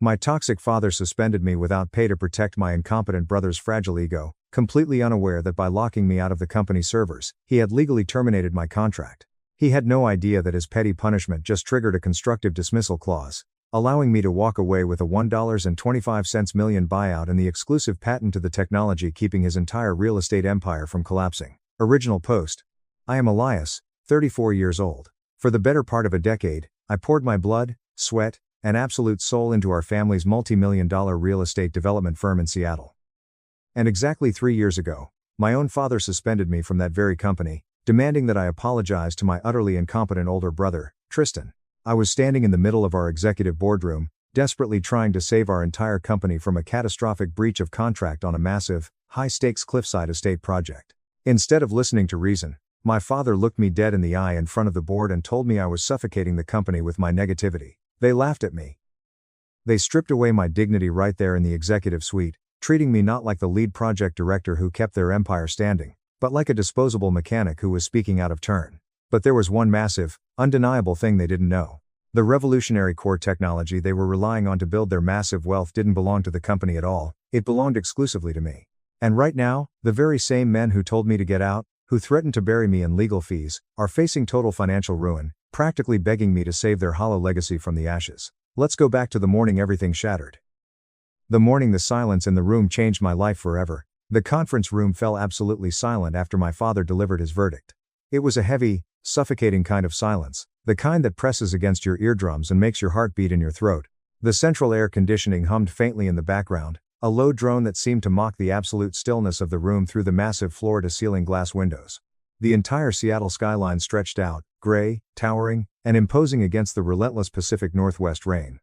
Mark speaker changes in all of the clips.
Speaker 1: My toxic father suspended me without pay to protect my incompetent brother's fragile ego, completely unaware that by locking me out of the company servers, he had legally terminated my contract. He had no idea that his petty punishment just triggered a constructive dismissal clause, allowing me to walk away with a $1.25 million buyout and the exclusive patent to the technology keeping his entire real estate empire from collapsing. Original post. I am Elias, 34 years old. For the better part of a decade, I poured my blood, sweat, and absolute soul into our family's multi-million-dollar real estate development firm in Seattle. And exactly 3 years ago, my own father suspended me from that very company, demanding that I apologize to my utterly incompetent older brother, Tristan. I was standing in the middle of our executive boardroom, desperately trying to save our entire company from a catastrophic breach of contract on a massive, high-stakes cliffside estate project. Instead of listening to reason, my father looked me dead in the eye in front of the board and told me I was suffocating the company with my negativity. They laughed at me. They stripped away my dignity right there in the executive suite, treating me not like the lead project director who kept their empire standing, but like a disposable mechanic who was speaking out of turn. But there was one massive, undeniable thing they didn't know. The revolutionary core technology they were relying on to build their massive wealth didn't belong to the company at all, it belonged exclusively to me. And right now, the very same men who told me to get out, who threatened to bury me in legal fees, are facing total financial ruin, practically begging me to save their hollow legacy from the ashes. Let's go back to the morning everything shattered. The morning the silence in the room changed my life forever. The conference room fell absolutely silent after my father delivered his verdict. It was a heavy, suffocating kind of silence, the kind that presses against your eardrums and makes your heart beat in your throat. The central air conditioning hummed faintly in the background, a low drone that seemed to mock the absolute stillness of the room through the massive floor-to-ceiling glass windows. The entire Seattle skyline stretched out, gray, towering, and imposing against the relentless Pacific Northwest rain.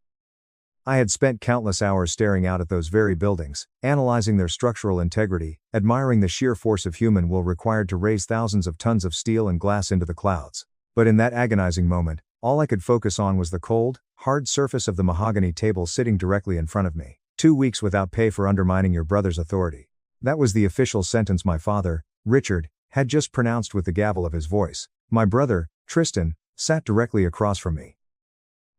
Speaker 1: I had spent countless hours staring out at those very buildings, analyzing their structural integrity, admiring the sheer force of human will required to raise thousands of tons of steel and glass into the clouds. But in that agonizing moment, all I could focus on was the cold, hard surface of the mahogany table sitting directly in front of me. 2 weeks without pay for undermining your brother's authority. That was the official sentence my father, Richard, had just pronounced with the gavel of his voice. My brother, Tristan, sat directly across from me.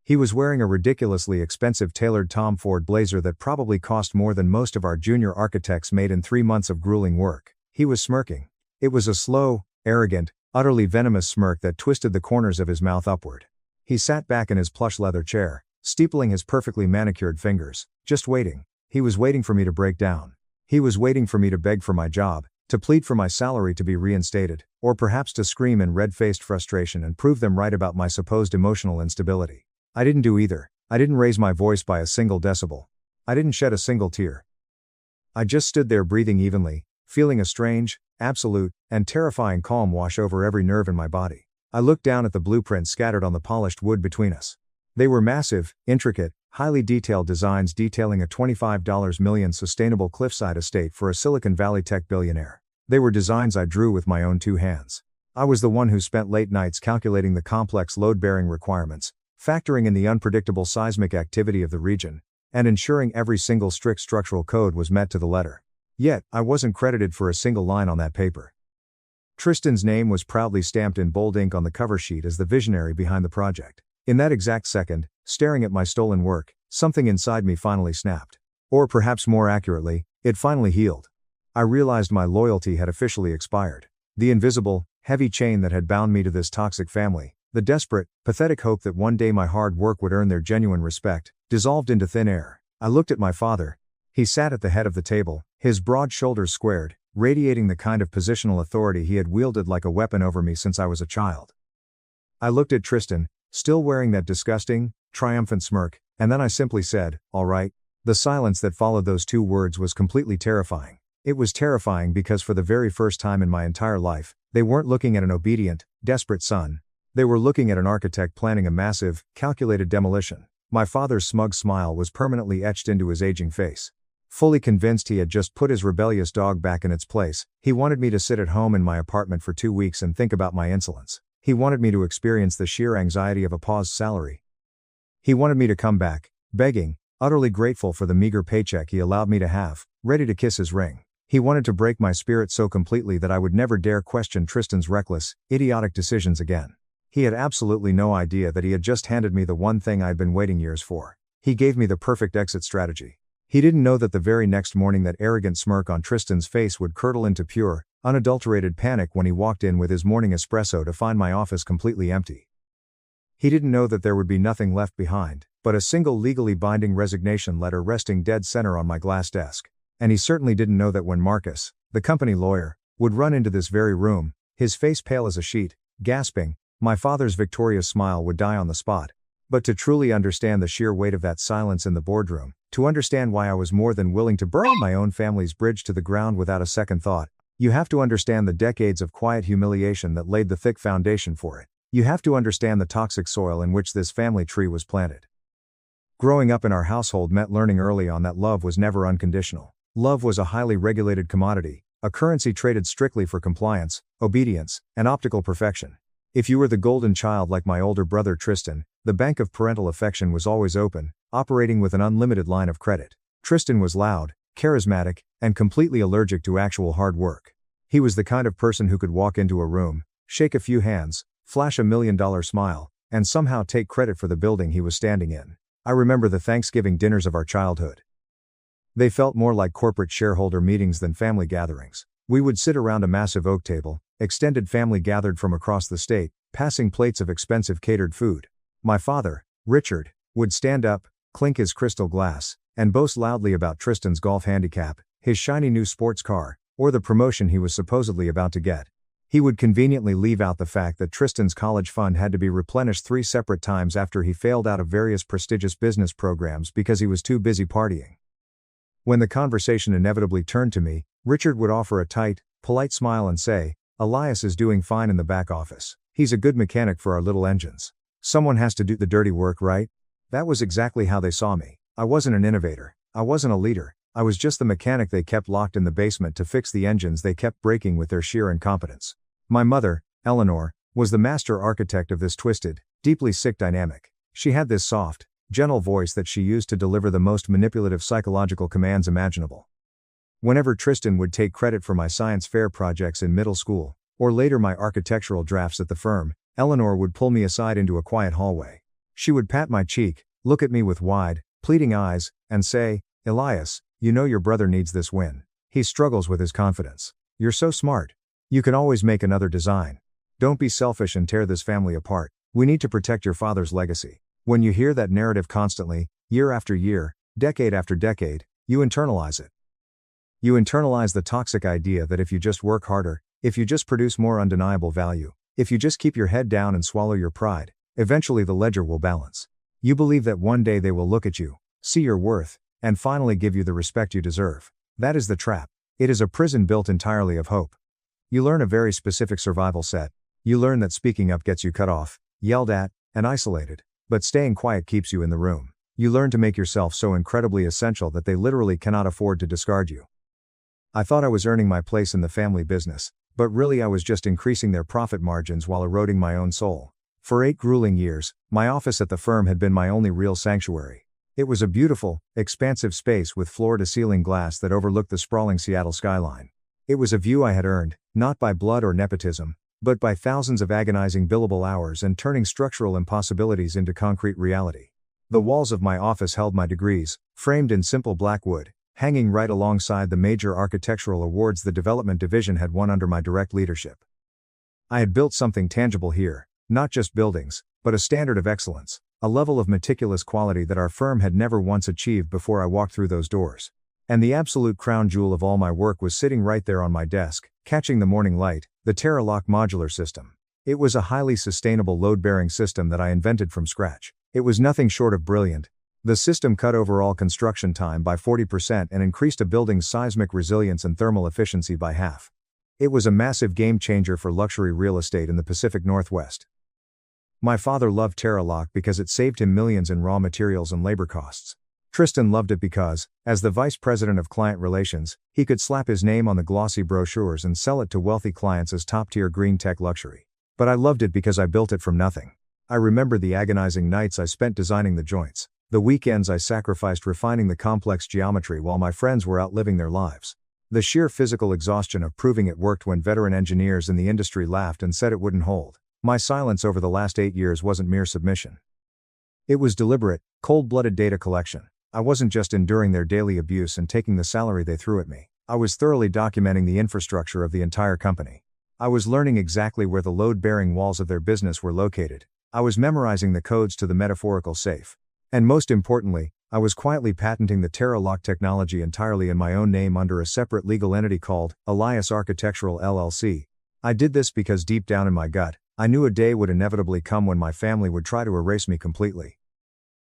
Speaker 1: He was wearing a ridiculously expensive tailored Tom Ford blazer that probably cost more than most of our junior architects made in 3 months of grueling work. He was smirking. It was a slow, arrogant, utterly venomous smirk that twisted the corners of his mouth upward. He sat back in his plush leather chair, steepling his perfectly manicured fingers, just waiting. He was waiting for me to break down. He was waiting for me to beg for my job, to plead for my salary to be reinstated, or perhaps to scream in red-faced frustration and prove them right about my supposed emotional instability. I didn't do either. I didn't raise my voice by a single decibel. I didn't shed a single tear. I just stood there breathing evenly, feeling a strange, absolute, and terrifying calm wash over every nerve in my body. I looked down at the blueprints scattered on the polished wood between us. They were massive, intricate, highly detailed designs detailing a $25 million sustainable cliffside estate for a Silicon Valley tech billionaire. They were designs I drew with my own 2 hands. I was the one who spent late nights calculating the complex load-bearing requirements, factoring in the unpredictable seismic activity of the region, and ensuring every single strict structural code was met to the letter. Yet, I wasn't credited for a single line on that paper. Tristan's name was proudly stamped in bold ink on the cover sheet as the visionary behind the project. In that exact second, staring at my stolen work, something inside me finally snapped. Or perhaps more accurately, it finally healed. I realized my loyalty had officially expired. The invisible, heavy chain that had bound me to this toxic family, the desperate, pathetic hope that one day my hard work would earn their genuine respect, dissolved into thin air. I looked at my father. He sat at the head of the table, his broad shoulders squared, radiating the kind of positional authority he had wielded like a weapon over me since I was a child. I looked at Tristan, still wearing that disgusting, triumphant smirk, and then I simply said, "All right." The silence that followed those 2 words was completely terrifying. It was terrifying because for the very first time in my entire life, they weren't looking at an obedient, desperate son. They were looking at an architect planning a massive, calculated demolition. My father's smug smile was permanently etched into his aging face. Fully convinced he had just put his rebellious dog back in its place, he wanted me to sit at home in my apartment for 2 weeks and think about my insolence. He wanted me to experience the sheer anxiety of a paused salary. He wanted me to come back, begging, utterly grateful for the meager paycheck he allowed me to have, ready to kiss his ring. He wanted to break my spirit so completely that I would never dare question Tristan's reckless, idiotic decisions again. He had absolutely no idea that he had just handed me the one thing I had been waiting years for. He gave me the perfect exit strategy. He didn't know that the very next morning that arrogant smirk on Tristan's face would curdle into pure, unadulterated panic when he walked in with his morning espresso to find my office completely empty. He didn't know that there would be nothing left behind, but a single legally binding resignation letter resting dead center on my glass desk. And he certainly didn't know that when Marcus, the company lawyer, would run into this very room, his face pale as a sheet, gasping, my father's victorious smile would die on the spot. But to truly understand the sheer weight of that silence in the boardroom, to understand why I was more than willing to burn my own family's bridge to the ground without a second thought, you have to understand the decades of quiet humiliation that laid the thick foundation for it. You have to understand the toxic soil in which this family tree was planted. Growing up in our household meant learning early on that love was never unconditional. Love was a highly regulated commodity, a currency traded strictly for compliance, obedience, and optical perfection. If you were the golden child like my older brother Tristan, the bank of parental affection was always open, operating with an unlimited line of credit. Tristan was loud, charismatic, and completely allergic to actual hard work. He was the kind of person who could walk into a room, shake a few hands, flash $1 million smile, and somehow take credit for the building he was standing in. I remember the Thanksgiving dinners of our childhood. They felt more like corporate shareholder meetings than family gatherings. We would sit around a massive oak table, extended family gathered from across the state, passing plates of expensive catered food. My father, Richard, would stand up, clink his crystal glass, and boast loudly about Tristan's golf handicap, his shiny new sports car, or the promotion he was supposedly about to get. He would conveniently leave out the fact that Tristan's college fund had to be replenished 3 separate times after he failed out of various prestigious business programs because he was too busy partying. When the conversation inevitably turned to me, Richard would offer a tight, polite smile and say, "Elias is doing fine in the back office. He's a good mechanic for our little engines. Someone has to do the dirty work, right?" That was exactly how they saw me. I wasn't an innovator. I wasn't a leader. I was just the mechanic they kept locked in the basement to fix the engines they kept breaking with their sheer incompetence. My mother, Eleanor, was the master architect of this twisted, deeply sick dynamic. She had this soft, gentle voice that she used to deliver the most manipulative psychological commands imaginable. Whenever Tristan would take credit for my science fair projects in middle school, or later my architectural drafts at the firm, Eleanor would pull me aside into a quiet hallway. She would pat my cheek, look at me with wide, pleading eyes, and say, "Elias, you know your brother needs this win. He struggles with his confidence. You're so smart. You can always make another design. Don't be selfish and tear this family apart. We need to protect your father's legacy." When you hear that narrative constantly, year after year, decade after decade, you internalize it. You internalize the toxic idea that if you just work harder, if you just produce more undeniable value, if you just keep your head down and swallow your pride, eventually the ledger will balance. You believe that one day they will look at you, see your worth, and finally give you the respect you deserve. That is the trap. It is a prison built entirely of hope. You learn a very specific survival set. You learn that speaking up gets you cut off, yelled at, and isolated. But staying quiet keeps you in the room. You learn to make yourself so incredibly essential that they literally cannot afford to discard you. I thought I was earning my place in the family business, but really I was just increasing their profit margins while eroding my own soul. For 8 grueling years, my office at the firm had been my only real sanctuary. It was a beautiful, expansive space with floor-to-ceiling glass that overlooked the sprawling Seattle skyline. It was a view I had earned, not by blood or nepotism, but by thousands of agonizing billable hours and turning structural impossibilities into concrete reality. The walls of my office held my degrees, framed in simple black wood, hanging right alongside the major architectural awards the development division had won under my direct leadership. I had built something tangible here, not just buildings, but a standard of excellence, a level of meticulous quality that our firm had never once achieved before I walked through those doors. And the absolute crown jewel of all my work was sitting right there on my desk, catching the morning light, the Terralock modular system. It was a highly sustainable load-bearing system that I invented from scratch. It was nothing short of brilliant. The system cut overall construction time by 40% and increased a building's seismic resilience and thermal efficiency by half. It was a massive game changer for luxury real estate in the Pacific Northwest. My father loved Terralock because it saved him millions in raw materials and labor costs. Tristan loved it because, as the vice president of client relations, he could slap his name on the glossy brochures and sell it to wealthy clients as top-tier green tech luxury. But I loved it because I built it from nothing. I remember the agonizing nights I spent designing the joints, the weekends I sacrificed refining the complex geometry while my friends were out living their lives. The sheer physical exhaustion of proving it worked when veteran engineers in the industry laughed and said it wouldn't hold. My silence over the last 8 years wasn't mere submission. It was deliberate, cold-blooded data collection. I wasn't just enduring their daily abuse and taking the salary they threw at me. I was thoroughly documenting the infrastructure of the entire company. I was learning exactly where the load-bearing walls of their business were located. I was memorizing the codes to the metaphorical safe. And most importantly, I was quietly patenting the TerraLock technology entirely in my own name under a separate legal entity called Elias Architectural LLC. I did this because deep down in my gut, I knew a day would inevitably come when my family would try to erase me completely.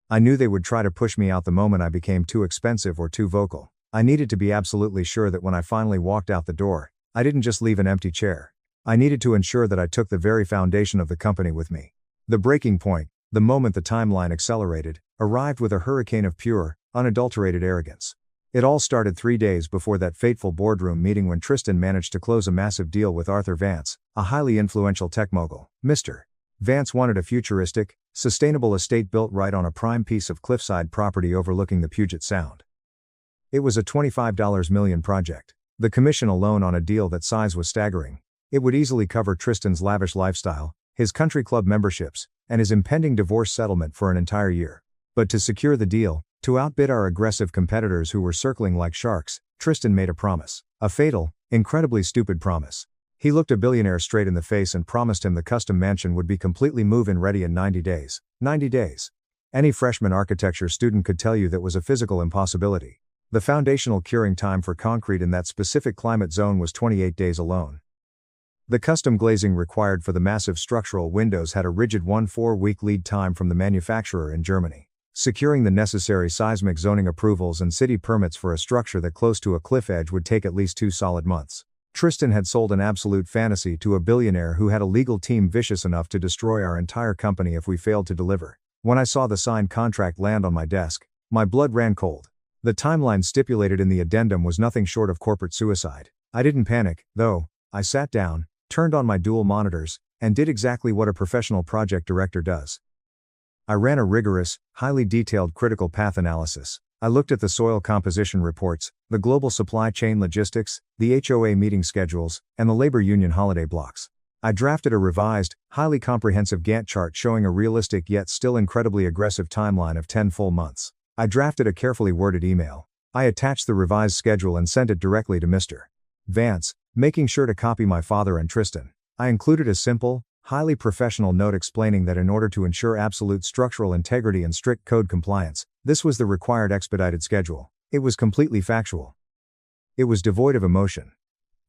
Speaker 1: I knew they would try to push me out the moment I became too expensive or too vocal. I needed to be absolutely sure that when I finally walked out the door, I didn't just leave an empty chair. I needed to ensure that I took the very foundation of the company with me. The breaking point, the moment the timeline accelerated, arrived with a hurricane of pure, unadulterated arrogance. It all started 3 days before that fateful boardroom meeting when Tristan managed to close a massive deal with Arthur Vance, a highly influential tech mogul. Mr. Vance wanted a futuristic, sustainable estate built right on a prime piece of cliffside property overlooking the Puget Sound. It was a $25 million project. The commission alone on a deal that size was staggering. It would easily cover Tristan's lavish lifestyle, his country club memberships, and his impending divorce settlement for an entire year. But to secure the deal, to outbid our aggressive competitors who were circling like sharks, Tristan made a promise. A fatal, incredibly stupid promise. He looked a billionaire straight in the face and promised him the custom mansion would be completely move-in ready in 90 days. 90 days. Any freshman architecture student could tell you that was a physical impossibility. The foundational curing time for concrete in that specific climate zone was 28 days alone. The custom glazing required for the massive structural windows had a rigid 4-week lead time from the manufacturer in Germany. Securing the necessary seismic zoning approvals and city permits for a structure that close to a cliff edge would take at least 2 solid months. Tristan had sold an absolute fantasy to a billionaire who had a legal team vicious enough to destroy our entire company if we failed to deliver. When I saw the signed contract land on my desk, my blood ran cold. The timeline stipulated in the addendum was nothing short of corporate suicide. I didn't panic, though. I sat down, turned on my dual monitors, and did exactly what a professional project director does. I ran a rigorous, highly detailed critical path analysis. I looked at the soil composition reports, the global supply chain logistics, the HOA meeting schedules, and the labor union holiday blocks. I drafted a revised, highly comprehensive Gantt chart showing a realistic yet still incredibly aggressive timeline of 10 full months. I drafted a carefully worded email. I attached the revised schedule and sent it directly to Mr. Vance, making sure to copy my father and Tristan. I included a simple, highly professional note explaining that in order to ensure absolute structural integrity and strict code compliance, this was the required expedited schedule. It was completely factual. It was devoid of emotion.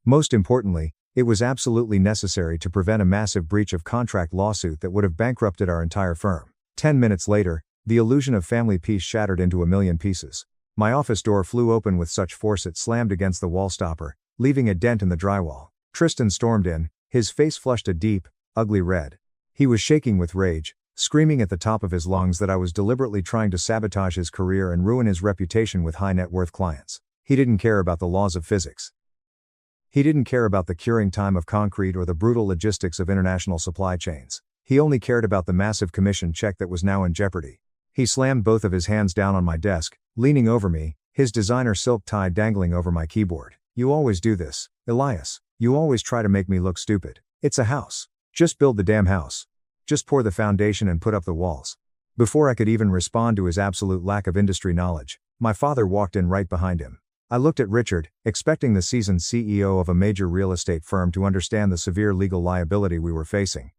Speaker 1: Most importantly, it was absolutely necessary to prevent a massive breach of contract lawsuit that would have bankrupted our entire firm. 10 minutes later, the illusion of family peace shattered into a million pieces. My office door flew open with such force it slammed against the wall stopper, leaving a dent in the drywall. Tristan stormed in, his face flushed a deep, ugly red. He was shaking with rage, screaming at the top of his lungs that I was deliberately trying to sabotage his career and ruin his reputation with high net worth clients. He didn't care about the laws of physics. He didn't care about the curing time of concrete or the brutal logistics of international supply chains. He only cared about the massive commission check that was now in jeopardy. He slammed both of his hands down on my desk, leaning over me, his designer silk tie dangling over my keyboard. "You always do this, Elias. You always try to make me look stupid. It's a house. Just build the damn house. Just pour the foundation and put up the walls." Before I could even respond to his absolute lack of industry knowledge, my father walked in right behind him. I looked at Richard, expecting the seasoned CEO of a major real estate firm to understand the severe legal liability we were facing.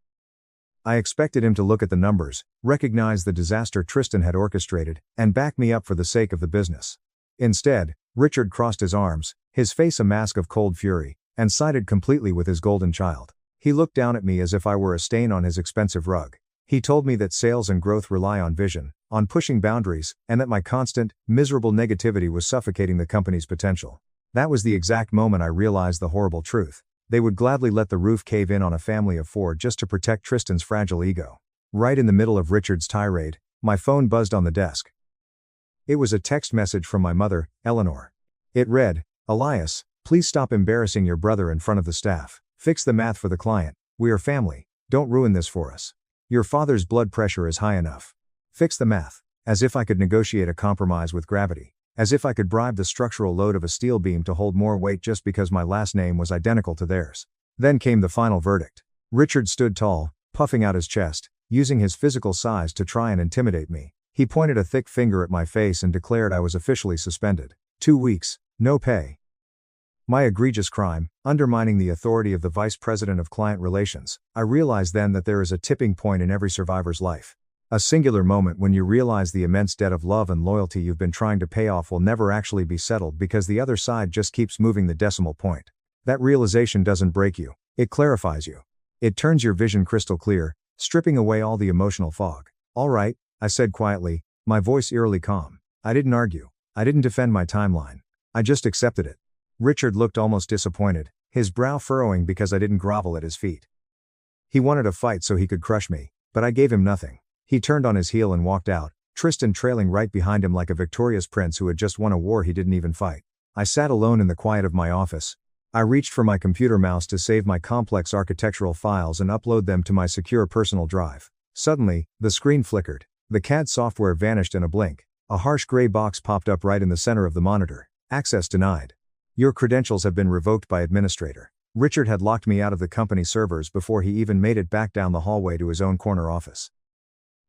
Speaker 1: I expected him to look at the numbers, recognize the disaster Tristan had orchestrated, and back me up for the sake of the business. Instead, Richard crossed his arms, his face a mask of cold fury, and sided completely with his golden child. He looked down at me as if I were a stain on his expensive rug. He told me that sales and growth rely on vision, on pushing boundaries, and that my constant, miserable negativity was suffocating the company's potential. That was the exact moment I realized the horrible truth. They would gladly let the roof cave in on a family of 4 just to protect Tristan's fragile ego. Right in the middle of Richard's tirade, my phone buzzed on the desk. It was a text message from my mother, Eleanor. It read, "Elias, please stop embarrassing your brother in front of the staff. Fix the math for the client. We are family. Don't ruin this for us. Your father's blood pressure is high enough. Fix the math." As if I could negotiate a compromise with gravity. As if I could bribe the structural load of a steel beam to hold more weight just because my last name was identical to theirs. Then came the final verdict. Richard stood tall, puffing out his chest, using his physical size to try and intimidate me. He pointed a thick finger at my face and declared I was officially suspended. 2 weeks, no pay. My egregious crime, undermining the authority of the Vice President of Client Relations. I realized then that there is a tipping point in every survivor's life. A singular moment when you realize the immense debt of love and loyalty you've been trying to pay off will never actually be settled because the other side just keeps moving the decimal point. That realization doesn't break you, it clarifies you. It turns your vision crystal clear, stripping away all the emotional fog. All right, I said quietly, my voice eerily calm. I didn't argue. I didn't defend my timeline. I just accepted it. Richard looked almost disappointed, his brow furrowing because I didn't grovel at his feet. He wanted a fight so he could crush me, but I gave him nothing. He turned on his heel and walked out, Tristan trailing right behind him like a victorious prince who had just won a war he didn't even fight. I sat alone in the quiet of my office. I reached for my computer mouse to save my complex architectural files and upload them to my secure personal drive. Suddenly, the screen flickered. The CAD software vanished in a blink. A harsh gray box popped up right in the center of the monitor. Access denied. Your credentials have been revoked by administrator. Richard had locked me out of the company servers before he even made it back down the hallway to his own corner office.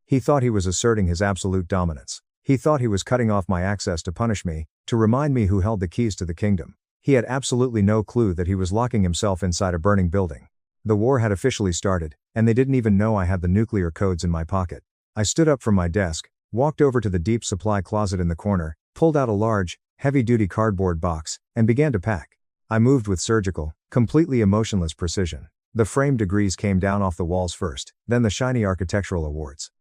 Speaker 1: He thought he was asserting his absolute dominance. He thought he was cutting off my access to punish me, to remind me who held the keys to the kingdom. He had absolutely no clue that he was locking himself inside a burning building. The war had officially started, and they didn't even know I had the nuclear codes in my pocket. I stood up from my desk, walked over to the deep supply closet in the corner, pulled out a large, heavy-duty cardboard box, and began to pack. I moved with surgical, completely emotionless precision. The framed degrees came down off the walls first, then the shiny architectural awards.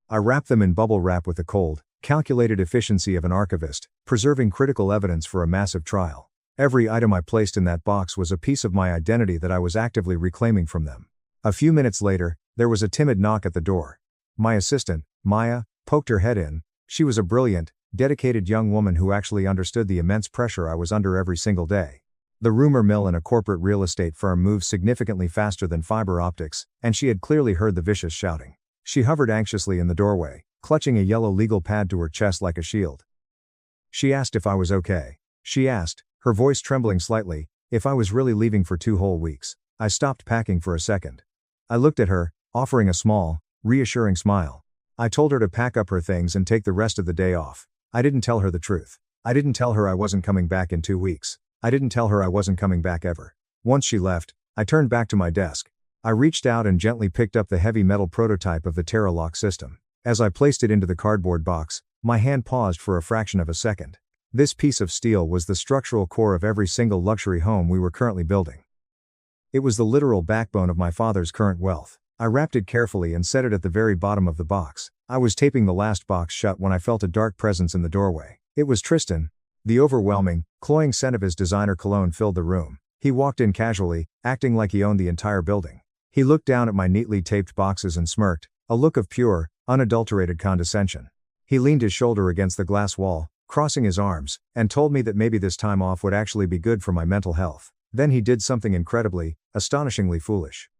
Speaker 1: I wrapped them in bubble wrap with the cold, calculated efficiency of an archivist, preserving critical evidence for a massive trial. Every item I placed in that box was a piece of my identity that I was actively reclaiming from them. A few minutes later, there was a timid knock at the door. My assistant, Maya, poked her head in. She was a brilliant, dedicated young woman who actually understood the immense pressure I was under every single day. The rumor mill in a corporate real estate firm moves significantly faster than fiber optics, and she had clearly heard the vicious shouting. She hovered anxiously in the doorway, clutching a yellow legal pad to her chest like a shield. She asked if I was okay. She asked, her voice trembling slightly, if I was really leaving for 2 whole weeks. I stopped packing for a second. I looked at her, offering a small, reassuring smile. I told her to pack up her things and take the rest of the day off. I didn't tell her the truth. I didn't tell her I wasn't coming back in 2 weeks. I didn't tell her I wasn't coming back ever. Once she left, I turned back to my desk. I reached out and gently picked up the heavy metal prototype of the Terralock system. As I placed it into the cardboard box, my hand paused for a fraction of a second. This piece of steel was the structural core of every single luxury home we were currently building. It was the literal backbone of my father's current wealth. I wrapped it carefully and set it at the very bottom of the box. I was taping the last box shut when I felt a dark presence in the doorway. It was Tristan. The overwhelming, cloying scent of his designer cologne filled the room. He walked in casually, acting like he owned the entire building. He looked down at my neatly taped boxes and smirked, a look of pure, unadulterated condescension. He leaned his shoulder against the glass wall, crossing his arms, and told me that maybe this time off would actually be good for my mental health. Then he did something incredibly, astonishingly foolish.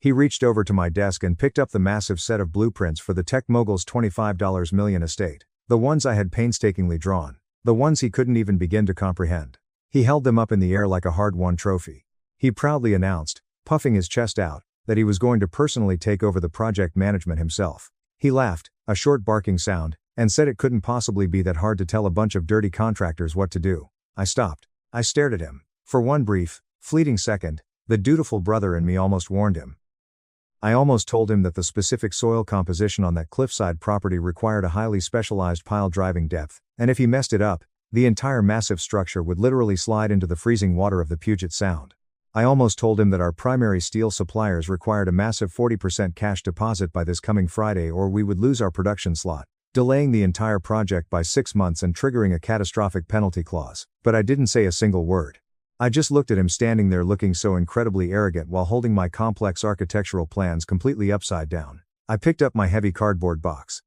Speaker 1: He reached over to my desk and picked up the massive set of blueprints for the tech mogul's $25 million estate. The ones I had painstakingly drawn. The ones he couldn't even begin to comprehend. He held them up in the air like a hard-won trophy. He proudly announced, puffing his chest out, that he was going to personally take over the project management himself. He laughed, a short barking sound, and said it couldn't possibly be that hard to tell a bunch of dirty contractors what to do. I stopped. I stared at him. For one brief, fleeting second, the dutiful brother in me almost warned him. I almost told him that the specific soil composition on that cliffside property required a highly specialized pile driving depth, and if he messed it up, the entire massive structure would literally slide into the freezing water of the Puget Sound. I almost told him that our primary steel suppliers required a massive 40% cash deposit by this coming Friday or we would lose our production slot, delaying the entire project by 6 months and triggering a catastrophic penalty clause. But I didn't say a single word. I just looked at him standing there looking so incredibly arrogant while holding my complex architectural plans completely upside down. I picked up my heavy cardboard box.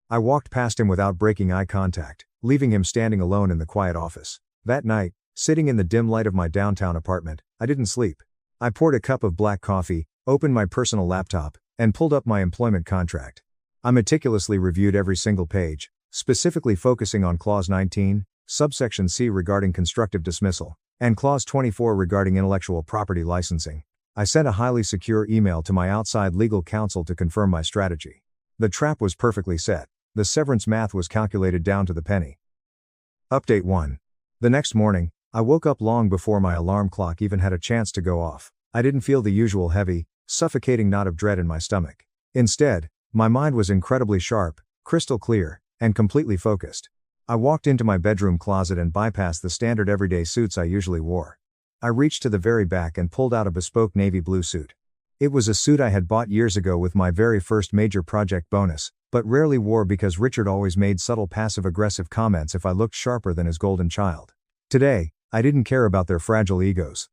Speaker 1: I walked past him without breaking eye contact, leaving him standing alone in the quiet office. That night, sitting in the dim light of my downtown apartment, I didn't sleep. I poured a cup of black coffee, opened my personal laptop, and pulled up my employment contract. I meticulously reviewed every single page, specifically focusing on Clause 19, Subsection C regarding constructive dismissal, and Clause 24 regarding intellectual property licensing. I sent a highly secure email to my outside legal counsel to confirm my strategy. The trap was perfectly set. The severance math was calculated down to the penny. Update 1. The next morning, I woke up long before my alarm clock even had a chance to go off. I didn't feel the usual heavy, suffocating knot of dread in my stomach. Instead, my mind was incredibly sharp, crystal clear, and completely focused. I walked into my bedroom closet and bypassed the standard everyday suits I usually wore. I reached to the very back and pulled out a bespoke navy blue suit. It was a suit I had bought years ago with my very first major project bonus, but rarely wore because Richard always made subtle passive-aggressive comments if I looked sharper than his golden child. Today, I didn't care about their fragile egos.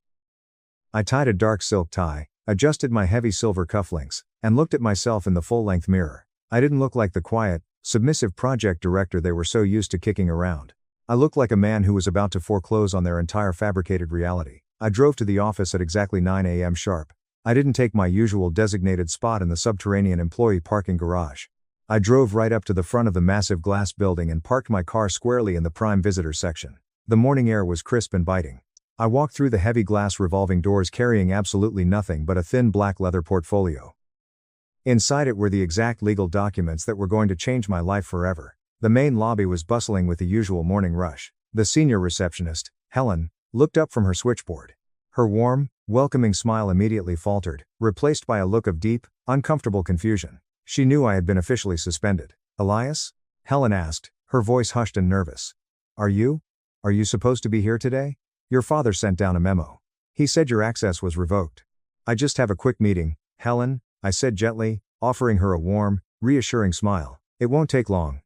Speaker 1: I tied a dark silk tie, adjusted my heavy silver cufflinks, and looked at myself in the full-length mirror. I didn't look like the quiet, submissive project director they were so used to kicking around. I looked like a man who was about to foreclose on their entire fabricated reality. I drove to the office at exactly 9 a.m. sharp. I didn't take my usual designated spot in the subterranean employee parking garage. I drove right up to the front of the massive glass building and parked my car squarely in the prime visitor section. The morning air was crisp and biting. I walked through the heavy glass revolving doors carrying absolutely nothing but a thin black leather portfolio. Inside it were the exact legal documents that were going to change my life forever. The main lobby was bustling with the usual morning rush. The senior receptionist, Helen, looked up from her switchboard. Her warm, welcoming smile immediately faltered, replaced by a look of deep, uncomfortable confusion. She knew I had been officially suspended. Elias? Helen asked, her voice hushed and nervous. Are you supposed to be here today? Your father sent down a memo. He said your access was revoked. I just have a quick meeting, Helen, I said gently, offering her a warm, reassuring smile. It won't take long.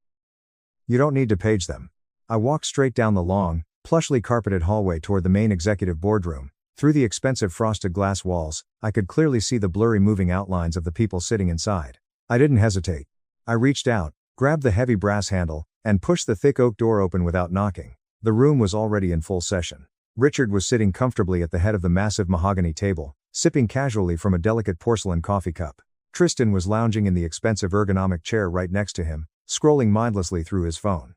Speaker 1: You don't need to page them. I walked straight down the long, plushly carpeted hallway toward the main executive boardroom. Through the expensive frosted glass walls, I could clearly see the blurry moving outlines of the people sitting inside. I didn't hesitate. I reached out, grabbed the heavy brass handle, and pushed the thick oak door open without knocking. The room was already in full session. Richard was sitting comfortably at the head of the massive mahogany table, sipping casually from a delicate porcelain coffee cup. Tristan was lounging in the expensive ergonomic chair right next to him, scrolling mindlessly through his phone.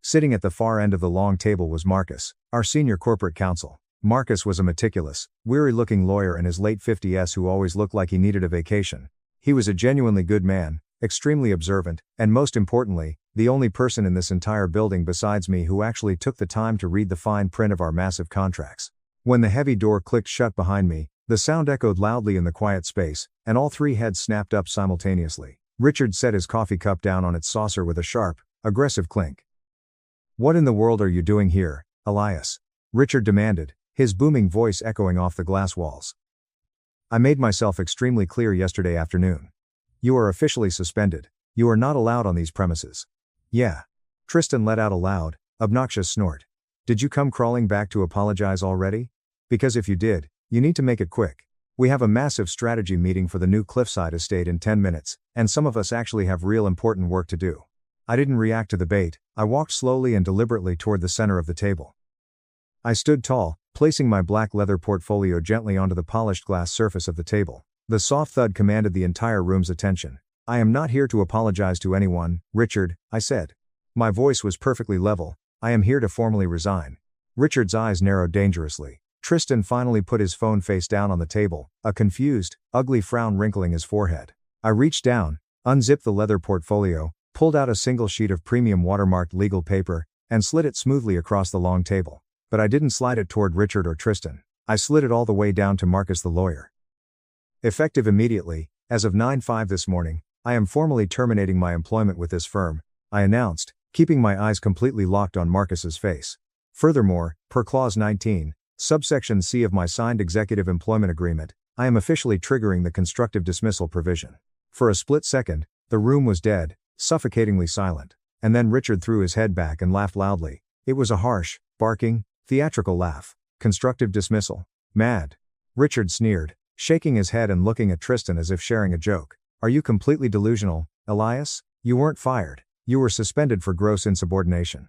Speaker 1: Sitting at the far end of the long table was Marcus, our senior corporate counsel. Marcus was a meticulous, weary-looking lawyer in his late 50s who always looked like he needed a vacation. He was a genuinely good man, extremely observant, and most importantly, the only person in this entire building besides me who actually took the time to read the fine print of our massive contracts. When the heavy door clicked shut behind me, the sound echoed loudly in the quiet space, and all three heads snapped up simultaneously. Richard set his coffee cup down on its saucer with a sharp, aggressive clink. What in the world are you doing here, Elias? Richard demanded, his booming voice echoing off the glass walls. I made myself extremely clear yesterday afternoon. You are officially suspended. You are not allowed on these premises. Yeah. Tristan let out a loud, obnoxious snort. Did you come crawling back to apologize already? Because if you did, you need to make it quick. We have a massive strategy meeting for the new Cliffside estate in 10 minutes, and some of us actually have real important work to do. I didn't react to the bait. I walked slowly and deliberately toward the center of the table. I stood tall, placing my black leather portfolio gently onto the polished glass surface of the table. The soft thud commanded the entire room's attention. I am not here to apologize to anyone, Richard, I said. My voice was perfectly level. I am here to formally resign. Richard's eyes narrowed dangerously. Tristan finally put his phone face down on the table, a confused, ugly frown wrinkling his forehead. I reached down, unzipped the leather portfolio, pulled out a single sheet of premium watermarked legal paper, and slid it smoothly across the long table. But I didn't slide it toward Richard or Tristan. I slid it all the way down to Marcus the lawyer. Effective immediately, as of 9/5 this morning, I am formally terminating my employment with this firm, I announced, keeping my eyes completely locked on Marcus's face. Furthermore, per Clause 19, Subsection C of my signed executive employment agreement, I am officially triggering the constructive dismissal provision. For a split second, the room was dead, suffocatingly silent, and then Richard threw his head back and laughed loudly. It was a harsh, barking, theatrical laugh. Constructive dismissal. Mad. Richard sneered, shaking his head and looking at Tristan as if sharing a joke. Are you completely delusional, Elias? You weren't fired. You were suspended for gross insubordination.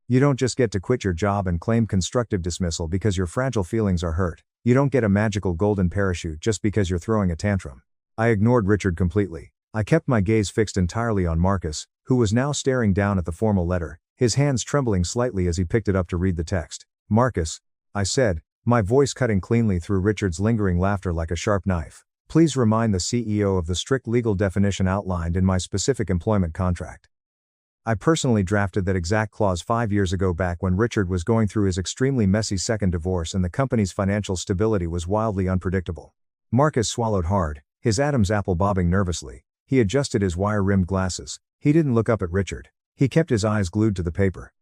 Speaker 1: You don't just get to quit your job and claim constructive dismissal because your fragile feelings are hurt. You don't get a magical golden parachute just because you're throwing a tantrum. I ignored Richard completely. I kept my gaze fixed entirely on Marcus, who was now staring down at the formal letter, his hands trembling slightly as he picked it up to read the text. Marcus, I said, My voice cutting cleanly through Richard's lingering laughter like a sharp knife. Please remind the CEO of the strict legal definition outlined in my specific employment contract. I personally drafted that exact clause 5 years ago, back when Richard was going through his extremely messy second divorce and the company's financial stability was wildly unpredictable. Marcus swallowed hard, his Adam's apple bobbing nervously. He adjusted his wire-rimmed glasses. He didn't look up at Richard. He kept his eyes glued to the paper.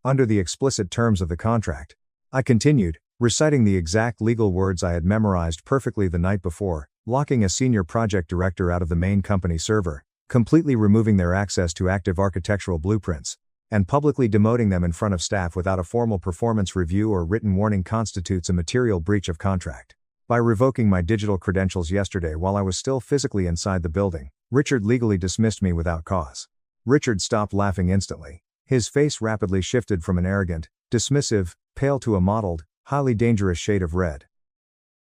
Speaker 1: Under the explicit terms of the contract, I continued, reciting the exact legal words I had memorized perfectly the night before, locking a senior project director out of the main company server, completely removing their access to active architectural blueprints, and publicly demoting them in front of staff without a formal performance review or written warning constitutes a material breach of contract. By revoking my digital credentials yesterday while I was still physically inside the building, Richard legally dismissed me without cause. Richard stopped laughing instantly. His face rapidly shifted from an arrogant, dismissive, pale to a mottled, highly dangerous shade of red.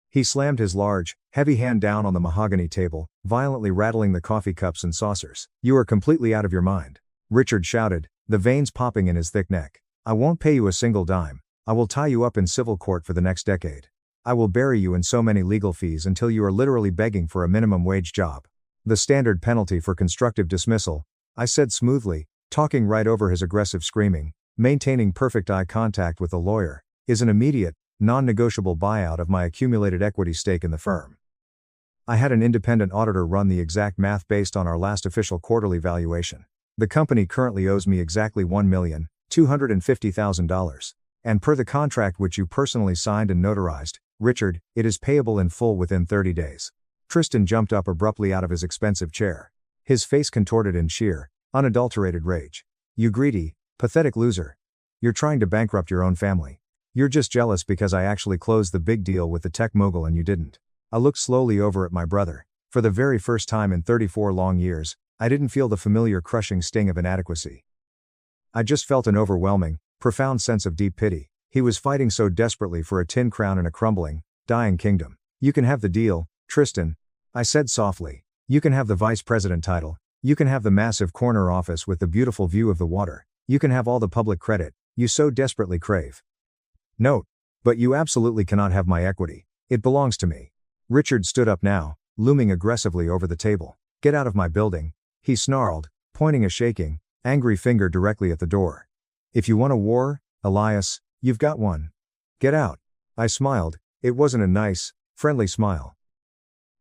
Speaker 1: He slammed his large, heavy hand down on the mahogany table, violently rattling the coffee cups and saucers. "You are completely out of your mind," Richard shouted, the veins popping in his thick neck. "I won't pay you a single dime. I will tie you up in civil court for the next decade. I will bury you in so many legal fees until you are literally begging for a minimum wage job." "The standard penalty for constructive dismissal," I said smoothly, talking right over his aggressive screaming, maintaining perfect eye contact with the lawyer, "is an immediate, non-negotiable buyout of my accumulated equity stake in the firm." I had an independent auditor run the exact math based on our last official quarterly valuation. The company currently owes me exactly $1,250,000. And per the contract which you personally signed and notarized, Richard, it is payable in full within 30 days. Tristan jumped up abruptly out of his expensive chair. His face contorted in sheer, unadulterated rage. "You greedy, pathetic loser. You're trying to bankrupt your own family. You're just jealous because I actually closed the big deal with the tech mogul and you didn't." I looked slowly over at my brother. For the very first time in 34 long years, I didn't feel the familiar crushing sting of inadequacy. I just felt an overwhelming, profound sense of deep pity. He was fighting so desperately for a tin crown in a crumbling, dying kingdom. "You can have the deal, Tristan," I said softly. "You can have the vice president title. You can have the massive corner office with the beautiful view of the water. You can have all the public credit you so desperately crave. Note, but you absolutely cannot have my equity. It belongs to me." Richard stood up now, looming aggressively over the table. "Get out of my building," he snarled, pointing a shaking, angry finger directly at the door. "If you want a war, Elias, you've got one. Get out." I smiled. It wasn't a nice, friendly smile.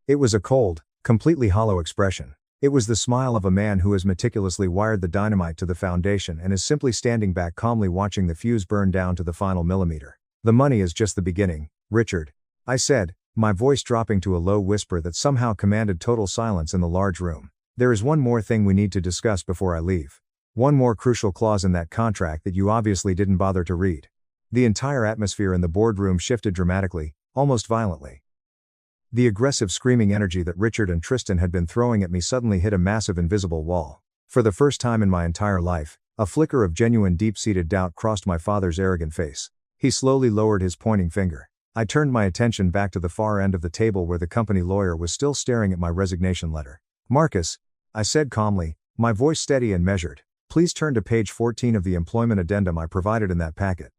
Speaker 1: It was a cold, completely hollow expression. It was the smile of a man who has meticulously wired the dynamite to the foundation and is simply standing back calmly watching the fuse burn down to the final millimeter. "The money is just the beginning, Richard," I said, my voice dropping to a low whisper that somehow commanded total silence in the large room. "There is one more thing we need to discuss before I leave. One more crucial clause in that contract that you obviously didn't bother to read." The entire atmosphere in the boardroom shifted dramatically, almost violently. The aggressive screaming energy that Richard and Tristan had been throwing at me suddenly hit a massive invisible wall. For the first time in my entire life, a flicker of genuine deep-seated doubt crossed my father's arrogant face. He slowly lowered his pointing finger. I turned my attention back to the far end of the table where the company lawyer was still staring at my resignation letter. "Marcus," I said calmly, my voice steady and measured, "please turn to page 14 of the employment addendum I provided in that packet.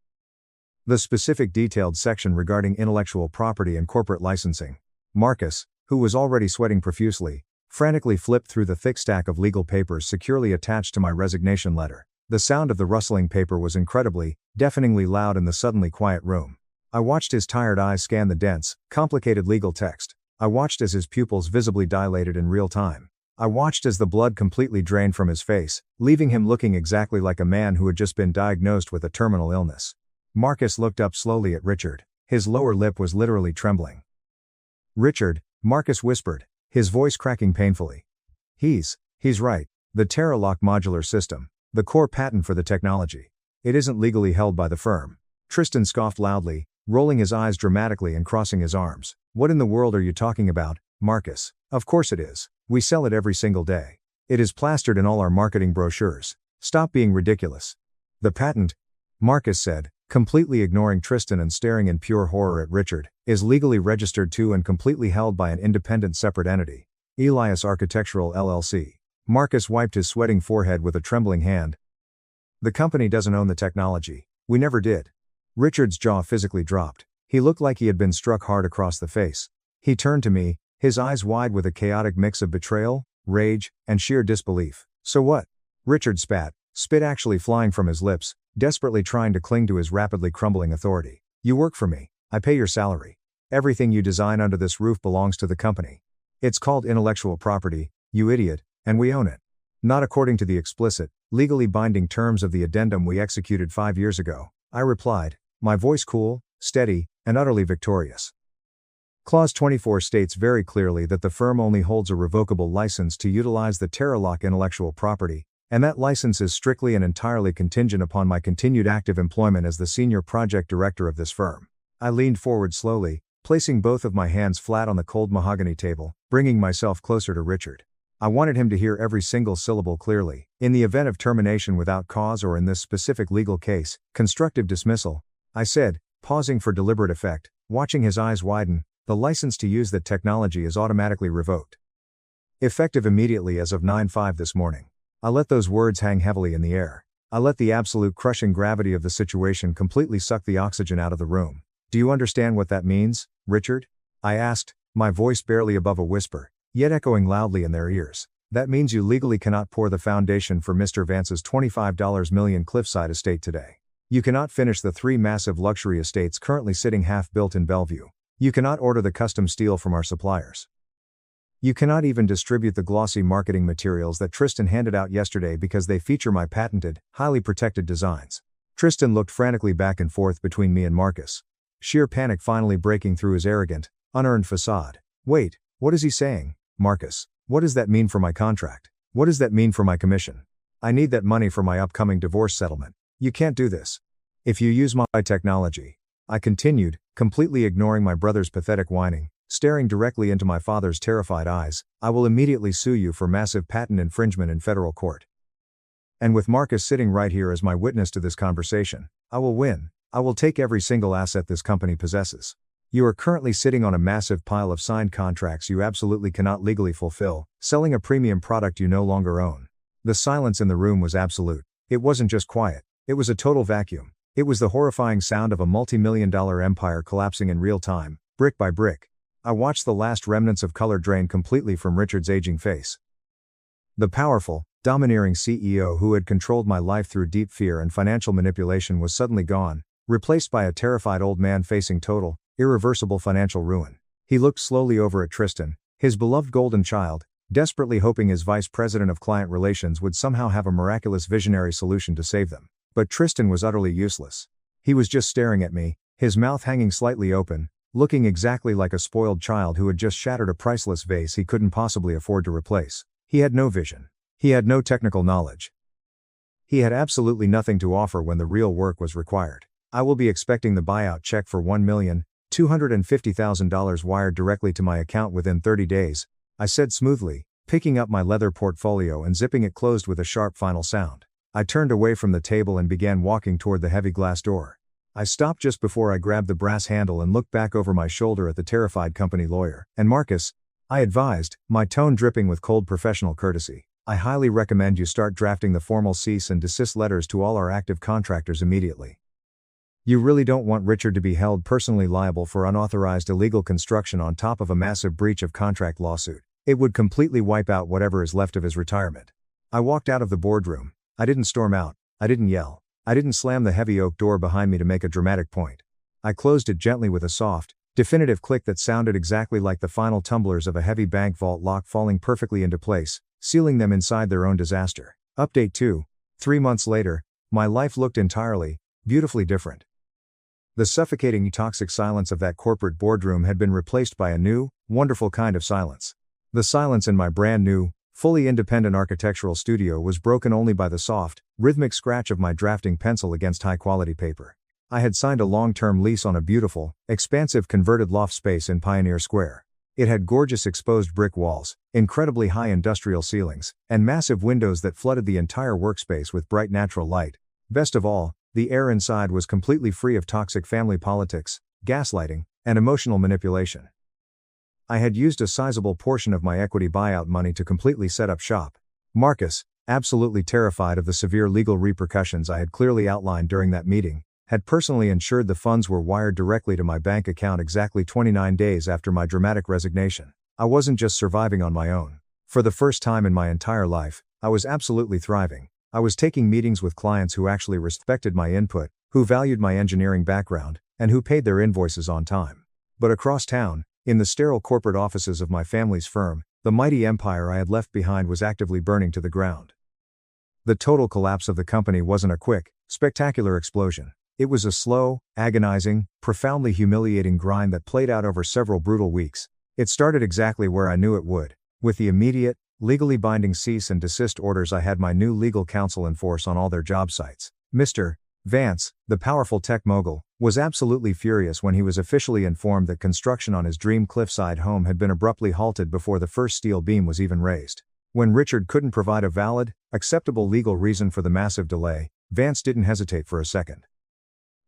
Speaker 1: The specific detailed section regarding intellectual property and corporate licensing." Marcus, who was already sweating profusely, frantically flipped through the thick stack of legal papers securely attached to my resignation letter. The sound of the rustling paper was incredibly, deafeningly loud in the suddenly quiet room. I watched his tired eyes scan the dense, complicated legal text. I watched as his pupils visibly dilated in real time. I watched as the blood completely drained from his face, leaving him looking exactly like a man who had just been diagnosed with a terminal illness. Marcus looked up slowly at Richard. His lower lip was literally trembling. "Richard," Marcus whispered, his voice cracking painfully. He's right. The Terralock modular system, the core patent for the technology. It isn't legally held by the firm." Tristan scoffed loudly, rolling his eyes dramatically and crossing his arms. "What in the world are you talking about, Marcus? Of course it is. We sell it every single day. It is plastered in all our marketing brochures. Stop being ridiculous." "The patent," Marcus said, completely ignoring Tristan and staring in pure horror at Richard, "is legally registered to and completely held by an independent separate entity. Elias Architectural LLC. Marcus wiped his sweating forehead with a trembling hand. "The company doesn't own the technology. We never did." Richard's jaw physically dropped. He looked like he had been struck hard across the face. He turned to me, his eyes wide with a chaotic mix of betrayal, rage, and sheer disbelief. "So what?" Richard spat, spit actually flying from his lips, desperately trying to cling to his rapidly crumbling authority. "You work for me. I pay your salary. Everything you design under this roof belongs to the company. It's called intellectual property, you idiot, and we own it. Not according to the explicit, legally binding terms of the addendum we executed 5 years ago," I replied, my voice cool, steady, and utterly victorious. Clause 24 states very clearly that the firm only holds a revocable license to utilize the Terralock intellectual property, and that license is strictly and entirely contingent upon my continued active employment as the senior project director of this firm. I leaned forward slowly, placing both of my hands flat on the cold mahogany table, bringing myself closer to Richard. I wanted him to hear every single syllable clearly. In the event of termination without cause, or in this specific legal case, constructive dismissal, I said, pausing for deliberate effect, watching his eyes widen, the license to use that technology is automatically revoked. Effective immediately as of 9/5 this morning. I let those words hang heavily in the air. I let the absolute crushing gravity of the situation completely suck the oxygen out of the room. "Do you understand what that means, Richard?" I asked, my voice barely above a whisper, yet echoing loudly in their ears. "That means you legally cannot pour the foundation for Mr. Vance's $25 million cliffside estate today. You cannot finish the 3 massive luxury estates currently sitting half-built in Bellevue. You cannot order the custom steel from our suppliers. You cannot even distribute the glossy marketing materials that Tristan handed out yesterday because they feature my patented, highly protected designs." Tristan looked frantically back and forth between me and Marcus, sheer panic finally breaking through his arrogant, unearned facade. "Wait, what is he saying, Marcus? What does that mean for my contract? What does that mean for my commission? I need that money for my upcoming divorce settlement. You can't do this. If you use my technology," I continued, completely ignoring my brother's pathetic whining, staring directly into my father's terrified eyes, "I will immediately sue you for massive patent infringement in federal court. And with Marcus sitting right here as my witness to this conversation, I will win. I will take every single asset this company possesses. You are currently sitting on a massive pile of signed contracts you absolutely cannot legally fulfill, selling a premium product you no longer own." The silence in the room was absolute. It wasn't just quiet, it was a total vacuum. It was the horrifying sound of a multi-million-dollar empire collapsing in real time, brick by brick. I watched the last remnants of color drain completely from Richard's aging face. The powerful, domineering CEO who had controlled my life through deep fear and financial manipulation was suddenly gone, replaced by a terrified old man facing total, irreversible financial ruin. He looked slowly over at Tristan, his beloved golden child, desperately hoping his vice president of client relations would somehow have a miraculous visionary solution to save them. But Tristan was utterly useless. He was just staring at me, his mouth hanging slightly open, looking exactly like a spoiled child who had just shattered a priceless vase he couldn't possibly afford to replace. He had no vision. He had no technical knowledge. He had absolutely nothing to offer when the real work was required. "I will be expecting the buyout check for $1,250,000 wired directly to my account within 30 days, I said smoothly, picking up my leather portfolio and zipping it closed with a sharp final sound. I turned away from the table and began walking toward the heavy glass door. I stopped just before I grabbed the brass handle and looked back over my shoulder at the terrified company lawyer. "And Marcus," I advised, my tone dripping with cold professional courtesy, "I highly recommend you start drafting the formal cease and desist letters to all our active contractors immediately. You really don't want Richard to be held personally liable for unauthorized illegal construction on top of a massive breach of contract lawsuit. It would completely wipe out whatever is left of his retirement." I walked out of the boardroom. I didn't storm out. I didn't yell. I didn't slam the heavy oak door behind me to make a dramatic point. I closed it gently with a soft, definitive click that sounded exactly like the final tumblers of a heavy bank vault lock falling perfectly into place, sealing them inside their own disaster. Update 2. 3 months later, my life looked entirely, beautifully different. The suffocating toxic silence of that corporate boardroom had been replaced by a new, wonderful kind of silence. The silence in my brand new, fully independent architectural studio was broken only by the soft, rhythmic scratch of my drafting pencil against high-quality paper. I had signed a long-term lease on a beautiful, expansive converted loft space in Pioneer Square. It had gorgeous exposed brick walls, incredibly high industrial ceilings, and massive windows that flooded the entire workspace with bright natural light. Best of all, the air inside was completely free of toxic family politics, gaslighting, and emotional manipulation. I had used a sizable portion of my equity buyout money to completely set up shop. Marcus, absolutely terrified of the severe legal repercussions I had clearly outlined during that meeting, had personally ensured the funds were wired directly to my bank account exactly 29 days after my dramatic resignation. I wasn't just surviving on my own. For the first time in my entire life, I was absolutely thriving. I was taking meetings with clients who actually respected my input, who valued my engineering background, and who paid their invoices on time. But across town, in the sterile corporate offices of my family's firm, the mighty empire I had left behind was actively burning to the ground. The total collapse of the company wasn't a quick, spectacular explosion. It was a slow, agonizing, profoundly humiliating grind that played out over several brutal weeks. It started exactly where I knew it would, with the immediate, legally binding cease and desist orders I had my new legal counsel enforce on all their job sites. Mr. Vance, the powerful tech mogul, was absolutely furious when he was officially informed that construction on his dream cliffside home had been abruptly halted before the first steel beam was even raised. When Richard couldn't provide a valid, acceptable legal reason for the massive delay, Vance didn't hesitate for a second.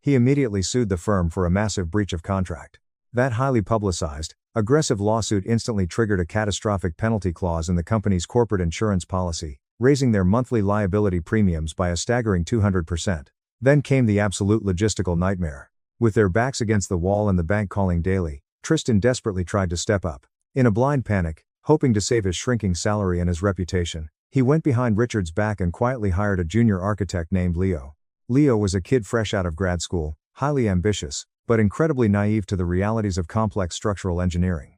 Speaker 1: He immediately sued the firm for a massive breach of contract. That highly publicized, aggressive lawsuit instantly triggered a catastrophic penalty clause in the company's corporate insurance policy, raising their monthly liability premiums by a staggering 200%. Then came the absolute logistical nightmare. With their backs against the wall and the bank calling daily, Tristan desperately tried to step up. In a blind panic, hoping to save his shrinking salary and his reputation, he went behind Richard's back and quietly hired a junior architect named Leo. Leo was a kid fresh out of grad school, highly ambitious, but incredibly naive to the realities of complex structural engineering.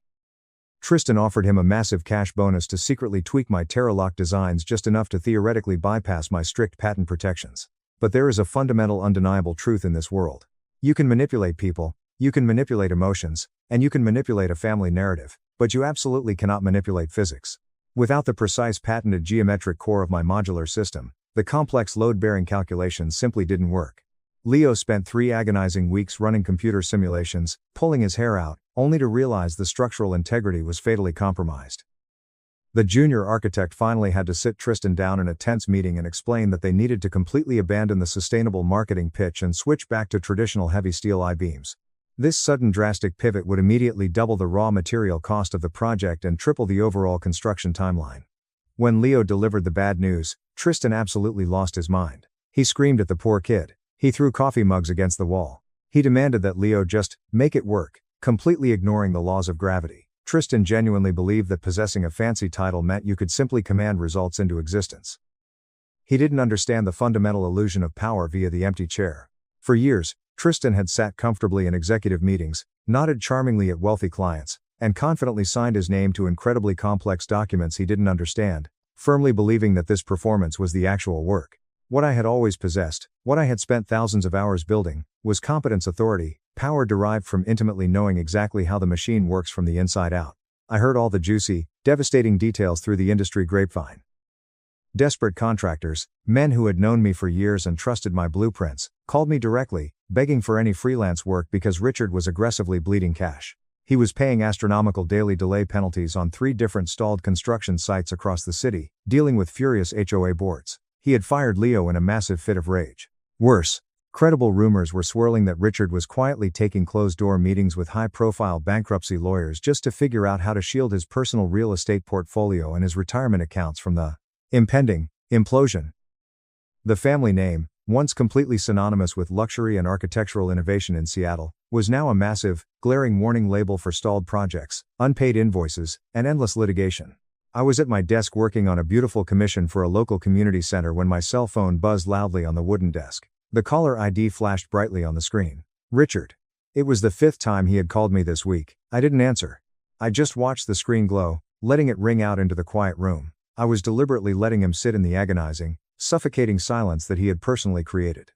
Speaker 1: Tristan offered him a massive cash bonus to secretly tweak my Terralock designs just enough to theoretically bypass my strict patent protections. But there is a fundamental undeniable truth in this world. You can manipulate people, you can manipulate emotions, and you can manipulate a family narrative, but you absolutely cannot manipulate physics. Without the precise patented geometric core of my modular system, the complex load-bearing calculations simply didn't work. Leo spent 3 agonizing weeks running computer simulations, pulling his hair out, only to realize the structural integrity was fatally compromised. The junior architect finally had to sit Tristan down in a tense meeting and explain that they needed to completely abandon the sustainable marketing pitch and switch back to traditional heavy steel I-beams. This sudden drastic pivot would immediately double the raw material cost of the project and triple the overall construction timeline. When Leo delivered the bad news, Tristan absolutely lost his mind. He screamed at the poor kid. He threw coffee mugs against the wall. He demanded that Leo just make it work, completely ignoring the laws of gravity. Tristan genuinely believed that possessing a fancy title meant you could simply command results into existence. He didn't understand the fundamental illusion of power via the empty chair. For years, Tristan had sat comfortably in executive meetings, nodded charmingly at wealthy clients, and confidently signed his name to incredibly complex documents he didn't understand, firmly believing that this performance was the actual work. What I had always possessed, what I had spent thousands of hours building, was competence, authority, power derived from intimately knowing exactly how the machine works from the inside out. I heard all the juicy, devastating details through the industry grapevine. Desperate contractors, men who had known me for years and trusted my blueprints, called me directly, begging for any freelance work because Richard was aggressively bleeding cash. He was paying astronomical daily delay penalties on 3 different stalled construction sites across the city, dealing with furious HOA boards. He had fired Leo in a massive fit of rage. Worse, credible rumors were swirling that Richard was quietly taking closed-door meetings with high-profile bankruptcy lawyers just to figure out how to shield his personal real estate portfolio and his retirement accounts from the impending implosion. The family name, once completely synonymous with luxury and architectural innovation in Seattle, was now a massive, glaring warning label for stalled projects, unpaid invoices, and endless litigation. I was at my desk working on a beautiful commission for a local community center when my cell phone buzzed loudly on the wooden desk. The caller ID flashed brightly on the screen. Richard. It was the 5th time he had called me this week. I didn't answer. I just watched the screen glow, letting it ring out into the quiet room. I was deliberately letting him sit in the agonizing, suffocating silence that he had personally created.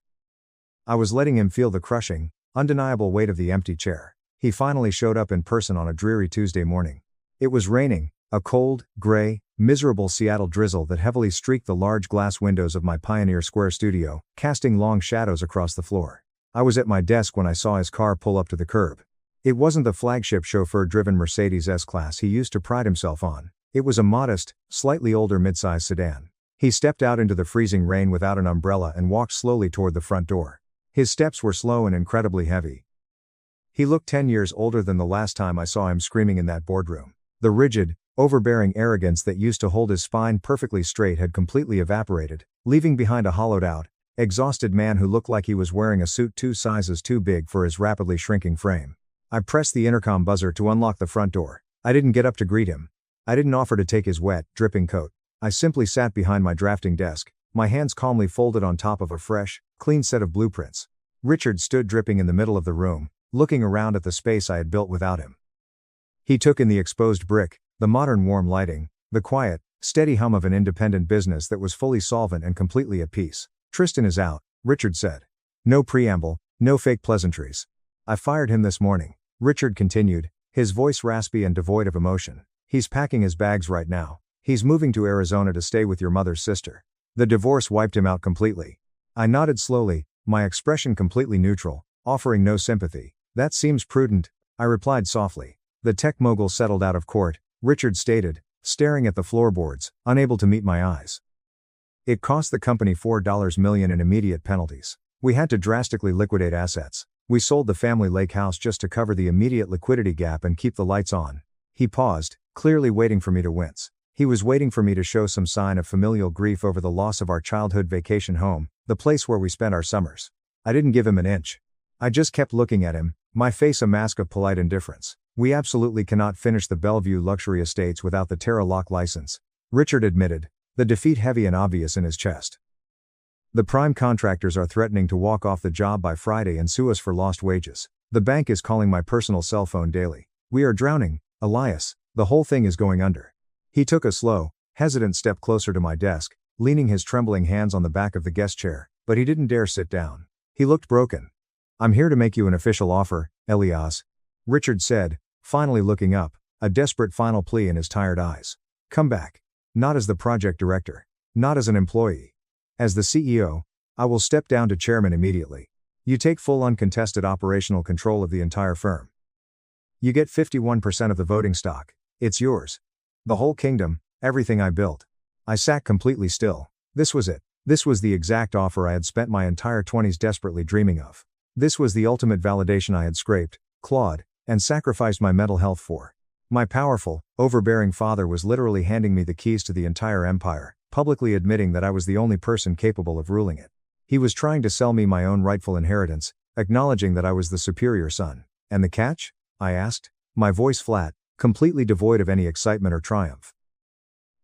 Speaker 1: I was letting him feel the crushing, undeniable weight of the empty chair. He finally showed up in person on a dreary Tuesday morning. It was raining, a cold, gray, miserable Seattle drizzle that heavily streaked the large glass windows of my Pioneer Square studio, casting long shadows across the floor. I was at my desk when I saw his car pull up to the curb. It wasn't the flagship chauffeur-driven Mercedes S-Class he used to pride himself on. It was a modest, slightly older midsize sedan. He stepped out into the freezing rain without an umbrella and walked slowly toward the front door. His steps were slow and incredibly heavy. He looked 10 years older than the last time I saw him screaming in that boardroom. The rigid, overbearing arrogance that used to hold his spine perfectly straight had completely evaporated, leaving behind a hollowed-out, exhausted man who looked like he was wearing a suit 2 sizes too big for his rapidly shrinking frame. I pressed the intercom buzzer to unlock the front door. I didn't get up to greet him. I didn't offer to take his wet, dripping coat. I simply sat behind my drafting desk, my hands calmly folded on top of a fresh, clean set of blueprints. Richard stood dripping in the middle of the room, looking around at the space I had built without him. He took in the exposed brick, the modern warm lighting, the quiet, steady hum of an independent business that was fully solvent and completely at peace. Tristan is out, Richard said. No preamble, no fake pleasantries. I fired him this morning, Richard continued, his voice raspy and devoid of emotion. He's packing his bags right now. He's moving to Arizona to stay with your mother's sister. The divorce wiped him out completely. I nodded slowly, my expression completely neutral, offering no sympathy. That seems prudent, I replied softly. The tech mogul settled out of court, Richard stated, staring at the floorboards, unable to meet my eyes. It cost the company $4 million in immediate penalties. We had to drastically liquidate assets. We sold the family lake house just to cover the immediate liquidity gap and keep the lights on. He paused, clearly waiting for me to wince. He was waiting for me to show some sign of familial grief over the loss of our childhood vacation home, the place where we spent our summers. I didn't give him an inch. I just kept looking at him, my face a mask of polite indifference. We absolutely cannot finish the Bellevue luxury estates without the Terra Lock license, Richard admitted, the defeat heavy and obvious in his chest. The prime contractors are threatening to walk off the job by Friday and sue us for lost wages. The bank is calling my personal cell phone daily. We are drowning, Elias, the whole thing is going under. He took a slow, hesitant step closer to my desk, leaning his trembling hands on the back of the guest chair, but he didn't dare sit down. He looked broken. I'm here to make you an official offer, Elias, Richard said, finally looking up, a desperate final plea in his tired eyes. Come back. Not as the project director. Not as an employee. As the CEO, I will step down to chairman immediately. You take full uncontested operational control of the entire firm. You get 51% of the voting stock. It's yours. The whole kingdom, everything I built. I sat completely still. This was it. This was the exact offer I had spent my entire 20s desperately dreaming of. This was the ultimate validation I had scraped, clawed, and sacrificed my mental health for. My powerful, overbearing father was literally handing me the keys to the entire empire, publicly admitting that I was the only person capable of ruling it. He was trying to sell me my own rightful inheritance, acknowledging that I was the superior son. And the catch? I asked, my voice flat, completely devoid of any excitement or triumph.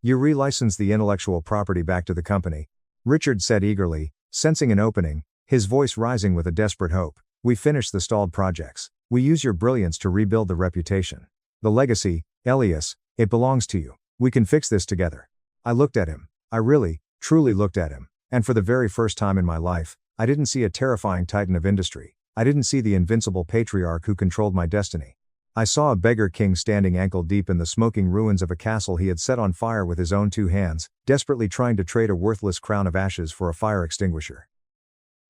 Speaker 1: You relicense the intellectual property back to the company, Richard said eagerly, sensing an opening, his voice rising with a desperate hope. We finish the stalled projects. We use your brilliance to rebuild the reputation. The legacy, Elias, it belongs to you. We can fix this together. I looked at him. I really, truly looked at him. And for the very first time in my life, I didn't see a terrifying titan of industry. I didn't see the invincible patriarch who controlled my destiny. I saw a beggar king standing ankle deep in the smoking ruins of a castle he had set on fire with his own 2 hands, desperately trying to trade a worthless crown of ashes for a fire extinguisher.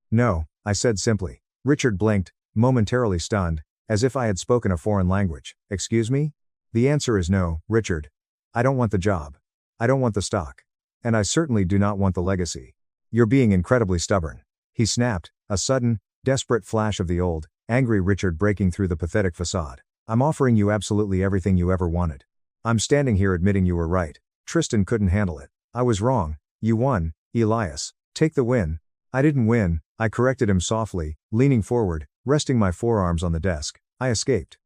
Speaker 1: No, I said simply. Richard blinked, momentarily stunned, as if I had spoken a foreign language. Excuse me? The answer is no, Richard. I don't want the job. I don't want the stock. And I certainly do not want the legacy. You're being incredibly stubborn. He snapped, a sudden, desperate flash of the old, angry Richard breaking through the pathetic facade. I'm offering you absolutely everything you ever wanted. I'm standing here admitting you were right. Tristan couldn't handle it. I was wrong. You won, Elias. Take the win. I didn't win, I corrected him softly, leaning forward, resting my forearms on the desk. I escaped.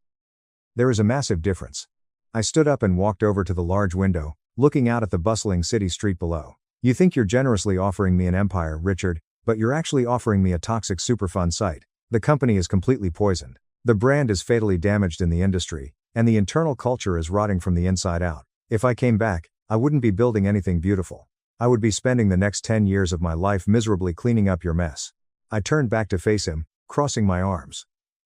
Speaker 1: There is a massive difference. I stood up and walked over to the large window, looking out at the bustling city street below. You think you're generously offering me an empire, Richard, but you're actually offering me a toxic Superfund site. The company is completely poisoned. The brand is fatally damaged in the industry, and the internal culture is rotting from the inside out. If I came back, I wouldn't be building anything beautiful. I would be spending the next 10 years of my life miserably cleaning up your mess. I turned back to face him, crossing my arms.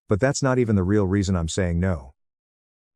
Speaker 1: But that's not even the real reason I'm saying no.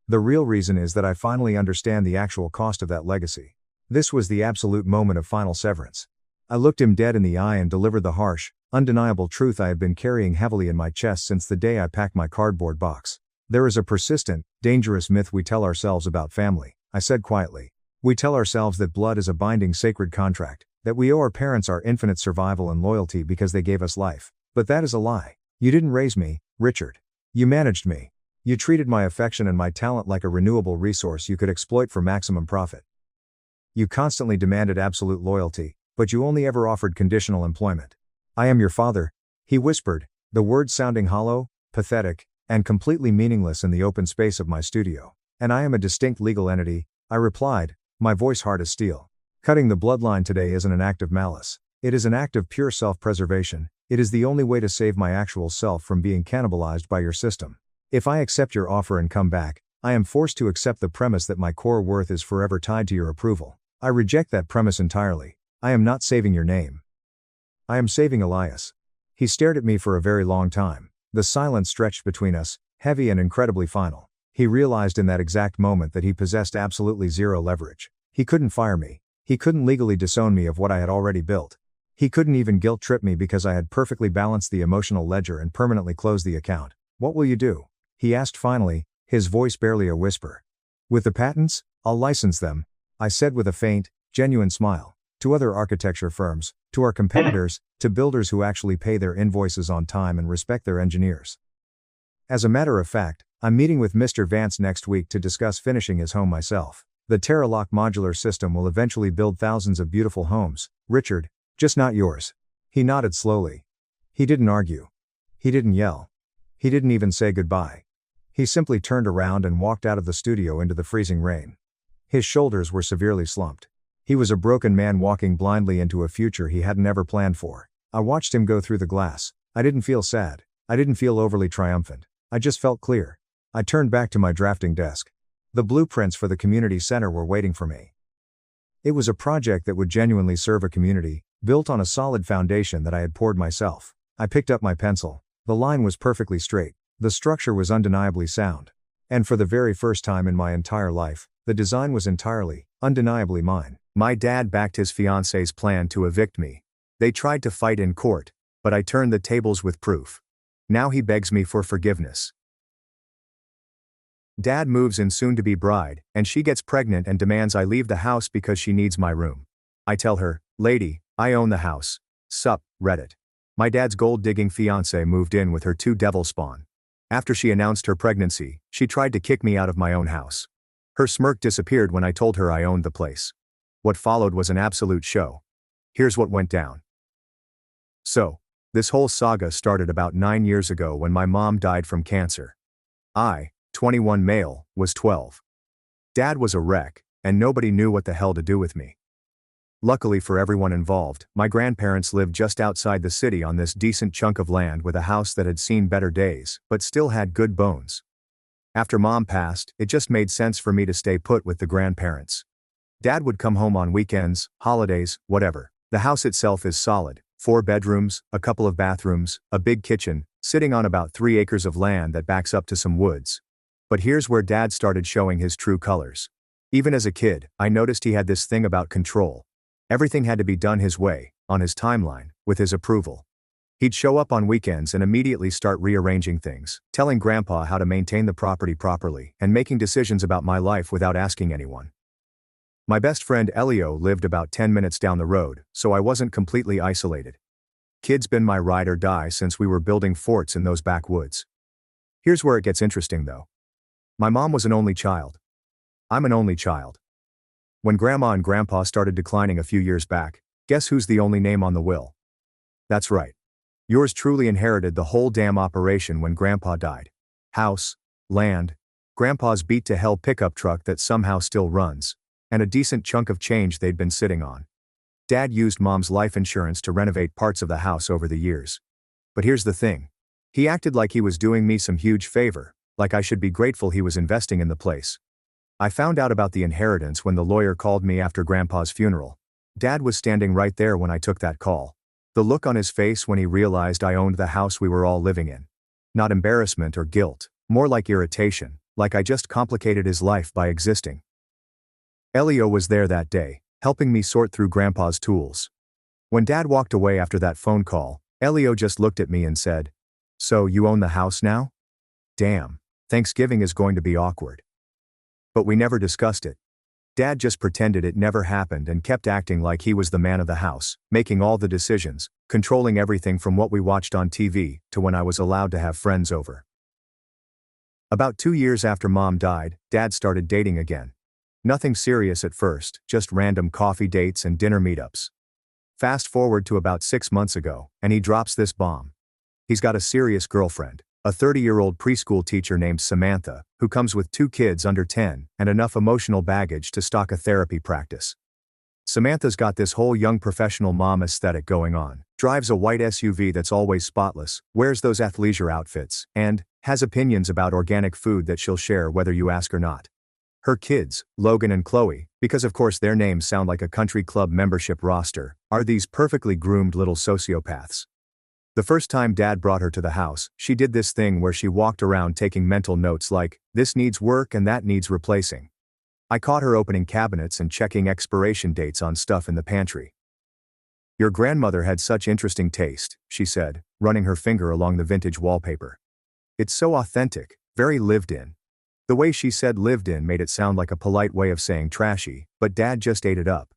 Speaker 1: The real reason is that I finally understand the actual cost of that legacy. This was the absolute moment of final severance. I looked him dead in the eye and delivered the harsh, undeniable truth I had been carrying heavily in my chest since the day I packed my cardboard box. There is a persistent, dangerous myth we tell ourselves about family, I said quietly. We tell ourselves that blood is a binding sacred contract, that we owe our parents our infinite survival and loyalty because they gave us life. But that is a lie. You didn't raise me, Richard. You managed me. You treated my affection and my talent like a renewable resource you could exploit for maximum profit. You constantly demanded absolute loyalty, but you only ever offered conditional employment. "I am your father," he whispered, the words sounding hollow, pathetic, and completely meaningless in the open space of my studio. "And I am a distinct legal entity," I replied, my voice hard as steel. Cutting the bloodline today isn't an act of malice. It is an act of pure self-preservation. It is the only way to save my actual self from being cannibalized by your system. If I accept your offer and come back, I am forced to accept the premise that my core worth is forever tied to your approval. I reject that premise entirely. I am not saving your name. I am saving Elias. He stared at me for a very long time. The silence stretched between us, heavy and incredibly final. He realized in that exact moment that he possessed absolutely zero leverage. He couldn't fire me. He couldn't legally disown me of what I had already built. He couldn't even guilt-trip me because I had perfectly balanced the emotional ledger and permanently closed the account. "What will you do?" he asked finally, his voice barely a whisper. "With the patents, I'll license them," I said with a faint, genuine smile. "To other architecture firms, to our competitors, to builders who actually pay their invoices on time and respect their engineers." As a matter of fact, I'm meeting with Mr. Vance next week to discuss finishing his home myself. The Terralock modular system will eventually build thousands of beautiful homes, Richard, just not yours. He nodded slowly. He didn't argue. He didn't yell. He didn't even say goodbye. He simply turned around and walked out of the studio into the freezing rain. His shoulders were severely slumped. He was a broken man walking blindly into a future he hadn't ever planned for. I watched him go through the glass. I didn't feel sad. I didn't feel overly triumphant. I just felt clear. I turned back to my drafting desk. The blueprints for the community center were waiting for me. It was a project that would genuinely serve a community, built on a solid foundation that I had poured myself. I picked up my pencil. The line was perfectly straight. The structure was undeniably sound. And for the very first time in my entire life, the design was entirely, undeniably mine. My dad backed his fiance's plan to evict me. They tried to fight in court, but I turned the tables with proof. Now he begs me for forgiveness. Dad moves in soon-to-be bride, and she gets pregnant and demands I leave the house because she needs my room. I tell her, "Lady, I own the house." Sup, Reddit. My dad's gold-digging fiancée moved in with her 2 devil spawn. After she announced her pregnancy, she tried to kick me out of my own house. Her smirk disappeared when I told her I owned the place. What followed was an absolute show. Here's what went down. So, this whole saga started about 9 years ago when my mom died from cancer. I, 21 male, was 12. Dad was a wreck, and nobody knew what the hell to do with me. Luckily for everyone involved, my grandparents lived just outside the city on this decent chunk of land with a house that had seen better days, but still had good bones. After Mom passed, it just made sense for me to stay put with the grandparents. Dad would come home on weekends, holidays, whatever. The house itself is solid, 4 bedrooms, a couple of bathrooms, a big kitchen, sitting on about 3 acres of land that backs up to some woods. But here's where Dad started showing his true colors. Even as a kid, I noticed he had this thing about control. Everything had to be done his way, on his timeline, with his approval. He'd show up on weekends and immediately start rearranging things, telling Grandpa how to maintain the property properly, and making decisions about my life without asking anyone. My best friend Elio lived about 10 minutes down the road, so I wasn't completely isolated. Kid's been my ride or die since we were building forts in those backwoods. Here's where it gets interesting though. My mom was an only child. I'm an only child. When Grandma and Grandpa started declining a few years back, guess who's the only name on the will? That's right. Yours truly inherited the whole damn operation when Grandpa died. House, land, Grandpa's beat-to-hell pickup truck that somehow still runs, and a decent chunk of change they'd been sitting on. Dad used Mom's life insurance to renovate parts of the house over the years. But here's the thing. He acted like he was doing me some huge favor, like I should be grateful he was investing in the place. I found out about the inheritance when the lawyer called me after Grandpa's funeral. Dad was standing right there when I took that call. The look on his face when he realized I owned the house we were all living in. Not embarrassment or guilt, more like irritation, like I just complicated his life by existing. Elio was there that day, helping me sort through Grandpa's tools. When Dad walked away after that phone call, Elio just looked at me and said, "So you own the house now? Damn, Thanksgiving is going to be awkward." But we never discussed it. Dad just pretended it never happened and kept acting like he was the man of the house, making all the decisions, controlling everything from what we watched on TV to when I was allowed to have friends over. About 2 years after Mom died, Dad started dating again. Nothing serious at first, just random coffee dates and dinner meetups. Fast forward to about 6 months ago, and he drops this bomb. He's got a serious girlfriend, a 30-year-old preschool teacher named Samantha, who comes with 2 kids under 10 and enough emotional baggage to stock a therapy practice. Samantha's got this whole young professional mom aesthetic going on, drives a white SUV that's always spotless, wears those athleisure outfits, and has opinions about organic food that she'll share whether you ask or not. Her kids, Logan and Chloe, because of course their names sound like a country club membership roster, are these perfectly groomed little sociopaths. The first time Dad brought her to the house, she did this thing where she walked around taking mental notes like, this needs work and that needs replacing. I caught her opening cabinets and checking expiration dates on stuff in the pantry. Your grandmother had such interesting taste, she said, running her finger along the vintage wallpaper. It's so authentic, very lived in. The way she said lived in made it sound like a polite way of saying trashy, but Dad just ate it up.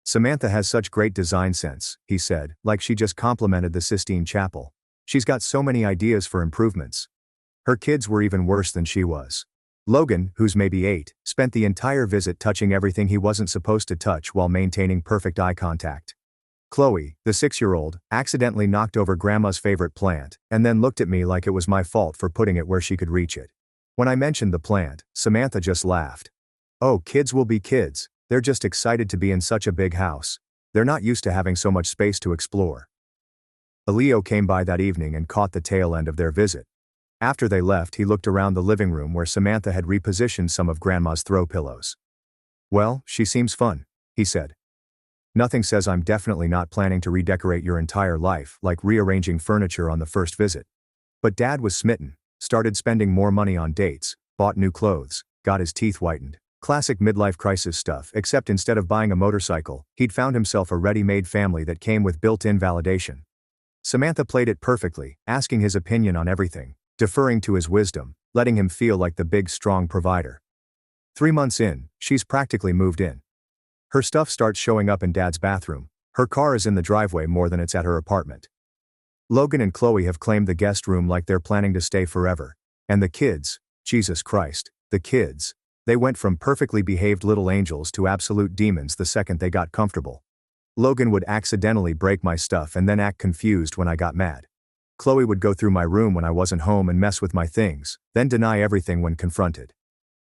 Speaker 1: Samantha has such great design sense, he said, like she just complimented the Sistine Chapel. She's got so many ideas for improvements. Her kids were even worse than she was. Logan, who's maybe 8, spent the entire visit touching everything he wasn't supposed to touch while maintaining perfect eye contact. Chloe, the 6-year-old, accidentally knocked over Grandma's favorite plant, and then looked at me like it was my fault for putting it where she could reach it. When I mentioned the plant, Samantha just laughed. Oh, kids will be kids. They're just excited to be in such a big house. They're not used to having so much space to explore. Leo came by that evening and caught the tail end of their visit. After they left, he looked around the living room where Samantha had repositioned some of Grandma's throw pillows. Well, she seems fun, he said. Nothing says I'm definitely not planning to redecorate your entire life, like rearranging furniture on the first visit. But Dad was smitten, started spending more money on dates, bought new clothes, got his teeth whitened. Classic midlife crisis stuff, except instead of buying a motorcycle, he'd found himself a ready-made family that came with built-in validation. Samantha played it perfectly, asking his opinion on everything, deferring to his wisdom, letting him feel like the big, strong provider. 3 months in, she's practically moved in. Her stuff starts showing up in Dad's bathroom. Her car is in the driveway more than it's at her apartment. Logan and Chloe have claimed the guest room like they're planning to stay forever. And the kids, Jesus Christ, the kids. They went from perfectly behaved little angels to absolute demons the second they got comfortable. Logan would accidentally break my stuff and then act confused when I got mad. Chloe would go through my room when I wasn't home and mess with my things, then deny everything when confronted.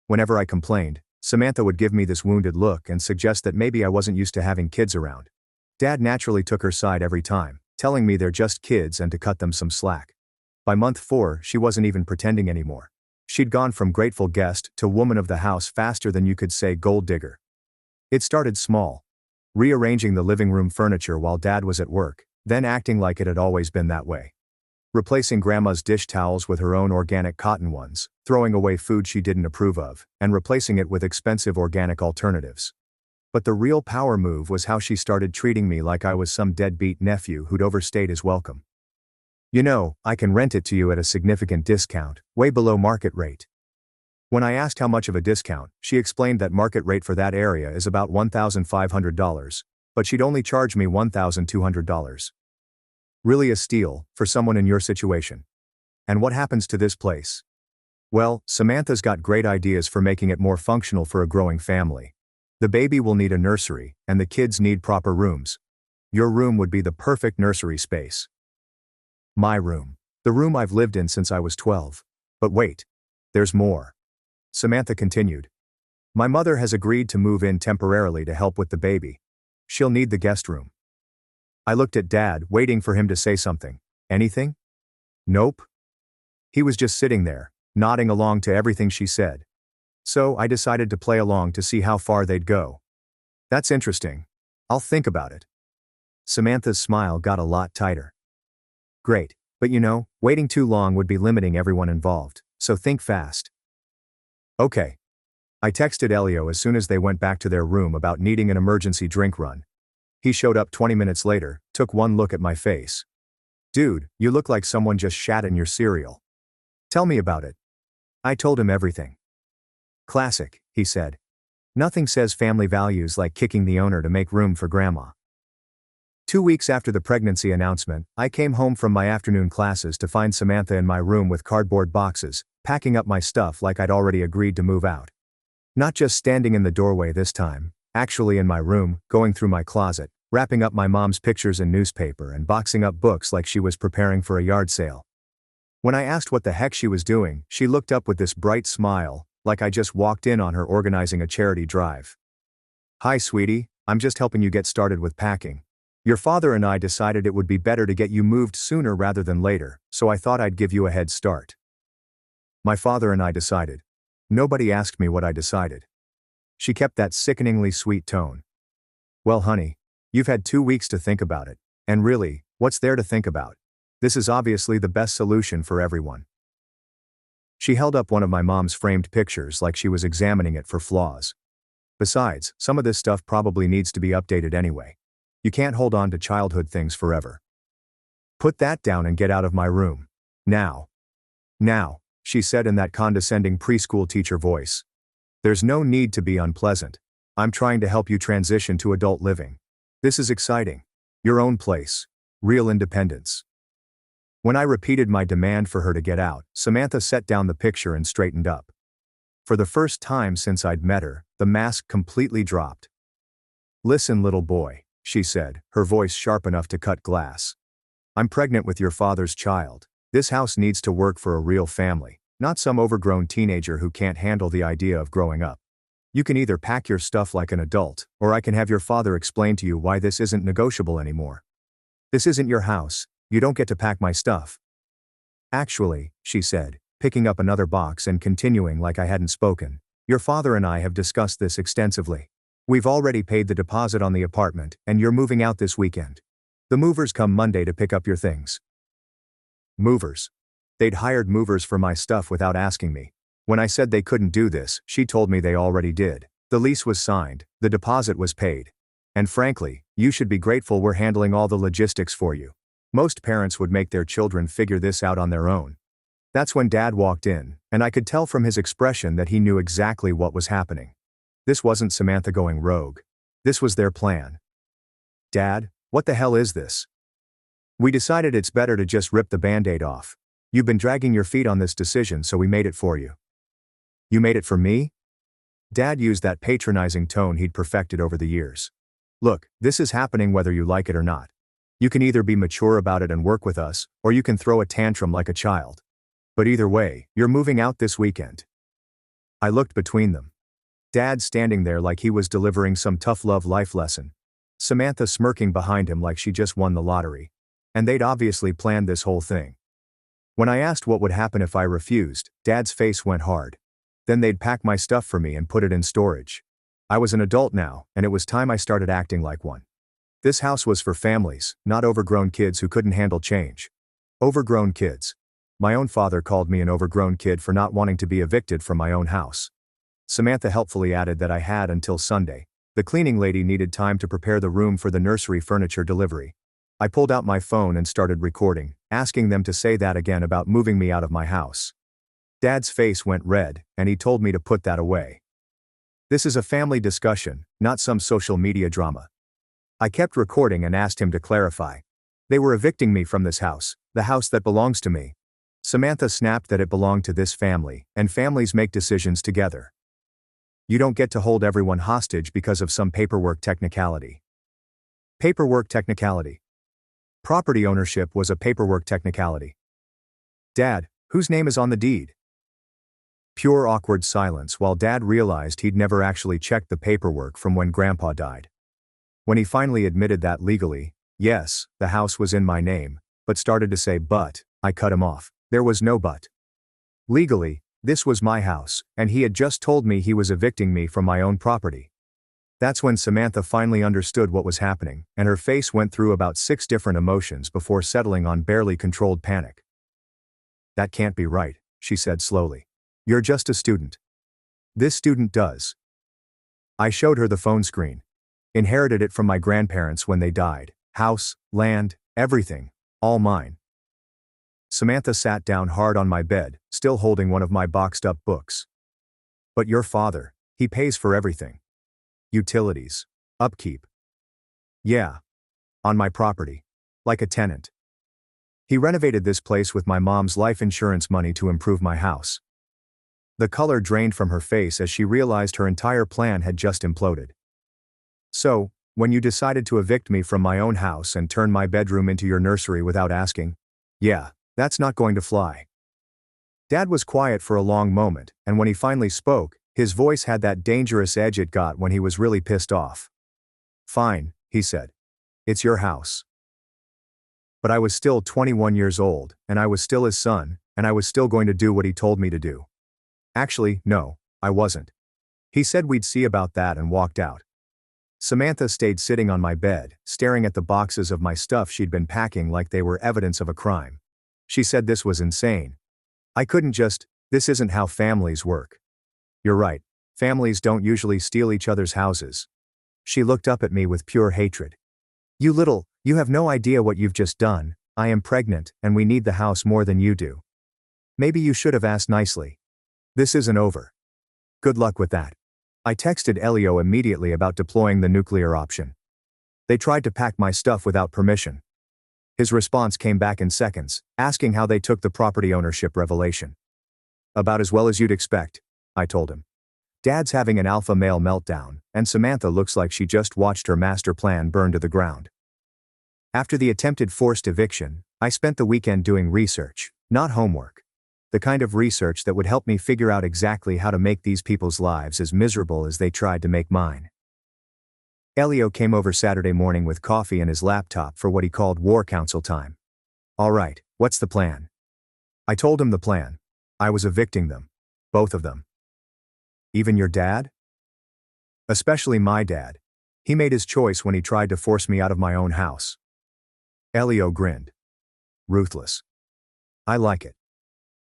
Speaker 1: Whenever I complained, Samantha would give me this wounded look and suggest that maybe I wasn't used to having kids around. Dad naturally took her side every time, telling me they're just kids and to cut them some slack. By month 4, she wasn't even pretending anymore. She'd gone from grateful guest to woman of the house faster than you could say gold digger. It started small. Rearranging the living room furniture while Dad was at work, then acting like it had always been that way. Replacing Grandma's dish towels with her own organic cotton ones, throwing away food she didn't approve of, and replacing it with expensive organic alternatives. But the real power move was how she started treating me like I was some deadbeat nephew who'd overstayed his welcome. You know, I can rent it to you at a significant discount, way below market rate. When I asked how much of a discount, she explained that market rate for that area is about $1,500, but she'd only charge me $1,200. Really a steal, for someone in your situation. And what happens to this place? Well, Samantha's got great ideas for making it more functional for a growing family. The baby will need a nursery, and the kids need proper rooms. Your room would be the perfect nursery space. My room. The room I've lived in since I was 12. But wait. There's more. Samantha continued. My mother has agreed to move in temporarily to help with the baby. She'll need the guest room. I looked at Dad, waiting for him to say something. Anything? Nope. He was just sitting there, nodding along to everything she said. So I decided to play along to see how far they'd go. That's interesting. I'll think about it. Samantha's smile got a lot tighter. Great, but you know, waiting too long would be limiting everyone involved, so think fast. Okay. I texted Elio as soon as they went back to their room about needing an emergency drink run. He showed up 20 minutes later, took one look at my face. Dude, you look like someone just shat in your cereal. Tell me about it. I told him everything. Classic, he said. Nothing says family values like kicking the owner to make room for Grandma. 2 weeks after the pregnancy announcement, I came home from my afternoon classes to find Samantha in my room with cardboard boxes, packing up my stuff like I'd already agreed to move out. Not just standing in the doorway this time, actually in my room, going through my closet, wrapping up my mom's pictures in newspaper and boxing up books like she was preparing for a yard sale. When I asked what the heck she was doing, she looked up with this bright smile, like I just walked in on her organizing a charity drive. "Hi, sweetie, I'm just helping you get started with packing. Your father and I decided it would be better to get you moved sooner rather than later, so I thought I'd give you a head start." My father and I decided. Nobody asked me what I decided. She kept that sickeningly sweet tone. "Well, honey, you've had 2 weeks to think about it, and really, what's there to think about? This is obviously the best solution for everyone." She held up one of my mom's framed pictures like she was examining it for flaws. "Besides, some of this stuff probably needs to be updated anyway. You can't hold on to childhood things forever. Put that down and get out of my room. Now." "Now," she said in that condescending preschool teacher voice. "There's no need to be unpleasant. I'm trying to help you transition to adult living. This is exciting. Your own place. Real independence." When I repeated my demand for her to get out, Samantha set down the picture and straightened up. For the first time since I'd met her, the mask completely dropped. "Listen, little boy," she said, her voice sharp enough to cut glass. "I'm pregnant with your father's child. This house needs to work for a real family, not some overgrown teenager who can't handle the idea of growing up. You can either pack your stuff like an adult, or I can have your father explain to you why this isn't negotiable anymore. This isn't your house. You don't get to pack my stuff." "Actually," she said, picking up another box and continuing like I hadn't spoken, "your father and I have discussed this extensively. We've already paid the deposit on the apartment, and you're moving out this weekend. The movers come Monday to pick up your things." Movers. They'd hired movers for my stuff without asking me. When I said they couldn't do this, she told me they already did. The lease was signed, the deposit was paid. And frankly, you should be grateful we're handling all the logistics for you. Most parents would make their children figure this out on their own. That's when Dad walked in, and I could tell from his expression that he knew exactly what was happening. This wasn't Samantha going rogue. This was their plan. "Dad, what the hell is this? We decided it's better to just rip the Band-Aid off. You've been dragging your feet on this decision, so we made it for you." "You made it for me?" Dad used that patronizing tone he'd perfected over the years. "Look, this is happening whether you like it or not. You can either be mature about it and work with us, or you can throw a tantrum like a child. But either way, you're moving out this weekend." I looked between them. Dad standing there like he was delivering some tough love life lesson. Samantha smirking behind him like she just won the lottery. And they'd obviously planned this whole thing. When I asked what would happen if I refused, Dad's face went hard. Then they'd pack my stuff for me and put it in storage. I was an adult now, and it was time I started acting like one. This house was for families, not overgrown kids who couldn't handle change. Overgrown kids. My own father called me an overgrown kid for not wanting to be evicted from my own house. Samantha helpfully added that I had until Sunday. The cleaning lady needed time to prepare the room for the nursery furniture delivery. I pulled out my phone and started recording, asking them to say that again about moving me out of my house. Dad's face went red, and he told me to put that away. This is a family discussion, not some social media drama. I kept recording and asked him to clarify. They were evicting me from this house, the house that belongs to me. Samantha snapped that it belonged to this family, and families make decisions together. You don't get to hold everyone hostage because of some paperwork technicality. Paperwork technicality. Property ownership was a paperwork technicality. Dad, whose name is on the deed? Pure awkward silence while Dad realized he'd never actually checked the paperwork from when Grandpa died. When he finally admitted that legally, yes, the house was in my name, but started to say but, I cut him off. There was no but. Legally, this was my house, and he had just told me he was evicting me from my own property. That's when Samantha finally understood what was happening, and her face went through about 6 different emotions before settling on barely controlled panic. "That can't be right," she said slowly. "You're just a student." "This student does." I showed her the phone screen. Inherited it from my grandparents when they died. House, land, everything, all mine. Samantha sat down hard on my bed, still holding one of my boxed up books. "But your father, he pays for everything. Utilities. Upkeep. Yeah. On my property. Like a tenant. He renovated this place with my mom's life insurance money to improve my house." The color drained from her face as she realized her entire plan had just imploded. "So, When you decided to evict me from my own house and turn my bedroom into your nursery without asking? Yeah, that's not going to fly. Dad was quiet for a long moment, and when he finally spoke, his voice had that dangerous edge it got when he was really pissed off. Fine, he said. It's your house. But I was still 21 years old, and I was still his son, and I was still going to do what he told me to do. Actually, no, I wasn't. He said we'd see about that and walked out. Samantha stayed sitting on my bed, staring at the boxes of my stuff she'd been packing like they were evidence of a crime. She said this was insane. I couldn't just, this isn't how families work. You're right, families don't usually steal each other's houses. She looked up at me with pure hatred. You have no idea what you've just done. I am pregnant, and we need the house more than you do. Maybe you should have asked nicely. This isn't over. Good luck with that. I texted Elio immediately about deploying the nuclear option. They tried to pack my stuff without permission. His response came back in seconds, asking how they took the property ownership revelation. About as well as you'd expect, I told him. Dad's having an alpha male meltdown, and Samantha looks like she just watched her master plan burn to the ground. After the attempted forced eviction, I spent the weekend doing research, not homework. The kind of research that would help me figure out exactly how to make these people's lives as miserable as they tried to make mine. Elio came over Saturday morning with coffee and his laptop for what he called war council time. All right, what's the plan? I told him the plan. I was evicting them. Both of them. Even your dad? Especially my dad. He made his choice when he tried to force me out of my own house. Elio grinned. Ruthless. I like it.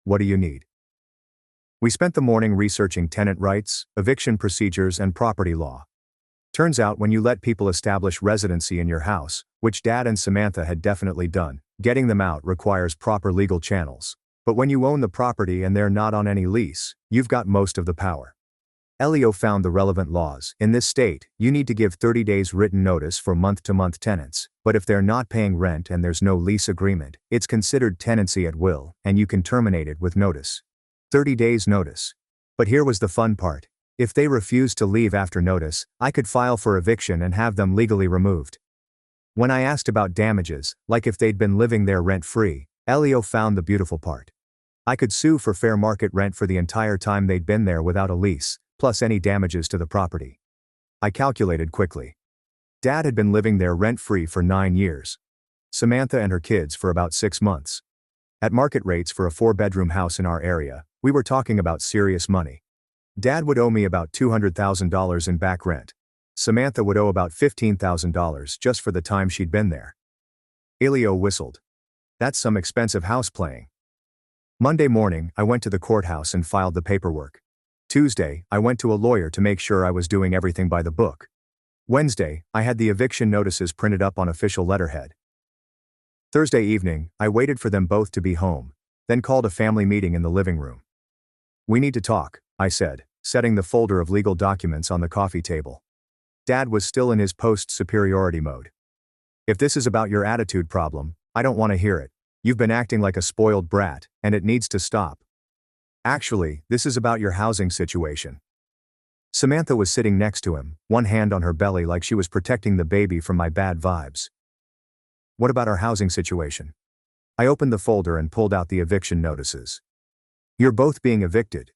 Speaker 1: What do you need? We spent the morning researching tenant rights, eviction procedures, and property law. Turns out when you let people establish residency in your house, which Dad and Samantha had definitely done, getting them out requires proper legal channels. But when you own the property and they're not on any lease, you've got most of the power. Elio found the relevant laws. In this state, you need to give 30 days written notice for month-to-month tenants, but if they're not paying rent and there's no lease agreement, it's considered tenancy at will, and you can terminate it with notice. 30 days notice. But here was the fun part. If they refused to leave after notice, I could file for eviction and have them legally removed. When I asked about damages, like if they'd been living there rent-free, Elio found the beautiful part. I could sue for fair market rent for the entire time they'd been there without a lease, plus any damages to the property. I calculated quickly. Dad had been living there rent-free for 9 years. Samantha and her kids for about 6 months. At market rates for a 4-bedroom house in our area, we were talking about serious money. Dad would owe me about $200,000 in back rent. Samantha would owe about $15,000 just for the time she'd been there. Elio whistled. That's some expensive house playing. Monday morning, I went to the courthouse and filed the paperwork. Tuesday, I went to a lawyer to make sure I was doing everything by the book. Wednesday, I had the eviction notices printed up on official letterhead. Thursday evening, I waited for them both to be home, then called a family meeting in the living room. We need to talk, I said, setting the folder of legal documents on the coffee table. Dad was still in his post-superiority mode. If this is about your attitude problem, I don't want to hear it. You've been acting like a spoiled brat, and it needs to stop. Actually, this is about your housing situation. Samantha was sitting next to him, one hand on her belly like she was protecting the baby from my bad vibes. What about our housing situation? I opened the folder and pulled out the eviction notices. You're both being evicted.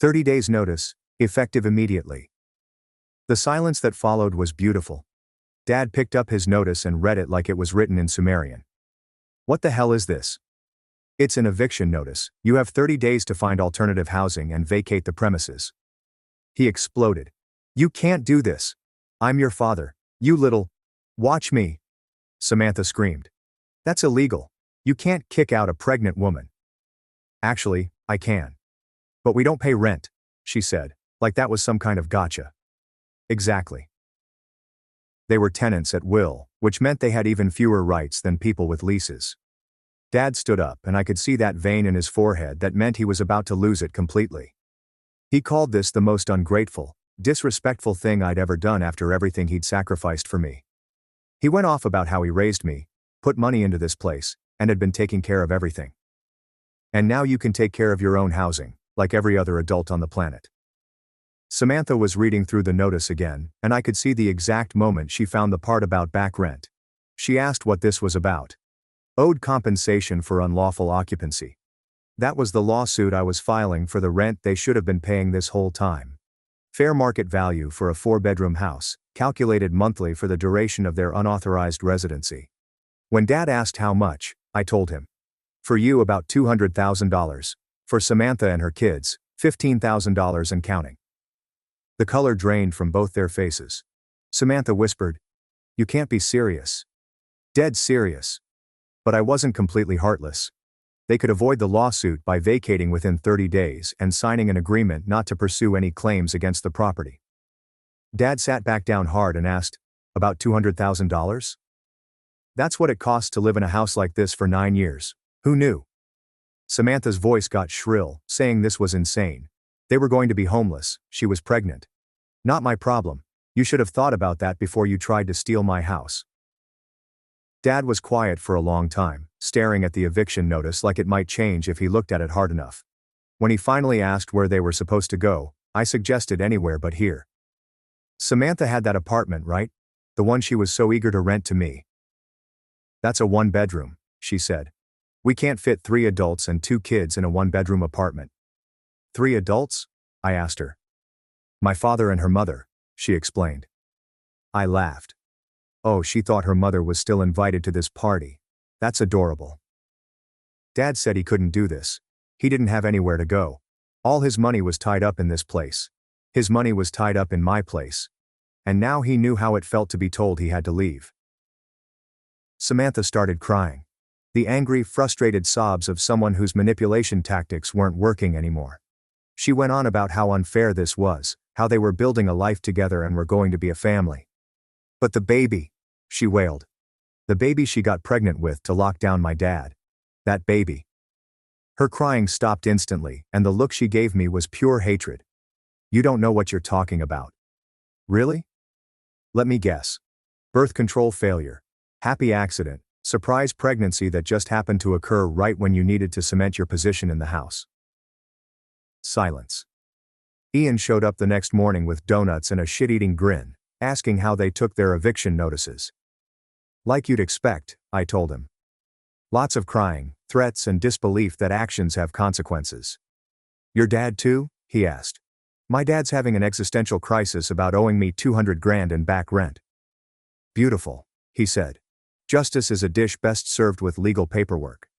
Speaker 1: 30 days notice, effective immediately. The silence that followed was beautiful. Dad picked up his notice and read it like it was written in Sumerian. What the hell is this? It's an eviction notice. You have 30 days to find alternative housing and vacate the premises. He exploded. You can't do this. I'm your father. You little. Watch me. Samantha screamed. That's illegal. You can't kick out a pregnant woman. Actually, I can. But we don't pay rent, she said, like that was some kind of gotcha. Exactly. They were tenants at will, which meant they had even fewer rights than people with leases. Dad stood up and I could see that vein in his forehead that meant he was about to lose it completely. He called this the most ungrateful, disrespectful thing I'd ever done after everything he'd sacrificed for me. He went off about how he raised me, put money into this place, and had been taking care of everything. And now you can take care of your own housing, like every other adult on the planet. Samantha was reading through the notice again, and I could see the exact moment she found the part about back rent. She asked what this was about. Owed compensation for unlawful occupancy. That was the lawsuit I was filing for the rent they should have been paying this whole time. Fair market value for a 4-bedroom house, calculated monthly for the duration of their unauthorized residency. When Dad asked how much, I told him. For you about $200,000. For Samantha and her kids, $15,000 and counting. The color drained from both their faces. Samantha whispered, "You can't be serious." Dead serious. But I wasn't completely heartless. They could avoid the lawsuit by vacating within 30 days and signing an agreement not to pursue any claims against the property. Dad sat back down hard and asked, "About $200,000? That's what it costs to live in a house like this for 9 years. Who knew?" Samantha's voice got shrill, saying this was insane. They were going to be homeless, she was pregnant. Not my problem. You should have thought about that before you tried to steal my house. Dad was quiet for a long time, staring at the eviction notice like it might change if he looked at it hard enough. When he finally asked where they were supposed to go, I suggested anywhere but here. Samantha had that apartment, right? The one she was so eager to rent to me. That's a 1-bedroom, she said. We can't fit 3 adults and 2 kids in a 1-bedroom apartment. 3 adults? I asked her. My father and her mother, she explained. I laughed. Oh, she thought her mother was still invited to this party. That's adorable. Dad said he couldn't do this. He didn't have anywhere to go. All his money was tied up in this place. His money was tied up in my place. And now he knew how it felt to be told he had to leave. Samantha started crying. The angry, frustrated sobs of someone whose manipulation tactics weren't working anymore. She went on about how unfair this was, how they were building a life together and were going to be a family. But the baby, she wailed. The baby she got pregnant with to lock down my dad. That baby. Her crying stopped instantly, and the look she gave me was pure hatred. You don't know what you're talking about. Really? Let me guess. Birth control failure. Happy accident. Surprise pregnancy that just happened to occur right when you needed to cement your position in the house. Silence. Ian showed up the next morning with donuts and a shit-eating grin, asking how they took their eviction notices. Like you'd expect, I told him. Lots of crying, threats and disbelief that actions have consequences. Your dad too? He asked. My dad's having an existential crisis about owing me $200,000 in back rent. Beautiful, he said. Justice is a dish best served with legal paperwork.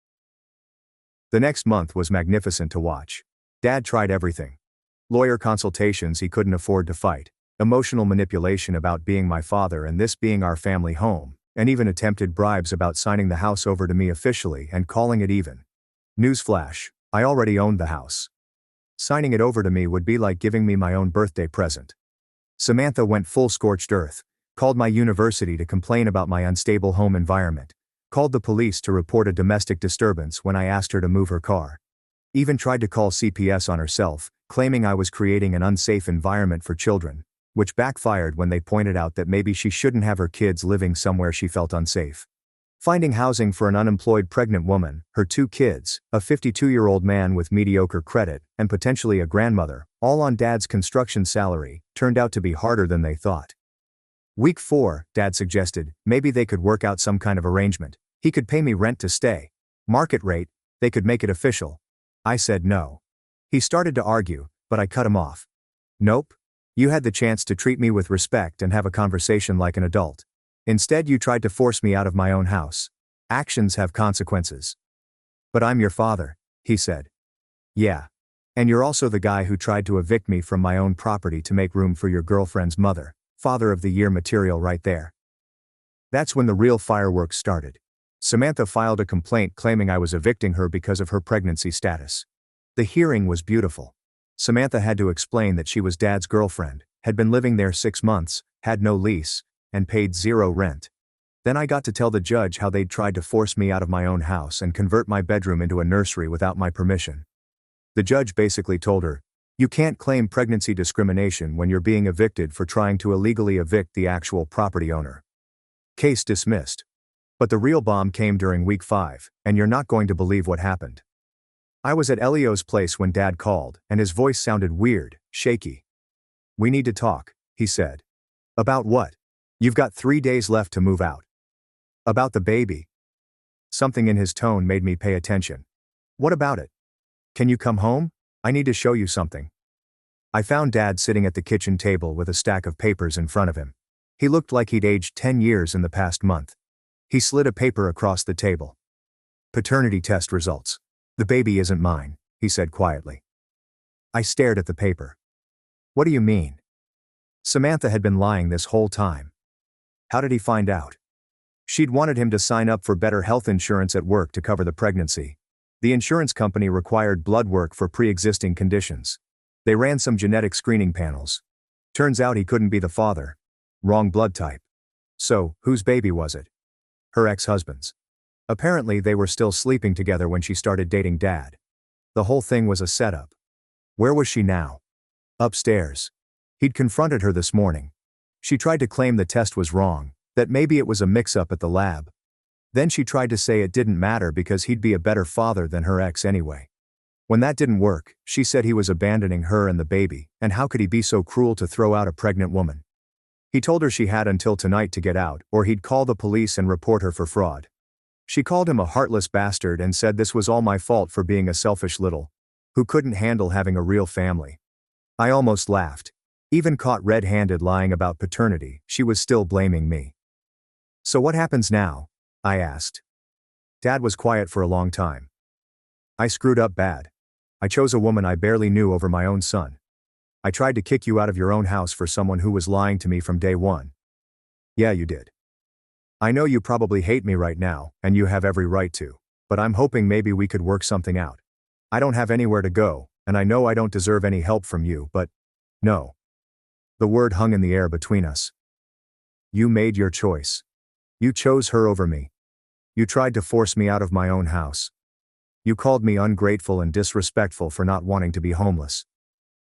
Speaker 1: The next month was magnificent to watch. Dad tried everything. Lawyer consultations he couldn't afford to fight, emotional manipulation about being my father and this being our family home, and even attempted bribes about signing the house over to me officially and calling it even. Newsflash, I already owned the house. Signing it over to me would be like giving me my own birthday present. Samantha went full scorched earth, called my university to complain about my unstable home environment, called the police to report a domestic disturbance when I asked her to move her car. Even tried to call CPS on herself, claiming I was creating an unsafe environment for children, which backfired when they pointed out that maybe she shouldn't have her kids living somewhere she felt unsafe. Finding housing for an unemployed pregnant woman, her 2 kids, a 52-year-old man with mediocre credit, and potentially a grandmother, all on Dad's construction salary, turned out to be harder than they thought. Week 4, Dad suggested, maybe they could work out some kind of arrangement. He could pay me rent to stay. Market rate, they could make it official. I said no. He started to argue, but I cut him off. Nope. You had the chance to treat me with respect and have a conversation like an adult. Instead you tried to force me out of my own house. Actions have consequences. But I'm your father, he said. Yeah. And you're also the guy who tried to evict me from my own property to make room for your girlfriend's mother. Father of the Year material right there. That's when the real fireworks started. Samantha filed a complaint claiming I was evicting her because of her pregnancy status. The hearing was beautiful. Samantha had to explain that she was Dad's girlfriend, had been living there 6 months, had no lease, and paid 0 rent. Then I got to tell the judge how they'd tried to force me out of my own house and convert my bedroom into a nursery without my permission. The judge basically told her, you can't claim pregnancy discrimination when you're being evicted for trying to illegally evict the actual property owner. Case dismissed. But the real bomb came during week 5, and you're not going to believe what happened. I was at Elio's place when Dad called, and his voice sounded weird, shaky. We need to talk, he said. About what? You've got 3 days left to move out. About the baby. Something in his tone made me pay attention. What about it? Can you come home? I need to show you something. I found Dad sitting at the kitchen table with a stack of papers in front of him. He looked like he'd aged 10 years in the past month. He slid a paper across the table. Paternity test results. The baby isn't mine, he said quietly. I stared at the paper. What do you mean? Samantha had been lying this whole time. How did he find out? She'd wanted him to sign up for better health insurance at work to cover the pregnancy. The insurance company required blood work for pre-existing conditions. They ran some genetic screening panels. Turns out he couldn't be the father. Wrong blood type. So, whose baby was it? Her ex-husband's. Apparently they were still sleeping together when she started dating Dad. The whole thing was a setup. Where was she now? Upstairs. He'd confronted her this morning. She tried to claim the test was wrong, that maybe it was a mix-up at the lab. Then she tried to say it didn't matter because he'd be a better father than her ex anyway. When that didn't work, she said he was abandoning her and the baby, and how could he be so cruel to throw out a pregnant woman? He told her she had until tonight to get out, or he'd call the police and report her for fraud. She called him a heartless bastard and said this was all my fault for being a selfish little who couldn't handle having a real family. I almost laughed. Even caught red-handed lying about paternity, she was still blaming me. So what happens now? I asked. Dad was quiet for a long time. I screwed up bad. I chose a woman I barely knew over my own son. I tried to kick you out of your own house for someone who was lying to me from day one. Yeah, you did. I know you probably hate me right now, and you have every right to, but I'm hoping maybe we could work something out. I don't have anywhere to go, and I know I don't deserve any help from you, but no. The word hung in the air between us. You made your choice. You chose her over me. You tried to force me out of my own house. You called me ungrateful and disrespectful for not wanting to be homeless.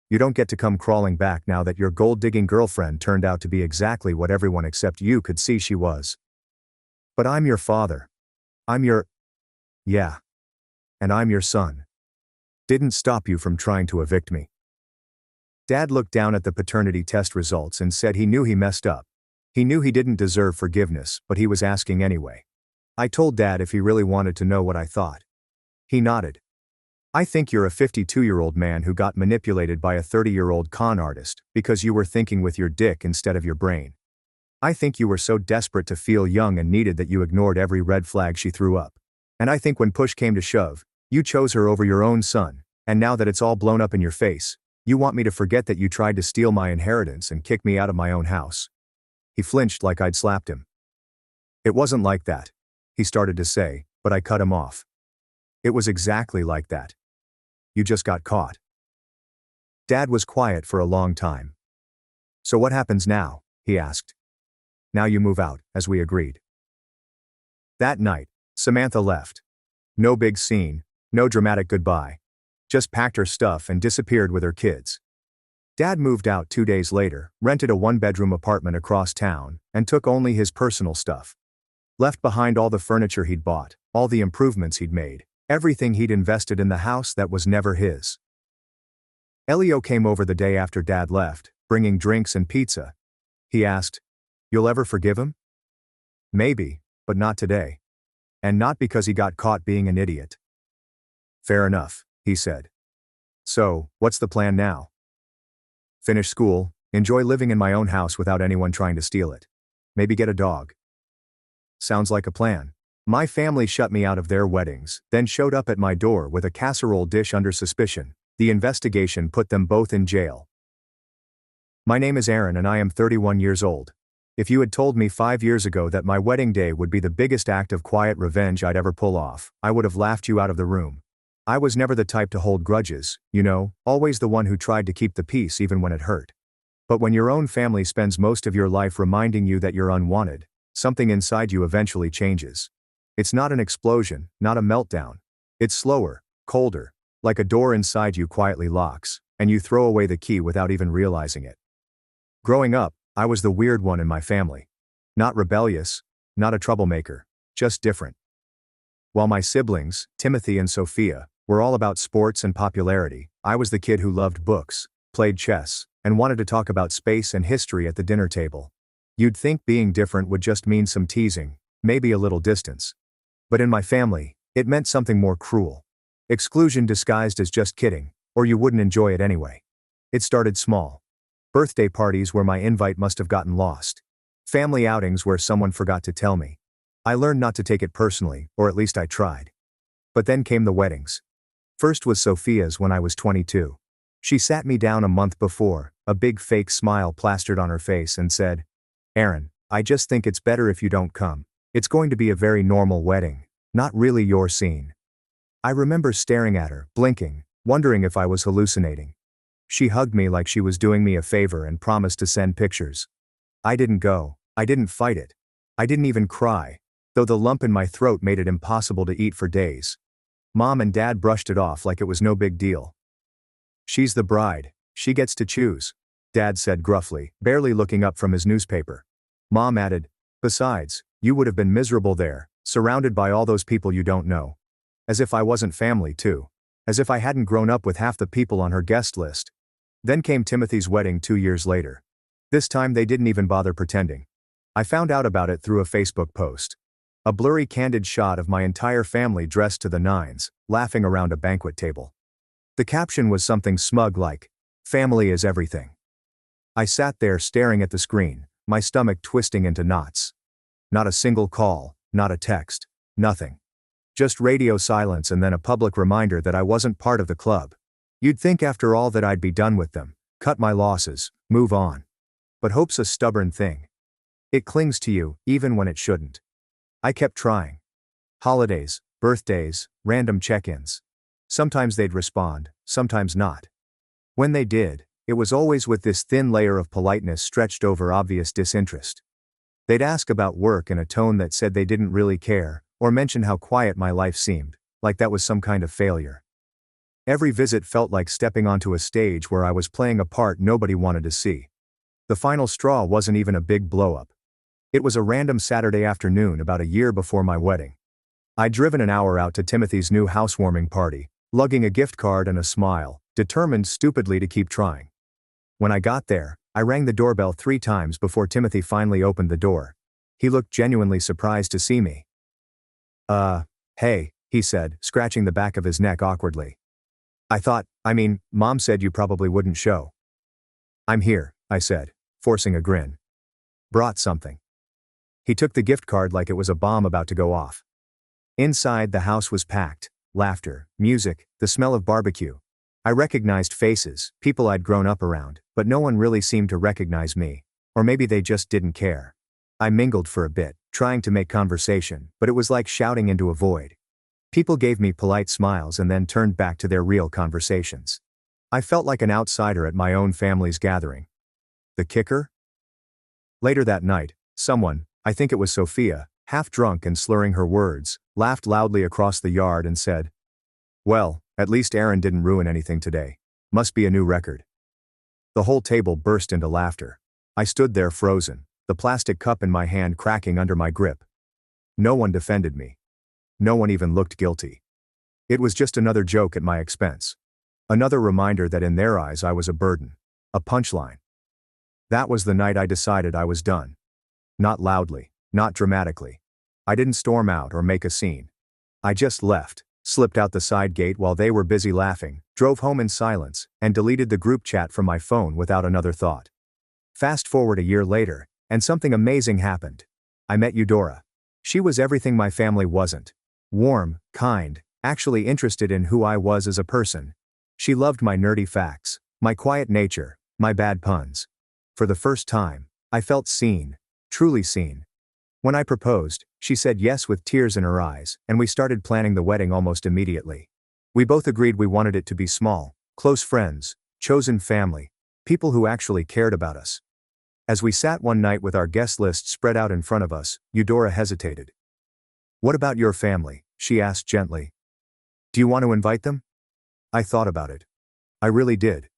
Speaker 1: You don't get to come crawling back now that your gold-digging girlfriend turned out to be exactly what everyone except you could see she was. But I'm your father. Yeah. And I'm your son. Didn't stop you from trying to evict me. Dad looked down at the paternity test results and said he knew he messed up. He knew he didn't deserve forgiveness, but he was asking anyway. I told Dad if he really wanted to know what I thought. He nodded. I think you're a 52-year-old man who got manipulated by a 30-year-old con artist because you were thinking with your dick instead of your brain. I think you were so desperate to feel young and needed that you ignored every red flag she threw up. And I think when push came to shove, you chose her over your own son, and now that it's all blown up in your face, you want me to forget that you tried to steal my inheritance and kick me out of my own house. He flinched like I'd slapped him. It wasn't like that, he started to say, but I cut him off. It was exactly like that. You just got caught. Dad was quiet for a long time. So what happens now? He asked. Now you move out, as we agreed. That night, Samantha left. No big scene, no dramatic goodbye. Just packed her stuff and disappeared with her kids. Dad moved out 2 days later, rented a one-bedroom apartment across town, and took only his personal stuff. Left behind all the furniture he'd bought, all the improvements he'd made, everything he'd invested in the house that was never his. Elio came over the day after Dad left, bringing drinks and pizza. He asked, "You'll ever forgive him?" Maybe, but not today. And not because he got caught being an idiot. Fair enough, he said. So, what's the plan now? Finish school, enjoy living in my own house without anyone trying to steal it. Maybe get a dog. Sounds like a plan. My family shut me out of their weddings, then showed up at my door with a casserole dish under suspicion. The investigation put them both in jail. My name is Aaron and I am 31 years old. If you had told me 5 years ago that my wedding day would be the biggest act of quiet revenge I'd ever pull off, I would have laughed you out of the room. I was never the type to hold grudges, you know, always the one who tried to keep the peace even when it hurt. But when your own family spends most of your life reminding you that you're unwanted, something inside you eventually changes. It's not an explosion, not a meltdown. It's slower, colder, like a door inside you quietly locks, and you throw away the key without even realizing it. Growing up, I was the weird one in my family. Not rebellious, not a troublemaker, just different. While my siblings, Timothy and Sophia, were all about sports and popularity, I was the kid who loved books, played chess, and wanted to talk about space and history at the dinner table. You'd think being different would just mean some teasing, maybe a little distance. But in my family, it meant something more cruel. Exclusion disguised as just kidding, or you wouldn't enjoy it anyway. It started small. Birthday parties where my invite must have gotten lost. Family outings where someone forgot to tell me. I learned not to take it personally, or at least I tried. But then came the weddings. First was Sophia's when I was 22. She sat me down a month before, a big fake smile plastered on her face, and said, "Aaron, I just think it's better if you don't come. It's going to be a very normal wedding, not really your scene." I remember staring at her, blinking, wondering if I was hallucinating. She hugged me like she was doing me a favor and promised to send pictures. I didn't go. I didn't fight it. I didn't even cry, though the lump in my throat made it impossible to eat for days. Mom and Dad brushed it off like it was no big deal. "She's the bride. She gets to choose," Dad said gruffly, barely looking up from his newspaper. Mom added, "Besides, you would have been miserable there, surrounded by all those people you don't know." As if I wasn't family too. As if I hadn't grown up with half the people on her guest list. Then came Timothy's wedding 2 years later. This time they didn't even bother pretending. I found out about it through a Facebook post. A blurry candid shot of my entire family dressed to the nines, laughing around a banquet table. The caption was something smug like, "Family is everything." I sat there staring at the screen, my stomach twisting into knots. Not a single call, not a text, nothing. Just radio silence and then a public reminder that I wasn't part of the club. You'd think after all that I'd be done with them, cut my losses, move on. But hope's a stubborn thing. It clings to you, even when it shouldn't. I kept trying. Holidays, birthdays, random check-ins. Sometimes they'd respond, sometimes not. When they did, it was always with this thin layer of politeness stretched over obvious disinterest. They'd ask about work in a tone that said they didn't really care, or mention how quiet my life seemed, like that was some kind of failure. Every visit felt like stepping onto a stage where I was playing a part nobody wanted to see. The final straw wasn't even a big blow-up. It was a random Saturday afternoon about a year before my wedding. I'd driven an hour out to Timothy's new housewarming party, lugging a gift card and a smile, determined stupidly to keep trying. When I got there, I rang the doorbell 3 times before Timothy finally opened the door. He looked genuinely surprised to see me. Hey, he said, scratching the back of his neck awkwardly. Mom said you probably wouldn't show." "I'm here," I said, forcing a grin. "Brought something." He took the gift card like it was a bomb about to go off. Inside, the house was packed. Laughter, music, the smell of barbecue. I recognized faces, people I'd grown up around, but no one really seemed to recognize me. Or maybe they just didn't care. I mingled for a bit, trying to make conversation, but it was like shouting into a void. People gave me polite smiles and then turned back to their real conversations. I felt like an outsider at my own family's gathering. The kicker? Later that night, someone, I think it was Sophia, half drunk and slurring her words, laughed loudly across the yard and said, "Well, at least Aaron didn't ruin anything today. Must be a new record." The whole table burst into laughter. I stood there frozen, the plastic cup in my hand cracking under my grip. No one defended me. No one even looked guilty. It was just another joke at my expense. Another reminder that in their eyes I was a burden. A punchline. That was the night I decided I was done. Not loudly, not dramatically. I didn't storm out or make a scene. I just left, slipped out the side gate while they were busy laughing, drove home in silence, and deleted the group chat from my phone without another thought. Fast forward a year later, and something amazing happened. I met Eudora. She was everything my family wasn't. Warm, kind, actually interested in who I was as a person. She loved my nerdy facts, my quiet nature, my bad puns. For the first time, I felt seen, truly seen. When I proposed, she said yes with tears in her eyes, and we started planning the wedding almost immediately. We both agreed we wanted it to be small, close friends, chosen family, people who actually cared about us. As we sat one night with our guest list spread out in front of us, Eudora hesitated. "What about your family?" she asked gently. "Do you want to invite them?" I thought about it. I really did.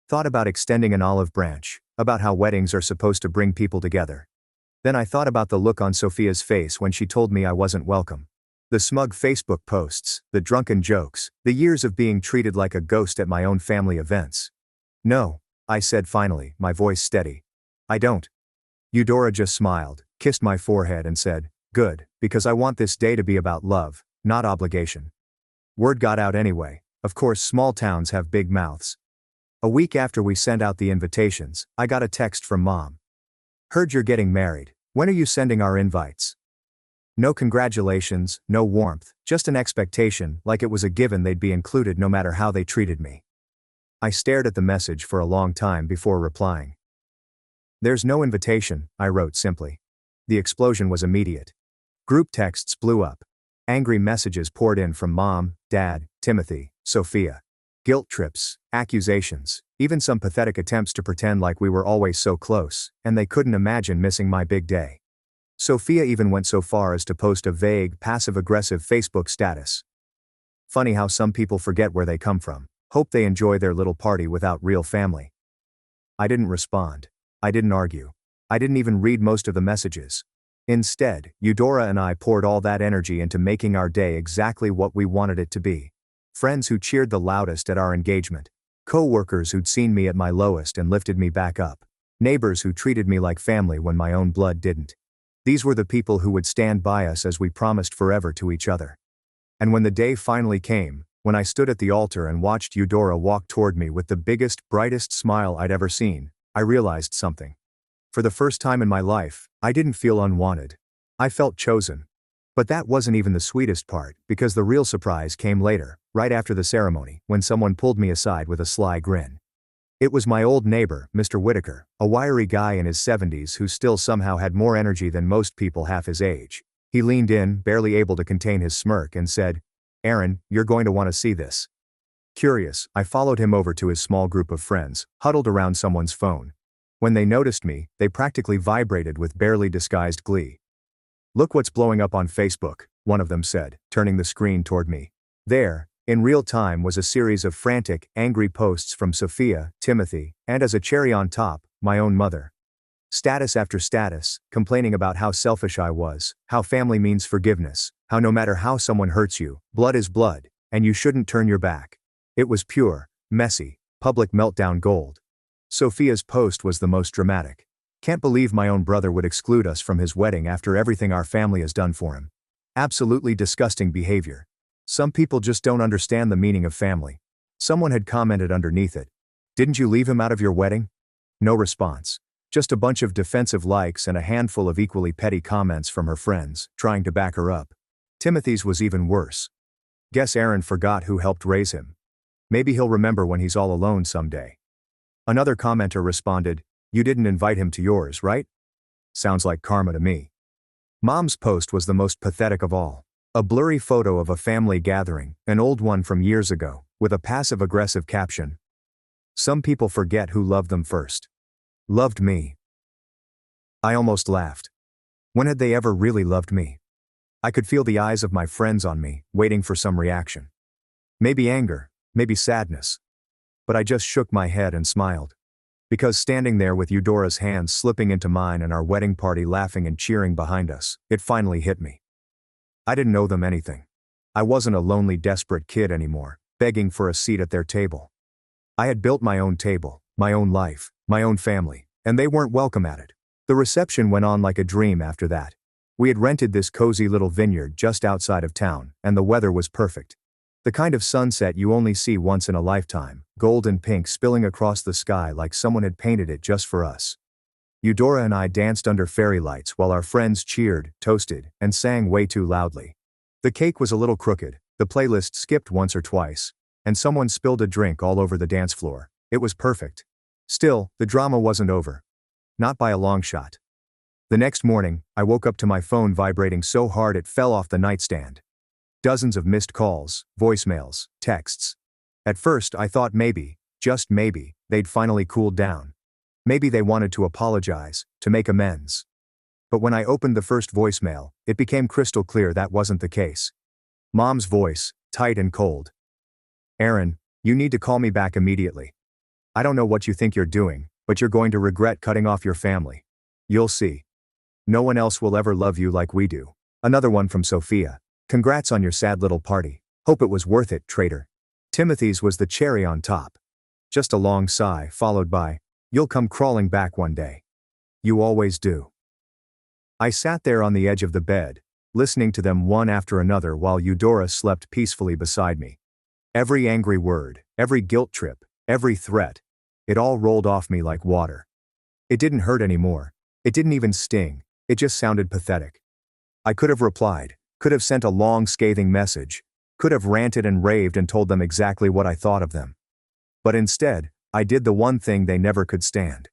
Speaker 1: Thought about extending an olive branch, about how weddings are supposed to bring people together. Then I thought about the look on Sophia's face when she told me I wasn't welcome. The smug Facebook posts, the drunken jokes, the years of being treated like a ghost at my own family events. No, I said finally, my voice steady. I don't. Eudora just smiled, kissed my forehead and said, good, because I want this day to be about love, not obligation. Word got out anyway. Of course, small towns have big mouths. A week after we sent out the invitations, I got a text from Mom. Heard you're getting married. When are you sending our invites? No congratulations, no warmth, just an expectation, like it was a given they'd be included no matter how they treated me. I stared at the message for a long time before replying. There's no invitation, I wrote simply. The explosion was immediate. Group texts blew up. Angry messages poured in from Mom, Dad, Timothy, Sophia. Guilt trips, accusations, even some pathetic attempts to pretend like we were always so close, and they couldn't imagine missing my big day. Sophia even went so far as to post a vague, passive-aggressive Facebook status. Funny how some people forget where they come from, hope they enjoy their little party without real family. I didn't respond. I didn't argue. I didn't even read most of the messages. Instead, Eudora and I poured all that energy into making our day exactly what we wanted it to be. Friends who cheered the loudest at our engagement. Co-workers who'd seen me at my lowest and lifted me back up. Neighbors who treated me like family when my own blood didn't. These were the people who would stand by us as we promised forever to each other. And when the day finally came, when I stood at the altar and watched Eudora walk toward me with the biggest, brightest smile I'd ever seen, I realized something. For the first time in my life, I didn't feel unwanted. I felt chosen. But that wasn't even the sweetest part, because the real surprise came later, right after the ceremony, when someone pulled me aside with a sly grin. It was my old neighbor, Mr. Whitaker, a wiry guy in his 70s who still somehow had more energy than most people half his age. He leaned in, barely able to contain his smirk, and said, "Aaron, you're going to want to see this." Curious, I followed him over to his small group of friends, huddled around someone's phone. When they noticed me, they practically vibrated with barely disguised glee. "Look what's blowing up on Facebook," one of them said, turning the screen toward me. There, in real time, was a series of frantic, angry posts from Sophia, Timothy, and as a cherry on top, my own mother. Status after status, complaining about how selfish I was, how family means forgiveness, how no matter how someone hurts you, blood is blood, and you shouldn't turn your back. It was pure, messy, public meltdown gold. Sophia's post was the most dramatic. "Can't believe my own brother would exclude us from his wedding after everything our family has done for him. Absolutely disgusting behavior. Some people just don't understand the meaning of family." Someone had commented underneath it, "Didn't you leave him out of your wedding?" No response. Just a bunch of defensive likes and a handful of equally petty comments from her friends, trying to back her up. Timothy's was even worse. "Guess Aaron forgot who helped raise him. Maybe he'll remember when he's all alone someday." Another commenter responded, "You didn't invite him to yours, right? Sounds like karma to me." Mom's post was the most pathetic of all. A blurry photo of a family gathering, an old one from years ago, with a passive-aggressive caption. "Some people forget who loved them first. Loved me." I almost laughed. When had they ever really loved me? I could feel the eyes of my friends on me, waiting for some reaction. Maybe anger, maybe sadness. But I just shook my head and smiled. Because standing there with Eudora's hands slipping into mine and our wedding party laughing and cheering behind us, it finally hit me. I didn't owe them anything. I wasn't a lonely, desperate kid anymore, begging for a seat at their table. I had built my own table, my own life, my own family, and they weren't welcome at it. The reception went on like a dream after that. We had rented this cozy little vineyard just outside of town, and the weather was perfect. The kind of sunset you only see once in a lifetime, gold and pink spilling across the sky like someone had painted it just for us. Eudora and I danced under fairy lights while our friends cheered, toasted, and sang way too loudly. The cake was a little crooked, the playlist skipped once or twice, and someone spilled a drink all over the dance floor. It was perfect. Still, the drama wasn't over. Not by a long shot. The next morning, I woke up to my phone vibrating so hard it fell off the nightstand. Dozens of missed calls, voicemails, texts. At first I thought maybe, just maybe, they'd finally cooled down. Maybe they wanted to apologize, to make amends. But when I opened the first voicemail, it became crystal clear that wasn't the case. Mom's voice, tight and cold. "Aaron, you need to call me back immediately. I don't know what you think you're doing, but you're going to regret cutting off your family. You'll see. No one else will ever love you like we do." Another one from Sophia. "Congrats on your sad little party. Hope it was worth it, traitor." Timothy's was the cherry on top. Just a long sigh followed by, "You'll come crawling back one day. You always do." I sat there on the edge of the bed, listening to them one after another while Eudora slept peacefully beside me. Every angry word, every guilt trip, every threat, it all rolled off me like water. It didn't hurt anymore. It didn't even sting. It just sounded pathetic. I could have replied, could have sent a long scathing message, could have ranted and raved and told them exactly what I thought of them. But instead, I did the one thing they never could stand.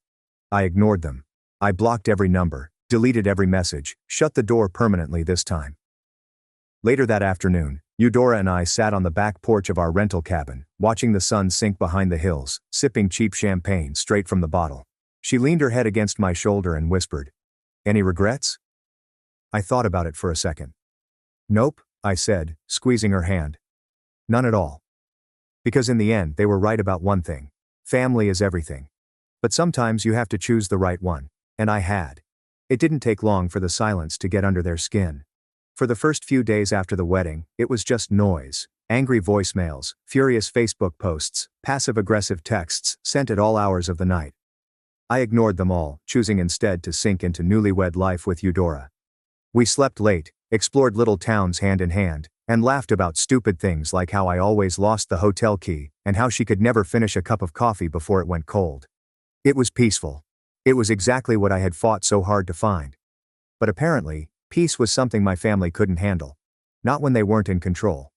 Speaker 1: I ignored them. I blocked every number, deleted every message, shut the door permanently this time. Later that afternoon, Eudora and I sat on the back porch of our rental cabin, watching the sun sink behind the hills, sipping cheap champagne straight from the bottle. She leaned her head against my shoulder and whispered, "Any regrets?" I thought about it for a second. "Nope," I said, squeezing her hand. "None at all." Because in the end, they were right about one thing. Family is everything. But sometimes you have to choose the right one. And I had. It didn't take long for the silence to get under their skin. For the first few days after the wedding, it was just noise. Angry voicemails, furious Facebook posts, passive-aggressive texts, sent at all hours of the night. I ignored them all, choosing instead to sink into newlywed life with Eudora. We slept late, explored little towns hand in hand, and laughed about stupid things like how I always lost the hotel key, and how she could never finish a cup of coffee before it went cold. It was peaceful. It was exactly what I had fought so hard to find. But apparently, peace was something my family couldn't handle. Not when they weren't in control.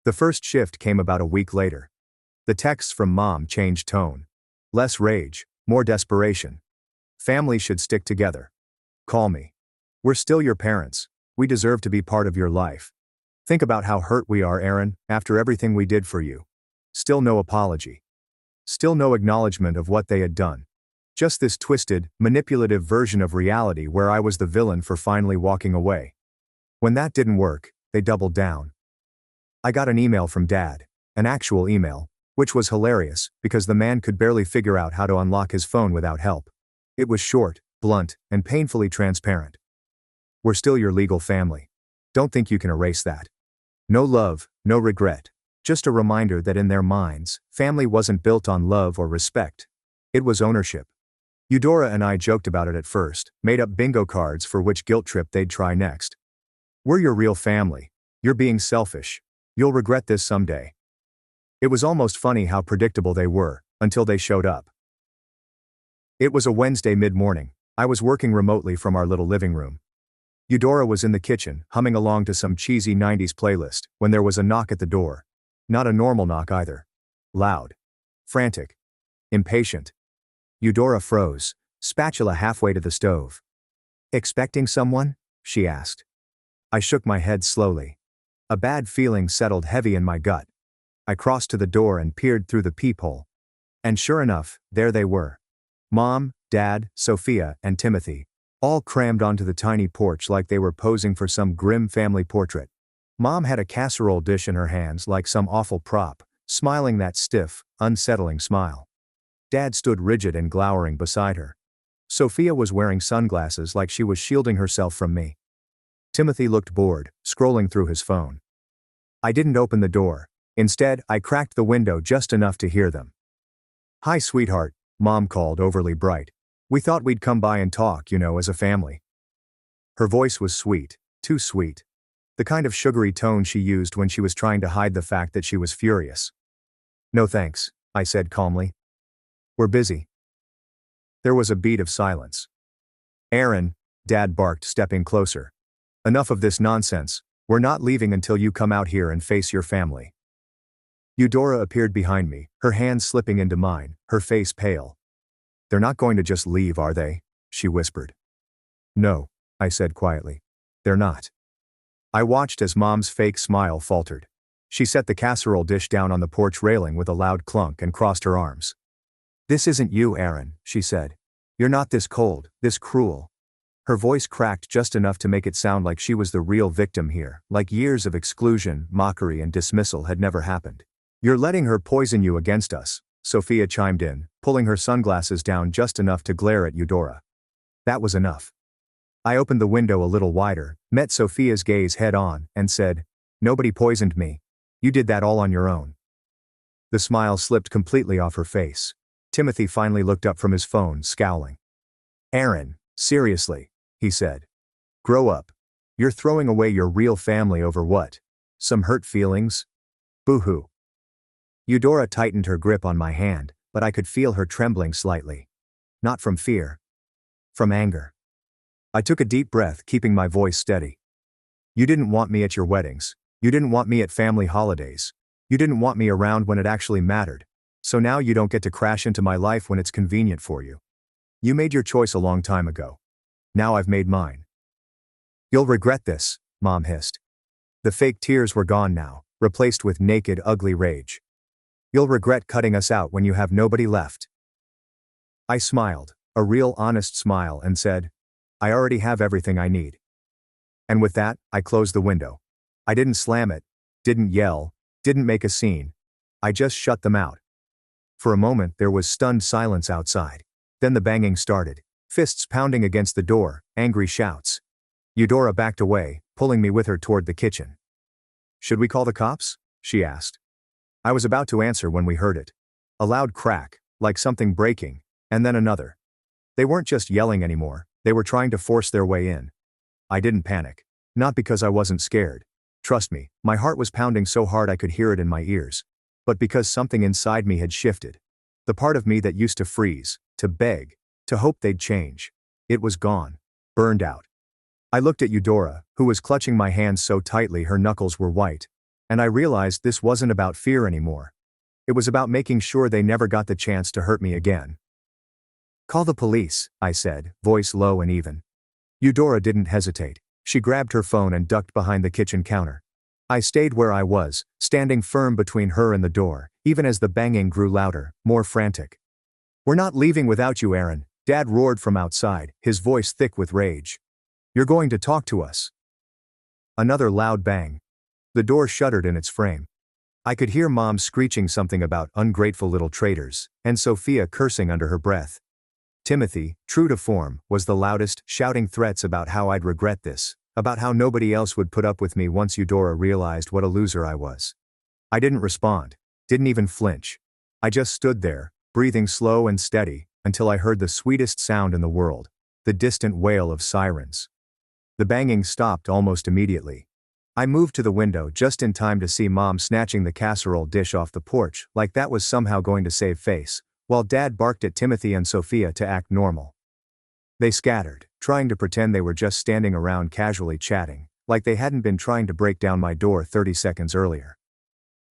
Speaker 1: The first shift came about a week later. The texts from Mom changed tone. Less rage, more desperation. Family should stick together. Call me. We're still your parents. We deserve to be part of your life. Think about how hurt we are, Aaron, after everything we did for you. Still no apology. Still no acknowledgement of what they had done. Just this twisted, manipulative version of reality where I was the villain for finally walking away. When that didn't work, they doubled down. I got an email from Dad, an actual email, which was hilarious because the man could barely figure out how to unlock his phone without help. It was short, blunt, and painfully transparent. "We're still your legal family. Don't think you can erase that. No love, no regret. Just a reminder that in their minds, family wasn't built on love or respect. It was ownership." Eudora and I joked about it at first, made up bingo cards for which guilt trip they'd try next. "We're your real family. You're being selfish. You'll regret this someday." It was almost funny how predictable they were, until they showed up. It was a Wednesday mid-morning. I was working remotely from our little living room. Eudora was in the kitchen, humming along to some cheesy 90s playlist, when there was a knock at the door. Not a normal knock either. Loud. Frantic. Impatient. Eudora froze, spatula halfway to the stove. "Expecting someone?" she asked. I shook my head slowly. A bad feeling settled heavy in my gut. I crossed to the door and peered through the peephole. And sure enough, there they were. Mom, Dad, Sophia, and Timothy, all crammed onto the tiny porch like they were posing for some grim family portrait. Mom had a casserole dish in her hands like some awful prop, smiling that stiff, unsettling smile. Dad stood rigid and glowering beside her. Sophia was wearing sunglasses like she was shielding herself from me. Timothy looked bored, scrolling through his phone. I didn't open the door. Instead, I cracked the window just enough to hear them. "Hi, sweetheart," Mom called, overly bright. "We thought we'd come by and talk, as a family." Her voice was sweet, too sweet. The kind of sugary tone she used when she was trying to hide the fact that she was furious. "No thanks," I said calmly. "We're busy." There was a beat of silence. "Aaron," Dad barked, stepping closer. "Enough of this nonsense. We're not leaving until you come out here and face your family." Eudora appeared behind me, her hands slipping into mine, her face pale. "They're not going to just leave, are they?" she whispered. "No," I said quietly. "They're not." I watched as Mom's fake smile faltered. She set the casserole dish down on the porch railing with a loud clunk and crossed her arms. "This isn't you, Aaron," she said. "You're not this cold, this cruel." Her voice cracked just enough to make it sound like she was the real victim here, like years of exclusion, mockery, and dismissal had never happened. "You're letting her poison you against us," Sophia chimed in, pulling her sunglasses down just enough to glare at Eudora. That was enough. I opened the window a little wider, met Sophia's gaze head on, and said, "Nobody poisoned me. You did that all on your own." The smile slipped completely off her face. Timothy finally looked up from his phone, scowling. "Aaron, seriously," he said. "Grow up. You're throwing away your real family over what? Some hurt feelings? Boo-hoo." Eudora tightened her grip on my hand, but I could feel her trembling slightly. Not from fear. From anger. I took a deep breath, keeping my voice steady. "You didn't want me at your weddings. You didn't want me at family holidays. You didn't want me around when it actually mattered. So now you don't get to crash into my life when it's convenient for you. You made your choice a long time ago. Now I've made mine." "You'll regret this," Mom hissed. The fake tears were gone now, replaced with naked, ugly rage. "You'll regret cutting us out when you have nobody left." I smiled, a real honest smile, and said, "I already have everything I need." And with that, I closed the window. I didn't slam it, didn't yell, didn't make a scene. I just shut them out. For a moment there was stunned silence outside. Then the banging started, fists pounding against the door, angry shouts. Eudora backed away, pulling me with her toward the kitchen. "Should we call the cops?" she asked. I was about to answer when we heard it. A loud crack, like something breaking, and then another. They weren't just yelling anymore, they were trying to force their way in. I didn't panic. Not because I wasn't scared. Trust me, my heart was pounding so hard I could hear it in my ears. But because something inside me had shifted. The part of me that used to freeze, to beg, to hope they'd change. It was gone. Burned out. I looked at Eudora, who was clutching my hands so tightly her knuckles were white. And I realized this wasn't about fear anymore. It was about making sure they never got the chance to hurt me again. "Call the police," I said, voice low and even. Eudora didn't hesitate. She grabbed her phone and ducked behind the kitchen counter. I stayed where I was, standing firm between her and the door, even as the banging grew louder, more frantic. "We're not leaving without you, Aaron," Dad roared from outside, his voice thick with rage. "You're going to talk to us." Another loud bang. The door shuddered in its frame. I could hear Mom screeching something about ungrateful little traitors, and Sophia cursing under her breath. Timothy, true to form, was the loudest, shouting threats about how I'd regret this, about how nobody else would put up with me once Eudora realized what a loser I was. I didn't respond, didn't even flinch. I just stood there, breathing slow and steady, until I heard the sweetest sound in the world, the distant wail of sirens. The banging stopped almost immediately. I moved to the window just in time to see Mom snatching the casserole dish off the porch like that was somehow going to save face, while Dad barked at Timothy and Sophia to act normal. They scattered, trying to pretend they were just standing around casually chatting, like they hadn't been trying to break down my door 30 seconds earlier.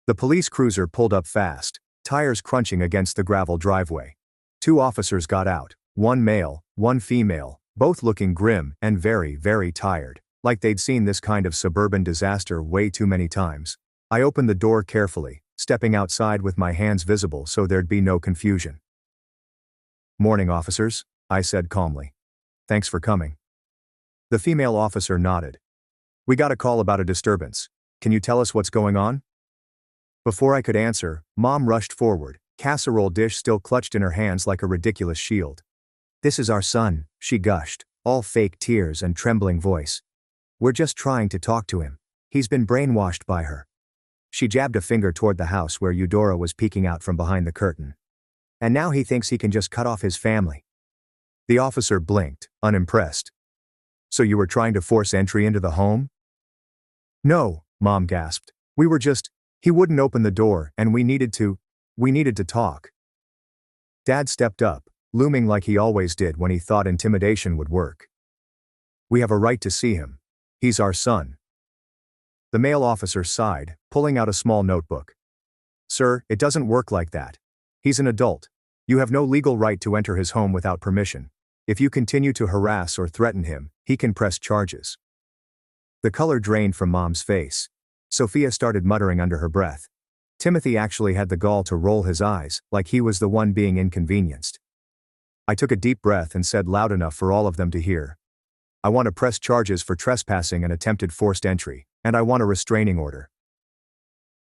Speaker 1: The police cruiser pulled up fast, tires crunching against the gravel driveway. 2 officers got out, 1 male, 1 female, both looking grim and very, very tired, like they'd seen this kind of suburban disaster way too many times. I opened the door carefully, stepping outside with my hands visible so there'd be no confusion. "Morning, officers," I said calmly. "Thanks for coming." The female officer nodded. "We got a call about a disturbance. Can you tell us what's going on?" Before I could answer, Mom rushed forward, casserole dish still clutched in her hands like a ridiculous shield. "This is our son," she gushed, all fake tears and trembling voice. "We're just trying to talk to him. He's been brainwashed by her." She jabbed a finger toward the house where Eudora was peeking out from behind the curtain. "And now he thinks he can just cut off his family." The officer blinked, unimpressed. "So you were trying to force entry into the home?" "No," Mom gasped. He wouldn't open the door, and we needed to talk." Dad stepped up, looming like he always did when he thought intimidation would work. "We have a right to see him. He's our son." The male officer sighed, pulling out a small notebook. "Sir, it doesn't work like that. He's an adult. You have no legal right to enter his home without permission. If you continue to harass or threaten him, he can press charges." The color drained from Mom's face. Sophia started muttering under her breath. Timothy actually had the gall to roll his eyes, like he was the one being inconvenienced. I took a deep breath and said loud enough for all of them to hear. "I want to press charges for trespassing and attempted forced entry, and I want a restraining order."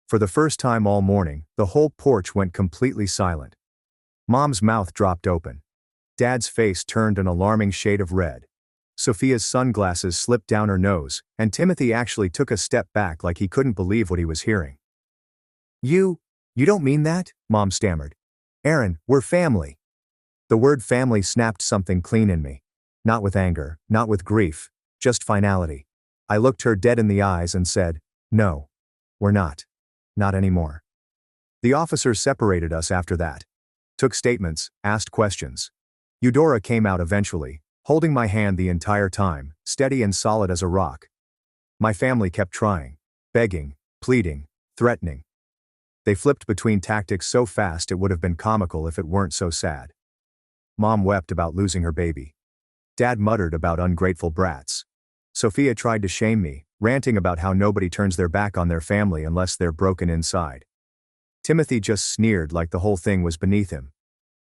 Speaker 1: For the first time all morning, the whole porch went completely silent. Mom's mouth dropped open. Dad's face turned an alarming shade of red. Sophia's sunglasses slipped down her nose, and Timothy actually took a step back like he couldn't believe what he was hearing. You "You don't mean that?" Mom stammered. "Aaron, we're family." The word family snapped something clean in me. Not with anger, not with grief, just finality. I looked her dead in the eyes and said, "No. We're not. Not anymore." The officers separated us after that. Took statements, asked questions. Eudora came out eventually, holding my hand the entire time, steady and solid as a rock. My family kept trying, begging, pleading, threatening. They flipped between tactics so fast it would have been comical if it weren't so sad. Mom wept about losing her baby. Dad muttered about ungrateful brats. Sophia tried to shame me, ranting about how nobody turns their back on their family unless they're broken inside. Timothy just sneered like the whole thing was beneath him.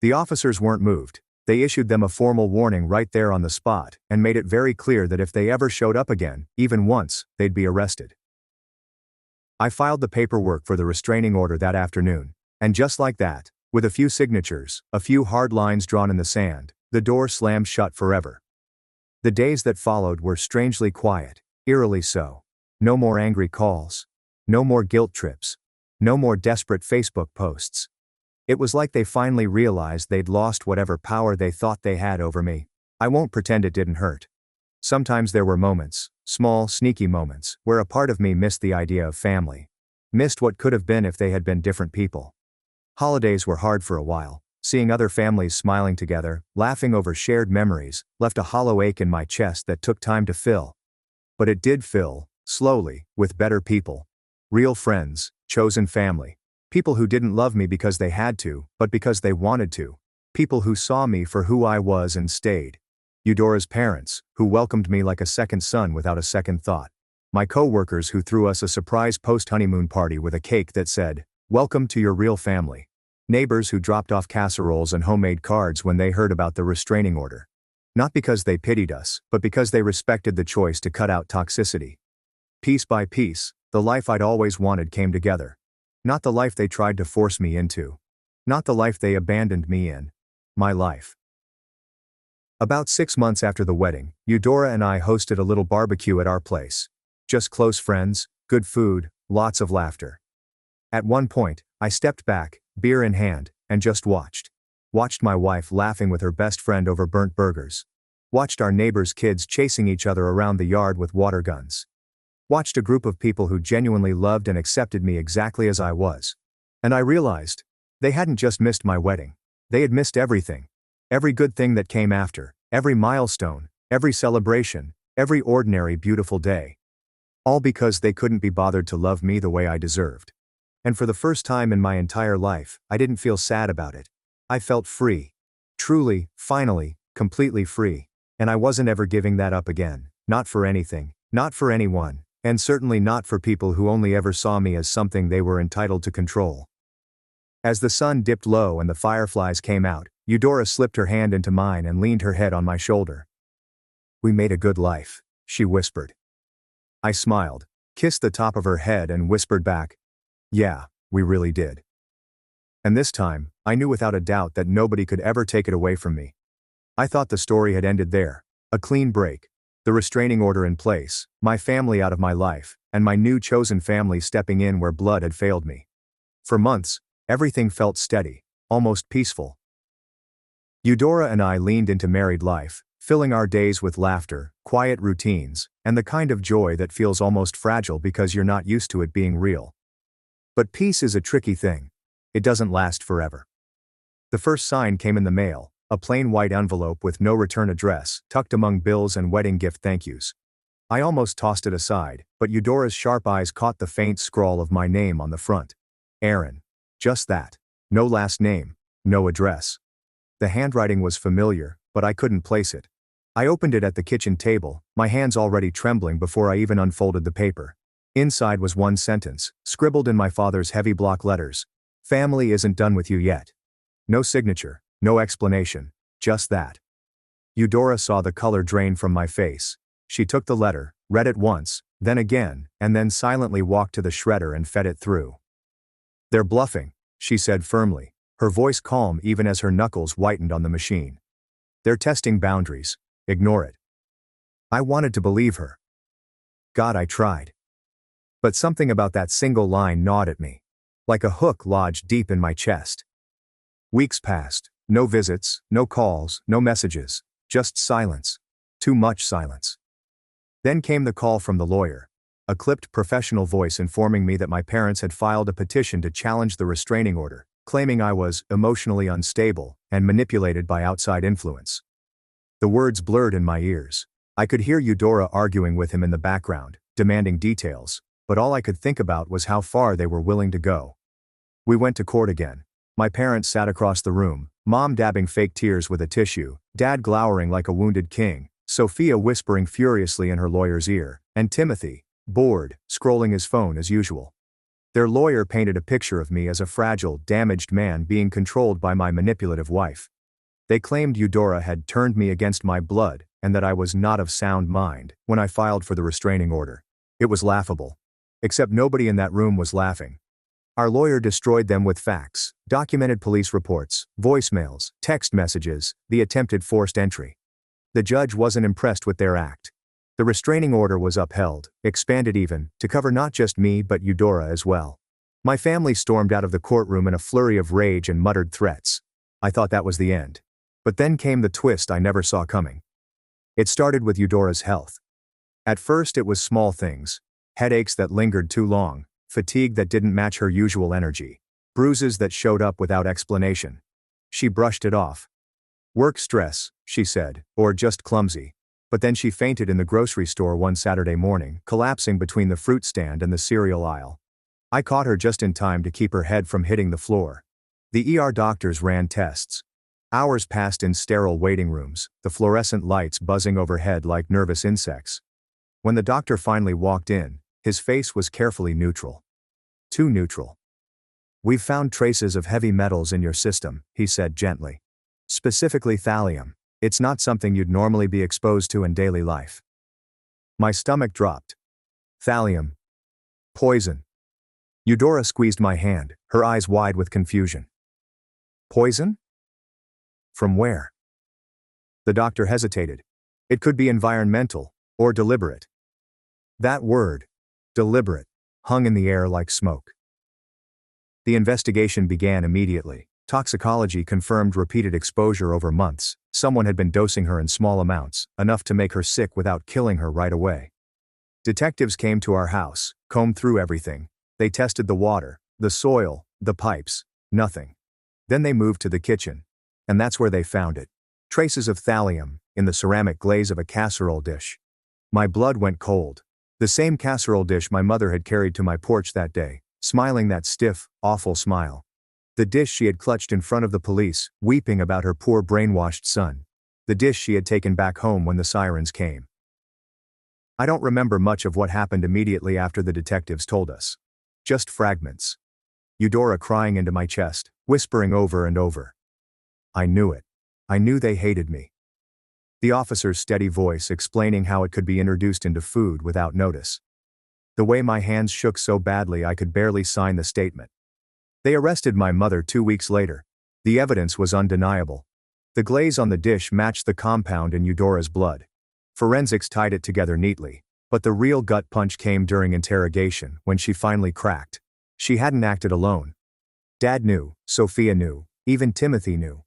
Speaker 1: The officers weren't moved. They issued them a formal warning right there on the spot, and made it very clear that if they ever showed up again, even once, they'd be arrested. I filed the paperwork for the restraining order that afternoon, and just like that, with a few signatures, a few hard lines drawn in the sand, the door slammed shut forever. The days that followed were strangely quiet, eerily so. No more angry calls. No more guilt trips. No more desperate Facebook posts. It was like they finally realized they'd lost whatever power they thought they had over me. I won't pretend it didn't hurt. Sometimes there were moments, small, sneaky moments, where a part of me missed the idea of family. Missed what could have been if they had been different people. Holidays were hard for a while. Seeing other families smiling together, laughing over shared memories, left a hollow ache in my chest that took time to fill. But it did fill, slowly, with better people. Real friends, chosen family. People who didn't love me because they had to, but because they wanted to. People who saw me for who I was and stayed. Eudora's parents, who welcomed me like a second son without a second thought. My co-workers who threw us a surprise post-honeymoon party with a cake that said, "Welcome to your real family." Neighbors who dropped off casseroles and homemade cards when they heard about the restraining order. Not because they pitied us, but because they respected the choice to cut out toxicity. Piece by piece, the life I'd always wanted came together. Not the life they tried to force me into. Not the life they abandoned me in. My life. About 6 months after the wedding, Eudora and I hosted a little barbecue at our place. Just close friends, good food, lots of laughter. At one point, I stepped back, beer in hand, and just watched. Watched my wife laughing with her best friend over burnt burgers. Watched our neighbors' kids chasing each other around the yard with water guns. Watched a group of people who genuinely loved and accepted me exactly as I was. And I realized, they hadn't just missed my wedding. They had missed everything. Every good thing that came after, every milestone, every celebration, every ordinary beautiful day. All because they couldn't be bothered to love me the way I deserved. And for the first time in my entire life, I didn't feel sad about it. I felt free. Truly, finally, completely free. And I wasn't ever giving that up again. Not for anything, not for anyone, and certainly not for people who only ever saw me as something they were entitled to control. As the sun dipped low and the fireflies came out, Eudora slipped her hand into mine and leaned her head on my shoulder. "We made a good life," she whispered. I smiled, kissed the top of her head and whispered back, "Yeah, we really did." And this time, I knew without a doubt that nobody could ever take it away from me. I thought the story had ended there. A clean break. The restraining order in place, my family out of my life, and my new chosen family stepping in where blood had failed me. For months, everything felt steady, almost peaceful. Eudora and I leaned into married life, filling our days with laughter, quiet routines, and the kind of joy that feels almost fragile because you're not used to it being real. But peace is a tricky thing. It doesn't last forever. The first sign came in the mail, a plain white envelope with no return address, tucked among bills and wedding gift thank yous. I almost tossed it aside, but Eudora's sharp eyes caught the faint scrawl of my name on the front. Aaron. Just that. No last name, no address. The handwriting was familiar, but I couldn't place it. I opened it at the kitchen table, my hands already trembling before I even unfolded the paper. Inside was one sentence, scribbled in my father's heavy block letters. "Family isn't done with you yet." No signature, no explanation, just that. Eudora saw the color drain from my face. She took the letter, read it once, then again, and then silently walked to the shredder and fed it through. "They're bluffing," she said firmly, her voice calm even as her knuckles whitened on the machine. "They're testing boundaries. Ignore it." I wanted to believe her. God, I tried. But something about that single line gnawed at me. like a hook lodged deep in my chest. Weeks passed. No visits, no calls, no messages. Just silence. Too much silence. Then came the call from the lawyer. A clipped professional voice informing me that my parents had filed a petition to challenge the restraining order, claiming I was emotionally unstable and manipulated by outside influence. The words blurred in my ears. I could hear Eudora arguing with him in the background, demanding details, but all I could think about was how far they were willing to go. We went to court again. My parents sat across the room, Mom dabbing fake tears with a tissue, Dad glowering like a wounded king, Sophia whispering furiously in her lawyer's ear, and Timothy, bored, scrolling his phone as usual. Their lawyer painted a picture of me as a fragile, damaged man being controlled by my manipulative wife. They claimed Eudora had turned me against my blood and that I was not of sound mind when I filed for the restraining order. It was laughable. Except nobody in that room was laughing. Our lawyer destroyed them with facts, documented police reports, voicemails, text messages, the attempted forced entry. The judge wasn't impressed with their act. The restraining order was upheld, expanded even, to cover not just me but Eudora as well. My family stormed out of the courtroom in a flurry of rage and muttered threats. I thought that was the end. But then came the twist I never saw coming. It started with Eudora's health. At first it was small things. Headaches that lingered too long, fatigue that didn't match her usual energy, bruises that showed up without explanation. She brushed it off. Work stress, she said, or just clumsy. But then she fainted in the grocery store one Saturday morning, collapsing between the fruit stand and the cereal aisle. I caught her just in time to keep her head from hitting the floor. The ER doctors ran tests. Hours passed in sterile waiting rooms, the fluorescent lights buzzing overhead like nervous insects. When the doctor finally walked in, his face was carefully neutral. Too neutral. "We've found traces of heavy metals in your system," he said gently. "Specifically thallium. It's not something you'd normally be exposed to in daily life." My stomach dropped. Thallium. Poison. Eudora squeezed my hand, her eyes wide with confusion. Poison? From where? The doctor hesitated. It could be environmental, or deliberate. That word, deliberate, hung in the air like smoke. The investigation began immediately. Toxicology confirmed repeated exposure over months. Someone had been dosing her in small amounts, enough to make her sick without killing her right away. Detectives came to our house, combed through everything. They tested the water, the soil, the pipes. Nothing. Then they moved to the kitchen. And that's where they found it. Traces of thallium, in the ceramic glaze of a casserole dish. My blood went cold. The same casserole dish my mother had carried to my porch that day, smiling that stiff, awful smile. The dish she had clutched in front of the police, weeping about her poor brainwashed son. The dish she had taken back home when the sirens came. I don't remember much of what happened immediately after the detectives told us. Just fragments. Eudora crying into my chest, whispering over and over. I knew it. I knew they hated me. The officer's steady voice explaining how it could be introduced into food without notice. The way my hands shook so badly I could barely sign the statement. They arrested my mother 2 weeks later. The evidence was undeniable. The glaze on the dish matched the compound in Eudora's blood. Forensics tied it together neatly, but the real gut punch came during interrogation when she finally cracked. She hadn't acted alone. Dad knew, Sophia knew, even Timothy knew.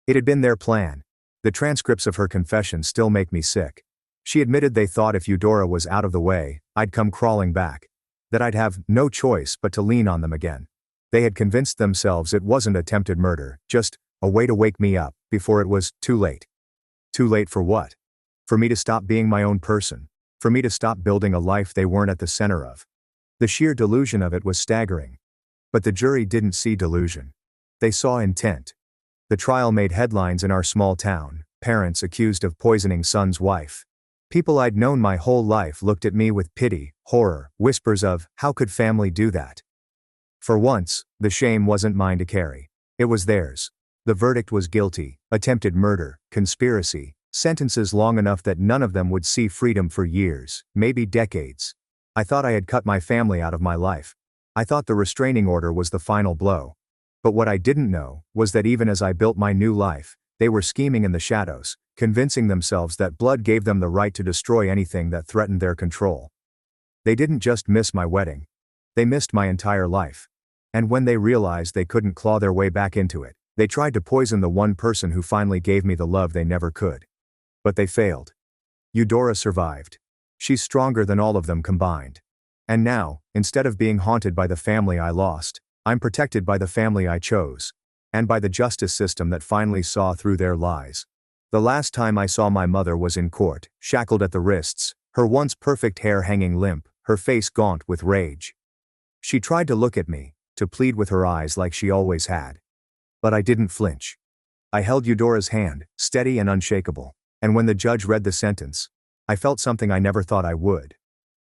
Speaker 1: It had been their plan. The transcripts of her confession still make me sick. She admitted they thought if Eudora was out of the way, I'd come crawling back. That I'd have no choice but to lean on them again. They had convinced themselves it wasn't attempted murder, just a way to wake me up before it was too late. Too late for what? For me to stop being my own person. For me to stop building a life they weren't at the center of. The sheer delusion of it was staggering. But the jury didn't see delusion. They saw intent. The trial made headlines in our small town, parents accused of poisoning son's wife. People I'd known my whole life looked at me with pity, horror, whispers of, how could family do that? For once, the shame wasn't mine to carry. It was theirs. The verdict was guilty, attempted murder, conspiracy, sentences long enough that none of them would see freedom for years, maybe decades. I thought I had cut my family out of my life. I thought the restraining order was the final blow. But what I didn't know was that even as I built my new life, they were scheming in the shadows, convincing themselves that blood gave them the right to destroy anything that threatened their control. They didn't just miss my wedding. They missed my entire life. And when they realized they couldn't claw their way back into it, they tried to poison the one person who finally gave me the love they never could. But they failed. Eudora survived. She's stronger than all of them combined. And now, instead of being haunted by the family I lost, I'm protected by the family I chose. And by the justice system that finally saw through their lies. The last time I saw my mother was in court, shackled at the wrists, her once perfect hair hanging limp, her face gaunt with rage. She tried to look at me, to plead with her eyes like she always had. But I didn't flinch. I held Eudora's hand, steady and unshakable, and when the judge read the sentence, I felt something I never thought I would.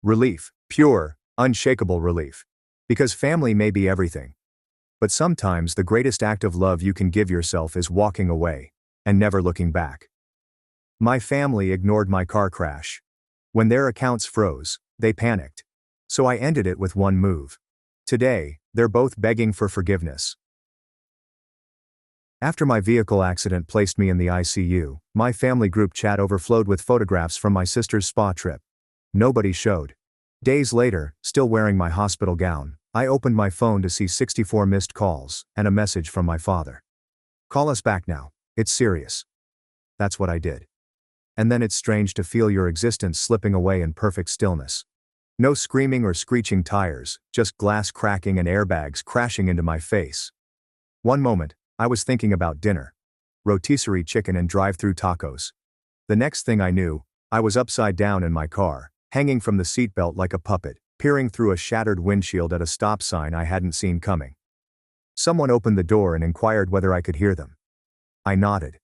Speaker 1: Relief, pure, unshakable relief. Because family may be everything. But sometimes the greatest act of love you can give yourself is walking away, and never looking back. My family ignored my car crash. When their accounts froze, they panicked. So I ended it with one move. Today, they're both begging for forgiveness. After my vehicle accident placed me in the ICU, my family group chat overflowed with photographs from my sister's spa trip. Nobody showed. Days later, still wearing my hospital gown, I opened my phone to see 64 missed calls, and a message from my father. "Call us back now. It's serious." That's what I did. And then it's strange to feel your existence slipping away in perfect stillness. No screaming or screeching tires, just glass cracking and airbags crashing into my face. One moment, I was thinking about dinner. Rotisserie chicken and drive-through tacos. The next thing I knew, I was upside down in my car, hanging from the seatbelt like a puppet, peering through a shattered windshield at a stop sign I hadn't seen coming. Someone opened the door and inquired whether I could hear them. I nodded.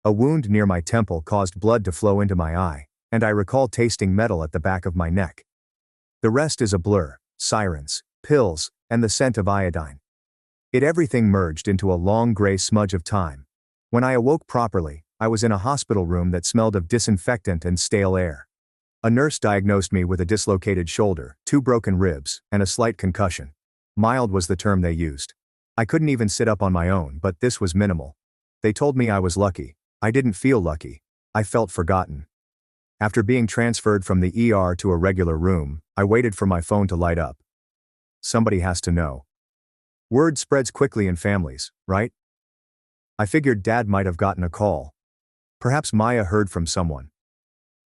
Speaker 1: A wound near my temple caused blood to flow into my eye, and I recall tasting metal at the back of my neck. The rest is a blur: sirens, pills, and the scent of iodine. Everything merged into a long gray smudge of time. When I awoke properly, I was in a hospital room that smelled of disinfectant and stale air. A nurse diagnosed me with a dislocated shoulder, 2 broken ribs, and a slight concussion. Mild was the term they used. I couldn't even sit up on my own, but this was minimal. They told me I was lucky. I didn't feel lucky. I felt forgotten. After being transferred from the ER to a regular room, I waited for my phone to light up. Somebody has to know. Word spreads quickly in families, right? I figured Dad might have gotten a call. Perhaps Maya heard from someone.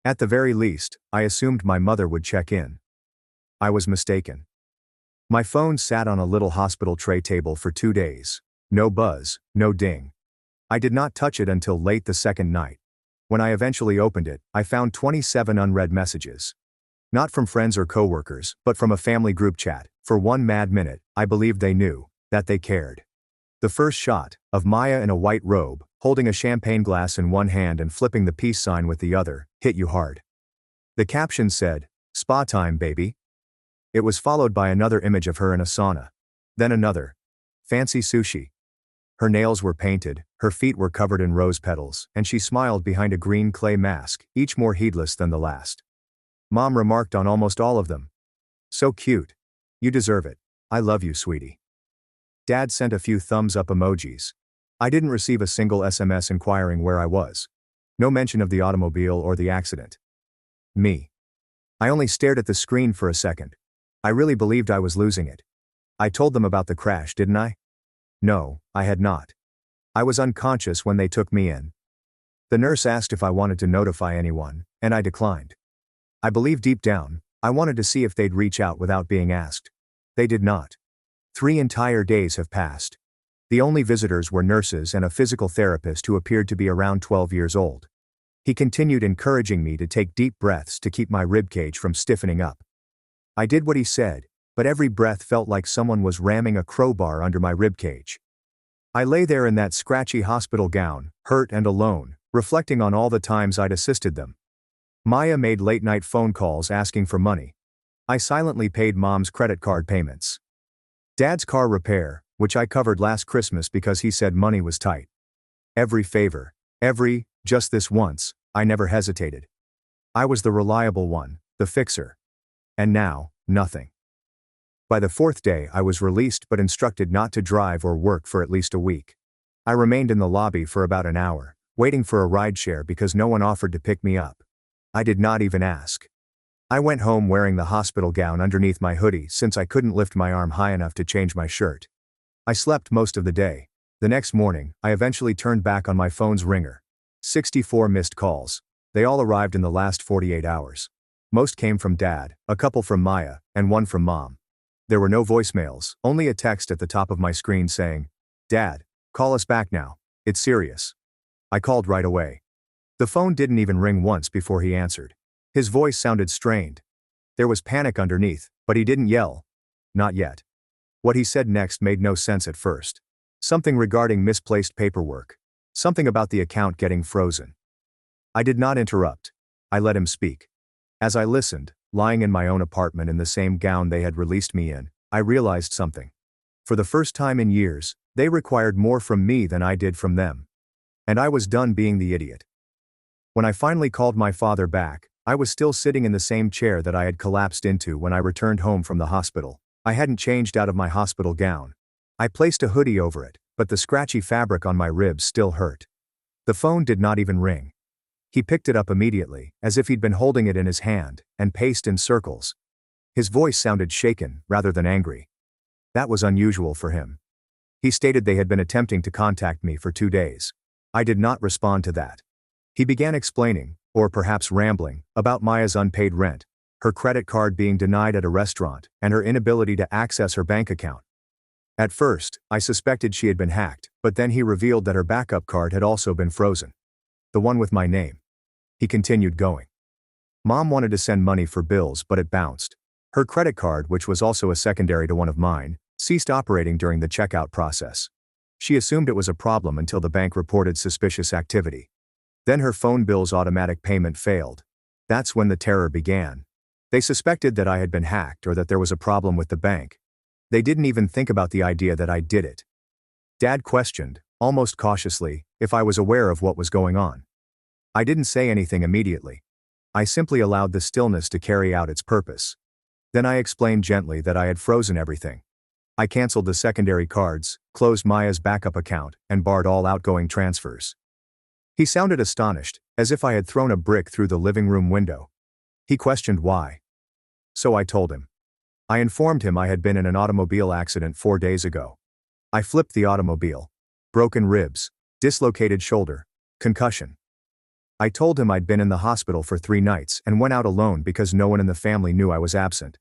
Speaker 1: At the very least, I assumed my mother would check in. I was mistaken. My phone sat on a little hospital tray table for 2 days. No buzz, no ding. I did not touch it until late the second night. When I eventually opened it, I found 27 unread messages. Not from friends or coworkers, but from a family group chat. For one mad minute, I believed they knew, that they cared. The first shot, of Maya in a white robe, holding a champagne glass in one hand and flipping the peace sign with the other, hit you hard. The caption said, "Spa time, baby." It was followed by another image of her in a sauna. Then another. Fancy sushi. Her nails were painted, her feet were covered in rose petals, and she smiled behind a green clay mask, each more heedless than the last. Mom remarked on almost all of them. "So cute. You deserve it. I love you, sweetie." Dad sent a few thumbs-up emojis. I didn't receive a single SMS inquiring where I was. No mention of the automobile or the accident. Me. I only stared at the screen for a second. I really believed I was losing it. I told them about the crash, didn't I? No, I had not. I was unconscious when they took me in. The nurse asked if I wanted to notify anyone, and I declined. I believe deep down, I wanted to see if they'd reach out without being asked. They did not. 3 entire days have passed. The only visitors were nurses and a physical therapist who appeared to be around 12 years old. He continued encouraging me to take deep breaths to keep my ribcage from stiffening up. I did what he said, but every breath felt like someone was ramming a crowbar under my ribcage. I lay there in that scratchy hospital gown, hurt and alone, reflecting on all the times I'd assisted them. Maya made late-night phone calls asking for money. I silently paid Mom's credit card payments. Dad's car repair, which I covered last Christmas because he said money was tight. Every favor, just this once, I never hesitated. I was the reliable one, the fixer. And now, nothing. By the 4th day I was released but instructed not to drive or work for at least a week. I remained in the lobby for about an hour, waiting for a rideshare because no one offered to pick me up. I did not even ask. I went home wearing the hospital gown underneath my hoodie since I couldn't lift my arm high enough to change my shirt. I slept most of the day. The next morning, I eventually turned back on my phone's ringer. 64 missed calls. They all arrived in the last 48 hours. Most came from Dad, a couple from Maya, and one from Mom. There were no voicemails, only a text at the top of my screen saying, "Dad, call us back now. It's serious." I called right away. The phone didn't even ring once before he answered. His voice sounded strained. There was panic underneath, but he didn't yell. Not yet. What he said next made no sense at first. Something regarding misplaced paperwork. Something about the account getting frozen. I did not interrupt. I let him speak. As I listened, lying in my own apartment in the same gown they had released me in, I realized something. For the first time in years, they required more from me than I did from them. And I was done being the idiot. When I finally called my father back, I was still sitting in the same chair that I had collapsed into when I returned home from the hospital. I hadn't changed out of my hospital gown. I placed a hoodie over it, but the scratchy fabric on my ribs still hurt. The phone did not even ring. He picked it up immediately, as if he'd been holding it in his hand, and paced in circles. His voice sounded shaken, rather than angry. That was unusual for him. He stated they had been attempting to contact me for 2 days. I did not respond to that. He began explaining, or perhaps rambling, about Maya's unpaid rent, her credit card being denied at a restaurant, and her inability to access her bank account. At first, I suspected she had been hacked, but then he revealed that her backup card had also been frozen. The one with my name. He continued going. Mom wanted to send money for bills, but it bounced. Her credit card, which was also a secondary to one of mine, ceased operating during the checkout process. She assumed it was a problem until the bank reported suspicious activity. Then her phone bill's automatic payment failed. That's when the terror began. They suspected that I had been hacked or that there was a problem with the bank. They didn't even think about the idea that I did it. Dad questioned, almost cautiously, if I was aware of what was going on. I didn't say anything immediately. I simply allowed the stillness to carry out its purpose. Then I explained gently that I had frozen everything. I canceled the secondary cards, closed Maya's backup account, and barred all outgoing transfers. He sounded astonished, as if I had thrown a brick through the living room window. He questioned why. So I told him. I informed him I had been in an automobile accident 4 days ago. I flipped the automobile. Broken ribs, dislocated shoulder, concussion. I told him I'd been in the hospital for 3 nights and went out alone because no one in the family knew I was absent.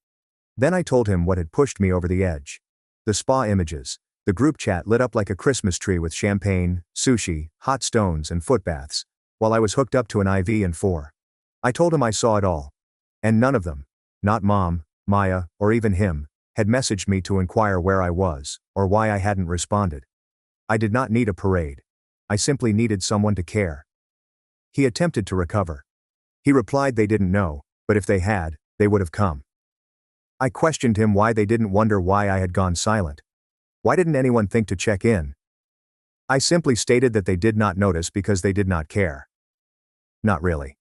Speaker 1: Then I told him what had pushed me over the edge. The spa images. The group chat lit up like a Christmas tree with champagne, sushi, hot stones, and foot baths, while I was hooked up to an IV and 4. I told him I saw it all. And none of them, not Mom, Maya, or even him, had messaged me to inquire where I was, or why I hadn't responded. I did not need a parade. I simply needed someone to care. He attempted to recover. He replied they didn't know, but if they had, they would have come. I questioned him why they didn't wonder why I had gone silent. Why didn't anyone think to check in? I simply stated that they did not notice because they did not care. Not really.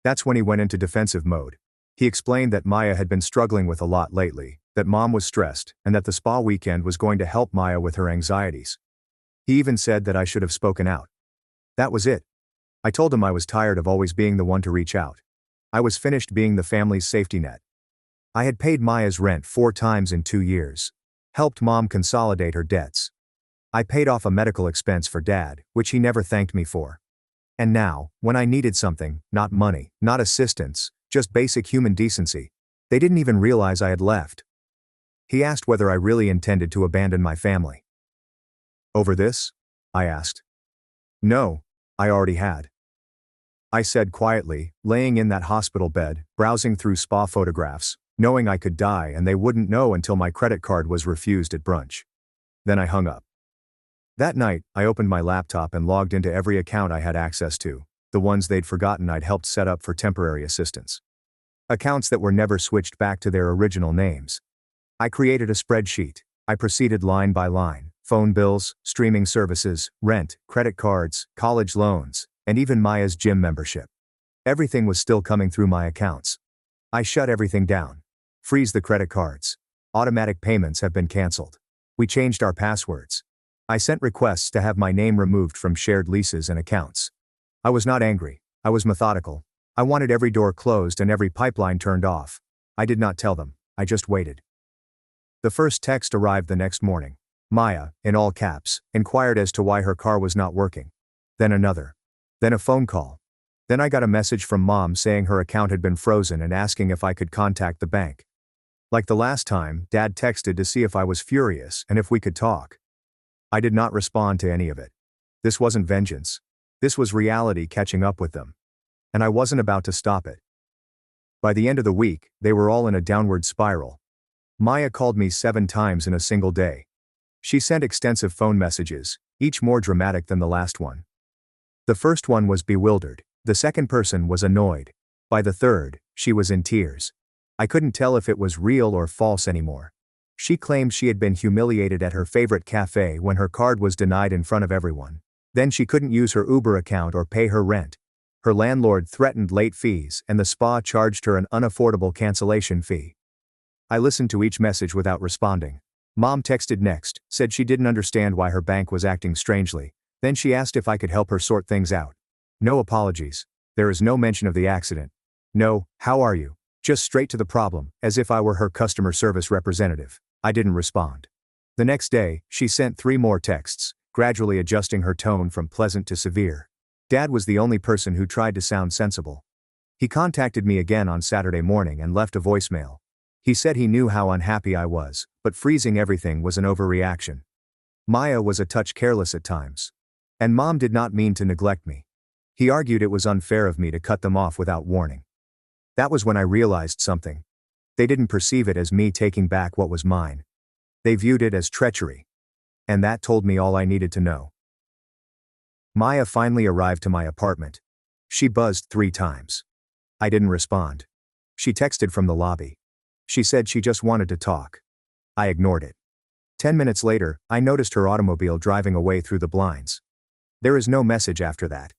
Speaker 1: That's when he went into defensive mode. He explained that Maya had been struggling with a lot lately, that Mom was stressed, and that the spa weekend was going to help Maya with her anxieties. He even said that I should have spoken out. That was it. I told him I was tired of always being the one to reach out. I was finished being the family's safety net. I had paid Maya's rent 4 times in 2 years. Helped Mom consolidate her debts. I paid off a medical expense for Dad, which he never thanked me for. And now, when I needed something, not money, not assistance, just basic human decency, they didn't even realize I had left. He asked whether I really intended to abandon my family. Over this? I asked. No, I already had. I said quietly, laying in that hospital bed, browsing through spa photographs, knowing I could die and they wouldn't know until my credit card was refused at brunch. Then I hung up. That night, I opened my laptop and logged into every account I had access to, the ones they'd forgotten I'd helped set up for temporary assistance. Accounts that were never switched back to their original names. I created a spreadsheet. I proceeded line by line: phone bills, streaming services, rent, credit cards, college loans, and even Maya's gym membership. Everything was still coming through my accounts. I shut everything down. Freeze the credit cards. Automatic payments have been canceled. We changed our passwords. I sent requests to have my name removed from shared leases and accounts. I was not angry. I was methodical. I wanted every door closed and every pipeline turned off. I did not tell them, I just waited. The first text arrived the next morning. Maya, in all caps, inquired as to why her car was not working. Then another. Then a phone call. Then I got a message from Mom saying her account had been frozen and asking if I could contact the bank. Like the last time, Dad texted to see if I was furious and if we could talk. I did not respond to any of it. This wasn't vengeance. This was reality catching up with them. And I wasn't about to stop it. By the end of the week, they were all in a downward spiral. Maya called me 7 times in a single day. She sent extensive phone messages, each more dramatic than the last one. The first one was bewildered. The second person was annoyed. By the third, she was in tears. I couldn't tell if it was real or false anymore. She claimed she had been humiliated at her favorite cafe when her card was denied in front of everyone. Then she couldn't use her Uber account or pay her rent. Her landlord threatened late fees and the spa charged her an unaffordable cancellation fee. I listened to each message without responding. Mom texted next, said she didn't understand why her bank was acting strangely. Then she asked if I could help her sort things out. No apologies. There is no mention of the accident. No, how are you? Just straight to the problem, as if I were her customer service representative. I didn't respond. The next day, she sent 3 more texts, gradually adjusting her tone from pleasant to severe. Dad was the only person who tried to sound sensible. He contacted me again on Saturday morning and left a voicemail. He said he knew how unhappy I was, but freezing everything was an overreaction. Maya was a touch careless at times. And Mom did not mean to neglect me. He argued it was unfair of me to cut them off without warning. That was when I realized something. They didn't perceive it as me taking back what was mine. They viewed it as treachery. And that told me all I needed to know. Maya finally arrived to my apartment. She buzzed 3 times. I didn't respond. She texted from the lobby. She said she just wanted to talk. I ignored it. 10 minutes later, I noticed her automobile driving away through the blinds. There is no message after that.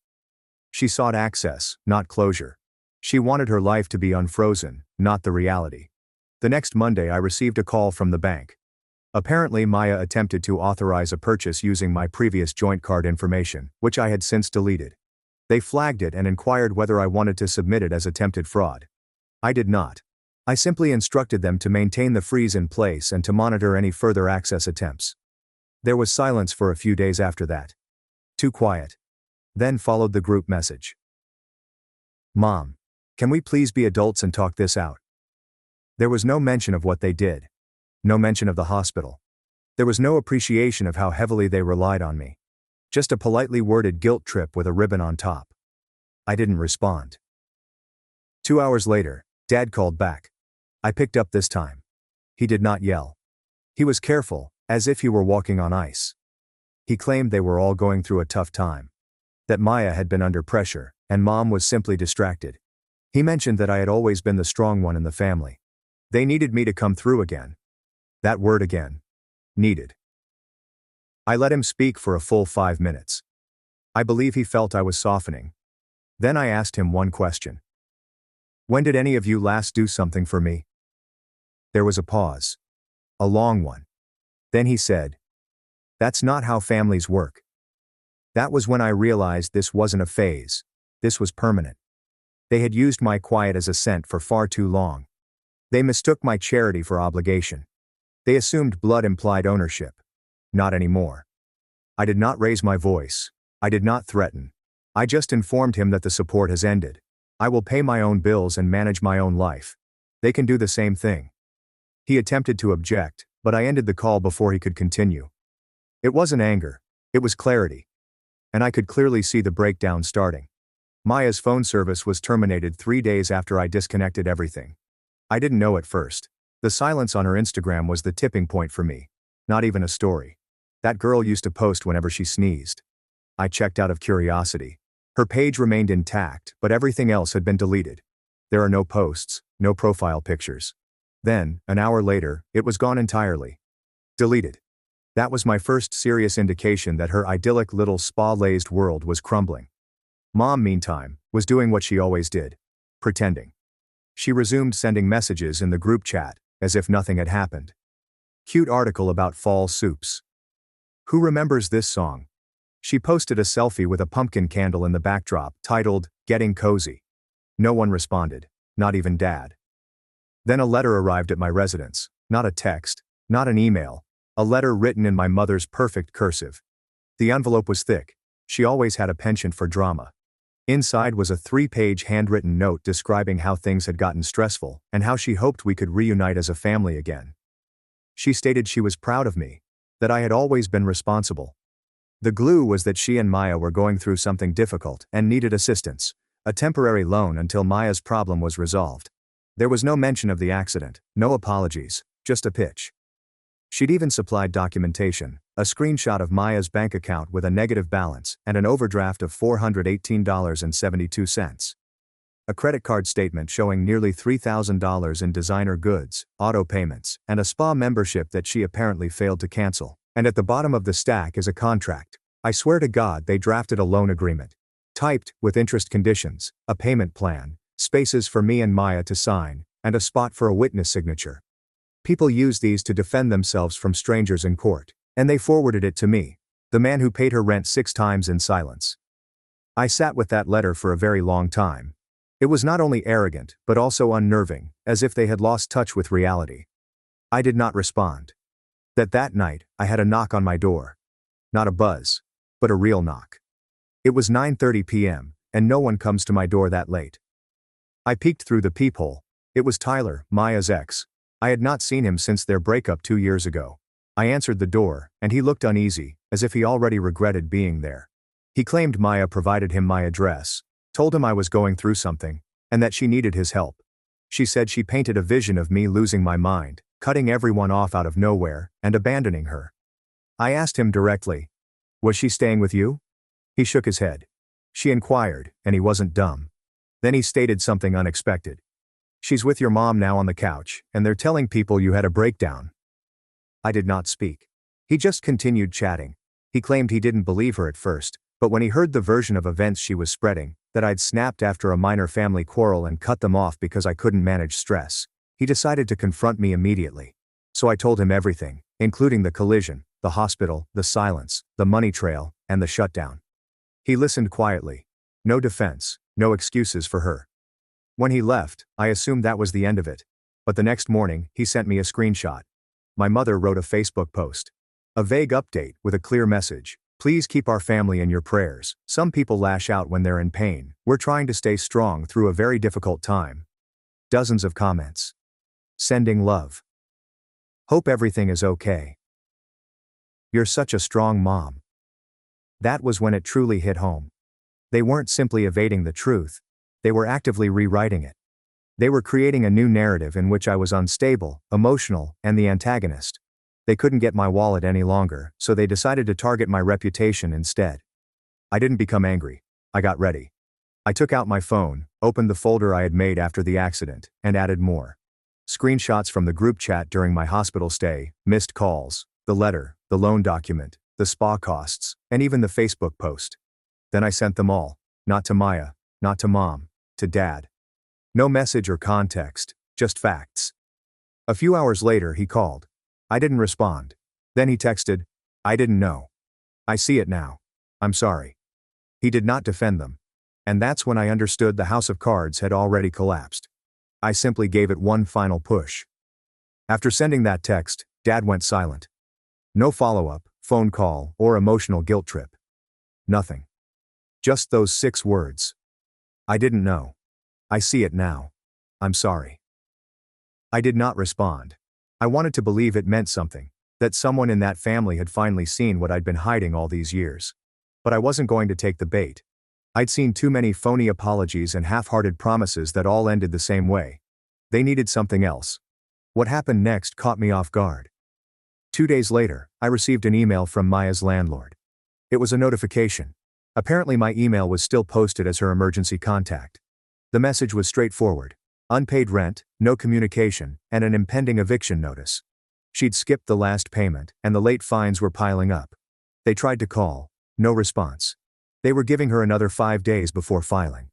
Speaker 1: She sought access, not closure. She wanted her life to be unfrozen, not the reality. The next Monday I received a call from the bank. Apparently Maya attempted to authorize a purchase using my previous joint card information, which I had since deleted. They flagged it and inquired whether I wanted to submit it as attempted fraud. I did not. I simply instructed them to maintain the freeze in place and to monitor any further access attempts. There was silence for a few days after that. Too quiet. Then followed the group message. Mom, can we please be adults and talk this out? There was no mention of what they did. No mention of the hospital. There was no appreciation of how heavily they relied on me. Just a politely worded guilt trip with a ribbon on top. I didn't respond. 2 hours later, Dad called back. I picked up this time. He did not yell. He was careful, as if he were walking on ice. He claimed they were all going through a tough time. That Maya had been under pressure, and Mom was simply distracted. He mentioned that I had always been the strong one in the family. They needed me to come through again. That word again. Needed. I let him speak for a full 5 minutes. I believe he felt I was softening. Then I asked him one question. When did any of you last do something for me? There was a pause. A long one. Then he said, "That's not how families work." That was when I realized this wasn't a phase. This was permanent. They had used my quiet as a scent for far too long. They mistook my charity for obligation. They assumed blood implied ownership. Not anymore. I did not raise my voice. I did not threaten. I just informed him that the support has ended. I will pay my own bills and manage my own life. They can do the same thing. He attempted to object, but I ended the call before he could continue. It wasn't anger. It was clarity. And I could clearly see the breakdown starting. Maya's phone service was terminated 3 days after I disconnected everything. I didn't know at first. The silence on her Instagram was the tipping point for me. Not even a story. That girl used to post whenever she sneezed. I checked out of curiosity. Her page remained intact, but everything else had been deleted. There are no posts, no profile pictures. Then, an hour later, it was gone entirely. Deleted. That was my first serious indication that her idyllic little spa-laced world was crumbling. Mom, meantime, was doing what she always did. Pretending. She resumed sending messages in the group chat, as if nothing had happened. Cute article about fall soups. Who remembers this song? She posted a selfie with a pumpkin candle in the backdrop, titled, "Getting Cozy." No one responded, not even Dad. Then a letter arrived at my residence, not a text, not an email, a letter written in my mother's perfect cursive. The envelope was thick. She always had a penchant for drama. Inside was a 3-page handwritten note describing how things had gotten stressful and how she hoped we could reunite as a family again. She stated she was proud of me, that I had always been responsible. The glue was that she and Maya were going through something difficult and needed assistance, a temporary loan until Maya's problem was resolved. There was no mention of the accident, no apologies, just a pitch. She'd even supplied documentation, a screenshot of Maya's bank account with a negative balance and an overdraft of $418.72. A credit card statement showing nearly $3,000 in designer goods, auto payments, and a spa membership that she apparently failed to cancel. And at the bottom of the stack is a contract. I swear to God they drafted a loan agreement. Typed, with interest conditions, a payment plan, spaces for me and Maya to sign, and a spot for a witness signature. People use these to defend themselves from strangers in court, and they forwarded it to me, the man who paid her rent 6 times in silence. I sat with that letter for a very long time. It was not only arrogant, but also unnerving, as if they had lost touch with reality. I did not respond. That night, I had a knock on my door. Not a buzz, but a real knock. It was 9:30 p.m., and no one comes to my door that late. I peeked through the peephole. It was Tyler, Maya's ex. I had not seen him since their breakup 2 years ago. I answered the door, and he looked uneasy, as if he already regretted being there. He claimed Maya provided him my address, told him I was going through something, and that she needed his help. She said she painted a vision of me losing my mind, cutting everyone off out of nowhere, and abandoning her. I asked him directly, "Was she staying with you?" He shook his head. She inquired, and he wasn't dumb. Then he stated something unexpected. "She's with your mom now on the couch, and they're telling people you had a breakdown." I did not speak. He just continued chatting. He claimed he didn't believe her at first, but when he heard the version of events she was spreading, that I'd snapped after a minor family quarrel and cut them off because I couldn't manage stress, he decided to confront me immediately. So I told him everything, including the collision, the hospital, the silence, the money trail, and the shutdown. He listened quietly. No defense, no excuses for her. When he left, I assumed that was the end of it. But the next morning, he sent me a screenshot. My mother wrote a Facebook post. A vague update with a clear message. "Please keep our family in your prayers. Some people lash out when they're in pain. We're trying to stay strong through a very difficult time." Dozens of comments. Sending love. Hope everything is okay. You're such a strong mom. That was when it truly hit home. They weren't simply evading the truth. They were actively rewriting it. They were creating a new narrative in which I was unstable, emotional, and the antagonist. They couldn't get my wallet any longer, so they decided to target my reputation instead. I didn't become angry. I got ready. I took out my phone, opened the folder I had made after the accident, and added more. Screenshots from the group chat during my hospital stay, missed calls, the letter, the loan document, the spa costs, and even the Facebook post. Then I sent them all, not to Maya, not to Mom, to Dad. No message or context, just facts. A few hours later he called. I didn't respond. Then he texted, "I didn't know. I see it now. I'm sorry." He did not defend them. And that's when I understood the house of cards had already collapsed. I simply gave it one final push. After sending that text, Dad went silent. No follow-up, phone call, or emotional guilt trip. Nothing. Just those 6 words. I didn't know. I see it now. I'm sorry. I did not respond. I wanted to believe it meant something, that someone in that family had finally seen what I'd been hiding all these years. But I wasn't going to take the bait. I'd seen too many phony apologies and half-hearted promises that all ended the same way. They needed something else. What happened next caught me off guard. 2 days later, I received an email from Maya's landlord. It was a notification. Apparently my email was still posted as her emergency contact. The message was straightforward. Unpaid rent, no communication, and an impending eviction notice. She'd skipped the last payment, and the late fines were piling up. They tried to call. No response. They were giving her another 5 days before filing.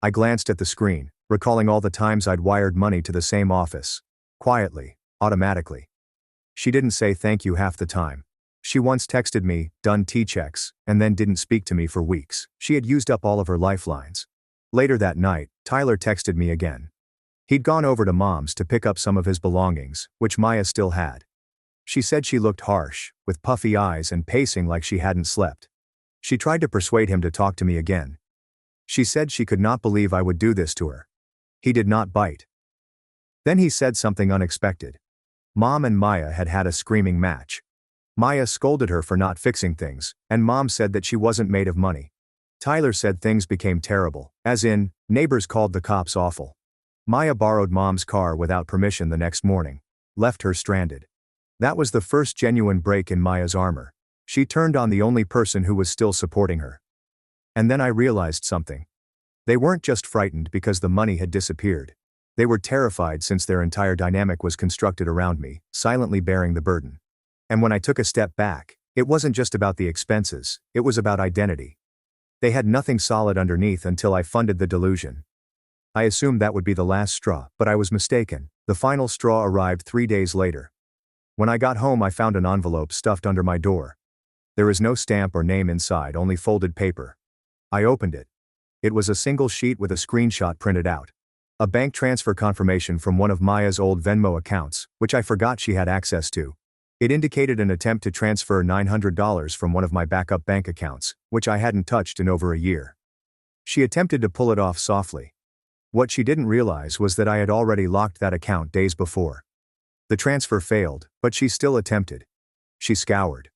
Speaker 1: I glanced at the screen, recalling all the times I'd wired money to the same office. Quietly, automatically. She didn't say thank you half the time. She once texted me, "Done T-checks," and then didn't speak to me for weeks. She had used up all of her lifelines. Later that night, Tyler texted me again. He'd gone over to Mom's to pick up some of his belongings, which Maya still had. She said she looked harsh, with puffy eyes and pacing like she hadn't slept. She tried to persuade him to talk to me again. She said she could not believe I would do this to her. He did not bite. Then he said something unexpected. Mom and Maya had had a screaming match. Maya scolded her for not fixing things, and Mom said that she wasn't made of money. Tyler said things became terrible, as in, neighbors called the cops awful. Maya borrowed Mom's car without permission the next morning. Left her stranded. That was the first genuine break in Maya's armor. She turned on the only person who was still supporting her. And then I realized something. They weren't just frightened because the money had disappeared. They were terrified since their entire dynamic was constructed around me, silently bearing the burden. And when I took a step back, it wasn't just about the expenses, it was about identity. They had nothing solid underneath until I funded the delusion. I assumed that would be the last straw, but I was mistaken. The final straw arrived 3 days later. When I got home, I found an envelope stuffed under my door. There is no stamp or name inside, only folded paper. I opened it. It was a single sheet with a screenshot printed out. A bank transfer confirmation from one of Maya's old Venmo accounts, which I forgot she had access to. It indicated an attempt to transfer $900 from one of my backup bank accounts, which I hadn't touched in over a year. She attempted to pull it off softly. What she didn't realize was that I had already locked that account days before. The transfer failed, but she still attempted. She scoured.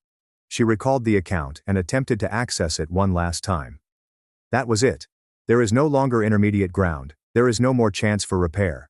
Speaker 1: She recalled the account and attempted to access it one last time. That was it. There is no longer intermediate ground, there is no more chance for repair.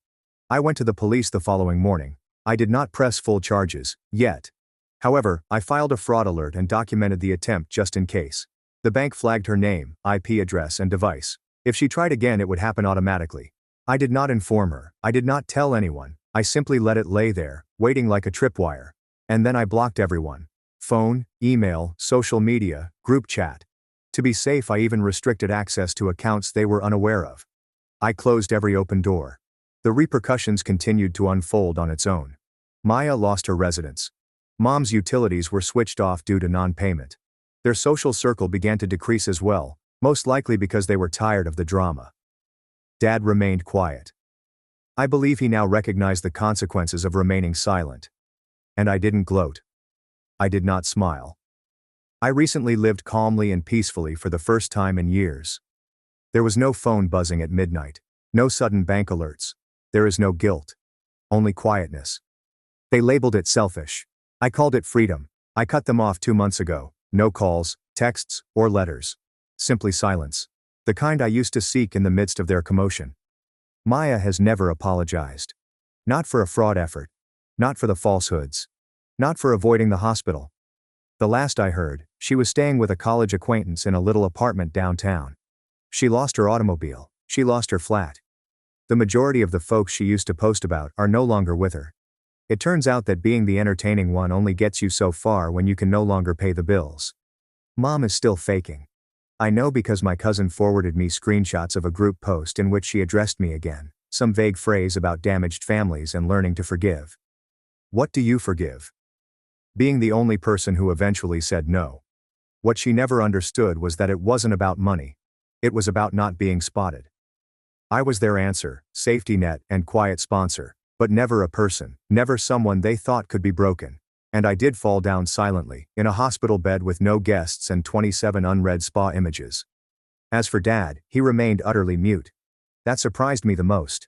Speaker 1: I went to the police the following morning. I did not press full charges, yet. However, I filed a fraud alert and documented the attempt just in case. The bank flagged her name, IP address and device. If she tried again, it would happen automatically. I did not inform her, I did not tell anyone, I simply let it lay there, waiting like a tripwire. And then I blocked everyone. Phone, email, social media, group chat. To be safe, I even restricted access to accounts they were unaware of. I closed every open door. The repercussions continued to unfold on its own. Maya lost her residence. Mom's utilities were switched off due to non-payment. Their social circle began to decrease as well, most likely because they were tired of the drama. Dad remained quiet. I believe he now recognized the consequences of remaining silent. And I didn't gloat. I did not smile. I recently lived calmly and peacefully for the first time in years. There was no phone buzzing at midnight, no sudden bank alerts. There is no guilt. Only quietness. They labeled it selfish. I called it freedom. I cut them off 2 months ago. No calls, texts, or letters. Simply silence. The kind I used to seek in the midst of their commotion. Maya has never apologized. Not for a fraud effort. Not for the falsehoods. Not for avoiding the hospital. The last I heard, she was staying with a college acquaintance in a little apartment downtown. She lost her automobile. She lost her flat. The majority of the folks she used to post about are no longer with her. It turns out that being the entertaining one only gets you so far when you can no longer pay the bills. Mom is still faking. I know because my cousin forwarded me screenshots of a group post in which she addressed me again, some vague phrase about damaged families and learning to forgive. What do you forgive? Being the only person who eventually said no. What she never understood was that it wasn't about money. It was about not being spotted. I was their answer, safety net, and quiet sponsor, but never a person, never someone they thought could be broken. And I did fall down silently, in a hospital bed with no guests and 27 unread spa images. As for Dad, he remained utterly mute. That surprised me the most.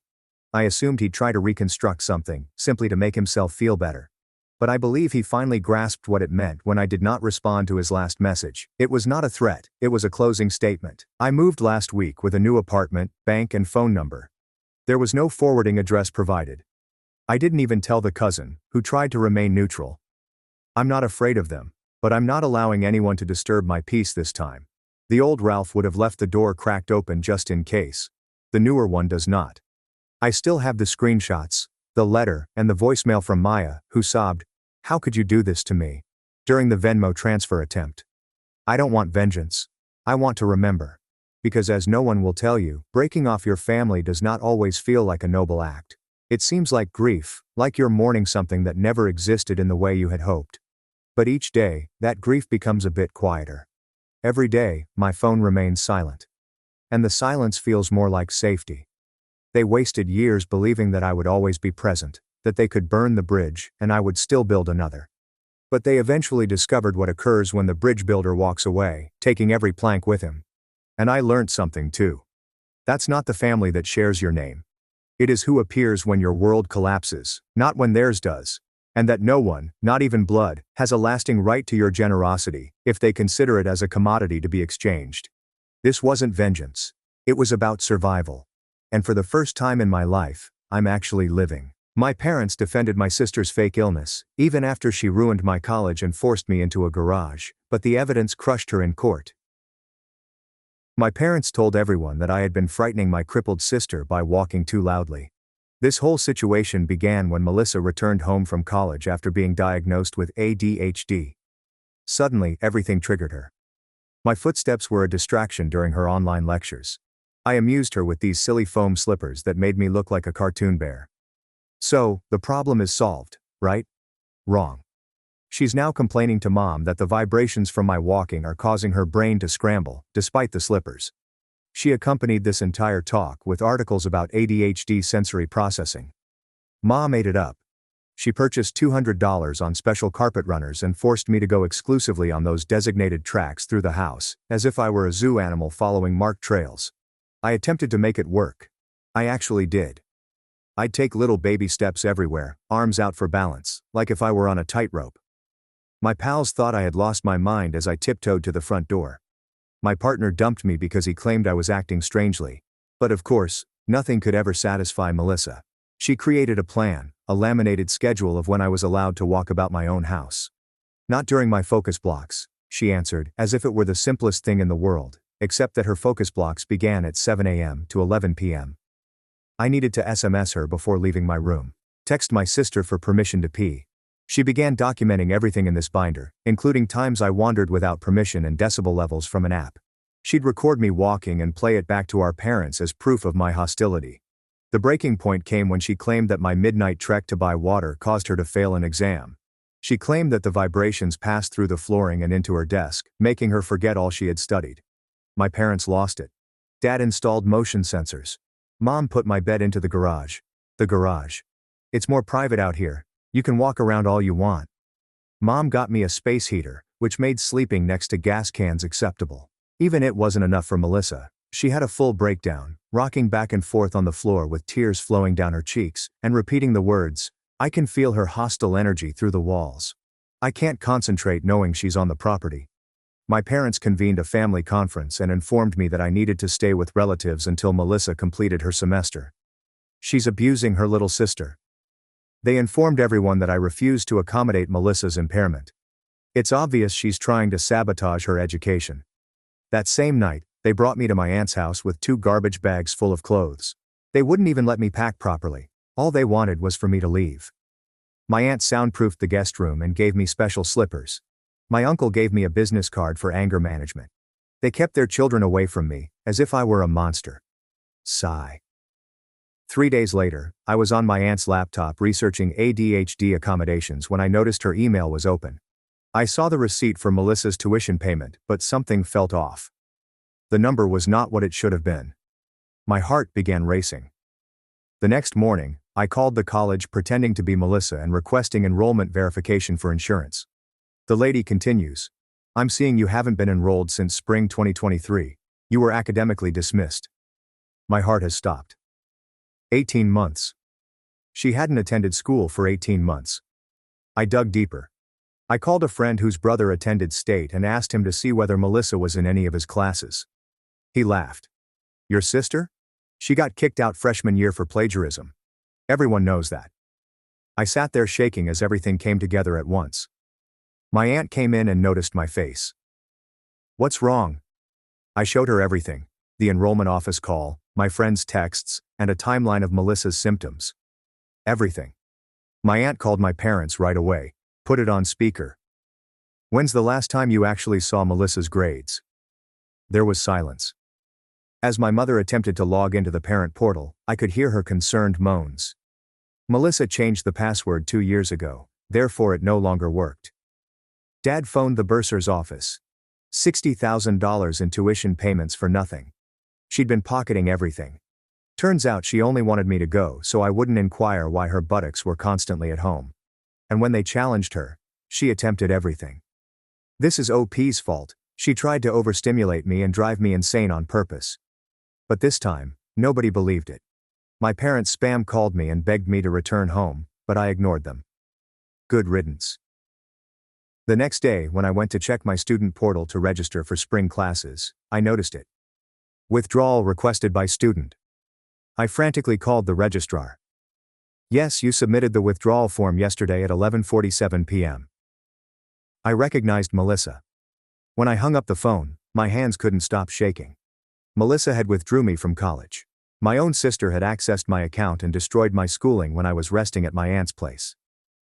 Speaker 1: I assumed he'd try to reconstruct something, simply to make himself feel better. But I believe he finally grasped what it meant when I did not respond to his last message. It was not a threat, it was a closing statement. I moved last week with a new apartment, bank and phone number. There was no forwarding address provided. I didn't even tell the cousin, who tried to remain neutral. I'm not afraid of them, but I'm not allowing anyone to disturb my peace this time. The old Ralph would have left the door cracked open just in case. The newer one does not. I still have the screenshots, the letter, and the voicemail from Maya, who sobbed, "How could you do this to me?" during the Venmo transfer attempt. I don't want vengeance. I want to remember. Because as no one will tell you, breaking off your family does not always feel like a noble act. It seems like grief, like you're mourning something that never existed in the way you had hoped. But each day, that grief becomes a bit quieter. Every day, my phone remains silent. and the silence feels more like safety. They wasted years believing that I would always be present, that they could burn the bridge, and I would still build another. But they eventually discovered what occurs when the bridge builder walks away, taking every plank with him. And I learned something too. That's not the family that shares your name. It is who appears when your world collapses, not when theirs does. And that no one, not even blood, has a lasting right to your generosity, if they consider it as a commodity to be exchanged. This wasn't vengeance. It was about survival. And for the first time in my life, I'm actually living. My parents defended my sister's fake illness, even after she ruined my college and forced me into a garage, but the evidence crushed her in court. My parents told everyone that I had been frightening my crippled sister by walking too loudly. This whole situation began when Melissa returned home from college after being diagnosed with ADHD. Suddenly, everything triggered her. My footsteps were a distraction during her online lectures. I amused her with these silly foam slippers that made me look like a cartoon bear. So, the problem is solved, right? Wrong. She's now complaining to mom that the vibrations from my walking are causing her brain to scramble, despite the slippers. She accompanied this entire talk with articles about ADHD sensory processing. Mom ate it up. She purchased $200 on special carpet runners and forced me to go exclusively on those designated tracks through the house, as if I were a zoo animal following marked trails. I attempted to make it work. I actually did. I'd take little baby steps everywhere, arms out for balance, like if I were on a tightrope. My pals thought I had lost my mind as I tiptoed to the front door. My partner dumped me because he claimed I was acting strangely. But of course, nothing could ever satisfy Melissa. She created a plan, a laminated schedule of when I was allowed to walk about my own house. Not during my focus blocks, she answered, as if it were the simplest thing in the world, except that her focus blocks began at 7 a.m. to 11 p.m. I needed to SMS her before leaving my room. Text my sister for permission to pee. She began documenting everything in this binder, including times I wandered without permission and decibel levels from an app. She'd record me walking and play it back to our parents as proof of my hostility. The breaking point came when she claimed that my midnight trek to buy water caused her to fail an exam. She claimed that the vibrations passed through the flooring and into her desk, making her forget all she had studied. My parents lost it. Dad installed motion sensors. Mom put my bed into the garage. The garage. It's more private out here. You can walk around all you want. Mom got me a space heater, which made sleeping next to gas cans acceptable. Even it wasn't enough for Melissa. She had a full breakdown, rocking back and forth on the floor with tears flowing down her cheeks, and repeating the words, "I can feel her hostile energy through the walls. I can't concentrate knowing she's on the property." My parents convened a family conference and informed me that I needed to stay with relatives until Melissa completed her semester. She's abusing her little sister. They informed everyone that I refused to accommodate Melissa's impairment. It's obvious she's trying to sabotage her education. That same night, they brought me to my aunt's house with 2 garbage bags full of clothes. They wouldn't even let me pack properly. All they wanted was for me to leave. My aunt soundproofed the guest room and gave me special slippers. My uncle gave me a business card for anger management. They kept their children away from me, as if I were a monster. Sigh. 3 days later, I was on my aunt's laptop researching ADHD accommodations when I noticed her email was open. I saw the receipt for Melissa's tuition payment, but something felt off. The number was not what it should have been. My heart began racing. The next morning, I called the college pretending to be Melissa and requesting enrollment verification for insurance. The lady continues, "I'm seeing you haven't been enrolled since spring 2023. You were academically dismissed." My heart has stopped. 18 months. She hadn't attended school for 18 months. I dug deeper. I called a friend whose brother attended state and asked him to see whether Melissa was in any of his classes. He laughed. "Your sister? She got kicked out freshman year for plagiarism. Everyone knows that." I sat there shaking as everything came together at once. My aunt came in and noticed my face. "What's wrong?" I showed her everything. The enrollment office call, my friend's texts, and a timeline of Melissa's symptoms. Everything. My aunt called my parents right away, put it on speaker. "When's the last time you actually saw Melissa's grades?" There was silence. As my mother attempted to log into the parent portal, I could hear her concerned moans. "Melissa changed the password 2 years ago, therefore it no longer worked." Dad phoned the bursar's office. $60,000 in tuition payments for nothing. She'd been pocketing everything. Turns out she only wanted me to go so I wouldn't inquire why her buttocks were constantly at home. And when they challenged her, she attempted everything. This is OP's fault. She tried to overstimulate me and drive me insane on purpose. But this time, nobody believed it. My parents spam called me and begged me to return home, but I ignored them. Good riddance. The next day, when I went to check my student portal to register for spring classes, I noticed it. Withdrawal requested by student. I frantically called the registrar. Yes, you submitted the withdrawal form yesterday at 11:47 p.m. I recognized Melissa. When I hung up the phone, my hands couldn't stop shaking. Melissa had withdrew me from college. My own sister had accessed my account and destroyed my schooling when I was resting at my aunt's place.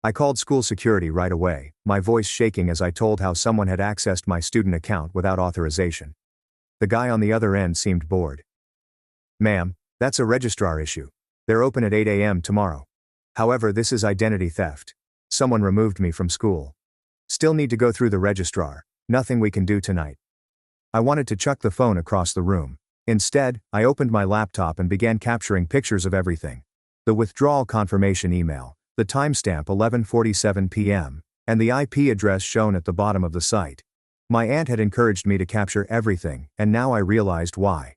Speaker 1: I called school security right away, my voice shaking as I told how someone had accessed my student account without authorization. The guy on the other end seemed bored. Ma'am, that's a registrar issue. They're open at 8 a.m. tomorrow. However, this is identity theft. Someone removed me from school. Still need to go through the registrar. Nothing we can do tonight. I wanted to chuck the phone across the room. Instead, I opened my laptop and began capturing pictures of everything. The withdrawal confirmation email, the timestamp 11:47 p.m., and the IP address shown at the bottom of the site. My aunt had encouraged me to capture everything, and now I realized why.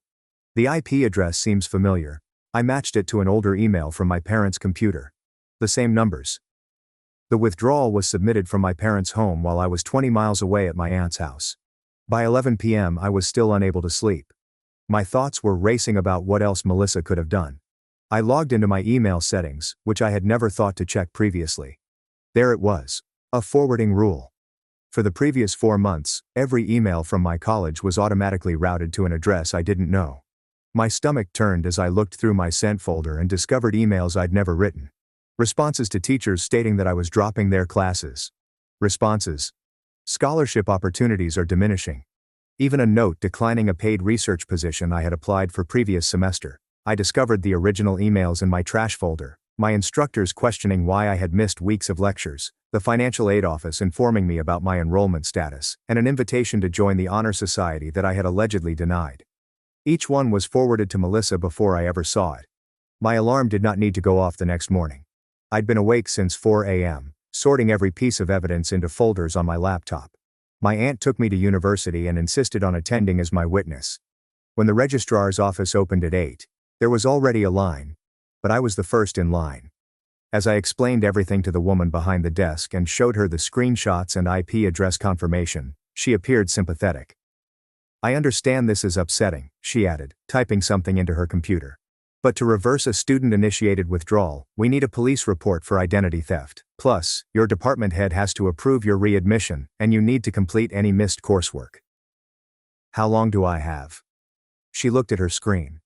Speaker 1: The IP address seems familiar. I matched it to an older email from my parents' computer. The same numbers. The withdrawal was submitted from my parents' home while I was 20 miles away at my aunt's house. By 11 p.m. I was still unable to sleep. My thoughts were racing about what else Melissa could have done. I logged into my email settings, which I had never thought to check previously. There it was. A forwarding rule. For the previous 4 months, every email from my college was automatically routed to an address I didn't know. My stomach turned as I looked through my sent folder and discovered emails I'd never written. Responses to teachers stating that I was dropping their classes. Responses. Scholarship opportunities are diminishing. Even a note declining a paid research position I had applied for previous semester. I discovered the original emails in my trash folder, my instructors questioning why I had missed weeks of lectures, the financial aid office informing me about my enrollment status, and an invitation to join the honor society that I had allegedly denied. Each one was forwarded to Melissa before I ever saw it. My alarm did not need to go off the next morning. I'd been awake since 4 a.m., sorting every piece of evidence into folders on my laptop. My aunt took me to university and insisted on attending as my witness. When the registrar's office opened at 8, there was already a line, but I was the first in line. As I explained everything to the woman behind the desk and showed her the screenshots and IP address confirmation, she appeared sympathetic. I understand this is upsetting, she added, typing something into her computer. But to reverse a student-initiated withdrawal, we need a police report for identity theft. Plus, your department head has to approve your readmission, and you need to complete any missed coursework. How long do I have? She looked at her screen.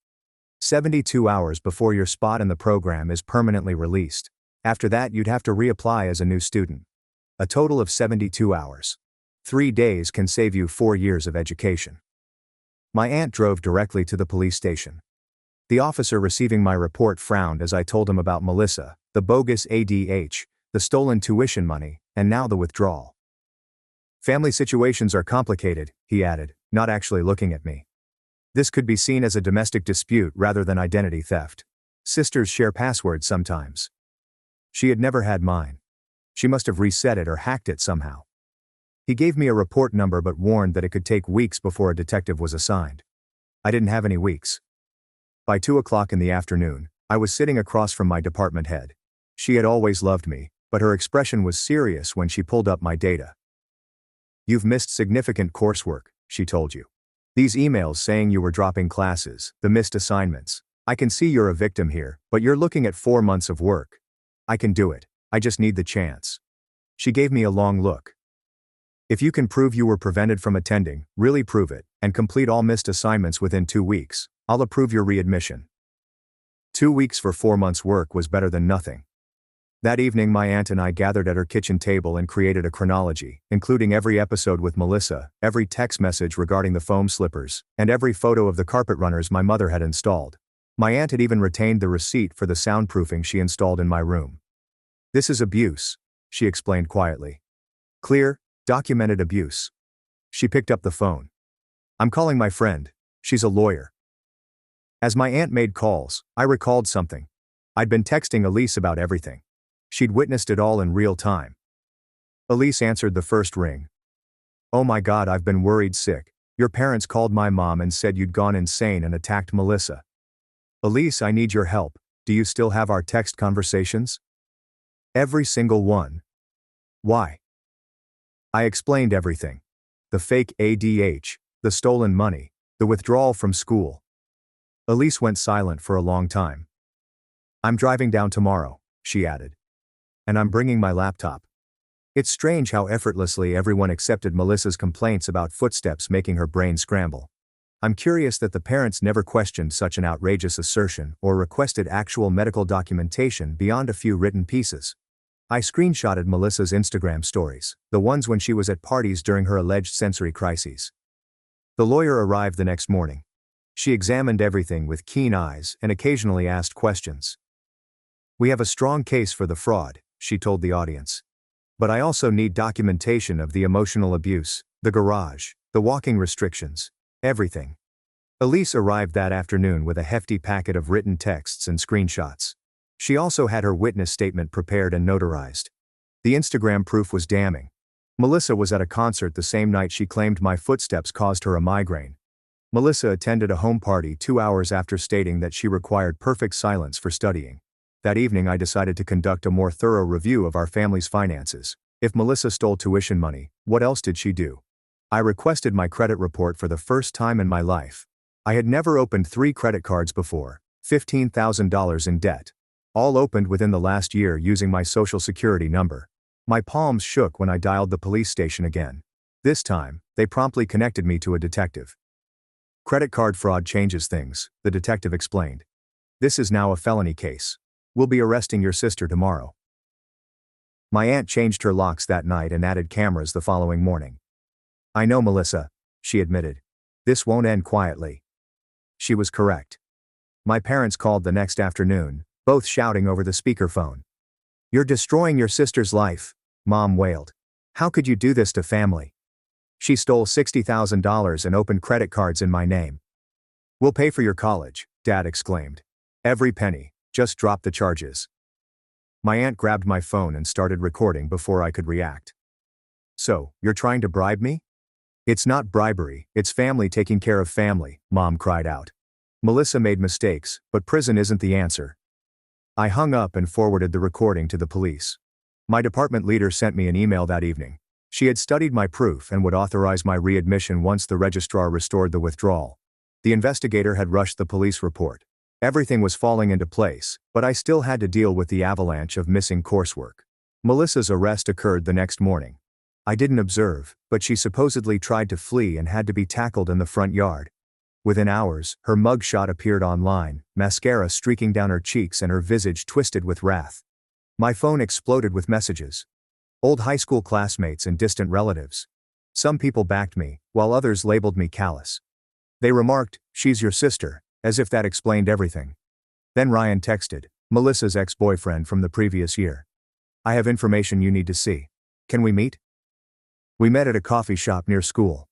Speaker 1: 72 hours before your spot in the program is permanently released. After that, you'd have to reapply as a new student. A total of 72 hours. 3 days can save you 4 years of education. My aunt drove directly to the police station. The officer receiving my report frowned as I told him about Melissa, the bogus ADH, the stolen tuition money, and now the withdrawal. Family situations are complicated, he added, not actually looking at me. This could be seen as a domestic dispute rather than identity theft. Sisters share passwords sometimes. She had never had mine. She must have reset it or hacked it somehow. He gave me a report number but warned that it could take weeks before a detective was assigned. I didn't have any weeks. By 2 o'clock in the afternoon, I was sitting across from my department head. She had always loved me, but her expression was serious when she pulled up my data. You've missed significant coursework, she told you. These emails saying you were dropping classes, the missed assignments. I can see you're a victim here, but you're looking at 4 months of work. I can do it. I just need the chance. She gave me a long look. If you can prove you were prevented from attending, really prove it, and complete all missed assignments within 2 weeks, I'll approve your readmission. 2 weeks for 4 months' work was better than nothing. That evening my aunt and I gathered at her kitchen table and created a chronology, including every episode with Melissa, every text message regarding the foam slippers, and every photo of the carpet runners my mother had installed. My aunt had even retained the receipt for the soundproofing she installed in my room. This is abuse, she explained quietly. Clear, documented abuse. She picked up the phone. I'm calling my friend. She's a lawyer. As my aunt made calls, I recalled something. I'd been texting Elise about everything. She'd witnessed it all in real time. Elise answered the first ring. "Oh my God, I've been worried sick. Your parents called my mom and said you'd gone insane and attacked Melissa. Elise, I need your help. Do you still have our text conversations?" "Every single one." "Why?" I explained everything. The fake ADH, the stolen money, the withdrawal from school. Elise went silent for a long time. "I'm driving down tomorrow," she added. "And I'm bringing my laptop." It's strange how effortlessly everyone accepted Melissa's complaints about footsteps making her brain scramble. I'm curious that the parents never questioned such an outrageous assertion or requested actual medical documentation beyond a few written pieces. I screenshotted Melissa's Instagram stories, the ones when she was at parties during her alleged sensory crises. The lawyer arrived the next morning. She examined everything with keen eyes and occasionally asked questions. "We have a strong case for the fraud," she told the audience. "But I also need documentation of the emotional abuse, the garage, the walking restrictions, everything." Elise arrived that afternoon with a hefty packet of written texts and screenshots. She also had her witness statement prepared and notarized. The Instagram proof was damning. Melissa was at a concert the same night she claimed my footsteps caused her a migraine. Melissa attended a home party 2 hours after stating that she required perfect silence for studying. That evening I decided to conduct a more thorough review of our family's finances. If Melissa stole tuition money, what else did she do? I requested my credit report for the first time in my life. I had never opened 3 credit cards before, $15,000 in debt. All opened within the last year using my social security number. My palms shook when I dialed the police station again. This time, they promptly connected me to a detective. "Credit card fraud changes things," the detective explained. "This is now a felony case. We'll be arresting your sister tomorrow." My aunt changed her locks that night and added cameras the following morning. "I know, Melissa," she admitted. "This won't end quietly." She was correct. My parents called the next afternoon, both shouting over the speakerphone. "You're destroying your sister's life," Mom wailed. "How could you do this to family? She stole $60,000 and opened credit cards in my name." "We'll pay for your college," Dad exclaimed. "Every penny. Just drop the charges." My aunt grabbed my phone and started recording before I could react. "So, you're trying to bribe me?" "It's not bribery, it's family taking care of family," Mom cried out. "Melissa made mistakes, but prison isn't the answer." I hung up and forwarded the recording to the police. My department leader sent me an email that evening. She had studied my proof and would authorize my readmission once the registrar restored the withdrawal. The investigator had rushed the police report. Everything was falling into place, but I still had to deal with the avalanche of missing coursework. Melissa's arrest occurred the next morning. I didn't observe, but she supposedly tried to flee and had to be tackled in the front yard. Within hours, her mugshot appeared online, mascara streaking down her cheeks and her visage twisted with wrath. My phone exploded with messages. Old high school classmates and distant relatives. Some people backed me, while others labeled me callous. They remarked, "She's your sister," as if that explained everything. Then Ryan texted, Melissa's ex-boyfriend from the previous year. "I have information you need to see. Can we meet?" We met at a coffee shop near school.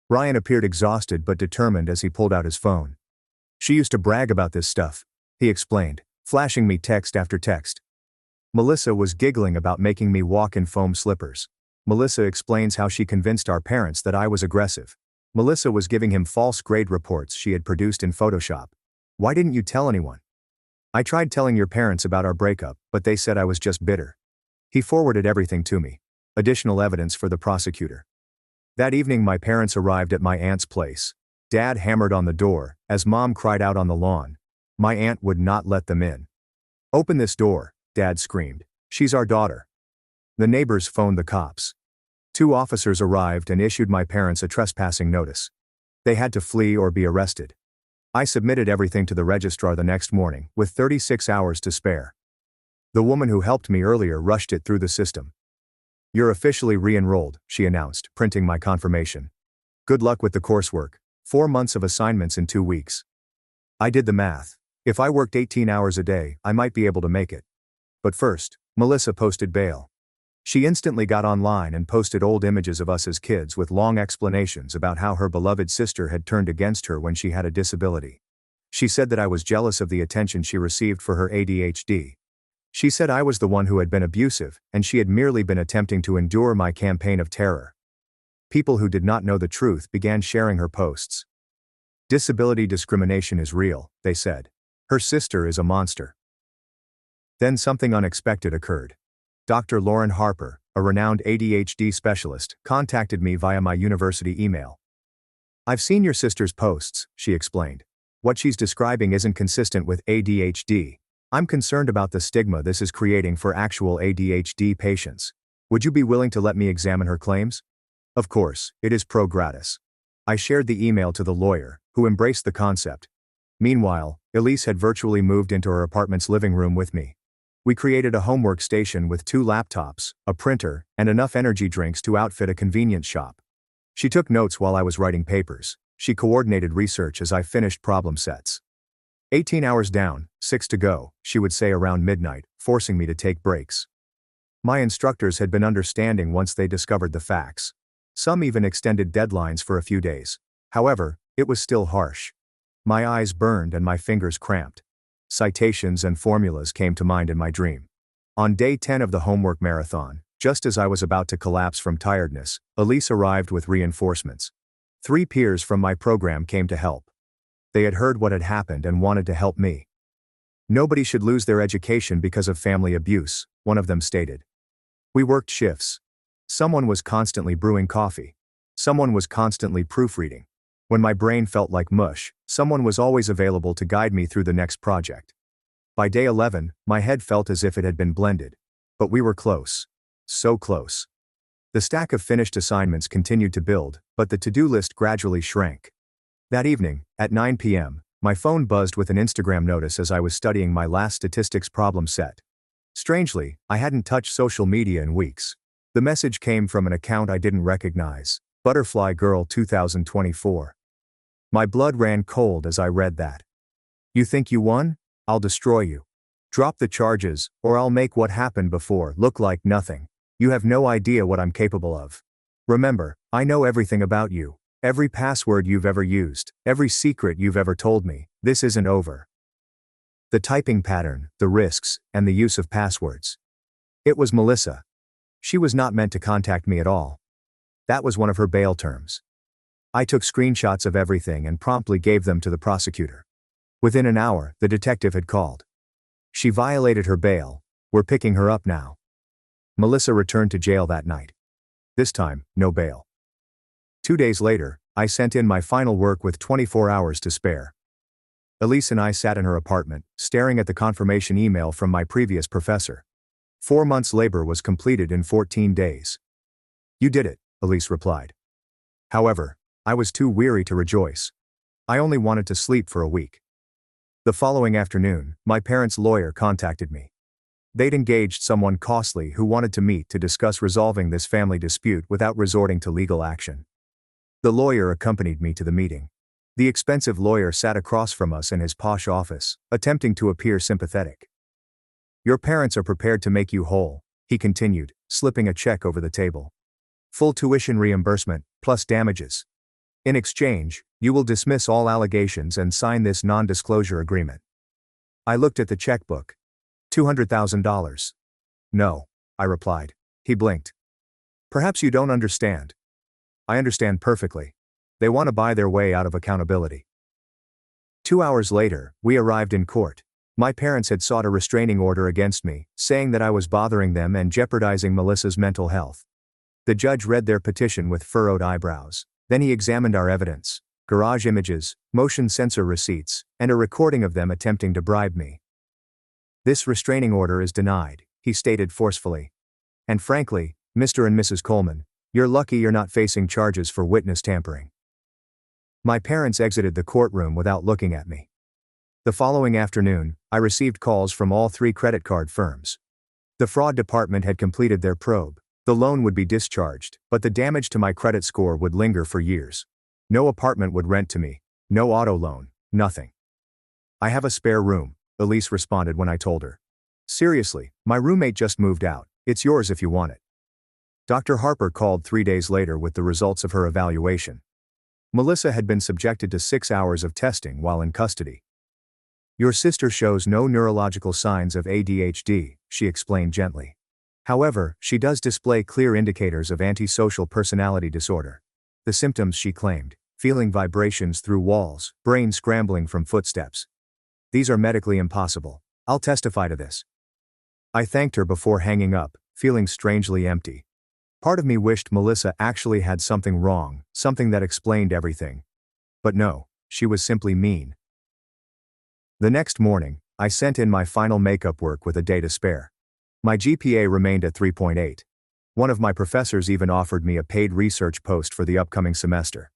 Speaker 1: Ryan appeared exhausted but determined as he pulled out his phone. "She used to brag about this stuff," he explained, flashing me text after text. Melissa was giggling about making me walk in foam slippers. Melissa explains how she convinced our parents that I was aggressive. Melissa was giving him false grade reports she had produced in Photoshop. "Why didn't you tell anyone?" "I tried telling your parents about our breakup, but they said I was just bitter." He forwarded everything to me. Additional evidence for the prosecutor. That evening my parents arrived at my aunt's place. Dad hammered on the door, as Mom cried out on the lawn. My aunt would not let them in. "Open this door," Dad screamed. "She's our daughter." The neighbors phoned the cops. 2 officers arrived and issued my parents a trespassing notice. They had to flee or be arrested. I submitted everything to the registrar the next morning, with 36 hours to spare. The woman who helped me earlier rushed it through the system. "You're officially re-enrolled," she announced, printing my confirmation. "Good luck with the coursework. 4 months of assignments in 2 weeks." I did the math. If I worked 18 hours a day, I might be able to make it. But first, Melissa posted bail. She instantly got online and posted old images of us as kids with long explanations about how her beloved sister had turned against her when she had a disability. She said that I was jealous of the attention she received for her ADHD. She said I was the one who had been abusive, and she had merely been attempting to endure my campaign of terror. People who did not know the truth began sharing her posts. Disability discrimination is real, they said. Her sister is a monster. Then something unexpected occurred. Dr. Lauren Harper, a renowned ADHD specialist, contacted me via my university email. "I've seen your sister's posts," she explained. "What she's describing isn't consistent with ADHD. I'm concerned about the stigma this is creating for actual ADHD patients. Would you be willing to let me examine her claims?" Of course, it is pro gratis. I shared the email to the lawyer, who embraced the concept. Meanwhile, Elise had virtually moved into her apartment's living room with me. We created a homework station with 2 laptops, a printer, and enough energy drinks to outfit a convenience shop. She took notes while I was writing papers. She coordinated research as I finished problem sets. 18 hours down, 6 to go, she would say around midnight, forcing me to take breaks. My instructors had been understanding once they discovered the facts. Some even extended deadlines for a few days. However, it was still harsh. My eyes burned and my fingers cramped. Citations and formulas came to mind in my dream. On day 10 of the homework marathon, just as I was about to collapse from tiredness, Elise arrived with reinforcements. 3 peers from my program came to help. They had heard what had happened and wanted to help me. "Nobody should lose their education because of family abuse," one of them stated. We worked shifts. Someone was constantly brewing coffee. Someone was constantly proofreading. When my brain felt like mush, someone was always available to guide me through the next project. By day 11, my head felt as if it had been blended. But we were close. So close. The stack of finished assignments continued to build, but the to-do list gradually shrank. That evening, at 9 p.m., my phone buzzed with an Instagram notice as I was studying my last statistics problem set. Strangely, I hadn't touched social media in weeks. The message came from an account I didn't recognize, Butterfly Girl 2024. My blood ran cold as I read that. "You think you won? I'll destroy you. Drop the charges, or I'll make what happened before look like nothing. You have no idea what I'm capable of. Remember, I know everything about you. Every password you've ever used, every secret you've ever told me. This isn't over." The typing pattern, the risks, and the use of passwords. It was Melissa. She was not meant to contact me at all. That was one of her bail terms. I took screenshots of everything and promptly gave them to the prosecutor. Within an hour, the detective had called. "She violated her bail. We're picking her up now." Melissa returned to jail that night. This time, no bail. 2 days later, I sent in my final work with 24 hours to spare. Elise and I sat in her apartment, staring at the confirmation email from my previous professor. 4 months' labor was completed in 14 days. "You did it," Elise replied. However, I was too weary to rejoice. I only wanted to sleep for a week. The following afternoon, my parents' lawyer contacted me. They'd engaged someone costly who wanted to meet to discuss resolving this family dispute without resorting to legal action. The lawyer accompanied me to the meeting. The expensive lawyer sat across from us in his posh office, attempting to appear sympathetic. "Your parents are prepared to make you whole," he continued, slipping a check over the table. "Full tuition reimbursement, plus damages. In exchange, you will dismiss all allegations and sign this non-disclosure agreement." I looked at the checkbook. $200,000. "No," I replied. He blinked. "Perhaps you don't understand." "I understand perfectly. They want to buy their way out of accountability." 2 hours later, we arrived in court. My parents had sought a restraining order against me, saying that I was bothering them and jeopardizing Melissa's mental health. The judge read their petition with furrowed eyebrows. Then he examined our evidence, garage images, motion sensor receipts, and a recording of them attempting to bribe me. "This restraining order is denied," he stated forcefully. "And frankly, Mr. and Mrs. Coleman, you're lucky you're not facing charges for witness tampering." My parents exited the courtroom without looking at me. The following afternoon, I received calls from all 3 credit card firms. The fraud department had completed their probe. The loan would be discharged, but the damage to my credit score would linger for years. No apartment would rent to me. No auto loan. Nothing. "I have a spare room," Elise responded when I told her. "Seriously, my roommate just moved out. It's yours if you want it." Dr. Harper called 3 days later with the results of her evaluation. Melissa had been subjected to 6 hours of testing while in custody. Your sister shows no neurological signs of ADHD, she explained gently. However, she does display clear indicators of antisocial personality disorder. The symptoms, she claimed: feeling vibrations through walls, brain scrambling from footsteps. These are medically impossible. I'll testify to this. I thanked her before hanging up, feeling strangely empty. Part of me wished Melissa actually had something wrong, something that explained everything. But no, she was simply mean. The next morning, I sent in my final makeup work with a day to spare. My GPA remained at 3.8. One of my professors even offered me a paid research post for the upcoming semester.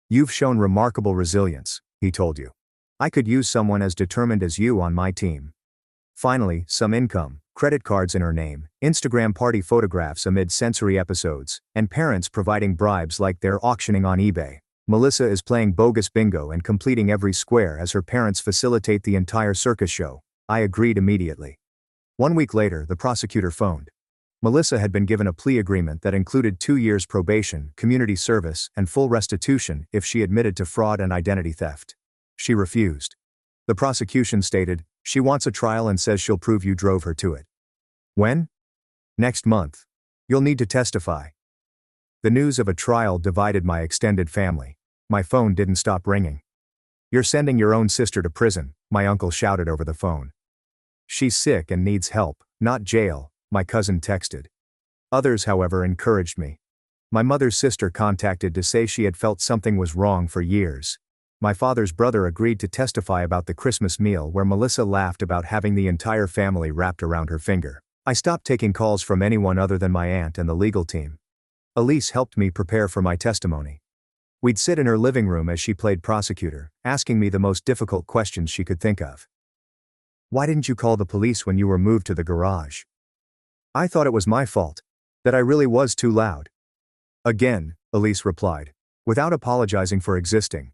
Speaker 1: You've shown remarkable resilience, he told you. I could use someone as determined as you on my team. Finally, some income, credit cards in her name, Instagram party photographs amid sensory episodes, and parents providing bribes like they're auctioning on eBay. Melissa is playing bogus bingo and completing every square as her parents facilitate the entire circus show. I agreed immediately. 1 week later, the prosecutor phoned. Melissa had been given a plea agreement that included 2 years probation, community service, and full restitution if she admitted to fraud and identity theft. She refused. The prosecution stated, she wants a trial and says she'll prove you drove her to it. When? Next month. You'll need to testify. The news of a trial divided my extended family. My phone didn't stop ringing. You're sending your own sister to prison, my uncle shouted over the phone. She's sick and needs help, not jail, my cousin texted. Others, however, encouraged me. My mother's sister contacted to say she had felt something was wrong for years. My father's brother agreed to testify about the Christmas meal where Melissa laughed about having the entire family wrapped around her finger. I stopped taking calls from anyone other than my aunt and the legal team. Elise helped me prepare for my testimony. We'd sit in her living room as she played prosecutor, asking me the most difficult questions she could think of. Why didn't you call the police when you were moved to the garage? I thought it was my fault. That I really was too loud. Again, Elise replied, without apologizing for existing.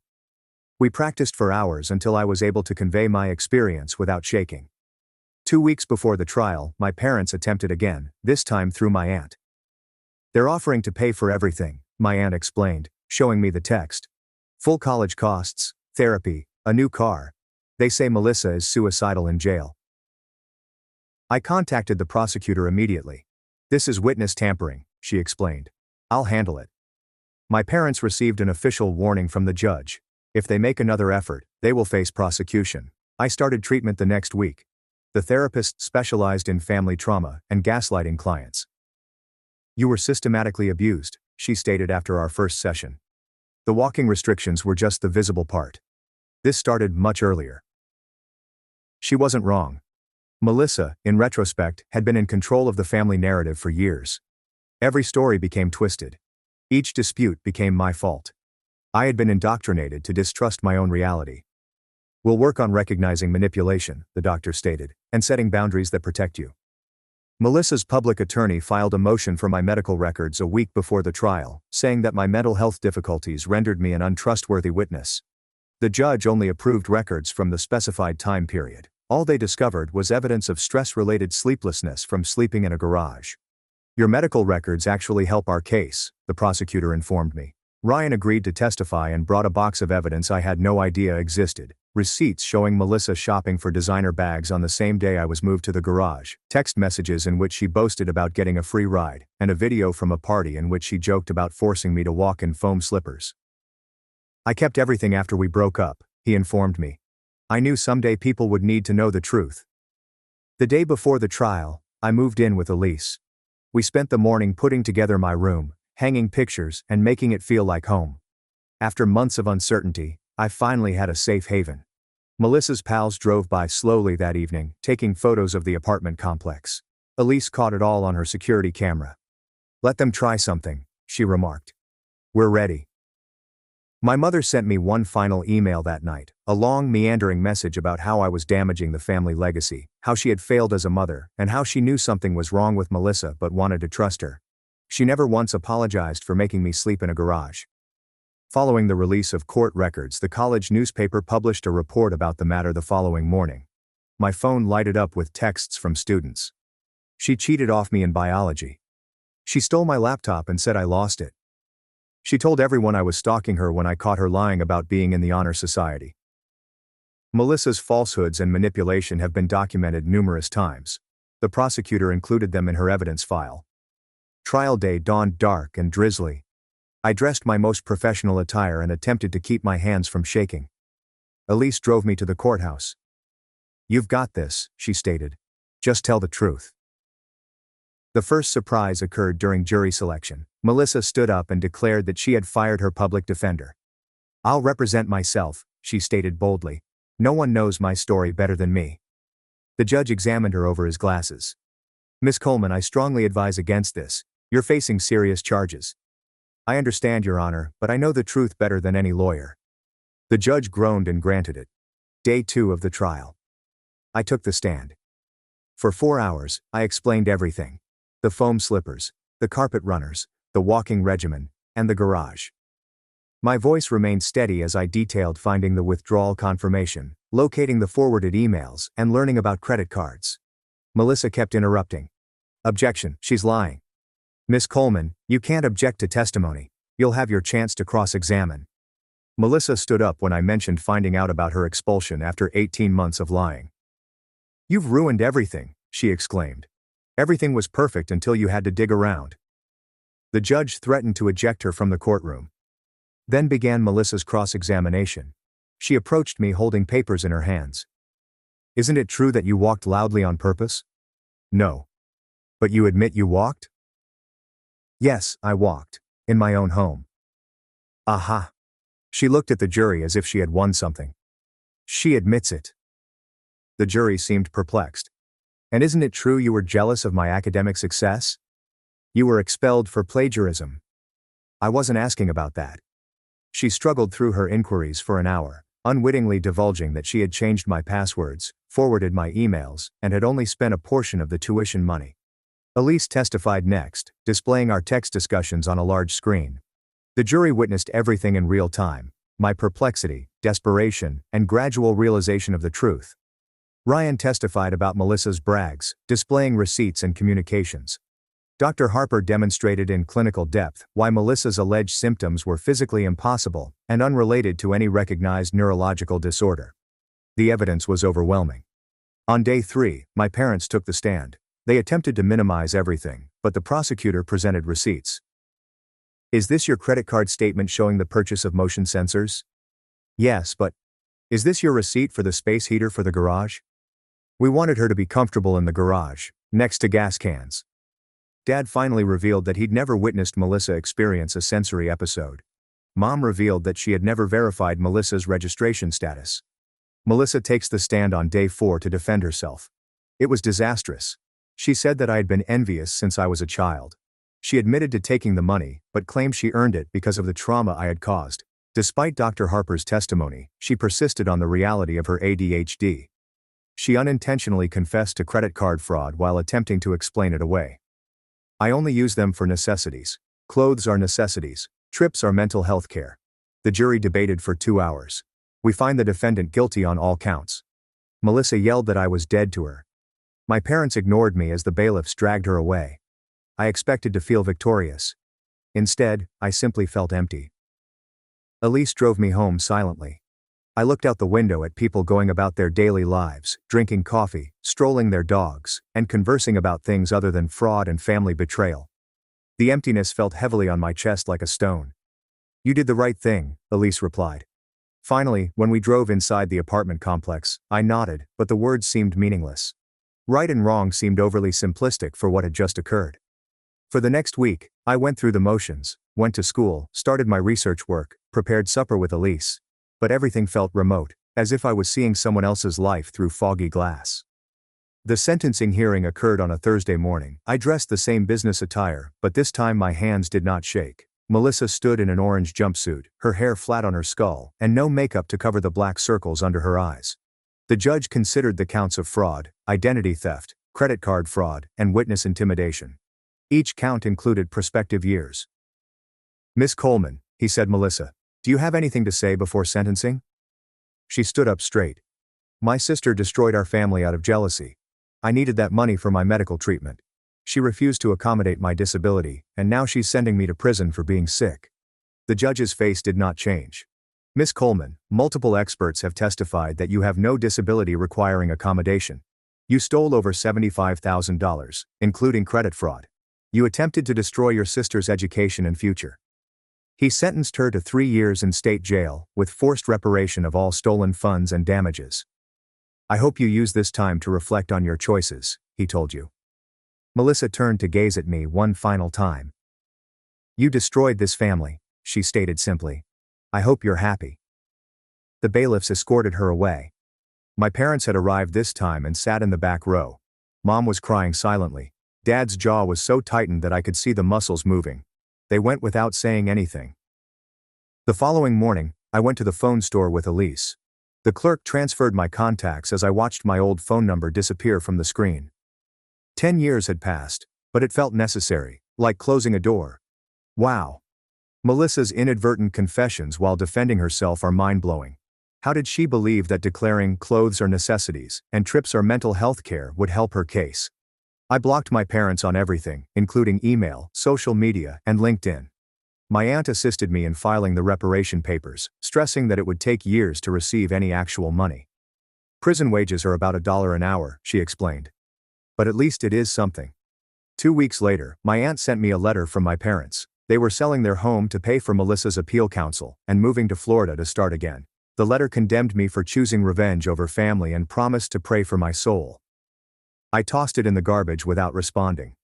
Speaker 1: We practiced for hours until I was able to convey my experience without shaking. 2 weeks before the trial, my parents attempted again, this time through my aunt. They're offering to pay for everything, my aunt explained, showing me the text. Full college costs, therapy, a new car. They say Melissa is suicidal in jail. I contacted the prosecutor immediately. This is witness tampering, she explained. I'll handle it. My parents received an official warning from the judge. If they make another effort, they will face prosecution. I started treatment the next week. The therapist specialized in family trauma and gaslighting clients. You were systematically abused, she stated after our first session. The walking restrictions were just the visible part. This started much earlier. She wasn't wrong. Melissa, in retrospect, had been in control of the family narrative for years. Every story became twisted. Each dispute became my fault. I had been indoctrinated to distrust my own reality. We'll work on recognizing manipulation, the doctor stated, and setting boundaries that protect you. Melissa's public attorney filed a motion for my medical records a week before the trial, saying that my mental health difficulties rendered me an untrustworthy witness. The judge only approved records from the specified time period. All they discovered was evidence of stress-related sleeplessness from sleeping in a garage. Your medical records actually help our case, the prosecutor informed me. Ryan agreed to testify and brought a box of evidence I had no idea existed. Receipts showing Melissa shopping for designer bags on the same day I was moved to the garage, text messages in which she boasted about getting a free ride, and a video from a party in which she joked about forcing me to walk in foam slippers. I kept everything after we broke up, he informed me. I knew someday people would need to know the truth. The day before the trial, I moved in with Elise. We spent the morning putting together my room, hanging pictures, and making it feel like home. After months of uncertainty, I finally had a safe haven. Melissa's pals drove by slowly that evening, taking photos of the apartment complex. Elise caught it all on her security camera. Let them try something, she remarked. We're ready. My mother sent me one final email that night, a long meandering message about how I was damaging the family legacy, how she had failed as a mother, and how she knew something was wrong with Melissa but wanted to trust her. She never once apologized for making me sleep in a garage. Following the release of court records, the college newspaper published a report about the matter the following morning. My phone lighted up with texts from students. She cheated off me in biology. She stole my laptop and said I lost it. She told everyone I was stalking her when I caught her lying about being in the honor society. Melissa's falsehoods and manipulation have been documented numerous times. The prosecutor included them in her evidence file. Trial day dawned dark and drizzly. I dressed my most professional attire and attempted to keep my hands from shaking. Elise drove me to the courthouse. "You've got this," she stated. "Just tell the truth." The first surprise occurred during jury selection. Melissa stood up and declared that she had fired her public defender. "I'll represent myself," she stated boldly. "No one knows my story better than me." The judge examined her over his glasses. "Miss Coleman, I strongly advise against this. You're facing serious charges." "I understand, Your Honor, but I know the truth better than any lawyer." The judge groaned and granted it. Day 2 of the trial. I took the stand. For 4 hours, I explained everything. The foam slippers, the carpet runners, the walking regimen, and the garage. My voice remained steady as I detailed finding the withdrawal confirmation, locating the forwarded emails, and learning about credit cards. Melissa kept interrupting. "Objection, she's lying." "Miss Coleman, you can't object to testimony. You'll have your chance to cross-examine." Melissa stood up when I mentioned finding out about her expulsion after 18 months of lying. "You've ruined everything," she exclaimed. "Everything was perfect until you had to dig around." The judge threatened to eject her from the courtroom. Then began Melissa's cross-examination. She approached me holding papers in her hands. "Isn't it true that you walked loudly on purpose?" "No." "But you admit you walked?" "Yes, I walked. In my own home." "Aha." She looked at the jury as if she had won something. "She admits it." The jury seemed perplexed. "And isn't it true you were jealous of my academic success? You were expelled for plagiarism." "I wasn't asking about that." She struggled through her inquiries for an hour, unwittingly divulging that she had changed my passwords, forwarded my emails, and had only spent a portion of the tuition money. Elise testified next, displaying our text discussions on a large screen. The jury witnessed everything in real time: my perplexity, desperation, and gradual realization of the truth. Ryan testified about Melissa's brags, displaying receipts and communications. Dr. Harper demonstrated in clinical depth why Melissa's alleged symptoms were physically impossible and unrelated to any recognized neurological disorder. The evidence was overwhelming. On day 3, my parents took the stand. They attempted to minimize everything, but the prosecutor presented receipts. "Is this your credit card statement showing the purchase of motion sensors?" "Yes, but..." "Is this your receipt for the space heater for the garage?" We wanted her to be comfortable in the garage, next to gas cans. Dad finally revealed that he'd never witnessed Melissa experience a sensory episode. Mom revealed that she had never verified Melissa's registration status. Melissa takes the stand on day 4 to defend herself. "It was disastrous. She said that I had been envious since I was a child. She admitted to taking the money, but claimed she earned it because of the trauma I had caused. Despite Dr. Harper's testimony, she persisted on the reality of her ADHD. She unintentionally confessed to credit card fraud while attempting to explain it away. I only use them for necessities. Clothes are necessities. Trips are mental health care." The jury debated for 2 hours. "We find the defendant guilty on all counts." Melissa yelled that I was dead to her. My parents ignored me as the bailiffs dragged her away. I expected to feel victorious. Instead, I simply felt empty. Elise drove me home silently. I looked out the window at people going about their daily lives, drinking coffee, strolling their dogs, and conversing about things other than fraud and family betrayal. The emptiness felt heavily on my chest like a stone. "You did the right thing," Elise replied. Finally, when we drove inside the apartment complex, I nodded, but the words seemed meaningless. Right and wrong seemed overly simplistic for what had just occurred. For the next week, I went through the motions, went to school, started my research work, prepared supper with Elise. But everything felt remote, as if I was seeing someone else's life through foggy glass. The sentencing hearing occurred on a Thursday morning. I dressed the same business attire, but this time my hands did not shake. Melissa stood in an orange jumpsuit, her hair flat on her skull, and no makeup to cover the black circles under her eyes. The judge considered the counts of fraud, identity theft, credit card fraud, and witness intimidation. Each count included prospective years. "Miss Coleman," he said, "Melissa, do you have anything to say before sentencing?" She stood up straight. "My sister destroyed our family out of jealousy. I needed that money for my medical treatment. She refused to accommodate my disability, and now she's sending me to prison for being sick." The judge's face did not change. Miss Coleman, multiple experts have testified that you have no disability requiring accommodation. You stole over $75,000, including credit fraud. You attempted to destroy your sister's education and future. He sentenced her to 3 years in state jail, with forced reparation of all stolen funds and damages. I hope you use this time to reflect on your choices, he told you. Melissa turned to gaze at me one final time. You destroyed this family, she stated simply. I hope you're happy. The bailiffs escorted her away. My parents had arrived this time and sat in the back row. Mom was crying silently. Dad's jaw was so tightened that I could see the muscles moving. They went without saying anything. The following morning, I went to the phone store with Elise. The clerk transferred my contacts as I watched my old phone number disappear from the screen. 10 years had passed, but it felt necessary, like closing a door. Wow. Melissa's inadvertent confessions while defending herself are mind-blowing. How did she believe that declaring clothes are necessities and trips are mental health care would help her case? I blocked my parents on everything, including email, social media, and LinkedIn. My aunt assisted me in filing the reparation papers, stressing that it would take years to receive any actual money. Prison wages are about $1 an hour, she explained. But at least it is something. 2 weeks later, my aunt sent me a letter from my parents. They were selling their home to pay for Melissa's appeal counsel and moving to Florida to start again. The letter condemned me for choosing revenge over family and promised to pray for my soul. I tossed it in the garbage without responding.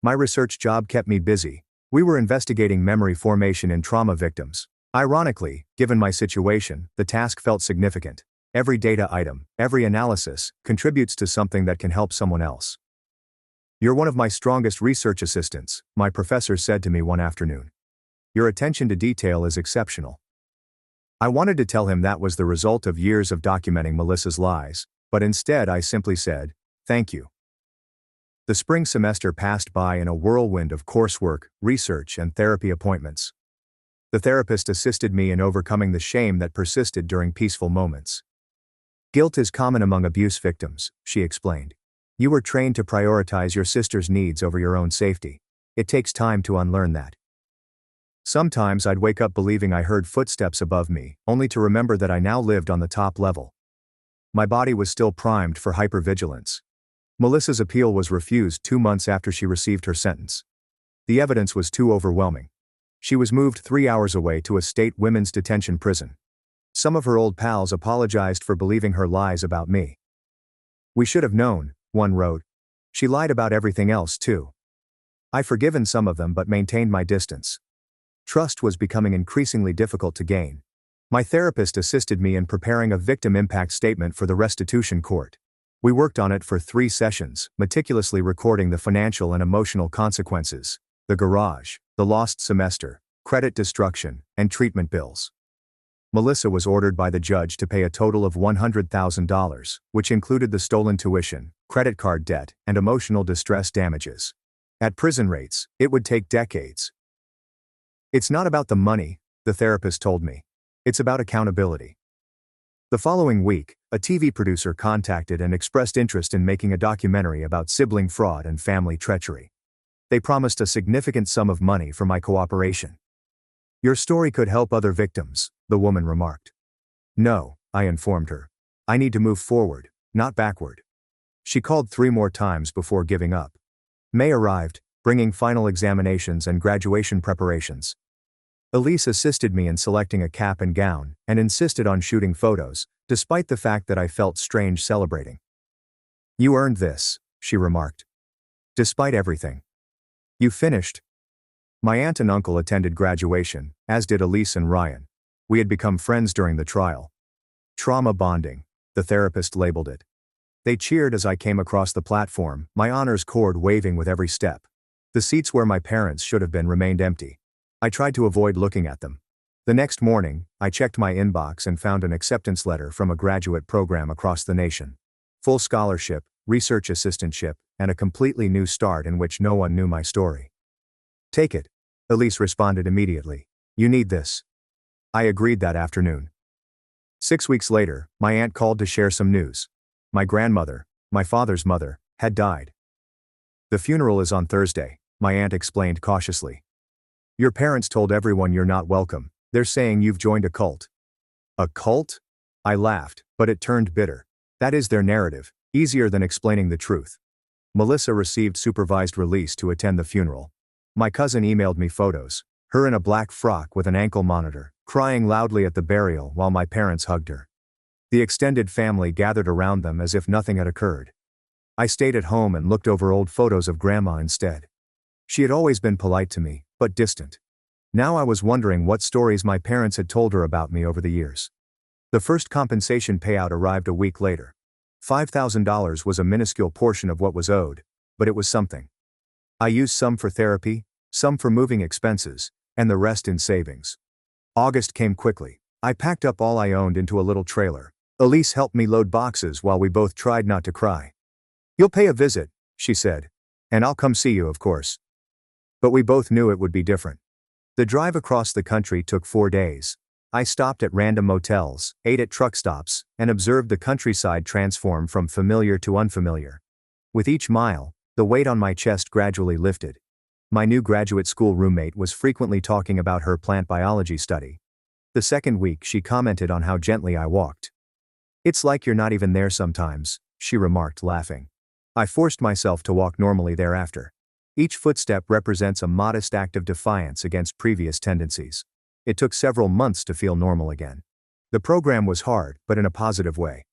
Speaker 1: My research job kept me busy. We were investigating memory formation in trauma victims. Ironically, given my situation, the task felt significant. Every data item, every analysis, contributes to something that can help someone else. You're one of my strongest research assistants, my professor said to me one afternoon. Your attention to detail is exceptional. I wanted to tell him that was the result of years of documenting Melissa's lies, but instead I simply said, thank you. The spring semester passed by in a whirlwind of coursework, research, and therapy appointments. The therapist assisted me in overcoming the shame that persisted during peaceful moments. Guilt is common among abuse victims, she explained. You were trained to prioritize your sister's needs over your own safety. It takes time to unlearn that. Sometimes I'd wake up believing I heard footsteps above me, only to remember that I now lived on the top level. My body was still primed for hypervigilance. Melissa's appeal was refused 2 months after she received her sentence. The evidence was too overwhelming. She was moved 3 hours away to a state women's detention prison. Some of her old pals apologized for believing her lies about me. We should have known, one wrote. She lied about everything else too. I've forgiven some of them but maintained my distance. Trust was becoming increasingly difficult to gain. My therapist assisted me in preparing a victim impact statement for the restitution court. We worked on it for 3 sessions, meticulously recording the financial and emotional consequences, the garage, the lost semester, credit destruction, and treatment bills. Melissa was ordered by the judge to pay a total of $100,000, which included the stolen tuition, credit card debt, and emotional distress damages. At prison rates, it would take decades. It's not about the money, the therapist told me. It's about accountability. The following week, a TV producer contacted and expressed interest in making a documentary about sibling fraud and family treachery. They promised a significant sum of money for my cooperation. Your story could help other victims, the woman remarked. No, I informed her. I need to move forward, not backward. She called 3 more times before giving up. May arrived, bringing final examinations and graduation preparations. Elise assisted me in selecting a cap and gown, and insisted on shooting photos, despite the fact that I felt strange celebrating. You earned this, she remarked. Despite everything. You finished. My aunt and uncle attended graduation, as did Elise and Ryan. We had become friends during the trial. Trauma bonding, the therapist labeled it. They cheered as I came across the platform, my honors cord waving with every step. The seats where my parents should have been remained empty. I tried to avoid looking at them. The next morning, I checked my inbox and found an acceptance letter from a graduate program across the nation. Full scholarship, research assistantship, and a completely new start in which no one knew my story. Take it. Elise responded immediately. You need this. I agreed that afternoon. 6 weeks later, my aunt called to share some news. My grandmother, my father's mother, had died. The funeral is on Thursday, my aunt explained cautiously. Your parents told everyone you're not welcome. They're saying you've joined a cult. A cult? I laughed, but it turned bitter. That is their narrative, easier than explaining the truth. Melissa received supervised release to attend the funeral. My cousin emailed me photos, her in a black frock with an ankle monitor, crying loudly at the burial while my parents hugged her. The extended family gathered around them as if nothing had occurred. I stayed at home and looked over old photos of Grandma instead. She had always been polite to me, but distant. Now I was wondering what stories my parents had told her about me over the years. The first compensation payout arrived a week later. $5,000 was a minuscule portion of what was owed, but it was something. I used some for therapy, some for moving expenses, and the rest in savings. August came quickly. I packed up all I owned into a little trailer. Elise helped me load boxes while we both tried not to cry. "You'll pay a visit," she said. "And I'll come see you, of course." But we both knew it would be different. The drive across the country took 4 days. I stopped at random motels, ate at truck stops, and observed the countryside transform from familiar to unfamiliar. With each mile, the weight on my chest gradually lifted. My new graduate school roommate was frequently talking about her plant biology study. The second week she commented on how gently I walked. "It's like you're not even there sometimes," she remarked, laughing. I forced myself to walk normally thereafter. Each footstep represents a modest act of defiance against previous tendencies. It took several months to feel normal again. The program was hard, but in a positive way.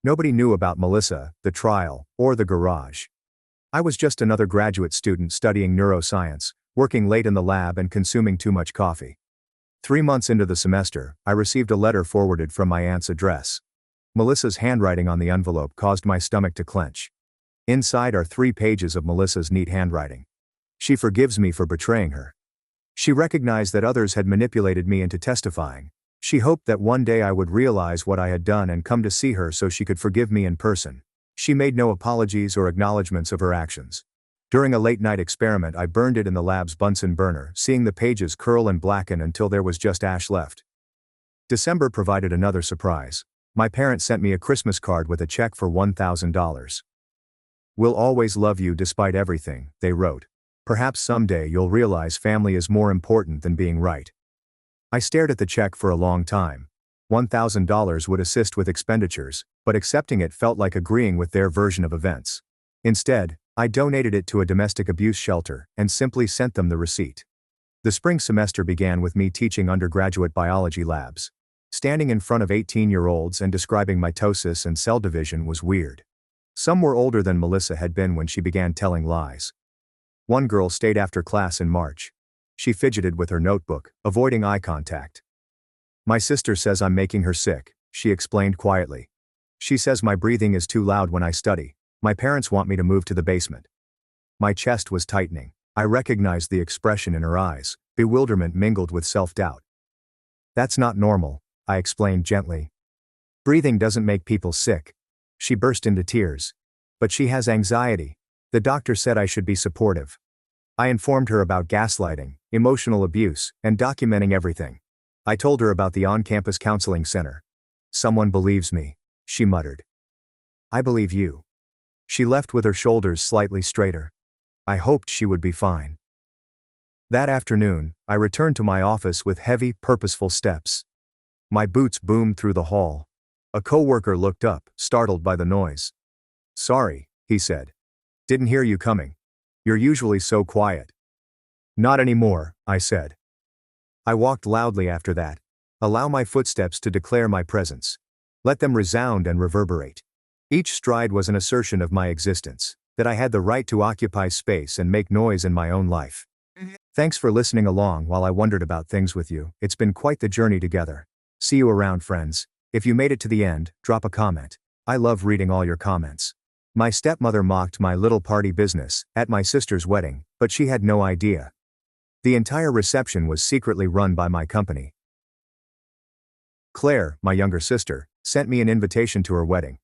Speaker 1: Nobody knew about Melissa, the trial, or the garage. I was just another graduate student studying neuroscience, working late in the lab and consuming too much coffee. 3 months into the semester, I received a letter forwarded from my aunt's address. Melissa's handwriting on the envelope caused my stomach to clench. Inside are 3 pages of Melissa's neat handwriting. She forgives me for betraying her. She recognized that others had manipulated me into testifying. She hoped that one day I would realize what I had done and come to see her so she could forgive me in person. She made no apologies or acknowledgments of her actions. During a late-night experiment, I burned it in the lab's Bunsen burner, seeing the pages curl and blacken until there was just ash left. December provided another surprise. My parents sent me a Christmas card with a check for $1,000. "We'll always love you despite everything," they wrote. "Perhaps someday you'll realize family is more important than being right." I stared at the check for a long time. $1,000 would assist with expenditures, but accepting it felt like agreeing with their version of events. Instead, I donated it to a domestic abuse shelter and simply sent them the receipt. The spring semester began with me teaching undergraduate biology labs. Standing in front of 18-year-olds and describing mitosis and cell division was weird. Some were older than Melissa had been when she began telling lies. One girl stayed after class in March. She fidgeted with her notebook, avoiding eye contact. "My sister says I'm making her sick," she explained quietly. "She says my breathing is too loud when I study. My parents want me to move to the basement." My chest was tightening. I recognized the expression in her eyes, bewilderment mingled with self-doubt. "That's not normal," I explained gently. "Breathing doesn't make people sick." She burst into tears. "But she has anxiety. The doctor said I should be supportive." I informed her about gaslighting, emotional abuse, and documenting everything. I told her about the on-campus counseling center. "Someone believes me," she muttered. "I believe you." She left with her shoulders slightly straighter. I hoped she would be fine. That afternoon, I returned to my office with heavy, purposeful steps. My boots boomed through the hall. A coworker looked up, startled by the noise. "Sorry," he said. "Didn't hear you coming. You're usually so quiet." "Not anymore," I said. I walked loudly after that. Allow my footsteps to declare my presence. Let them resound and reverberate. Each stride was an assertion of my existence, that I had the right to occupy space and make noise in my own life. Thanks for listening along while I wondered about things with you. It's been quite the journey together. See you around, friends. If you made it to the end, drop a comment. I love reading all your comments. My stepmother mocked my little party business at my sister's wedding, but she had no idea. The entire reception was secretly run by my company. Claire, my younger sister, sent me an invitation to her wedding.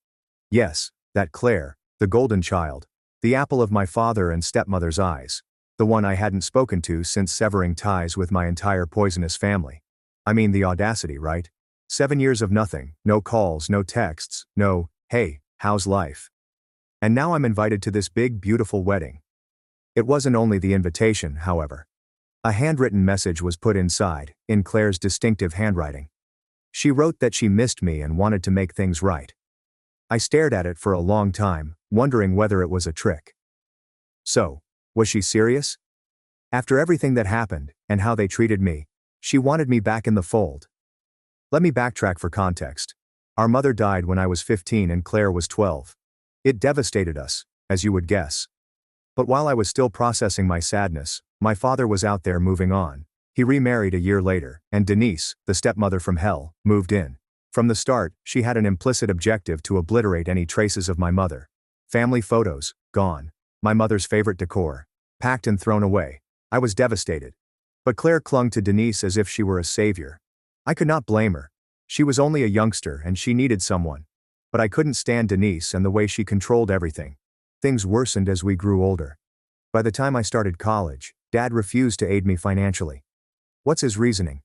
Speaker 1: Yes, that Claire, the golden child, the apple of my father and stepmother's eyes, the one I hadn't spoken to since severing ties with my entire poisonous family. I mean, the audacity, right? 7 years of nothing, no calls, no texts, no, "Hey, how's life?" And now I'm invited to this big, beautiful wedding. It wasn't only the invitation, however. A handwritten message was put inside, in Claire's distinctive handwriting. She wrote that she missed me and wanted to make things right. I stared at it for a long time, wondering whether it was a trick. So, was she serious? After everything that happened, and how they treated me, she wanted me back in the fold. Let me backtrack for context. Our mother died when I was 15 and Claire was 12. It devastated us, as you would guess. But while I was still processing my sadness, my father was out there moving on. He remarried a year later, and Denise, the stepmother from hell, moved in. From the start, she had an implicit objective to obliterate any traces of my mother. Family photos, gone. My mother's favorite decor, packed and thrown away. I was devastated. But Claire clung to Denise as if she were a savior. I could not blame her. She was only a youngster and she needed someone. But I couldn't stand Denise and the way she controlled everything. Things worsened as we grew older. By the time I started college, Dad refused to aid me financially. What's his reasoning?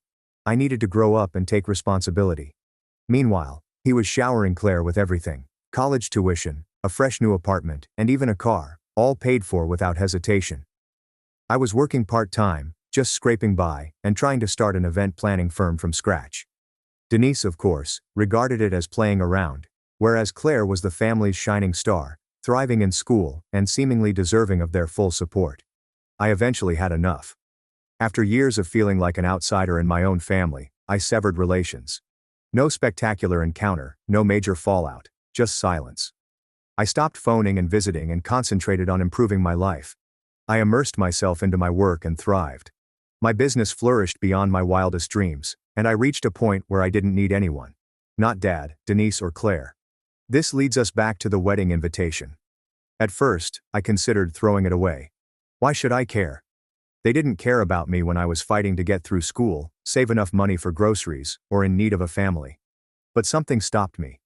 Speaker 1: I needed to grow up and take responsibility. Meanwhile, he was showering Claire with everything: college tuition, a fresh new apartment, and even a car, all paid for without hesitation. I was working part-time, just scraping by, and trying to start an event planning firm from scratch. Denise, of course, regarded it as playing around, whereas Claire was the family's shining star, thriving in school and seemingly deserving of their full support. I eventually had enough. After years of feeling like an outsider in my own family, I severed relations. No spectacular encounter, no major fallout, just silence. I stopped phoning and visiting and concentrated on improving my life. I immersed myself into my work and thrived. My business flourished beyond my wildest dreams, and I reached a point where I didn't need anyone. Not Dad, Denise, or Claire. This leads us back to the wedding invitation. At first, I considered throwing it away. Why should I care? They didn't care about me when I was fighting to get through school, save enough money for groceries, or in need of a family. But something stopped me.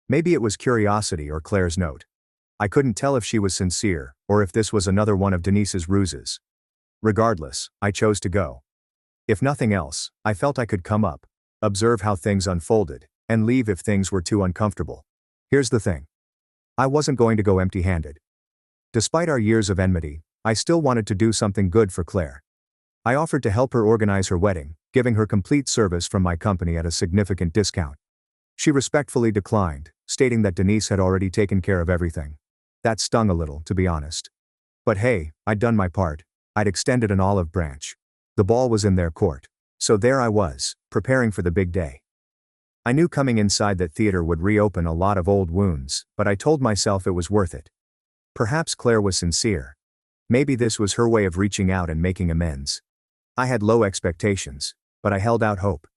Speaker 1: Maybe it was curiosity or Claire's note. I couldn't tell if she was sincere, or if this was another one of Denise's ruses. Regardless, I chose to go. If nothing else, I felt I could come up, observe how things unfolded, and leave if things were too uncomfortable. Here's the thing. I wasn't going to go empty-handed. Despite our years of enmity, I still wanted to do something good for Claire. I offered to help her organize her wedding, giving her complete service from my company at a significant discount. She respectfully declined, stating that Denise had already taken care of everything. That stung a little, to be honest. But hey, I'd done my part. I'd extended an olive branch. The ball was in their court. So there I was, preparing for the big day. I knew coming inside that theater would reopen a lot of old wounds, but I told myself it was worth it. Perhaps Claire was sincere. Maybe this was her way of reaching out and making amends. I had low expectations, but I held out hope.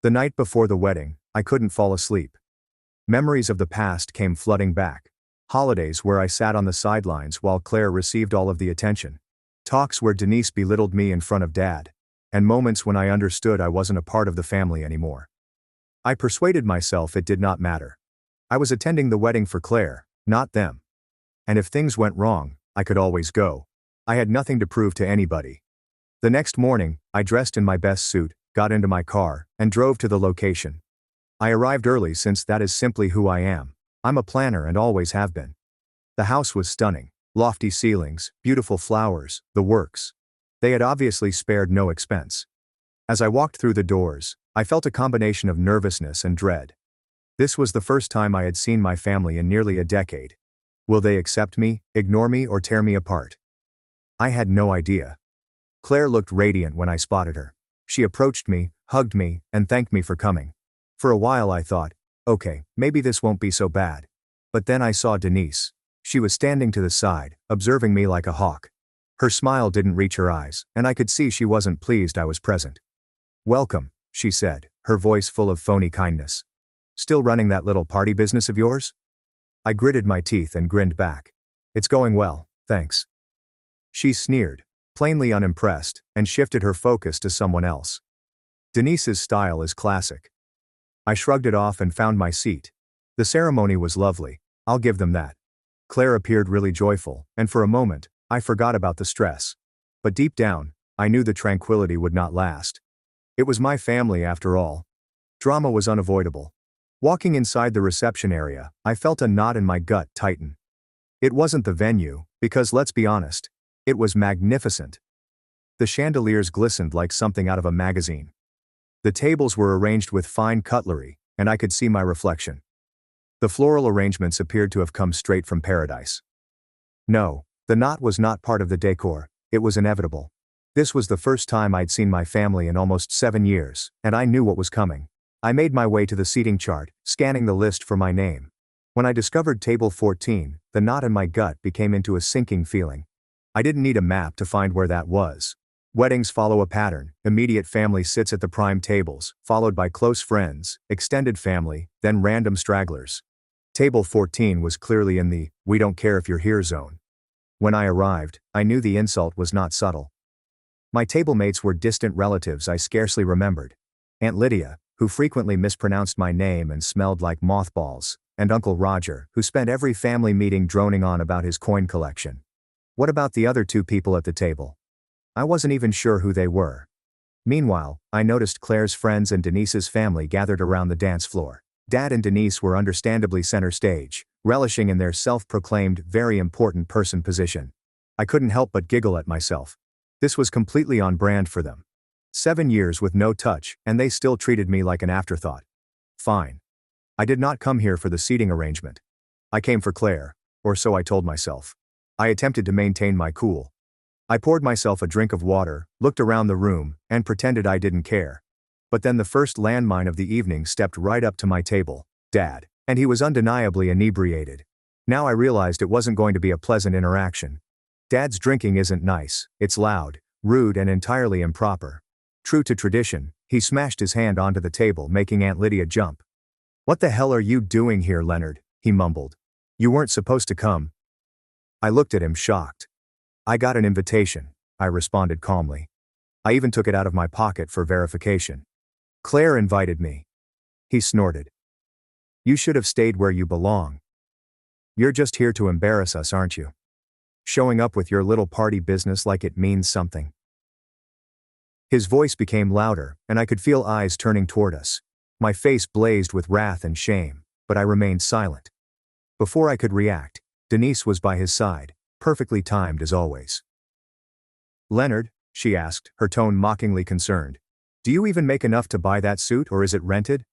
Speaker 1: The night before the wedding, I couldn't fall asleep. Memories of the past came flooding back. Holidays where I sat on the sidelines while Claire received all of the attention. Talks where Denise belittled me in front of Dad. And moments when I understood I wasn't a part of the family anymore. I persuaded myself it did not matter. I was attending the wedding for Claire, not them. And if things went wrong, I could always go. I had nothing to prove to anybody. The next morning, I dressed in my best suit, got into my car, and drove to the location. I arrived early since that is simply who I am. I'm a planner and always have been. The house was stunning. Lofty ceilings, beautiful flowers, the works. They had obviously spared no expense. As I walked through the doors, I felt a combination of nervousness and dread. This was the first time I had seen my family in nearly a decade. Will they accept me, ignore me, or tear me apart? I had no idea. Claire looked radiant when I spotted her. She approached me, hugged me, and thanked me for coming. For a while I thought, okay, maybe this won't be so bad. But then I saw Denise. She was standing to the side, observing me like a hawk. Her smile didn't reach her eyes, and I could see she wasn't pleased I was present. "Welcome," she said, her voice full of phony kindness. "Still running that little party business of yours?" I gritted my teeth and grinned back. "It's going well, thanks." She sneered, plainly unimpressed, and shifted her focus to someone else. Denise's style is classic. I shrugged it off and found my seat. The ceremony was lovely, I'll give them that. Claire appeared really joyful, and for a moment, I forgot about the stress. But deep down, I knew the tranquility would not last. It was my family after all. Drama was unavoidable. Walking inside the reception area, I felt a knot in my gut tighten. It wasn't the venue, because let's be honest, it was magnificent. The chandeliers glistened like something out of a magazine. The tables were arranged with fine cutlery, and I could see my reflection. The floral arrangements appeared to have come straight from paradise. No, the knot was not part of the decor, it was inevitable. This was the first time I'd seen my family in almost 7 years, and I knew what was coming. I made my way to the seating chart, scanning the list for my name. When I discovered table 14, the knot in my gut became into a sinking feeling. I didn't need a map to find where that was. Weddings follow a pattern. Immediate family sits at the prime tables, followed by close friends, extended family, then random stragglers. Table 14 was clearly in the "we don't care if you're here" zone. When I arrived, I knew the insult was not subtle. My table mates were distant relatives I scarcely remembered. Aunt Lydia, who frequently mispronounced my name and smelled like mothballs, and Uncle Roger, who spent every family meeting droning on about his coin collection. What about the other 2 people at the table? I wasn't even sure who they were. Meanwhile, I noticed Claire's friends and Denise's family gathered around the dance floor. Dad and Denise were understandably center stage, relishing in their self-proclaimed very important person position. I couldn't help but giggle at myself. This was completely on brand for them. 7 years with no touch, and they still treated me like an afterthought. Fine. I did not come here for the seating arrangement. I came for Claire, or so I told myself. I attempted to maintain my cool. I poured myself a drink of water, looked around the room, and pretended I didn't care. But then the first landmine of the evening stepped right up to my table, Dad, and he was undeniably inebriated. Now I realized it wasn't going to be a pleasant interaction. Dad's drinking isn't nice, it's loud, rude, and entirely improper. True to tradition, he smashed his hand onto the table, making Aunt Lydia jump. "What the hell are you doing here, Leonard?" he mumbled. "You weren't supposed to come." I looked at him shocked. "I got an invitation," I responded calmly. I even took it out of my pocket for verification. "Claire invited me." He snorted. "You should have stayed where you belong. You're just here to embarrass us, aren't you? Showing up with your little party business like it means something." His voice became louder, and I could feel eyes turning toward us. My face blazed with wrath and shame, but I remained silent. Before I could react, Denise was by his side, perfectly timed as always. "Leonard," she asked, her tone mockingly concerned, "do you even make enough to buy that suit, or is it rented?"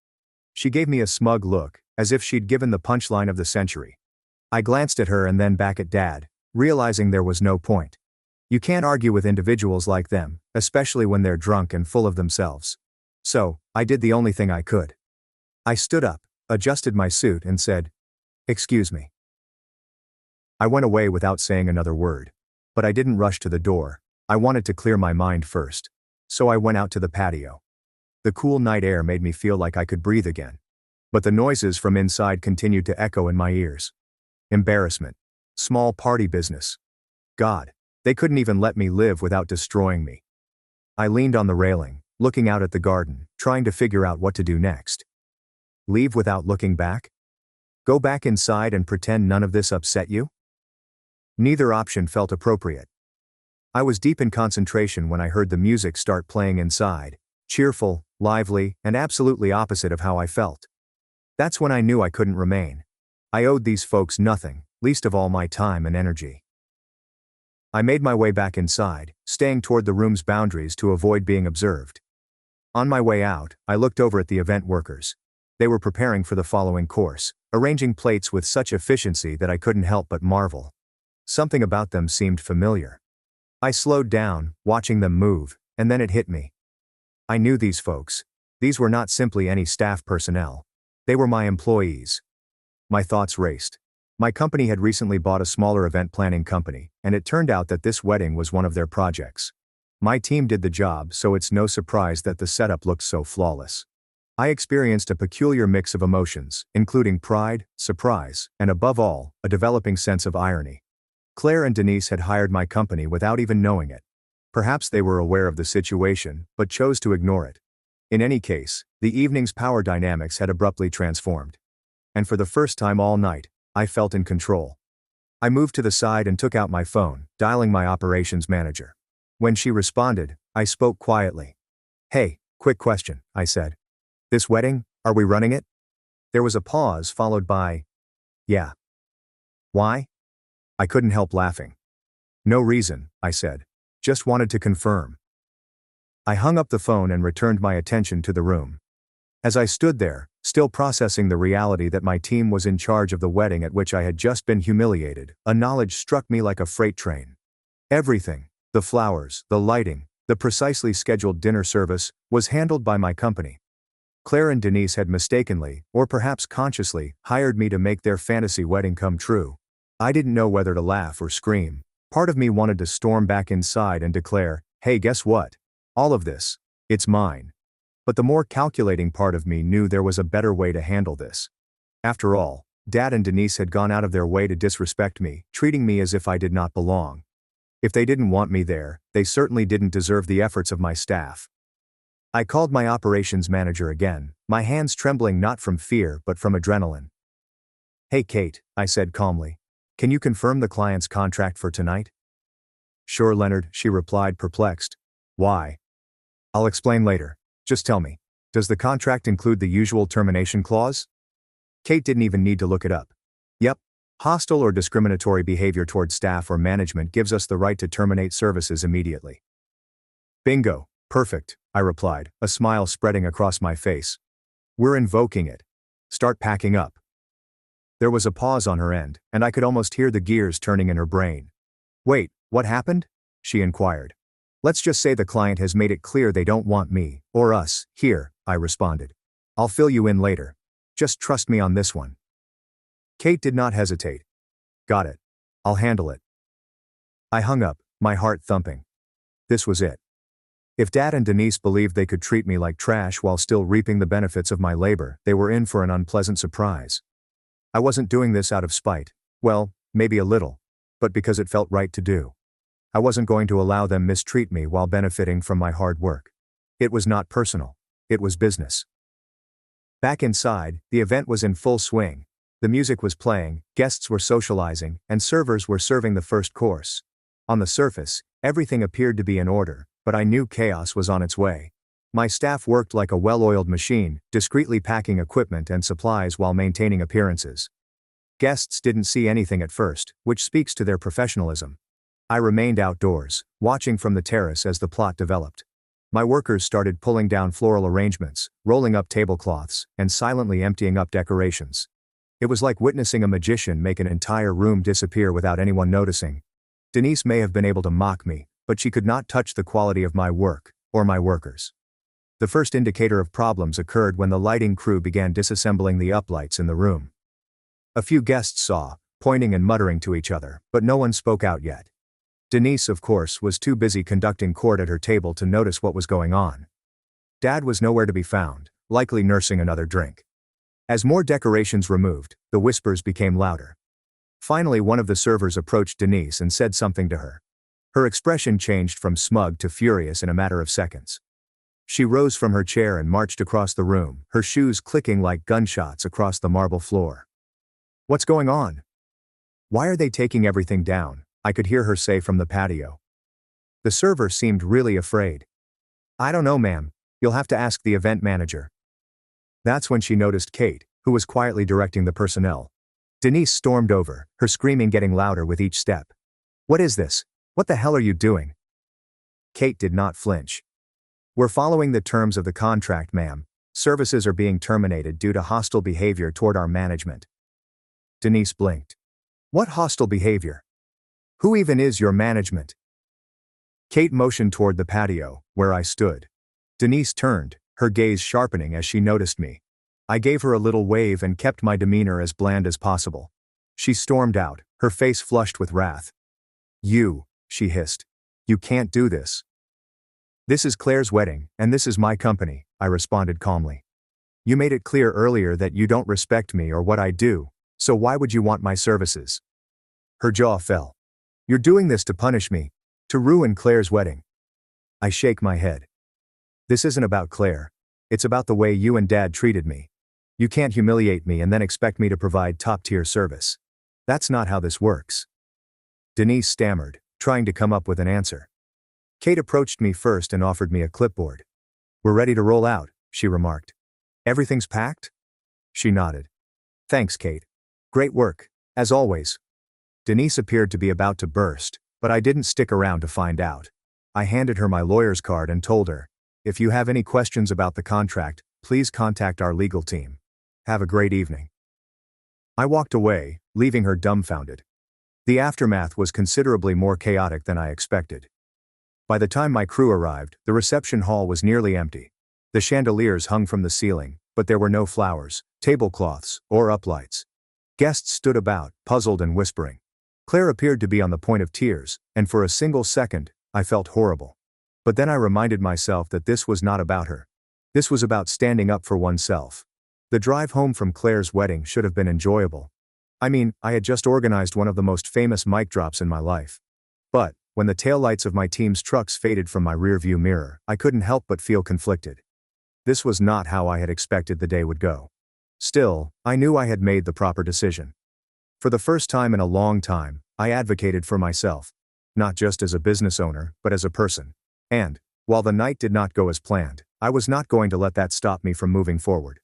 Speaker 1: She gave me a smug look, as if she'd given the punchline of the century. I glanced at her and then back at Dad, realizing there was no point. You can't argue with individuals like them, especially when they're drunk and full of themselves. So, I did the only thing I could. I stood up, adjusted my suit, and said, "Excuse me." I went away without saying another word. But I didn't rush to the door. I wanted to clear my mind first. So I went out to the patio. The cool night air made me feel like I could breathe again. But the noises from inside continued to echo in my ears. Embarrassment. Small party business. God, they couldn't even let me live without destroying me. I leaned on the railing, looking out at the garden, trying to figure out what to do next. Leave without looking back? Go back inside and pretend none of this upset you? Neither option felt appropriate. I was deep in concentration when I heard the music start playing inside, cheerful, lively, and absolutely opposite of how I felt. That's when I knew I couldn't remain. I owed these folks nothing, least of all my time and energy. I made my way back inside, staying toward the room's boundaries to avoid being observed. On my way out, I looked over at the event workers. They were preparing for the following course, arranging plates with such efficiency that I couldn't help but marvel. Something about them seemed familiar. I slowed down, watching them move, and then it hit me. I knew these folks. These were not simply any staff personnel. They were my employees. My thoughts raced. My company had recently bought a smaller event planning company, and it turned out that this wedding was one of their projects. My team did the job, so it's no surprise that the setup looked so flawless. I experienced a peculiar mix of emotions, including pride, surprise, and above all, a developing sense of irony. Claire and Denise had hired my company without even knowing it. Perhaps they were aware of the situation, but chose to ignore it. In any case, the evening's power dynamics had abruptly transformed. And for the first time all night, I felt in control. I moved to the side and took out my phone, dialing my operations manager. When she responded, I spoke quietly. "Hey, quick question," I said. "This wedding, are we running it?" There was a pause followed by, "Yeah." "Why?" I couldn't help laughing. "No reason," I said. "Just wanted to confirm." I hung up the phone and returned my attention to the room. As I stood there, still processing the reality that my team was in charge of the wedding at which I had just been humiliated, a knowledge struck me like a freight train. Everything, the flowers, the lighting, the precisely scheduled dinner service, was handled by my company. Claire and Denise had mistakenly, or perhaps consciously, hired me to make their fantasy wedding come true. I didn't know whether to laugh or scream. Part of me wanted to storm back inside and declare, "Hey, guess what? All of this, it's mine." But the more calculating part of me knew there was a better way to handle this. After all, Dad and Denise had gone out of their way to disrespect me, treating me as if I did not belong. If they didn't want me there, they certainly didn't deserve the efforts of my staff. I called my operations manager again, my hands trembling not from fear but from adrenaline. "Hey Kate," I said calmly. "Can you confirm the client's contract for tonight?" "Sure, Leonard," she replied, perplexed. "Why?" "I'll explain later. Just tell me, does the contract include the usual termination clause?" Kate didn't even need to look it up. "Yep. Hostile or discriminatory behavior toward staff or management gives us the right to terminate services immediately." "Bingo. Perfect," I replied, a smile spreading across my face. "We're invoking it. Start packing up." There was a pause on her end, and I could almost hear the gears turning in her brain. "Wait, what happened?" she inquired. "Let's just say the client has made it clear they don't want me, or us, here," I responded. "I'll fill you in later. Just trust me on this one." Kate did not hesitate. "Got it. I'll handle it." I hung up, my heart thumping. This was it. If Dad and Denise believed they could treat me like trash while still reaping the benefits of my labor, they were in for an unpleasant surprise. I wasn't doing this out of spite. Well, maybe a little. But because it felt right to do. I wasn't going to allow them mistreat me while benefiting from my hard work. It was not personal. It was business. Back inside, the event was in full swing. The music was playing, guests were socializing, and servers were serving the first course. On the surface, everything appeared to be in order, but I knew chaos was on its way. My staff worked like a well-oiled machine, discreetly packing equipment and supplies while maintaining appearances. Guests didn't see anything at first, which speaks to their professionalism. I remained outdoors, watching from the terrace as the plot developed. My workers started pulling down floral arrangements, rolling up tablecloths, and silently emptying up decorations. It was like witnessing a magician make an entire room disappear without anyone noticing. Denise may have been able to mock me, but she could not touch the quality of my work, or my workers. The first indicator of problems occurred when the lighting crew began disassembling the uplights in the room. A few guests saw, pointing and muttering to each other, but no one spoke out yet. Denise, of course, was too busy conducting court at her table to notice what was going on. Dad was nowhere to be found, likely nursing another drink. As more decorations removed, the whispers became louder. Finally, one of the servers approached Denise and said something to her. Her expression changed from smug to furious in a matter of seconds. She rose from her chair and marched across the room, her shoes clicking like gunshots across the marble floor. "What's going on? Why are they taking everything down?" I could hear her say from the patio. The server seemed really afraid. "I don't know, ma'am. You'll have to ask the event manager." That's when she noticed Kate, who was quietly directing the personnel. Denise stormed over, her screaming getting louder with each step. "What is this? What the hell are you doing?" Kate did not flinch. "We're following the terms of the contract, ma'am. Services are being terminated due to hostile behavior toward our management." Denise blinked. "What hostile behavior? Who even is your management?" Kate motioned toward the patio, where I stood. Denise turned, her gaze sharpening as she noticed me. I gave her a little wave and kept my demeanor as bland as possible. She stormed out, her face flushed with wrath. "You," she hissed. "You can't do this." "This is Claire's wedding, and this is my company," I responded calmly. "You made it clear earlier that you don't respect me or what I do, so why would you want my services?" Her jaw fell. "You're doing this to punish me, to ruin Claire's wedding." I shake my head. "This isn't about Claire. It's about the way you and Dad treated me. You can't humiliate me and then expect me to provide top-tier service. That's not how this works." Denise stammered, trying to come up with an answer. Kate approached me first and offered me a clipboard. "We're ready to roll out," she remarked. "Everything's packed?" She nodded. "Thanks, Kate. Great work, as always." Denise appeared to be about to burst, but I didn't stick around to find out. I handed her my lawyer's card and told her, If you have any questions about the contract, please contact our legal team. Have a great evening." I walked away, leaving her dumbfounded. The aftermath was considerably more chaotic than I expected. By the time my crew arrived, the reception hall was nearly empty. The chandeliers hung from the ceiling, but there were no flowers, tablecloths, or uplights. Guests stood about, puzzled and whispering. Claire appeared to be on the point of tears, and for a single second, I felt horrible. But then I reminded myself that this was not about her. This was about standing up for oneself. The drive home from Claire's wedding should have been enjoyable. I mean, I had just organized one of the most famous mic drops in my life. But, when the taillights of my team's trucks faded from my rearview mirror, I couldn't help but feel conflicted. This was not how I had expected the day would go. Still, I knew I had made the proper decision. For the first time in a long time, I advocated for myself. Not just as a business owner, but as a person. And, while the night did not go as planned, I was not going to let that stop me from moving forward.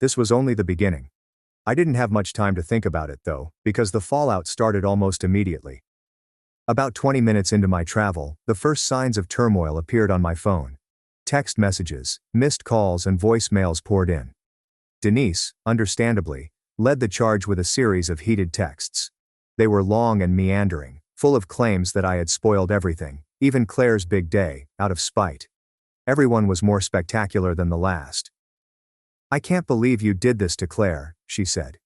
Speaker 1: This was only the beginning. I didn't have much time to think about it though, because the fallout started almost immediately. About 20 minutes into my travel, the first signs of turmoil appeared on my phone. Text messages, missed calls and voicemails poured in. Denise, understandably, led the charge with a series of heated texts. They were long and meandering, full of claims that I had spoiled everything, even Claire's big day, out of spite. Everyone was more spectacular than the last. "I can't believe you did this to Claire," she said.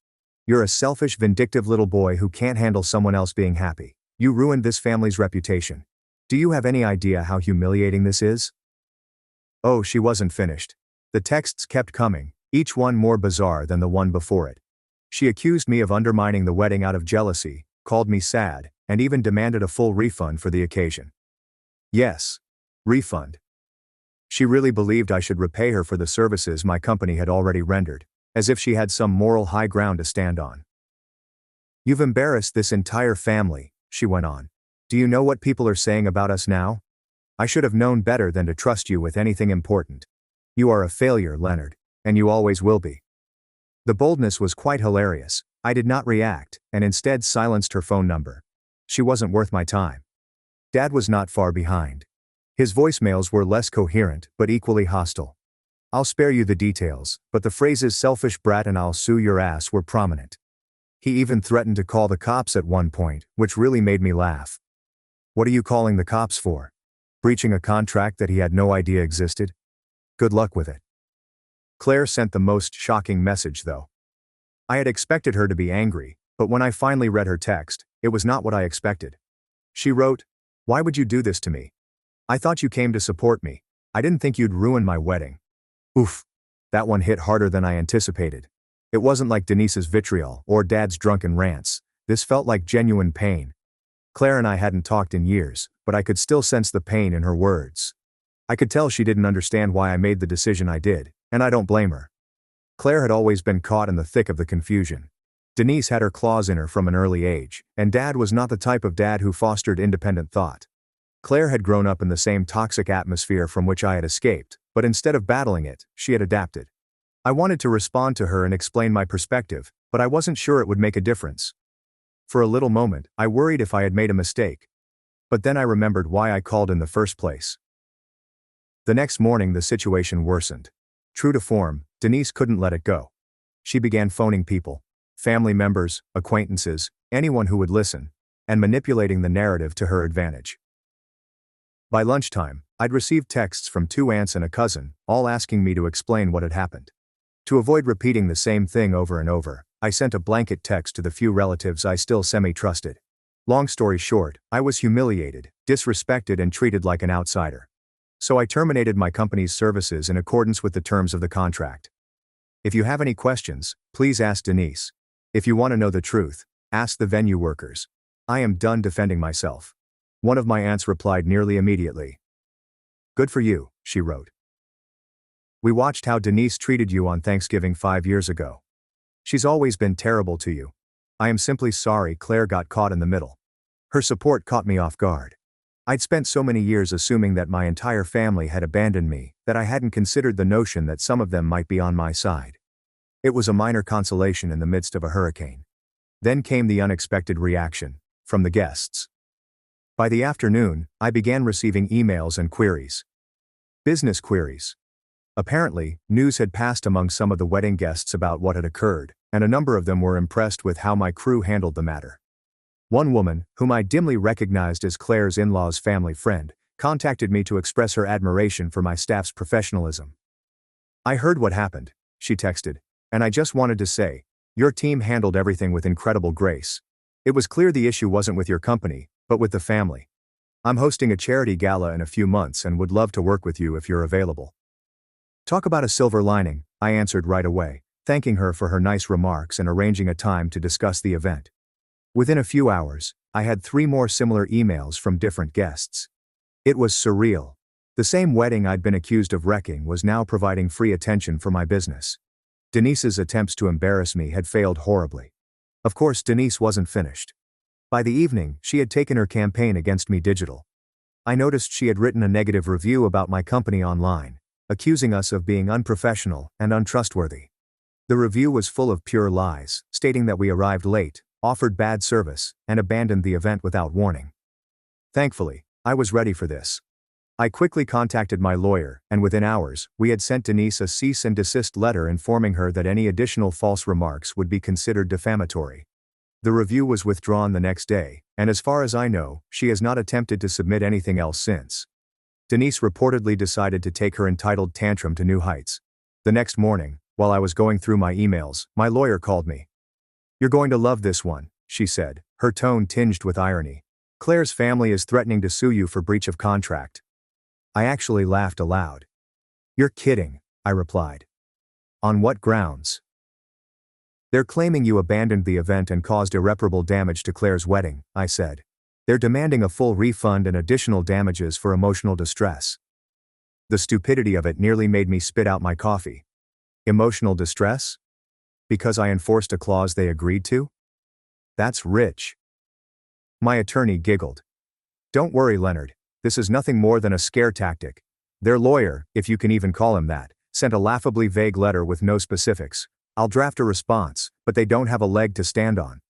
Speaker 1: "You're a selfish, vindictive little boy who can't handle someone else being happy. You ruined this family's reputation. Do you have any idea how humiliating this is?" Oh, she wasn't finished. The texts kept coming, each one more bizarre than the one before it. She accused me of undermining the wedding out of jealousy, called me sad, and even demanded a full refund for the occasion. Yes. Refund. She really believed I should repay her for the services my company had already rendered, as if she had some moral high ground to stand on. "You've embarrassed this entire family," she went on. "Do you know what people are saying about us now? I should have known better than to trust you with anything important. You are a failure, Leonard, and you always will be." The boldness was quite hilarious. I did not react, and instead silenced her phone number. She wasn't worth my time. Dad was not far behind. His voicemails were less coherent, but equally hostile. I'll spare you the details, but the phrases "selfish brat" and "I'll sue your ass" were prominent. He even threatened to call the cops at one point, which really made me laugh. What are you calling the cops for? Breaching a contract that he had no idea existed? Good luck with it. Claire sent the most shocking message though. I had expected her to be angry, but when I finally read her text, it was not what I expected. She wrote, "Why would you do this to me? I thought you came to support me. I didn't think you'd ruin my wedding." Oof. That one hit harder than I anticipated. It wasn't like Denise's vitriol or Dad's drunken rants. This felt like genuine pain. Claire and I hadn't talked in years, but I could still sense the pain in her words. I could tell she didn't understand why I made the decision I did, and I don't blame her. Claire had always been caught in the thick of the confusion. Denise had her claws in her from an early age, and Dad was not the type of dad who fostered independent thought. Claire had grown up in the same toxic atmosphere from which I had escaped, but instead of battling it, she had adapted. I wanted to respond to her and explain my perspective, but I wasn't sure it would make a difference. For a little moment, I worried if I had made a mistake. But then I remembered why I called in the first place. The next morning the situation worsened. True to form, Denise couldn't let it go. She began phoning people, family members, acquaintances, anyone who would listen, and manipulating the narrative to her advantage. By lunchtime, I'd received texts from 2 aunts and a cousin, all asking me to explain what had happened. To avoid repeating the same thing over and over, I sent a blanket text to the few relatives I still semi-trusted. Long story short, I was humiliated, disrespected and treated like an outsider. So I terminated my company's services in accordance with the terms of the contract. If you have any questions, please ask Denise. If you want to know the truth, ask the venue workers. I am done defending myself. One of my aunts replied nearly immediately. "Good for you," she wrote. "We watched how Denise treated you on Thanksgiving 5 years ago. She's always been terrible to you. I am simply sorry Claire got caught in the middle. Her support caught me off guard. I'd spent so many years assuming that my entire family had abandoned me that I hadn't considered the notion that some of them might be on my side. It was a minor consolation in the midst of a hurricane." Then came the unexpected reaction, from the guests. By the afternoon, I began receiving emails and queries. Business queries. Apparently, news had passed among some of the wedding guests about what had occurred, and a number of them were impressed with how my crew handled the matter. One woman, whom I dimly recognized as Claire's in-laws' family friend, contacted me to express her admiration for my staff's professionalism. "I heard what happened," she texted, "and I just wanted to say, your team handled everything with incredible grace. It was clear the issue wasn't with your company, but with the family. I'm hosting a charity gala in a few months and would love to work with you if you're available." Talk about a silver lining, I answered right away, thanking her for her nice remarks and arranging a time to discuss the event. Within a few hours, I had 3 more similar emails from different guests. It was surreal. The same wedding I'd been accused of wrecking was now providing free attention for my business. Denise's attempts to embarrass me had failed horribly. Of course, Denise wasn't finished. By the evening, she had taken her campaign against me digital. I noticed she had written a negative review about my company online, accusing us of being unprofessional and untrustworthy. The review was full of pure lies, stating that we arrived late, offered bad service, and abandoned the event without warning. Thankfully, I was ready for this. I quickly contacted my lawyer, and within hours, we had sent Denise a cease and desist letter informing her that any additional false remarks would be considered defamatory. The review was withdrawn the next day, and as far as I know, she has not attempted to submit anything else since. Denise reportedly decided to take her entitled tantrum to new heights. The next morning, while I was going through my emails, my lawyer called me. "You're going to love this one," she said, her tone tinged with irony. "Claire's family is threatening to sue you for breach of contract." I actually laughed aloud. "You're kidding," I replied. "On what grounds?" "They're claiming you abandoned the event and caused irreparable damage to Claire's wedding," I said. "They're demanding a full refund and additional damages for emotional distress." The stupidity of it nearly made me spit out my coffee. Emotional distress? Because I enforced a clause they agreed to? That's rich. My attorney giggled. "Don't worry, Leonard. This is nothing more than a scare tactic." Their lawyer, if you can even call him that, sent a laughably vague letter with no specifics. "I'll draft a response, but they don't have a leg to stand on."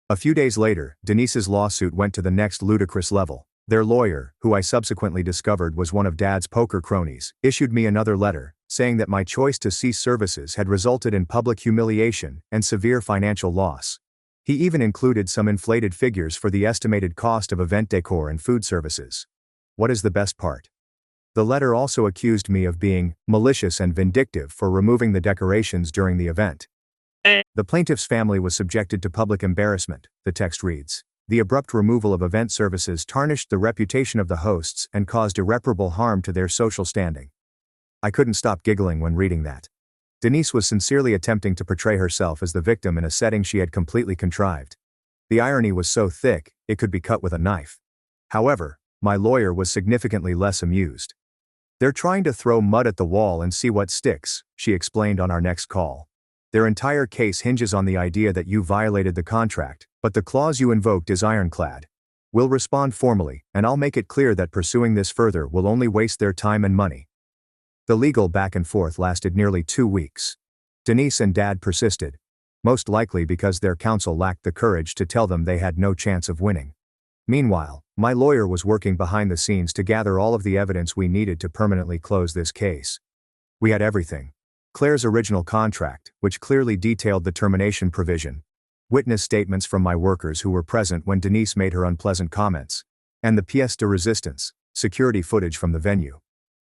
Speaker 1: A few days later, Denise's lawsuit went to the next ludicrous level. Their lawyer, who I subsequently discovered was one of Dad's poker cronies, issued me another letter, saying that my choice to cease services had resulted in public humiliation and severe financial loss. He even included some inflated figures for the estimated cost of event decor and food services. What is the best part? The letter also accused me of being malicious and vindictive for removing the decorations during the event. The plaintiff's family was subjected to public embarrassment, the text reads. The abrupt removal of event services tarnished the reputation of the hosts and caused irreparable harm to their social standing. I couldn't stop giggling when reading that. Denise was sincerely attempting to portray herself as the victim in a setting she had completely contrived. The irony was so thick, it could be cut with a knife. However, my lawyer was significantly less amused. "They're trying to throw mud at the wall and see what sticks," she explained on our next call. "Their entire case hinges on the idea that you violated the contract, but the clause you invoked is ironclad. We'll respond formally, and I'll make it clear that pursuing this further will only waste their time and money." The legal back and forth lasted nearly 2 weeks. Denise and Dad persisted, most likely because their counsel lacked the courage to tell them they had no chance of winning. Meanwhile, my lawyer was working behind the scenes to gather all of the evidence we needed to permanently close this case. We had everything. Claire's original contract, which clearly detailed the termination provision, witness statements from my workers who were present when Denise made her unpleasant comments, and the pièce de résistance, security footage from the venue.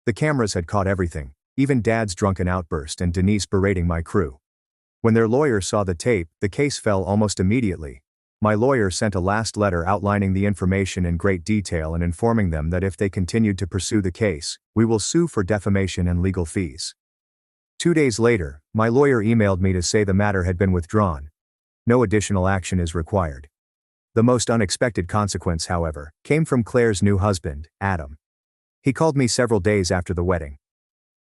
Speaker 1: The cameras had caught everything, even Dad's drunken outburst and Denise berating my crew. When their lawyer saw the tape, the case fell almost immediately. My lawyer sent a last letter outlining the information in great detail and informing them that if they continued to pursue the case, we will sue for defamation and legal fees. 2 days later, my lawyer emailed me to say the matter had been withdrawn. No additional action is required. The most unexpected consequence, however, came from Claire's new husband, Adam. He called me several days after the wedding.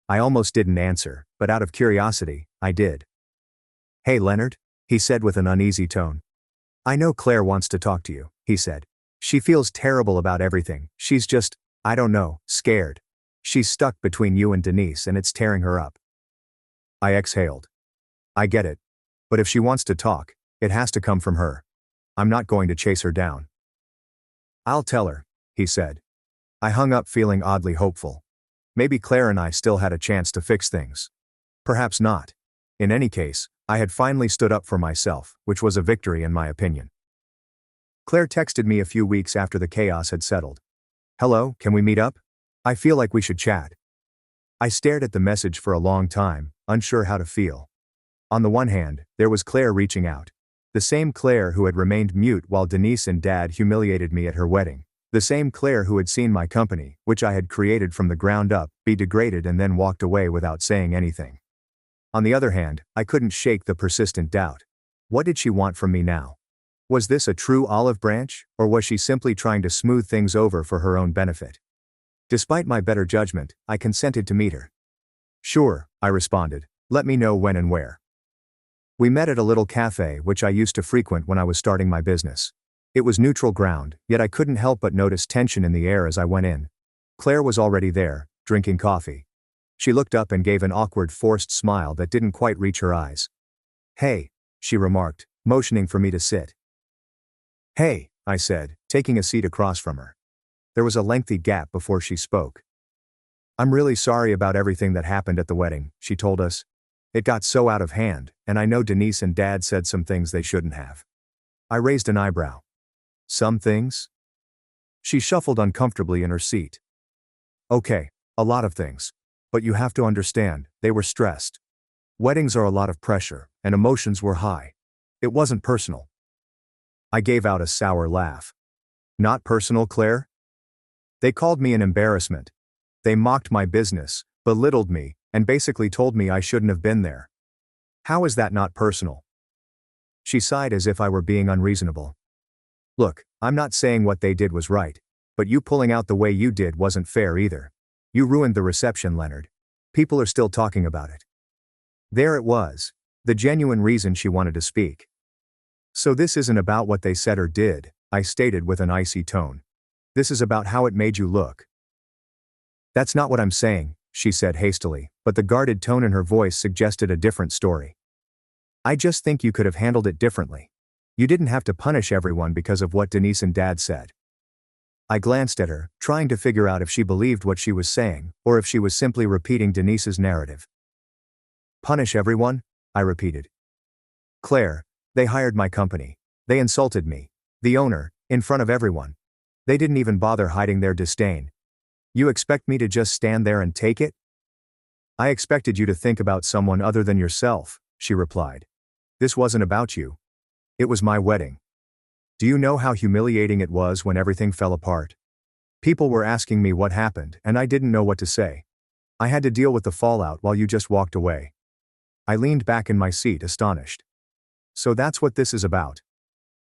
Speaker 1: I almost didn't answer, but out of curiosity, I did. "Hey Leonard," he said with an uneasy tone. "I know Claire wants to talk to you," he said. "She feels terrible about everything, she's just, I don't know, scared. She's stuck between you and Denise and it's tearing her up." I exhaled. "I get it. But if she wants to talk, it has to come from her. I'm not going to chase her down." "I'll tell her," he said. I hung up feeling oddly hopeful. Maybe Claire and I still had a chance to fix things. Perhaps not. In any case, I had finally stood up for myself, which was a victory in my opinion. Claire texted me a few weeks after the chaos had settled. "Hello, can we meet up? I feel like we should chat." I stared at the message for a long time, unsure how to feel. On the one hand, there was Claire reaching out. The same Claire who had remained mute while Denise and Dad humiliated me at her wedding. The same Claire who had seen my company, which I had created from the ground up, be degraded and then walked away without saying anything. On the other hand, I couldn't shake the persistent doubt. What did she want from me now? Was this a true olive branch, or was she simply trying to smooth things over for her own benefit? Despite my better judgment, I consented to meet her. "Sure," I responded. "Let me know when and where." We met at a little cafe which I used to frequent when I was starting my business. It was neutral ground, yet I couldn't help but notice tension in the air as I went in. Claire was already there, drinking coffee. She looked up and gave an awkward forced smile that didn't quite reach her eyes. "Hey," she remarked, motioning for me to sit. "Hey," I said, taking a seat across from her. There was a lengthy gap before she spoke. "I'm really sorry about everything that happened at the wedding," she told us. "It got so out of hand, and I know Denise and Dad said some things they shouldn't have." I raised an eyebrow. "Some things?" She shuffled uncomfortably in her seat. "Okay, a lot of things. But you have to understand, they were stressed. Weddings are a lot of pressure, and emotions were high. It wasn't personal." I gave out a sour laugh. "Not personal, Claire?" "They called me an embarrassment. They mocked my business, belittled me, and basically told me I shouldn't have been there. How is that not personal?" She sighed as if I were being unreasonable. "Look, I'm not saying what they did was right, but you pulling out the way you did wasn't fair either. You ruined the reception, Leonard. People are still talking about it." There it was, the genuine reason she wanted to speak. "So this isn't about what they said or did," I stated with an icy tone. "This is about how it made you look." "That's not what I'm saying," she said hastily, but the guarded tone in her voice suggested a different story. "I just think you could have handled it differently. You didn't have to punish everyone because of what Denise and Dad said." I glanced at her, trying to figure out if she believed what she was saying, or if she was simply repeating Denise's narrative. "Punish everyone?" I repeated. "Claire, they hired my company. They insulted me. The owner, in front of everyone. They didn't even bother hiding their disdain. You expect me to just stand there and take it?" "I expected you to think about someone other than yourself," she replied. "This wasn't about you. It was my wedding. Do you know how humiliating it was when everything fell apart? People were asking me what happened, and I didn't know what to say. I had to deal with the fallout while you just walked away." I leaned back in my seat, astonished. "So that's what this is about.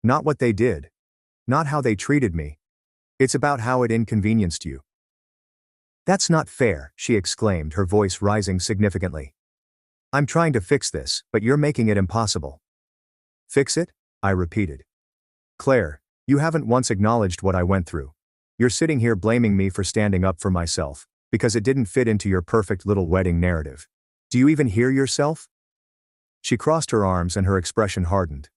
Speaker 1: Not what they did. Not how they treated me. It's about how it inconvenienced you." "That's not fair," she exclaimed, her voice rising significantly. "I'm trying to fix this, but you're making it impossible." "Fix it?" I repeated. "Claire, you haven't once acknowledged what I went through. You're sitting here blaming me for standing up for myself, because it didn't fit into your perfect little wedding narrative. Do you even hear yourself?" She crossed her arms and her expression hardened.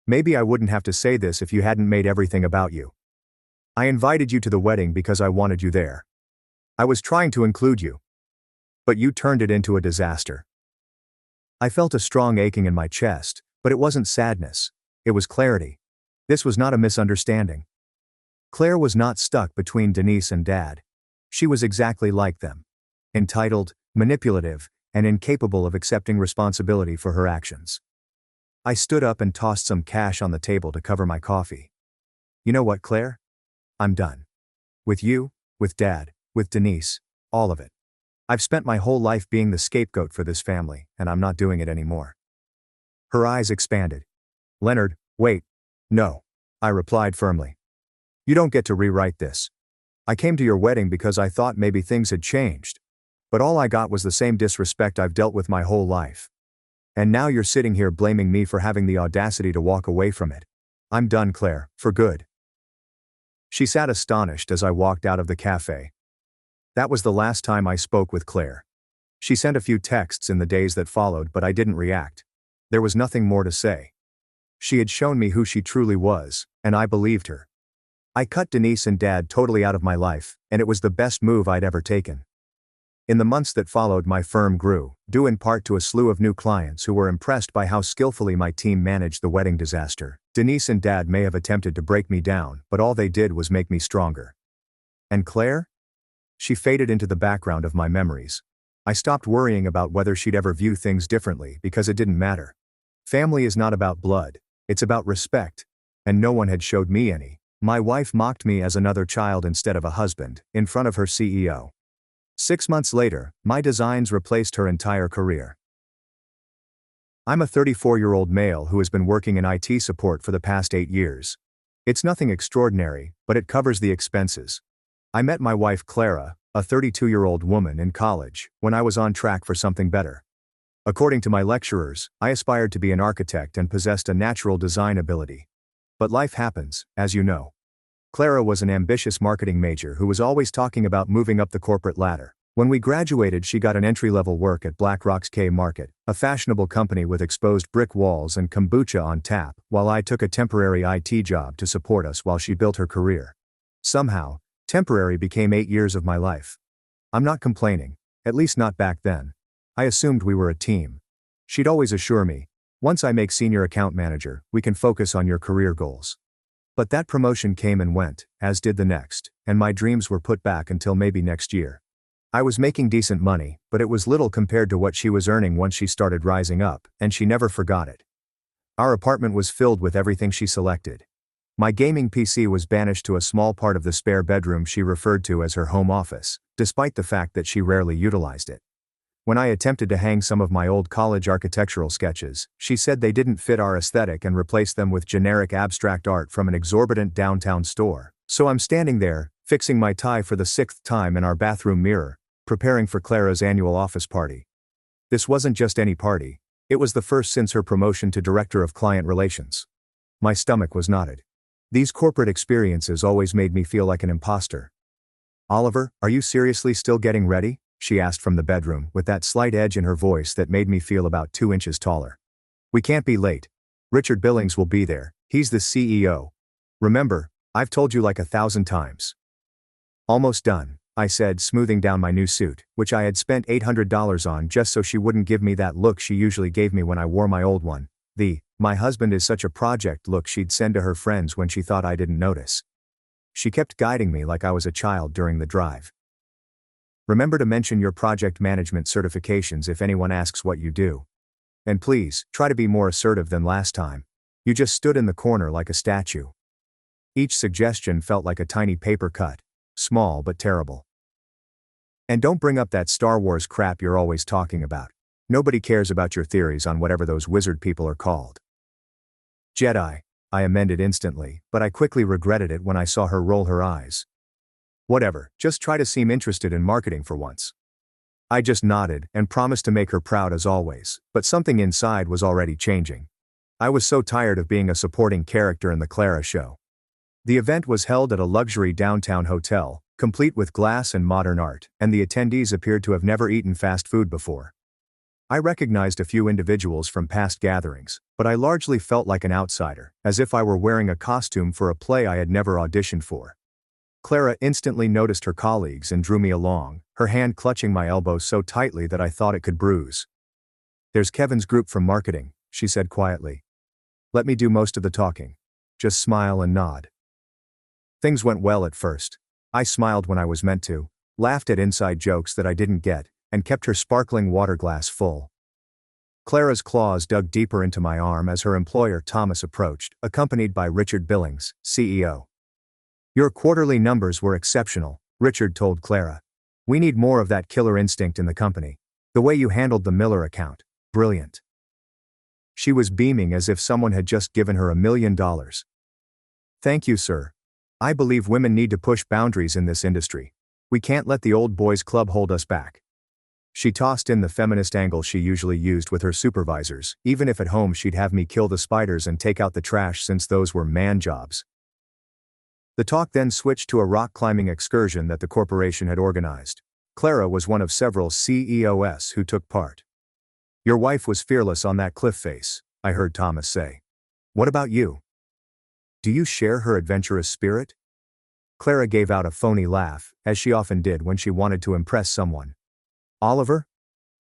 Speaker 1: "Maybe I wouldn't have to say this if you hadn't made everything about you. I invited you to the wedding because I wanted you there. I was trying to include you. But you turned it into a disaster." I felt a strong aching in my chest, but it wasn't sadness. It was clarity. This was not a misunderstanding. Claire was not stuck between Denise and Dad. She was exactly like them. Entitled, manipulative, and incapable of accepting responsibility for her actions. I stood up and tossed some cash on the table to cover my coffee. "You know what, Claire? I'm done. With you, with Dad, with Denise, all of it. I've spent my whole life being the scapegoat for this family, and I'm not doing it anymore." Her eyes expanded. "Leonard, wait. No," I replied firmly. "You don't get to rewrite this. I came to your wedding because I thought maybe things had changed. But all I got was the same disrespect I've dealt with my whole life. And now you're sitting here blaming me for having the audacity to walk away from it. I'm done, Claire, for good." She sat astonished as I walked out of the cafe. That was the last time I spoke with Claire. She sent a few texts in the days that followed, but I didn't react. There was nothing more to say. She had shown me who she truly was, and I believed her. I cut Denise and Dad totally out of my life, and it was the best move I'd ever taken. In the months that followed, my firm grew, due in part to a slew of new clients who were impressed by how skillfully my team managed the wedding disaster. Denise and Dad may have attempted to break me down, but all they did was make me stronger. And Claire? She faded into the background of my memories. I stopped worrying about whether she'd ever view things differently because it didn't matter. Family is not about blood, it's about respect. And no one had showed me any. My wife mocked me as another child instead of a husband, in front of her CEO. 6 months later, my designs replaced her entire career. I'm a 34-year-old male who has been working in IT support for the past 8 years. It's nothing extraordinary, but it covers the expenses. I met my wife Clara, a 32-year-old woman in college, when I was on track for something better. According to my lecturers, I aspired to be an architect and possessed a natural design ability. But life happens, as you know. Clara was an ambitious marketing major who was always talking about moving up the corporate ladder. When we graduated, she got an entry-level work at BlackRock's K Market, a fashionable company with exposed brick walls and kombucha on tap, while I took a temporary IT job to support us while she built her career. Somehow, temporary became 8 years of my life. I'm not complaining, at least not back then. I assumed we were a team. She'd always assure me, once I make senior account manager, we can focus on your career goals. But that promotion came and went, as did the next, and my dreams were put back until maybe next year. I was making decent money, but it was little compared to what she was earning once she started rising up, and she never forgot it. Our apartment was filled with everything she selected. My gaming PC was banished to a small part of the spare bedroom she referred to as her home office, despite the fact that she rarely utilized it. When I attempted to hang some of my old college architectural sketches, she said they didn't fit our aesthetic and replaced them with generic abstract art from an exorbitant downtown store. So I'm standing there, fixing my tie for the 6th time in our bathroom mirror, preparing for Clara's annual office party. This wasn't just any party, it was the first since her promotion to Director of Client Relations. My stomach was knotted. These corporate experiences always made me feel like an imposter. "Oliver, are you seriously still getting ready?" she asked from the bedroom, with that slight edge in her voice that made me feel about 2 inches taller. "We can't be late. Richard Billings will be there, he's the CEO. Remember, I've told you like 1,000 times." "Almost done," I said, smoothing down my new suit, which I had spent $800 on just so she wouldn't give me that look she usually gave me when I wore my old one, "my husband is such a project" look she'd send to her friends when she thought I didn't notice. She kept guiding me like I was a child during the drive. "Remember to mention your project management certifications if anyone asks what you do. And please, try to be more assertive than last time. You just stood in the corner like a statue." Each suggestion felt like a tiny paper cut. Small but terrible. "And don't bring up that Star Wars crap you're always talking about. Nobody cares about your theories on whatever those wizard people are called." "Jedi," I amended instantly, but I quickly regretted it when I saw her roll her eyes. "Whatever, just try to seem interested in marketing for once." I just nodded and promised to make her proud as always, but something inside was already changing. I was so tired of being a supporting character in the Clara show. The event was held at a luxury downtown hotel, complete with glass and modern art, and the attendees appeared to have never eaten fast food before. I recognized a few individuals from past gatherings, but I largely felt like an outsider, as if I were wearing a costume for a play I had never auditioned for. Clara instantly noticed her colleagues and drew me along, her hand clutching my elbow so tightly that I thought it could bruise. "There's Kevin's group from marketing," she said quietly. "Let me do most of the talking. Just smile and nod." Things went well at first. I smiled when I was meant to, laughed at inside jokes that I didn't get, and kept her sparkling water glass full. Clara's claws dug deeper into my arm as her employer Thomas approached, accompanied by Richard Billings, CEO. "Your quarterly numbers were exceptional," Richard told Clara. "We need more of that killer instinct in the company. The way you handled the Miller account, brilliant." She was beaming as if someone had just given her $1 million. "Thank you, sir. I believe women need to push boundaries in this industry. We can't let the old boys club hold us back." She tossed in the feminist angle she usually used with her supervisors, even if at home she'd have me kill the spiders and take out the trash since those were man jobs. The talk then switched to a rock climbing excursion that the corporation had organized. Clara was one of several CEOs who took part. "Your wife was fearless on that cliff face," I heard Thomas say. "What about you? Do you share her adventurous spirit?" Clara gave out a phony laugh, as she often did when she wanted to impress someone. Oliver?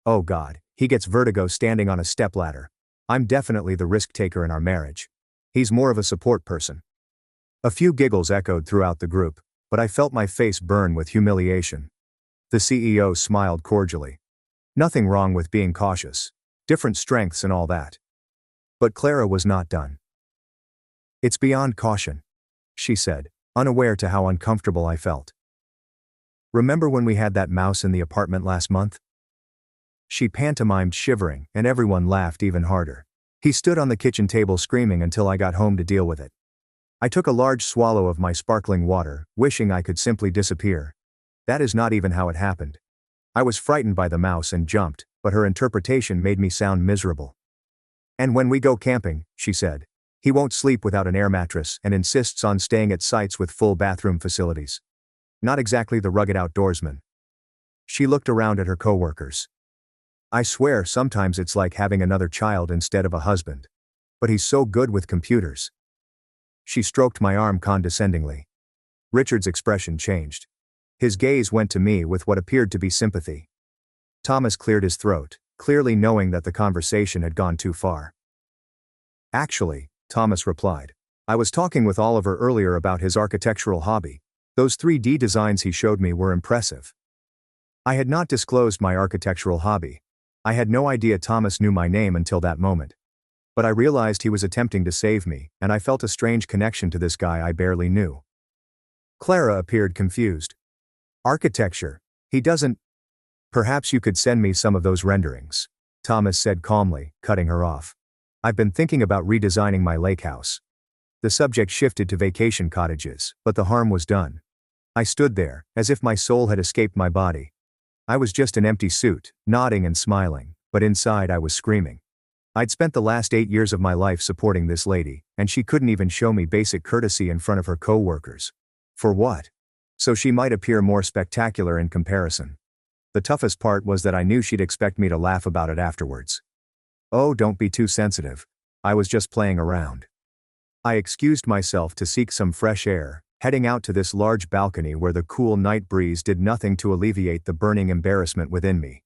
Speaker 1: Oh God, he gets vertigo standing on a stepladder. I'm definitely the risk taker in our marriage. He's more of a support person. A few giggles echoed throughout the group, but I felt my face burn with humiliation. The CEO smiled cordially. Nothing wrong with being cautious. Different strengths and all that. But Clara was not done. It's beyond caution, she said, unaware to how uncomfortable I felt. Remember when we had that mouse in the apartment last month? She pantomimed, shivering, and everyone laughed even harder. He stood on the kitchen table screaming until I got home to deal with it. I took a large swallow of my sparkling water, wishing I could simply disappear. That is not even how it happened. I was frightened by the mouse and jumped, but her interpretation made me sound miserable. And when we go camping, she said, he won't sleep without an air mattress and insists on staying at sites with full bathroom facilities. Not exactly the rugged outdoorsman. She looked around at her coworkers. I swear sometimes it's like having another child instead of a husband. But he's so good with computers. She stroked my arm condescendingly. Richard's expression changed. His gaze went to me with what appeared to be sympathy. Thomas cleared his throat, clearly knowing that the conversation had gone too far. Actually, Thomas replied, I was talking with Oliver earlier about his architectural hobby. Those 3D designs he showed me were impressive. I had not disclosed my architectural hobby. I had no idea Thomas knew my name until that moment. But I realized he was attempting to save me, and I felt a strange connection to this guy I barely knew. Clara appeared confused. Architecture? He doesn't. Perhaps you could send me some of those renderings, Thomas said calmly, cutting her off. I've been thinking about redesigning my lake house. The subject shifted to vacation cottages, but the harm was done. I stood there, as if my soul had escaped my body. I was just an empty suit, nodding and smiling, but inside I was screaming. I'd spent the last 8 years of my life supporting this lady, and she couldn't even show me basic courtesy in front of her co-workers. For what? So she might appear more spectacular in comparison. The toughest part was that I knew she'd expect me to laugh about it afterwards. Oh, don't be too sensitive. I was just playing around. I excused myself to seek some fresh air, heading out to this large balcony where the cool night breeze did nothing to alleviate the burning embarrassment within me.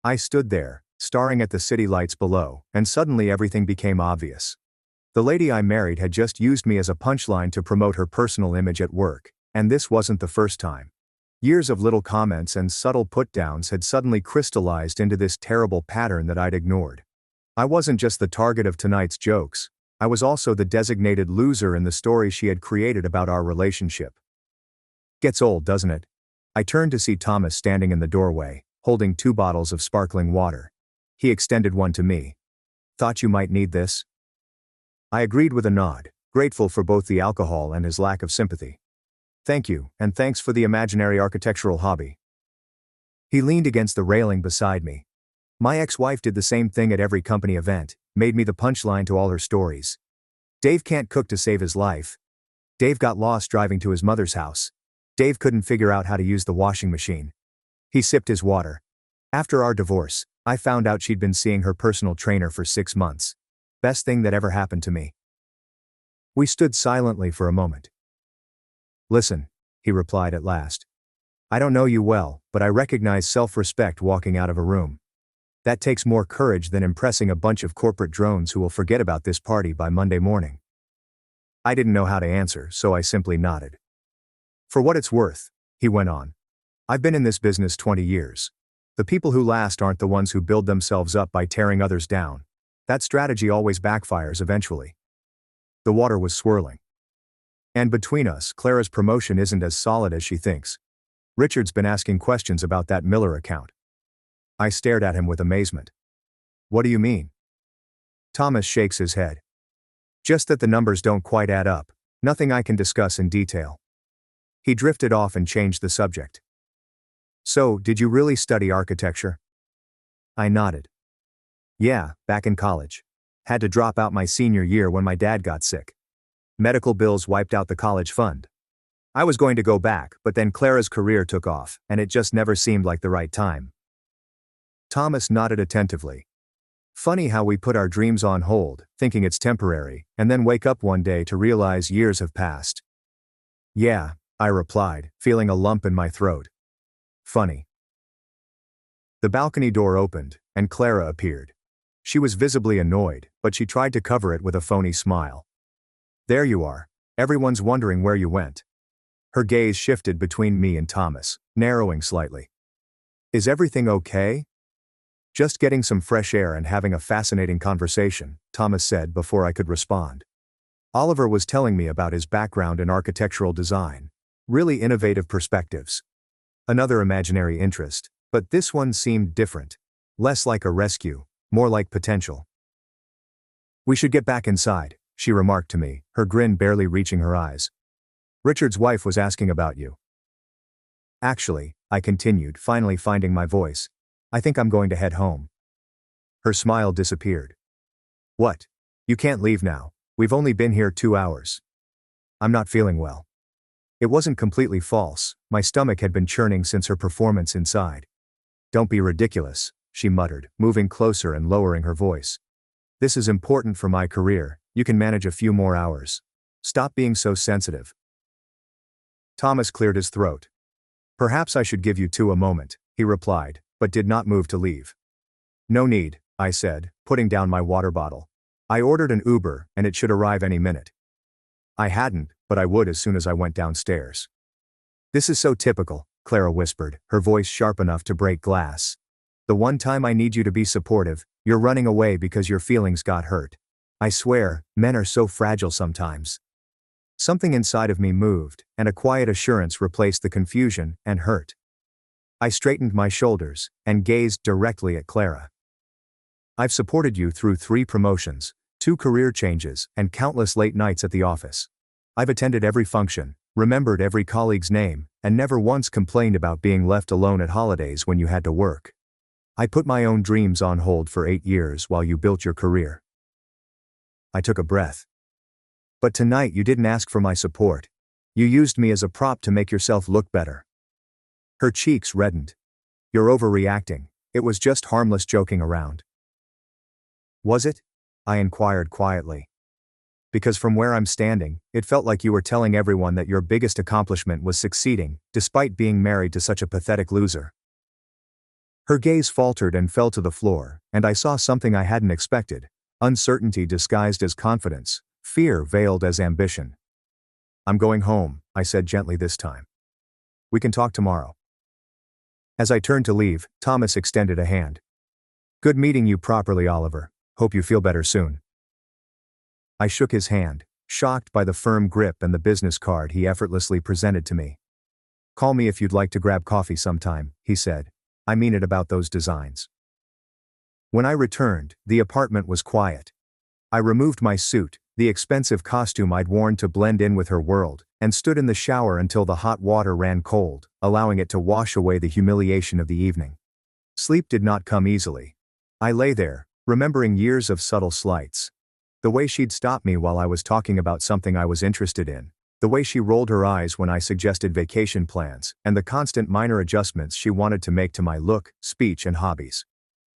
Speaker 1: I stood there, staring at the city lights below, and suddenly everything became obvious. The lady I married had just used me as a punchline to promote her personal image at work, and this wasn't the first time. Years of little comments and subtle put-downs had suddenly crystallized into this terrible pattern that I'd ignored. I wasn't just the target of tonight's jokes. I was also the designated loser in the story she had created about our relationship. Gets old, doesn't it? I turned to see Thomas standing in the doorway, holding 2 bottles of sparkling water. He extended one to me. Thought you might need this? I agreed with a nod, grateful for both the alcohol and his lack of sympathy. Thank you, and thanks for the imaginary architectural hobby. He leaned against the railing beside me. My ex-wife did the same thing at every company event, made me the punchline to all her stories. Dave can't cook to save his life. Dave got lost driving to his mother's house. Dave couldn't figure out how to use the washing machine. He sipped his water. After our divorce, I found out she'd been seeing her personal trainer for 6 months. Best thing that ever happened to me. We stood silently for a moment. Listen, he replied at last. I don't know you well, but I recognize self-respect walking out of a room. That takes more courage than impressing a bunch of corporate drones who will forget about this party by Monday morning. I didn't know how to answer, so I simply nodded. For what it's worth, he went on. I've been in this business 20 years. The people who last aren't the ones who build themselves up by tearing others down. That strategy always backfires eventually. The water was swirling. And between us, Clara's promotion isn't as solid as she thinks. Richard's been asking questions about that Miller account. I stared at him with amazement. What do you mean? Thomas shakes his head. Just that the numbers don't quite add up, nothing I can discuss in detail. He drifted off and changed the subject. So, did you really study architecture? I nodded. Yeah, back in college. Had to drop out my senior year when my dad got sick. Medical bills wiped out the college fund. I was going to go back, but then Clara's career took off, and it just never seemed like the right time. Thomas nodded attentively. Funny how we put our dreams on hold, thinking it's temporary, and then wake up one day to realize years have passed. Yeah, I replied, feeling a lump in my throat. Funny. The balcony door opened, and Clara appeared. She was visibly annoyed, but she tried to cover it with a phony smile. "There you are. Everyone's wondering where you went." Her gaze shifted between me and Thomas, narrowing slightly. "Is everything okay?" "Just getting some fresh air and having a fascinating conversation," Thomas said before I could respond. Oliver was telling me about his background in architectural design. Really innovative perspectives. Another imaginary interest, but this one seemed different. Less like a rescue, more like potential. "We should get back inside," she remarked to me, her grin barely reaching her eyes. "Richard's wife was asking about you." "Actually," I continued, finally finding my voice, "I think I'm going to head home." Her smile disappeared. "What? You can't leave now. We've only been here 2 hours." "I'm not feeling well." It wasn't completely false, my stomach had been churning since her performance inside. "Don't be ridiculous," she muttered, moving closer and lowering her voice. "This is important for my career, you can manage a few more hours. Stop being so sensitive." Thomas cleared his throat. "Perhaps I should give you two a moment," he replied, but did not move to leave. "No need," I said, putting down my water bottle. "I ordered an Uber, and it should arrive any minute." I hadn't, but I would as soon as I went downstairs. "This is so typical," Clara whispered, her voice sharp enough to break glass. "The one time I need you to be supportive, you're running away because your feelings got hurt. I swear, men are so fragile sometimes." Something inside of me moved, and a quiet assurance replaced the confusion and hurt. I straightened my shoulders and gazed directly at Clara. "I've supported you through 3 promotions, 2 career changes, and countless late nights at the office. I've attended every function, remembered every colleague's name, and never once complained about being left alone at holidays when you had to work. I put my own dreams on hold for 8 years while you built your career." I took a breath. "But tonight you didn't ask for my support. You used me as a prop to make yourself look better." Her cheeks reddened. "You're overreacting. It was just harmless joking around." "Was it?" I inquired quietly. "Because from where I'm standing, it felt like you were telling everyone that your biggest accomplishment was succeeding, despite being married to such a pathetic loser." Her gaze faltered and fell to the floor, and I saw something I hadn't expected: uncertainty disguised as confidence, fear veiled as ambition. "I'm going home," I said gently this time. "We can talk tomorrow." As I turned to leave, Thomas extended a hand. "Good meeting you properly, Oliver. Hope you feel better soon." I shook his hand, shocked by the firm grip and the business card he effortlessly presented to me. "Call me if you'd like to grab coffee sometime," he said. "I mean it about those designs." When I returned, the apartment was quiet. I removed my suit, the expensive costume I'd worn to blend in with her world, and stood in the shower until the hot water ran cold, allowing it to wash away the humiliation of the evening. Sleep did not come easily. I lay there, remembering years of subtle slights. The way she'd stop me while I was talking about something I was interested in, the way she rolled her eyes when I suggested vacation plans, and the constant minor adjustments she wanted to make to my look, speech, and hobbies.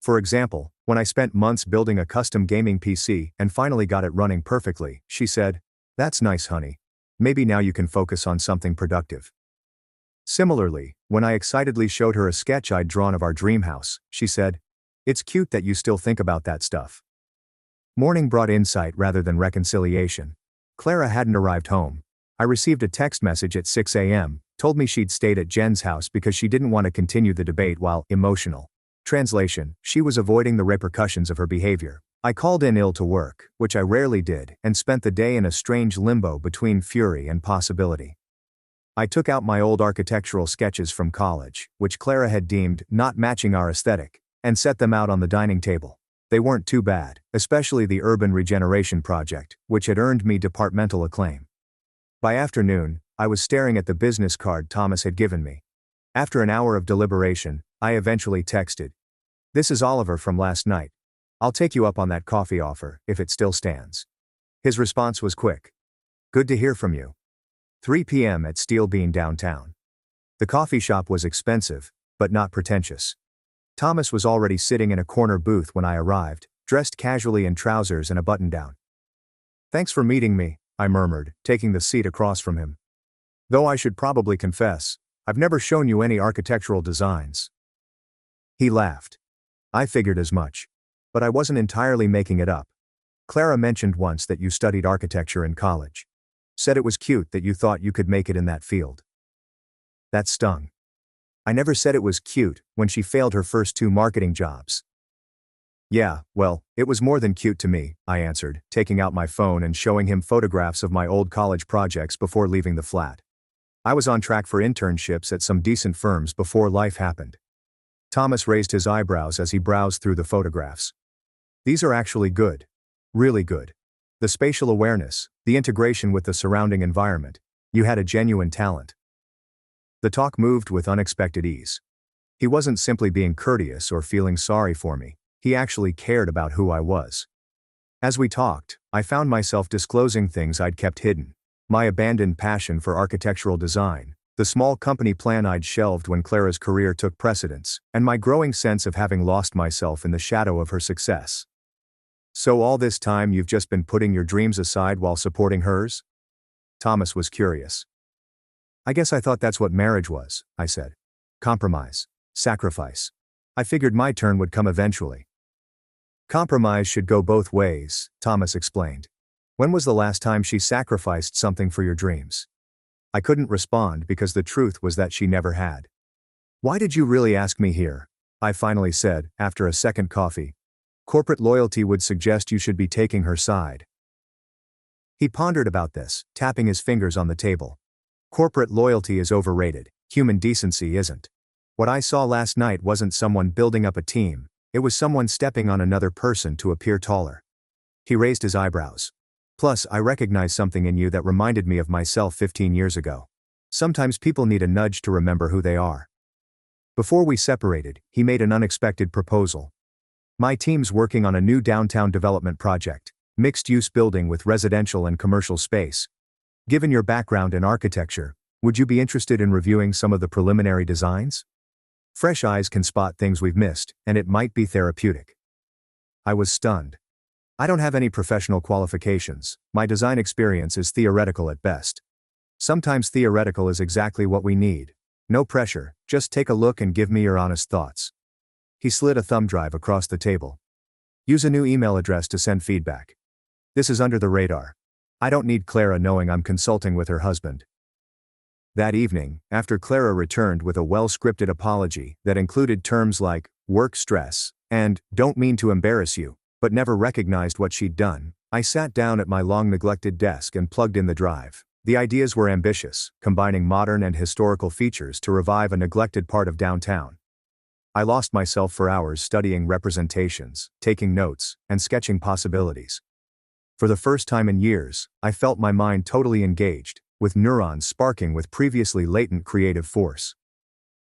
Speaker 1: For example, when I spent months building a custom gaming PC and finally got it running perfectly, she said, "That's nice, honey. Maybe now you can focus on something productive." Similarly, when I excitedly showed her a sketch I'd drawn of our dream house, she said, "It's cute that you still think about that stuff." Morning brought insight rather than reconciliation. Clara hadn't arrived home. I received a text message at 6 a.m., told me she'd stayed at Jen's house because she didn't want to continue the debate while emotional. Translation: she was avoiding the repercussions of her behavior. I called in ill to work, which I rarely did, and spent the day in a strange limbo between fury and possibility. I took out my old architectural sketches from college, which Clara had deemed not matching our aesthetic, and set them out on the dining table. They weren't too bad, especially the urban regeneration project, which had earned me departmental acclaim. By afternoon, I was staring at the business card Thomas had given me. After an hour of deliberation, I eventually texted, "This is Oliver from last night. I'll take you up on that coffee offer, if it still stands." His response was quick. "Good to hear from you." 3 p.m. at Steel Bean downtown. The coffee shop was expensive, but not pretentious. Thomas was already sitting in a corner booth when I arrived, dressed casually in trousers and a button-down. "Thanks for meeting me," I murmured, taking the seat across from him. "Though I should probably confess, I've never shown you any architectural designs." He laughed. I figured as much. But I wasn't entirely making it up. Clara mentioned once that you studied architecture in college. Said it was cute that you thought you could make it in that field. That stung. I never said it was cute when she failed her first 2 marketing jobs. Yeah, well, it was more than cute to me, I answered, taking out my phone and showing him photographs of my old college projects before leaving the flat. I was on track for internships at some decent firms before life happened. Thomas raised his eyebrows as he browsed through the photographs. These are actually good. Really good. The spatial awareness, the integration with the surrounding environment. You had a genuine talent. The talk moved with unexpected ease. He wasn't simply being courteous or feeling sorry for me. He actually cared about who I was. As we talked, I found myself disclosing things I'd kept hidden. My abandoned passion for architectural design, the small company plan I'd shelved when Clara's career took precedence, and my growing sense of having lost myself in the shadow of her success. So all this time you've just been putting your dreams aside while supporting hers? Thomas was curious. I guess I thought that's what marriage was, I said. Compromise. Sacrifice. I figured my turn would come eventually. Compromise should go both ways, Thomas explained. When was the last time she sacrificed something for your dreams? I couldn't respond because the truth was that she never had. Why did you really ask me here? I finally said, after a second coffee. Corporate loyalty would suggest you should be taking her side. He pondered about this, tapping his fingers on the table. Corporate loyalty is overrated, human decency isn't. What I saw last night wasn't someone building up a team, it was someone stepping on another person to appear taller. He raised his eyebrows. Plus, I recognized something in you that reminded me of myself 15 years ago. Sometimes people need a nudge to remember who they are. Before we separated, he made an unexpected proposal. My team's working on a new downtown development project, mixed-use building with residential and commercial space. Given your background in architecture, would you be interested in reviewing some of the preliminary designs? Fresh eyes can spot things we've missed, and it might be therapeutic. I was stunned. I don't have any professional qualifications, my design experience is theoretical at best. Sometimes theoretical is exactly what we need. No pressure, just take a look and give me your honest thoughts. He slid a thumb drive across the table. Use a new email address to send feedback. This is under the radar. I don't need Clara knowing I'm consulting with her husband. That evening, after Clara returned with a well-scripted apology that included terms like work stress and don't mean to embarrass you, but never recognized what she'd done, I sat down at my long-neglected desk and plugged in the drive. The ideas were ambitious, combining modern and historical features to revive a neglected part of downtown. I lost myself for hours studying representations, taking notes, and sketching possibilities. For the first time in years, I felt my mind totally engaged, with neurons sparking with previously latent creative force.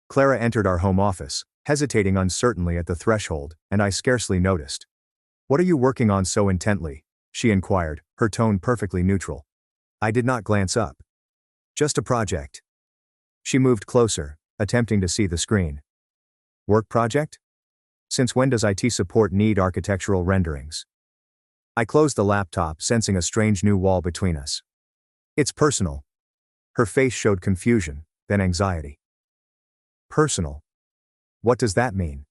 Speaker 1: Clara entered our home office, hesitating uncertainly at the threshold, and I scarcely noticed. What are you working on so intently? She inquired, her tone perfectly neutral. I did not glance up. Just a project. She moved closer, attempting to see the screen. Work project? Since when does IT support need architectural renderings? I closed the laptop, sensing a strange new wall between us. It's personal. Her face showed confusion, then anxiety. Personal? What does that mean?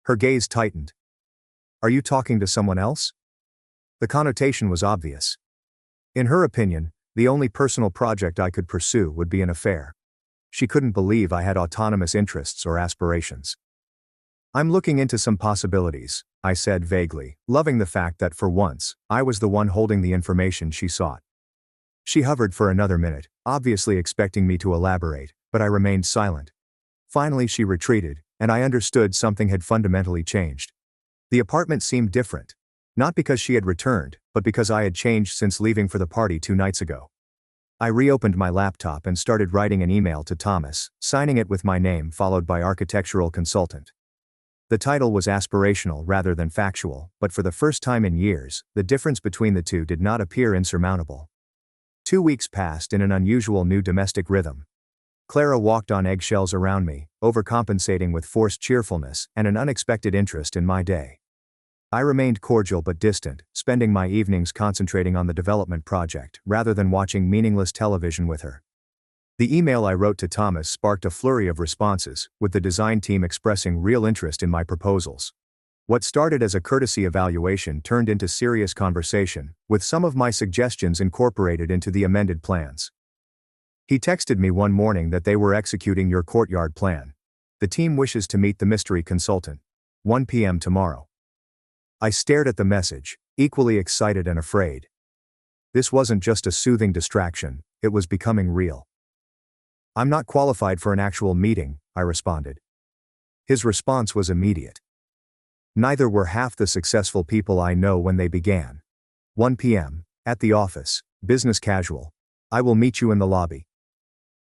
Speaker 1: Her gaze tightened. Are you talking to someone else? The connotation was obvious. In her opinion, the only personal project I could pursue would be an affair. She couldn't believe I had autonomous interests or aspirations. I'm looking into some possibilities, I said vaguely, loving the fact that for once, I was the one holding the information she sought. She hovered for another minute, obviously expecting me to elaborate, but I remained silent. Finally she retreated, and I understood something had fundamentally changed. The apartment seemed different. Not because she had returned, but because I had changed since leaving for the party 2 nights ago. I reopened my laptop and started writing an email to Thomas, signing it with my name followed by architectural consultant. The title was aspirational rather than factual, but for the first time in years, the difference between the two did not appear insurmountable. 2 weeks passed in an unusual new domestic rhythm. Clara walked on eggshells around me, overcompensating with forced cheerfulness and an unexpected interest in my day. I remained cordial but distant, spending my evenings concentrating on the development project rather than watching meaningless television with her. The email I wrote to Thomas sparked a flurry of responses, with the design team expressing real interest in my proposals. What started as a courtesy evaluation turned into serious conversation, with some of my suggestions incorporated into the amended plans. He texted me one morning that they were executing your courtyard plan. The team wishes to meet the mystery consultant. 1 p.m. tomorrow. I stared at the message, equally excited and afraid. This wasn't just a soothing distraction, it was becoming real. I'm not qualified for an actual meeting, I responded. His response was immediate. Neither were half the successful people I know when they began. 1 p.m., at the office, business casual. I will meet you in the lobby.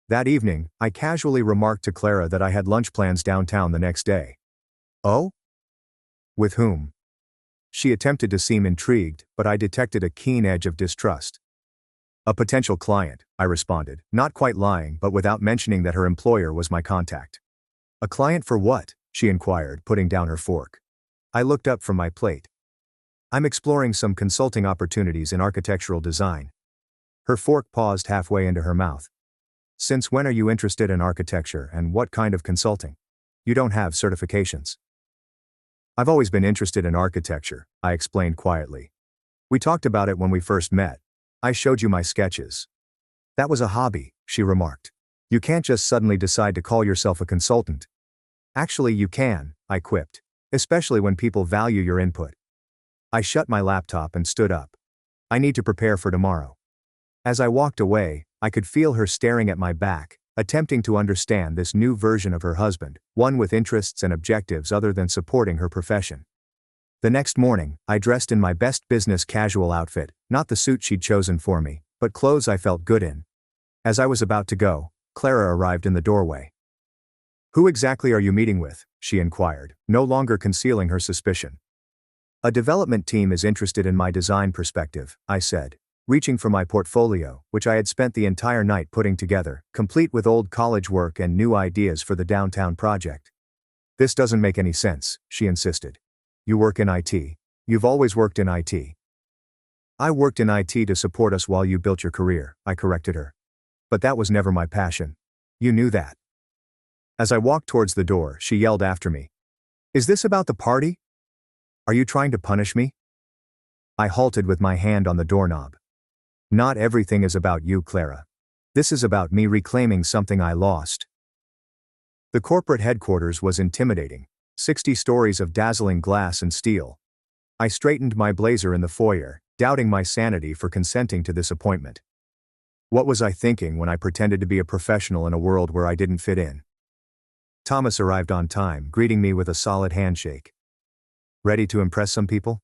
Speaker 1: That evening, I casually remarked to Clara that I had lunch plans downtown the next day. Oh? With whom? She attempted to seem intrigued, but I detected a keen edge of distrust. A potential client, I responded, not quite lying but without mentioning that her employer was my contact. A client for what? She inquired, putting down her fork. I looked up from my plate. I'm exploring some consulting opportunities in architectural design. Her fork paused halfway into her mouth. Since when are you interested in architecture and what kind of consulting? You don't have certifications. I've always been interested in architecture, I explained quietly. We talked about it when we first met. I showed you my sketches. That was a hobby, she remarked. You can't just suddenly decide to call yourself a consultant. Actually, you can, I quipped. Especially when people value your input. I shut my laptop and stood up. I need to prepare for tomorrow. As I walked away, I could feel her staring at my back, attempting to understand this new version of her husband, one with interests and objectives other than supporting her profession. The next morning, I dressed in my best business casual outfit, not the suit she'd chosen for me, but clothes I felt good in. As I was about to go, Clara arrived in the doorway. Who exactly are you meeting with? She inquired, no longer concealing her suspicion. A development team is interested in my design perspective, I said, reaching for my portfolio, which I had spent the entire night putting together, complete with old college work and new ideas for the downtown project. This doesn't make any sense, she insisted. You work in IT. You've always worked in IT. I worked in IT to support us while you built your career, I corrected her. But that was never my passion. You knew that. As I walked towards the door, she yelled after me. Is this about the party? Are you trying to punish me? I halted with my hand on the doorknob. Not everything is about you, Clara. This is about me reclaiming something I lost. The corporate headquarters was intimidating, 60 stories of dazzling glass and steel. I straightened my blazer in the foyer, doubting my sanity for consenting to this appointment. What was I thinking when I pretended to be a professional in a world where I didn't fit in? Thomas arrived on time, greeting me with a solid handshake. Ready to impress some people?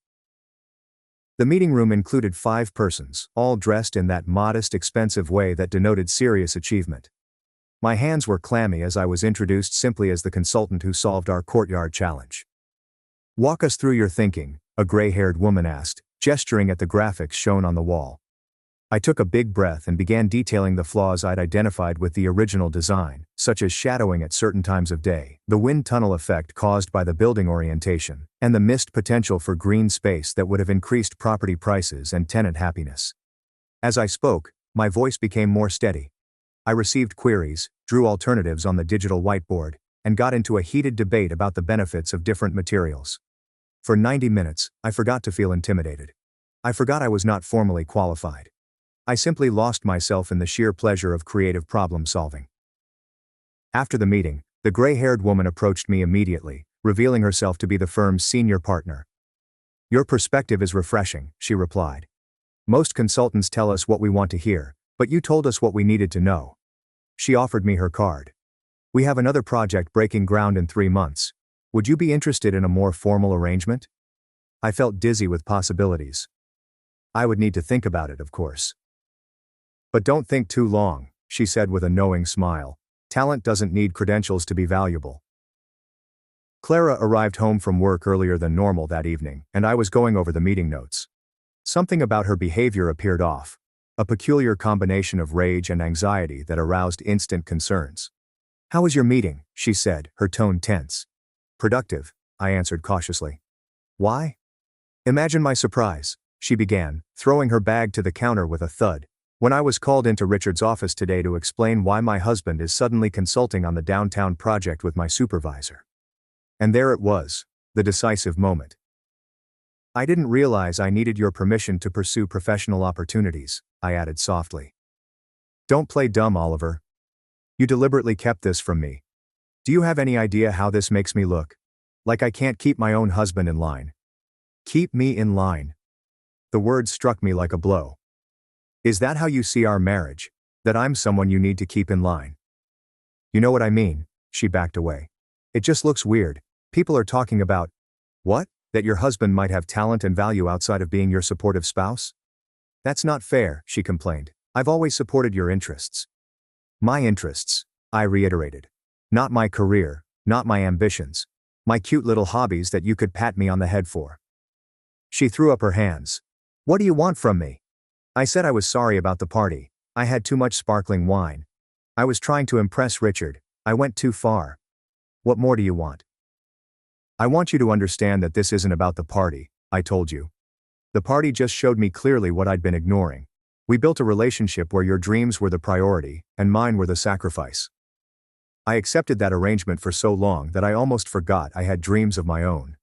Speaker 1: The meeting room included 5 persons, all dressed in that modest, expensive way that denoted serious achievement. My hands were clammy as I was introduced simply as the consultant who solved our courtyard challenge. Walk us through your thinking, a gray-haired woman asked, gesturing at the graphics shown on the wall. I took a big breath and began detailing the flaws I'd identified with the original design, such as shadowing at certain times of day, the wind tunnel effect caused by the building orientation, and the missed potential for green space that would have increased property prices and tenant happiness. As I spoke, my voice became more steady. I received queries, drew alternatives on the digital whiteboard, and got into a heated debate about the benefits of different materials. For 90 minutes, I forgot to feel intimidated. I forgot I was not formally qualified. I simply lost myself in the sheer pleasure of creative problem solving. After the meeting, the gray-haired woman approached me immediately, revealing herself to be the firm's senior partner. Your perspective is refreshing, she replied. Most consultants tell us what we want to hear, but you told us what we needed to know. She offered me her card. We have another project breaking ground in 3 months. Would you be interested in a more formal arrangement? I felt dizzy with possibilities. I would need to think about it, of course. But don't think too long, she said with a knowing smile. Talent doesn't need credentials to be valuable. Clara arrived home from work earlier than normal that evening, and I was going over the meeting notes. Something about her behavior appeared off, a peculiar combination of rage and anxiety that aroused instant concerns. How was your meeting? She said, her tone tense. Productive, I answered cautiously. Why? Imagine my surprise, she began, throwing her bag to the counter with a thud. When I was called into Richard's office today to explain why my husband is suddenly consulting on the downtown project with my supervisor. And there it was, the decisive moment. I didn't realize I needed your permission to pursue professional opportunities, I added softly. Don't play dumb, Oliver. You deliberately kept this from me. Do you have any idea how this makes me look? Like I can't keep my own husband in line. Keep me in line. The words struck me like a blow. Is that how you see our marriage? That I'm someone you need to keep in line? You know what I mean, she backed away. It just looks weird. People are talking about, what? That your husband might have talent and value outside of being your supportive spouse? That's not fair, she complained. I've always supported your interests. My interests, I reiterated. Not my career, not my ambitions. My cute little hobbies that you could pat me on the head for. She threw up her hands. What do you want from me? I said I was sorry about the party. I had too much sparkling wine. I was trying to impress Richard. I went too far. What more do you want? I want you to understand that this isn't about the party, I told you. The party just showed me clearly what I'd been ignoring. We built a relationship where your dreams were the priority, and mine were the sacrifice. I accepted that arrangement for so long that I almost forgot I had dreams of my own.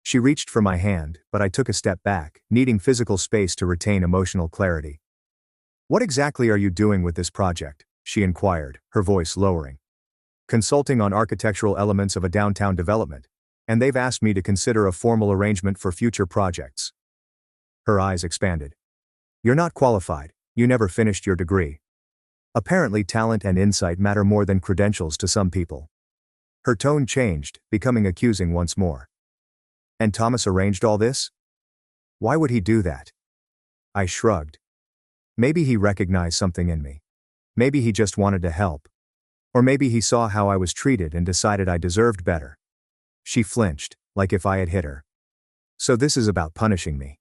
Speaker 1: She reached for my hand, but I took a step back, needing physical space to retain emotional clarity. What exactly are you doing with this project? She inquired, her voice lowering. Consulting on architectural elements of a downtown development, and they've asked me to consider a formal arrangement for future projects. Her eyes expanded. You're not qualified, you never finished your degree. Apparently talent and insight matter more than credentials to some people. Her tone changed, becoming accusing once more. And Thomas arranged all this? Why would he do that? I shrugged. Maybe he recognized something in me. Maybe he just wanted to help. Or maybe he saw how I was treated and decided I deserved better. She flinched, like if I had hit her. So this is about punishing me.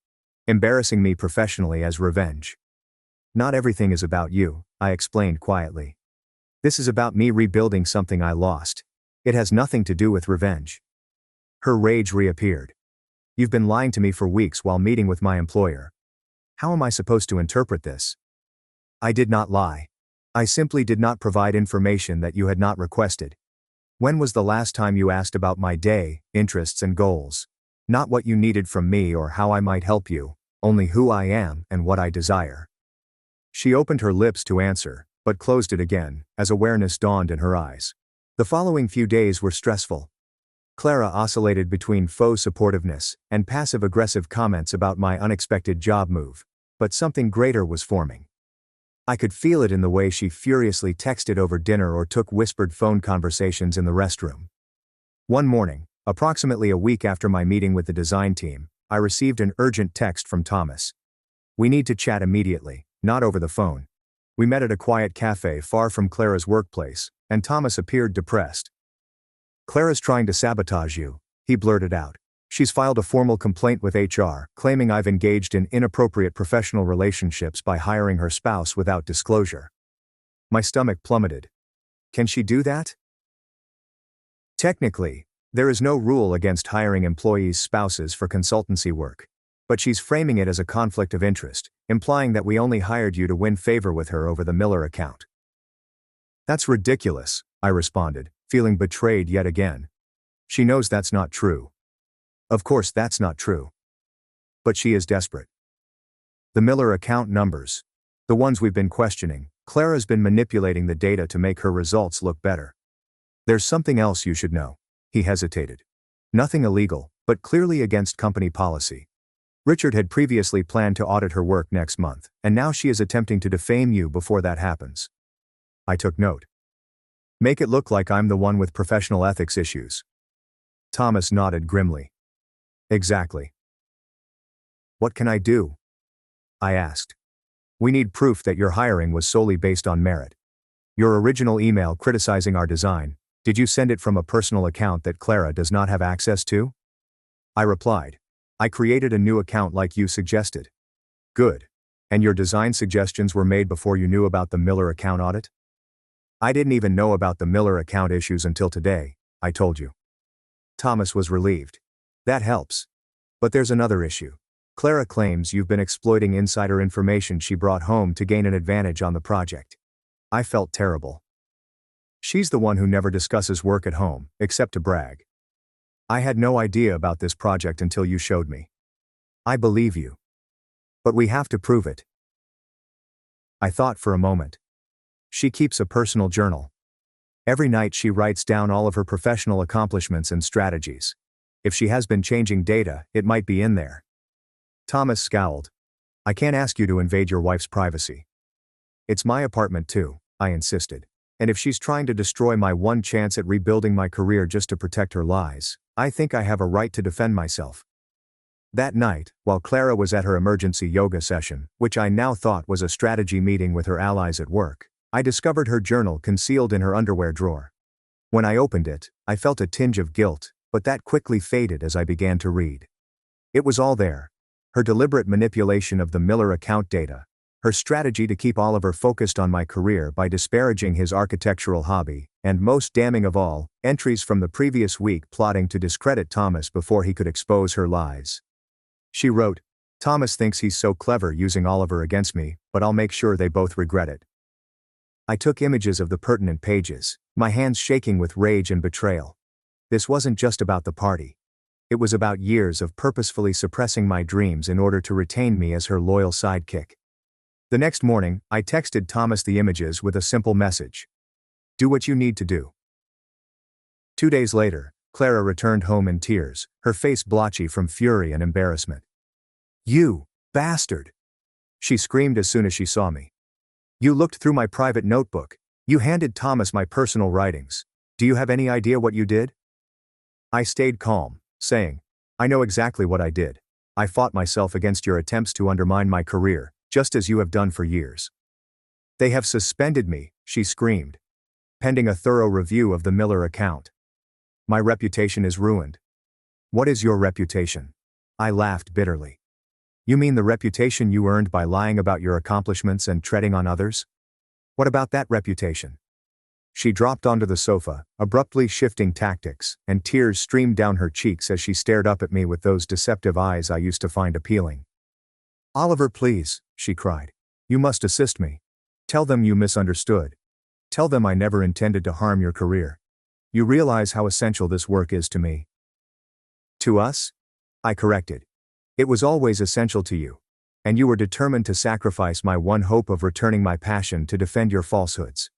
Speaker 1: Embarrassing me professionally as revenge. Not everything is about you, I explained quietly. This is about me rebuilding something I lost. It has nothing to do with revenge. Her rage reappeared. You've been lying to me for weeks while meeting with my employer. How am I supposed to interpret this? I did not lie. I simply did not provide information that you had not requested. When was the last time you asked about my day, interests and goals? Not what you needed from me or how I might help you, only who I am and what I desire. She opened her lips to answer, but closed it again, as awareness dawned in her eyes. The following few days were stressful. Clara oscillated between faux supportiveness and passive-aggressive comments about my unexpected job move, but something greater was forming. I could feel it in the way she furiously texted over dinner or took whispered phone conversations in the restroom. One morning, approximately a week after my meeting with the design team, I received an urgent text from Thomas. We need to chat immediately, not over the phone. We met at a quiet cafe far from Clara's workplace, and Thomas appeared depressed. Clara's trying to sabotage you, he blurted out. She's filed a formal complaint with HR, claiming I've engaged in inappropriate professional relationships by hiring her spouse without disclosure. My stomach plummeted. Can she do that? Technically, there is no rule against hiring employees' spouses for consultancy work. But she's framing it as a conflict of interest, implying that we only hired you to win favor with her over the Miller account. That's ridiculous, I responded, feeling betrayed yet again. She knows that's not true. Of course that's not true. But she is desperate. The Miller account numbers. The ones we've been questioning, Clara's been manipulating the data to make her results look better. There's something else you should know. He hesitated. Nothing illegal, but clearly against company policy. Richard had previously planned to audit her work next month, and now she is attempting to defame you before that happens. I took note. Make it look like I'm the one with professional ethics issues. Thomas nodded grimly. Exactly. What can I do? I asked. We need proof that your hiring was solely based on merit. Your original email criticizing our design, did you send it from a personal account that Clara does not have access to? I replied. I created a new account like you suggested. Good. And your design suggestions were made before you knew about the Miller account audit? I didn't even know about the Miller account issues until today, I told you. Thomas was relieved. That helps. But there's another issue. Clara claims you've been exploiting insider information she brought home to gain an advantage on the project. I felt terrible. She's the one who never discusses work at home, except to brag. I had no idea about this project until you showed me. I believe you. But we have to prove it. I thought for a moment. She keeps a personal journal. Every night she writes down all of her professional accomplishments and strategies. If she has been changing data, it might be in there. Thomas scowled. I can't ask you to invade your wife's privacy. It's my apartment too, I insisted. And if she's trying to destroy my one chance at rebuilding my career just to protect her lies, I think I have a right to defend myself. That night, while Clara was at her emergency yoga session, which I now thought was a strategy meeting with her allies at work, I discovered her journal concealed in her underwear drawer. When I opened it, I felt a tinge of guilt, but that quickly faded as I began to read. It was all there. Her deliberate manipulation of the Miller account data, her strategy to keep Oliver focused on my career by disparaging his architectural hobby, and most damning of all, entries from the previous week plotting to discredit Thomas before he could expose her lies. She wrote, Thomas thinks he's so clever using Oliver against me, but I'll make sure they both regret it. I took images of the pertinent pages, my hands shaking with rage and betrayal. This wasn't just about the party. It was about years of purposefully suppressing my dreams in order to retain me as her loyal sidekick. The next morning, I texted Thomas the images with a simple message. Do what you need to do. 2 days later, Clara returned home in tears, her face blotchy from fury and embarrassment. You bastard! She screamed as soon as she saw me. You looked through my private notebook. You handed Thomas my personal writings. Do you have any idea what you did? I stayed calm, saying, I know exactly what I did. I fought myself against your attempts to undermine my career, just as you have done for years. They have suspended me, she screamed. Pending a thorough review of the Miller account. My reputation is ruined. What is your reputation? I laughed bitterly. You mean the reputation you earned by lying about your accomplishments and treading on others? What about that reputation? She dropped onto the sofa, abruptly shifting tactics, and tears streamed down her cheeks as she stared up at me with those deceptive eyes I used to find appealing. Oliver, please, she cried. You must assist me. Tell them you misunderstood. Tell them I never intended to harm your career. You realize how essential this work is to me. To us? I corrected. It was always essential to you. And you were determined to sacrifice my one hope of returning my passion to defend your falsehoods.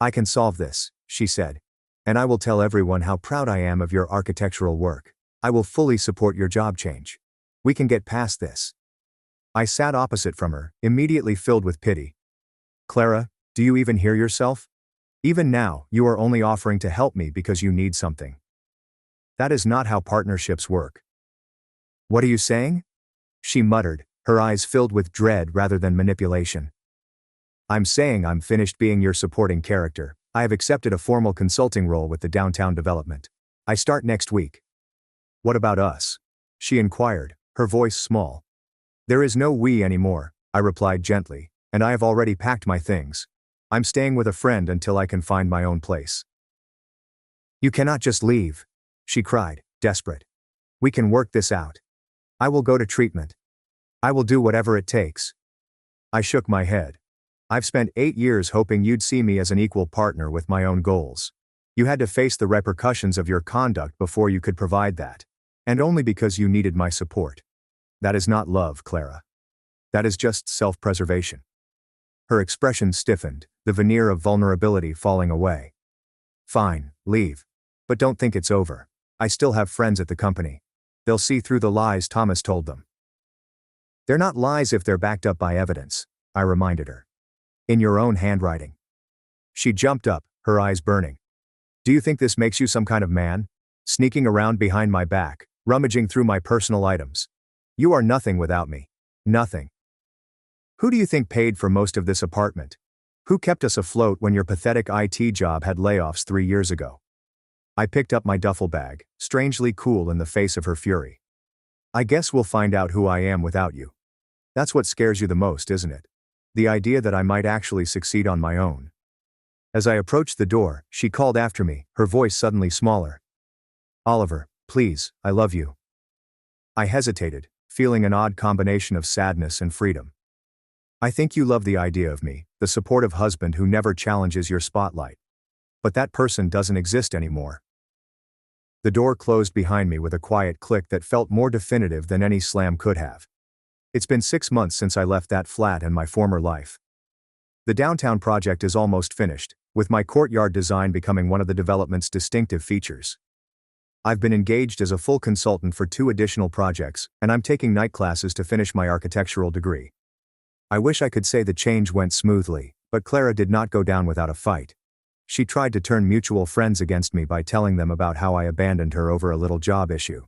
Speaker 1: I can solve this, she said. And I will tell everyone how proud I am of your architectural work. I will fully support your job change. We can get past this. I sat opposite from her, immediately filled with pity. Clara, do you even hear yourself? Even now, you are only offering to help me because you need something. That is not how partnerships work. What are you saying? She muttered, her eyes filled with dread rather than manipulation. I'm saying I'm finished being your supporting character. I have accepted a formal consulting role with the downtown development. I start next week. What about us? She inquired, her voice small. There is no we anymore, I replied gently, and I have already packed my things. I'm staying with a friend until I can find my own place. You cannot just leave, she cried, desperate. We can work this out. I will go to treatment. I will do whatever it takes. I shook my head. I've spent 8 years hoping you'd see me as an equal partner with my own goals. You had to face the repercussions of your conduct before you could provide that. And only because you needed my support. That is not love, Clara. That is just self-preservation. Her expression stiffened, the veneer of vulnerability falling away. Fine, leave. But don't think it's over. I still have friends at the company. They'll see through the lies Thomas told them. They're not lies if they're backed up by evidence, I reminded her. In your own handwriting. She jumped up, her eyes burning. Do you think this makes you some kind of man? Sneaking around behind my back, rummaging through my personal items. You are nothing without me. Nothing. Who do you think paid for most of this apartment? Who kept us afloat when your pathetic IT job had layoffs 3 years ago? I picked up my duffel bag, strangely cool in the face of her fury. I guess we'll find out who I am without you. That's what scares you the most, isn't it? The idea that I might actually succeed on my own. As I approached the door, she called after me, her voice suddenly smaller. Oliver, please, I love you. I hesitated, feeling an odd combination of sadness and freedom. I think you love the idea of me, the supportive husband who never challenges your spotlight. But that person doesn't exist anymore. The door closed behind me with a quiet click that felt more definitive than any slam could have. It's been 6 months since I left that flat and my former life. The downtown project is almost finished, with my courtyard design becoming one of the development's distinctive features. I've been engaged as a full consultant for 2 additional projects, and I'm taking night classes to finish my architectural degree. I wish I could say the change went smoothly, but Clara did not go down without a fight. She tried to turn mutual friends against me by telling them about how I abandoned her over a little job issue.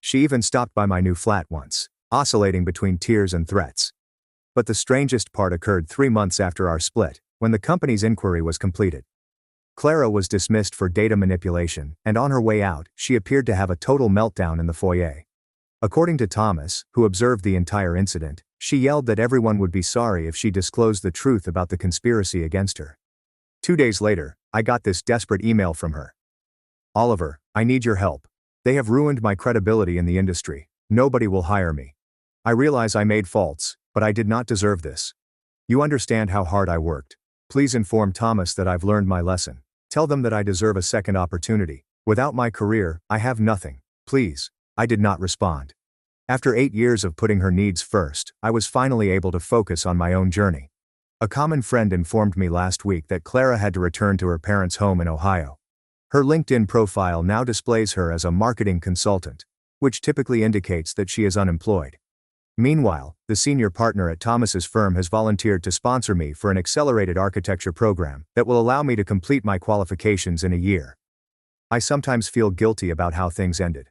Speaker 1: She even stopped by my new flat once, oscillating between tears and threats. But the strangest part occurred 3 months after our split, when the company's inquiry was completed. Clara was dismissed for data manipulation, and on her way out, she appeared to have a total meltdown in the foyer. According to Thomas, who observed the entire incident, she yelled that everyone would be sorry if she disclosed the truth about the conspiracy against her. 2 days later, I got this desperate email from her. "Oliver, I need your help. They have ruined my credibility in the industry. Nobody will hire me. I realize I made faults, but I did not deserve this. You understand how hard I worked. Please inform Thomas that I've learned my lesson. Tell them that I deserve a second opportunity. Without my career, I have nothing. Please." I did not respond. After 8 years of putting her needs first, I was finally able to focus on my own journey. A common friend informed me last week that Clara had to return to her parents' home in Ohio. Her LinkedIn profile now displays her as a marketing consultant, which typically indicates that she is unemployed. Meanwhile, the senior partner at Thomas's firm has volunteered to sponsor me for an accelerated architecture program that will allow me to complete my qualifications in a year. I sometimes feel guilty about how things ended.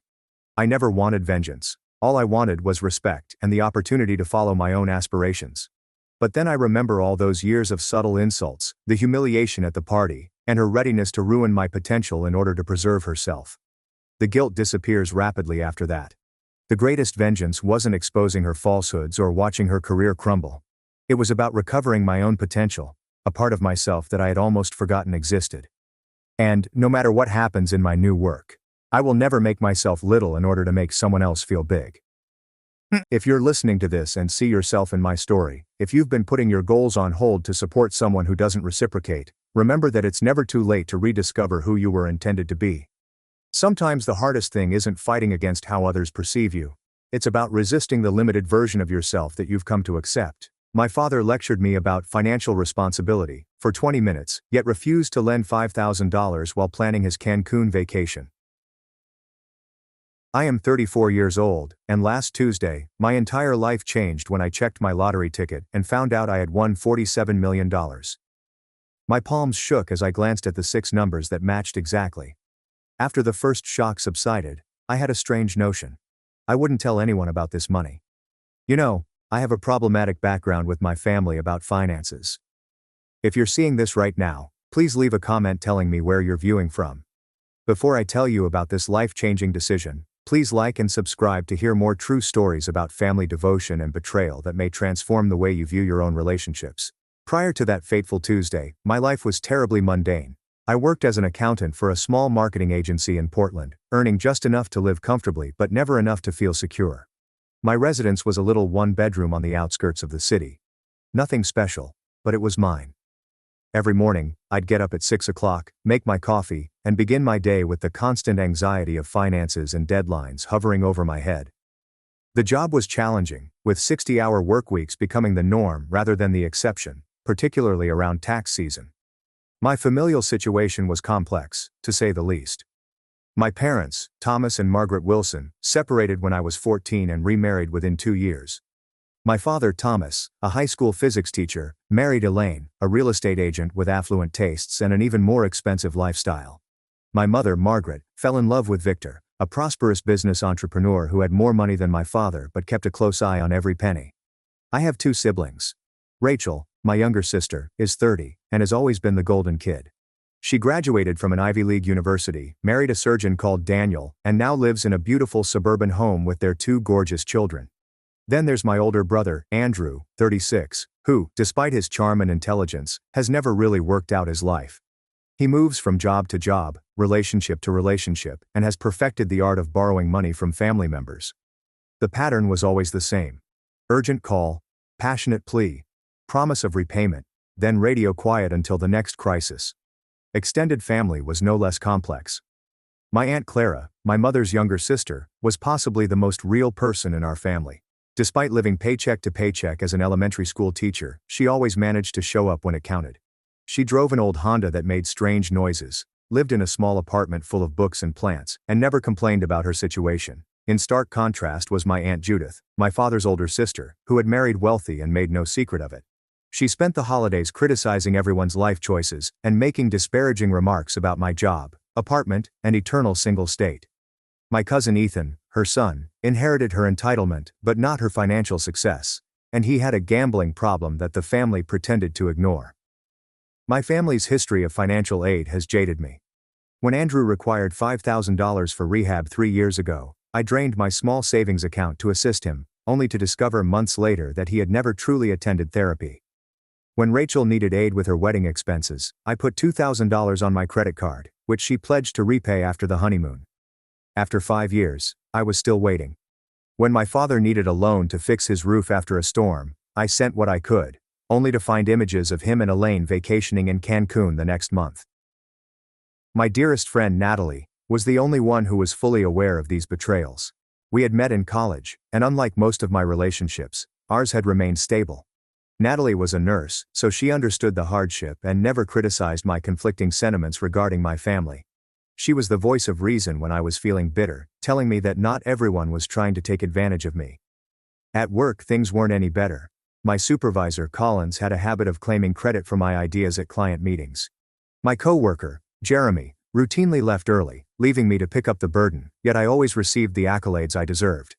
Speaker 1: I never wanted vengeance. All I wanted was respect and the opportunity to follow my own aspirations. But then I remember all those years of subtle insults, the humiliation at the party, and her readiness to ruin my potential in order to preserve herself. The guilt disappears rapidly after that. The greatest vengeance wasn't exposing her falsehoods or watching her career crumble. It was about recovering my own potential, a part of myself that I had almost forgotten existed. And, no matter what happens in my new work, I will never make myself little in order to make someone else feel big. If you're listening to this and see yourself in my story, if you've been putting your goals on hold to support someone who doesn't reciprocate, remember that it's never too late to rediscover who you were intended to be. Sometimes the hardest thing isn't fighting against how others perceive you. It's about resisting the limited version of yourself that you've come to accept. My father lectured me about financial responsibility for 20 minutes, yet refused to lend $5,000 while planning his Cancun vacation. I am 34 years old, and last Tuesday, my entire life changed when I checked my lottery ticket and found out I had won $47 million. My palms shook as I glanced at the 6 numbers that matched exactly. After the first shock subsided, I had a strange notion. I wouldn't tell anyone about this money. You know, I have a problematic background with my family about finances. If you're seeing this right now, please leave a comment telling me where you're viewing from. Before I tell you about this life-changing decision, please like and subscribe to hear more true stories about family devotion and betrayal that may transform the way you view your own relationships. Prior to that fateful Tuesday, my life was terribly mundane. I worked as an accountant for a small marketing agency in Portland, earning just enough to live comfortably but never enough to feel secure. My residence was a little 1-bedroom on the outskirts of the city. Nothing special, but it was mine. Every morning, I'd get up at 6 o'clock, make my coffee, and begin my day with the constant anxiety of finances and deadlines hovering over my head. The job was challenging, with 60-hour work weeks becoming the norm rather than the exception, particularly around tax season. My familial situation was complex, to say the least. My parents, Thomas and Margaret Wilson, separated when I was 14 and remarried within 2 years. My father, Thomas, a high school physics teacher, married Elaine, a real estate agent with affluent tastes and an even more expensive lifestyle. My mother, Margaret, fell in love with Victor, a prosperous business entrepreneur who had more money than my father but kept a close eye on every penny. I have 2 siblings. Rachel, my younger sister, is 30, and has always been the golden kid. She graduated from an Ivy League university, married a surgeon called Daniel, and now lives in a beautiful suburban home with their 2 gorgeous children. Then there's my older brother, Andrew, 36, who, despite his charm and intelligence, has never really worked out his life. He moves from job to job, relationship to relationship, and has perfected the art of borrowing money from family members. The pattern was always the same. Urgent call, passionate plea, promise of repayment, then radio quiet until the next crisis. Extended family was no less complex. My Aunt Clara, my mother's younger sister, was possibly the most real person in our family. Despite living paycheck to paycheck as an elementary school teacher, she always managed to show up when it counted. She drove an old Honda that made strange noises, lived in a small apartment full of books and plants, and never complained about her situation. In stark contrast was my Aunt Judith, my father's older sister, who had married wealthy and made no secret of it. She spent the holidays criticizing everyone's life choices and making disparaging remarks about my job, apartment, and eternal single state. My cousin Ethan, her son, inherited her entitlement but not her financial success, and he had a gambling problem that the family pretended to ignore. My family's history of financial aid has jaded me. When Andrew required $5,000 for rehab 3 years ago, I drained my small savings account to assist him, only to discover months later that he had never truly attended therapy. When Rachel needed aid with her wedding expenses, I put $2,000 on my credit card, which she pledged to repay after the honeymoon. After 5 years, I was still waiting. When my father needed a loan to fix his roof after a storm, I sent what I could, only to find images of him and Elaine vacationing in Cancun the next month. My dearest friend Natalie was the only one who was fully aware of these betrayals. We had met in college, and unlike most of my relationships, ours had remained stable. Natalie was a nurse, so she understood the hardship and never criticized my conflicting sentiments regarding my family. She was the voice of reason when I was feeling bitter, telling me that not everyone was trying to take advantage of me. At work, things weren't any better. My supervisor, Collins, had a habit of claiming credit for my ideas at client meetings. My coworker, Jeremy, routinely left early, leaving me to pick up the burden, yet I always received the accolades I deserved.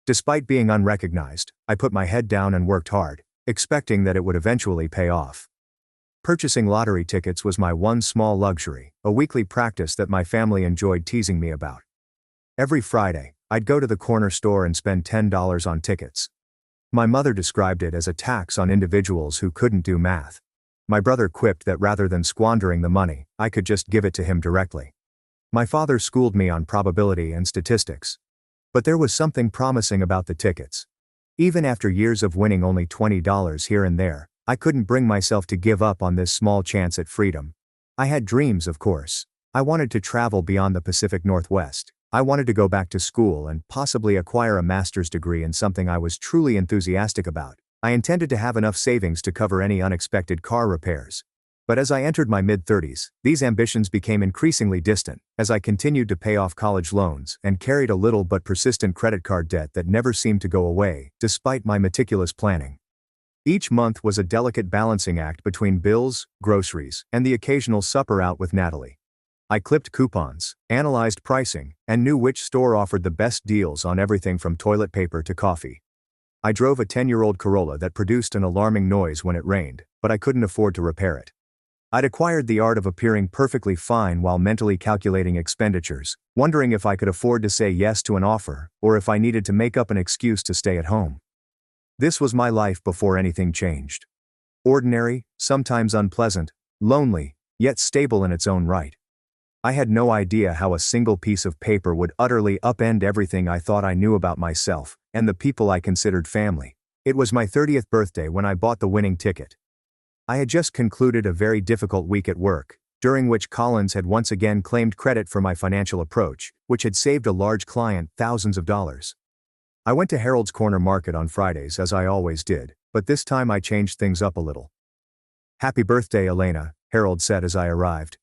Speaker 1: Despite being unrecognized, I put my head down and worked hard, expecting that it would eventually pay off. Purchasing lottery tickets was my one small luxury, a weekly practice that my family enjoyed teasing me about. Every Friday, I'd go to the corner store and spend $10 on tickets. My mother described it as a tax on individuals who couldn't do math. My brother quipped that rather than squandering the money, I could just give it to him directly. My father schooled me on probability and statistics. But there was something promising about the tickets. Even after years of winning only $20 here and there, I couldn't bring myself to give up on this small chance at freedom. I had dreams, of course. I wanted to travel beyond the Pacific Northwest. I wanted to go back to school and possibly acquire a master's degree in something I was truly enthusiastic about. I intended to have enough savings to cover any unexpected car repairs. But as I entered my mid-30s, these ambitions became increasingly distant, as I continued to pay off college loans and carried a little but persistent credit card debt that never seemed to go away, despite my meticulous planning. Each month was a delicate balancing act between bills, groceries, and the occasional supper out with Natalie. I clipped coupons, analyzed pricing, and knew which store offered the best deals on everything from toilet paper to coffee. I drove a 10-year-old Corolla that produced an alarming noise when it rained, but I couldn't afford to repair it. I'd acquired the art of appearing perfectly fine while mentally calculating expenditures, wondering if I could afford to say yes to an offer, or if I needed to make up an excuse to stay at home. This was my life before anything changed. Ordinary, sometimes unpleasant, lonely, yet stable in its own right. I had no idea how a single piece of paper would utterly upend everything I thought I knew about myself, and the people I considered family. It was my 30th birthday when I bought the winning ticket. I had just concluded a very difficult week at work, during which Collins had once again claimed credit for my financial approach, which had saved a large client thousands of dollars. I went to Harold's Corner Market on Fridays as I always did, but this time I changed things up a little. "Happy birthday, Elena," Harold said as I arrived.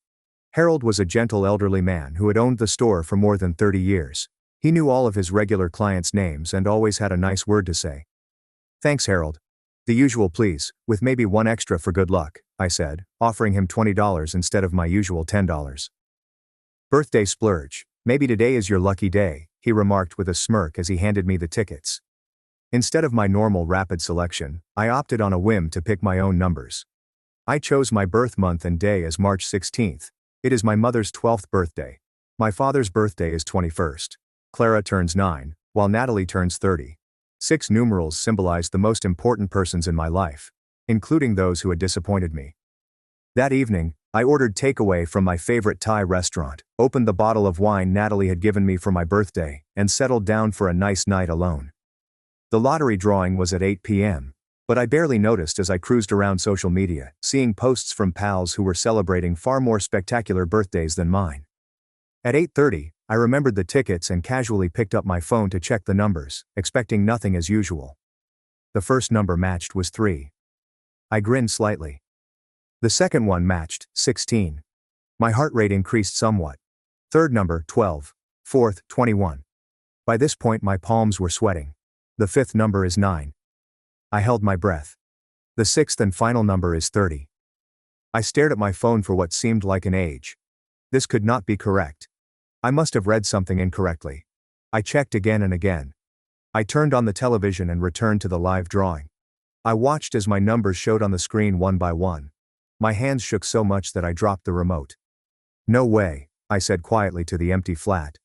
Speaker 1: Harold was a gentle elderly man who had owned the store for more than 30 years. He knew all of his regular clients' names and always had a nice word to say. "Thanks, Harold. The usual please, with maybe one extra for good luck," I said, offering him $20 instead of my usual $10. "Birthday splurge. Maybe today is your lucky day," he remarked with a smirk as he handed me the tickets. Instead of my normal rapid selection, I opted on a whim to pick my own numbers. I chose my birth month and day as March 16th. It is my mother's 12th birthday. My father's birthday is 21st. Clara turns 9, while Natalie turns 30. 6 numerals symbolized the most important persons in my life, including those who had disappointed me. That evening, I ordered takeaway from my favorite Thai restaurant, opened the bottle of wine Natalie had given me for my birthday, and settled down for a nice night alone. The lottery drawing was at 8 p.m., but I barely noticed as I cruised around social media, seeing posts from pals who were celebrating far more spectacular birthdays than mine. At 8:30, I remembered the tickets and casually picked up my phone to check the numbers, expecting nothing as usual. The first number matched was 3. I grinned slightly. The second one matched, 16. My heart rate increased somewhat. Third number, 12. Fourth, 21. By this point my palms were sweating. The fifth number is 9. I held my breath. The sixth and final number is 30. I stared at my phone for what seemed like an age. This could not be correct. I must have read something incorrectly. I checked again and again. I turned on the television and returned to the live drawing. I watched as my numbers showed on the screen one by one. My hands shook so much that I dropped the remote. "No way," I said quietly to the empty flat.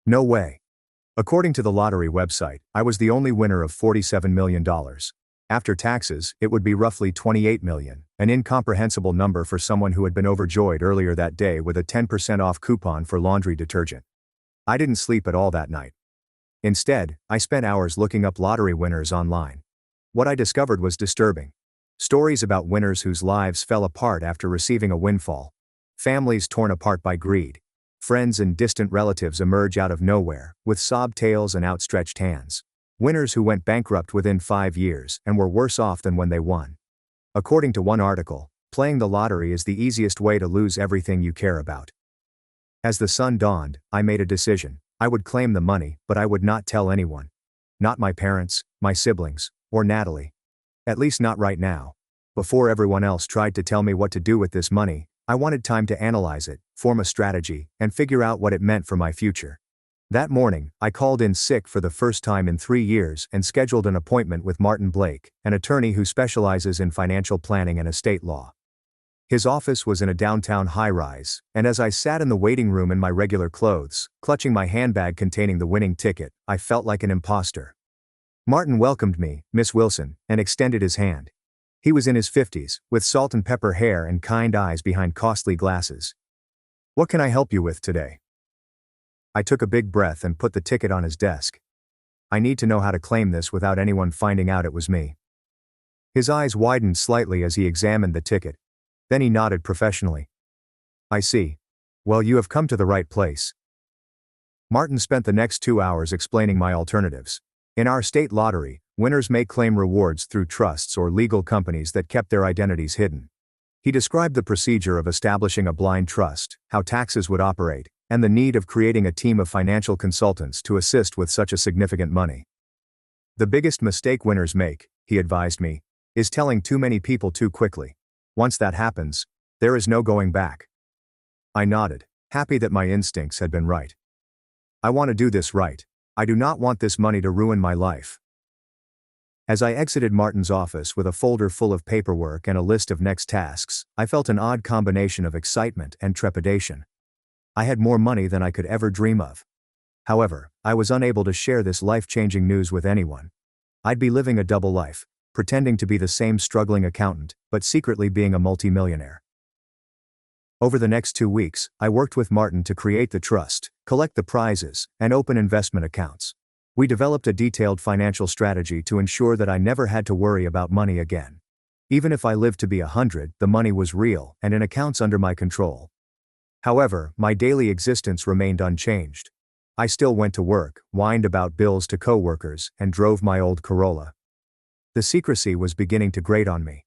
Speaker 1: "No way." According to the lottery website, I was the only winner of $47 million. After taxes, it would be roughly $28 million, an incomprehensible number for someone who had been overjoyed earlier that day with a 10% off coupon for laundry detergent. I didn't sleep at all that night. Instead, I spent hours looking up lottery winners online. What I discovered was disturbing. Stories about winners whose lives fell apart after receiving a windfall. Families torn apart by greed. Friends and distant relatives emerge out of nowhere, with sob tales and outstretched hands. Winners who went bankrupt within 5 years and were worse off than when they won. According to one article, playing the lottery is the easiest way to lose everything you care about. As the sun dawned, I made a decision. I would claim the money, but I would not tell anyone. Not my parents, my siblings, or Natalie. At least not right now. Before everyone else tried to tell me what to do with this money, I wanted time to analyze it, form a strategy, and figure out what it meant for my future. That morning, I called in sick for the first time in 3 years and scheduled an appointment with Martin Blake, an attorney who specializes in financial planning and estate law. His office was in a downtown high-rise, and as I sat in the waiting room in my regular clothes, clutching my handbag containing the winning ticket, I felt like an imposter. Martin welcomed me, "Miss Wilson," and extended his hand. He was in his 50s, with salt and pepper hair and kind eyes behind costly glasses. "What can I help you with today?" I took a big breath and put the ticket on his desk. "I need to know how to claim this without anyone finding out it was me." His eyes widened slightly as he examined the ticket. Then he nodded professionally. "I see. Well, you have come to the right place." Martin spent the next 2 hours explaining my alternatives. In our state lottery, winners may claim rewards through trusts or legal companies that kept their identities hidden. He described the procedure of establishing a blind trust, how taxes would operate, and the need of creating a team of financial consultants to assist with such a significant money. "The biggest mistake winners make," he advised me, "is telling too many people too quickly. Once that happens, there is no going back." I nodded, happy that my instincts had been right. "I want to do this right. I do not want this money to ruin my life." As I exited Martin's office with a folder full of paperwork and a list of next tasks, I felt an odd combination of excitement and trepidation. I had more money than I could ever dream of. However, I was unable to share this life-changing news with anyone. I'd be living a double life, pretending to be the same struggling accountant, but secretly being a multimillionaire. Over the next 2 weeks, I worked with Martin to create the trust, collect the prizes, and open investment accounts. We developed a detailed financial strategy to ensure that I never had to worry about money again. Even if I lived to be 100, the money was real and in accounts under my control. However, my daily existence remained unchanged. I still went to work, whined about bills to coworkers, and drove my old Corolla. The secrecy was beginning to grate on me.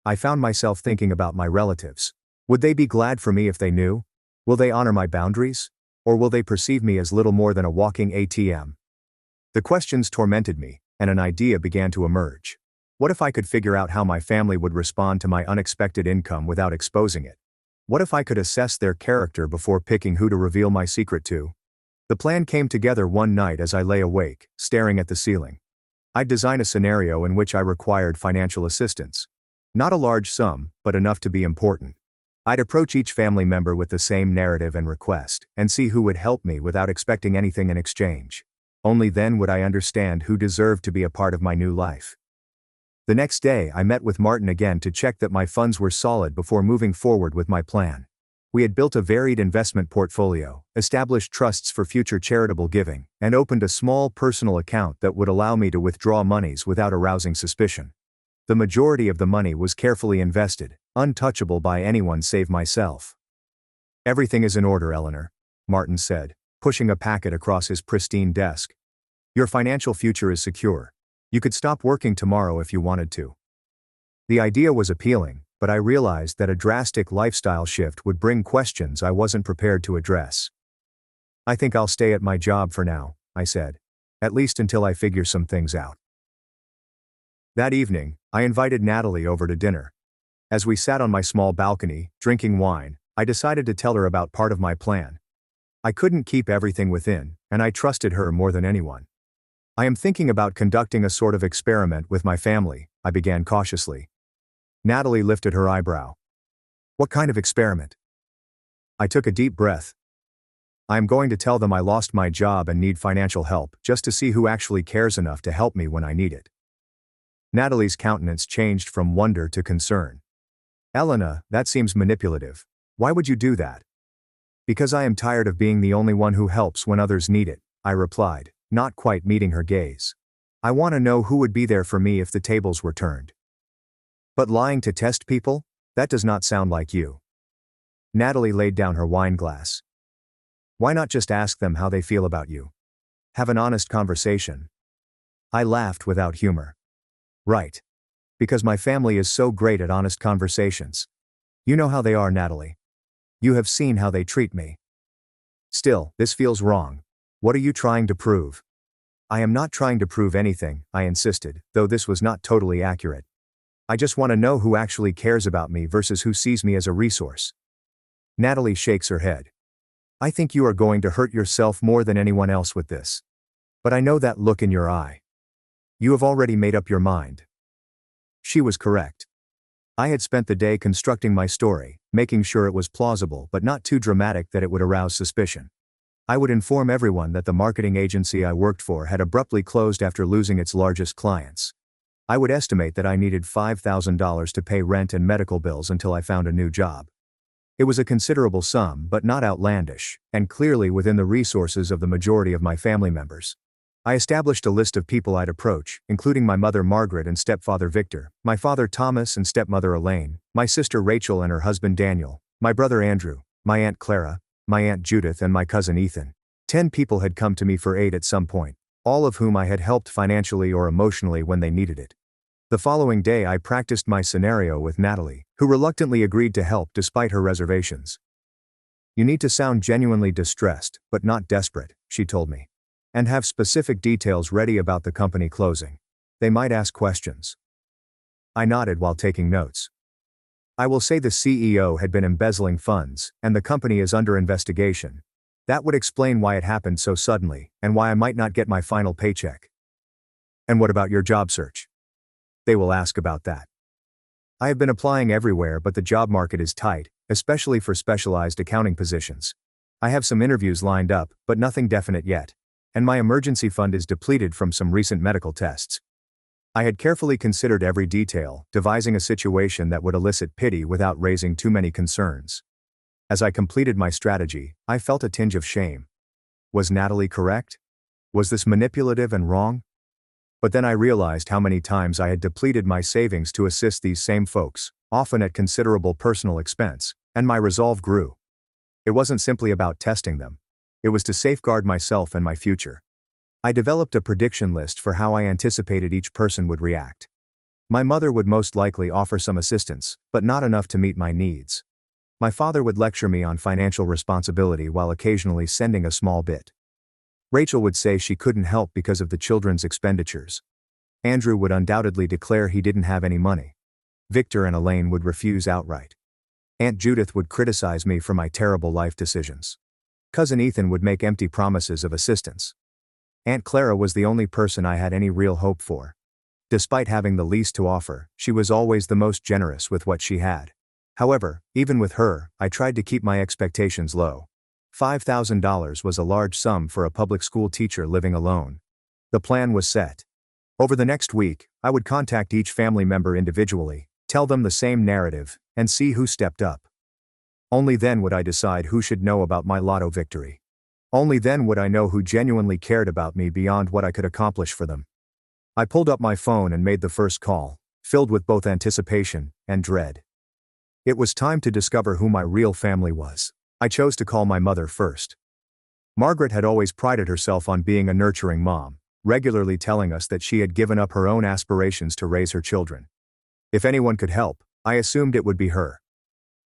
Speaker 1: I found myself thinking about my relatives. Would they be glad for me if they knew? Will they honor my boundaries? Or will they perceive me as little more than a walking ATM? The questions tormented me, and an idea began to emerge. What if I could figure out how my family would respond to my unexpected income without exposing it? What if I could assess their character before picking who to reveal my secret to? The plan came together one night as I lay awake, staring at the ceiling. I'd design a scenario in which I required financial assistance. Not a large sum, but enough to be important. I'd approach each family member with the same narrative and request, and see who would help me without expecting anything in exchange. Only then would I understand who deserved to be a part of my new life. The next day I met with Martin again to check that my funds were solid before moving forward with my plan. We had built a varied investment portfolio, established trusts for future charitable giving, and opened a small personal account that would allow me to withdraw monies without arousing suspicion. The majority of the money was carefully invested, untouchable by anyone save myself. "Everything is in order, Eleanor," Martin said, pushing a packet across his pristine desk. "Your financial future is secure. You could stop working tomorrow if you wanted to." The idea was appealing, but I realized that a drastic lifestyle shift would bring questions I wasn't prepared to address. "I think I'll stay at my job for now," I said. "At least until I figure some things out." That evening, I invited Natalie over to dinner. As we sat on my small balcony, drinking wine, I decided to tell her about part of my plan. I couldn't keep everything within, and I trusted her more than anyone. "I am thinking about conducting a sort of experiment with my family," I began cautiously. Natalie lifted her eyebrow. "What kind of experiment?" I took a deep breath. "I am going to tell them I lost my job and need financial help, just to see who actually cares enough to help me when I need it." Natalie's countenance changed from wonder to concern. "Elena, that seems manipulative. Why would you do that?" "Because I am tired of being the only one who helps when others need it," I replied, not quite meeting her gaze. "I want to know who would be there for me if the tables were turned." "But lying to test people? That does not sound like you." Natalie laid down her wine glass. "Why not just ask them how they feel about you? Have an honest conversation." I laughed without humor. "Right. Because my family is so great at honest conversations. You know how they are, Natalie. You have seen how they treat me. Still, this feels wrong. What are you trying to prove?" "I am not trying to prove anything," I insisted, though this was not totally accurate. "I just want to know who actually cares about me versus who sees me as a resource." Natalie shakes her head. "I think you are going to hurt yourself more than anyone else with this. But I know that look in your eye. You have already made up your mind." She was correct. I had spent the day constructing my story, making sure it was plausible but not too dramatic that it would arouse suspicion. I would inform everyone that the marketing agency I worked for had abruptly closed after losing its largest clients. I would estimate that I needed $5,000 to pay rent and medical bills until I found a new job. It was a considerable sum but not outlandish, and clearly within the resources of the majority of my family members. I established a list of people I'd approach, including my mother Margaret and stepfather Victor, my father Thomas and stepmother Elaine, my sister Rachel and her husband Daniel, my brother Andrew, my aunt Clara, my aunt Judith and my cousin Ethan. 10 people had come to me for aid at some point, all of whom I had helped financially or emotionally when they needed it. The following day I practiced my scenario with Natalie, who reluctantly agreed to help despite her reservations. "You need to sound genuinely distressed, but not desperate," she told me. "And have specific details ready about the company closing. They might ask questions." I nodded while taking notes. "I will say the CEO had been embezzling funds, and the company is under investigation. That would explain why it happened so suddenly, and why I might not get my final paycheck." "And what about your job search?" "They will ask about that. I have been applying everywhere but the job market is tight, especially for specialized accounting positions. I have some interviews lined up, but nothing definite yet. And my emergency fund is depleted from some recent medical tests." I had carefully considered every detail, devising a situation that would elicit pity without raising too many concerns. As I completed my strategy, I felt a tinge of shame. Was Natalie correct? Was this manipulative and wrong? But then I realized how many times I had depleted my savings to assist these same folks, often at considerable personal expense, and my resolve grew. It wasn't simply about testing them. It was to safeguard myself and my future. I developed a prediction list for how I anticipated each person would react. My mother would most likely offer some assistance, but not enough to meet my needs. My father would lecture me on financial responsibility while occasionally sending a small bit. Rachel would say she couldn't help because of the children's expenditures. Andrew would undoubtedly declare he didn't have any money. Victor and Elaine would refuse outright. Aunt Judith would criticize me for my terrible life decisions. Cousin Ethan would make empty promises of assistance. Aunt Clara was the only person I had any real hope for. Despite having the least to offer, she was always the most generous with what she had. However, even with her, I tried to keep my expectations low. $5,000 was a large sum for a public school teacher living alone. The plan was set. Over the next week, I would contact each family member individually, tell them the same narrative, and see who stepped up. Only then would I decide who should know about my lotto victory. Only then would I know who genuinely cared about me beyond what I could accomplish for them. I pulled up my phone and made the first call, filled with both anticipation and dread. It was time to discover who my real family was. I chose to call my mother first. Margaret had always prided herself on being a nurturing mom, regularly telling us that she had given up her own aspirations to raise her children. If anyone could help, I assumed it would be her.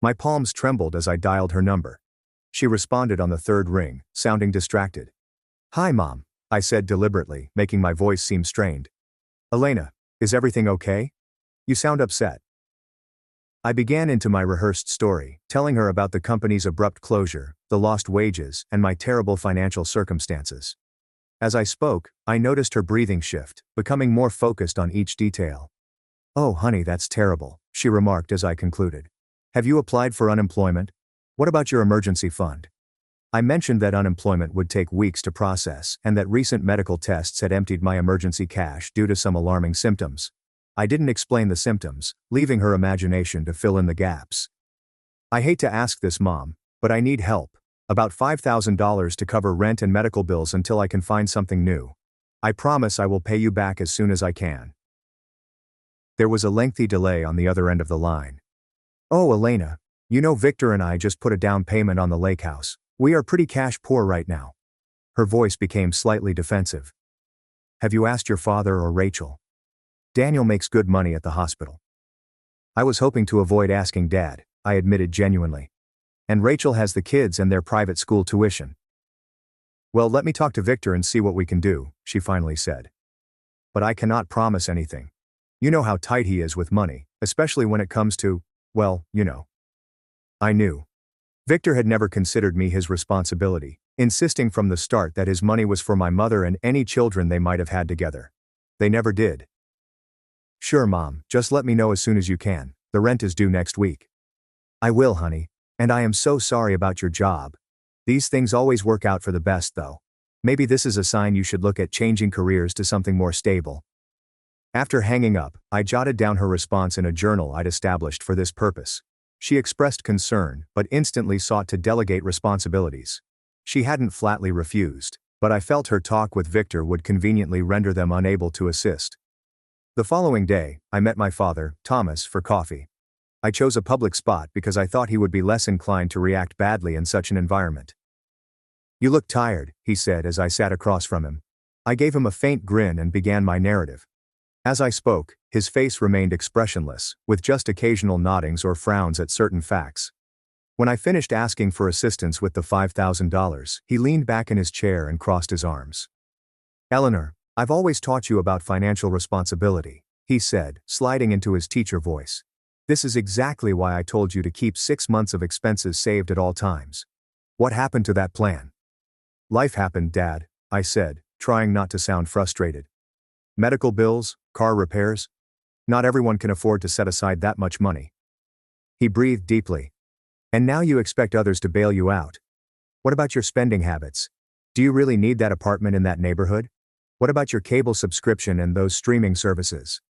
Speaker 1: My palms trembled as I dialed her number. She responded on the third ring, sounding distracted. "Hi, Mom," I said deliberately, making my voice seem strained. "Elena, is everything okay? You sound upset." I began into my rehearsed story, telling her about the company's abrupt closure, the lost wages, and my terrible financial circumstances. As I spoke, I noticed her breathing shift, becoming more focused on each detail. "Oh, honey, that's terrible," she remarked as I concluded. "Have you applied for unemployment? What about your emergency fund?" I mentioned that unemployment would take weeks to process and that recent medical tests had emptied my emergency cash due to some alarming symptoms. I didn't explain the symptoms, leaving her imagination to fill in the gaps. "I hate to ask this, Mom, but I need help. About $5,000 to cover rent and medical bills until I can find something new. I promise I will pay you back as soon as I can." There was a lengthy delay on the other end of the line. "Oh, Elena, you know Victor and I just put a down payment on the lake house. We are pretty cash poor right now." Her voice became slightly defensive. "Have you asked your father or Rachel? Daniel makes good money at the hospital." I was hoping to avoid asking Dad, I admitted genuinely. "And Rachel has the kids and their private school tuition." "Well, let me talk to Victor and see what we can do," she finally said. "But I cannot promise anything. You know how tight he is with money, especially when it comes to, well, you know." I knew. Victor had never considered me his responsibility, insisting from the start that his money was for my mother and any children they might have had together. They never did. "Sure, Mom, just let me know as soon as you can. The rent is due next week." "I will, honey. And I am so sorry about your job. These things always work out for the best, though. Maybe this is a sign you should look at changing careers to something more stable." After hanging up, I jotted down her response in a journal I'd established for this purpose. She expressed concern, but instantly sought to delegate responsibilities. She hadn't flatly refused, but I felt her talk with Victor would conveniently render them unable to assist. The following day, I met my father, Thomas, for coffee. I chose a public spot because I thought he would be less inclined to react badly in such an environment. "You look tired," he said as I sat across from him. I gave him a faint grin and began my narrative. As I spoke, his face remained expressionless, with just occasional noddings or frowns at certain facts. When I finished asking for assistance with the $5,000, he leaned back in his chair and crossed his arms. "Eleanor, I've always taught you about financial responsibility," he said, sliding into his teacher voice. "This is exactly why I told you to keep 6 months of expenses saved at all times. What happened to that plan?" "Life happened, Dad," I said, trying not to sound frustrated. "Medical bills, car repairs. Not everyone can afford to set aside that much money." He breathed deeply. "And now you expect others to bail you out. What about your spending habits? Do you really need that apartment in that neighborhood? What about your cable subscription and those streaming services?"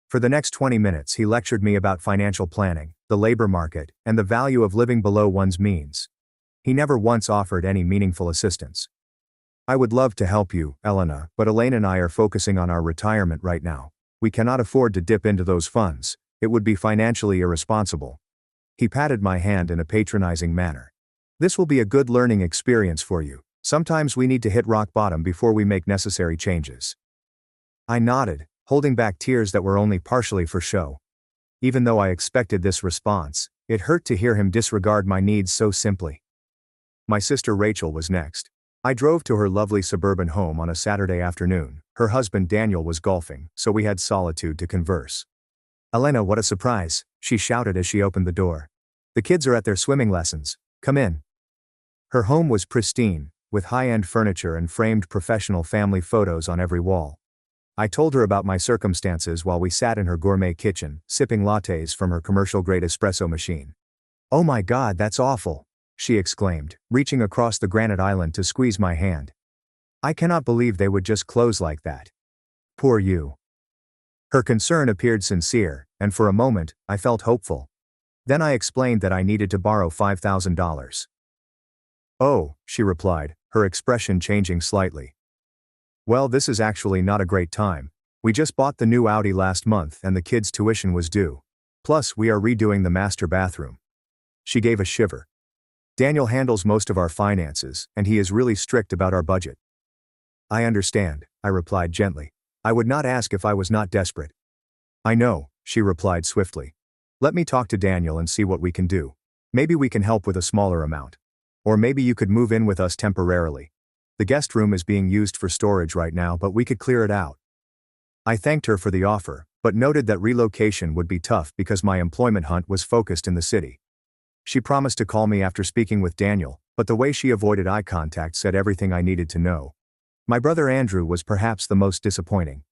Speaker 1: For the next 20 minutes he lectured me about financial planning, the labor market, and the value of living below one's means. He never once offered any meaningful assistance. "I would love to help you, Elena, but Elaine and I are focusing on our retirement right now. We cannot afford to dip into those funds. It would be financially irresponsible." He patted my hand in a patronizing manner. "This will be a good learning experience for you. Sometimes we need to hit rock bottom before we make necessary changes." I nodded, holding back tears that were only partially for show. Even though I expected this response, it hurt to hear him disregard my needs so simply. My sister Rachel was next. I drove to her lovely suburban home on a Saturday afternoon. Her husband Daniel was golfing, so we had solitude to converse. "Elena, what a surprise," she shouted as she opened the door. "The kids are at their swimming lessons. Come in." Her home was pristine, with high-end furniture and framed professional family photos on every wall. I told her about my circumstances while we sat in her gourmet kitchen, sipping lattes from her commercial-grade espresso machine. "Oh my God, that's awful," she exclaimed, reaching across the granite island to squeeze my hand. "I cannot believe they would just close like that. Poor you." Her concern appeared sincere, and for a moment, I felt hopeful. Then I explained that I needed to borrow $5,000. Oh, she replied, her expression changing slightly. Well, this is actually not a great time. We just bought the new Audi last month and the kids' tuition was due. Plus, we are redoing the master bathroom. She gave a shiver. Daniel handles most of our finances, and he is really strict about our budget. I understand, I replied gently. I would not ask if I was not desperate. I know, she replied swiftly. Let me talk to Daniel and see what we can do. Maybe we can help with a smaller amount. Or maybe you could move in with us temporarily. The guest room is being used for storage right now, but we could clear it out. I thanked her for the offer, but noted that relocation would be tough because my employment hunt was focused in the city. She promised to call me after speaking with Daniel, but the way she avoided eye contact said everything I needed to know. My brother Andrew was perhaps the most disappointing.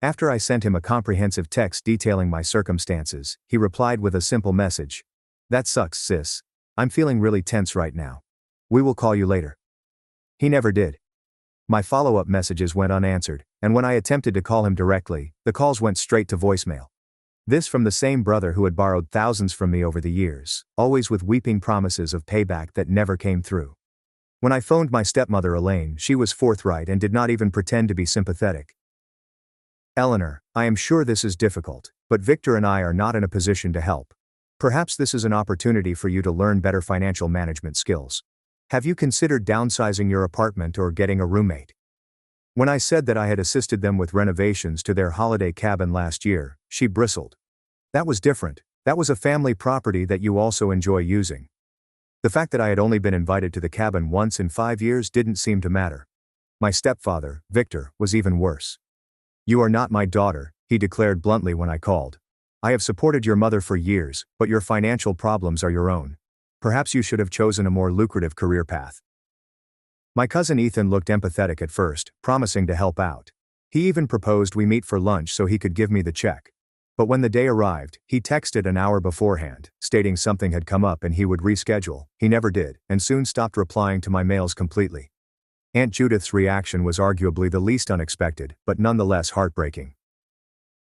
Speaker 1: After I sent him a comprehensive text detailing my circumstances, he replied with a simple message. That sucks, sis. I'm feeling really tense right now. We will call you later. He never did. My follow-up messages went unanswered, and when I attempted to call him directly, the calls went straight to voicemail. This from the same brother who had borrowed thousands from me over the years, always with weeping promises of payback that never came through. When I phoned my stepmother Elaine, she was forthright and did not even pretend to be sympathetic. Eleanor, I am sure this is difficult, but Victor and I are not in a position to help. Perhaps this is an opportunity for you to learn better financial management skills. Have you considered downsizing your apartment or getting a roommate? When I said that I had assisted them with renovations to their holiday cabin last year, she bristled. That was different. That was a family property that you also enjoy using. The fact that I had only been invited to the cabin once in 5 years didn't seem to matter. My stepfather, Victor, was even worse. You are not my daughter, he declared bluntly when I called. I have supported your mother for years, but your financial problems are your own. Perhaps you should have chosen a more lucrative career path. My cousin Ethan looked empathetic at first, promising to help out. He even proposed we meet for lunch so he could give me the check. But when the day arrived, he texted an hour beforehand, stating something had come up and he would reschedule. He never did, and soon stopped replying to my mails completely. Aunt Judith's reaction was arguably the least unexpected, but nonetheless heartbreaking.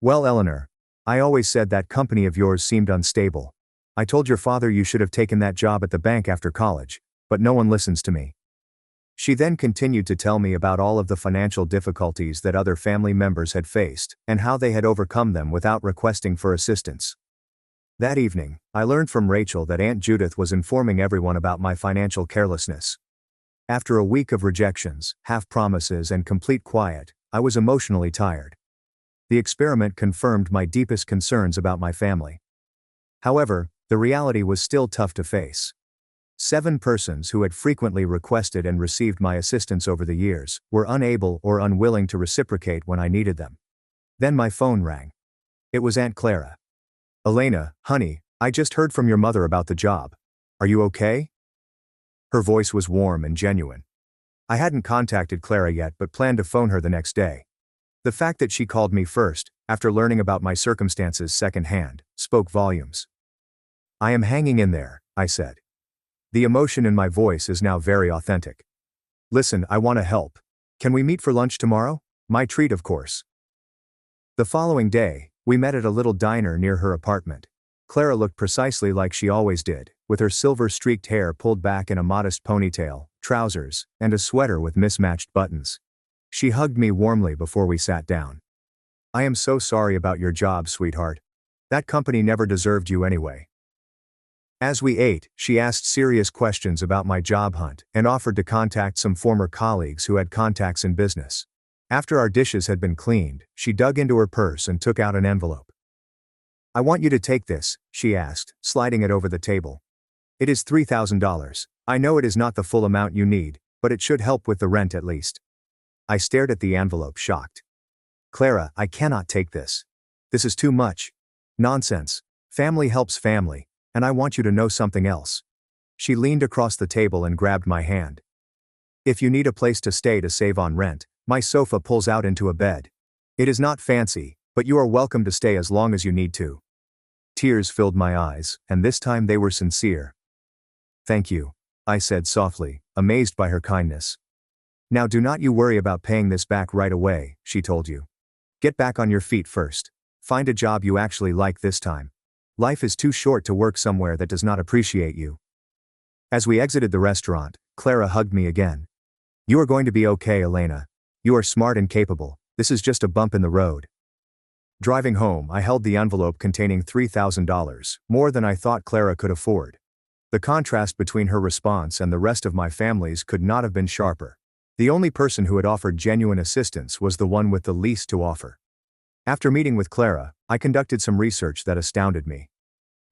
Speaker 1: Well, Eleanor, I always said that company of yours seemed unstable. I told your father you should have taken that job at the bank after college, but no one listens to me. She then continued to tell me about all of the financial difficulties that other family members had faced, and how they had overcome them without requesting for assistance. That evening, I learned from Rachel that Aunt Judith was informing everyone about my financial carelessness. After a week of rejections, half-promises and complete quiet, I was emotionally tired. The experiment confirmed my deepest concerns about my family. However, the reality was still tough to face. 7 persons who had frequently requested and received my assistance over the years were unable or unwilling to reciprocate when I needed them. Then my phone rang. It was Aunt Clara. Elena, honey, I just heard from your mother about the job. Are you okay? Her voice was warm and genuine. I hadn't contacted Clara yet but planned to phone her the next day. The fact that she called me first, after learning about my circumstances secondhand, spoke volumes. I am hanging in there, I said. The emotion in my voice is now very authentic. Listen, I want to help. Can we meet for lunch tomorrow? My treat, of course. The following day, we met at a little diner near her apartment. Clara looked precisely like she always did, with her silver-streaked hair pulled back in a modest ponytail, trousers, and a sweater with mismatched buttons. She hugged me warmly before we sat down. I am so sorry about your job, sweetheart. That company never deserved you anyway. As we ate, she asked serious questions about my job hunt and offered to contact some former colleagues who had contacts in business. After our dishes had been cleaned, she dug into her purse and took out an envelope. I want you to take this, she asked, sliding it over the table. It is $3,000. I know it is not the full amount you need, but it should help with the rent at least. I stared at the envelope shocked. Clara, I cannot take this. This is too much. Nonsense. Family helps family. And I want you to know something else. She leaned across the table and grabbed my hand. If you need a place to stay to save on rent, my sofa pulls out into a bed. It is not fancy, but you are welcome to stay as long as you need to. Tears filled my eyes, and this time they were sincere. Thank you, I said softly, amazed by her kindness. Now do not you worry about paying this back right away, she told you. Get back on your feet first. Find a job you actually like this time. Life is too short to work somewhere that does not appreciate you. As we exited the restaurant, Clara hugged me again. You are going to be okay, Elena. You are smart and capable. This is just a bump in the road. Driving home, I held the envelope containing $3,000, more than I thought Clara could afford. The contrast between her response and the rest of my family's could not have been sharper. The only person who had offered genuine assistance was the one with the least to offer. After meeting with Clara, I conducted some research that astounded me.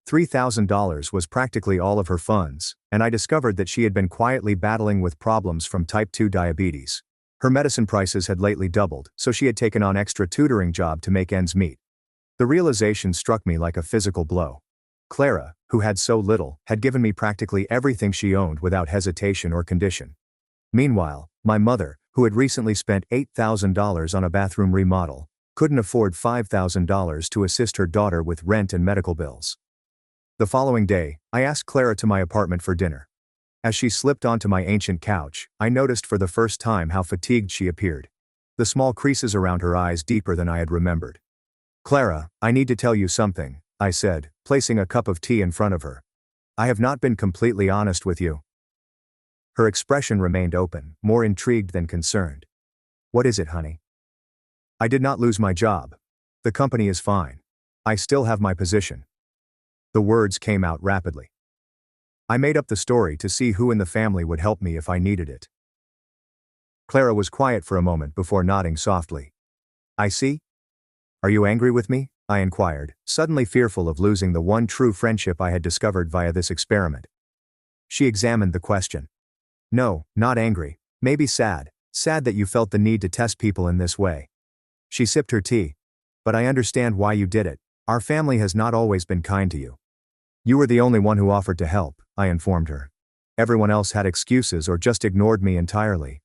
Speaker 1: $3,000 was practically all of her funds, and I discovered that she had been quietly battling with problems from type 2 diabetes. Her medicine prices had lately doubled, so she had taken on extra tutoring job to make ends meet. The realization struck me like a physical blow. Clara, who had so little, had given me practically everything she owned without hesitation or condition. Meanwhile, my mother, who had recently spent $8,000 on a bathroom remodel, couldn't afford $5,000 to assist her daughter with rent and medical bills. The following day, I asked Clara to my apartment for dinner. As she slipped onto my ancient couch, I noticed for the first time how fatigued she appeared. The small creases around her eyes deeper than I had remembered. Clara, I need to tell you something, I said, placing a cup of tea in front of her. I have not been completely honest with you. Her expression remained open, more intrigued than concerned. What is it, honey? I did not lose my job. The company is fine. I still have my position. The words came out rapidly. I made up the story to see who in the family would help me if I needed it. Clara was quiet for a moment before nodding softly. I see. Are you angry with me? I inquired, suddenly fearful of losing the one true friendship I had discovered via this experiment. She examined the question. No, not angry. Maybe sad. Sad that you felt the need to test people in this way. She sipped her tea. But I understand why you did it. Our family has not always been kind to you. You were the only one who offered to help, I informed her. Everyone else had excuses or just ignored me entirely.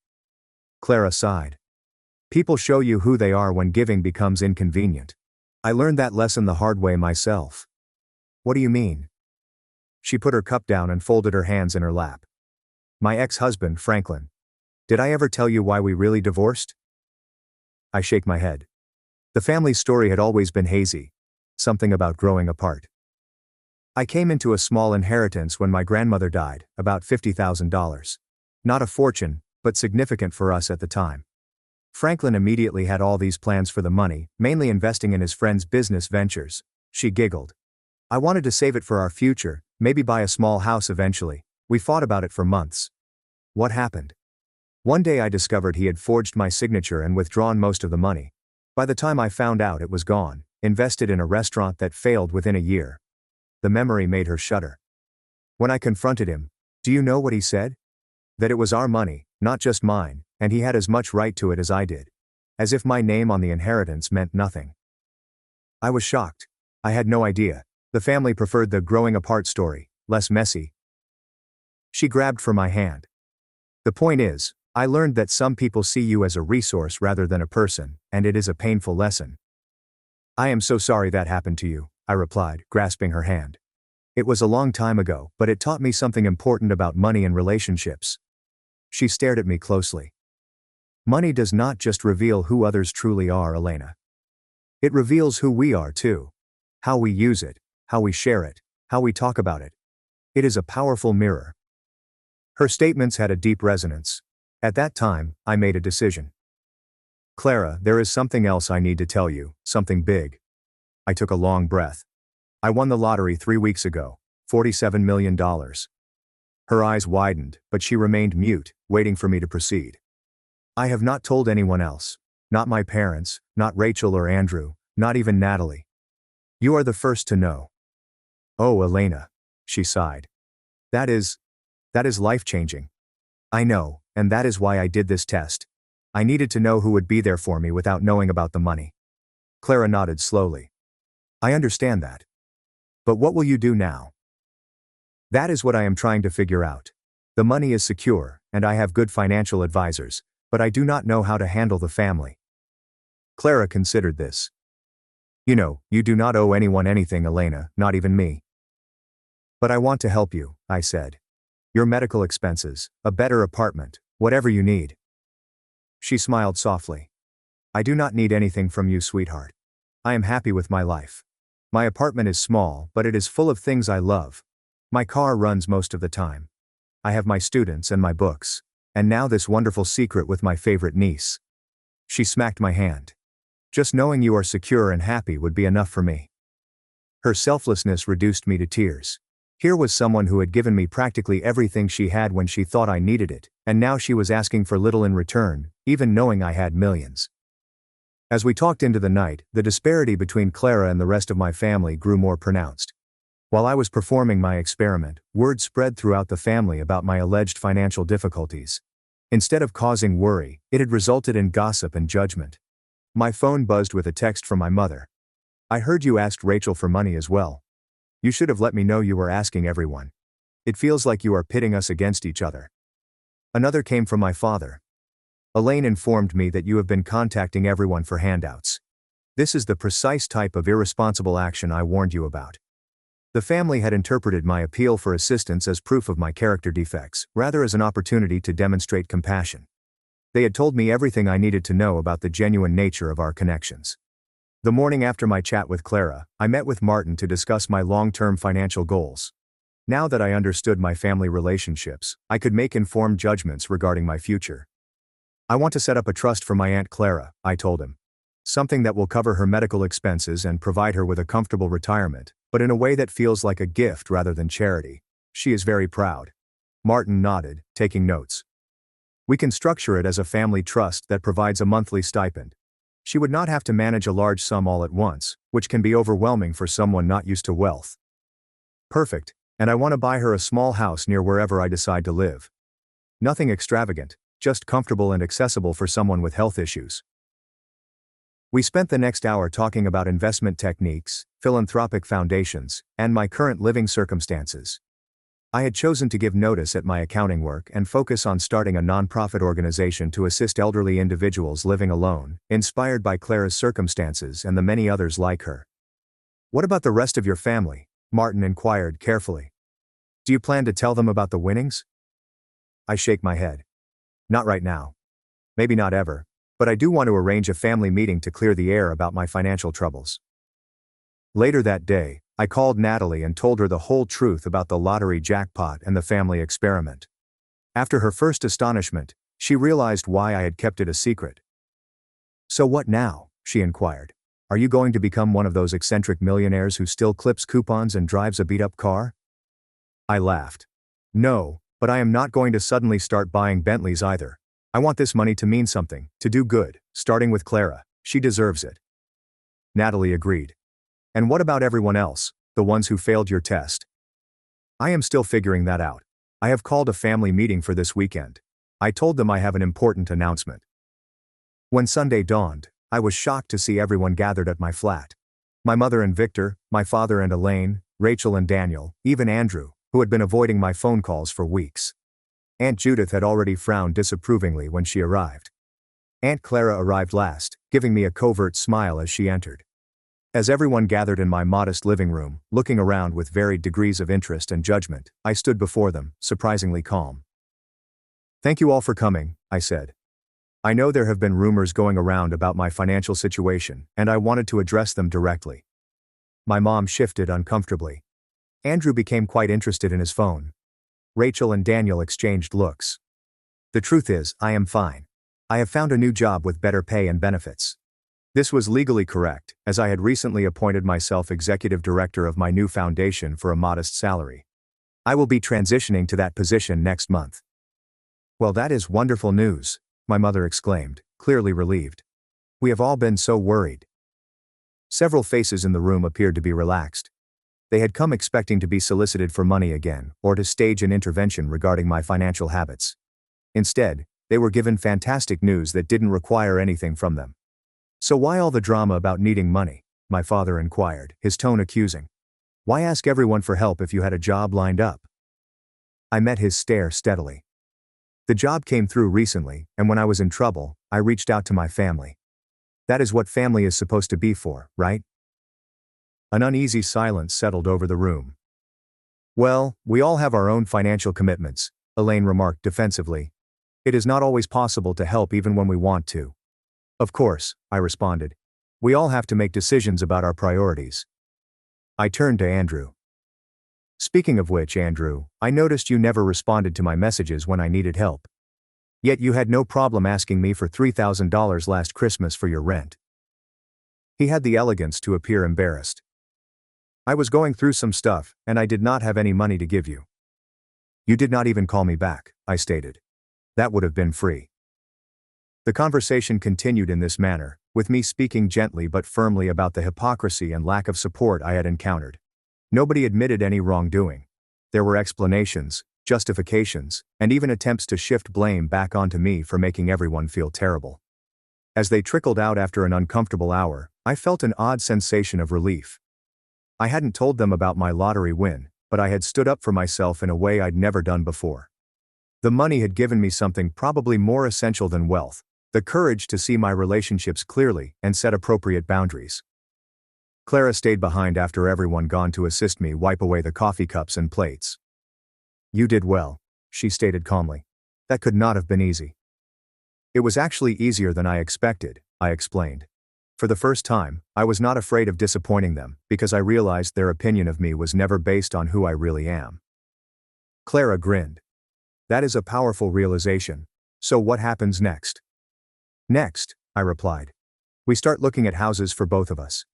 Speaker 1: Clara sighed. People show you who they are when giving becomes inconvenient. I learned that lesson the hard way myself. What do you mean? She put her cup down and folded her hands in her lap. My ex-husband, Franklin. Did I ever tell you why we really divorced? I shake my head. The family's story had always been hazy. Something about growing apart. I came into a small inheritance when my grandmother died, about $50,000. Not a fortune, but significant for us at the time. Franklin immediately had all these plans for the money, mainly investing in his friend's business ventures. She giggled. I wanted to save it for our future, maybe buy a small house eventually. We fought about it for months. What happened? One day I discovered he had forged my signature and withdrawn most of the money. By the time I found out it was gone, invested in a restaurant that failed within a year. The memory made her shudder. When I confronted him, do you know what he said? That it was our money, not just mine, and he had as much right to it as I did. As if my name on the inheritance meant nothing. I was shocked. I had no idea. The family preferred the growing apart story, less messy. She grabbed for my hand. The point is, I learned that some people see you as a resource rather than a person, and it is a painful lesson. I am so sorry that happened to you, I replied, grasping her hand. It was a long time ago, but it taught me something important about money and relationships. She stared at me closely. Money does not just reveal who others truly are, Elena. It reveals who we are too. How we use it, how we share it, how we talk about it. It is a powerful mirror. Her statements had a deep resonance. At that time, I made a decision. Clara, there is something else I need to tell you, something big. I took a long breath. I won the lottery 3 weeks ago, $47 million. Her eyes widened, but she remained mute, waiting for me to proceed. I have not told anyone else. Not my parents, not Rachel or Andrew, not even Natalie. You are the first to know. Oh, Elena. She sighed. That is life-changing. I know, and that is why I did this test. I needed to know who would be there for me without knowing about the money. Clara nodded slowly. I understand that. But what will you do now? That is what I am trying to figure out. The money is secure, and I have good financial advisors, but I do not know how to handle the family. Clara considered this. You know, you do not owe anyone anything, Elena, not even me. But I want to help you, I said. Your medical expenses, a better apartment, whatever you need. She smiled softly. I do not need anything from you, sweetheart. I am happy with my life. My apartment is small, but it is full of things I love. My car runs most of the time. I have my students and my books. And now this wonderful secret with my favorite niece. She smacked my hand. Just knowing you are secure and happy would be enough for me. Her selflessness reduced me to tears. Here was someone who had given me practically everything she had when she thought I needed it, and now she was asking for little in return, even knowing I had millions. As we talked into the night, the disparity between Clara and the rest of my family grew more pronounced. While I was performing my experiment, word spread throughout the family about my alleged financial difficulties. Instead of causing worry, it had resulted in gossip and judgment. My phone buzzed with a text from my mother. "I heard you asked Rachel for money as well. You should have let me know you were asking everyone. It feels like you are pitting us against each other." Another came from my father. "Elaine informed me that you have been contacting everyone for handouts. This is the precise type of irresponsible action I warned you about." The family had interpreted my appeal for assistance as proof of my character defects, rather as an opportunity to demonstrate compassion. They had told me everything I needed to know about the genuine nature of our connections. The morning after my chat with Clara, I met with Martin to discuss my long-term financial goals. Now that I understood my family relationships, I could make informed judgments regarding my future. "I want to set up a trust for my Aunt Clara," I told him. "Something that will cover her medical expenses and provide her with a comfortable retirement, but in a way that feels like a gift rather than charity. She is very proud." Martin nodded, taking notes. "We can structure it as a family trust that provides a monthly stipend. She would not have to manage a large sum all at once, which can be overwhelming for someone not used to wealth." "Perfect, and I want to buy her a small house near wherever I decide to live. Nothing extravagant, just comfortable and accessible for someone with health issues." We spent the next hour talking about investment techniques, philanthropic foundations, and my current living circumstances. I had chosen to give notice at my accounting work and focus on starting a nonprofit organization to assist elderly individuals living alone, inspired by Clara's circumstances and the many others like her. "What about the rest of your family?" Martin inquired carefully. "Do you plan to tell them about the winnings?" I shake my head. "Not right now. Maybe not ever, but I do want to arrange a family meeting to clear the air about my financial troubles." Later that day, I called Natalie and told her the whole truth about the lottery jackpot and the family experiment. After her first astonishment, she realized why I had kept it a secret. "So what now?" she inquired. "Are you going to become one of those eccentric millionaires who still clips coupons and drives a beat-up car?" I laughed. "No, but I am not going to suddenly start buying Bentleys either. I want this money to mean something, to do good, starting with Clara. She deserves it." Natalie agreed. "And what about everyone else, the ones who failed your test?" "I am still figuring that out. I have called a family meeting for this weekend. I told them I have an important announcement." When Sunday dawned, I was shocked to see everyone gathered at my flat. My mother and Victor, my father and Elaine, Rachel and Daniel, even Andrew, who had been avoiding my phone calls for weeks. Aunt Judith had already frowned disapprovingly when she arrived. Aunt Clara arrived last, giving me a covert smile as she entered. As everyone gathered in my modest living room, looking around with varied degrees of interest and judgment, I stood before them, surprisingly calm. "Thank you all for coming," I said. "I know there have been rumors going around about my financial situation, and I wanted to address them directly." My mom shifted uncomfortably. Andrew became quite interested in his phone. Rachel and Daniel exchanged looks. "The truth is, I am fine. I have found a new job with better pay and benefits." This was legally correct, as I had recently appointed myself executive director of my new foundation for a modest salary. I will be transitioning to that position next month. "Well, that is wonderful news," my mother exclaimed, clearly relieved. "We have all been so worried." Several faces in the room appeared to be relaxed. They had come expecting to be solicited for money again, or to stage an intervention regarding my financial habits. Instead, they were given fantastic news that didn't require anything from them. "So why all the drama about needing money?" my father inquired, his tone accusing. "Why ask everyone for help if you had a job lined up?" I met his stare steadily. "The job came through recently, and when I was in trouble, I reached out to my family. That is what family is supposed to be for, right?" An uneasy silence settled over the room. "Well, we all have our own financial commitments," Elaine remarked defensively. "It is not always possible to help even when we want to." "Of course," I responded. "We all have to make decisions about our priorities." I turned to Andrew. Speaking of which, Andrew, I noticed you never responded to my messages when I needed help. Yet you had no problem asking me for $3,000 last Christmas for your rent. He had the elegance to appear embarrassed. I was going through some stuff, and I did not have any money to give you. You did not even call me back, I stated. That would have been free. The conversation continued in this manner, with me speaking gently but firmly about the hypocrisy and lack of support I had encountered. Nobody admitted any wrongdoing. There were explanations, justifications, and even attempts to shift blame back onto me for making everyone feel terrible. As they trickled out after an uncomfortable hour, I felt an odd sensation of relief. I hadn't told them about my lottery win, but I had stood up for myself in a way I'd never done before. The money had given me something probably more essential than wealth: the courage to see my relationships clearly and set appropriate boundaries. Clara stayed behind after everyone gone to assist me wipe away the coffee cups and plates. You did well, she stated calmly. That could not have been easy. It was actually easier than I expected, I explained. For the first time, I was not afraid of disappointing them, because I realized their opinion of me was never based on who I really am. Clara grinned. That is a powerful realization. So what happens next? Next, I replied. We start looking at houses for both of us.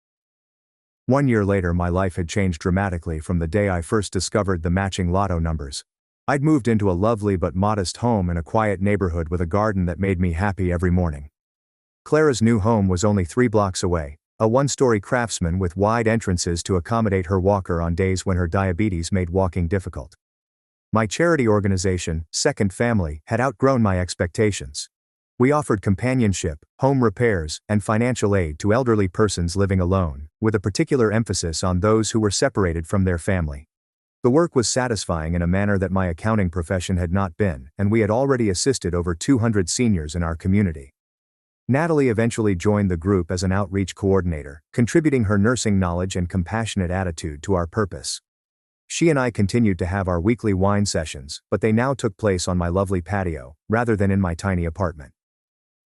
Speaker 1: 1 year later, my life had changed dramatically from the day I first discovered the matching lotto numbers. I'd moved into a lovely but modest home in a quiet neighborhood with a garden that made me happy every morning. Clara's new home was only 3 blocks away, a one-story craftsman with wide entrances to accommodate her walker on days when her diabetes made walking difficult. My charity organization, Second Family, had outgrown my expectations. We offered companionship, home repairs, and financial aid to elderly persons living alone, with a particular emphasis on those who were separated from their family. The work was satisfying in a manner that my accounting profession had not been, and we had already assisted over 200 seniors in our community. Natalie eventually joined the group as an outreach coordinator, contributing her nursing knowledge and compassionate attitude to our purpose. She and I continued to have our weekly wine sessions, but they now took place on my lovely patio, rather than in my tiny apartment.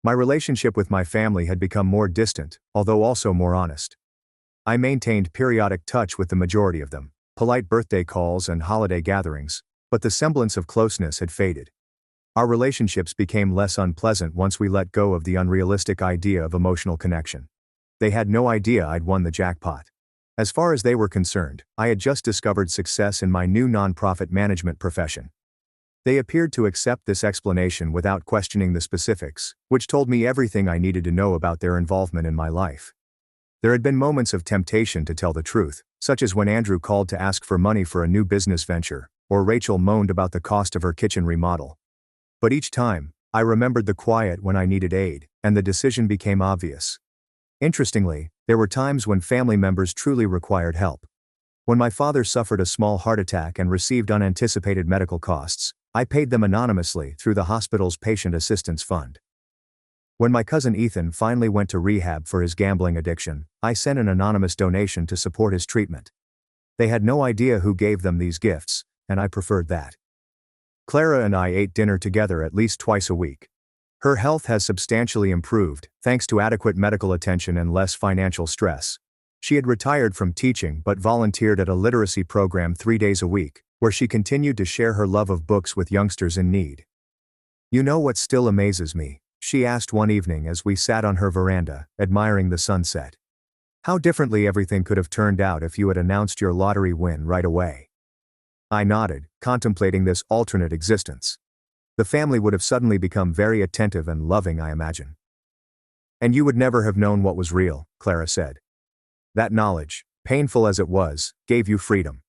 Speaker 1: My relationship with my family had become more distant, although also more honest. I maintained periodic touch with the majority of them, polite birthday calls and holiday gatherings, but the semblance of closeness had faded. Our relationships became less unpleasant once we let go of the unrealistic idea of emotional connection. They had no idea I'd won the jackpot. As far as they were concerned, I had just discovered success in my new nonprofit management profession. They appeared to accept this explanation without questioning the specifics, which told me everything I needed to know about their involvement in my life. There had been moments of temptation to tell the truth, such as when Andrew called to ask for money for a new business venture, or Rachel moaned about the cost of her kitchen remodel. But each time, I remembered the quiet when I needed aid, and the decision became obvious. Interestingly, there were times when family members truly required help. When my father suffered a small heart attack and received unanticipated medical costs, I paid them anonymously through the hospital's patient assistance fund. When my cousin Ethan finally went to rehab for his gambling addiction, I sent an anonymous donation to support his treatment. They had no idea who gave them these gifts, and I preferred that. Clara and I ate dinner together at least twice a week. Her health has substantially improved, thanks to adequate medical attention and less financial stress. She had retired from teaching but volunteered at a literacy program 3 days a week, where she continued to share her love of books with youngsters in need. You know what still amazes me? She asked one evening as we sat on her veranda, admiring the sunset. How differently everything could have turned out if you had announced your lottery win right away. I nodded, contemplating this alternate existence. The family would have suddenly become very attentive and loving, I imagine. And you would never have known what was real, Clara said. That knowledge, painful as it was, gave you freedom.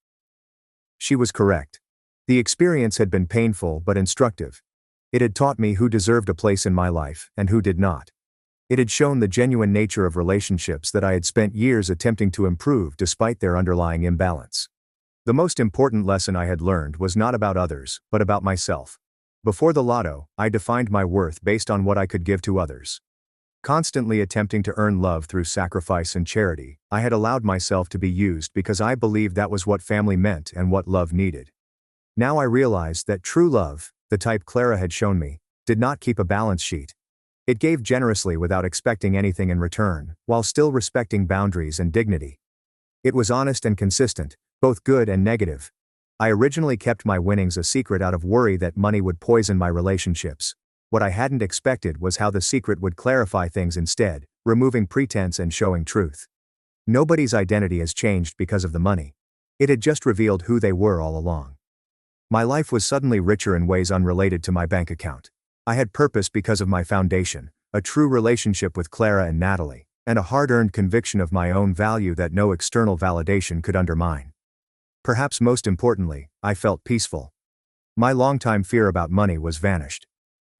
Speaker 1: She was correct. The experience had been painful but instructive. It had taught me who deserved a place in my life and who did not. It had shown the genuine nature of relationships that I had spent years attempting to improve despite their underlying imbalance. The most important lesson I had learned was not about others, but about myself. Before the lotto, I defined my worth based on what I could give to others. Constantly attempting to earn love through sacrifice and charity, I had allowed myself to be used because I believed that was what family meant and what love needed. Now I realized that true love, the type Clara had shown me, did not keep a balance sheet. It gave generously without expecting anything in return, while still respecting boundaries and dignity. It was honest and consistent, both good and negative. I originally kept my winnings a secret out of worry that money would poison my relationships. What I hadn't expected was how the secret would clarify things instead, removing pretense and showing truth. Nobody's identity has changed because of the money. It had just revealed who they were all along. My life was suddenly richer in ways unrelated to my bank account. I had purpose because of my foundation, a true relationship with Clara and Natalie, and a hard-earned conviction of my own value that no external validation could undermine. Perhaps most importantly, I felt peaceful. My longtime fear about money was vanished.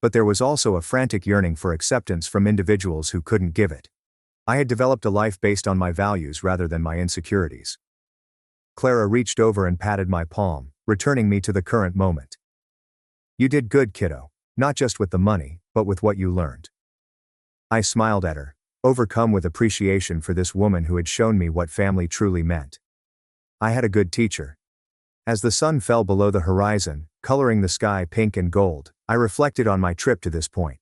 Speaker 1: But there was also a frantic yearning for acceptance from individuals who couldn't give it. I had developed a life based on my values rather than my insecurities. Clara reached over and patted my palm, returning me to the current moment. "You did good, kiddo, not just with the money, but with what you learned." I smiled at her, overcome with appreciation for this woman who had shown me what family truly meant. I had a good teacher. As the sun fell below the horizon, coloring the sky pink and gold, I reflected on my trip to this point.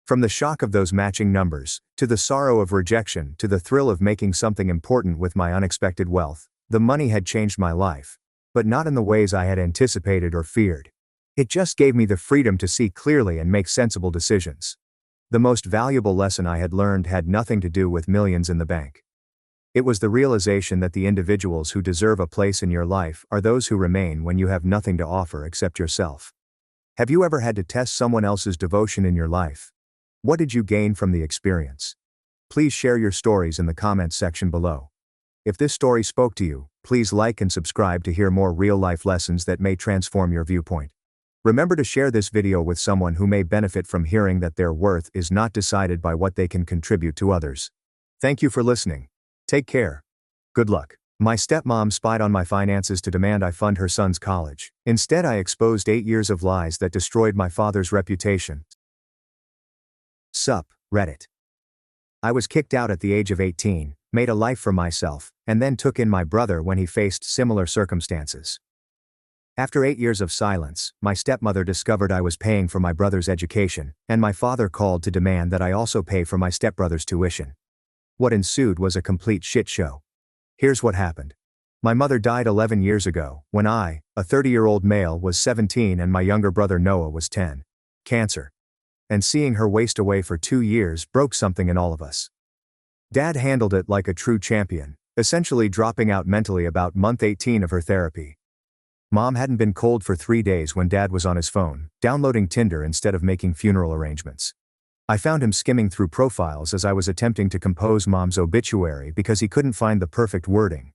Speaker 1: From the shock of those matching numbers, to the sorrow of rejection, to the thrill of making something important with my unexpected wealth, the money had changed my life. But not in the ways I had anticipated or feared. It just gave me the freedom to see clearly and make sensible decisions. The most valuable lesson I had learned had nothing to do with millions in the bank. It was the realization that the individuals who deserve a place in your life are those who remain when you have nothing to offer except yourself. Have you ever had to test someone else's devotion in your life? What did you gain from the experience? Please share your stories in the comments section below. If this story spoke to you, please like and subscribe to hear more real-life lessons that may transform your viewpoint. Remember to share this video with someone who may benefit from hearing that their worth is not decided by what they can contribute to others. Thank you for listening. Take care. Good luck. My stepmom spied on my finances to demand I fund her son's college. Instead, I exposed 8 years of lies that destroyed my father's reputation. Sup, Reddit. I was kicked out at the age of 18, made a life for myself, and then took in my brother when he faced similar circumstances. After 8 years of silence, my stepmother discovered I was paying for my brother's education, and my father called to demand that I also pay for my stepbrother's tuition. What ensued was a complete shit show. Here's what happened. My mother died 11 years ago, when I, a 30-year-old male, was 17 and my younger brother Noah was 10. Cancer. And seeing her waste away for 2 years broke something in all of us. Dad handled it like a true champion, essentially dropping out mentally about month 18 of her therapy. Mom hadn't been cold for 3 days when Dad was on his phone, downloading Tinder instead of making funeral arrangements. I found him skimming through profiles as I was attempting to compose Mom's obituary because he couldn't find the perfect wording.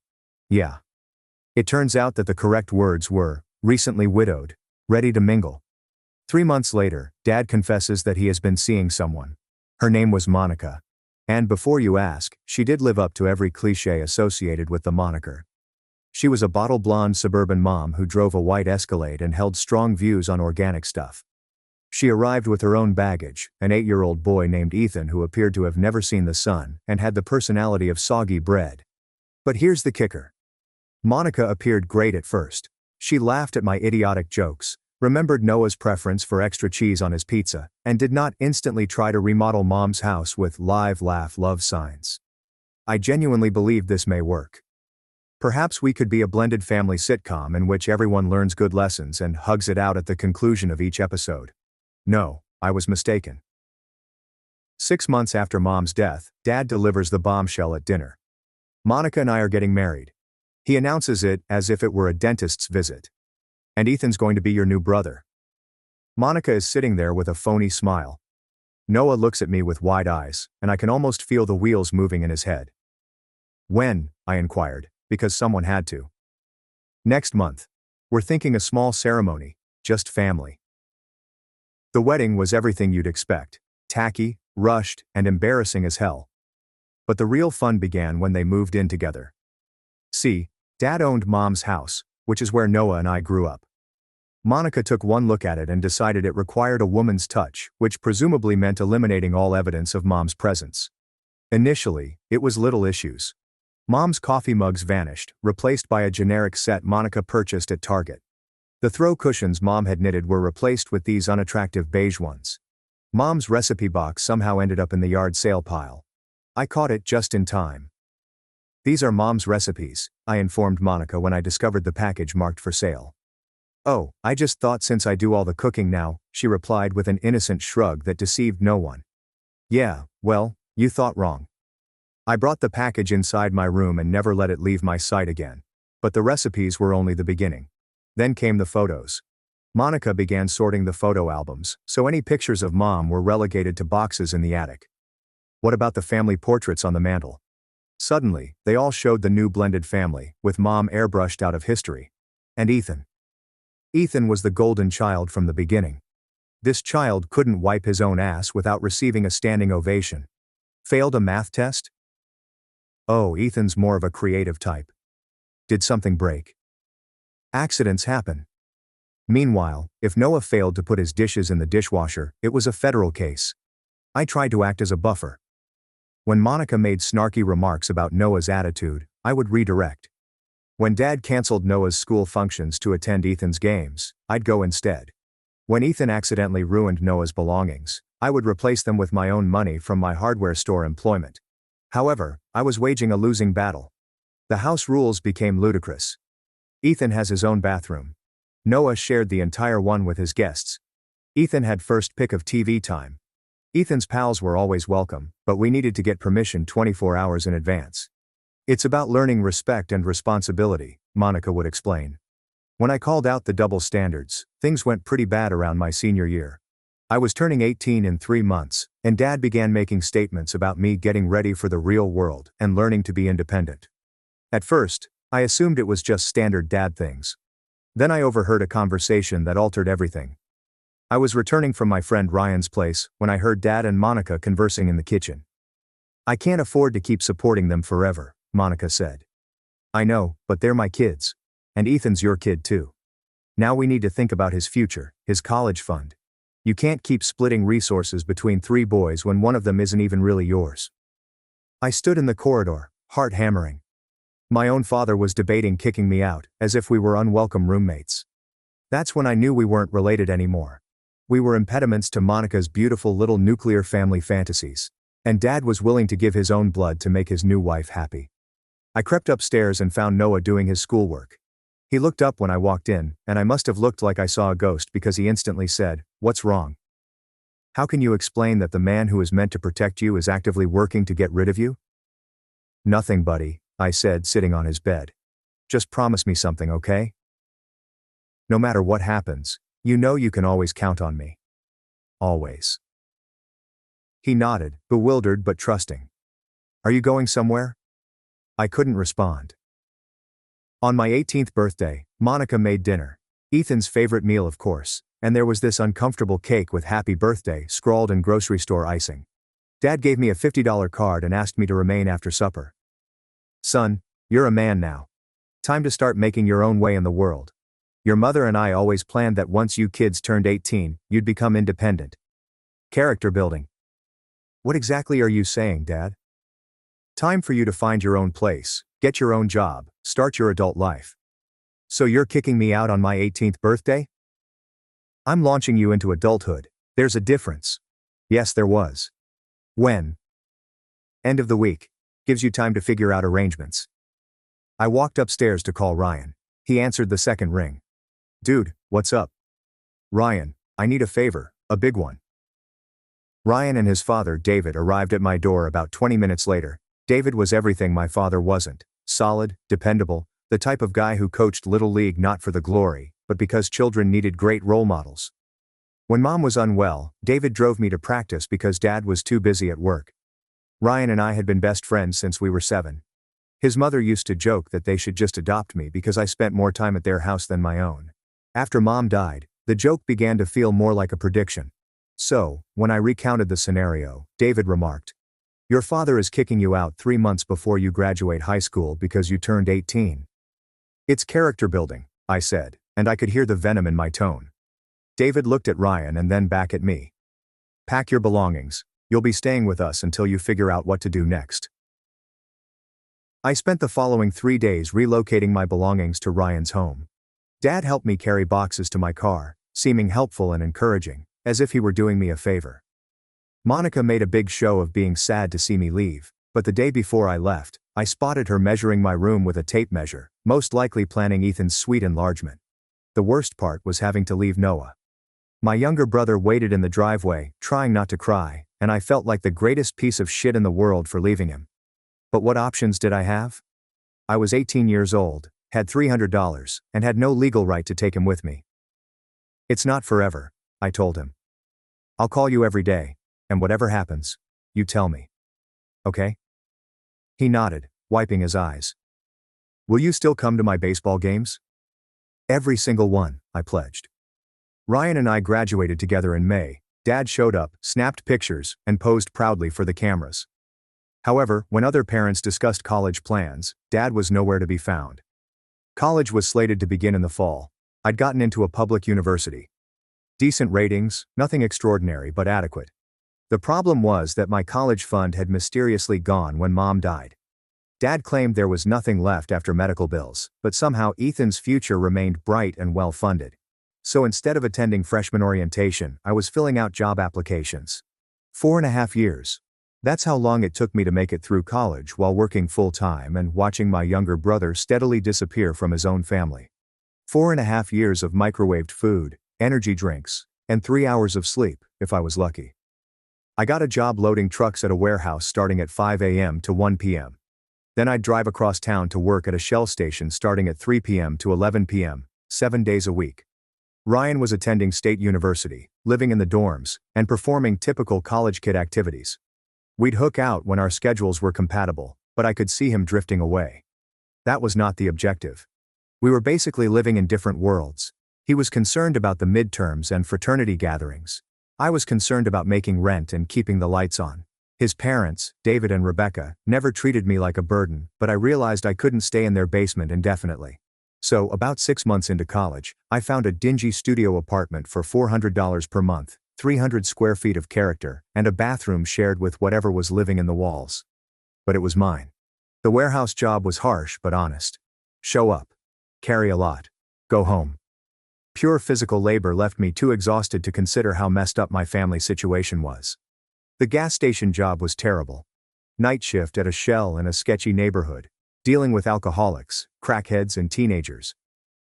Speaker 1: Yeah. It turns out that the correct words were, recently widowed, ready to mingle. 3 months later, Dad confesses that he has been seeing someone. Her name was Monica. And before you ask, she did live up to every cliché associated with the moniker. She was a bottle-blonde suburban mom who drove a white Escalade and held strong views on organic stuff. She arrived with her own baggage, an 8-year-old boy named Ethan who appeared to have never seen the sun and had the personality of soggy bread. But here's the kicker. Monica appeared great at first. She laughed at my idiotic jokes, remembered Noah's preference for extra cheese on his pizza, and did not instantly try to remodel Mom's house with live laugh love signs. I genuinely believed this may work. Perhaps we could be a blended family sitcom in which everyone learns good lessons and hugs it out at the conclusion of each episode. No, I was mistaken. 6 months after Mom's death, Dad delivers the bombshell at dinner. Monica and I are getting married. He announces it as if it were a dentist's visit. And Ethan's going to be your new brother. Monica is sitting there with a phony smile. Noah looks at me with wide eyes, and I can almost feel the wheels moving in his head. When? I inquired, because someone had to. Next month. We're thinking a small ceremony, just family. The wedding was everything you'd expect, tacky, rushed, and embarrassing as hell. But the real fun began when they moved in together. See, Dad owned Mom's house, which is where Noah and I grew up. Monica took one look at it and decided it required a woman's touch, which presumably meant eliminating all evidence of Mom's presence. Initially, it was little issues. Mom's coffee mugs vanished, replaced by a generic set Monica purchased at Target. The throw cushions Mom had knitted were replaced with these unattractive beige ones. Mom's recipe box somehow ended up in the yard sale pile. I caught it just in time. These are Mom's recipes, I informed Monica when I discovered the package marked for sale. Oh, I just thought since I do all the cooking now, she replied with an innocent shrug that deceived no one. Yeah, well, you thought wrong. I brought the package inside my room and never let it leave my sight again. But the recipes were only the beginning. Then came the photos. Monica began sorting the photo albums, so any pictures of Mom were relegated to boxes in the attic. What about the family portraits on the mantel? Suddenly, they all showed the new blended family, with Mom airbrushed out of history. And Ethan. Ethan was the golden child from the beginning. This child couldn't wipe his own ass without receiving a standing ovation. Failed a math test? Oh, Ethan's more of a creative type. Did something break? Accidents happen. Meanwhile, if Noah failed to put his dishes in the dishwasher, it was a federal case. I tried to act as a buffer. When Monica made snarky remarks about Noah's attitude, I would redirect. When Dad canceled Noah's school functions to attend Ethan's games, I'd go instead. When Ethan accidentally ruined Noah's belongings, I would replace them with my own money from my hardware store employment. However, I was waging a losing battle. The house rules became ludicrous. Ethan has his own bathroom. Noah shared the entire one with his guests. Ethan had first pick of TV time. Ethan's pals were always welcome, but we needed to get permission 24 hours in advance. It's about learning respect and responsibility, Monica would explain. When I called out the double standards, things went pretty bad around my senior year. I was turning 18 in 3 months, and Dad began making statements about me getting ready for the real world and learning to be independent. At first, I assumed it was just standard dad things. Then I overheard a conversation that altered everything. I was returning from my friend Ryan's place when I heard Dad and Monica conversing in the kitchen. I can't afford to keep supporting them forever, Monica said. I know, but they're my kids. And Ethan's your kid too. Now we need to think about his future, his college fund. You can't keep splitting resources between 3 boys when one of them isn't even really yours. I stood in the corridor, heart hammering. My own father was debating kicking me out, as if we were unwelcome roommates. That's when I knew we weren't related anymore. We were impediments to Monica's beautiful little nuclear family fantasies. And Dad was willing to give his own blood to make his new wife happy. I crept upstairs and found Noah doing his schoolwork. He looked up when I walked in, and I must have looked like I saw a ghost because he instantly said, "What's wrong? How can you explain that the man who is meant to protect you is actively working to get rid of you?" "Nothing, buddy," I said, sitting on his bed. "Just promise me something, okay? No matter what happens, you know you can always count on me. Always." He nodded, bewildered but trusting. "Are you going somewhere?" I couldn't respond. On my 18th birthday, Monica made dinner. Ethan's favorite meal, of course, and there was this uncomfortable cake with "Happy Birthday" scrawled in grocery store icing. Dad gave me a $50 card and asked me to remain after supper. "Son, you're a man now. Time to start making your own way in the world. Your mother and I always planned that once you kids turned 18, you'd become independent. Character building." "What exactly are you saying, Dad?" "Time for you to find your own place, get your own job, start your adult life." "So you're kicking me out on my 18th birthday?" "I'm launching you into adulthood. There's a difference." Yes, there was. "When?" "End of the week. Gives you time to figure out arrangements." I walked upstairs to call Ryan. He answered the second ring. "Dude, what's up?" "Ryan, I need a favor, a big one." Ryan and his father David arrived at my door about 20 minutes later. David was everything my father wasn't: solid, dependable, the type of guy who coached Little League not for the glory, but because children needed great role models. When Mom was unwell, David drove me to practice because Dad was too busy at work. Ryan and I had been best friends since we were 7. His mother used to joke that they should just adopt me because I spent more time at their house than my own. After Mom died, the joke began to feel more like a prediction. So, when I recounted the scenario, David remarked, "Your father is kicking you out 3 months before you graduate high school because you turned 18. "It's character building," I said, and I could hear the venom in my tone. David looked at Ryan and then back at me. "Pack your belongings. You'll be staying with us until you figure out what to do next." I spent the following 3 days relocating my belongings to Ryan's home. Dad helped me carry boxes to my car, seeming helpful and encouraging, as if he were doing me a favor. Monica made a big show of being sad to see me leave, but the day before I left, I spotted her measuring my room with a tape measure, most likely planning Ethan's suite enlargement. The worst part was having to leave Noah. My younger brother waited in the driveway, trying not to cry, and I felt like the greatest piece of shit in the world for leaving him. But what options did I have? I was 18 years old, had $300, and had no legal right to take him with me. It's not forever, I told him. I'll call you every day, and whatever happens, you tell me. Okay? He nodded, wiping his eyes. Will you still come to my baseball games? Every single one, I pledged. Ryan and I graduated together in May. Dad showed up, snapped pictures, and posed proudly for the cameras. However, when other parents discussed college plans, Dad was nowhere to be found. College was slated to begin in the fall. I'd gotten into a public university. Decent ratings, nothing extraordinary but adequate. The problem was that my college fund had mysteriously gone when Mom died. Dad claimed there was nothing left after medical bills, but somehow Ethan's future remained bright and well-funded. So instead of attending freshman orientation, I was filling out job applications. 4.5 years. That's how long it took me to make it through college while working full-time and watching my younger brother steadily disappear from his own family. 4.5 years of microwaved food, energy drinks, and 3 hours of sleep, if I was lucky. I got a job loading trucks at a warehouse starting at 5 a.m. to 1 p.m. Then I'd drive across town to work at a Shell station starting at 3 p.m. to 11 p.m., 7 days a week. Ryan was attending State University, living in the dorms, and performing typical college kid activities. We'd hook out when our schedules were compatible, but I could see him drifting away. That was not the objective. We were basically living in different worlds. He was concerned about the midterms and fraternity gatherings. I was concerned about making rent and keeping the lights on. His parents, David and Rebecca, never treated me like a burden, but I realized I couldn't stay in their basement indefinitely. So, about 6 months into college, I found a dingy studio apartment for $400 per month, 300 square feet of character, and a bathroom shared with whatever was living in the walls. But it was mine. The warehouse job was harsh but honest. Show up. Carry a lot. Go home. Pure physical labor left me too exhausted to consider how messed up my family situation was. The gas station job was terrible. Night shift at a Shell in a sketchy neighborhood, dealing with alcoholics, crackheads and teenagers.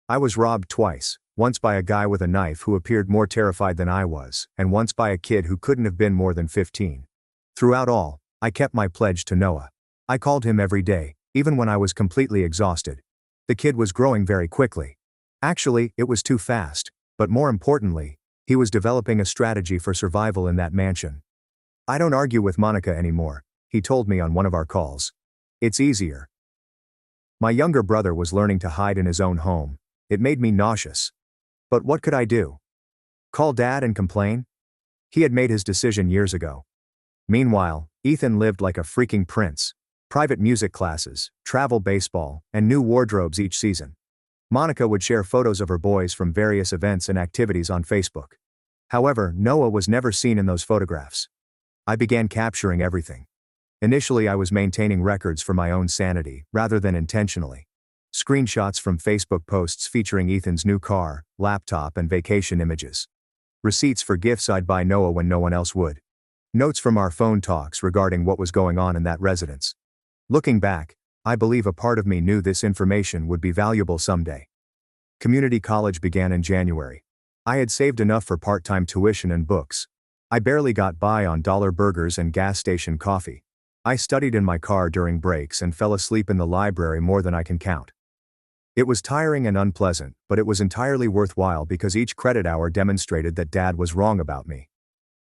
Speaker 1: I was robbed twice, once by a guy with a knife who appeared more terrified than I was, and once by a kid who couldn't have been more than 15. Throughout all, I kept my pledge to Noah. I called him every day, even when I was completely exhausted. The kid was growing very quickly. Actually, it was too fast, but more importantly, he was developing a strategy for survival in that mansion. I don't argue with Monica anymore, he told me on one of our calls. It's easier. My younger brother was learning to hide in his own home. It made me nauseous. But what could I do? Call Dad and complain? He had made his decision years ago. Meanwhile, Ethan lived like a freaking prince. Private music classes, travel baseball, and new wardrobes each season. Monica would share photos of her boys from various events and activities on Facebook. However, Noah was never seen in those photographs. I began capturing everything. Initially, I was maintaining records for my own sanity, rather than intentionally. Screenshots from Facebook posts featuring Ethan's new car, laptop and vacation images. Receipts for gifts I'd buy Noah when no one else would. Notes from our phone talks regarding what was going on in that residence. Looking back, I believe a part of me knew this information would be valuable someday. Community college began in January. I had saved enough for part-time tuition and books. I barely got by on dollar burgers and gas station coffee. I studied in my car during breaks and fell asleep in the library more than I can count. It was tiring and unpleasant, but it was entirely worthwhile because each credit hour demonstrated that Dad was wrong about me.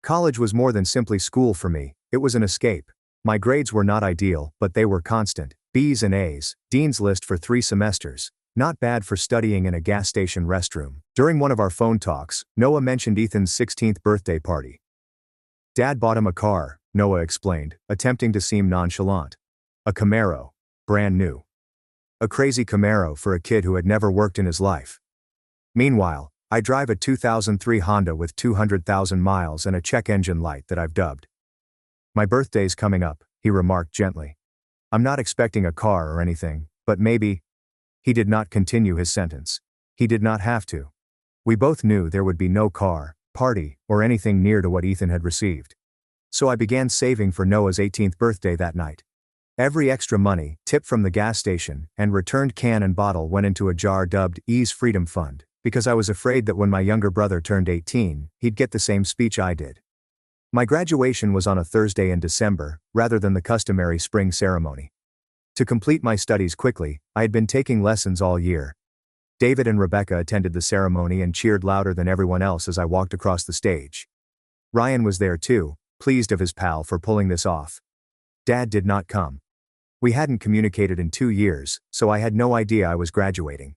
Speaker 1: College was more than simply school for me, it was an escape. My grades were not ideal, but they were constant. B's and A's, Dean's List for 3 semesters. Not bad for studying in a gas station restroom. During one of our phone talks, Noah mentioned Ethan's 16th birthday party. Dad bought him a car, Noah explained, attempting to seem nonchalant. A Camaro. Brand new. A crazy Camaro for a kid who had never worked in his life. Meanwhile, I drive a 2003 Honda with 200,000 miles and a check engine light that I've dubbed. My birthday's coming up, he remarked gently. I'm not expecting a car or anything, but maybe. He did not continue his sentence. He did not have to. We both knew there would be no car, party, or anything near to what Ethan had received. So I began saving for Noah's 18th birthday that night. Every extra money, tip from the gas station, and returned can and bottle went into a jar dubbed Ease Freedom Fund, because I was afraid that when my younger brother turned 18, he'd get the same speech I did. My graduation was on a Thursday in December, rather than the customary spring ceremony. To complete my studies quickly, I had been taking lessons all year. David and Rebecca attended the ceremony and cheered louder than everyone else as I walked across the stage. Ryan was there too, pleased of his pal for pulling this off. Dad did not come. We hadn't communicated in 2 years, so I had no idea I was graduating.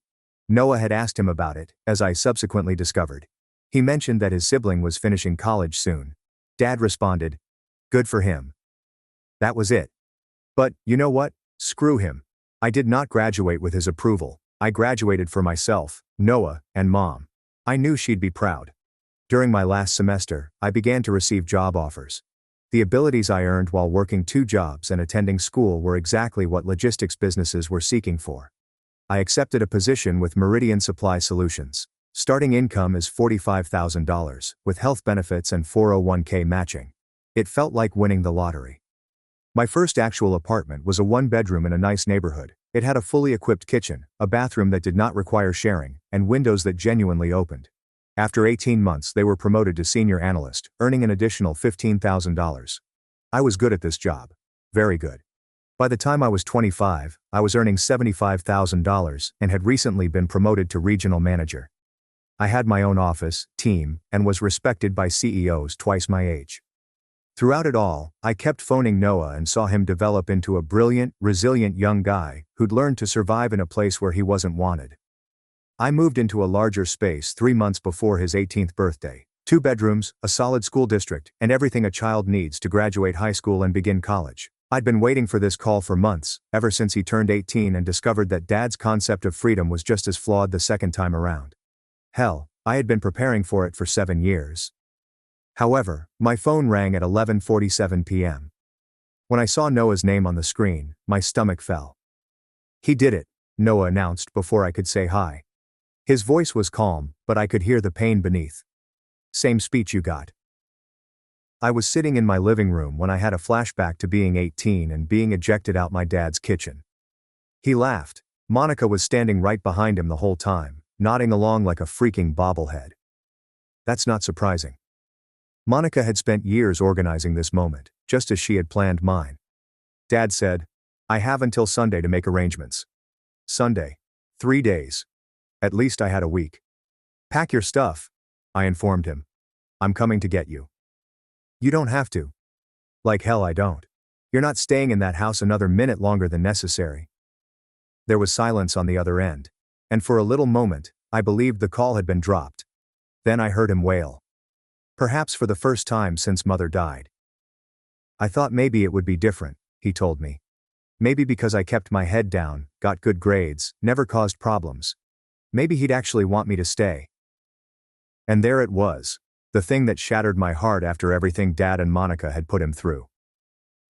Speaker 1: Noah had asked him about it, as I subsequently discovered. He mentioned that his sibling was finishing college soon. Dad responded, "Good for him." That was it. But, you know what? Screw him. I did not graduate with his approval. I graduated for myself, Noah, and Mom. I knew she'd be proud. During my last semester, I began to receive job offers. The abilities I earned while working 2 jobs and attending school were exactly what logistics businesses were seeking for. I accepted a position with Meridian Supply Solutions. Starting income is $45,000, with health benefits and 401k matching. It felt like winning the lottery. My first actual apartment was a 1-bedroom in a nice neighborhood. It had a fully equipped kitchen, a bathroom that did not require sharing, and windows that genuinely opened. After 18 months, they were promoted to senior analyst, earning an additional $15,000. I was good at this job. Very good. By the time I was 25, I was earning $75,000 and had recently been promoted to regional manager. I had my own office, team, and was respected by CEOs twice my age. Throughout it all, I kept phoning Noah and saw him develop into a brilliant, resilient young guy who'd learned to survive in a place where he wasn't wanted. I moved into a larger space 3 months before his 18th birthday. 2 bedrooms, a solid school district, and everything a child needs to graduate high school and begin college. I'd been waiting for this call for months, ever since he turned 18 and discovered that Dad's concept of freedom was just as flawed the second time around. Hell, I had been preparing for it for 7 years. However, my phone rang at 11:47 p.m. When I saw Noah's name on the screen, my stomach fell. "He did it," Noah announced before I could say hi. His voice was calm, but I could hear the pain beneath. "Same speech you got." I was sitting in my living room when I had a flashback to being 18 and being ejected out my dad's kitchen. He laughed. Monica was standing right behind him the whole time, nodding along like a freaking bobblehead. That's not surprising. Monica had spent years organizing this moment, just as she had planned mine. Dad said, "I have until Sunday to make arrangements." Sunday. 3 days. At least I had a week. "Pack your stuff," I informed him. "I'm coming to get you." "You don't have to." "Like hell I don't. You're not staying in that house another minute longer than necessary." There was silence on the other end, and for a little moment, I believed the call had been dropped. Then I heard him wail. Perhaps for the first time since Mother died. "I thought maybe it would be different," he told me. "Maybe because I kept my head down, got good grades, never caused problems. Maybe he'd actually want me to stay." And there it was, the thing that shattered my heart after everything Dad and Monica had put him through.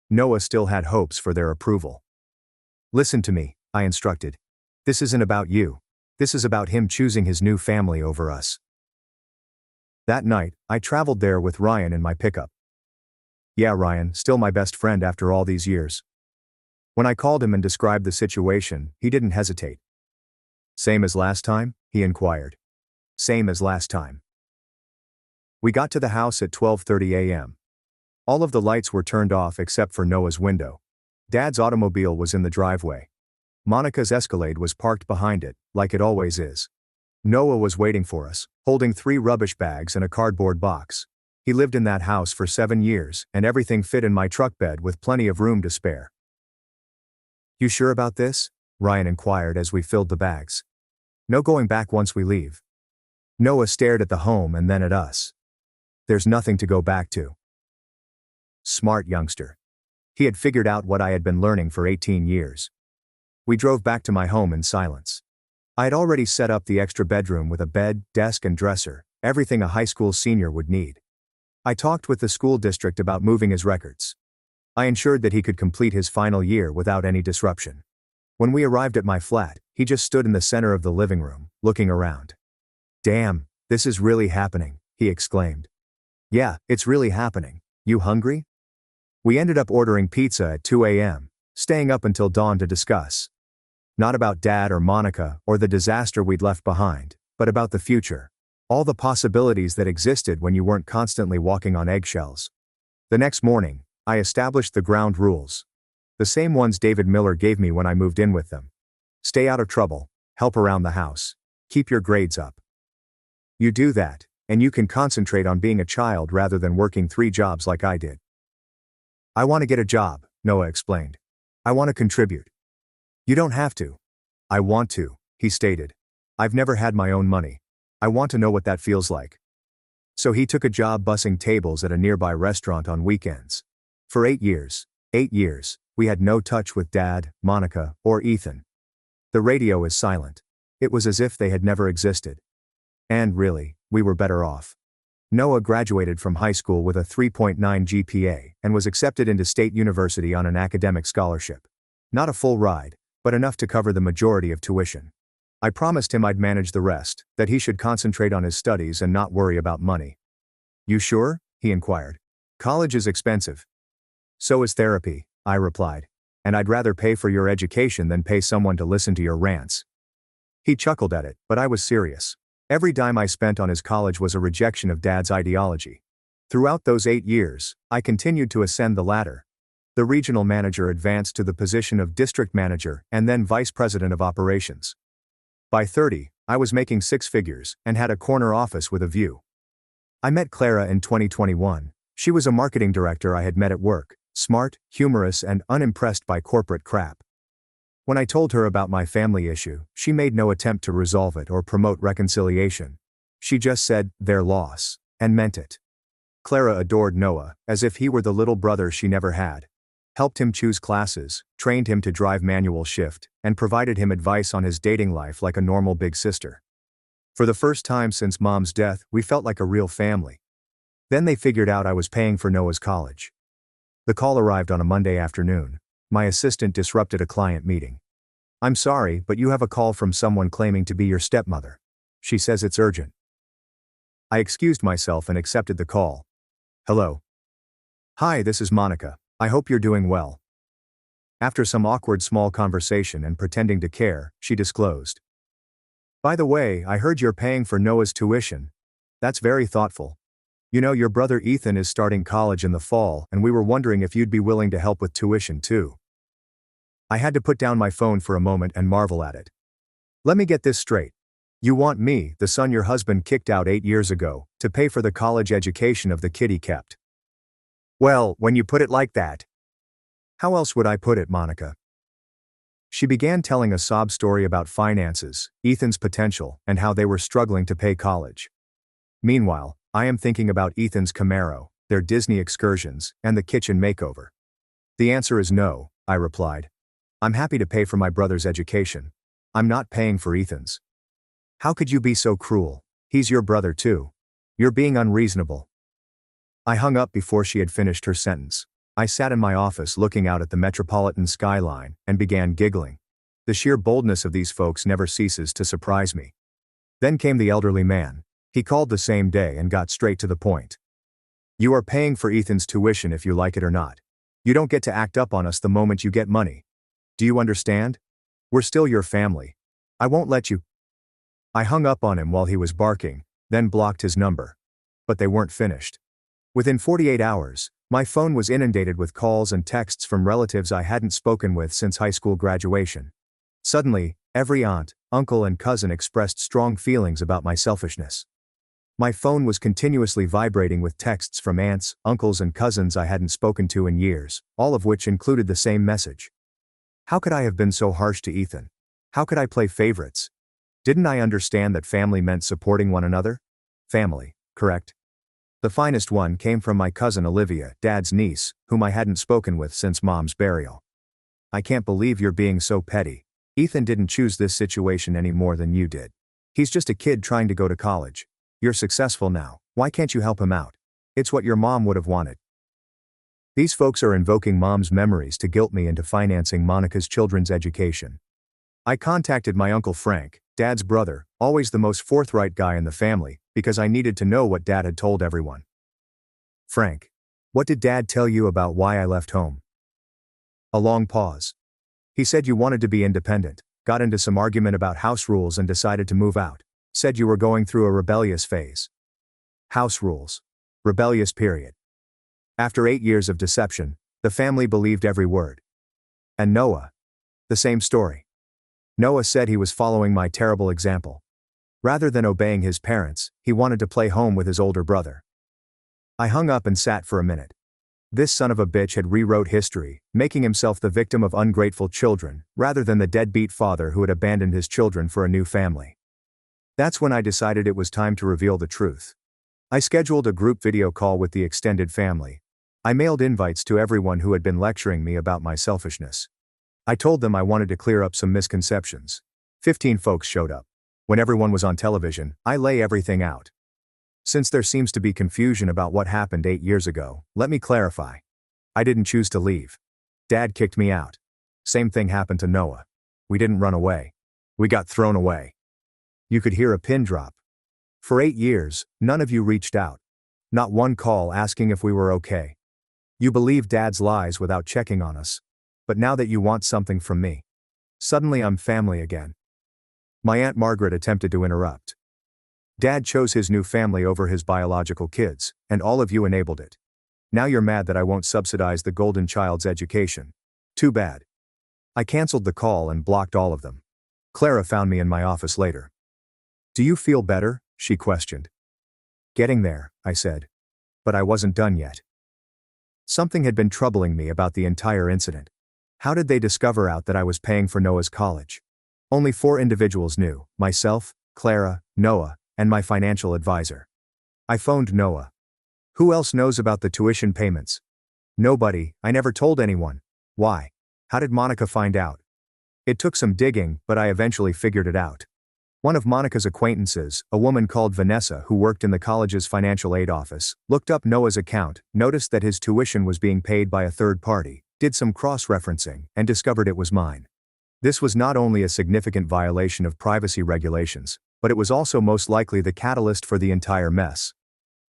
Speaker 1: Noah still had hopes for their approval. "Listen to me," I instructed. "This isn't about you. This is about him choosing his new family over us." That night, I traveled there with Ryan in my pickup. Yeah, Ryan, still my best friend after all these years. When I called him and described the situation, he didn't hesitate. "Same as last time?" he inquired. "Same as last time." We got to the house at 12:30 a.m. All of the lights were turned off except for Noah's window. Dad's automobile was in the driveway. Monica's Escalade was parked behind it, like it always is. Noah was waiting for us, holding 3 rubbish bags and a cardboard box. He lived in that house for 7 years, and everything fit in my truck bed with plenty of room to spare. "You sure about this?" Ryan inquired as we filled the bags. "No going back once we leave." Noah stared at the home and then at us. "There's nothing to go back to." Smart youngster. He had figured out what I had been learning for 18 years. We drove back to my home in silence. I had already set up the extra bedroom with a bed, desk and dresser, everything a high school senior would need. I talked with the school district about moving his records. I ensured that he could complete his final year without any disruption. When we arrived at my flat, he just stood in the center of the living room, looking around. "Damn, this is really happening," he exclaimed. "Yeah, it's really happening. You hungry?" We ended up ordering pizza at 2 a.m., staying up until dawn to discuss. Not about Dad or Monica or the disaster we'd left behind, but about the future. All the possibilities that existed when you weren't constantly walking on eggshells. The next morning, I established the ground rules. The same ones David Miller gave me when I moved in with them. Stay out of trouble, help around the house, keep your grades up. You do that, and you can concentrate on being a child rather than working 3 jobs like I did. I want to get a job, Noah explained. I want to contribute. You don't have to. I want to, he stated. I've never had my own money. I want to know what that feels like. So he took a job bussing tables at a nearby restaurant on weekends. For 8 years, we had no touch with Dad, Monica, or Ethan. The radio is silent. It was as if they had never existed. And really, we were better off. Noah graduated from high school with a 3.9 GPA and was accepted into State University on an academic scholarship. Not a full ride, but enough to cover the majority of tuition. I promised him I'd manage the rest, that he should concentrate on his studies and not worry about money. You sure? He inquired. College is expensive. So is therapy, I replied. And I'd rather pay for your education than pay someone to listen to your rants. He chuckled at it, but I was serious. Every dime I spent on his college was a rejection of Dad's ideology. Throughout those 8 years, I continued to ascend the ladder. The regional manager advanced to the position of district manager and then vice president of operations. By 30, I was making 6 figures and had a corner office with a view. I met Clara in 2021. She was a marketing director I had met at work, smart, humorous, and unimpressed by corporate crap. When I told her about my family issue, she made no attempt to resolve it or promote reconciliation. She just said, "Their loss," and meant it. Clara adored Noah, as if he were the little brother she never had. Helped him choose classes, trained him to drive manual shift, and provided him advice on his dating life like a normal big sister. For the first time since Mom's death, we felt like a real family. Then they figured out I was paying for Noah's college. The call arrived on a Monday afternoon. My assistant disrupted a client meeting. "I'm sorry, but you have a call from someone claiming to be your stepmother. She says it's urgent." I excused myself and accepted the call. "Hello. Hi, this is Monica. I hope you're doing well." After some awkward small conversation and pretending to care, she disclosed. "By the way, I heard you're paying for Noah's tuition. That's very thoughtful. You know, your brother Ethan is starting college in the fall, and we were wondering if you'd be willing to help with tuition too." I had to put down my phone for a moment and marvel at it. "Let me get this straight. You want me, the son your husband kicked out 8 years ago, to pay for the college education of the kid he kept?" "Well, when you put it like that." "How else would I put it, Monica?" She began telling a sob story about finances, Ethan's potential, and how they were struggling to pay college. Meanwhile, I am thinking about Ethan's Camaro, their Disney excursions, and the kitchen makeover. "The answer is no," I replied. "I'm happy to pay for my brother's education. I'm not paying for Ethan's." "How could you be so cruel? He's your brother too. You're being unreasonable." I hung up before she had finished her sentence. I sat in my office looking out at the metropolitan skyline and began giggling. The sheer boldness of these folks never ceases to surprise me. Then came the elderly man. He called the same day and got straight to the point. "You are paying for Ethan's tuition if you like it or not. You don't get to act up on us the moment you get money. Do you understand? We're still your family. I won't let you." I hung up on him while he was barking, then blocked his number. But they weren't finished. Within 48 hours, my phone was inundated with calls and texts from relatives I hadn't spoken with since high school graduation. Suddenly, every aunt, uncle, and cousin expressed strong feelings about my selfishness. My phone was continuously vibrating with texts from aunts, uncles, and cousins I hadn't spoken to in years, all of which included the same message. How could I have been so harsh to Ethan? How could I play favorites? Didn't I understand that family meant supporting one another? Family, correct? The finest one came from my cousin Olivia, Dad's niece, whom I hadn't spoken with since Mom's burial. "I can't believe you're being so petty. Ethan didn't choose this situation any more than you did. He's just a kid trying to go to college. You're successful now, why can't you help him out? It's what your mom would have wanted." These folks are invoking Mom's memories to guilt me into financing Monica's children's education. I contacted my Uncle Frank, Dad's brother, always the most forthright guy in the family, because I needed to know what Dad had told everyone. "Frank, what did Dad tell you about why I left home?" A long pause. He said you wanted to be independent, got into some argument about house rules and decided to move out. Said you were going through a rebellious phase. House rules. Rebellious period. After 8 years of deception, the family believed every word. And Noah? The same story. Noah said he was following my terrible example. Rather than obeying his parents, he wanted to play home with his older brother. I hung up and sat for a minute. This son of a bitch had rewrote history, making himself the victim of ungrateful children, rather than the deadbeat father who had abandoned his children for a new family. That's when I decided it was time to reveal the truth. I scheduled a group video call with the extended family. I mailed invites to everyone who had been lecturing me about my selfishness. I told them I wanted to clear up some misconceptions. 15 folks showed up. When everyone was on television, I lay everything out. Since there seems to be confusion about what happened 8 years ago, let me clarify. I didn't choose to leave. Dad kicked me out. Same thing happened to Noah. We didn't run away. We got thrown away. You could hear a pin drop. For 8 years, none of you reached out. Not one call asking if we were okay. You believed Dad's lies without checking on us. But now that you want something from me, suddenly I'm family again. My Aunt Margaret attempted to interrupt. Dad chose his new family over his biological kids, and all of you enabled it. Now you're mad that I won't subsidize the golden child's education. Too bad. I canceled the call and blocked all of them. Clara found me in my office later. Do you feel better? She questioned. Getting there, I said. But I wasn't done yet. Something had been troubling me about the entire incident. How did they discover out that I was paying for Noah's college? Only 4 individuals knew: myself, Clara, Noah, and my financial advisor. I phoned Noah. Who else knows about the tuition payments? Nobody. I never told anyone. Why? How did Monica find out? It took some digging, but I eventually figured it out. One of Monica's acquaintances, a woman called Vanessa who worked in the college's financial aid office, looked up Noah's account, noticed that his tuition was being paid by a third party, did some cross-referencing, and discovered it was mine. This was not only a significant violation of privacy regulations, but it was also most likely the catalyst for the entire mess.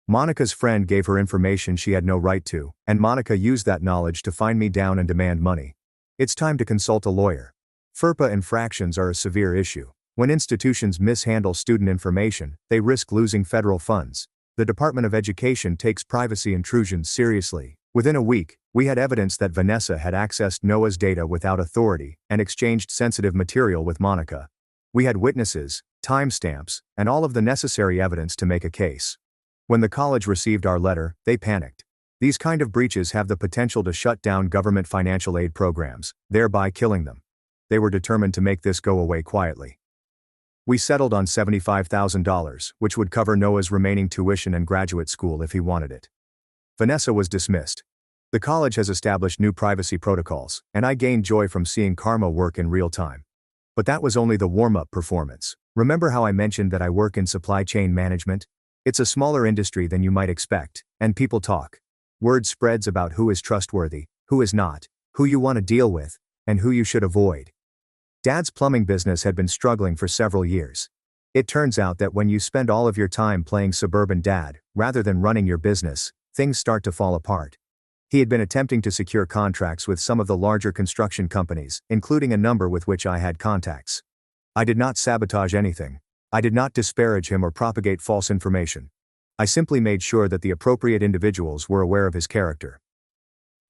Speaker 1: Monica's friend gave her information she had no right to, and Monica used that knowledge to find me down and demand money. It's time to consult a lawyer. FERPA infractions are a severe issue. When institutions mishandle student information, they risk losing federal funds. The Department of Education takes privacy intrusions seriously. Within a week, we had evidence that Vanessa had accessed Noah's data without authority and exchanged sensitive material with Monica. We had witnesses, timestamps, and all of the necessary evidence to make a case. When the college received our letter, they panicked. These kind of breaches have the potential to shut down government financial aid programs, thereby killing them. They were determined to make this go away quietly. We settled on $75,000, which would cover Noah's remaining tuition and graduate school if he wanted it. Vanessa was dismissed. The college has established new privacy protocols, and I gained joy from seeing karma work in real time. But that was only the warm-up performance. Remember how I mentioned that I work in supply chain management? It's a smaller industry than you might expect, and people talk. Word spreads about who is trustworthy, who is not, who you want to deal with, and who you should avoid. Dad's plumbing business had been struggling for several years. It turns out that when you spend all of your time playing suburban dad, rather than running your business, things start to fall apart. He had been attempting to secure contracts with some of the larger construction companies, including a number with which I had contacts. I did not sabotage anything. I did not disparage him or propagate false information. I simply made sure that the appropriate individuals were aware of his character.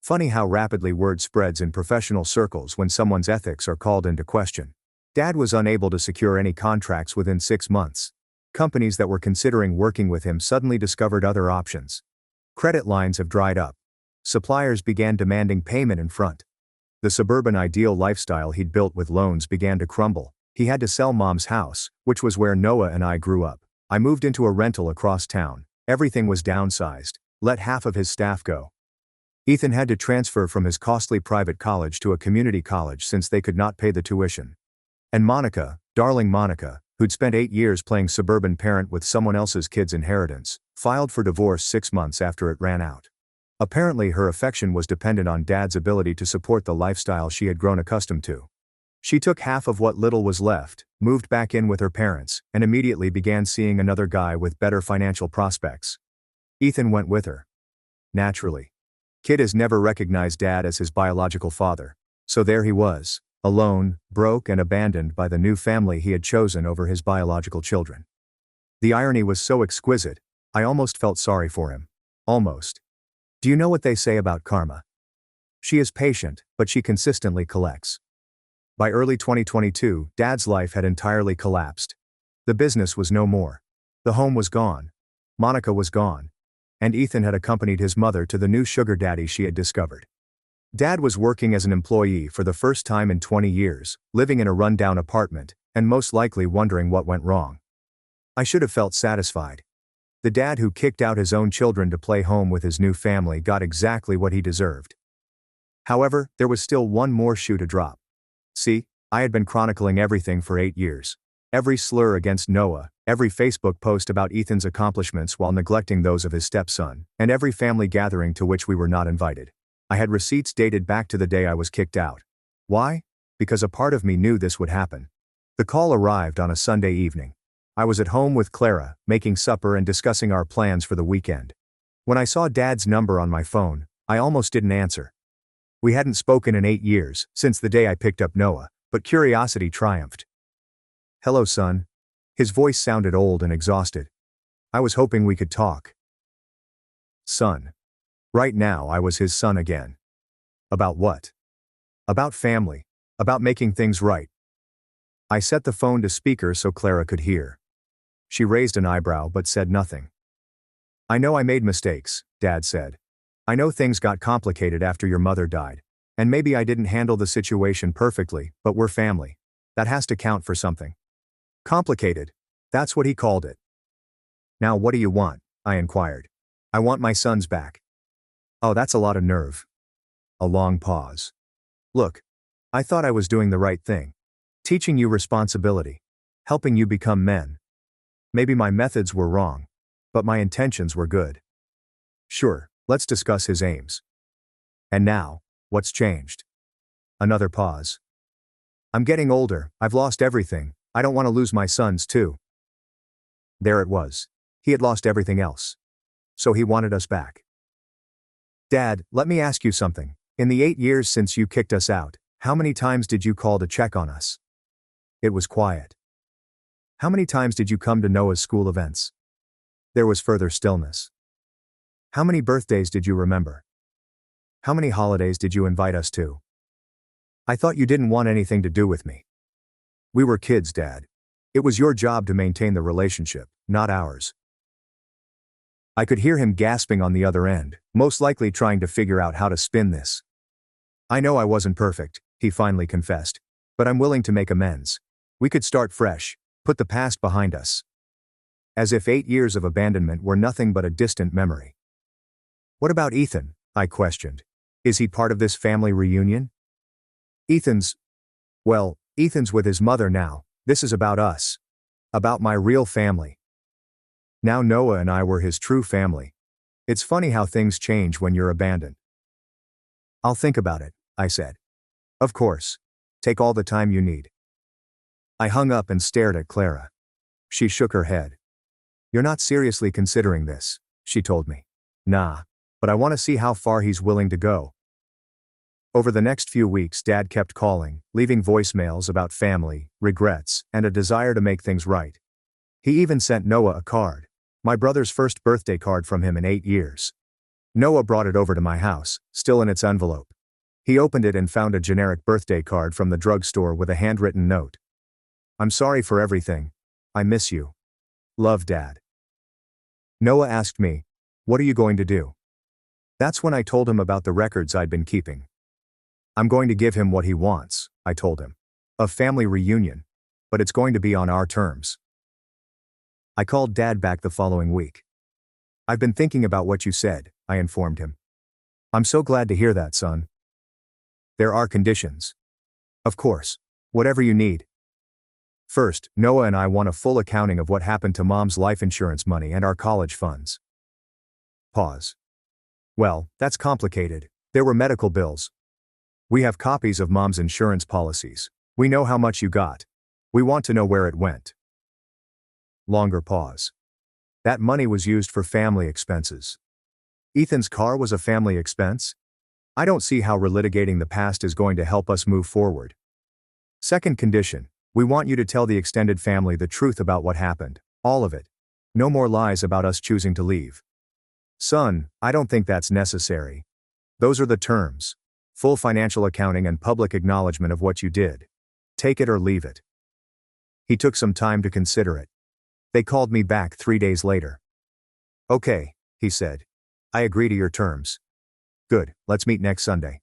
Speaker 1: Funny how rapidly word spreads in professional circles when someone's ethics are called into question. Dad was unable to secure any contracts within 6 months. Companies that were considering working with him suddenly discovered other options. Credit lines have dried up. Suppliers began demanding payment in front. The suburban ideal lifestyle he'd built with loans began to crumble. He had to sell Mom's house, which was where Noah and I grew up. I moved into a rental across town. Everything was downsized. Let half of his staff go. Ethan had to transfer from his costly private college to a community college since they could not pay the tuition. And Monica, darling Monica, who'd spent 8 years playing suburban parent with someone else's kid's inheritance, filed for divorce 6 months after it ran out. Apparently her affection was dependent on Dad's ability to support the lifestyle she had grown accustomed to. She took half of what little was left, moved back in with her parents, and immediately began seeing another guy with better financial prospects. Ethan went with her. Naturally. Kid has never recognized dad as his biological father. So there he was, alone, broke and abandoned by the new family he had chosen over his biological children. The irony was so exquisite, I almost felt sorry for him. Almost. Do you know what they say about karma? She is patient, but she consistently collects. By early 2022, Dad's life had entirely collapsed. The business was no more. The home was gone. Monica was gone. And Ethan had accompanied his mother to the new sugar daddy she had discovered. Dad was working as an employee for the first time in 20 years, living in a rundown apartment, and most likely wondering what went wrong. I should have felt satisfied. The dad who kicked out his own children to play home with his new family got exactly what he deserved. However, there was still one more shoe to drop. See, I had been chronicling everything for 8 years. Every slur against Noah, every Facebook post about Ethan's accomplishments while neglecting those of his stepson, and every family gathering to which we were not invited. I had receipts dated back to the day I was kicked out. Why? Because a part of me knew this would happen. The call arrived on a Sunday evening. I was at home with Clara, making supper and discussing our plans for the weekend. When I saw Dad's number on my phone, I almost didn't answer. We hadn't spoken in 8 years, since the day I picked up Noah, but curiosity triumphed. "Hello, son." His voice sounded old and exhausted. "I was hoping we could talk." Son. Right now I was his son again. About what? About family. About making things right. I set the phone to speaker so Clara could hear. She raised an eyebrow but said nothing. "I know I made mistakes," Dad said. "I know things got complicated after your mother died. And maybe I didn't handle the situation perfectly, but we're family. That has to count for something." Complicated. That's what he called it. "Now what do you want?" I inquired. "I want my sons back." "Oh, that's a lot of nerve." A long pause. "Look, I thought I was doing the right thing. Teaching you responsibility. Helping you become men. Maybe my methods were wrong. But my intentions were good." "Sure, let's discuss his aims." "And now, what's changed?" Another pause. "I'm getting older, I've lost everything, I don't want to lose my sons too." There it was. He had lost everything else. So he wanted us back. "Dad, let me ask you something. In the 8 years since you kicked us out, how many times did you call to check on us?" It was quiet. "How many times did you come to Noah's school events?" There was further stillness. "How many birthdays did you remember? How many holidays did you invite us to?" "I thought you didn't want anything to do with me." "We were kids, Dad. It was your job to maintain the relationship, not ours." I could hear him gasping on the other end, most likely trying to figure out how to spin this. "I know I wasn't perfect," he finally confessed. "But I'm willing to make amends. We could start fresh, put the past behind us." As if 8 years of abandonment were nothing but a distant memory. "What about Ethan?" I questioned. "Is he part of this family reunion?" Ethan's with his mother now. This is about us. About my real family. Now Noah and I were his true family. It's funny how things change when you're abandoned. "I'll think about it," I said. "Of course. Take all the time you need." I hung up and stared at Clara. She shook her head. "You're not seriously considering this," she told me. "Nah, but I want to see how far he's willing to go." Over the next few weeks, Dad kept calling, leaving voicemails about family, regrets, and a desire to make things right. He even sent Noah a card. My brother's first birthday card from him in 8 years. Noah brought it over to my house, still in its envelope. He opened it and found a generic birthday card from the drugstore with a handwritten note. "I'm sorry for everything. I miss you. Love, Dad." Noah asked me, "What are you going to do?" That's when I told him about the records I'd been keeping. "I'm going to give him what he wants," I told him. "A family reunion. But it's going to be on our terms." I called Dad back the following week. "I've been thinking about what you said," I informed him. "I'm so glad to hear that, son." "There are conditions." "Of course. Whatever you need." "First, Noah and I want a full accounting of what happened to Mom's life insurance money and our college funds." Pause. "Well, that's complicated. There were medical bills. We have copies of Mom's insurance policies. We know how much you got. We want to know where it went." Longer pause. "That money was used for family expenses." Ethan's car was a family expense? I don't see how relitigating the past is going to help us move forward. Second condition, we want you to tell the extended family the truth about what happened, all of it. No more lies about us choosing to leave. Son, I don't think that's necessary. Those are the terms. Full financial accounting and public acknowledgement of what you did. Take it or leave it. He took some time to consider it. They called me back 3 days later. Okay, he said. I agree to your terms. Good, let's meet next Sunday.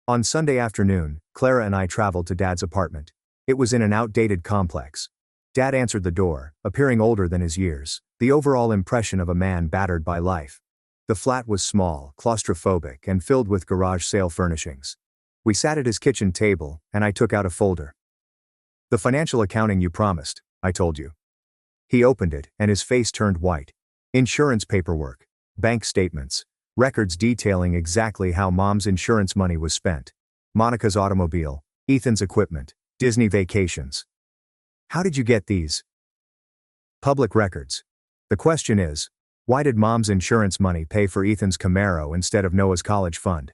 Speaker 1: On Sunday afternoon, Clara and I traveled to Dad's apartment. It was in an outdated complex. Dad answered the door, appearing older than his years, the overall impression of a man battered by life. The flat was small, claustrophobic, and filled with garage sale furnishings. We sat at his kitchen table, and I took out a folder. The financial accounting you promised, I told you. He opened it, and his face turned white. Insurance paperwork, bank statements, records detailing exactly how Mom's insurance money was spent. Monica's automobile, Ethan's equipment, Disney vacations. How did you get these? Public records. The question is, why did Mom's insurance money pay for Ethan's Camaro instead of Noah's college fund?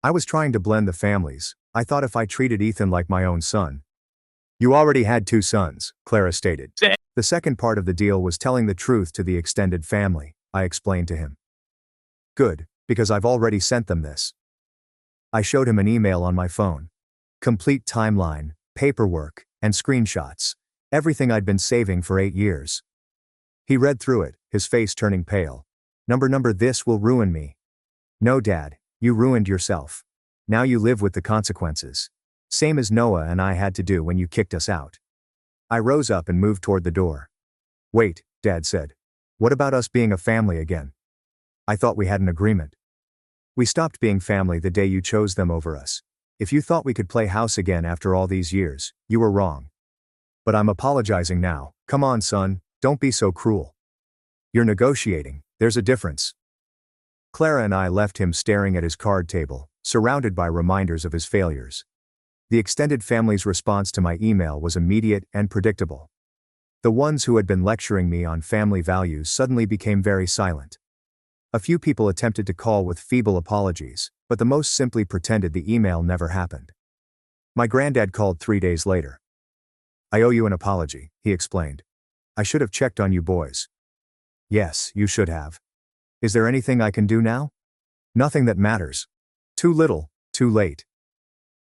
Speaker 1: I was trying to blend the families. I thought if I treated Ethan like my own son. You already had 2 sons, Clara stated. The second part of the deal was telling the truth to the extended family, I explained to him. Good, because I've already sent them this. I showed him an email on my phone. Complete timeline, paperwork, and screenshots. Everything I'd been saving for 8 years. He read through it, his face turning pale. Number, this will ruin me. No, Dad, you ruined yourself. Now you live with the consequences. Same as Noah and I had to do when you kicked us out. I rose up and moved toward the door. Wait, Dad said. What about us being a family again? I thought we had an agreement. We stopped being family the day you chose them over us. If you thought we could play house again after all these years, you were wrong. But I'm apologizing now. Come on, son, don't be so cruel. You're negotiating, there's a difference. Clara and I left him staring at his card table, surrounded by reminders of his failures. The extended family's response to my email was immediate and predictable. The ones who had been lecturing me on family values suddenly became very silent. A few people attempted to call with feeble apologies, but the most simply pretended the email never happened. My granddad called 3 days later. I owe you an apology, he explained. I should have checked on you boys. Yes, you should have. Is there anything I can do now? Nothing that matters. Too little, too late.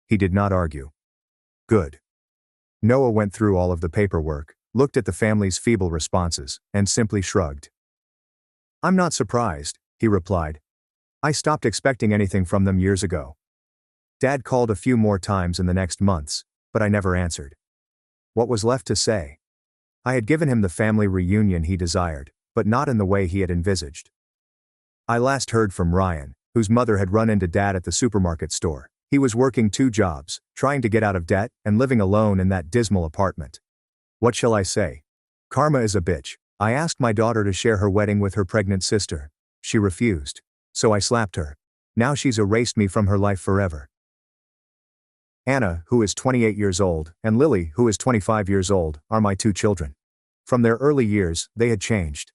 Speaker 1: He did not argue. Good. Noah went through all of the paperwork, looked at the family's feeble responses, and simply shrugged. I'm not surprised, he replied. I stopped expecting anything from them years ago. Dad called a few more times in the next months, but I never answered. What was left to say? I had given him the family reunion he desired, but not in the way he had envisaged. I last heard from Ryan, whose mother had run into Dad at the supermarket store. He was working 2 jobs, trying to get out of debt, and living alone in that dismal apartment. What shall I say? Karma is a bitch. I asked my daughter to share her wedding with her pregnant sister. She refused. So I slapped her. Now she's erased me from her life forever. Anna, who is 28 years old, and Lily, who is 25 years old, are my 2 children. From their early years, they had changed.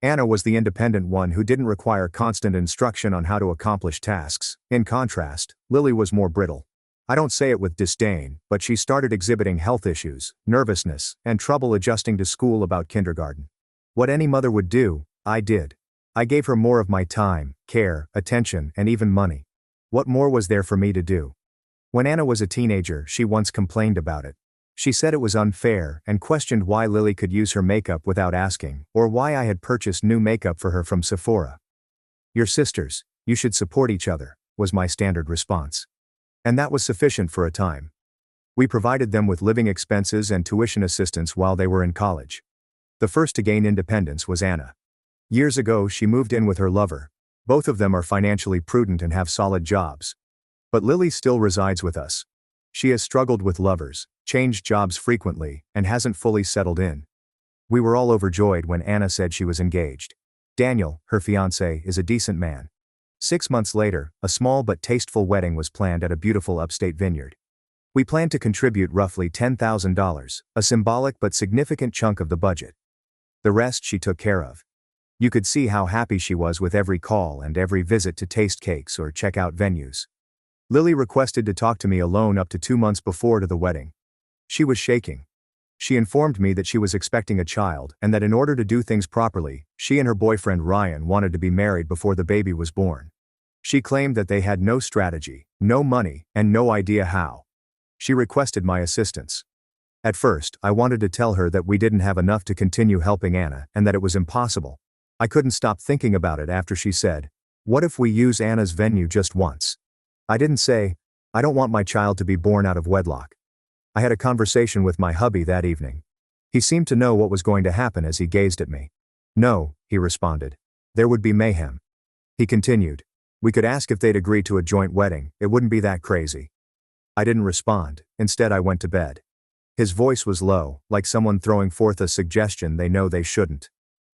Speaker 1: Anna was the independent one who didn't require constant instruction on how to accomplish tasks. In contrast, Lily was more brittle. I don't say it with disdain, but she started exhibiting health issues, nervousness, and trouble adjusting to school about kindergarten. What any mother would do, I did. I gave her more of my time, care, attention, and even money. What more was there for me to do? When Anna was a teenager, she once complained about it. She said it was unfair and questioned why Lily could use her makeup without asking, or why I had purchased new makeup for her from Sephora. You're sisters, you should support each other, was my standard response. And that was sufficient for a time. We provided them with living expenses and tuition assistance while they were in college. The first to gain independence was Anna. Years ago she moved in with her lover. Both of them are financially prudent and have solid jobs. But Lily still resides with us. She has struggled with lovers, changed jobs frequently, and hasn't fully settled in. We were all overjoyed when Anna said she was engaged. Daniel, her fiancé, is a decent man. 6 months later, a small but tasteful wedding was planned at a beautiful upstate vineyard. We planned to contribute roughly $10,000, a symbolic but significant chunk of the budget. The rest she took care of. You could see how happy she was with every call and every visit to taste cakes or check out venues. Lily requested to talk to me alone up to 2 months before to the wedding. She was shaking. She informed me that she was expecting a child and that in order to do things properly, she and her boyfriend Ryan wanted to be married before the baby was born. She claimed that they had no strategy, no money, and no idea how. She requested my assistance. At first, I wanted to tell her that we didn't have enough to continue helping Anna and that it was impossible. I couldn't stop thinking about it after she said, "What if we use Anna's venue just once?" I didn't say, "I don't want my child to be born out of wedlock." I had a conversation with my hubby that evening. He seemed to know what was going to happen as he gazed at me. "No," he responded. "There would be mayhem." He continued, "We could ask if they'd agree to a joint wedding, it wouldn't be that crazy." I didn't respond, instead I went to bed. His voice was low, like someone throwing forth a suggestion they know they shouldn't.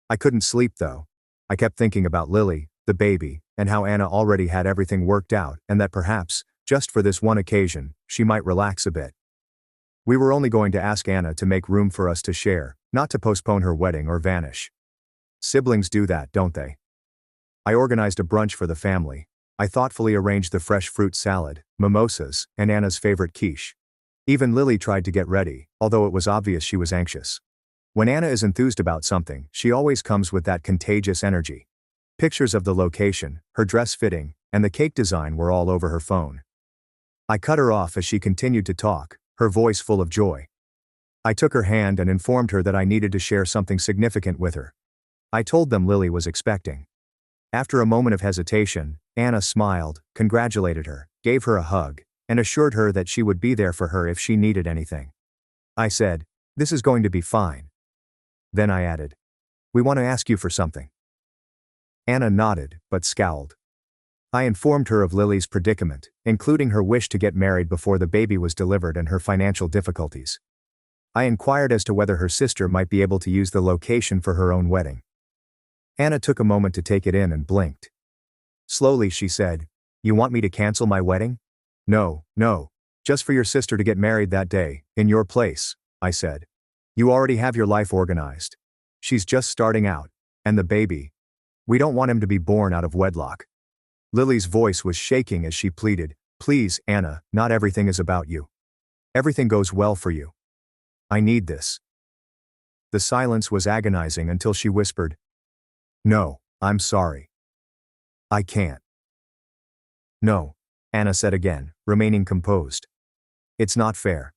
Speaker 1: I couldn't sleep though. I kept thinking about Lily, the baby, and how Anna already had everything worked out and that perhaps, just for this one occasion, she might relax a bit. We were only going to ask Anna to make room for us to share, not to postpone her wedding or vanish. Siblings do that, don't they? I organized a brunch for the family. I thoughtfully arranged the fresh fruit salad, mimosas, and Anna's favorite quiche. Even Lily tried to get ready, although it was obvious she was anxious. When Anna is enthused about something, she always comes with that contagious energy. Pictures of the location, her dress fitting, and the cake design were all over her phone. I cut her off as she continued to talk, her voice full of joy. I took her hand and informed her that I needed to share something significant with her. I told them Lily was expecting. After a moment of hesitation, Anna smiled, congratulated her, gave her a hug, and assured her that she would be there for her if she needed anything. I said, "This is going to be fine." Then I added, "We want to ask you for something." Anna nodded, but scowled. I informed her of Lily's predicament, including her wish to get married before the baby was delivered and her financial difficulties. I inquired as to whether her sister might be able to use the location for her own wedding. Anna took a moment to take it in and blinked. Slowly she said, "You want me to cancel my wedding?" No, just for your sister to get married that day, in your place," I said. "You already have your life organized. She's just starting out. And the baby. We don't want him to be born out of wedlock." Lily's voice was shaking as she pleaded, "Please, Anna, not everything is about you. Everything goes well for you. I need this." The silence was agonizing until she whispered, "No, I'm sorry. I can't." "No," Anna said again, remaining composed. "It's not fair.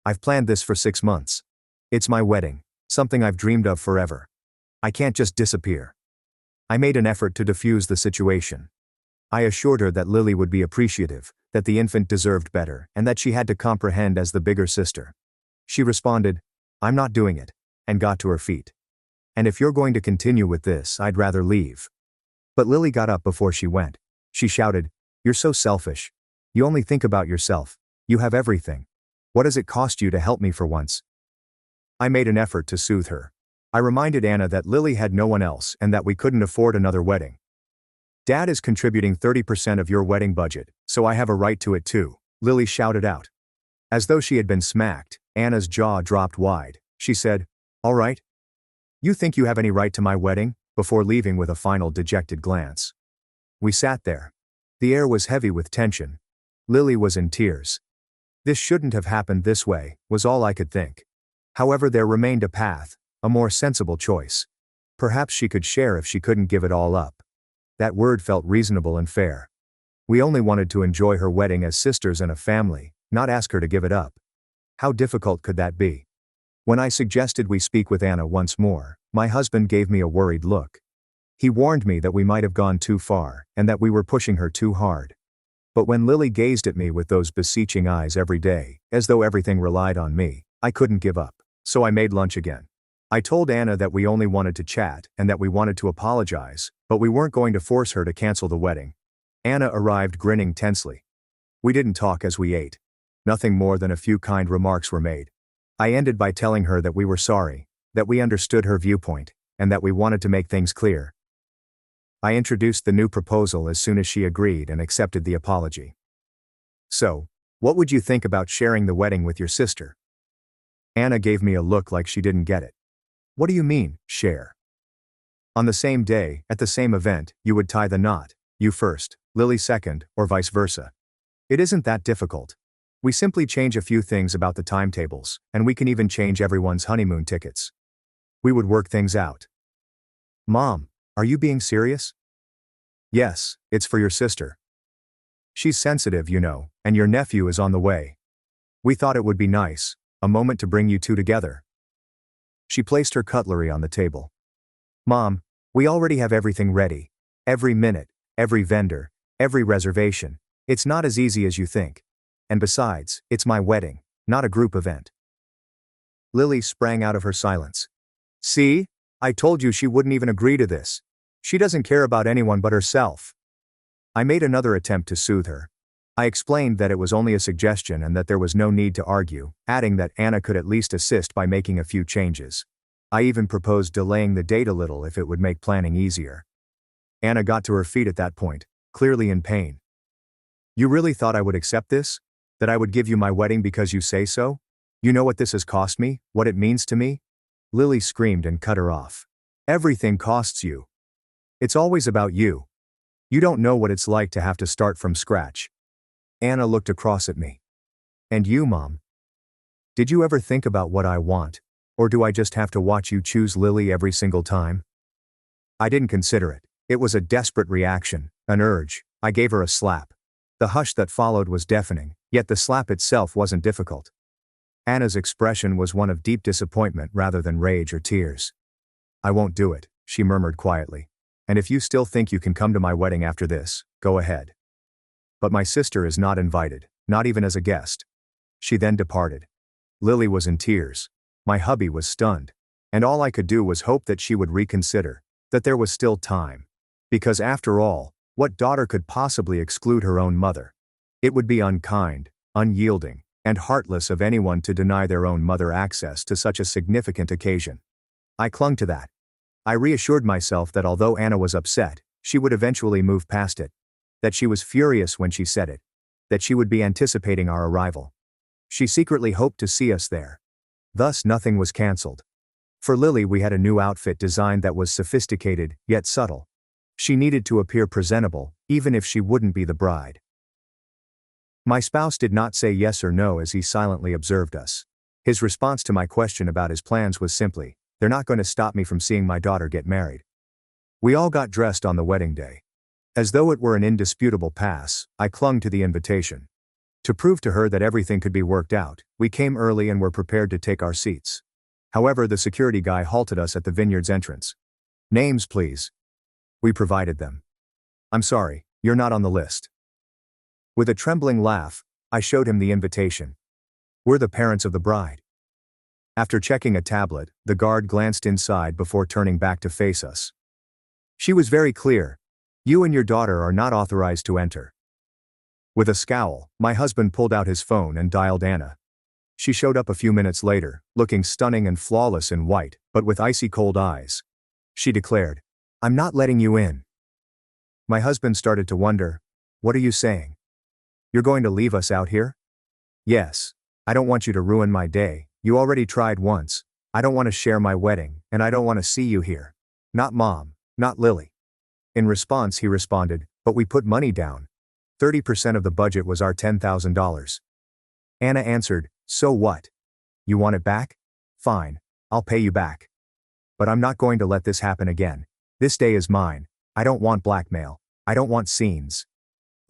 Speaker 1: I've planned this for 6 months. It's my wedding, something I've dreamed of forever. I can't just disappear." I made an effort to defuse the situation. I assured her that Lily would be appreciative, that the infant deserved better, and that she had to comprehend as the bigger sister. She responded, "I'm not doing it," and got to her feet. "And if you're going to continue with this, I'd rather leave." But Lily got up before she went. She shouted, "You're so selfish. You only think about yourself. You have everything. What does it cost you to help me for once?" I made an effort to soothe her. I reminded Anna that Lily had no one else and that we couldn't afford another wedding. "Dad is contributing 30% of your wedding budget, so I have a right to it too," Lily shouted out. As though she had been smacked, Anna's jaw dropped wide. She said, "All right. You think you have any right to my wedding?" before leaving with a final dejected glance. We sat there. The air was heavy with tension. Lily was in tears. This shouldn't have happened this way, was all I could think. However, there remained a path, a more sensible choice. Perhaps she could share if she couldn't give it all up. That word felt reasonable and fair. We only wanted to enjoy her wedding as sisters and a family, not ask her to give it up. How difficult could that be? When I suggested we speak with Anna once more, my husband gave me a worried look. He warned me that we might have gone too far, and that we were pushing her too hard. But when Lily gazed at me with those beseeching eyes every day, as though everything relied on me, I couldn't give up. So I made lunch again. I told Anna that we only wanted to chat and that we wanted to apologize, but we weren't going to force her to cancel the wedding. Anna arrived grinning tensely. We didn't talk as we ate. Nothing more than a few kind remarks were made. I ended by telling her that we were sorry, that we understood her viewpoint, and that we wanted to make things clear. I introduced the new proposal as soon as she agreed and accepted the apology. "So, what would you think about sharing the wedding with your sister?" Anna gave me a look like she didn't get it. "What do you mean, share?" On the same day, at the same event, you would tie the knot, you first, Lily second, or vice versa. It isn't that difficult. We simply change a few things about the timetables, and we can even change everyone's honeymoon tickets. We would work things out. Mom, are you being serious? Yes, it's for your sister. She's sensitive, you know, and your nephew is on the way. We thought it would be nice, a moment to bring you two together. She placed her cutlery on the table. Mom, we already have everything ready. Every minute, every vendor, every reservation. It's not as easy as you think. And besides, it's my wedding, not a group event. Lily sprang out of her silence. See? I told you she wouldn't even agree to this. She doesn't care about anyone but herself. I made another attempt to soothe her. I explained that it was only a suggestion and that there was no need to argue, adding that Anna could at least assist by making a few changes. I even proposed delaying the date a little if it would make planning easier. Anna got to her feet at that point, clearly in pain. You really thought I would accept this? That I would give you my wedding because you say so? You know what this has cost me, what it means to me? Lily screamed and cut her off. Everything costs you. It's always about you. You don't know what it's like to have to start from scratch. Anna looked across at me. And you, Mom? Did you ever think about what I want? Or do I just have to watch you choose Lily every single time? I didn't consider it. It was a desperate reaction, an urge. I gave her a slap. The hush that followed was deafening, yet the slap itself wasn't difficult. Anna's expression was one of deep disappointment rather than rage or tears. I won't do it, she murmured quietly. And if you still think you can come to my wedding after this, go ahead. But my sister is not invited, not even as a guest. She then departed. Lily was in tears. My hubby was stunned. And all I could do was hope that she would reconsider, that there was still time. Because after all, what daughter could possibly exclude her own mother? It would be unkind, unyielding, and heartless of anyone to deny their own mother access to such a significant occasion. I clung to that. I reassured myself that although Anna was upset, she would eventually move past it. That she was furious when she said it. That she would be anticipating our arrival. She secretly hoped to see us there. Thus nothing was cancelled. For Lily we had a new outfit designed that was sophisticated, yet subtle. She needed to appear presentable, even if she wouldn't be the bride. My spouse did not say yes or no as he silently observed us. His response to my question about his plans was simply, "They're not going to stop me from seeing my daughter get married." We all got dressed on the wedding day. As though it were an indisputable pass, I clung to the invitation. To prove to her that everything could be worked out, we came early and were prepared to take our seats. However, the security guy halted us at the vineyard's entrance. "Names, please." We provided them. "I'm sorry, you're not on the list." With a trembling laugh, I showed him the invitation. "We're the parents of the bride." After checking a tablet, the guard glanced inside before turning back to face us. She was very clear. "You and your daughter are not authorized to enter." With a scowl, my husband pulled out his phone and dialed Anna. She showed up a few minutes later, looking stunning and flawless in white, but with icy cold eyes. She declared, "I'm not letting you in." My husband started to wonder, "What are you saying? You're going to leave us out here?" "Yes. I don't want you to ruin my day. You already tried once. I don't want to share my wedding, and I don't want to see you here. Not Mom, not Lily." In response he responded, "But we put money down. 30% of the budget was our $10,000. Anna answered, "So what? You want it back? Fine, I'll pay you back. But I'm not going to let this happen again. This day is mine. I don't want blackmail. I don't want scenes."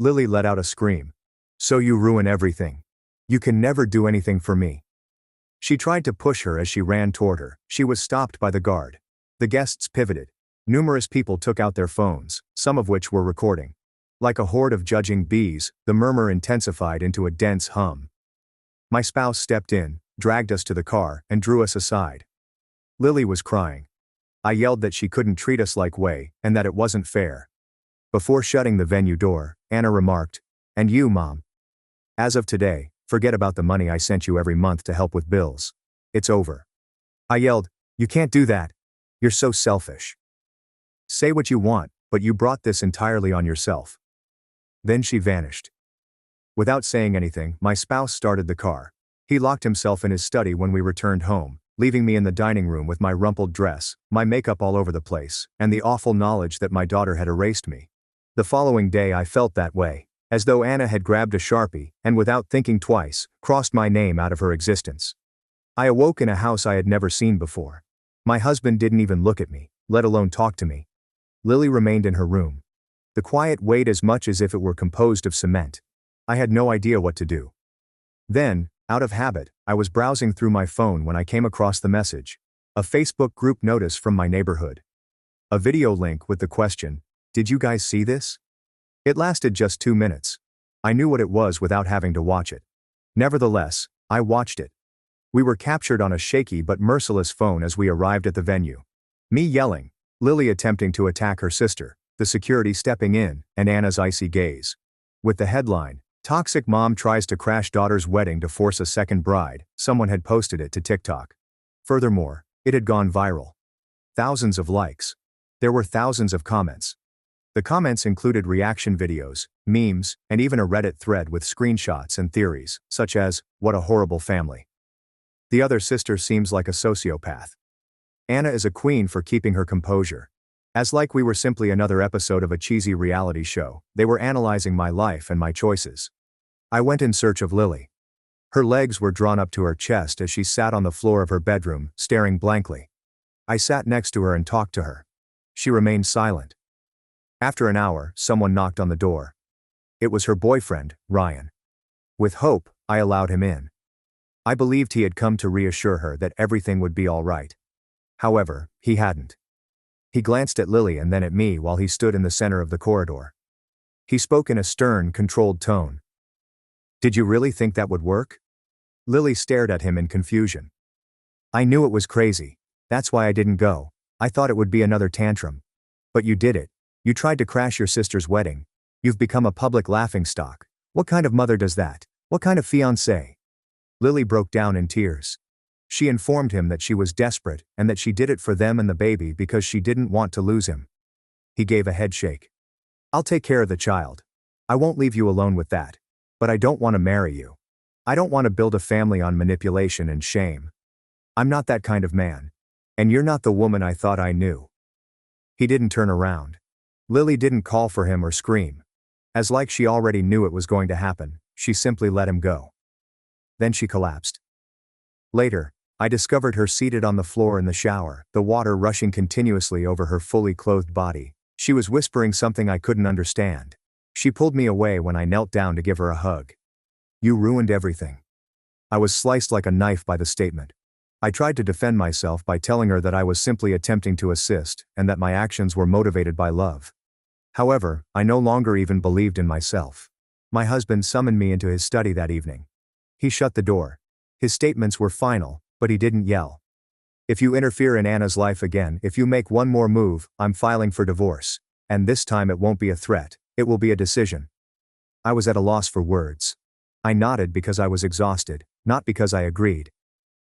Speaker 1: Lily let out a scream. "So you ruin everything. You can never do anything for me." She tried to push her as she ran toward her. She was stopped by the guard. The guests pivoted. Numerous people took out their phones, some of which were recording. Like a horde of judging bees, the murmur intensified into a dense hum. My spouse stepped in, dragged us to the car, and drew us aside. Lily was crying. I yelled that she couldn't treat us like way, and that it wasn't fair. Before shutting the venue door, Anna remarked, "And you, Mom. As of today, forget about the money I sent you every month to help with bills. It's over." I yelled, "You can't do that. You're so selfish. Say what you want, but you brought this entirely on yourself." Then she vanished. Without saying anything, my spouse started the car. He locked himself in his study when we returned home, leaving me in the dining room with my rumpled dress, my makeup all over the place, and the awful knowledge that my daughter had erased me. The following day I felt that way, as though Anna had grabbed a Sharpie and without thinking twice, crossed my name out of her existence. I awoke in a house I had never seen before. My husband didn't even look at me, let alone talk to me. Lily remained in her room. The quiet weighed as much as if it were composed of cement. I had no idea what to do. Then, out of habit, I was browsing through my phone when I came across the message. A Facebook group notice from my neighborhood. A video link with the question, "Did you guys see this?" It lasted just 2 minutes. I knew what it was without having to watch it. Nevertheless, I watched it. We were captured on a shaky but merciless phone as we arrived at the venue. Me yelling, Lily attempting to attack her sister, the security stepping in, and Anna's icy gaze. With the headline, "Toxic Mom Tries to Crash Daughter's Wedding to Force a Second Bride," someone had posted it to TikTok. Furthermore, it had gone viral. Thousands of likes. There were thousands of comments. The comments included reaction videos, memes, and even a Reddit thread with screenshots and theories, such as, "What a horrible family. The other sister seems like a sociopath. Anna is a queen for keeping her composure." As like we were simply another episode of a cheesy reality show, they were analyzing my life and my choices. I went in search of Lily. Her legs were drawn up to her chest as she sat on the floor of her bedroom, staring blankly. I sat next to her and talked to her. She remained silent. After an hour, someone knocked on the door. It was her boyfriend, Ryan. With hope, I allowed him in. I believed he had come to reassure her that everything would be all right. However, he hadn't. He glanced at Lily and then at me while he stood in the center of the corridor. He spoke in a stern, controlled tone. "Did you really think that would work?" Lily stared at him in confusion. "I knew it was crazy. That's why I didn't go. I thought it would be another tantrum. But you did it. You tried to crash your sister's wedding. You've become a public laughingstock. What kind of mother does that? What kind of fiancé?" Lily broke down in tears. She informed him that she was desperate and that she did it for them and the baby because she didn't want to lose him. He gave a head shake. "I'll take care of the child. I won't leave you alone with that. But I don't want to marry you. I don't want to build a family on manipulation and shame. I'm not that kind of man. And you're not the woman I thought I knew." He didn't turn around. Lily didn't call for him or scream. As like she already knew it was going to happen, she simply let him go. Then she collapsed. Later, I discovered her seated on the floor in the shower, the water rushing continuously over her fully clothed body. She was whispering something I couldn't understand. She pulled me away when I knelt down to give her a hug. "You ruined everything." I was sliced like a knife by the statement. I tried to defend myself by telling her that I was simply attempting to assist and that my actions were motivated by love. However, I no longer even believed in myself. My husband summoned me into his study that evening. He shut the door. His statements were final, but he didn't yell. "If you interfere in Anna's life again, if you make one more move, I'm filing for divorce. And this time it won't be a threat, it will be a decision." I was at a loss for words. I nodded because I was exhausted, not because I agreed.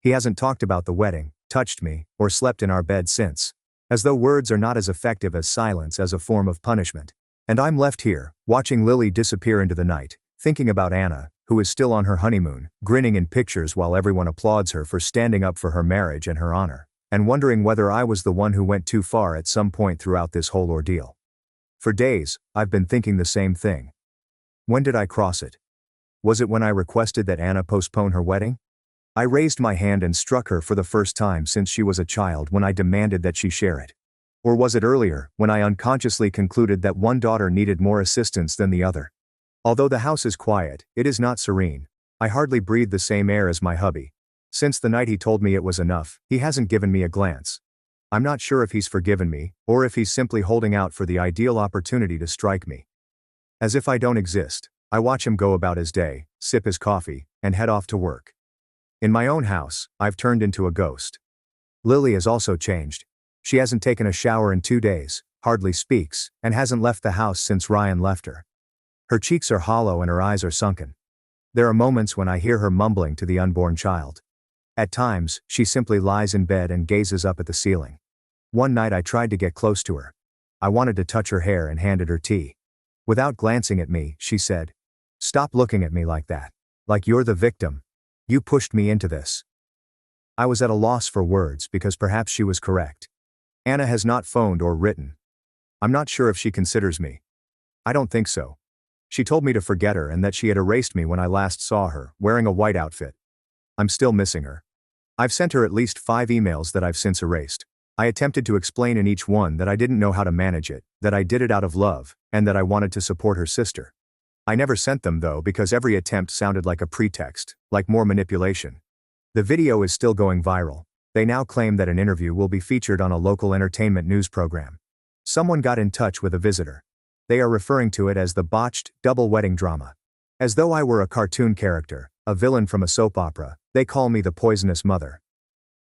Speaker 1: He hasn't talked about the wedding, touched me, or slept in our bed since. As though words are not as effective as silence as a form of punishment. And I'm left here, watching Lily disappear into the night, thinking about Anna, who is still on her honeymoon, grinning in pictures while everyone applauds her for standing up for her marriage and her honor, and wondering whether I was the one who went too far at some point throughout this whole ordeal. For days, I've been thinking the same thing. When did I cross it? Was it when I requested that Anna postpone her wedding? I raised my hand and struck her for the first time since she was a child when I demanded that she share it. Or was it earlier, when I unconsciously concluded that one daughter needed more assistance than the other? Although the house is quiet, it is not serene. I hardly breathe the same air as my hubby. Since the night he told me it was enough, he hasn't given me a glance. I'm not sure if he's forgiven me, or if he's simply holding out for the ideal opportunity to strike me. As if I don't exist, I watch him go about his day, sip his coffee, and head off to work. In my own house, I've turned into a ghost. Lily has also changed. She hasn't taken a shower in 2 days, hardly speaks, and hasn't left the house since Ryan left her. Her cheeks are hollow and her eyes are sunken. There are moments when I hear her mumbling to the unborn child. At times, she simply lies in bed and gazes up at the ceiling. One night I tried to get close to her. I wanted to touch her hair and handed her tea. Without glancing at me, she said, "Stop looking at me like that. Like you're the victim. You pushed me into this." I was at a loss for words because perhaps she was correct. Anna has not phoned or written. I'm not sure if she considers me. I don't think so. She told me to forget her and that she had erased me when I last saw her, wearing a white outfit. I'm still missing her. I've sent her at least 5 emails that I've since erased. I attempted to explain in each one that I didn't know how to manage it, that I did it out of love, and that I wanted to support her sister. I never sent them though because every attempt sounded like a pretext, like more manipulation. The video is still going viral. They now claim that an interview will be featured on a local entertainment news program. Someone got in touch with a visitor. They are referring to it as the botched, double wedding drama. As though I were a cartoon character, a villain from a soap opera, they call me the poisonous mother.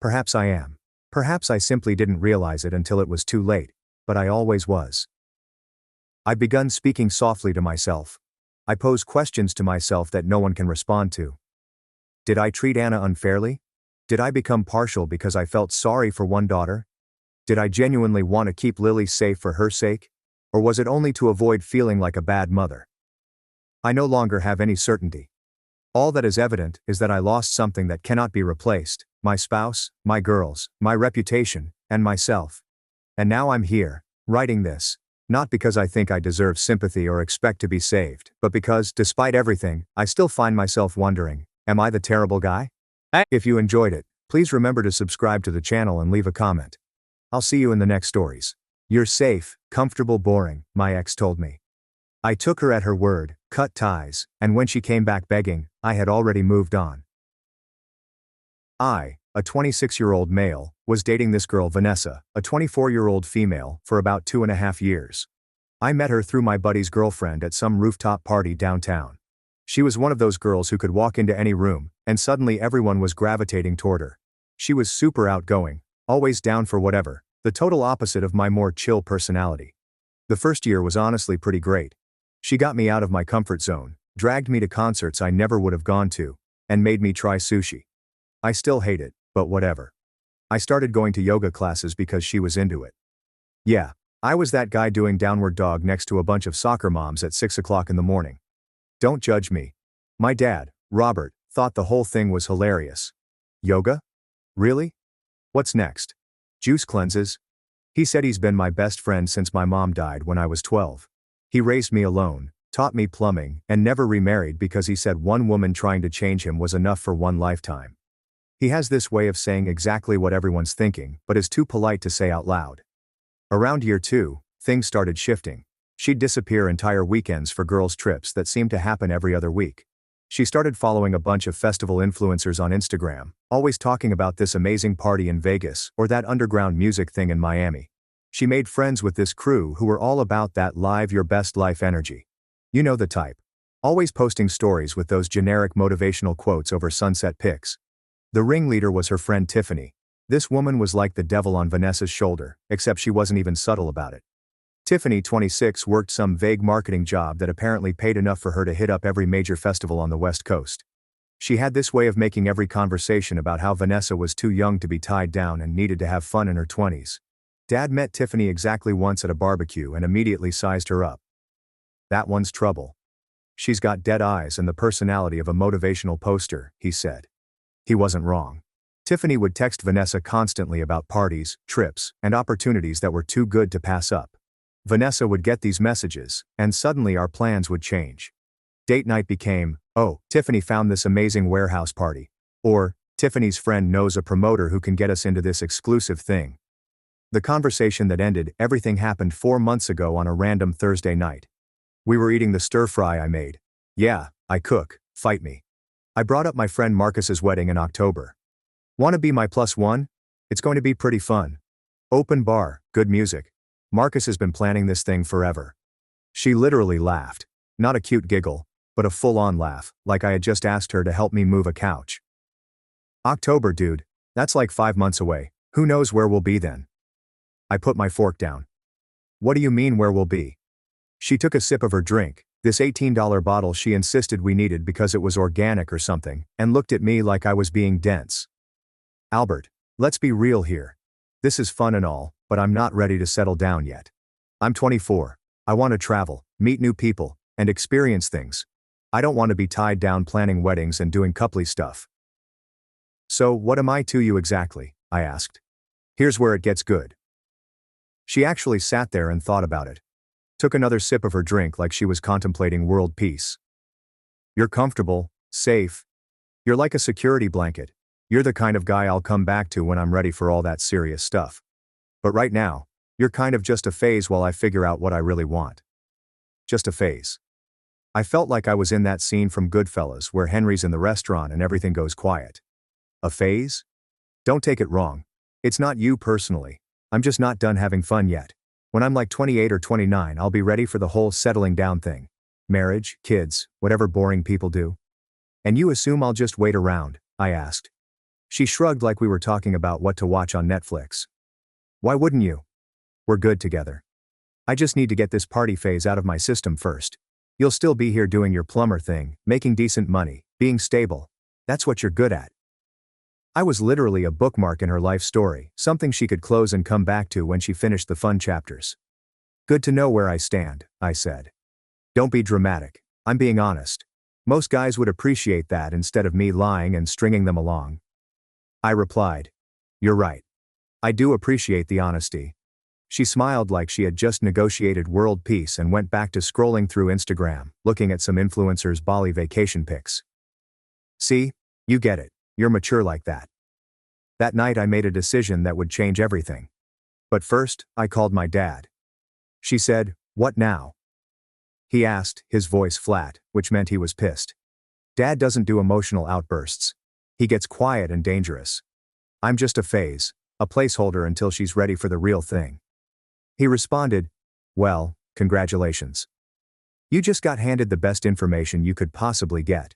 Speaker 1: Perhaps I am. Perhaps I simply didn't realize it until it was too late, but I always was. I've begun speaking softly to myself. I pose questions to myself that no one can respond to. Did I treat Anna unfairly? Did I become partial because I felt sorry for one daughter? Did I genuinely want to keep Lily safe for her sake? Or was it only to avoid feeling like a bad mother? I no longer have any certainty. All that is evident is that I lost something that cannot be replaced: my spouse, my girls, my reputation, and myself. And now I'm here, writing this, not because I think I deserve sympathy or expect to be saved, but because, despite everything, I still find myself wondering, am I the terrible guy? If you enjoyed it, please remember to subscribe to the channel and leave a comment. I'll see you in the next stories. You're safe, comfortable, boring, my ex told me. I took her at her word, cut ties, and when she came back begging, I had already moved on. I, a 26-year-old male, was dating this girl Vanessa, a 24-year-old female, for about 2.5 years. I met her through my buddy's girlfriend at some rooftop party downtown. She was one of those girls who could walk into any room, and suddenly everyone was gravitating toward her. She was super outgoing, always down for whatever, the total opposite of my more chill personality. The first year was honestly pretty great. She got me out of my comfort zone, dragged me to concerts I never would have gone to, and made me try sushi. I still hate it, but whatever. I started going to yoga classes because she was into it. Yeah, I was that guy doing downward dog next to a bunch of soccer moms at 6 o'clock in the morning. Don't judge me. My dad, Robert, thought the whole thing was hilarious. Yoga? Really? What's next? Juice cleanses? He said he's been my best friend since my mom died when I was 12. He raised me alone, taught me plumbing, and never remarried because he said one woman trying to change him was enough for one lifetime. He has this way of saying exactly what everyone's thinking, but is too polite to say out loud. Around year 2, things started shifting. She'd disappear entire weekends for girls' trips that seemed to happen every other week. She started following a bunch of festival influencers on Instagram, always talking about this amazing party in Vegas or that underground music thing in Miami. She made friends with this crew who were all about that live your best life energy. You know the type. Always posting stories with those generic motivational quotes over sunset pics. The ringleader was her friend Tiffany. This woman was like the devil on Vanessa's shoulder, except she wasn't even subtle about it. Tiffany, 26, worked some vague marketing job that apparently paid enough for her to hit up every major festival on the West Coast. She had this way of making every conversation about how Vanessa was too young to be tied down and needed to have fun in her 20s. Dad met Tiffany exactly once at a barbecue and immediately sized her up. That one's trouble. She's got dead eyes and the personality of a motivational poster, he said. He wasn't wrong. Tiffany would text Vanessa constantly about parties, trips, and opportunities that were too good to pass up. Vanessa would get these messages, and suddenly our plans would change. Date night became, "Oh, Tiffany found this amazing warehouse party," or, "Tiffany's friend knows a promoter who can get us into this exclusive thing." The conversation that ended everything happened 4 months ago on a random Thursday night. We were eating the stir-fry I made. Yeah, I cook, fight me. I brought up my friend Marcus's wedding in October. "Wanna be my +1? It's going to be pretty fun. Open bar, good music. Marcus has been planning this thing forever." She literally laughed. Not a cute giggle, but a full-on laugh, like I had just asked her to help me move a couch. October, dude. That's like 5 months away. Who knows where we'll be then? I put my fork down. "What do you mean where we'll be?" She took a sip of her drink, this $18 bottle she insisted we needed because it was organic or something, and looked at me like I was being dense. "Albert, let's be real here. This is fun and all, but I'm not ready to settle down yet. I'm 24. I want to travel, meet new people, and experience things. I don't want to be tied down planning weddings and doing coupley stuff." So, what am I to you exactly? I asked. Here's where it gets good. She actually sat there and thought about it. Took another sip of her drink like she was contemplating world peace. You're comfortable, safe. You're like a security blanket. You're the kind of guy I'll come back to when I'm ready for all that serious stuff. But right now, you're kind of just a phase while I figure out what I really want. Just a phase. I felt like I was in that scene from Goodfellas where Henry's in the restaurant and everything goes quiet. A phase? Don't take it wrong. It's not you personally. I'm just not done having fun yet. When I'm like 28 or 29, I'll be ready for the whole settling down thing. Marriage, kids, whatever boring people do. And you assume I'll just wait around? I asked. She shrugged like we were talking about what to watch on Netflix. Why wouldn't you? We're good together. I just need to get this party phase out of my system first. You'll still be here doing your plumber thing, making decent money, being stable. That's what you're good at. I was literally a bookmark in her life story, something she could close and come back to when she finished the fun chapters. Good to know where I stand, I said. Don't be dramatic. I'm being honest. Most guys would appreciate that instead of me lying and stringing them along. I replied. You're right. I do appreciate the honesty. She smiled like she had just negotiated world peace and went back to scrolling through Instagram, looking at some influencers' Bali vacation pics. See? You get it. You're mature like that. That night I made a decision that would change everything. But first, I called my dad. She said, "What now?" He asked, his voice flat, which meant he was pissed. Dad doesn't do emotional outbursts. He gets quiet and dangerous. I'm just a phase, a placeholder until she's ready for the real thing. He responded, well, congratulations. You just got handed the best information you could possibly get.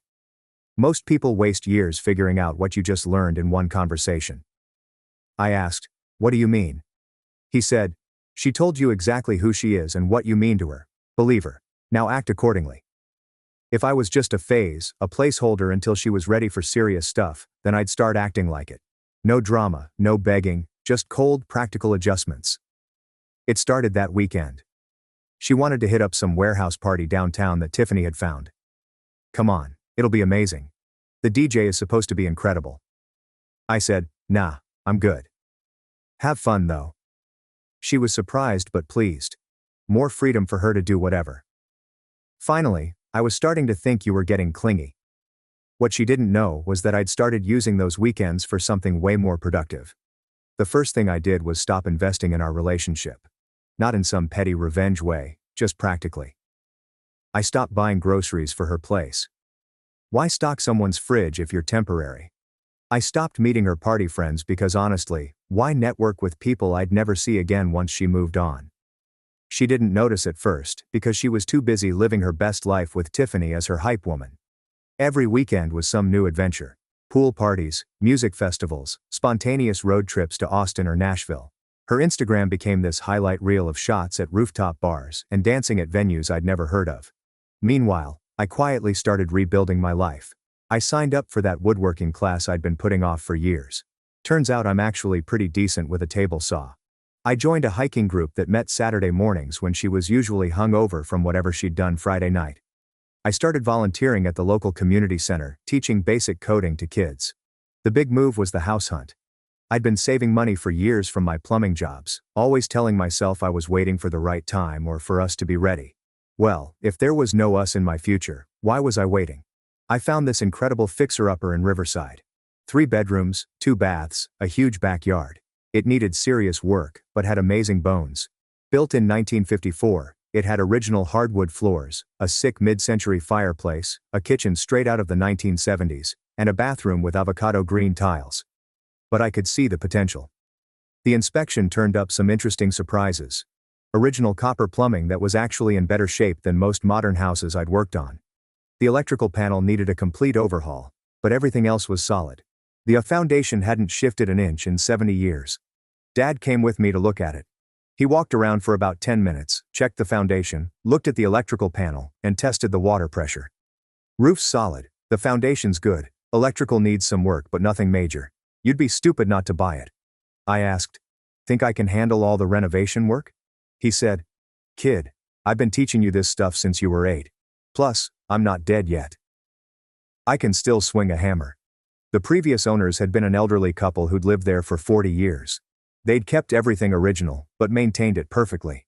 Speaker 1: Most people waste years figuring out what you just learned in one conversation. I asked, what do you mean? He said, she told you exactly who she is and what you mean to her. Believe her. Now act accordingly. If I was just a phase, a placeholder until she was ready for serious stuff, then I'd start acting like it. No drama, no begging, just cold, practical adjustments. It started that weekend. She wanted to hit up some warehouse party downtown that Tiffany had found. Come on, it'll be amazing. The DJ is supposed to be incredible. I said, nah, I'm good. Have fun though. She was surprised but pleased. More freedom for her to do whatever. Finally, I was starting to think you were getting clingy. What she didn't know was that I'd started using those weekends for something way more productive. The first thing I did was stop investing in our relationship. Not in some petty revenge way, just practically. I stopped buying groceries for her place. Why stock someone's fridge if you're temporary? I stopped meeting her party friends because honestly, why network with people I'd never see again once she moved on? She didn't notice at first because she was too busy living her best life with Tiffany as her hype woman. Every weekend was some new adventure. Pool parties, music festivals, spontaneous road trips to Austin or Nashville. Her Instagram became this highlight reel of shots at rooftop bars and dancing at venues I'd never heard of. Meanwhile, I quietly started rebuilding my life. I signed up for that woodworking class I'd been putting off for years. Turns out I'm actually pretty decent with a table saw. I joined a hiking group that met Saturday mornings when she was usually hungover from whatever she'd done Friday night. I started volunteering at the local community center, teaching basic coding to kids. The big move was the house hunt. I'd been saving money for years from my plumbing jobs, always telling myself I was waiting for the right time or for us to be ready. Well, if there was no us in my future, why was I waiting? I found this incredible fixer-upper in Riverside. 3 bedrooms, 2 baths, a huge backyard. It needed serious work, but had amazing bones. Built in 1954, it had original hardwood floors, a sick mid-century fireplace, a kitchen straight out of the 1970s, and a bathroom with avocado green tiles. But I could see the potential. The inspection turned up some interesting surprises. Original copper plumbing that was actually in better shape than most modern houses I'd worked on. The electrical panel needed a complete overhaul, but everything else was solid. The foundation hadn't shifted an inch in 70 years. Dad came with me to look at it. He walked around for about 10 minutes, checked the foundation, looked at the electrical panel, and tested the water pressure. Roof's solid, the foundation's good, electrical needs some work but nothing major. You'd be stupid not to buy it. I asked, think I can handle all the renovation work? He said, kid, I've been teaching you this stuff since you were 8. Plus, I'm not dead yet. I can still swing a hammer. The previous owners had been an elderly couple who'd lived there for 40 years. They'd kept everything original, but maintained it perfectly.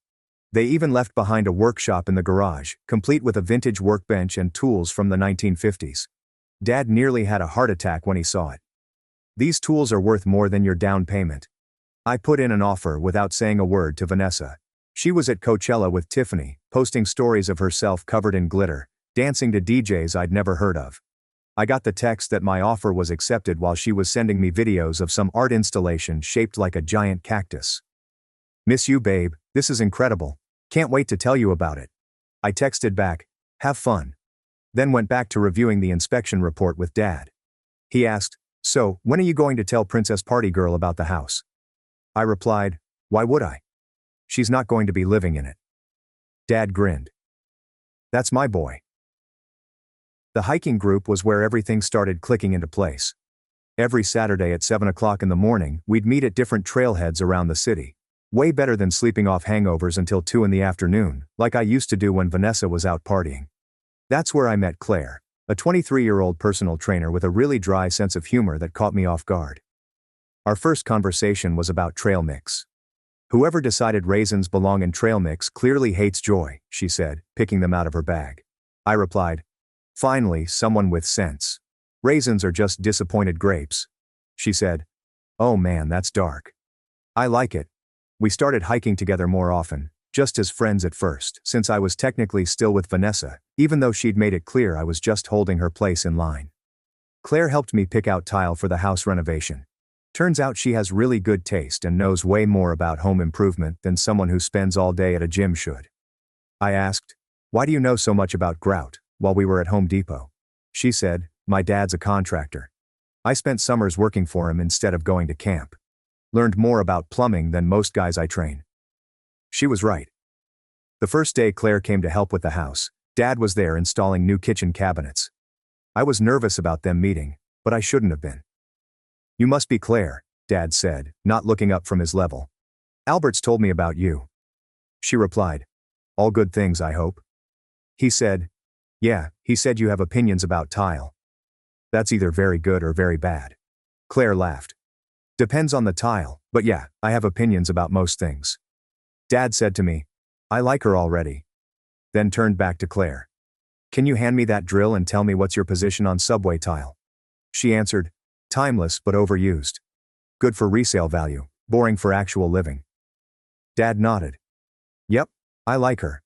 Speaker 1: They even left behind a workshop in the garage, complete with a vintage workbench and tools from the 1950s. Dad nearly had a heart attack when he saw it. "These tools are worth more than your down payment." I put in an offer without saying a word to Vanessa. She was at Coachella with Tiffany, posting stories of herself covered in glitter, dancing to DJs I'd never heard of. I got the text that my offer was accepted while she was sending me videos of some art installation shaped like a giant cactus. "Miss you, babe, this is incredible. Can't wait to tell you about it." I texted back, "Have fun." Then went back to reviewing the inspection report with Dad. He asked, "So, when are you going to tell Princess Party Girl about the house?" I replied, "Why would I? She's not going to be living in it." Dad grinned. "That's my boy." The hiking group was where everything started clicking into place. Every Saturday at 7 o'clock in the morning, we'd meet at different trailheads around the city. Way better than sleeping off hangovers until 2 in the afternoon, like I used to do when Vanessa was out partying. That's where I met Claire, a 23-year-old personal trainer with a really dry sense of humor that caught me off guard. Our first conversation was about trail mix. "Whoever decided raisins belong in trail mix clearly hates joy," she said, picking them out of her bag. I replied, "Finally, someone with sense. Raisins are just disappointed grapes." She said, "Oh man, that's dark." I like it. We started hiking together more often, just as friends at first, since I was technically still with Vanessa, even though she'd made it clear I was just holding her place in line. Claire helped me pick out tile for the house renovation. Turns out she has really good taste and knows way more about home improvement than someone who spends all day at a gym should. I asked, "Why do you know so much about grout?" while we were at Home Depot. She said, "My dad's a contractor. I spent summers working for him instead of going to camp. Learned more about plumbing than most guys I train." She was right. The first day Claire came to help with the house, Dad was there installing new kitchen cabinets. I was nervous about them meeting, but I shouldn't have been. "You must be Claire," Dad said, not looking up from his level. "Albert's told me about you." She replied, "All good things, I hope." He said, "Yeah, he said you have opinions about tile." "That's either very good or very bad." Claire laughed. "Depends on the tile, but yeah, I have opinions about most things." Dad said to me, "I like her already." Then turned back to Claire. "Can you hand me that drill and tell me what's your position on subway tile?" She answered, "Timeless but overused. Good for resale value, boring for actual living." Dad nodded. "Yep, I like her."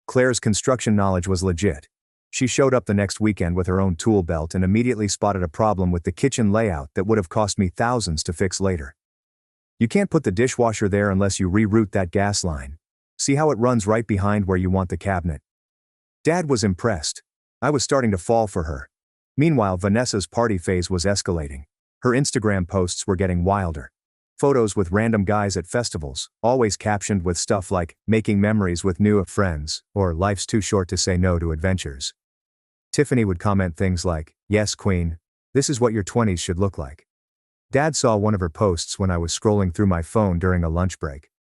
Speaker 1: Claire's construction knowledge was legit. She showed up the next weekend with her own tool belt and immediately spotted a problem with the kitchen layout that would have cost me thousands to fix later. "You can't put the dishwasher there unless you reroute that gas line. See how it runs right behind where you want the cabinet?" Dad was impressed. I was starting to fall for her. Meanwhile, Vanessa's party phase was escalating. Her Instagram posts were getting wilder. Photos with random guys at festivals, always captioned with stuff like, "Making memories with new friends," or "Life's too short to say no to adventures." Tiffany would comment things like, "Yes, queen. This is what your 20s should look like." Dad saw one of her posts when I was scrolling through my phone during a lunch break.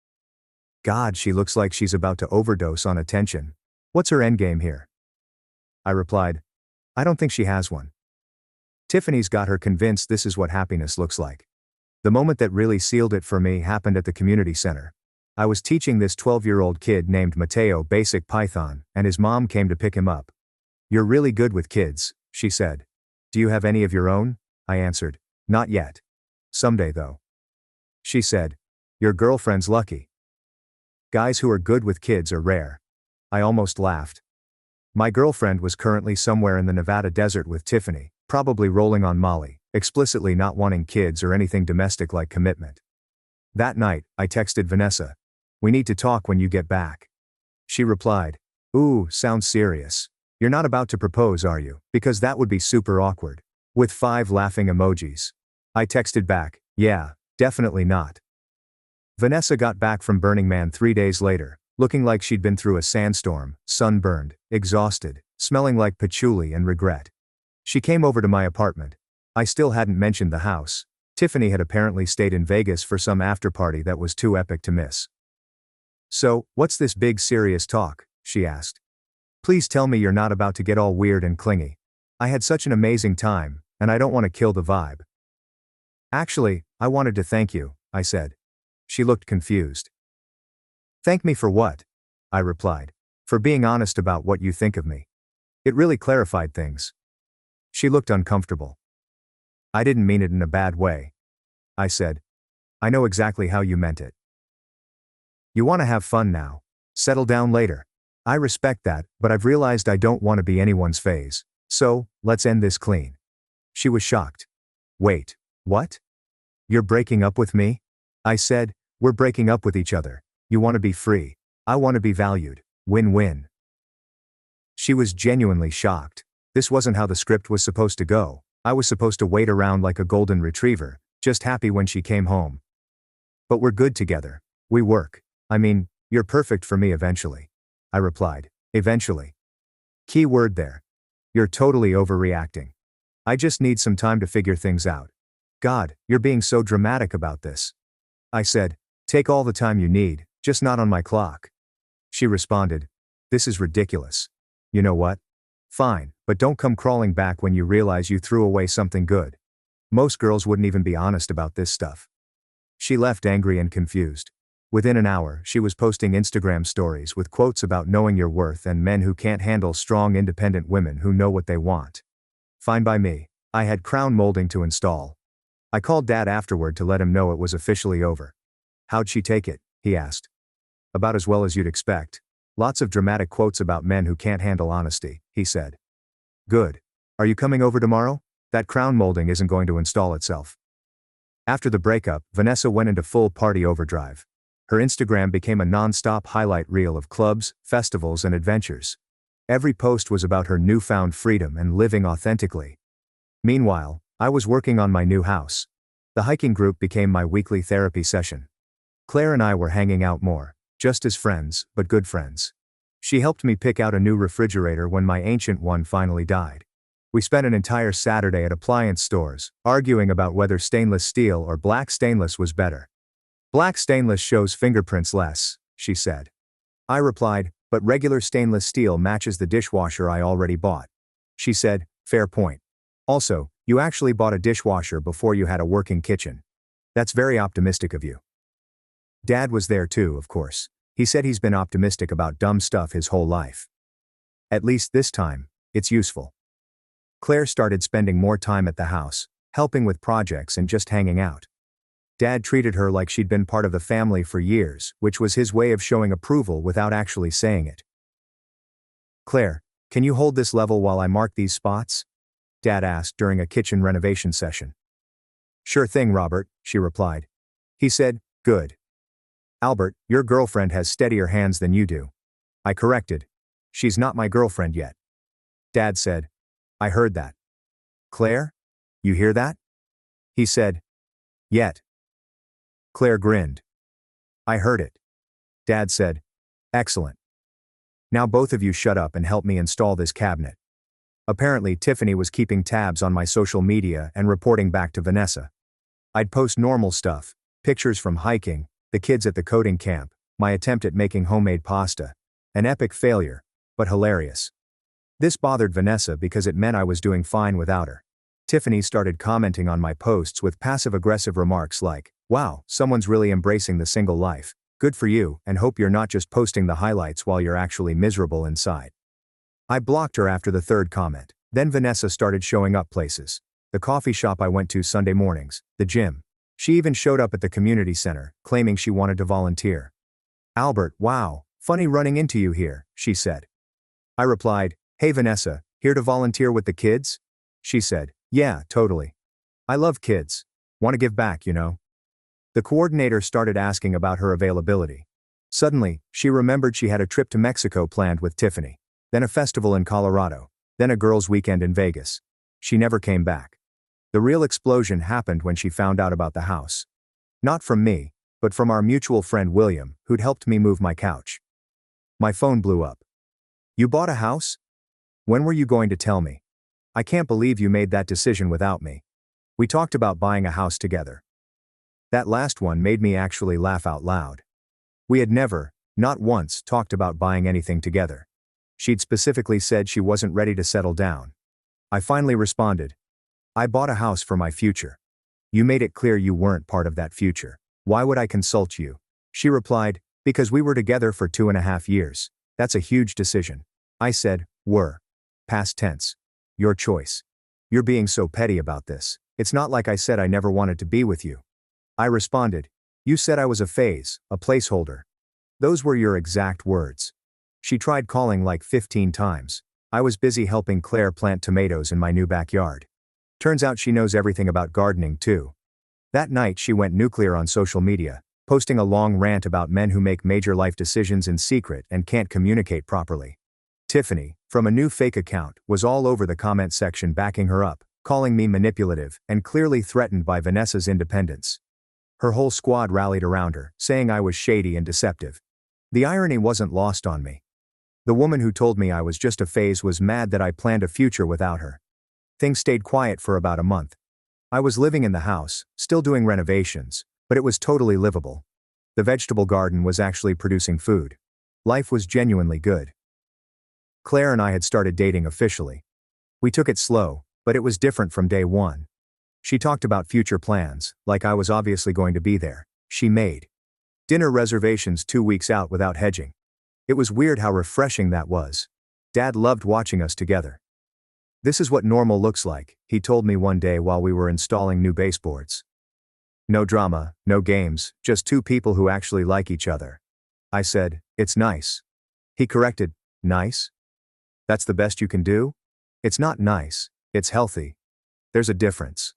Speaker 1: "God, she looks like she's about to overdose on attention. What's her endgame here?" I replied, "I don't think she has one." Tiffany's got her convinced this is what happiness looks like. The moment that really sealed it for me happened at the community center. I was teaching this 12-year-old kid named Mateo basic Python, and his mom came to pick him up. "You're really good with kids," she said. "Do you have any of your own?" I answered, "Not yet. Someday though." She said, "Your girlfriend's lucky. Guys who are good with kids are rare." I almost laughed. My girlfriend was currently somewhere in the Nevada desert with Tiffany, probably rolling on Molly, explicitly not wanting kids or anything domestic like commitment. That night, I texted Vanessa, "We need to talk when you get back." She replied, "Ooh, sounds serious. You're not about to propose, are you? Because that would be super awkward." With 5 laughing emojis. I texted back, "Yeah, definitely not." Vanessa got back from Burning Man 3 days later, looking like she'd been through a sandstorm, sunburned, exhausted, smelling like patchouli and regret. She came over to my apartment. I still hadn't mentioned the house. Tiffany had apparently stayed in Vegas for some after-party that was too epic to miss. "So, what's this big serious talk?" she asked. "Please tell me you're not about to get all weird and clingy. I had such an amazing time, and I don't want to kill the vibe. Actually, I wanted to thank you, I said. She looked confused. Thank me for what? I replied. For being honest about what you think of me. It really clarified things. She looked uncomfortable. I didn't mean it in a bad way. I said. I know exactly how you meant it. You want to have fun now. Settle down later. I respect that, but I've realized I don't want to be anyone's phase. So, let's end this clean. She was shocked. Wait, what? You're breaking up with me? I said, we're breaking up with each other. You want to be free. I want to be valued. Win-win. She was genuinely shocked. This wasn't how the script was supposed to go. I was supposed to wait around like a golden retriever, just happy when she came home. But we're good together. We work. I mean, you're perfect for me eventually. I replied. Eventually. Key word there. You're totally overreacting. I just need some time to figure things out. God, you're being so dramatic about this. I said, take all the time you need, just not on my clock. She responded, this is ridiculous. You know what? Fine, but don't come crawling back when you realize you threw away something good. Most girls wouldn't even be honest about this stuff. She left angry and confused. Within an hour, she was posting Instagram stories with quotes about knowing your worth and men who can't handle strong, independent women who know what they want. Fine by me. I had crown molding to install. I called Dad afterward to let him know it was officially over. How'd she take it? He asked. About as well as you'd expect. Lots of dramatic quotes about men who can't handle honesty, he said. Good. Are you coming over tomorrow? That crown molding isn't going to install itself. After the breakup, Vanessa went into full party overdrive. Her Instagram became a non-stop highlight reel of clubs, festivals, and adventures. Every post was about her newfound freedom and living authentically. Meanwhile, I was working on my new house. The hiking group became my weekly therapy session. Claire and I were hanging out more, just as friends, but good friends. She helped me pick out a new refrigerator when my ancient one finally died. We spent an entire Saturday at appliance stores, arguing about whether stainless steel or black stainless was better. Black stainless shows fingerprints less, she said. I replied, but regular stainless steel matches the dishwasher I already bought. She said, fair point. Also, you actually bought a dishwasher before you had a working kitchen. That's very optimistic of you. Dad was there too, of course. He said he's been optimistic about dumb stuff his whole life. At least this time, it's useful. Claire started spending more time at the house, helping with projects and just hanging out. Dad treated her like she'd been part of the family for years, which was his way of showing approval without actually saying it. Claire, can you hold this level while I mark these spots? Dad asked during a kitchen renovation session. Sure thing, Robert, she replied. He said, good. Albert, your girlfriend has steadier hands than you do. I corrected. She's not my girlfriend yet. Dad said, I heard that. Claire? You hear that? He said, yet. Claire grinned. I heard it. Dad said, excellent. Now both of you shut up and help me install this cabinet. Apparently Tiffany was keeping tabs on my social media and reporting back to Vanessa. I'd post normal stuff, pictures from hiking, the kids at the coding camp, my attempt at making homemade pasta. An epic failure, but hilarious. This bothered Vanessa because it meant I was doing fine without her. Tiffany started commenting on my posts with passive-aggressive remarks like, wow, someone's really embracing the single life. Good for you, and hope you're not just posting the highlights while you're actually miserable inside. I blocked her after the third comment. Then Vanessa started showing up places. The coffee shop I went to Sunday mornings, the gym. She even showed up at the community center, claiming she wanted to volunteer. Albert, wow, funny running into you here, she said. I replied, hey Vanessa, here to volunteer with the kids? She said, yeah, totally. I love kids. Want to give back, you know. The coordinator started asking about her availability. Suddenly, she remembered she had a trip to Mexico planned with Tiffany, then a festival in Colorado, then a girls' weekend in Vegas. She never came back. The real explosion happened when she found out about the house. Not from me, but from our mutual friend William, who'd helped me move my couch. My phone blew up. You bought a house? When were you going to tell me? I can't believe you made that decision without me. We talked about buying a house together. That last one made me actually laugh out loud. We had never, not once, talked about buying anything together. She'd specifically said she wasn't ready to settle down. I finally responded, I bought a house for my future. You made it clear you weren't part of that future. Why would I consult you? She replied, because we were together for 2.5 years. That's a huge decision. I said, were. Past tense. Your choice. You're being so petty about this. It's not like I said I never wanted to be with you. I responded, you said I was a phase, a placeholder. Those were your exact words. She tried calling like 15 times. I was busy helping Claire plant tomatoes in my new backyard. Turns out she knows everything about gardening too. That night she went nuclear on social media, posting a long rant about men who make major life decisions in secret and can't communicate properly. Tiffany, from a new fake account, was all over the comment section backing her up, calling me manipulative and clearly threatened by Vanessa's independence. Her whole squad rallied around her, saying I was shady and deceptive. The irony wasn't lost on me. The woman who told me I was just a phase was mad that I planned a future without her. Things stayed quiet for about a month. I was living in the house, still doing renovations, but it was totally livable. The vegetable garden was actually producing food. Life was genuinely good. Claire and I had started dating officially. We took it slow, but it was different from day one. She talked about future plans, like I was obviously going to be there. She made dinner reservations 2 weeks out without hedging. It was weird how refreshing that was. Dad loved watching us together. This is what normal looks like, he told me one day while we were installing new baseboards. No drama, no games, just two people who actually like each other. I said, it's nice. He corrected, nice? That's the best you can do? It's not nice, it's healthy. There's a difference.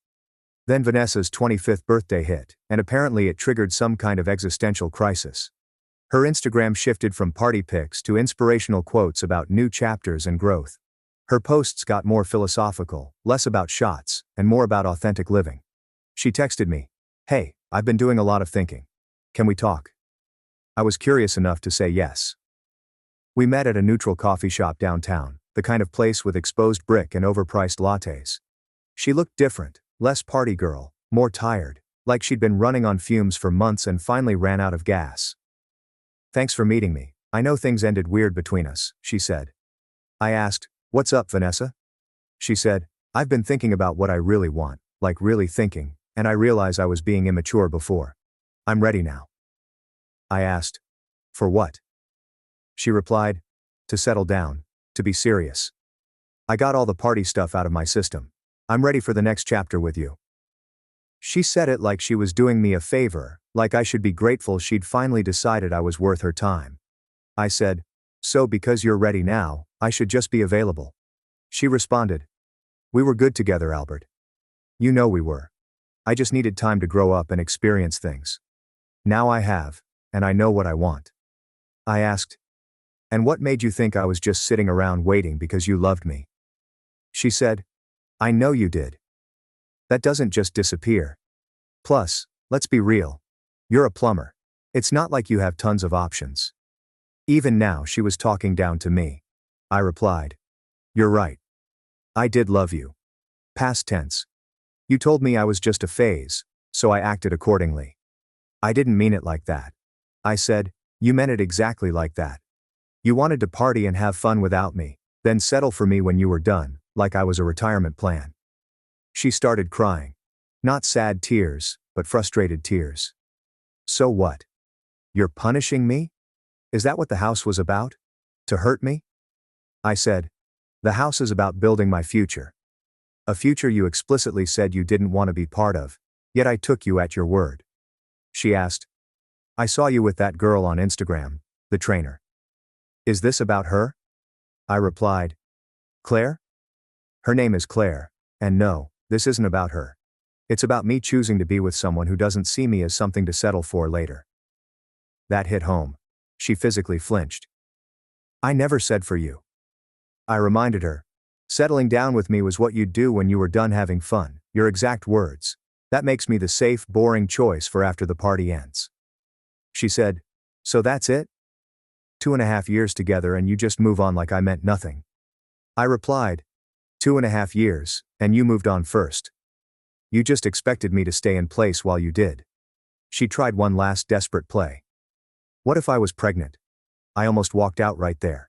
Speaker 1: Then Vanessa's 25th birthday hit, and apparently it triggered some kind of existential crisis. Her Instagram shifted from party pics to inspirational quotes about new chapters and growth. Her posts got more philosophical, less about shots, and more about authentic living. She texted me, hey, I've been doing a lot of thinking. Can we talk? I was curious enough to say yes. We met at a neutral coffee shop downtown, the kind of place with exposed brick and overpriced lattes. She looked different, less party girl, more tired, like she'd been running on fumes for months and finally ran out of gas. Thanks for meeting me. I know things ended weird between us, she said. I asked, what's up, Vanessa? She said, I've been thinking about what I really want, like really thinking, and I realize I was being immature before. I'm ready now. I asked, for what? She replied, to settle down, to be serious. I got all the party stuff out of my system. I'm ready for the next chapter with you. She said it like she was doing me a favor, like I should be grateful she'd finally decided I was worth her time. I said, so because you're ready now, I should just be available. She responded, we were good together, Albert. You know we were. I just needed time to grow up and experience things. Now I have, and I know what I want. I asked, and what made you think I was just sitting around waiting because you loved me? She said, I know you did. That doesn't just disappear. Plus, let's be real. You're a plumber. It's not like you have tons of options. Even now she was talking down to me. I replied, you're right. I did love you. Past tense. You told me I was just a phase, so I acted accordingly. I didn't mean it like that. I said, you meant it exactly like that. You wanted to party and have fun without me, then settle for me when you were done, like I was a retirement plan. She started crying. Not sad tears, but frustrated tears. So what? You're punishing me? Is that what the house was about? To hurt me? I said, the house is about building my future. A future you explicitly said you didn't want to be part of, yet I took you at your word. She asked, I saw you with that girl on Instagram, the trainer. Is this about her? I replied, Claire? Her name is Claire, and no, this isn't about her. It's about me choosing to be with someone who doesn't see me as something to settle for later. That hit home. She physically flinched. I never said for you. I reminded her. Settling down with me was what you'd do when you were done having fun, your exact words. That makes me the safe, boring choice for after the party ends. She said, so that's it? 2.5 years together and you just move on like I meant nothing. I replied, 2.5 years, and you moved on first. You just expected me to stay in place while you did. She tried one last desperate play. What if I was pregnant? I almost walked out right there.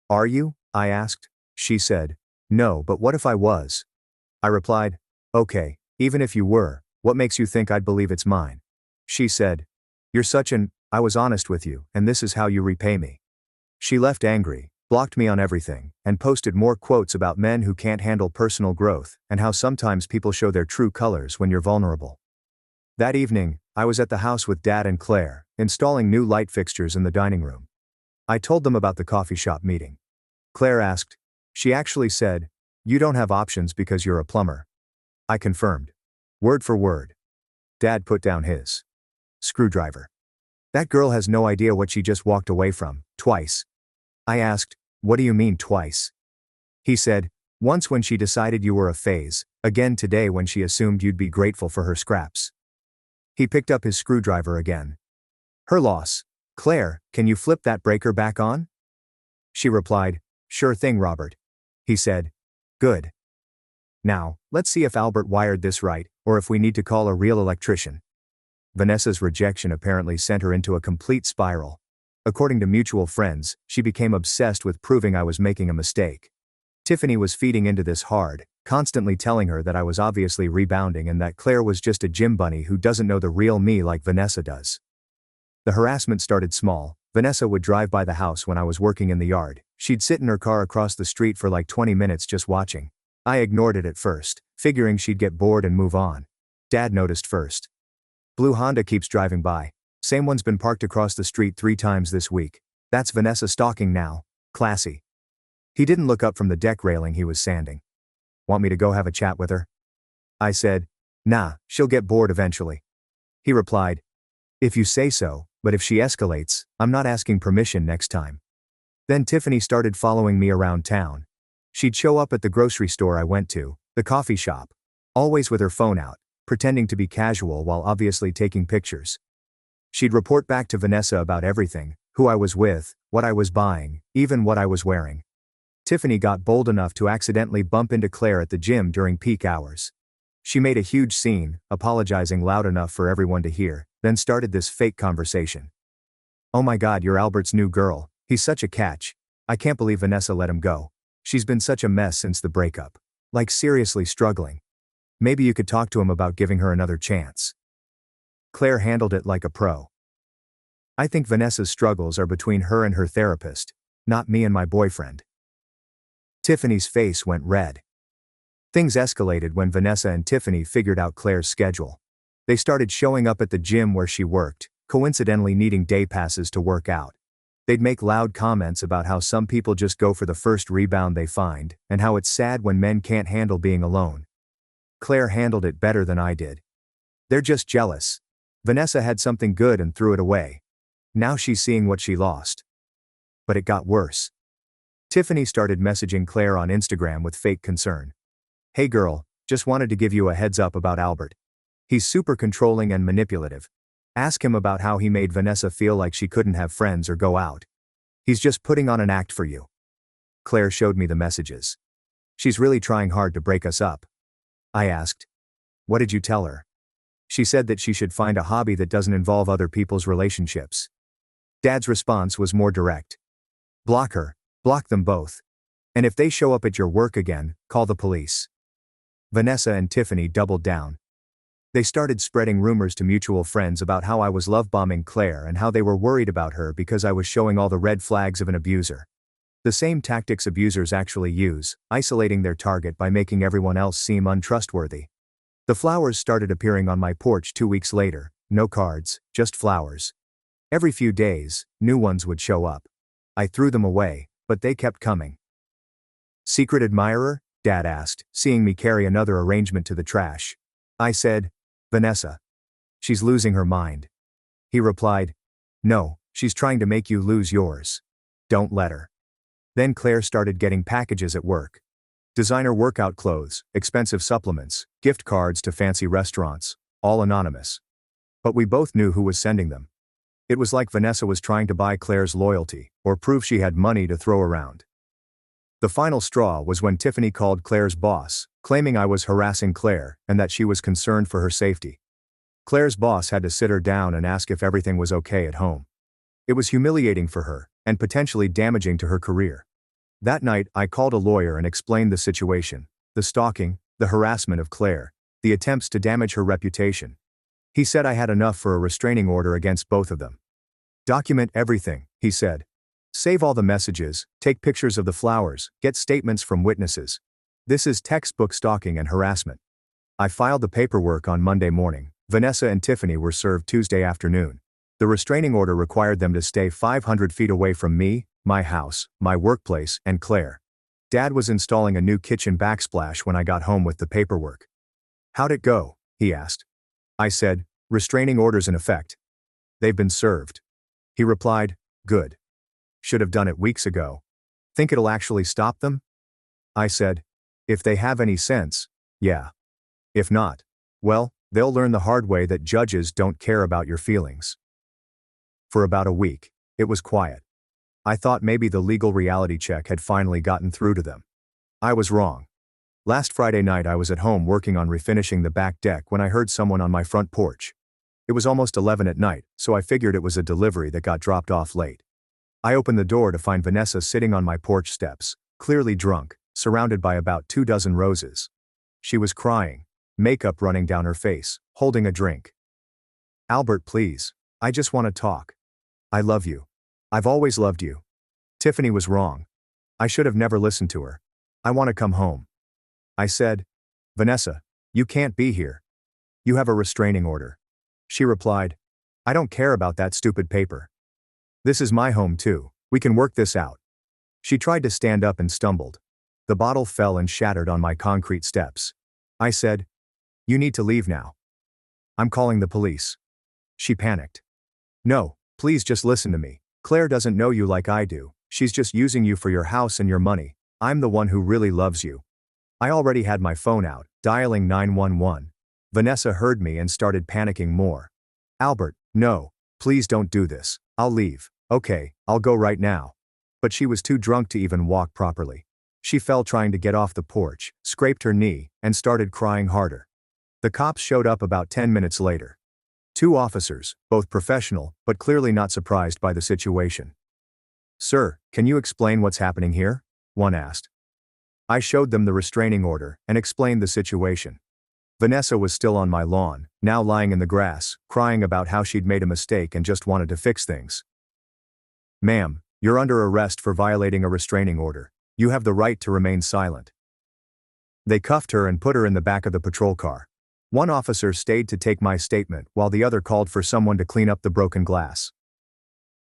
Speaker 1: Are you? I asked. She said, no, but what if I was? I replied, Okay, even if you were, what makes you think I'd believe it's mine? She said. You're such an, I was honest with you, and this is how you repay me. She left angry, blocked me on everything, and posted more quotes about men who can't handle personal growth, and how sometimes people show their true colors when you're vulnerable. That evening, I was at the house with Dad and Claire, installing new light fixtures in the dining room. I told them about the coffee shop meeting. Claire asked. She actually said, "You don't have options because you're a plumber." I confirmed. Word for word. Dad put down his screwdriver. That girl has no idea what she just walked away from, twice. I asked, "What do you mean twice?" He said, "Once when she decided you were a phase, again today when she assumed you'd be grateful for her scraps." He picked up his screwdriver again. Her loss. Claire, can you flip that breaker back on? She replied, "Sure thing, Robert." He said, "Good. Now, let's see if Albert wired this right, or if we need to call a real electrician." Vanessa's rejection apparently sent her into a complete spiral. According to mutual friends, she became obsessed with proving I was making a mistake. Tiffany was feeding into this hard, constantly telling her that I was obviously rebounding and that Claire was just a gym bunny who doesn't know the real me like Vanessa does. The harassment started small. Vanessa would drive by the house when I was working in the yard. She'd sit in her car across the street for like 20 minutes just watching. I ignored it at first, figuring she'd get bored and move on. Dad noticed first. Blue Honda keeps driving by. Same one's been parked across the street 3 times this week. That's Vanessa stalking now. Classy. He didn't look up from the deck railing he was sanding. Want me to go have a chat with her? I said, "Nah, she'll get bored eventually." He replied, "If you say so, but if she escalates, I'm not asking permission next time." Then Tiffany started following me around town. She'd show up at the grocery store I went to, the coffee shop, always with her phone out, pretending to be casual while obviously taking pictures. She'd report back to Vanessa about everything, who I was with, what I was buying, even what I was wearing. Tiffany got bold enough to accidentally bump into Claire at the gym during peak hours. She made a huge scene, apologizing loud enough for everyone to hear, then started this fake conversation. "Oh my God, you're Albert's new girl. He's such a catch. I can't believe Vanessa let him go. She's been such a mess since the breakup. Like seriously struggling. Maybe you could talk to him about giving her another chance." Claire handled it like a pro. "I think Vanessa's struggles are between her and her therapist, not me and my boyfriend." Tiffany's face went red. Things escalated when Vanessa and Tiffany figured out Claire's schedule. They started showing up at the gym where she worked, coincidentally needing day passes to work out. They'd make loud comments about how some people just go for the first rebound they find, and how it's sad when men can't handle being alone. Claire handled it better than I did. "They're just jealous. Vanessa had something good and threw it away. Now she's seeing what she lost." But it got worse. Tiffany started messaging Claire on Instagram with fake concern. "Hey girl, just wanted to give you a heads up about Albert. He's super controlling and manipulative. Ask him about how he made Vanessa feel like she couldn't have friends or go out. He's just putting on an act for you." Claire showed me the messages. "She's really trying hard to break us up." I asked, "What did you tell her?" She said that she should find a hobby that doesn't involve other people's relationships. Dad's response was more direct. "Block her. Block them both. And if they show up at your work again, call the police." Vanessa and Tiffany doubled down. They started spreading rumors to mutual friends about how I was love-bombing Claire and how they were worried about her because I was showing all the red flags of an abuser. The same tactics abusers actually use, isolating their target by making everyone else seem untrustworthy. The flowers started appearing on my porch 2 weeks later, no cards, just flowers. Every few days, new ones would show up. I threw them away, but they kept coming. "Secret admirer?" Dad asked, seeing me carry another arrangement to the trash. I said, "Vanessa. She's losing her mind." He replied, "No, she's trying to make you lose yours. Don't let her." Then Claire started getting packages at work. Designer workout clothes, expensive supplements, gift cards to fancy restaurants, all anonymous. But we both knew who was sending them. It was like Vanessa was trying to buy Claire's loyalty, or prove she had money to throw around. The final straw was when Tiffany called Claire's boss, claiming I was harassing Claire and that she was concerned for her safety. Claire's boss had to sit her down and ask if everything was okay at home. It was humiliating for her, and potentially damaging to her career. That night, I called a lawyer and explained the situation, the stalking, the harassment of Claire, the attempts to damage her reputation. He said I had enough for a restraining order against both of them. Document everything, he said. Save all the messages, take pictures of the flowers, get statements from witnesses. This is textbook stalking and harassment. I filed the paperwork on Monday morning. Vanessa and Tiffany were served Tuesday afternoon. The restraining order required them to stay 500 feet away from me, my house, my workplace, and Claire. Dad was installing a new kitchen backsplash when I got home with the paperwork. How'd it go? He asked. I said, restraining orders in effect. They've been served. He replied, good. Should have done it weeks ago. Think it'll actually stop them? I said, if they have any sense, yeah. If not, well, they'll learn the hard way that judges don't care about your feelings. For about a week, it was quiet. I thought maybe the legal reality check had finally gotten through to them. I was wrong. Last Friday night I was at home working on refinishing the back deck when I heard someone on my front porch. It was almost 11 at night, so I figured it was a delivery that got dropped off late. I opened the door to find Vanessa sitting on my porch steps, clearly drunk, surrounded by about 24 roses. She was crying, makeup running down her face, holding a drink. Albert, please. I just want to talk. I love you. I've always loved you. Tiffany was wrong. I should have never listened to her. I want to come home. I said, Vanessa, you can't be here. You have a restraining order. She replied, I don't care about that stupid paper. This is my home too. We can work this out. She tried to stand up and stumbled. The bottle fell and shattered on my concrete steps. I said, you need to leave now. I'm calling the police. She panicked. No, please just listen to me. Claire doesn't know you like I do. She's just using you for your house and your money. I'm the one who really loves you. I already had my phone out, dialing 911. Vanessa heard me and started panicking more. Albert, no, please don't do this. I'll leave. Okay, I'll go right now. But she was too drunk to even walk properly. She fell trying to get off the porch, scraped her knee, and started crying harder. The cops showed up about 10 minutes later. 2 officers, both professional, but clearly not surprised by the situation. Sir, can you explain what's happening here? One asked. I showed them the restraining order and explained the situation. Vanessa was still on my lawn, now lying in the grass, crying about how she'd made a mistake and just wanted to fix things. Ma'am, you're under arrest for violating a restraining order. You have the right to remain silent. They cuffed her and put her in the back of the patrol car. One officer stayed to take my statement while the other called for someone to clean up the broken glass.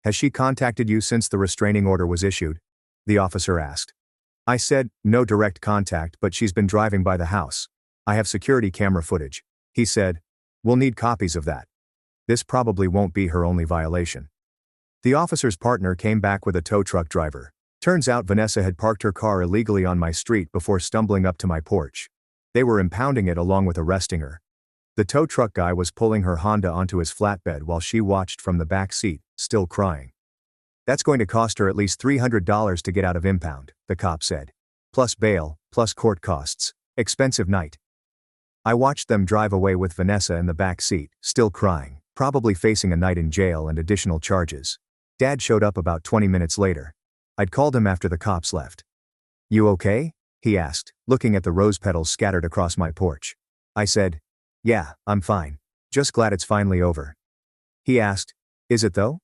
Speaker 1: Has she contacted you since the restraining order was issued? The officer asked. I said, no direct contact, but she's been driving by the house. I have security camera footage. He said, we'll need copies of that. This probably won't be her only violation. The officer's partner came back with a tow truck driver. Turns out Vanessa had parked her car illegally on my street before stumbling up to my porch. They were impounding it along with arresting her. The tow truck guy was pulling her Honda onto his flatbed while she watched from the back seat, still crying. That's going to cost her at least $300 to get out of impound, the cop said. Plus bail, plus court costs. Expensive night. I watched them drive away with Vanessa in the back seat, still crying, probably facing a night in jail and additional charges. Dad showed up about 20 minutes later. I'd called him after the cops left. You okay? He asked, looking at the rose petals scattered across my porch. I said, yeah, I'm fine. Just glad it's finally over. He asked, is it though?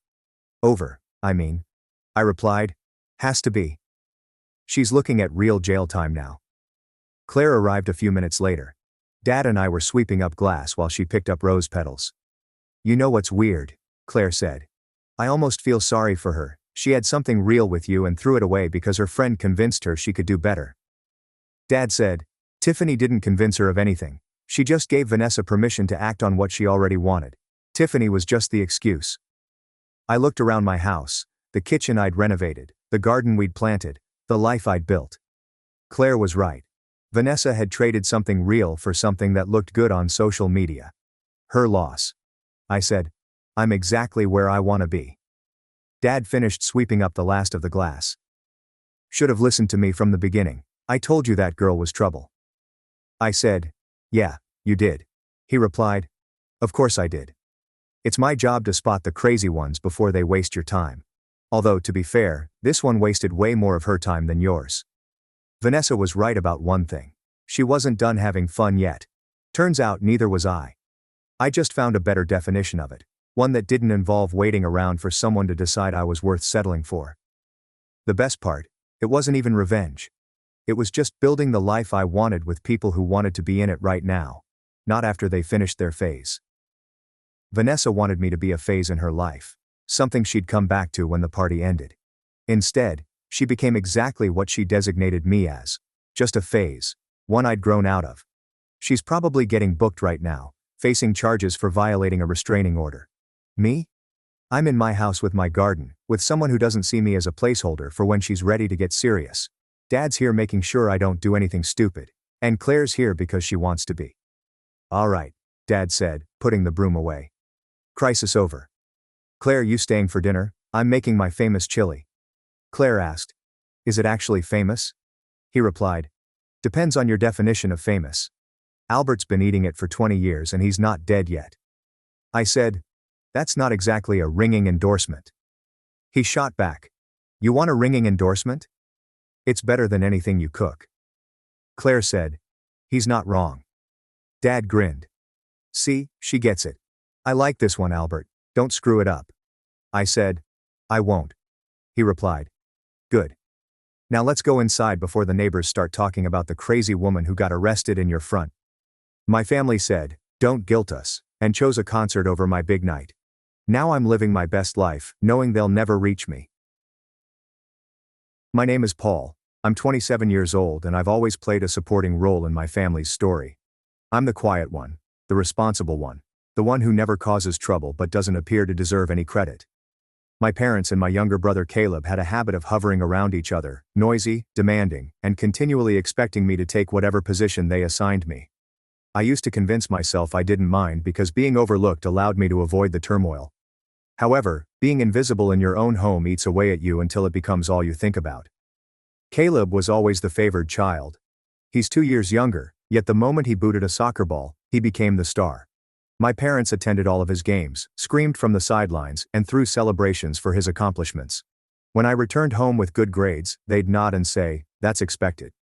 Speaker 1: Over, I mean. I replied, has to be. She's looking at real jail time now. Claire arrived a few minutes later. Dad and I were sweeping up glass while she picked up rose petals. You know what's weird? Claire said. I almost feel sorry for her. She had something real with you and threw it away because her friend convinced her she could do better. Dad said, Tiffany didn't convince her of anything. She just gave Vanessa permission to act on what she already wanted. Tiffany was just the excuse. I looked around my house, the kitchen I'd renovated, the garden we'd planted, the life I'd built. Claire was right. Vanessa had traded something real for something that looked good on social media. Her loss. I said, I'm exactly where I want to be. Dad finished sweeping up the last of the glass. Should have listened to me from the beginning. I told you that girl was trouble. I said, yeah, you did. He replied, of course I did. It's my job to spot the crazy ones before they waste your time. Although, to be fair, this one wasted way more of her time than yours. Vanessa was right about one thing. She wasn't done having fun yet. Turns out neither was I. I just found a better definition of it, one that didn't involve waiting around for someone to decide I was worth settling for. The best part, it wasn't even revenge. It was just building the life I wanted with people who wanted to be in it right now, not after they finished their phase. Vanessa wanted me to be a phase in her life, something she'd come back to when the party ended. Instead, she became exactly what she designated me as, just a phase, one I'd grown out of. She's probably getting booked right now, facing charges for violating a restraining order. Me? I'm in my house with my garden, with someone who doesn't see me as a placeholder for when she's ready to get serious. Dad's here making sure I don't do anything stupid, and Claire's here because she wants to be. All right, Dad said, putting the broom away. Crisis over. Claire, you staying for dinner? I'm making my famous chili. Claire asked. Is it actually famous? He replied. Depends on your definition of famous. Albert's been eating it for 20 years and he's not dead yet. I said, that's not exactly a ringing endorsement. He shot back. You want a ringing endorsement? It's better than anything you cook. Claire said, he's not wrong. Dad grinned. See, she gets it. I like this one, Albert. Don't screw it up. I said, I won't. He replied. Good. Now let's go inside before the neighbors start talking about the crazy woman who got arrested in your front. My family said, don't guilt us, and chose a concert over my big night. Now I'm living my best life, knowing they'll never reach me. My name is Paul. I'm 27 years old and I've always played a supporting role in my family's story. I'm the quiet one, the responsible one, the one who never causes trouble but doesn't appear to deserve any credit. My parents and my younger brother Caleb had a habit of hovering around each other, noisy, demanding, and continually expecting me to take whatever position they assigned me. I used to convince myself I didn't mind because being overlooked allowed me to avoid the turmoil. However, being invisible in your own home eats away at you until it becomes all you think about. Caleb was always the favored child. He's 2 years younger, yet the moment he booted a soccer ball, he became the star. My parents attended all of his games, screamed from the sidelines, and threw celebrations for his accomplishments. When I returned home with good grades, they'd nod and say, that's expected.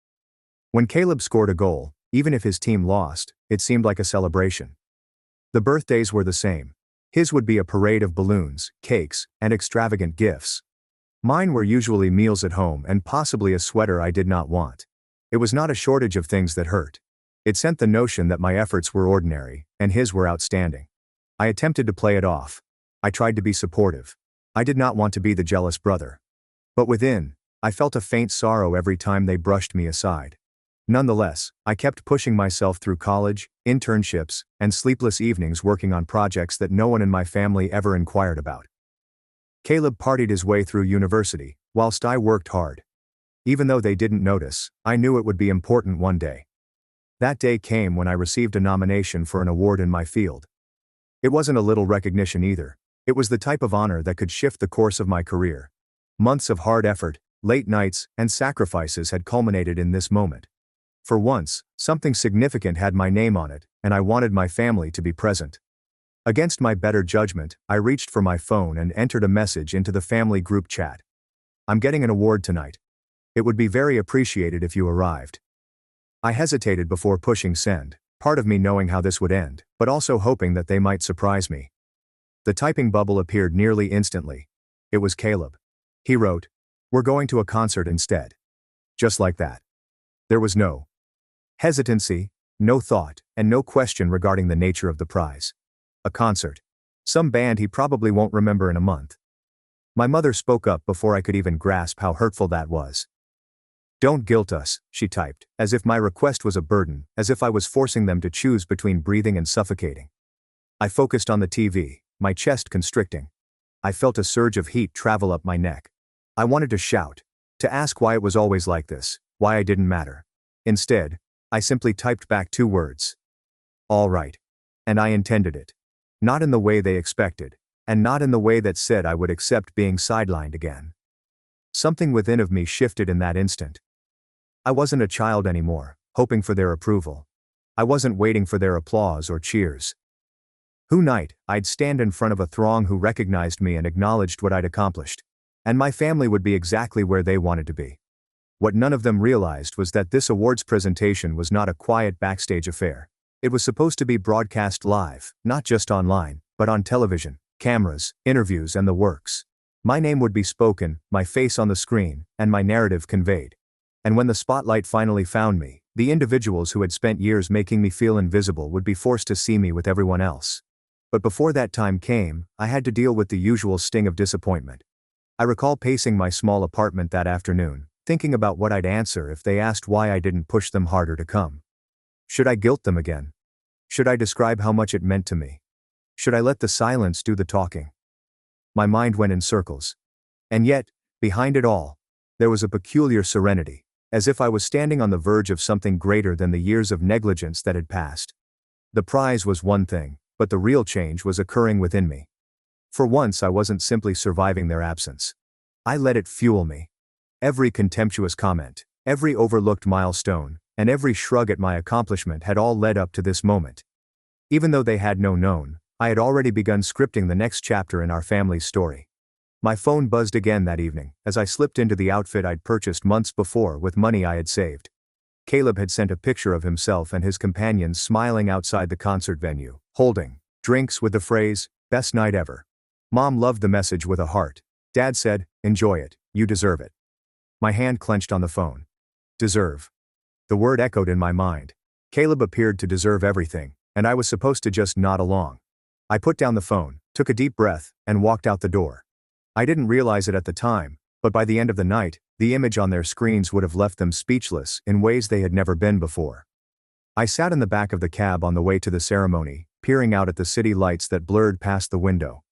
Speaker 1: When Caleb scored a goal, even if his team lost, it seemed like a celebration. The birthdays were the same. His would be a parade of balloons, cakes, and extravagant gifts. Mine were usually meals at home and possibly a sweater I did not want. It was not a shortage of things that hurt. It sent the notion that my efforts were ordinary, and his were outstanding. I attempted to play it off. I tried to be supportive. I did not want to be the jealous brother. But within, I felt a faint sorrow every time they brushed me aside. Nonetheless, I kept pushing myself through college, internships, and sleepless evenings working on projects that no one in my family ever inquired about. Caleb partied his way through university, whilst I worked hard. Even though they didn't notice, I knew it would be important one day. That day came when I received a nomination for an award in my field. It wasn't a little recognition either. It was the type of honor that could shift the course of my career. Months of hard effort, late nights, and sacrifices had culminated in this moment. For once, something significant had my name on it, and I wanted my family to be present. Against my better judgment, I reached for my phone and entered a message into the family group chat. I'm getting an award tonight. It would be very appreciated if you arrived. I hesitated before pushing send, part of me knowing how this would end, but also hoping that they might surprise me. The typing bubble appeared nearly instantly. It was Caleb. He wrote, "We're going to a concert instead." Just like that. There was no hesitancy, no thought, and no question regarding the nature of the prize. A concert. Some band he probably won't remember in a month. My mother spoke up before I could even grasp how hurtful that was. "Don't guilt us," she typed, as if my request was a burden, as if I was forcing them to choose between breathing and suffocating. I focused on the TV, my chest constricting. I felt a surge of heat travel up my neck. I wanted to shout, to ask why it was always like this, why I didn't matter. Instead, I simply typed back 2 words. All right. And I intended it. Not in the way they expected, and not in the way that said I would accept being sidelined again. Something within of me shifted in that instant. I wasn't a child anymore, hoping for their approval. I wasn't waiting for their applause or cheers. Who night, I'd stand in front of a throng who recognized me and acknowledged what I'd accomplished. And my family would be exactly where they wanted to be. What none of them realized was that this awards presentation was not a quiet backstage affair. It was supposed to be broadcast live, not just online, but on television, cameras, interviews, and the works. My name would be spoken, my face on the screen, and my narrative conveyed. And when the spotlight finally found me, the individuals who had spent years making me feel invisible would be forced to see me with everyone else. But before that time came, I had to deal with the usual sting of disappointment. I recall pacing my small apartment that afternoon, thinking about what I'd answer if they asked why I didn't push them harder to come. Should I guilt them again? Should I describe how much it meant to me? Should I let the silence do the talking? My mind went in circles. And yet, behind it all, there was a peculiar serenity, as if I was standing on the verge of something greater than the years of negligence that had passed. The prize was one thing, but the real change was occurring within me. For once I wasn't simply surviving their absence. I let it fuel me. Every contemptuous comment, every overlooked milestone, and every shrug at my accomplishment had all led up to this moment. Even though they had known, I had already begun scripting the next chapter in our family's story. My phone buzzed again that evening, as I slipped into the outfit I'd purchased months before with money I had saved. Caleb had sent a picture of himself and his companions smiling outside the concert venue, holding drinks with the phrase, "Best night ever." Mom loved the message with a heart. Dad said, "Enjoy it, you deserve it." My hand clenched on the phone. Deserve. The word echoed in my mind. Caleb appeared to deserve everything, and I was supposed to just nod along. I put down the phone, took a deep breath, and walked out the door. I didn't realize it at the time, but by the end of the night, the image on their screens would have left them speechless in ways they had never been before. I sat in the back of the cab on the way to the ceremony, peering out at the city lights that blurred past the window.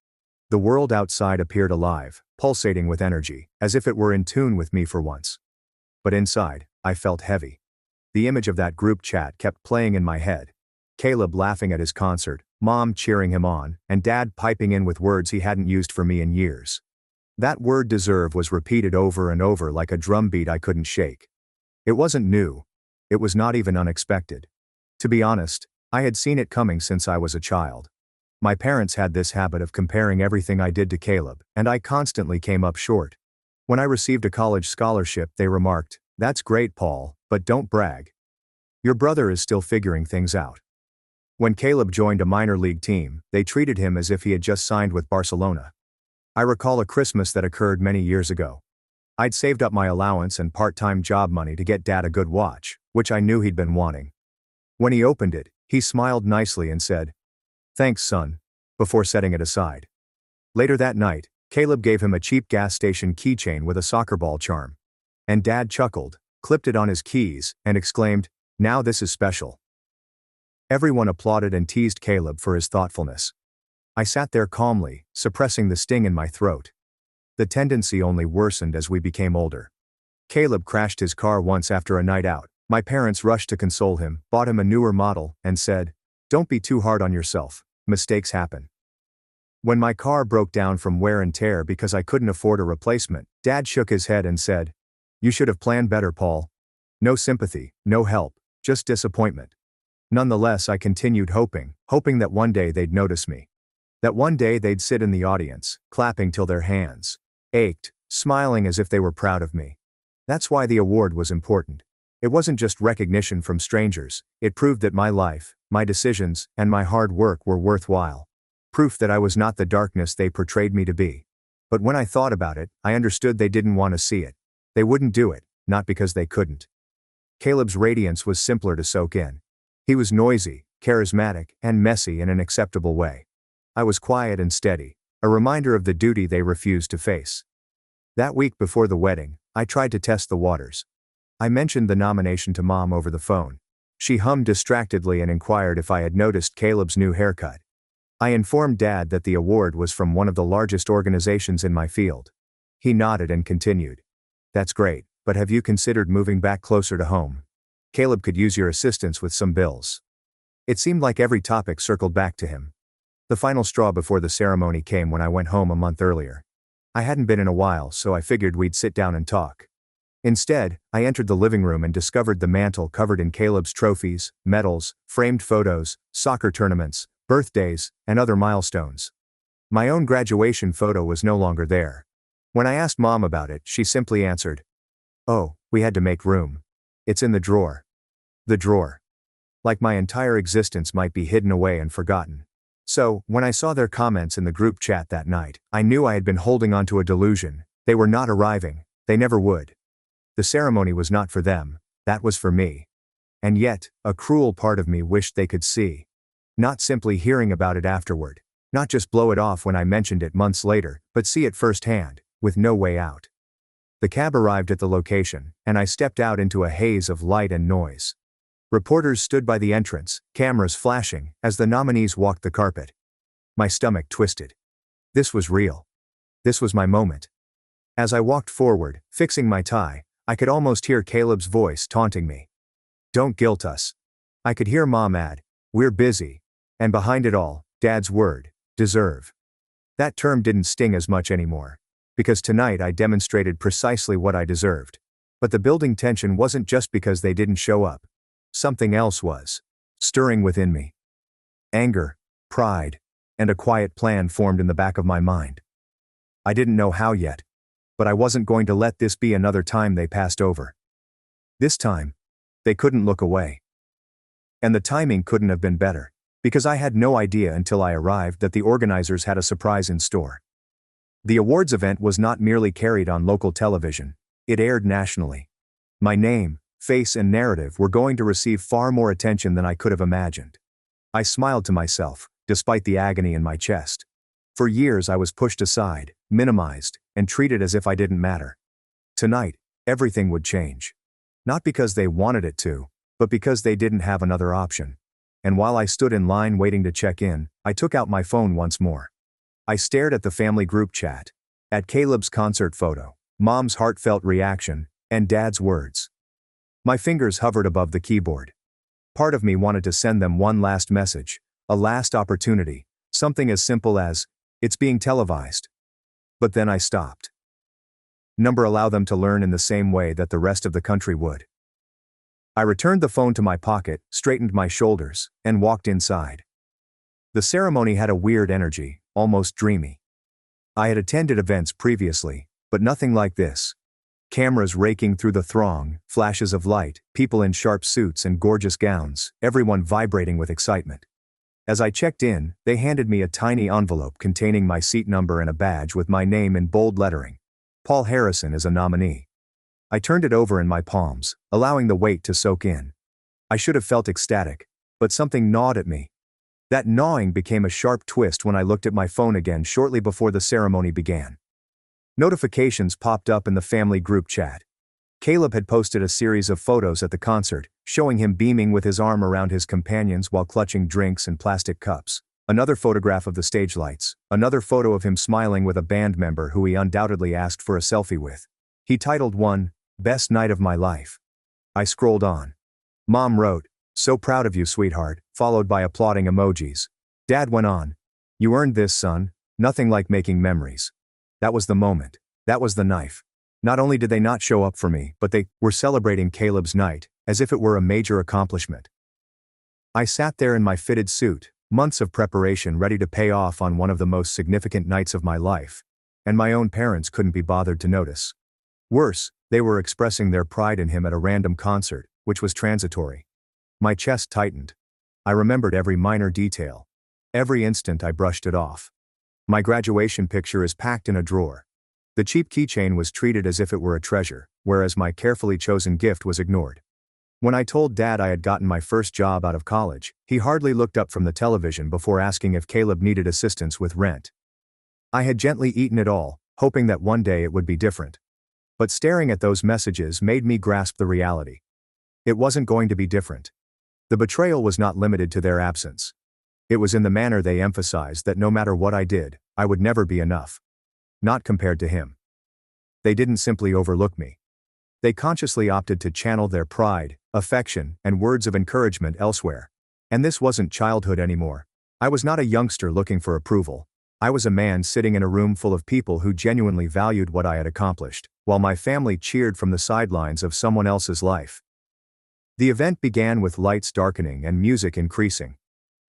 Speaker 1: The world outside appeared alive, pulsating with energy, as if it were in tune with me for once. But inside, I felt heavy. The image of that group chat kept playing in my head. Caleb laughing at his concert, Mom cheering him on, and Dad piping in with words he hadn't used for me in years. That word deserve was repeated over and over like a drumbeat I couldn't shake. It wasn't new. It was not even unexpected. To be honest, I had seen it coming since I was a child. My parents had this habit of comparing everything I did to Caleb, and I constantly came up short. When I received a college scholarship, they remarked, "That's great, Paul, but don't brag. Your brother is still figuring things out." When Caleb joined a minor league team, they treated him as if he had just signed with Barcelona. I recall a Christmas that occurred many years ago. I'd saved up my allowance and part-time job money to get Dad a good watch, which I knew he'd been wanting. When he opened it, he smiled nicely and said, "Thanks, son," before setting it aside. Later that night, Caleb gave him a cheap gas station keychain with a soccer ball charm. And Dad chuckled, clipped it on his keys, and exclaimed, "Now this is special." Everyone applauded and teased Caleb for his thoughtfulness. I sat there calmly, suppressing the sting in my throat. The tendency only worsened as we became older. Caleb crashed his car once after a night out. My parents rushed to console him, bought him a newer model, and said, "Don't be too hard on yourself, mistakes happen." When my car broke down from wear and tear because I couldn't afford a replacement, Dad shook his head and said, "You should have planned better, Paul." No sympathy, no help, just disappointment. Nonetheless, I continued hoping that one day they'd notice me. That one day they'd sit in the audience, clapping till their hands ached, smiling as if they were proud of me. That's why the award was important. It wasn't just recognition from strangers, it proved that my life, my decisions, and my hard work were worthwhile. Proof that I was not the darkness they portrayed me to be. But when I thought about it, I understood they didn't want to see it. They wouldn't do it, not because they couldn't. Caleb's radiance was simpler to soak in. He was noisy, charismatic, and messy in an acceptable way. I was quiet and steady, a reminder of the duty they refused to face. That week before the wedding, I tried to test the waters. I mentioned the nomination to Mom over the phone. She hummed distractedly and inquired if I had noticed Caleb's new haircut. I informed Dad that the award was from one of the largest organizations in my field. He nodded and continued. "That's great, but have you considered moving back closer to home? Caleb could use your assistance with some bills." It seemed like every topic circled back to him. The final straw before the ceremony came when I went home a month earlier. I hadn't been in a while, so I figured we'd sit down and talk. Instead, I entered the living room and discovered the mantel covered in Caleb's trophies, medals, framed photos, soccer tournaments, birthdays, and other milestones. My own graduation photo was no longer there. When I asked Mom about it, she simply answered, "Oh, we had to make room. It's in the drawer." The drawer. like my entire existence might be hidden away and forgotten. So, when I saw their comments in the group chat that night, I knew I had been holding onto a delusion. They were not arriving, they never would. The ceremony was not for them, that was for me. And yet, a cruel part of me wished they could see. Not simply hearing about it afterward. Not just blow it off when I mentioned it months later, but see it firsthand, with no way out. The cab arrived at the location, and I stepped out into a haze of light and noise. Reporters stood by the entrance, cameras flashing, as the nominees walked the carpet. My stomach twisted. This was real. This was my moment. As I walked forward, fixing my tie, I could almost hear Caleb's voice taunting me. "Don't guilt us." I could hear Mom add, "We're busy." And behind it all, Dad's word, "deserve." That term didn't sting as much anymore. Because tonight I demonstrated precisely what I deserved. But the building tension wasn't just because they didn't show up. Something else was stirring within me. Anger, pride, and a quiet plan formed in the back of my mind. I didn't know how yet, but I wasn't going to let this be another time they passed over. This time, they couldn't look away. And the timing couldn't have been better, because I had no idea until I arrived that the organizers had a surprise in store. The awards event was not merely carried on local television, it aired nationally. My name, face and narrative were going to receive far more attention than I could have imagined. I smiled to myself, despite the agony in my chest. For years I was pushed aside, minimized, and treated as if I didn't matter. Tonight, everything would change. Not because they wanted it to, but because they didn't have another option. And while I stood in line waiting to check in, I took out my phone once more. I stared at the family group chat, at Caleb's concert photo, Mom's heartfelt reaction, and Dad's words. My fingers hovered above the keyboard. Part of me wanted to send them one last message, a last opportunity, something as simple as, "It's being televised." But then I stopped. Number allow them to learn in the same way that the rest of the country would. I returned the phone to my pocket, straightened my shoulders, and walked inside. The ceremony had a weird energy, almost dreamy. I had attended events previously, but nothing like this. Cameras raking through the throng, flashes of light, people in sharp suits and gorgeous gowns, everyone vibrating with excitement. As I checked in, they handed me a tiny envelope containing my seat number and a badge with my name in bold lettering. Paul Harrison is a nominee. I turned it over in my palms, allowing the weight to soak in. I should have felt ecstatic, but something gnawed at me. That gnawing became a sharp twist when I looked at my phone again shortly before the ceremony began. Notifications popped up in the family group chat. Caleb had posted a series of photos at the concert, showing him beaming with his arm around his companions while clutching drinks and plastic cups. Another photograph of the stage lights, another photo of him smiling with a band member who he undoubtedly asked for a selfie with. He titled one, "Best Night of My Life." I scrolled on. Mom wrote, "So proud of you, sweetheart," followed by applauding emojis. Dad went on, "You earned this, son, nothing like making memories." That was the moment. That was the knife. Not only did they not show up for me, but they were celebrating Caleb's night, as if it were a major accomplishment. I sat there in my fitted suit, months of preparation ready to pay off on one of the most significant nights of my life, and my own parents couldn't be bothered to notice. Worse, they were expressing their pride in him at a random concert, which was transitory. My chest tightened. I remembered every minor detail. Every instant I brushed it off. My graduation picture is packed in a drawer. The cheap keychain was treated as if it were a treasure, whereas my carefully chosen gift was ignored. When I told Dad I had gotten my first job out of college, he hardly looked up from the television before asking if Caleb needed assistance with rent. I had gently eaten it all, hoping that one day it would be different. But staring at those messages made me grasp the reality. It wasn't going to be different. The betrayal was not limited to their absence. It was in the manner they emphasized that no matter what I did, I would never be enough. Not compared to him. They didn't simply overlook me. They consciously opted to channel their pride, affection, and words of encouragement elsewhere. And this wasn't childhood anymore. I was not a youngster looking for approval. I was a man sitting in a room full of people who genuinely valued what I had accomplished, while my family cheered from the sidelines of someone else's life. The event began with lights darkening and music increasing.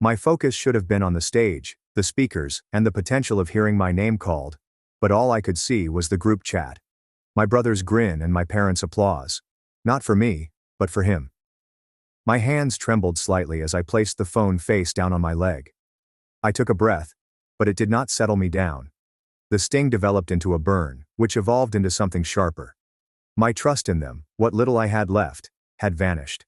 Speaker 1: My focus should have been on the stage, the speakers, and the potential of hearing my name called, but all I could see was the group chat. My brother's grin and my parents' applause. Not for me, but for him. My hands trembled slightly as I placed the phone face down on my leg. I took a breath, but it did not settle me down. The sting developed into a burn, which evolved into something sharper. My trust in them, what little I had left, had vanished.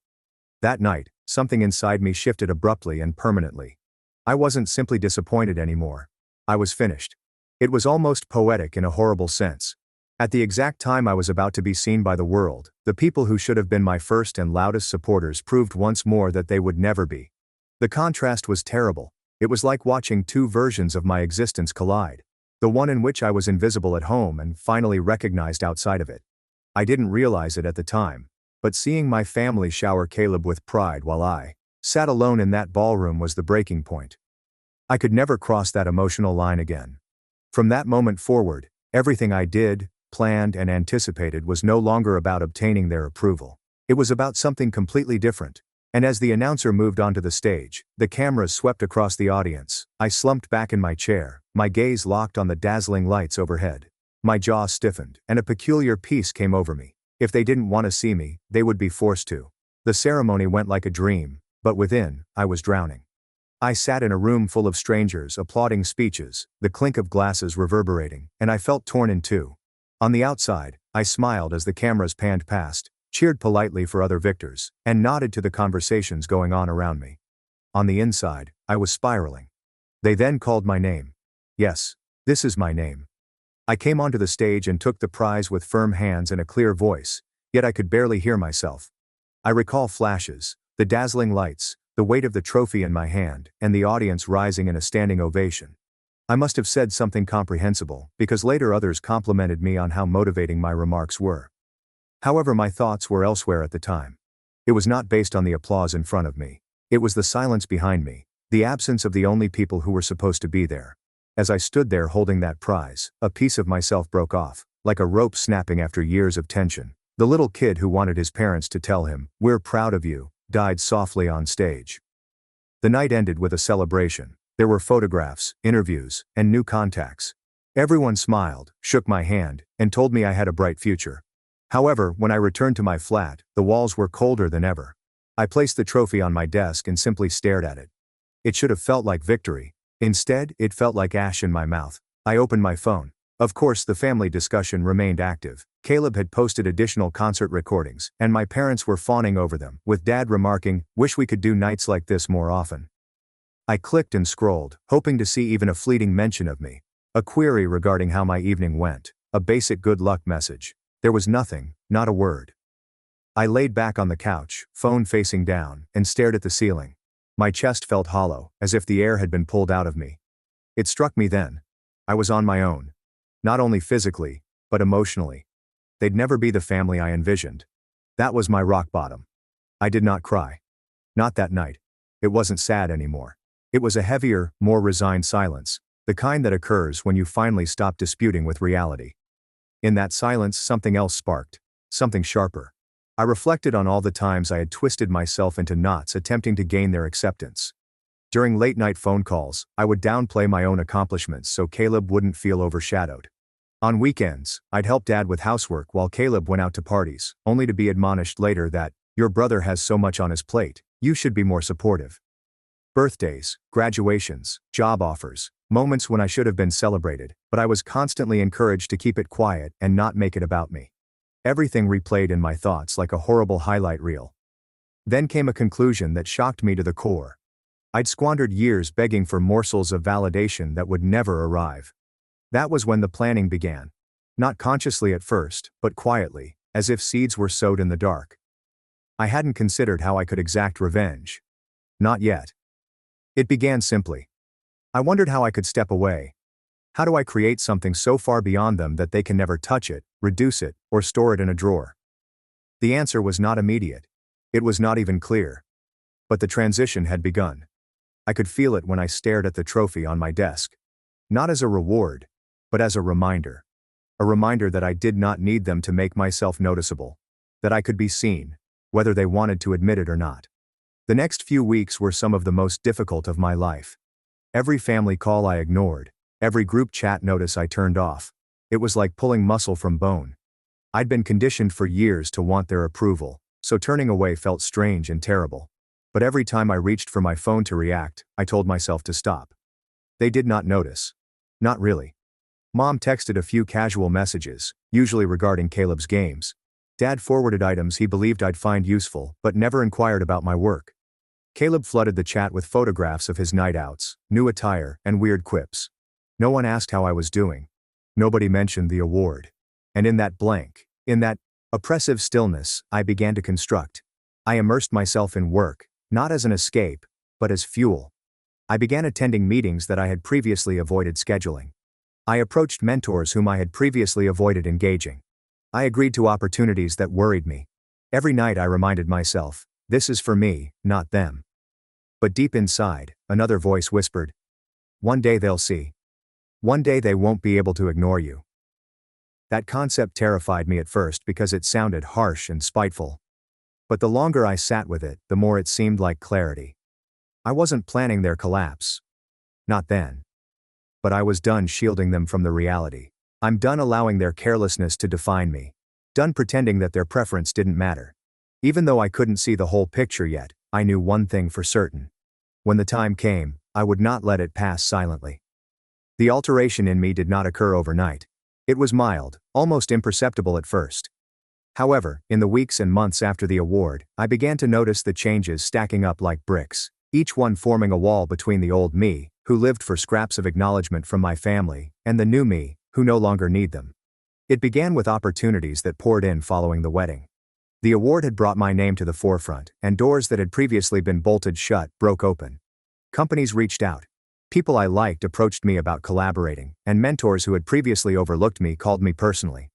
Speaker 1: That night, something inside me shifted abruptly and permanently. I wasn't simply disappointed anymore. I was finished. It was almost poetic in a horrible sense. At the exact time I was about to be seen by the world, the people who should have been my first and loudest supporters proved once more that they would never be. The contrast was terrible. It was like watching two versions of my existence collide. The one in which I was invisible at home and finally recognized outside of it. I didn't realize it at the time, but seeing my family shower Caleb with pride while I sat alone in that ballroom was the breaking point. I could never cross that emotional line again. From that moment forward, everything I did, planned, and anticipated was no longer about obtaining their approval. It was about something completely different. And as the announcer moved onto the stage, the cameras swept across the audience. I slumped back in my chair, my gaze locked on the dazzling lights overhead. My jaw stiffened, and a peculiar peace came over me. If they didn't want to see me, they would be forced to. The ceremony went like a dream, but within, I was drowning. I sat in a room full of strangers applauding speeches, the clink of glasses reverberating, and I felt torn in two. On the outside, I smiled as the cameras panned past, cheered politely for other victors, and nodded to the conversations going on around me. On the inside, I was spiraling. They then called my name. Yes, this is my name. I came onto the stage and took the prize with firm hands and a clear voice, yet I could barely hear myself. I recall flashes, the dazzling lights, the weight of the trophy in my hand, and the audience rising in a standing ovation. I must have said something comprehensible, because later others complimented me on how motivating my remarks were. However, my thoughts were elsewhere at the time. It was not based on the applause in front of me. It was the silence behind me, the absence of the only people who were supposed to be there. As I stood there holding that prize, a piece of myself broke off, like a rope snapping after years of tension. The little kid who wanted his parents to tell him, "We're proud of you," died softly on stage. The night ended with a celebration. There were photographs, interviews, and new contacts. Everyone smiled, shook my hand, and told me I had a bright future. However, when I returned to my flat, the walls were colder than ever. I placed the trophy on my desk and simply stared at it. It should have felt like victory. Instead, it felt like ash in my mouth. I opened my phone. Of course, the family discussion remained active. Caleb had posted additional concert recordings, and my parents were fawning over them, with Dad remarking, "Wish we could do nights like this more often." I clicked and scrolled, hoping to see even a fleeting mention of me. A query regarding how my evening went. A basic good luck message. There was nothing, not a word. I laid back on the couch, phone facing down, and stared at the ceiling. My chest felt hollow, as if the air had been pulled out of me. It struck me then. I was on my own. Not only physically, but emotionally. They'd never be the family I envisioned. That was my rock bottom. I did not cry. Not that night. It wasn't sad anymore. It was a heavier, more resigned silence, the kind that occurs when you finally stop disputing with reality. In that silence, something else sparked. Something sharper. I reflected on all the times I had twisted myself into knots attempting to gain their acceptance. During late-night phone calls, I would downplay my own accomplishments so Caleb wouldn't feel overshadowed. On weekends, I'd help Dad with housework while Caleb went out to parties, only to be admonished later that, "Your brother has so much on his plate, you should be more supportive." Birthdays, graduations, job offers, moments when I should have been celebrated, but I was constantly encouraged to keep it quiet and not make it about me. Everything replayed in my thoughts like a horrible highlight reel. Then came a conclusion that shocked me to the core. I'd squandered years begging for morsels of validation that would never arrive. That was when the planning began. Not consciously at first, but quietly, as if seeds were sowed in the dark. I hadn't considered how I could exact revenge. Not yet. It began simply. I wondered how I could step away. How do I create something so far beyond them that they can never touch it, reduce it, or store it in a drawer? The answer was not immediate. It was not even clear. But the transition had begun. I could feel it when I stared at the trophy on my desk. Not as a reward, but as a reminder. A reminder that I did not need them to make myself noticeable. That I could be seen, whether they wanted to admit it or not. The next few weeks were some of the most difficult of my life. Every family call I ignored, every group chat notice I turned off. It was like pulling muscle from bone. I'd been conditioned for years to want their approval, so turning away felt strange and terrible. But every time I reached for my phone to react, I told myself to stop. They did not notice. Not really. Mom texted a few casual messages, usually regarding Caleb's games. Dad forwarded items he believed I'd find useful, but never inquired about my work. Caleb flooded the chat with photographs of his night outs, new attire, and weird quips. No one asked how I was doing. Nobody mentioned the award. And in that oppressive stillness, I began to construct. I immersed myself in work, not as an escape, but as fuel. I began attending meetings that I had previously avoided scheduling. I approached mentors whom I had previously avoided engaging. I agreed to opportunities that worried me. Every night I reminded myself, this is for me, not them. But deep inside, another voice whispered, one day they'll see. One day they won't be able to ignore you. That concept terrified me at first because it sounded harsh and spiteful. But the longer I sat with it, the more it seemed like clarity. I wasn't planning their collapse. Not then. But I was done shielding them from the reality. I'm done allowing their carelessness to define me. Done pretending that their preference didn't matter. Even though I couldn't see the whole picture yet, I knew one thing for certain. When the time came, I would not let it pass silently. The alteration in me did not occur overnight. It was mild, almost imperceptible at first. However, in the weeks and months after the award, I began to notice the changes stacking up like bricks, each one forming a wall between the old me, who lived for scraps of acknowledgement from my family, and the new me, who no longer need them. It began with opportunities that poured in following the wedding. The award had brought my name to the forefront, and doors that had previously been bolted shut broke open. Companies reached out. People I liked approached me about collaborating, and mentors who had previously overlooked me called me personally.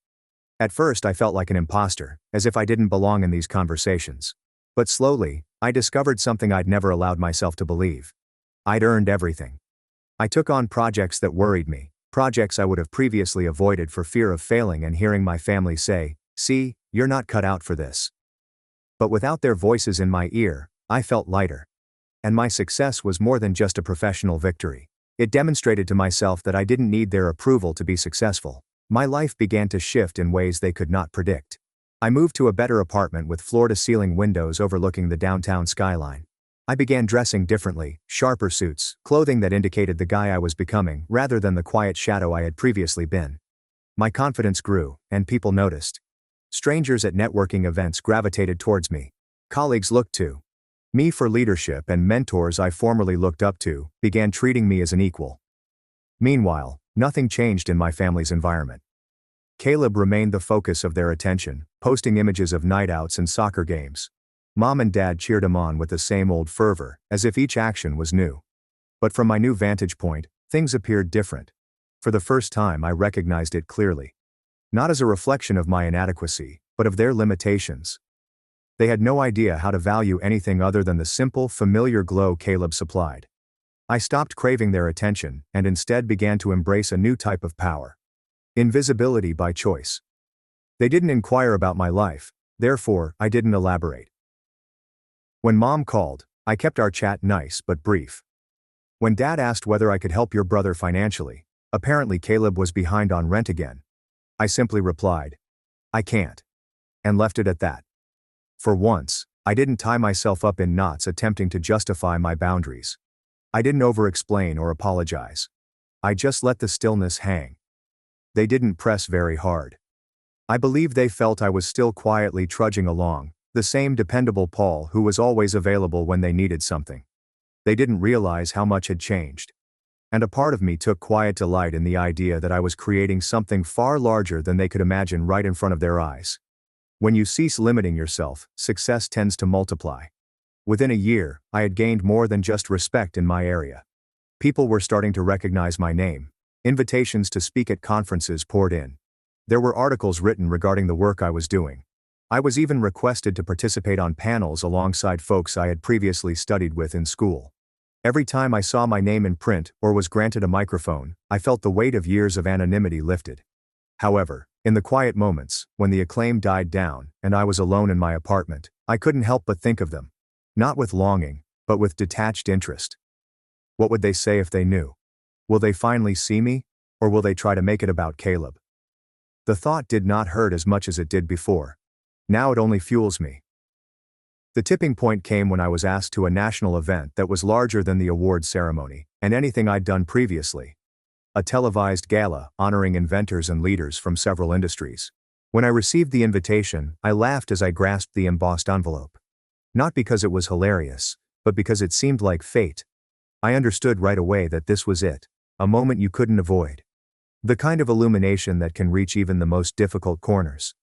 Speaker 1: At first I felt like an imposter, as if I didn't belong in these conversations. But slowly, I discovered something I'd never allowed myself to believe. I'd earned everything. I took on projects that worried me, projects I would have previously avoided for fear of failing and hearing my family say, see, you're not cut out for this. But without their voices in my ear, I felt lighter. And my success was more than just a professional victory. It demonstrated to myself that I didn't need their approval to be successful. My life began to shift in ways they could not predict. I moved to a better apartment with floor-to-ceiling windows overlooking the downtown skyline. I began dressing differently, sharper suits, clothing that indicated the guy I was becoming rather than the quiet shadow I had previously been. My confidence grew, and people noticed. Strangers at networking events gravitated towards me. Colleagues looked to me for leadership, and mentors I formerly looked up to began treating me as an equal. Meanwhile, nothing changed in my family's environment. Caleb remained the focus of their attention, posting images of night outs and soccer games. Mom and Dad cheered him on with the same old fervor, as if each action was new. But from my new vantage point, things appeared different. For the first time I recognized it clearly. Not as a reflection of my inadequacy, but of their limitations. They had no idea how to value anything other than the simple, familiar glow Caleb supplied. I stopped craving their attention, and instead began to embrace a new type of power. Invisibility by choice. They didn't inquire about my life, therefore, I didn't elaborate. When Mom called, I kept our chat nice but brief. When Dad asked whether I could help your brother financially, apparently Caleb was behind on rent again. I simply replied, I can't. And left it at that. For once, I didn't tie myself up in knots attempting to justify my boundaries. I didn't over-explain or apologize. I just let the stillness hang. They didn't press very hard. I believe they felt I was still quietly trudging along, the same dependable Paul who was always available when they needed something. They didn't realize how much had changed. And a part of me took quiet delight in the idea that I was creating something far larger than they could imagine right in front of their eyes. When you cease limiting yourself, success tends to multiply. Within a year, I had gained more than just respect in my area. People were starting to recognize my name. Invitations to speak at conferences poured in. There were articles written regarding the work I was doing. I was even requested to participate on panels alongside folks I had previously studied with in school. Every time I saw my name in print or was granted a microphone, I felt the weight of years of anonymity lifted. However, in the quiet moments, when the acclaim died down and I was alone in my apartment, I couldn't help but think of them. Not with longing, but with detached interest. What would they say if they knew? Will they finally see me, or will they try to make it about Caleb? The thought did not hurt as much as it did before. Now it only fuels me. The tipping point came when I was asked to a national event that was larger than the awards ceremony and anything I'd done previously. A televised gala honoring inventors and leaders from several industries. When I received the invitation, I laughed as I grasped the embossed envelope. Not because it was hilarious, but because it seemed like fate. I understood right away that this was it, a moment you couldn't avoid. The kind of illumination that can reach even the most difficult corners.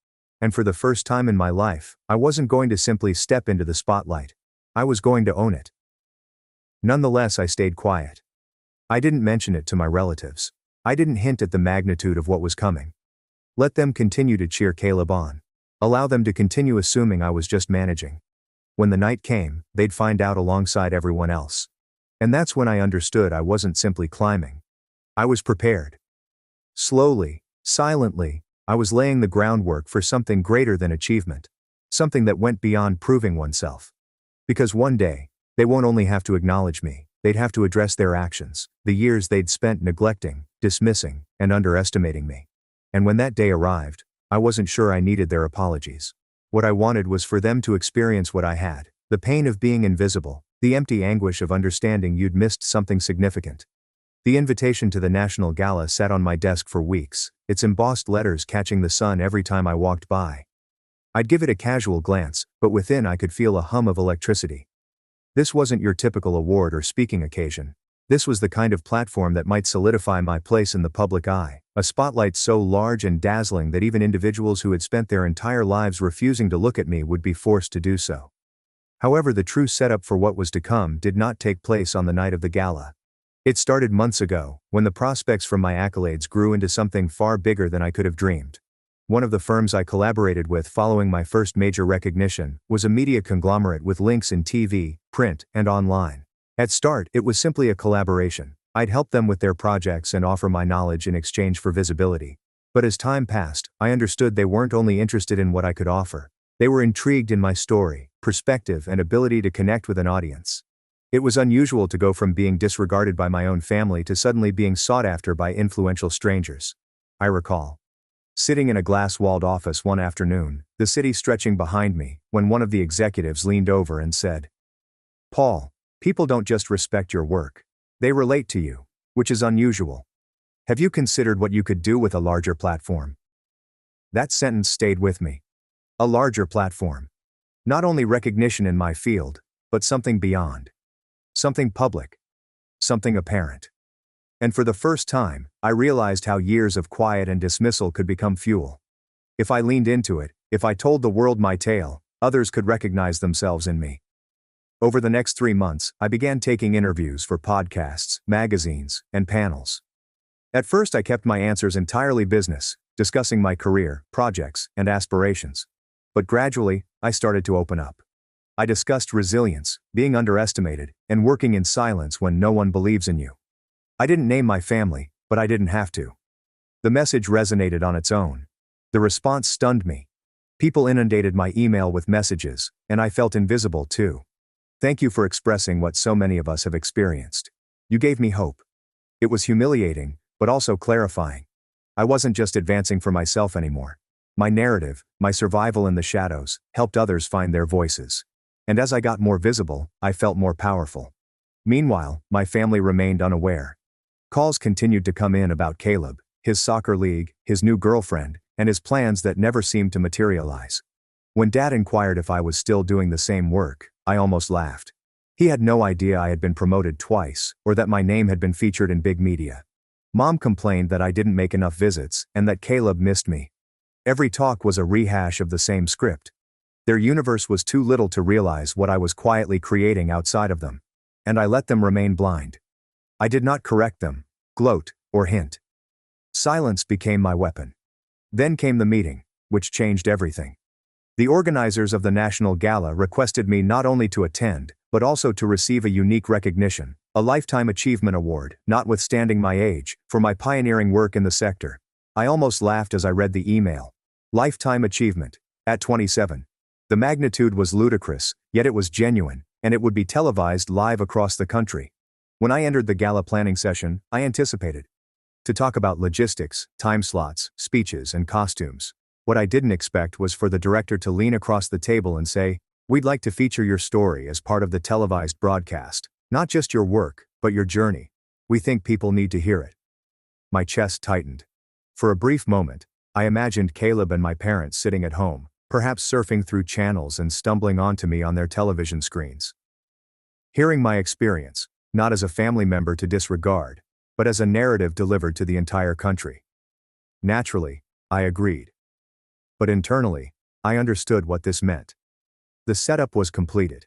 Speaker 1: And for the first time in my life, I wasn't going to simply step into the spotlight. I was going to own it. Nonetheless, I stayed quiet. I didn't mention it to my relatives. I didn't hint at the magnitude of what was coming. Let them continue to cheer Caleb on. Allow them to continue assuming I was just managing. When the night came, they'd find out alongside everyone else. And that's when I understood I wasn't simply climbing. I was prepared. Slowly, silently, I was laying the groundwork for something greater than achievement. Something that went beyond proving oneself. Because one day, they won't only have to acknowledge me, they'd have to address their actions, the years they'd spent neglecting, dismissing, and underestimating me. And when that day arrived, I wasn't sure I needed their apologies. What I wanted was for them to experience what I had, the pain of being invisible, the empty anguish of understanding you'd missed something significant. The invitation to the National Gala sat on my desk for weeks, its embossed letters catching the sun every time I walked by. I'd give it a casual glance, but within I could feel a hum of electricity. This wasn't your typical award or speaking occasion. This was the kind of platform that might solidify my place in the public eye, a spotlight so large and dazzling that even individuals who had spent their entire lives refusing to look at me would be forced to do so. However, the true setup for what was to come did not take place on the night of the gala. It started months ago, when the prospects from my accolades grew into something far bigger than I could have dreamed. One of the firms I collaborated with following my first major recognition was a media conglomerate with links in TV, print, and online. At start, it was simply a collaboration. I'd help them with their projects and offer my knowledge in exchange for visibility. But as time passed, I understood they weren't only interested in what I could offer. They were intrigued in my story, perspective, and ability to connect with an audience. It was unusual to go from being disregarded by my own family to suddenly being sought after by influential strangers. I recall sitting in a glass-walled office one afternoon, the city stretching behind me, when one of the executives leaned over and said, "Paul, people don't just respect your work. They relate to you, which is unusual. Have you considered what you could do with a larger platform?" That sentence stayed with me. A larger platform. Not only recognition in my field, but something beyond. Something public. Something apparent. And for the first time, I realized how years of quiet and dismissal could become fuel. If I leaned into it, if I told the world my tale, others could recognize themselves in me. Over the next 3 months, I began taking interviews for podcasts, magazines, and panels. At first I kept my answers entirely business, discussing my career, projects, and aspirations. But gradually, I started to open up. I discussed resilience, being underestimated, and working in silence when no one believes in you. I didn't name my family, but I didn't have to. The message resonated on its own. The response stunned me. People inundated my email with messages, and I felt invisible too. "Thank you for expressing what so many of us have experienced. You gave me hope." It was humiliating, but also clarifying. I wasn't just advancing for myself anymore. My narrative, my survival in the shadows, helped others find their voices. And as I got more visible, I felt more powerful. Meanwhile, my family remained unaware. Calls continued to come in about Caleb, his soccer league, his new girlfriend, and his plans that never seemed to materialize. When Dad inquired if I was still doing the same work, I almost laughed. He had no idea I had been promoted twice, or that my name had been featured in big media. Mom complained that I didn't make enough visits, and that Caleb missed me. Every talk was a rehash of the same script. Their universe was too little to realize what I was quietly creating outside of them. And I let them remain blind. I did not correct them, gloat, or hint. Silence became my weapon. Then came the meeting, which changed everything. The organizers of the National Gala requested me not only to attend, but also to receive a unique recognition, a Lifetime Achievement Award, notwithstanding my age, for my pioneering work in the sector. I almost laughed as I read the email. Lifetime Achievement. At 27. The magnitude was ludicrous, yet it was genuine, and it would be televised live across the country. When I entered the gala planning session, I anticipated to talk about logistics, time slots, speeches, and costumes. What I didn't expect was for the director to lean across the table and say, We'd like to feature your story as part of the televised broadcast, not just your work, but your journey. We think people need to hear it." My chest tightened. For a brief moment, I imagined Caleb and my parents sitting at home, perhaps surfing through channels and stumbling onto me on their television screens. Hearing my experience, not as a family member to disregard, but as a narrative delivered to the entire country. Naturally, I agreed. But internally, I understood what this meant. The setup was completed.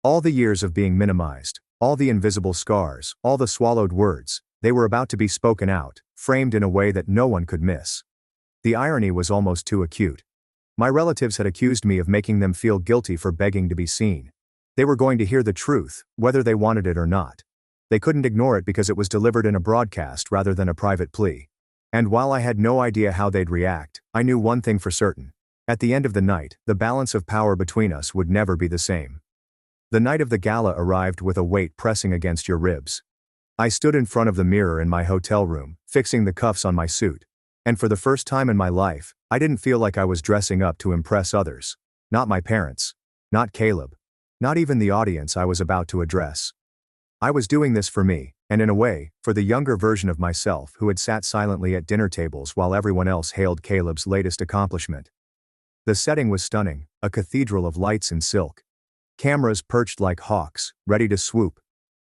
Speaker 1: All the years of being minimized, all the invisible scars, all the swallowed words, they were about to be spoken out, framed in a way that no one could miss. The irony was almost too acute. My relatives had accused me of making them feel guilty for begging to be seen. They were going to hear the truth, whether they wanted it or not. They couldn't ignore it because it was delivered in a broadcast rather than a private plea. And while I had no idea how they'd react, I knew one thing for certain. At the end of the night, the balance of power between us would never be the same. The night of the gala arrived with a weight pressing against your ribs. I stood in front of the mirror in my hotel room, fixing the cuffs on my suit. And for the first time in my life, I didn't feel like I was dressing up to impress others. Not my parents. Not Caleb. Not even the audience I was about to address. I was doing this for me, and in a way, for the younger version of myself who had sat silently at dinner tables while everyone else hailed Caleb's latest accomplishment. The setting was stunning, a cathedral of lights and silk. Cameras perched like hawks, ready to swoop.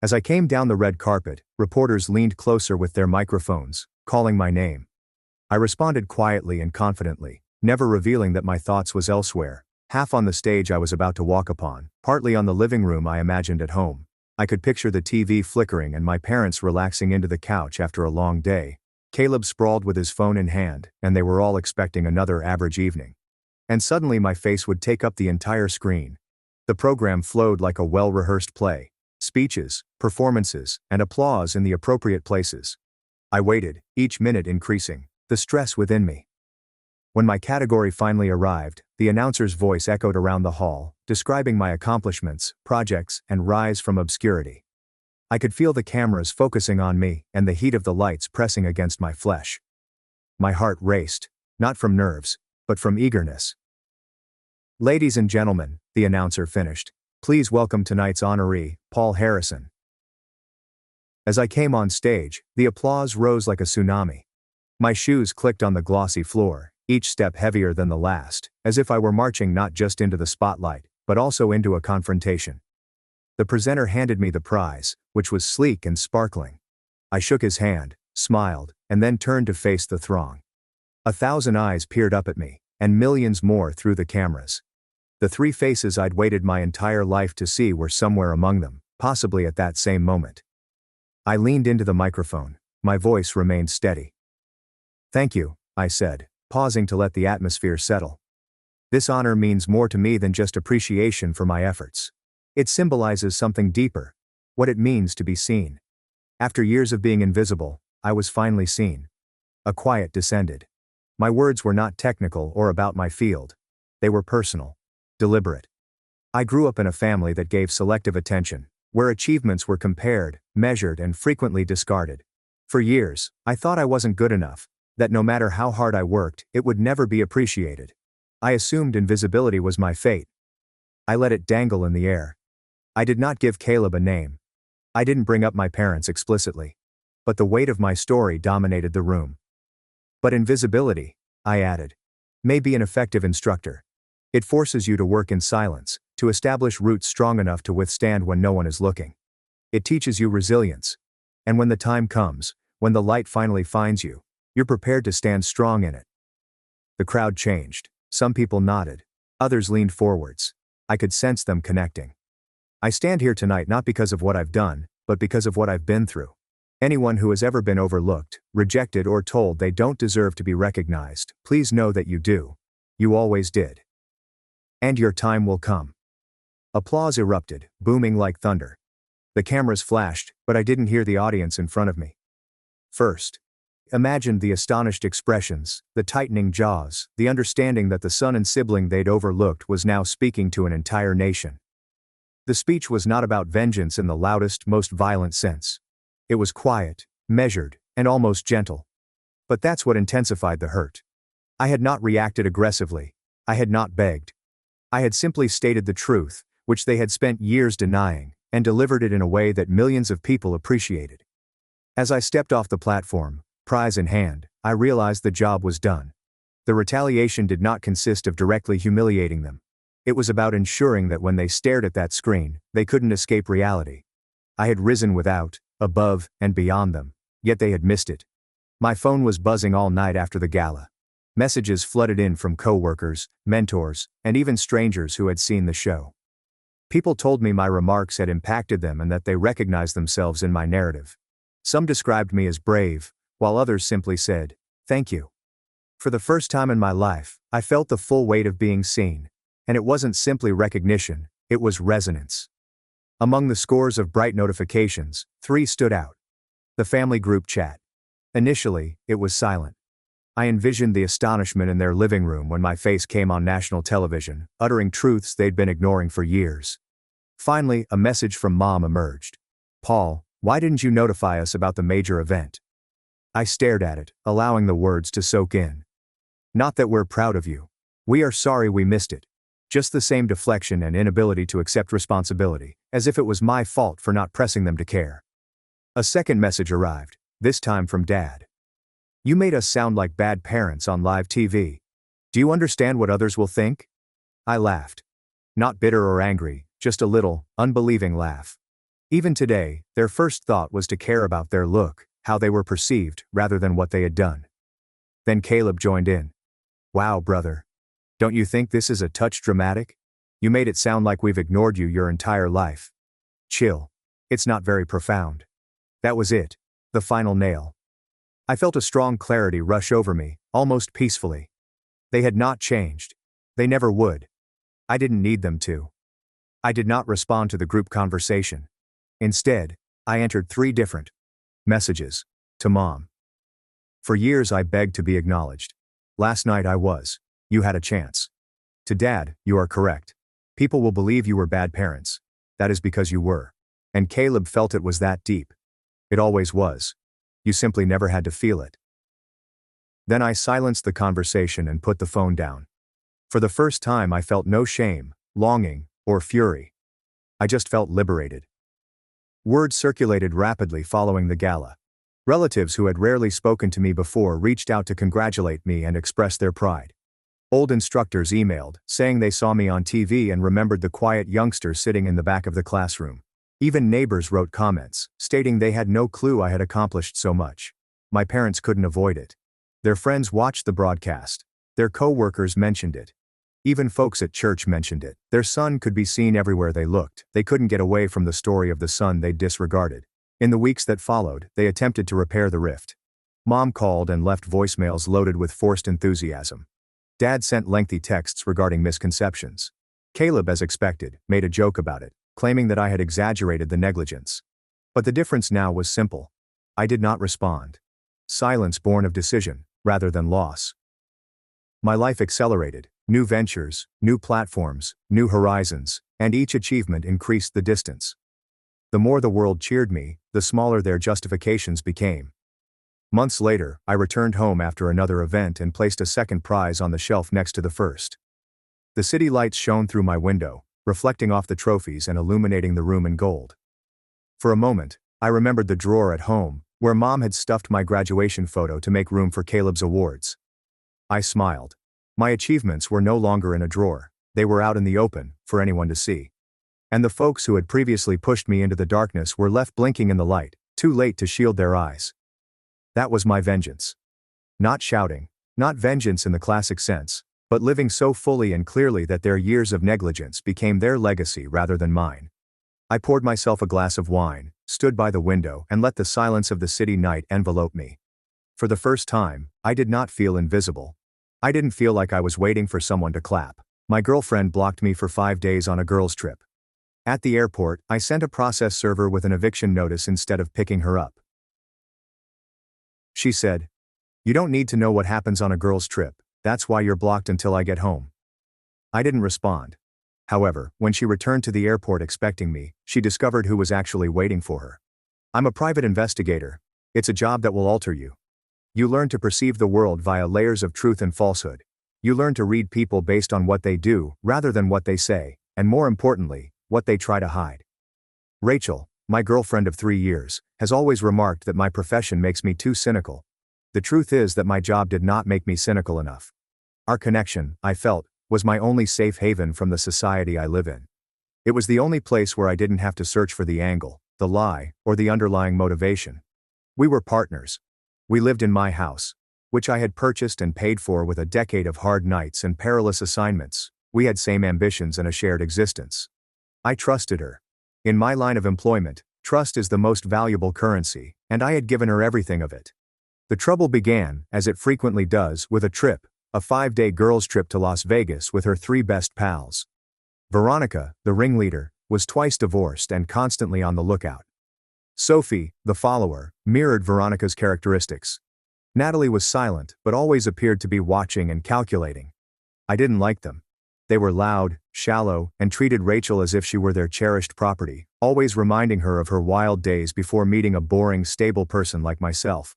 Speaker 1: As I came down the red carpet, reporters leaned closer with their microphones, calling my name. I responded quietly and confidently, never revealing that my thoughts was elsewhere, half on the stage I was about to walk upon, partly on the living room I imagined at home. I could picture the TV flickering and my parents relaxing into the couch after a long day. Caleb sprawled with his phone in hand, and they were all expecting another average evening. And suddenly my face would take up the entire screen. The program flowed like a well-rehearsed play. Speeches, performances, and applause in the appropriate places. I waited, each minute increasing, the stress within me. When my category finally arrived, the announcer's voice echoed around the hall, describing my accomplishments, projects, and rise from obscurity. I could feel the cameras focusing on me and the heat of the lights pressing against my flesh. My heart raced, not from nerves, but from eagerness. "Ladies and gentlemen," the announcer finished, "please welcome tonight's honoree, Paul Harrison." As I came on stage, the applause rose like a tsunami. My shoes clicked on the glossy floor, each step heavier than the last, as if I were marching not just into the spotlight, but also into a confrontation. The presenter handed me the prize, which was sleek and sparkling. I shook his hand, smiled, and then turned to face the throng. 1,000 eyes peered up at me, and millions more through the cameras. The three faces I'd waited my entire life to see were somewhere among them, possibly at that same moment. I leaned into the microphone. My voice remained steady. "Thank you," I said, pausing to let the atmosphere settle. "This honor means more to me than just appreciation for my efforts. It symbolizes something deeper, what it means to be seen. After years of being invisible, I was finally seen." A quiet descended. My words were not technical or about my field. They were personal, deliberate. I grew up in a family that gave selective attention, where achievements were compared, measured, and frequently discarded. For years, I thought I wasn't good enough, that no matter how hard I worked, it would never be appreciated. I assumed invisibility was my fate. I let it dangle in the air. I did not give Caleb a name. I didn't bring up my parents explicitly. But the weight of my story dominated the room. "But invisibility," I added, "may be an effective instructor. It forces you to work in silence, to establish roots strong enough to withstand when no one is looking. It teaches you resilience. And when the time comes, when the light finally finds you, you're prepared to stand strong in it." The crowd changed. Some people nodded. Others leaned forwards. I could sense them connecting. I stand here tonight not because of what I've done, but because of what I've been through. Anyone who has ever been overlooked, rejected, or told they don't deserve to be recognized, please know that you do. You always did. And your time will come. Applause erupted, booming like thunder. The cameras flashed, but I didn't hear the audience in front of me. First, imagined the astonished expressions, the tightening jaws, the understanding that the son and sibling they'd overlooked was now speaking to an entire nation. The speech was not about vengeance in the loudest, most violent sense. It was quiet, measured, and almost gentle. But that's what intensified the hurt. I had not reacted aggressively. I had not begged. I had simply stated the truth, which they had spent years denying, and delivered it in a way that millions of people appreciated. As I stepped off the platform, prize in hand, I realized the job was done. The retaliation did not consist of directly humiliating them. It was about ensuring that when they stared at that screen, they couldn't escape reality. I had risen without, above, and beyond them, yet they had missed it. My phone was buzzing all night after the gala. Messages flooded in from coworkers, mentors, and even strangers who had seen the show. People told me my remarks had impacted them and that they recognized themselves in my narrative. Some described me as brave, while others simply said, "Thank you." For the first time in my life, I felt the full weight of being seen, and it wasn't simply recognition, it was resonance. Among the scores of bright notifications, 3 stood out. The family group chat. Initially, it was silent. I envisioned the astonishment in their living room when my face came on national television, uttering truths they'd been ignoring for years. Finally, a message from Mom emerged. "Paul, why didn't you notify us about the major event?" I stared at it, allowing the words to soak in. "Not that we're proud of you. We are sorry we missed it." Just the same deflection and inability to accept responsibility, as if it was my fault for not pressing them to care. A second message arrived, this time from Dad. "You made us sound like bad parents on live TV. Do you understand what others will think?" I laughed. Not bitter or angry, just a little, unbelieving laugh. Even today, their first thought was to care about their look, how they were perceived, rather than what they had done. Then Caleb joined in. "Wow, brother. Don't you think this is a touch dramatic? You made it sound like we've ignored you your entire life. Chill. It's not very profound." That was it. The final nail. I felt a strong clarity rush over me, almost peacefully. They had not changed. They never would. I didn't need them to. I did not respond to the group conversation. Instead, I entered 3 different messages. To Mom. For years I begged to be acknowledged. Last night I was. You had a chance. To Dad, you are correct. People will believe you were bad parents. That is because you were. And Caleb felt it was that deep. It always was. You simply never had to feel it. Then I silenced the conversation and put the phone down. For the first time I felt no shame, longing, or fury. I just felt liberated. Word circulated rapidly following the gala. Relatives who had rarely spoken to me before reached out to congratulate me and express their pride. Old instructors emailed, saying they saw me on TV and remembered the quiet youngster sitting in the back of the classroom. Even neighbors wrote comments, stating they had no clue I had accomplished so much. My parents couldn't avoid it. Their friends watched the broadcast. Their co-workers mentioned it. Even folks at church mentioned it. Their son could be seen everywhere they looked. They couldn't get away from the story of the son they'd disregarded. In the weeks that followed, they attempted to repair the rift. Mom called and left voicemails loaded with forced enthusiasm. Dad sent lengthy texts regarding misconceptions. Caleb, as expected, made a joke about it, claiming that I had exaggerated the negligence. But the difference now was simple. I did not respond. Silence born of decision, rather than loss. My life accelerated, new ventures, new platforms, new horizons, and each achievement increased the distance. The more the world cheered me, the smaller their justifications became. Months later, I returned home after another event and placed a second prize on the shelf next to the first. The city lights shone through my window, reflecting off the trophies and illuminating the room in gold. For a moment, I remembered the drawer at home, where Mom had stuffed my graduation photo to make room for Caleb's awards. I smiled. My achievements were no longer in a drawer, they were out in the open, for anyone to see. And the folks who had previously pushed me into the darkness were left blinking in the light, too late to shield their eyes. That was my vengeance. Not shouting, not vengeance in the classic sense, but living so fully and clearly that their years of negligence became their legacy rather than mine. I poured myself a glass of wine, stood by the window, and let the silence of the city night envelope me. For the first time, I did not feel invisible. I didn't feel like I was waiting for someone to clap. My girlfriend blocked me for 5 days on a girls' trip. At the airport, I sent a process server with an eviction notice instead of picking her up. She said, "You don't need to know what happens on a girls' trip, that's why you're blocked until I get home." I didn't respond. However, when she returned to the airport expecting me, she discovered who was actually waiting for her. "I'm a private investigator. It's a job that will alter you. You learn to perceive the world via layers of truth and falsehood. You learn to read people based on what they do, rather than what they say, and more importantly, what they try to hide. Rachel, my girlfriend of 3 years, has always remarked that my profession makes me too cynical. The truth is that my job did not make me cynical enough. Our connection, I felt, was my only safe haven from the society I live in. It was the only place where I didn't have to search for the angle, the lie, or the underlying motivation. We were partners. We lived in my house, which I had purchased and paid for with a decade of hard nights and perilous assignments. We had same ambitions and a shared existence. I trusted her. In my line of employment, trust is the most valuable currency, and I had given her everything of it. The trouble began, as it frequently does, with a trip, a 5-day girls' trip to Las Vegas with her 3 best pals. Veronica, the ringleader, was twice divorced and constantly on the lookout. Sophie, the follower, mirrored Veronica's characteristics. Natalie was silent, but always appeared to be watching and calculating. I didn't like them. They were loud, shallow, and treated Rachel as if she were their cherished property, always reminding her of her wild days before meeting a boring, stable person like myself.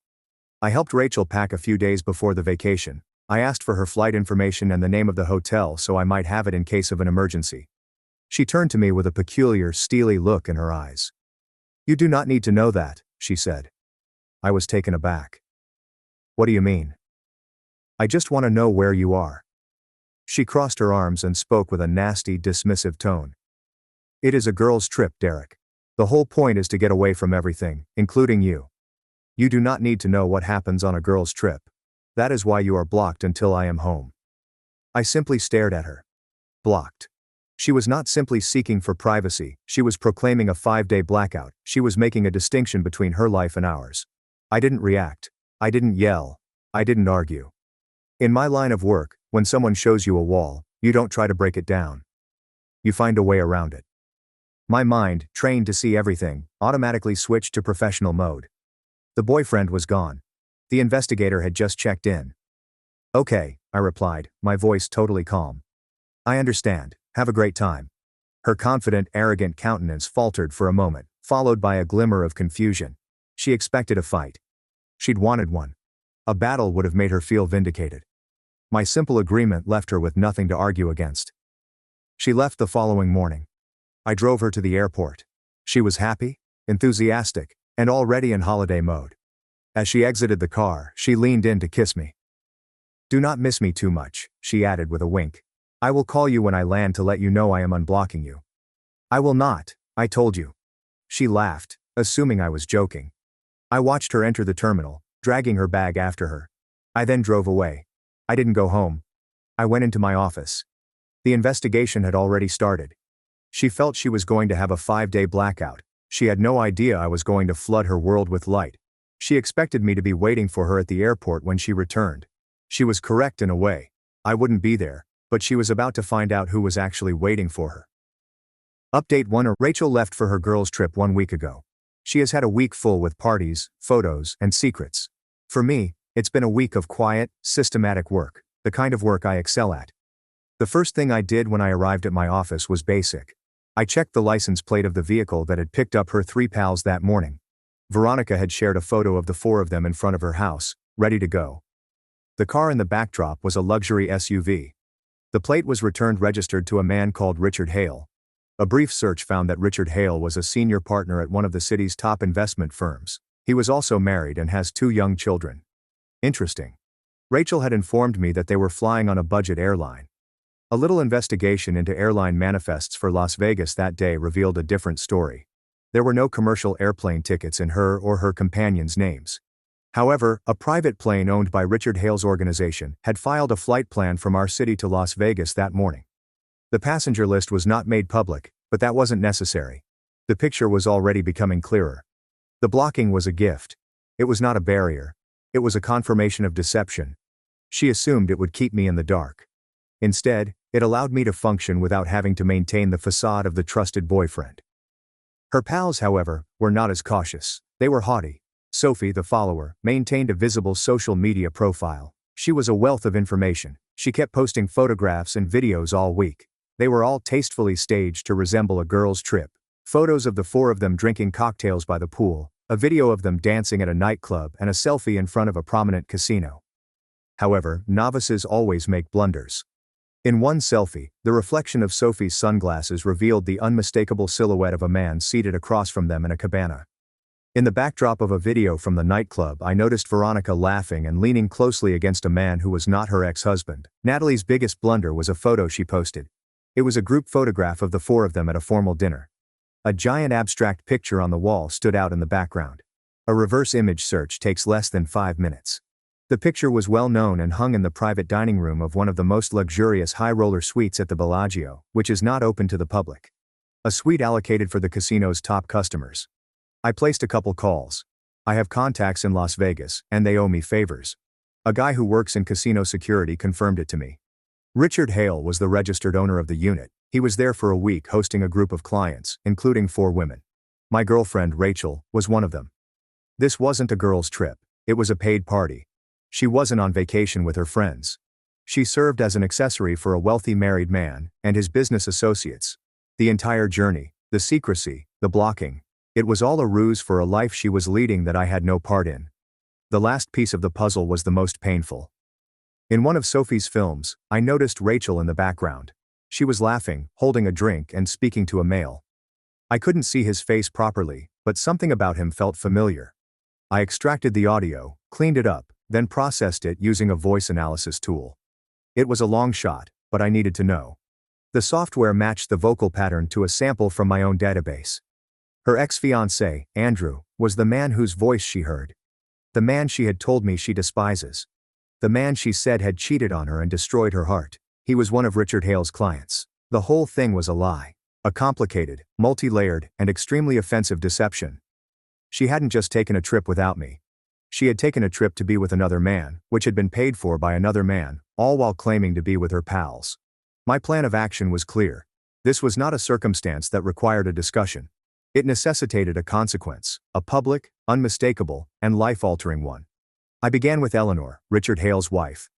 Speaker 1: I helped Rachel pack a few days before the vacation. I asked for her flight information and the name of the hotel so I might have it in case of an emergency. She turned to me with a peculiar, steely look in her eyes. "You do not need to know that," she said. I was taken aback. "What do you mean?" "I just want to know where you are." She crossed her arms and spoke with a nasty, dismissive tone. "It is a girls' trip, Derek. The whole point is to get away from everything, including you. You do not need to know what happens on a girls' trip. That is why you are blocked until I am home." I simply stared at her. Blocked. She was not simply seeking for privacy, she was proclaiming a 5-day blackout. She was making a distinction between her life and ours. I didn't react. I didn't yell. I didn't argue. In my line of work, when someone shows you a wall, you don't try to break it down. You find a way around it. My mind, trained to see everything, automatically switched to professional mode. The boyfriend was gone. The investigator had just checked in. "Okay," I replied, my voice totally calm. "I understand. Have a great time." Her confident, arrogant countenance faltered for a moment, followed by a glimmer of confusion. She expected a fight. She'd wanted one. A battle would have made her feel vindicated. My simple agreement left her with nothing to argue against. She left the following morning. I drove her to the airport. She was happy, enthusiastic, and already in holiday mode. As she exited the car, she leaned in to kiss me. "Do not miss me too much," she added with a wink. "I will call you when I land to let you know I am unblocking you." "I will not, I told you." She laughed, assuming I was joking. I watched her enter the terminal, dragging her bag after her. I then drove away. I didn't go home. I went into my office. The investigation had already started. She felt she was going to have a 5-day blackout. She had no idea I was going to flood her world with light. She expected me to be waiting for her at the airport when she returned. She was correct in a way. I wouldn't be there, but she was about to find out who was actually waiting for her. Update 1. Rachel left for her girls' trip 1 week ago. She has had a week full with parties, photos, and secrets. For me, it's been a week of quiet, systematic work, the kind of work I excel at. The first thing I did when I arrived at my office was basic. I checked the license plate of the vehicle that had picked up her 3 pals that morning. Veronica had shared a photo of the 4 of them in front of her house, ready to go. The car in the backdrop was a luxury SUV. The plate was returned registered to a man called Richard Hale. A brief search found that Richard Hale was a senior partner at one of the city's top investment firms. He was also married and has 2 young children. Interesting. Rachel had informed me that they were flying on a budget airline. A little investigation into airline manifests for Las Vegas that day revealed a different story. There were no commercial airplane tickets in her or her companions' names. However, a private plane owned by Richard Hale's organization had filed a flight plan from our city to Las Vegas that morning. The passenger list was not made public, but that wasn't necessary. The picture was already becoming clearer. The blocking was a gift. It was not a barrier. It was a confirmation of deception. She assumed it would keep me in the dark. Instead, it allowed me to function without having to maintain the facade of the trusted boyfriend. Her pals, however, were not as cautious. They were haughty. Sophie, the follower, maintained a visible social media profile. She was a wealth of information. She kept posting photographs and videos all week. They were all tastefully staged to resemble a girls' trip. Photos of the 4 of them drinking cocktails by the pool, a video of them dancing at a nightclub, and a selfie in front of a prominent casino. However, novices always make blunders. In one selfie, the reflection of Sophie's sunglasses revealed the unmistakable silhouette of a man seated across from them in a cabana. In the backdrop of a video from the nightclub, I noticed Veronica laughing and leaning closely against a man who was not her ex-husband. Natalie's biggest blunder was a photo she posted. It was a group photograph of the four of them at a formal dinner. A giant abstract picture on the wall stood out in the background. A reverse image search takes less than 5 minutes. The picture was well known and hung in the private dining room of one of the most luxurious high-roller suites at the Bellagio, which is not open to the public. A suite allocated for the casino's top customers. I placed a couple calls. I have contacts in Las Vegas, and they owe me favors. A guy who works in casino security confirmed it to me. Richard Hale was the registered owner of the unit. He was there for a week hosting a group of clients, including 4 women. My girlfriend, Rachel, was one of them. This wasn't a girls' trip. It was a paid party. She wasn't on vacation with her friends. She served as an accessory for a wealthy married man and his business associates. The entire journey, the secrecy, the blocking, it was all a ruse for a life she was leading that I had no part in. The last piece of the puzzle was the most painful. In one of Sophie's films, I noticed Rachel in the background. She was laughing, holding a drink, and speaking to a male. I couldn't see his face properly, but something about him felt familiar. I extracted the audio, cleaned it up, then processed it using a voice analysis tool. It was a long shot, but I needed to know. The software matched the vocal pattern to a sample from my own database. Her ex-fiancé, Andrew, was the man whose voice she heard. The man she had told me she despises. The man she said had cheated on her and destroyed her heart. He was one of Richard Hale's clients. The whole thing was a lie. A complicated, multi-layered, and extremely offensive deception. She hadn't just taken a trip without me. She had taken a trip to be with another man, which had been paid for by another man, all while claiming to be with her pals. My plan of action was clear. This was not a circumstance that required a discussion. It necessitated a consequence, a public, unmistakable, and life-altering one. I began with Eleanor, Richard Hale's wife.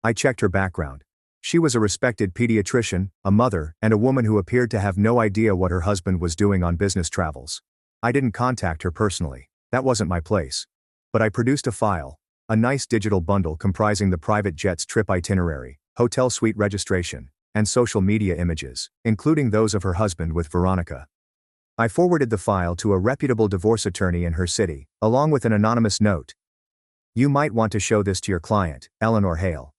Speaker 1: I checked her background. She was a respected pediatrician, a mother, and a woman who appeared to have no idea what her husband was doing on business travels. I didn't contact her personally. That wasn't my place. But I produced a file, a nice digital bundle comprising the private jet's trip itinerary, hotel suite registration, and social media images, including those of her husband with Veronica. I forwarded the file to a reputable divorce attorney in her city, along with an anonymous note. You might want to show this to your client, Eleanor Hale.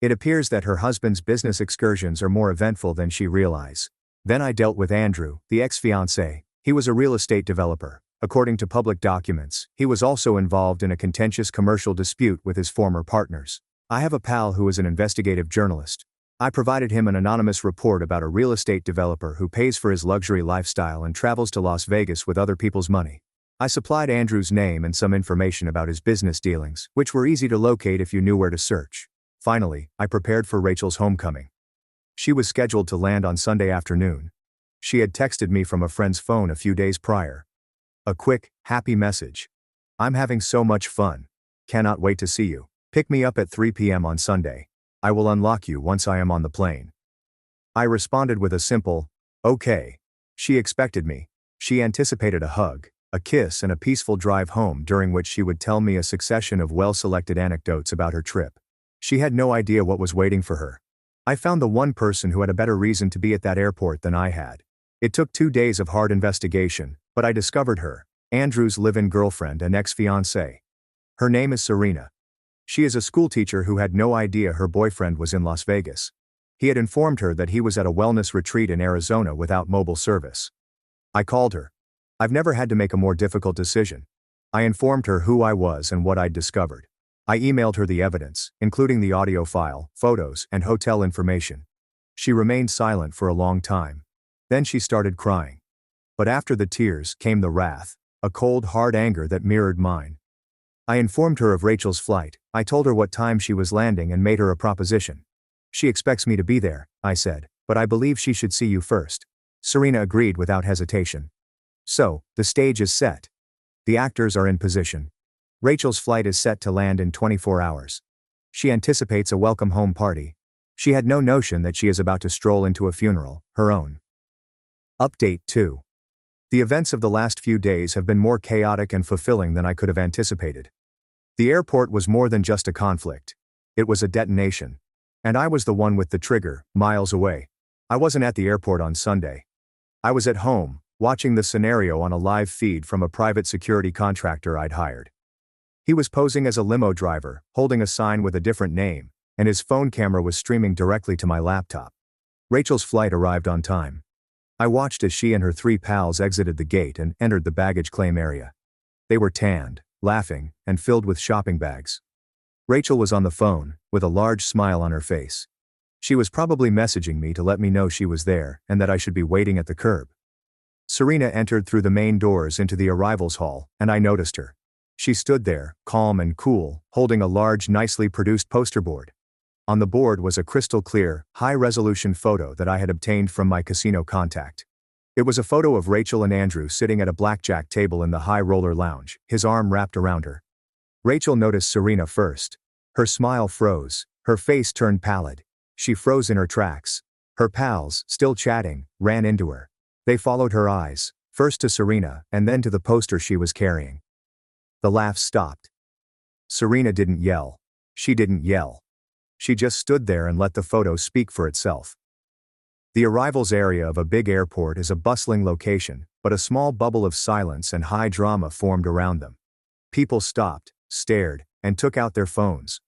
Speaker 1: It appears that her husband's business excursions are more eventful than she realizes. Then I dealt with Andrew, the ex-fiancé. He was a real estate developer. According to public documents, he was also involved in a contentious commercial dispute with his former partners. I have a pal who is an investigative journalist. I provided him an anonymous report about a real estate developer who pays for his luxury lifestyle and travels to Las Vegas with other people's money. I supplied Andrew's name and some information about his business dealings, which were easy to locate if you knew where to search. Finally, I prepared for Rachel's homecoming. She was scheduled to land on Sunday afternoon. She had texted me from a friend's phone a few days prior. A quick, happy message. I'm having so much fun. Cannot wait to see you. Pick me up at 3 p.m. on Sunday. I will unlock you once I am on the plane. I responded with a simple, okay. She expected me. She anticipated a hug, a kiss, and a peaceful drive home during which she would tell me a succession of well-selected anecdotes about her trip. She had no idea what was waiting for her. I found the one person who had a better reason to be at that airport than I had. It took 2 days of hard investigation, but I discovered her, Andrew's live-in girlfriend and ex-fiancée. Her name is Serena. She is a schoolteacher who had no idea her boyfriend was in Las Vegas. He had informed her that he was at a wellness retreat in Arizona without mobile service. I called her. I've never had to make a more difficult decision. I informed her who I was and what I'd discovered. I emailed her the evidence, including the audio file, photos, and hotel information. She remained silent for a long time. Then she started crying. But after the tears came the wrath, a cold, hard anger that mirrored mine. I informed her of Rachel's flight. I told her what time she was landing and made her a proposition. She expects me to be there, I said, but I believe she should see you first. Serena agreed without hesitation. So, the stage is set. The actors are in position. Rachel's flight is set to land in 24 hours. She anticipates a welcome home party. She had no notion that she is about to stroll into a funeral, her own. Update 2. The events of the last few days have been more chaotic and fulfilling than I could have anticipated. The airport was more than just a conflict. It was a detonation. And I was the one with the trigger, miles away. I wasn't at the airport on Sunday. I was at home, watching the scenario on a live feed from a private security contractor I'd hired. He was posing as a limo driver, holding a sign with a different name, and his phone camera was streaming directly to my laptop. Rachel's flight arrived on time. I watched as she and her 3 pals exited the gate and entered the baggage claim area. They were tanned, laughing, and filled with shopping bags. Rachel was on the phone, with a large smile on her face. She was probably messaging me to let me know she was there and that I should be waiting at the curb. Serena entered through the main doors into the arrivals hall, and I noticed her. She stood there, calm and cool, holding a large, nicely produced poster board. On the board was a crystal-clear, high-resolution photo that I had obtained from my casino contact. It was a photo of Rachel and Andrew sitting at a blackjack table in the high roller lounge, his arm wrapped around her. Rachel noticed Serena first. Her smile froze, her face turned pallid. She froze in her tracks. Her pals, still chatting, ran into her. They followed her eyes, first to Serena and then to the poster she was carrying. The laughs stopped. Serena didn't yell. She didn't yell. She just stood there and let the photo speak for itself. The arrivals area of a big airport is a bustling location, but a small bubble of silence and high drama formed around them. People stopped, stared, and took out their phones.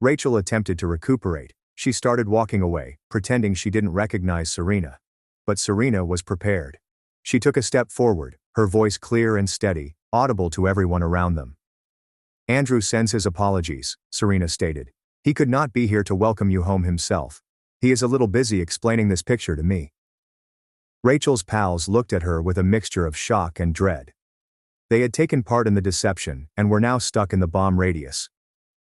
Speaker 1: Rachel attempted to recuperate. She started walking away, pretending she didn't recognize Serena. But Serena was prepared. She took a step forward, her voice clear and steady, audible to everyone around them. "Andrew sends his apologies," Serena stated. "He could not be here to welcome you home himself. He is a little busy explaining this picture to me." Rachel's pals looked at her with a mixture of shock and dread. They had taken part in the deception and were now stuck in the bomb radius.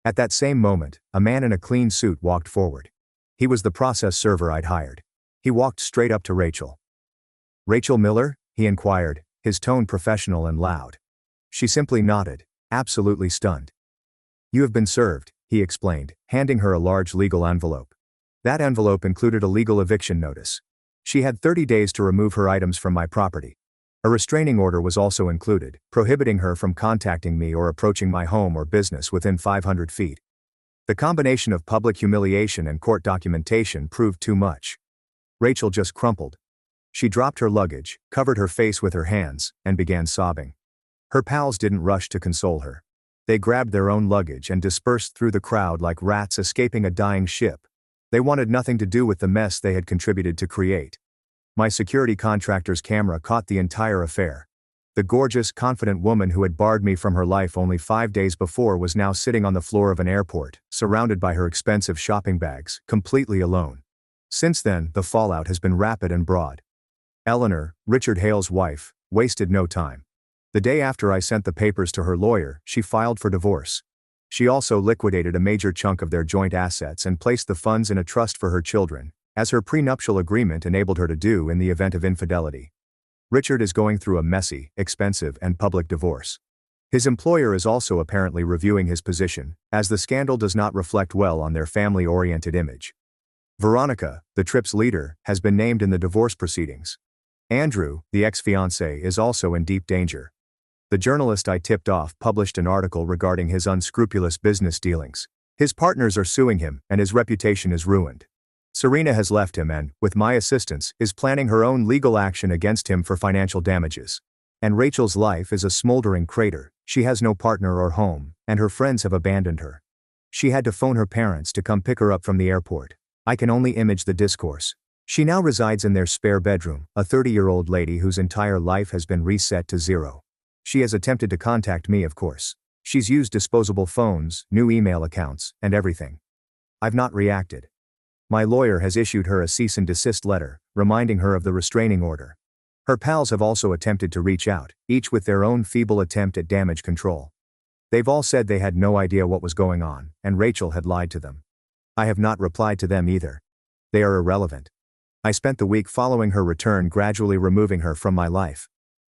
Speaker 1: At that same moment, a man in a clean suit walked forward. He was the process server I'd hired. He walked straight up to Rachel. "Rachel Miller?" he inquired, his tone professional and loud. She simply nodded, absolutely stunned. "You have been served," he explained, handing her a large legal envelope. That envelope included a legal eviction notice. She had 30 days to remove her items from my property. A restraining order was also included, prohibiting her from contacting me or approaching my home or business within 500 feet. The combination of public humiliation and court documentation proved too much. Rachel just crumpled. She dropped her luggage, covered her face with her hands, and began sobbing. Her pals didn't rush to console her. They grabbed their own luggage and dispersed through the crowd like rats escaping a dying ship. They wanted nothing to do with the mess they had contributed to create. My security contractor's camera caught the entire affair. The gorgeous, confident woman who had barred me from her life only 5 days before was now sitting on the floor of an airport, surrounded by her expensive shopping bags, completely alone. Since then, the fallout has been rapid and broad. Eleanor, Richard Hale's wife, wasted no time. The day after I sent the papers to her lawyer, she filed for divorce. She also liquidated a major chunk of their joint assets and placed the funds in a trust for her children, as her prenuptial agreement enabled her to do in the event of infidelity. Richard is going through a messy, expensive, and public divorce. His employer is also apparently reviewing his position, as the scandal does not reflect well on their family-oriented image. Veronica, the trip's leader, has been named in the divorce proceedings. Andrew, the ex-fiancé, is also in deep danger. The journalist I tipped off published an article regarding his unscrupulous business dealings. His partners are suing him, and his reputation is ruined. Serena has left him and, with my assistance, is planning her own legal action against him for financial damages. And Rachel's life is a smoldering crater. She has no partner or home, and her friends have abandoned her. She had to phone her parents to come pick her up from the airport. I can only image the discourse. She now resides in their spare bedroom, a 30-year-old lady whose entire life has been reset to zero. She has attempted to contact me, of course. She's used disposable phones, new email accounts, and everything. I've not reacted. My lawyer has issued her a cease and desist letter, reminding her of the restraining order. Her pals have also attempted to reach out, each with their own feeble attempt at damage control. They've all said they had no idea what was going on, and Rachel had lied to them. I have not replied to them either. They are irrelevant. I spent the week following her return gradually removing her from my life.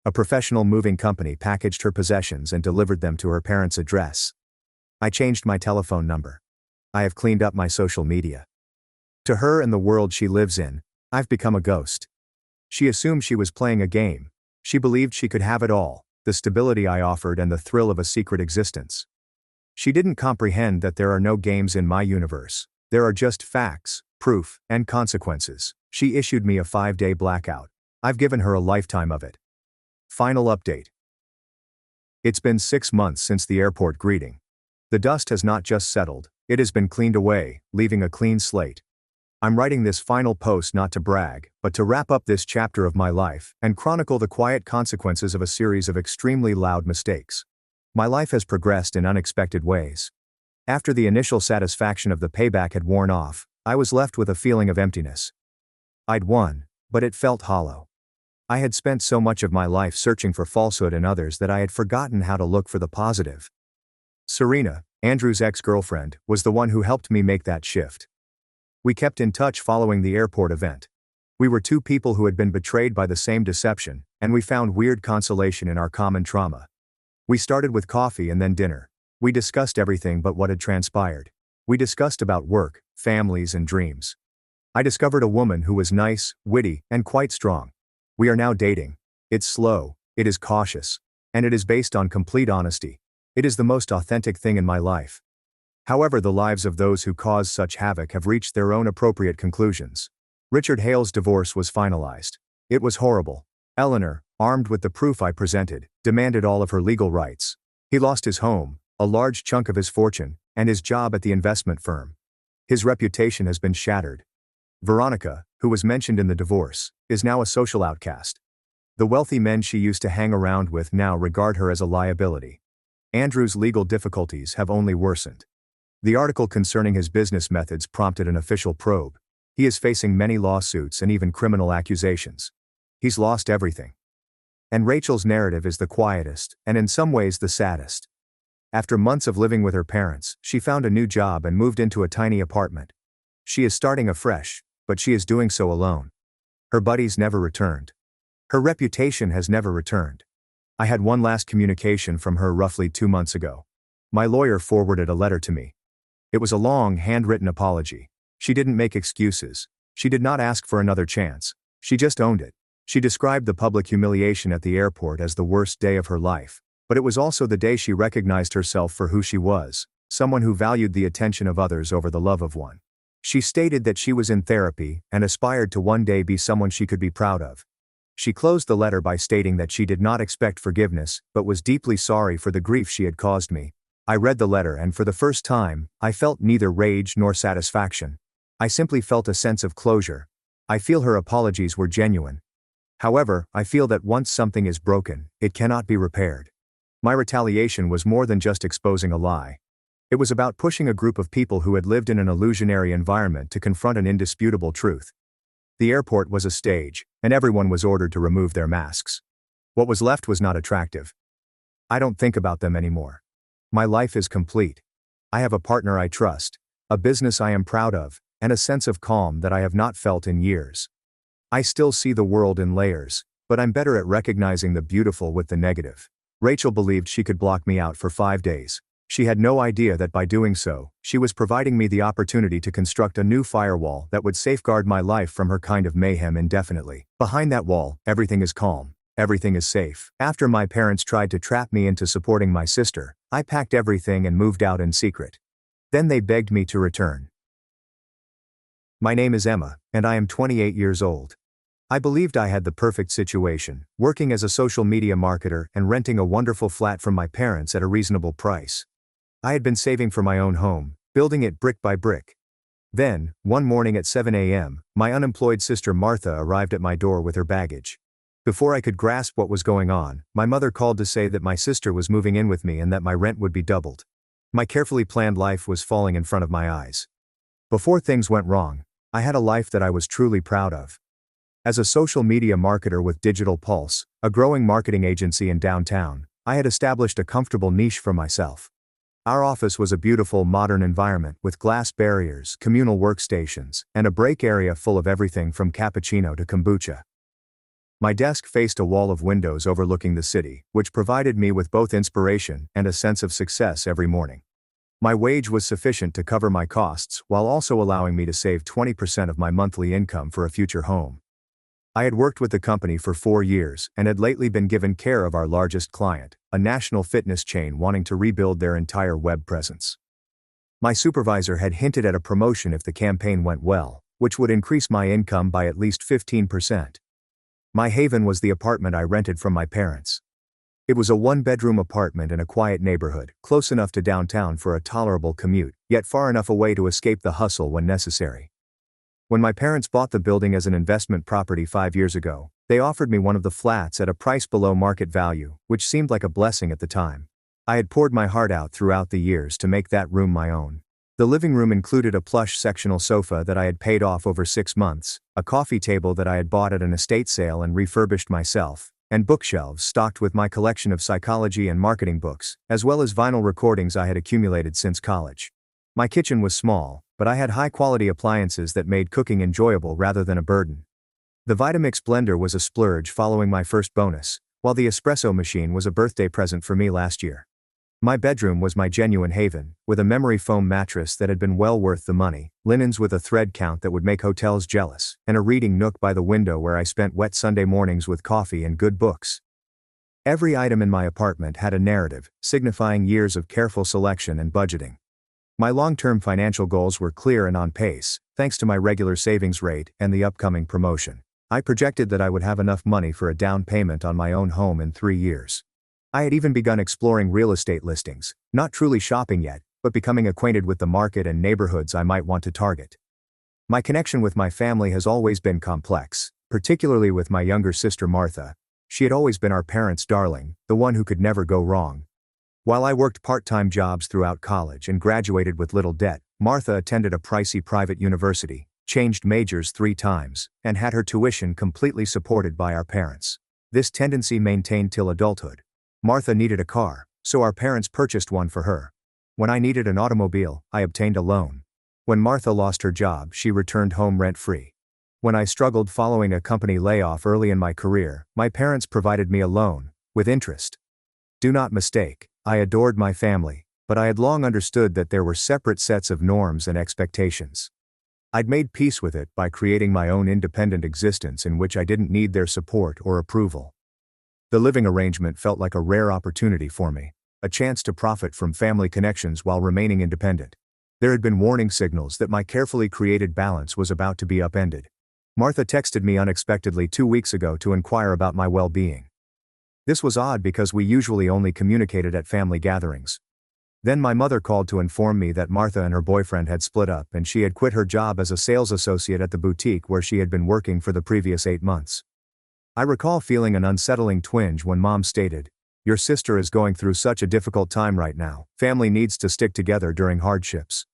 Speaker 1: A professional moving company packaged her possessions and delivered them to her parents' address. I changed my telephone number. I have cleaned up my social media. To her and the world she lives in, I've become a ghost. She assumed she was playing a game. She believed she could have it all, the stability I offered and the thrill of a secret existence. She didn't comprehend that there are no games in my universe. There are just facts, proof, and consequences. She issued me a 5-day blackout. I've given her a lifetime of it. Final update. It's been 6 months since the airport greeting. The dust has not just settled, it has been cleaned away, leaving a clean slate. I'm writing this final post not to brag, but to wrap up this chapter of my life and chronicle the quiet consequences of a series of extremely loud mistakes. My life has progressed in unexpected ways. After the initial satisfaction of the payback had worn off, I was left with a feeling of emptiness. I'd won, but it felt hollow. I had spent so much of my life searching for falsehood in others that I had forgotten how to look for the positive. Serena, Andrew's ex-girlfriend, was the one who helped me make that shift. We kept in touch following the airport event. We were two people who had been betrayed by the same deception, and we found weird consolation in our common trauma. We started with coffee and then dinner. We discussed everything but what had transpired. We discussed about work, families, and dreams. I discovered a woman who was nice, witty, and quite strong. We are now dating. It's slow, it is cautious, and it is based on complete honesty. It is the most authentic thing in my life. However, the lives of those who cause such havoc have reached their own appropriate conclusions. Richard Hale's divorce was finalized. It was horrible. Eleanor, armed with the proof I presented, demanded all of her legal rights. He lost his home, a large chunk of his fortune, and his job at the investment firm. His reputation has been shattered. Veronica, who was mentioned in the divorce, is now a social outcast. The wealthy men she used to hang around with now regard her as a liability. Andrew's legal difficulties have only worsened. The article concerning his business methods prompted an official probe. He is facing many lawsuits and even criminal accusations. He's lost everything. And Rachel's narrative is the quietest, and in some ways the saddest. After months of living with her parents, she found a new job and moved into a tiny apartment. She is starting afresh, but she is doing so alone. Her buddies never returned. Her reputation has never returned. I had one last communication from her roughly 2 months ago. My lawyer forwarded a letter to me. It was a long, handwritten apology. She didn't make excuses. She did not ask for another chance. She just owned it. She described the public humiliation at the airport as the worst day of her life, but it was also the day she recognized herself for who she was, someone who valued the attention of others over the love of one. She stated that she was in therapy and aspired to one day be someone she could be proud of. She closed the letter by stating that she did not expect forgiveness, but was deeply sorry for the grief she had caused me. I read the letter and for the first time, I felt neither rage nor satisfaction. I simply felt a sense of closure. I feel her apologies were genuine. However, I feel that once something is broken, it cannot be repaired. My retaliation was more than just exposing a lie. It was about pushing a group of people who had lived in an illusionary environment to confront an indisputable truth. The airport was a stage, and everyone was ordered to remove their masks. What was left was not attractive. I don't think about them anymore. My life is complete. I have a partner I trust, a business I am proud of, and a sense of calm that I have not felt in years. I still see the world in layers, but I'm better at recognizing the beautiful with the negative. Rachel believed she could block me out for 5 days. She had no idea that by doing so, she was providing me the opportunity to construct a new firewall that would safeguard my life from her kind of mayhem indefinitely. Behind that wall, everything is calm. Everything is safe. After my parents tried to trap me into supporting my sister, I packed everything and moved out in secret. Then they begged me to return. My name is Emma, and I am 28 years old. I believed I had the perfect situation, working as a social media marketer and renting a wonderful flat from my parents at a reasonable price. I had been saving for my own home, building it brick by brick. Then, one morning at 7 a.m., my unemployed sister Martha arrived at my door with her baggage. Before I could grasp what was going on, my mother called to say that my sister was moving in with me and that my rent would be doubled. My carefully planned life was falling in front of my eyes. Before things went wrong, I had a life that I was truly proud of. As a social media marketer with Digital Pulse, a growing marketing agency in downtown, I had established a comfortable niche for myself. Our office was a beautiful modern environment with glass barriers, communal workstations, and a break area full of everything from cappuccino to kombucha. My desk faced a wall of windows overlooking the city, which provided me with both inspiration and a sense of success every morning. My wage was sufficient to cover my costs while also allowing me to save 20% of my monthly income for a future home. I had worked with the company for 4 years and had lately been given care of our largest client, a national fitness chain wanting to rebuild their entire web presence. My supervisor had hinted at a promotion if the campaign went well, which would increase my income by at least 15%. My haven was the apartment I rented from my parents. It was a one-bedroom apartment in a quiet neighborhood, close enough to downtown for a tolerable commute, yet far enough away to escape the hustle when necessary. When my parents bought the building as an investment property 5 years ago, they offered me one of the flats at a price below market value, which seemed like a blessing at the time. I had poured my heart out throughout the years to make that room my own. The living room included a plush sectional sofa that I had paid off over 6 months, a coffee table that I had bought at an estate sale and refurbished myself, and bookshelves stocked with my collection of psychology and marketing books, as well as vinyl recordings I had accumulated since college. My kitchen was small, but I had high-quality appliances that made cooking enjoyable rather than a burden. The Vitamix blender was a splurge following my first bonus, while the espresso machine was a birthday present for me last year. My bedroom was my genuine haven, with a memory foam mattress that had been well worth the money, linens with a thread count that would make hotels jealous, and a reading nook by the window where I spent wet Sunday mornings with coffee and good books. Every item in my apartment had a narrative, signifying years of careful selection and budgeting. My long-term financial goals were clear and on pace, thanks to my regular savings rate and the upcoming promotion. I projected that I would have enough money for a down payment on my own home in 3 years. I had even begun exploring real estate listings, not truly shopping yet, but becoming acquainted with the market and neighborhoods I might want to target. My connection with my family has always been complex, particularly with my younger sister Martha. She had always been our parents' darling, the one who could never go wrong. While I worked part-time jobs throughout college and graduated with little debt, Martha attended a pricey private university, changed majors 3 times, and had her tuition completely supported by our parents. This tendency maintained till adulthood. Martha needed a car, so our parents purchased one for her. When I needed an automobile, I obtained a loan. When Martha lost her job, she returned home rent-free. When I struggled following a company layoff early in my career, my parents provided me a loan, with interest. Do not mistake, I adored my family, but I had long understood that there were separate sets of norms and expectations. I'd made peace with it by creating my own independent existence in which I didn't need their support or approval. The living arrangement felt like a rare opportunity for me, a chance to profit from family connections while remaining independent. There had been warning signals that my carefully created balance was about to be upended. Martha texted me unexpectedly 2 weeks ago to inquire about my well-being. This was odd because we usually only communicated at family gatherings. Then my mother called to inform me that Martha and her boyfriend had split up and she had quit her job as a sales associate at the boutique where she had been working for the previous 8 months. I recall feeling an unsettling twinge when Mom stated, "Your sister is going through such a difficult time right now. Family needs to stick together during hardships."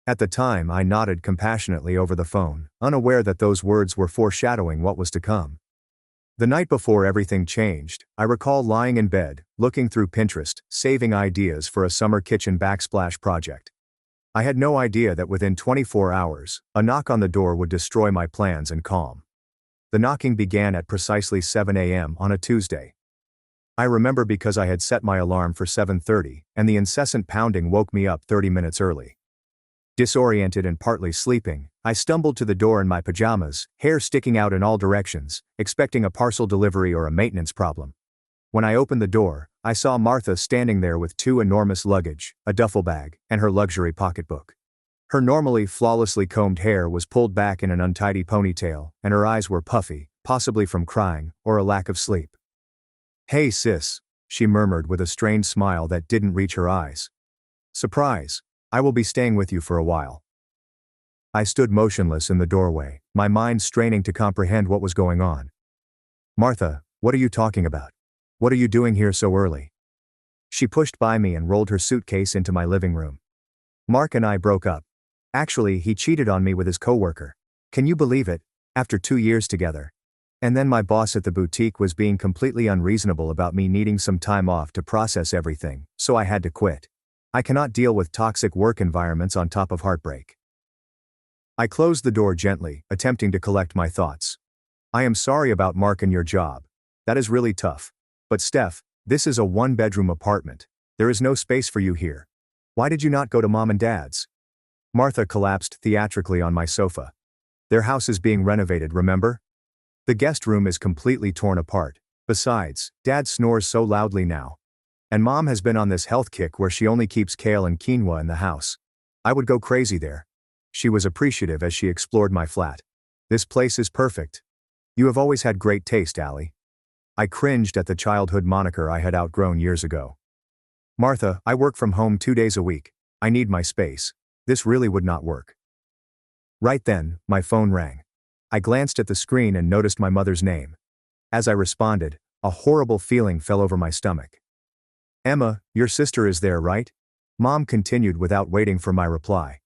Speaker 1: At the time, I nodded compassionately over the phone, unaware that those words were foreshadowing what was to come. The night before everything changed, I recall lying in bed, looking through Pinterest, saving ideas for a summer kitchen backsplash project. I had no idea that within 24 hours, a knock on the door would destroy my plans and calm. The knocking began at precisely 7 a.m. on a Tuesday. I remember because I had set my alarm for 7:30, and the incessant pounding woke me up 30 minutes early. Disoriented and partly sleeping, I stumbled to the door in my pajamas, hair sticking out in all directions, expecting a parcel delivery or a maintenance problem. When I opened the door, I saw Martha standing there with 2 enormous luggage, a duffel bag, and her luxury pocketbook. Her normally flawlessly combed hair was pulled back in an untidy ponytail, and her eyes were puffy, possibly from crying, or a lack of sleep. "Hey sis," she murmured with a strained smile that didn't reach her eyes. "Surprise. I will be staying with you for a while." I stood motionless in the doorway, my mind straining to comprehend what was going on. "Martha, what are you talking about? What are you doing here so early?" She pushed by me and rolled her suitcase into my living room. "Mark and I broke up. Actually, he cheated on me with his coworker. Can you believe it? After 2 years together. And then my boss at the boutique was being completely unreasonable about me needing some time off to process everything, so I had to quit. I cannot deal with toxic work environments on top of heartbreak." I closed the door gently, attempting to collect my thoughts. "I am sorry about Mark and your job. That is really tough. But Steph, this is a 1-bedroom apartment. There is no space for you here. Why did you not go to Mom and Dad's?" Martha collapsed theatrically on my sofa. "Their house is being renovated, remember? The guest room is completely torn apart. Besides, Dad snores so loudly now. And Mom has been on this health kick where she only keeps kale and quinoa in the house. I would go crazy there. She was appreciative as she explored my flat. This place is perfect. You have always had great taste, Allie. I cringed at the childhood moniker I had outgrown years ago. Martha, I work from home 2 days a week. I need my space. This really would not work. Right then, my phone rang. I glanced at the screen and noticed my mother's name. As I responded, a horrible feeling fell over my stomach. Emma, your sister is there, right? Mom continued without waiting for my reply.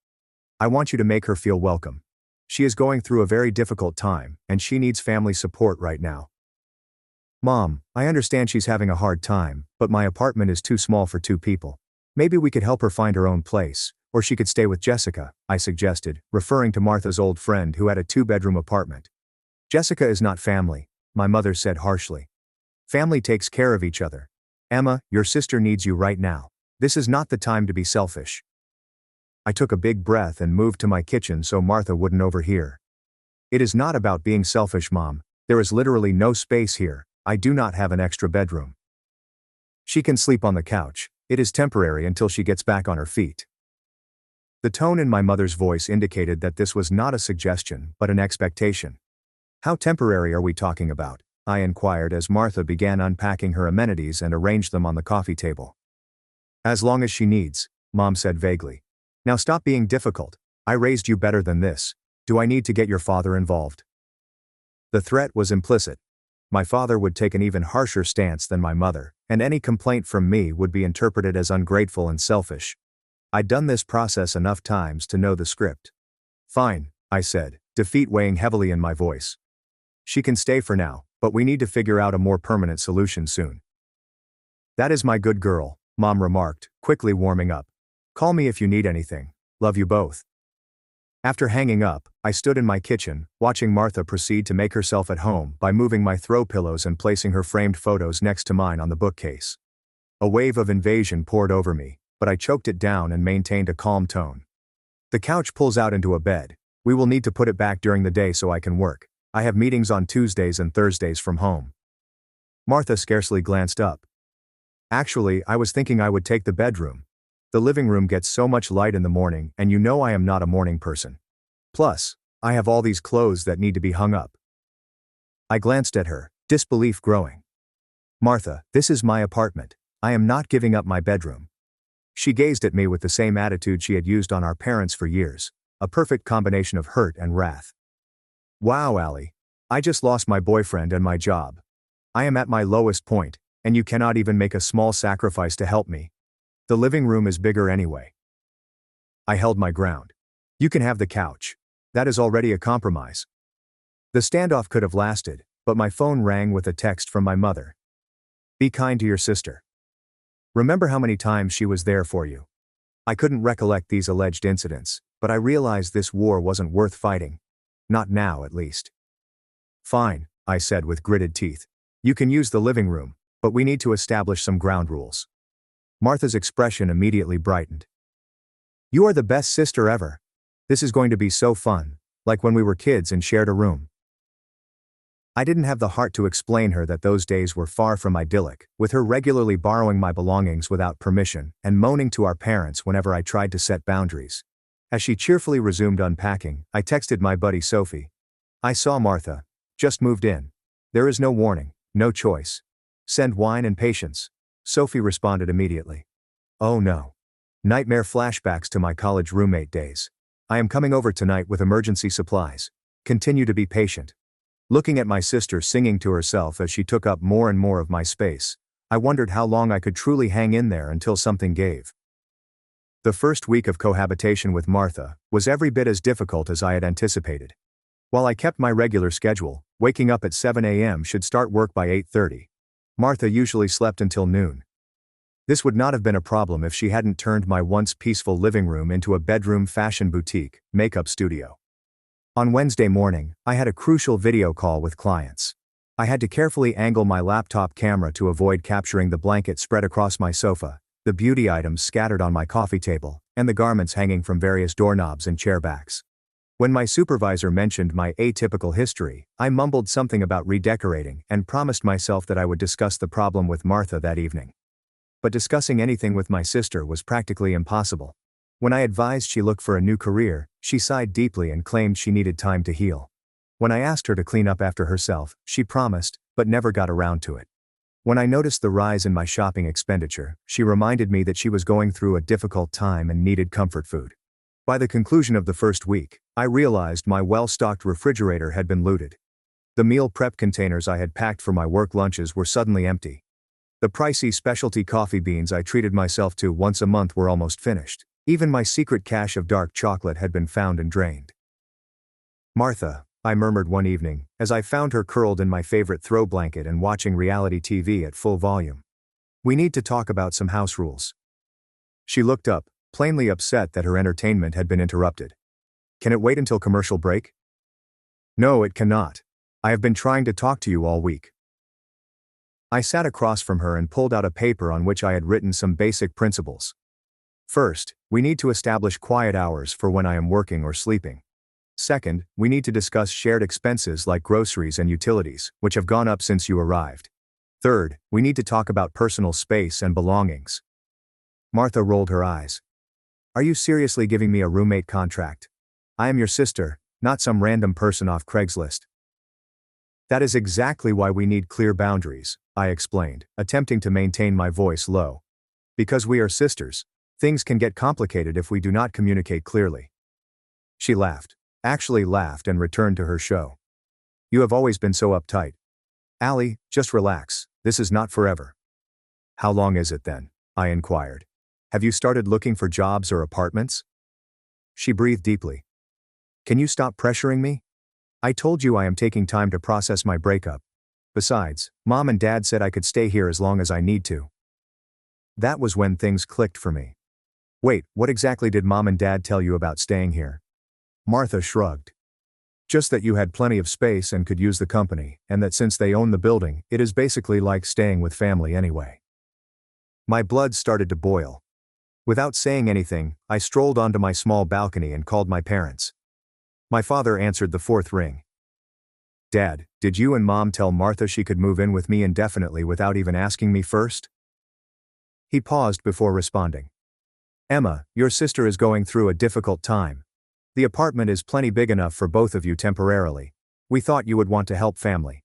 Speaker 1: I want you to make her feel welcome. She is going through a very difficult time, and she needs family support right now. Mom, I understand she's having a hard time, but my apartment is too small for 2 people. Maybe we could help her find her own place, or she could stay with Jessica, I suggested, referring to Martha's old friend who had a 2-bedroom apartment. Jessica is not family, my mother said harshly. Family takes care of each other. Emma, your sister needs you right now. This is not the time to be selfish. I took a big breath and moved to my kitchen so Martha wouldn't overhear. It is not about being selfish, Mom. There is literally no space here. I do not have an extra bedroom. She can sleep on the couch. It is temporary until she gets back on her feet. The tone in my mother's voice indicated that this was not a suggestion, but an expectation. How temporary are we talking about? I inquired as Martha began unpacking her amenities and arranged them on the coffee table. As long as she needs, Mom said vaguely. Now stop being difficult. I raised you better than this. Do I need to get your father involved? The threat was implicit. My father would take an even harsher stance than my mother, and any complaint from me would be interpreted as ungrateful and selfish. I'd done this process enough times to know the script. Fine, I said, defeat weighing heavily in my voice. She can stay for now, but we need to figure out a more permanent solution soon. That is my good girl, Mom remarked, quickly warming up. Call me if you need anything. Love you both. After hanging up, I stood in my kitchen, watching Martha proceed to make herself at home by moving my throw pillows and placing her framed photos next to mine on the bookcase. A wave of invasion poured over me, but I choked it down and maintained a calm tone. The couch pulls out into a bed. We will need to put it back during the day so I can work. I have meetings on Tuesdays and Thursdays from home. Martha scarcely glanced up. Actually, I was thinking I would take the bedroom. The living room gets so much light in the morning, and you know I am not a morning person. Plus, I have all these clothes that need to be hung up. I glanced at her, disbelief growing. Martha, this is my apartment. I am not giving up my bedroom. She gazed at me with the same attitude she had used on our parents for years, a perfect combination of hurt and wrath. Wow, Allie. I just lost my boyfriend and my job. I am at my lowest point, and you cannot even make a small sacrifice to help me. The living room is bigger anyway. I held my ground. You can have the couch. That is already a compromise. The standoff could have lasted, but my phone rang with a text from my mother. Be kind to your sister. Remember how many times she was there for you. I couldn't recollect these alleged incidents, but I realized this war wasn't worth fighting. Not now, at least. Fine, I said with gritted teeth. You can use the living room, but we need to establish some ground rules. Martha's expression immediately brightened. You are the best sister ever. This is going to be so fun, like when we were kids and shared a room. I didn't have the heart to explain her that those days were far from idyllic, with her regularly borrowing my belongings without permission and moaning to our parents whenever I tried to set boundaries. As she cheerfully resumed unpacking, I texted my buddy Sophie. I saw Martha. Just moved in. There is no warning, no choice. Send wine and patience. Sophie responded immediately. Oh no. Nightmare flashbacks to my college roommate days. I am coming over tonight with emergency supplies. Continue to be patient. Looking at my sister singing to herself as she took up more and more of my space, I wondered how long I could truly hang in there until something gave. The first week of cohabitation with Martha was every bit as difficult as I had anticipated. While I kept my regular schedule, waking up at 7 a.m. should start work by 8:30. Martha usually slept until noon. This would not have been a problem if she hadn't turned my once peaceful living room into a bedroom fashion boutique, makeup studio. On Wednesday morning, I had a crucial video call with clients. I had to carefully angle my laptop camera to avoid capturing the blanket spread across my sofa, the beauty items scattered on my coffee table, and the garments hanging from various doorknobs and chair backs. When my supervisor mentioned my atypical history, I mumbled something about redecorating and promised myself that I would discuss the problem with Martha that evening. But discussing anything with my sister was practically impossible. When I advised she look for a new career, she sighed deeply and claimed she needed time to heal. When I asked her to clean up after herself, she promised, but never got around to it. When I noticed the rise in my shopping expenditure, she reminded me that she was going through a difficult time and needed comfort food. By the conclusion of the first week, I realized my well-stocked refrigerator had been looted. The meal prep containers I had packed for my work lunches were suddenly empty. The pricey specialty coffee beans I treated myself to once a month were almost finished. Even my secret cache of dark chocolate had been found and drained. "Martha," I murmured one evening, as I found her curled in my favorite throw blanket and watching reality TV at full volume. "We need to talk about some house rules." She looked up, plainly upset that her entertainment had been interrupted. "Can it wait until commercial break?" "No, it cannot. I have been trying to talk to you all week." I sat across from her and pulled out a paper on which I had written some basic principles. First, we need to establish quiet hours for when I am working or sleeping. Second, we need to discuss shared expenses like groceries and utilities, which have gone up since you arrived. Third, we need to talk about personal space and belongings. Martha rolled her eyes. "Are you seriously giving me a roommate contract? I am your sister, not some random person off Craigslist." "That is exactly why we need clear boundaries," I explained, attempting to maintain my voice low. "Because we are sisters, things can get complicated if we do not communicate clearly." She laughed, actually laughed, and returned to her show. "You have always been so uptight. Allie, just relax, this is not forever." "How long is it then?" I inquired. "Have you started looking for jobs or apartments?" She breathed deeply. "Can you stop pressuring me? I told you I am taking time to process my breakup. Besides, Mom and Dad said I could stay here as long as I need to." That was when things clicked for me. "Wait, what exactly did Mom and Dad tell you about staying here?" Martha shrugged. "Just that you had plenty of space and could use the company, and that since they own the building, it is basically like staying with family anyway." My blood started to boil. Without saying anything, I strolled onto my small balcony and called my parents. My father answered the fourth ring. "Dad, did you and Mom tell Martha she could move in with me indefinitely without even asking me first?" He paused before responding. "Emma, your sister is going through a difficult time. The apartment is plenty big enough for both of you temporarily. We thought you would want to help family."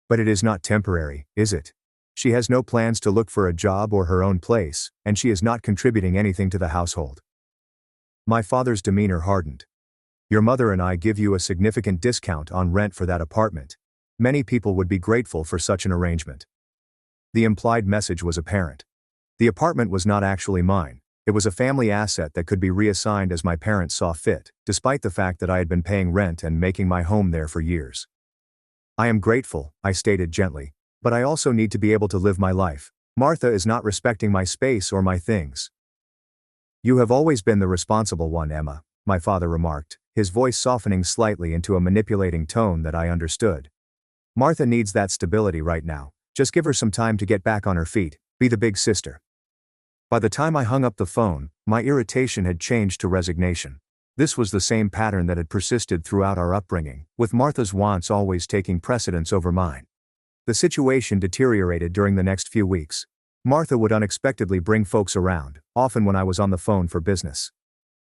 Speaker 1: "But it is not temporary, is it? She has no plans to look for a job or her own place, and she is not contributing anything to the household." My father's demeanor hardened. "Your mother and I give you a significant discount on rent for that apartment. Many people would be grateful for such an arrangement." The implied message was apparent. The apartment was not actually mine. It was a family asset that could be reassigned as my parents saw fit, despite the fact that I had been paying rent and making my home there for years. "I am grateful," I stated gently, "but I also need to be able to live my life. Martha is not respecting my space or my things." "You have always been the responsible one, Emma," my father remarked, his voice softening slightly into a manipulating tone that I understood. "Martha needs that stability right now. Just give her some time to get back on her feet. Be the big sister." By the time I hung up the phone, my irritation had changed to resignation. This was the same pattern that had persisted throughout our upbringing, with Martha's wants always taking precedence over mine. The situation deteriorated during the next few weeks. Martha would unexpectedly bring folks around, often when I was on the phone for business.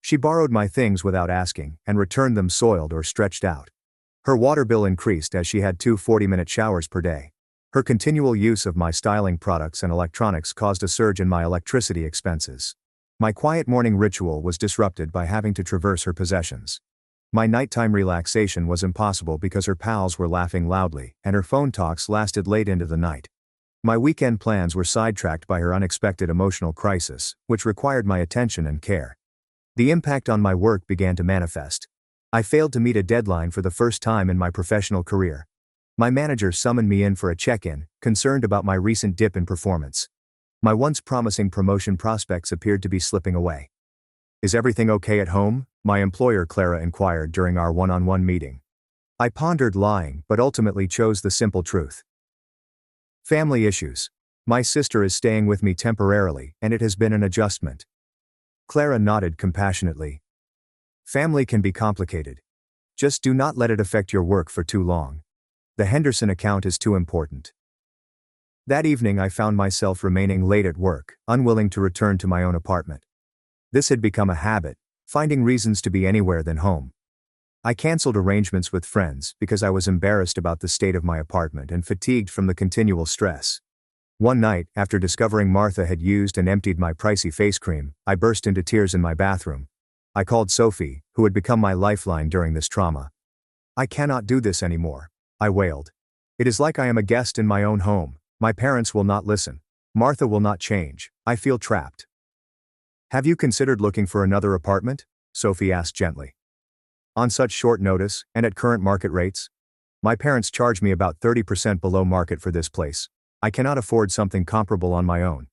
Speaker 1: She borrowed my things without asking, and returned them soiled or stretched out. Her water bill increased as she had 2 40-minute showers per day. Her continual use of my styling products and electronics caused a surge in my electricity expenses. My quiet morning ritual was disrupted by having to traverse her possessions. My nighttime relaxation was impossible because her pals were laughing loudly, and her phone talks lasted late into the night. My weekend plans were sidetracked by her unexpected emotional crisis, which required my attention and care. The impact on my work began to manifest. I failed to meet a deadline for the first time in my professional career. My manager summoned me in for a check-in, concerned about my recent dip in performance. My once promising promotion prospects appeared to be slipping away. "Is everything okay at home?" my employer Clara inquired during our one-on-one meeting. I pondered lying, but ultimately chose the simple truth. "Family issues. My sister is staying with me temporarily, and it has been an adjustment." Clara nodded compassionately. "Family can be complicated, Just do not let it affect your work for too long. The Henderson account is too important. That evening I found myself remaining late at work, unwilling to return to my own apartment. This had become a habit, finding reasons to be anywhere than home. I canceled arrangements with friends because I was embarrassed about the state of my apartment and fatigued from the continual stress. One night, after discovering Martha had used and emptied my pricey face cream, I burst into tears in my bathroom. I called Sophie, who had become my lifeline during this trauma. "I cannot do this anymore," I wailed. "It is like I am a guest in my own home. My parents will not listen. Martha will not change. I feel trapped." "Have you considered looking for another apartment?" Sophie asked gently. "On such short notice, and at current market rates? My parents charge me about 30% below market for this place. I cannot afford something comparable on my own."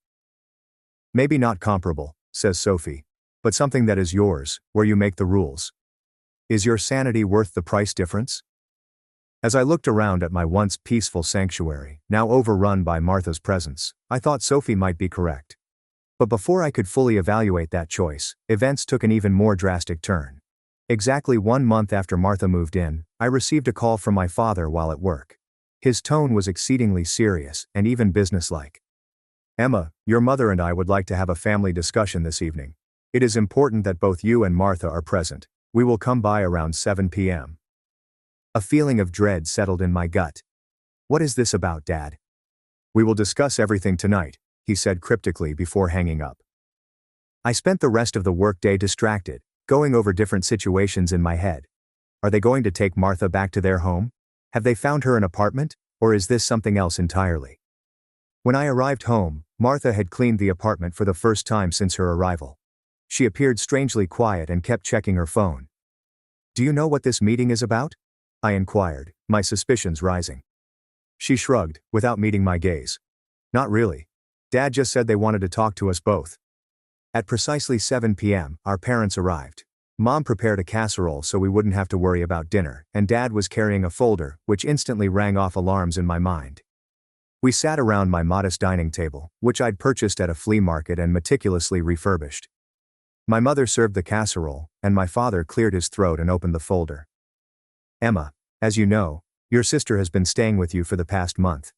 Speaker 1: "Maybe not comparable," says Sophie, "but something that is yours, where you make the rules. Is your sanity worth the price difference?" As I looked around at my once peaceful sanctuary, now overrun by Martha's presence, I thought Sophie might be correct. But before I could fully evaluate that choice, events took an even more drastic turn. Exactly 1 month after Martha moved in, I received a call from my father while at work. His tone was exceedingly serious and even businesslike. "Emma, your mother and I would like to have a family discussion this evening. It is important that both you and Martha are present. We will come by around 7 p.m. A feeling of dread settled in my gut. "What is this about, Dad?" "We will discuss everything tonight," he said cryptically before hanging up. I spent the rest of the workday distracted, going over different situations in my head. Are they going to take Martha back to their home? Have they found her an apartment, or is this something else entirely? When I arrived home, Martha had cleaned the apartment for the first time since her arrival. She appeared strangely quiet and kept checking her phone. "Do you know what this meeting is about?" I inquired, my suspicions rising. She shrugged, without meeting my gaze. "Not really. Dad just said they wanted to talk to us both." At precisely 7 p.m., our parents arrived. Mom prepared a casserole so we wouldn't have to worry about dinner, and Dad was carrying a folder, which instantly rang off alarms in my mind. We sat around my modest dining table, which I'd purchased at a flea market and meticulously refurbished. My mother served the casserole, and my father cleared his throat and opened the folder. "Emma, as you know, your sister has been staying with you for the past month.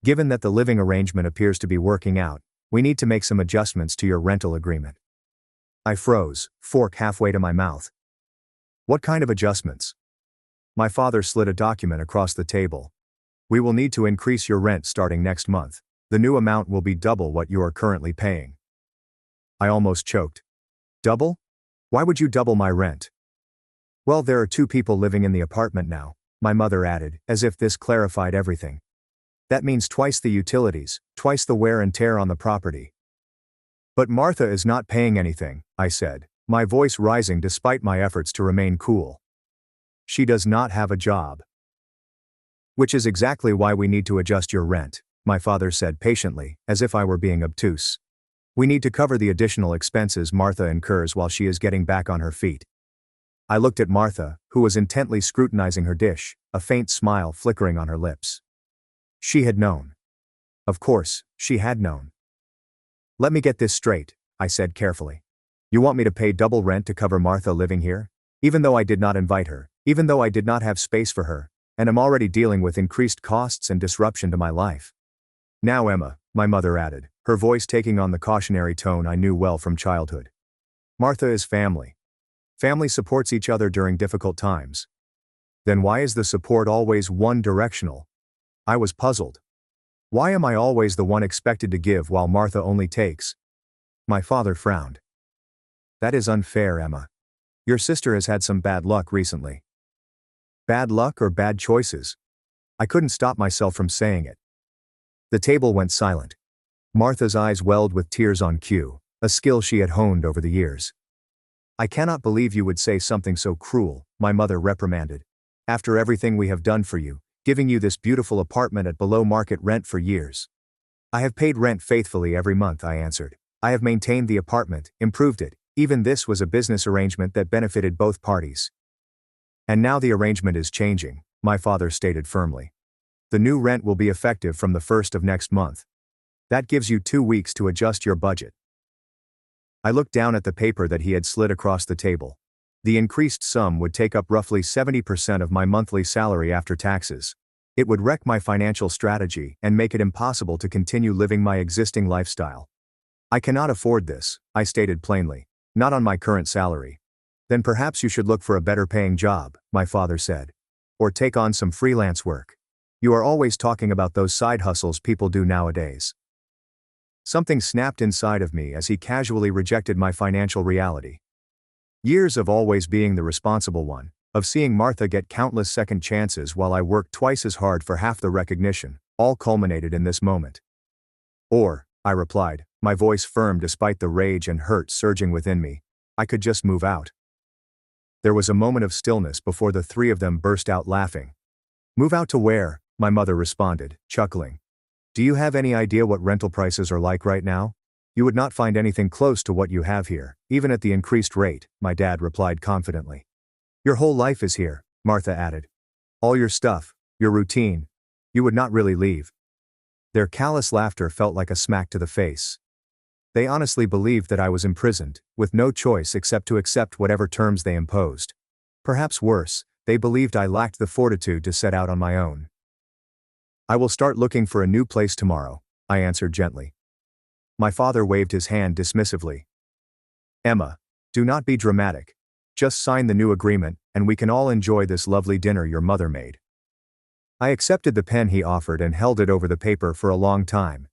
Speaker 1: Given that the living arrangement appears to be working out, we need to make some adjustments to your rental agreement." I froze, fork halfway to my mouth. "What kind of adjustments?" My father slid a document across the table. "We will need to increase your rent starting next month. The new amount will be double what you are currently paying." I almost choked. "Double? Why would you double my rent?" "Well, there are 2 people living in the apartment now," my mother added, as if this clarified everything. "That means twice the utilities, twice the wear and tear on the property." "But Martha is not paying anything," I said, my voice rising despite my efforts to remain cool. "She does not have a job." "Which is exactly why we need to adjust your rent," my father said patiently, as if I were being obtuse. "We need to cover the additional expenses Martha incurs while she is getting back on her feet." I looked at Martha, who was intently scrutinizing her dish, a faint smile flickering on her lips. She had known. Of course, she had known. "Let me get this straight," I said carefully. "You want me to pay double rent to cover Martha living here? Even though I did not invite her, even though I did not have space for her, and am already dealing with increased costs and disruption to my life." "Now Emma," my mother added, her voice taking on the cautionary tone I knew well from childhood. "Martha is family. Family supports each other during difficult times. Then why is the support always one-directional?" I was puzzled. "Why am I always the one expected to give while Martha only takes?" My father frowned. "That is unfair, Emma. Your sister has had some bad luck recently." Bad luck or bad choices? I couldn't stop myself from saying it. The table went silent. Martha's eyes welled with tears on cue, a skill she had honed over the years. "I cannot believe you would say something so cruel," my mother reprimanded. "After everything we have done for you, giving you this beautiful apartment at below market rent for years." "I have paid rent faithfully every month," I answered. "I have maintained the apartment, improved it. Even this was a business arrangement that benefited both parties." "And now the arrangement is changing," my father stated firmly. "The new rent will be effective from the 1st of next month. That gives you 2 weeks to adjust your budget." I looked down at the paper that he had slid across the table. The increased sum would take up roughly 70% of my monthly salary after taxes. It would wreck my financial strategy and make it impossible to continue living my existing lifestyle. I cannot afford this, I stated plainly. Not on my current salary. Then perhaps you should look for a better paying job, my father said. Or take on some freelance work. You are always talking about those side hustles people do nowadays. Something snapped inside of me as he casually rejected my financial reality. Years of always being the responsible one, of seeing Martha get countless second chances while I worked twice as hard for half the recognition, all culminated in this moment. Or, I replied, my voice firm despite the rage and hurt surging within me, I could just move out. There was a moment of stillness before the three of them burst out laughing. Move out to where? My mother responded, chuckling. Do you have any idea what rental prices are like right now? You would not find anything close to what you have here, even at the increased rate, my dad replied confidently. Your whole life is here, Martha added. All your stuff, your routine. You would not really leave. Their callous laughter felt like a smack to the face. They honestly believed that I was imprisoned, with no choice except to accept whatever terms they imposed. Perhaps worse, they believed I lacked the fortitude to set out on my own. I will start looking for a new place tomorrow, I answered gently. My father waved his hand dismissively. Emma, do not be dramatic. Just sign the new agreement, and we can all enjoy this lovely dinner your mother made. I accepted the pen he offered and held it over the paper for a long time.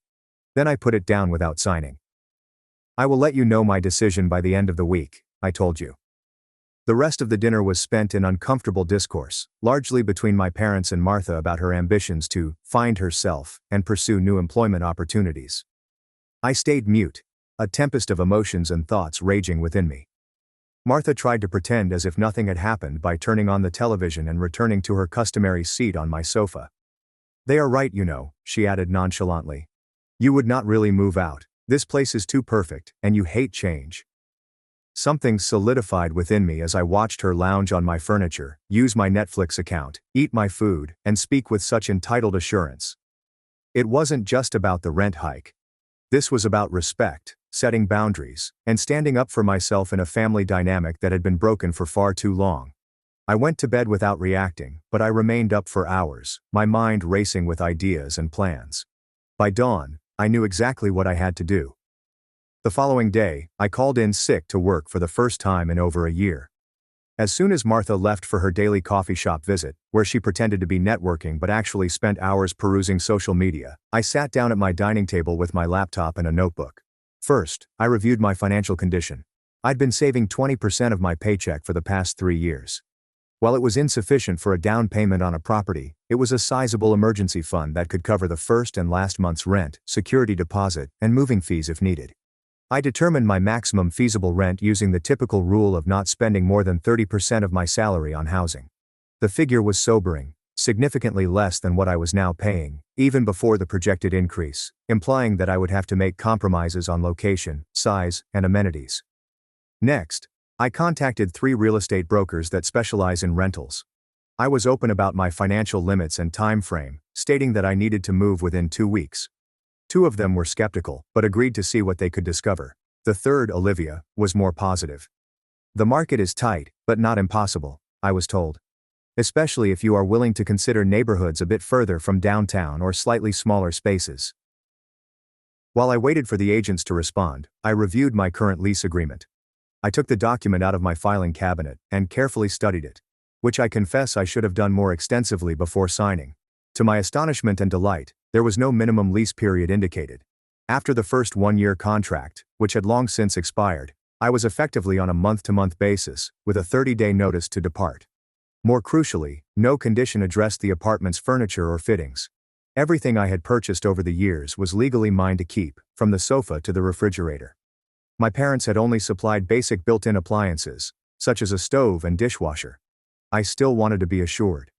Speaker 1: Then I put it down without signing. I will let you know my decision by the end of the week, I told you. The rest of the dinner was spent in uncomfortable discourse, largely between my parents and Martha about her ambitions to find herself and pursue new employment opportunities. I stayed mute, a tempest of emotions and thoughts raging within me. Martha tried to pretend as if nothing had happened by turning on the television and returning to her customary seat on my sofa. They are right, you know, she added nonchalantly. You would not really move out. This place is too perfect, and you hate change. Something solidified within me as I watched her lounge on my furniture, use my Netflix account, eat my food, and speak with such entitled assurance. It wasn't just about the rent hike. This was about respect, setting boundaries, and standing up for myself in a family dynamic that had been broken for far too long. I went to bed without reacting, but I remained up for hours, my mind racing with ideas and plans. By dawn, I knew exactly what I had to do. The following day, I called in sick to work for the first time in over a year. As soon as Martha left for her daily coffee shop visit, where she pretended to be networking but actually spent hours perusing social media, I sat down at my dining table with my laptop and a notebook. First, I reviewed my financial condition. I'd been saving 20% of my paycheck for the past 3 years. While it was insufficient for a down payment on a property, it was a sizable emergency fund that could cover the first and last month's rent, security deposit, and moving fees if needed. I determined my maximum feasible rent using the typical rule of not spending more than 30% of my salary on housing. The figure was sobering, significantly less than what I was now paying, even before the projected increase, implying that I would have to make compromises on location, size, and amenities. Next, I contacted 3 real estate brokers that specialize in rentals. I was open about my financial limits and time frame, stating that I needed to move within 2 weeks. 2 of them were skeptical, but agreed to see what they could discover. The third, Olivia, was more positive. The market is tight, but not impossible, I was told. Especially if you are willing to consider neighborhoods a bit further from downtown or slightly smaller spaces. While I waited for the agents to respond, I reviewed my current lease agreement. I took the document out of my filing cabinet and carefully studied it, which I confess I should have done more extensively before signing. To my astonishment and delight, there was no minimum lease period indicated. After the first 1-year contract, which had long since expired, I was effectively on a month-to-month basis, with a 30-day notice to depart. More crucially, no condition addressed the apartment's furniture or fittings. Everything I had purchased over the years was legally mine to keep, from the sofa to the refrigerator. My parents had only supplied basic built-in appliances, such as a stove and dishwasher. I still wanted to be assured.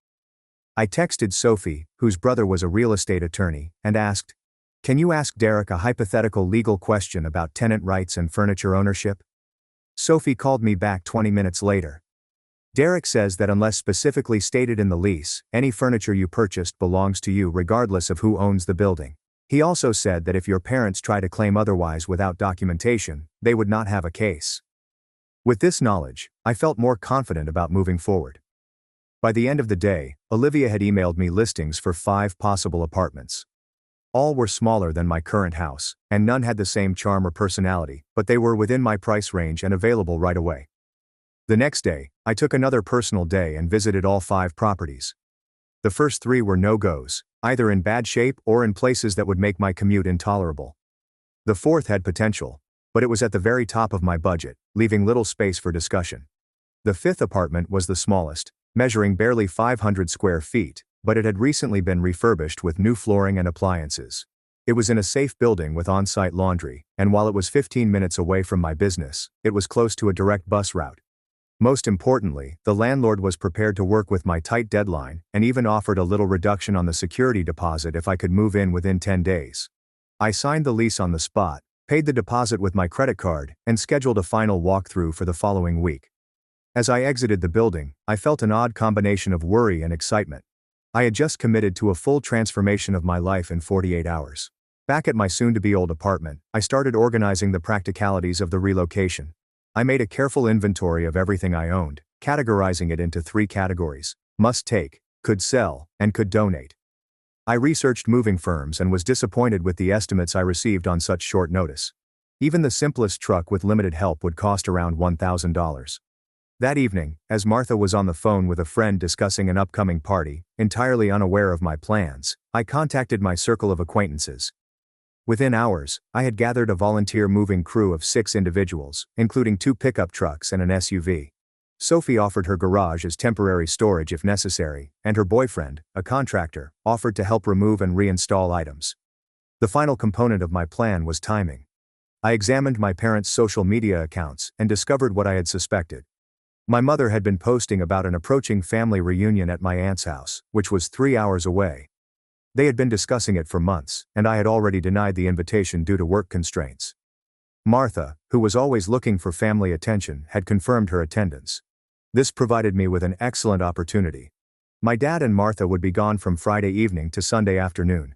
Speaker 1: I texted Sophie, whose brother was a real estate attorney, and asked, "Can you ask Derek a hypothetical legal question about tenant rights and furniture ownership?" Sophie called me back 20 minutes later. "Derek says that unless specifically stated in the lease, any furniture you purchased belongs to you regardless of who owns the building. He also said that if your parents try to claim otherwise without documentation, they would not have a case." With this knowledge, I felt more confident about moving forward. By the end of the day, Olivia had emailed me listings for 5 possible apartments. All were smaller than my current house, and none had the same charm or personality, but they were within my price range and available right away. The next day, I took another personal day and visited all 5 properties. The first 3 were no-goes, either in bad shape or in places that would make my commute intolerable. The 4th had potential, but it was at the very top of my budget, leaving little space for discussion. The 5th apartment was the smallest, measuring barely 500 square feet, but it had recently been refurbished with new flooring and appliances. It was in a safe building with on-site laundry, and while it was 15 minutes away from my business, it was close to a direct bus route. Most importantly, the landlord was prepared to work with my tight deadline and even offered a little reduction on the security deposit if I could move in within 10 days. I signed the lease on the spot, paid the deposit with my credit card, and scheduled a final walkthrough for the following week. As I exited the building, I felt an odd combination of worry and excitement. I had just committed to a full transformation of my life in 48 hours. Back at my soon-to-be-old apartment, I started organizing the practicalities of the relocation. I made a careful inventory of everything I owned, categorizing it into 3 categories: must take, could sell, and could donate. I researched moving firms and was disappointed with the estimates I received on such short notice. Even the simplest truck with limited help would cost around $1,000. That evening, as Martha was on the phone with a friend discussing an upcoming party, entirely unaware of my plans, I contacted my circle of acquaintances. Within hours, I had gathered a volunteer moving crew of 6 individuals, including 2 pickup trucks and an SUV. Sophie offered her garage as temporary storage if necessary, and her boyfriend, a contractor, offered to help remove and reinstall items. The final component of my plan was timing. I examined my parents' social media accounts and discovered what I had suspected. My mother had been posting about an approaching family reunion at my aunt's house, which was 3 hours away. They had been discussing it for months, and I had already denied the invitation due to work constraints. Martha, who was always looking for family attention, had confirmed her attendance. This provided me with an excellent opportunity. My dad and Martha would be gone from Friday evening to Sunday afternoon.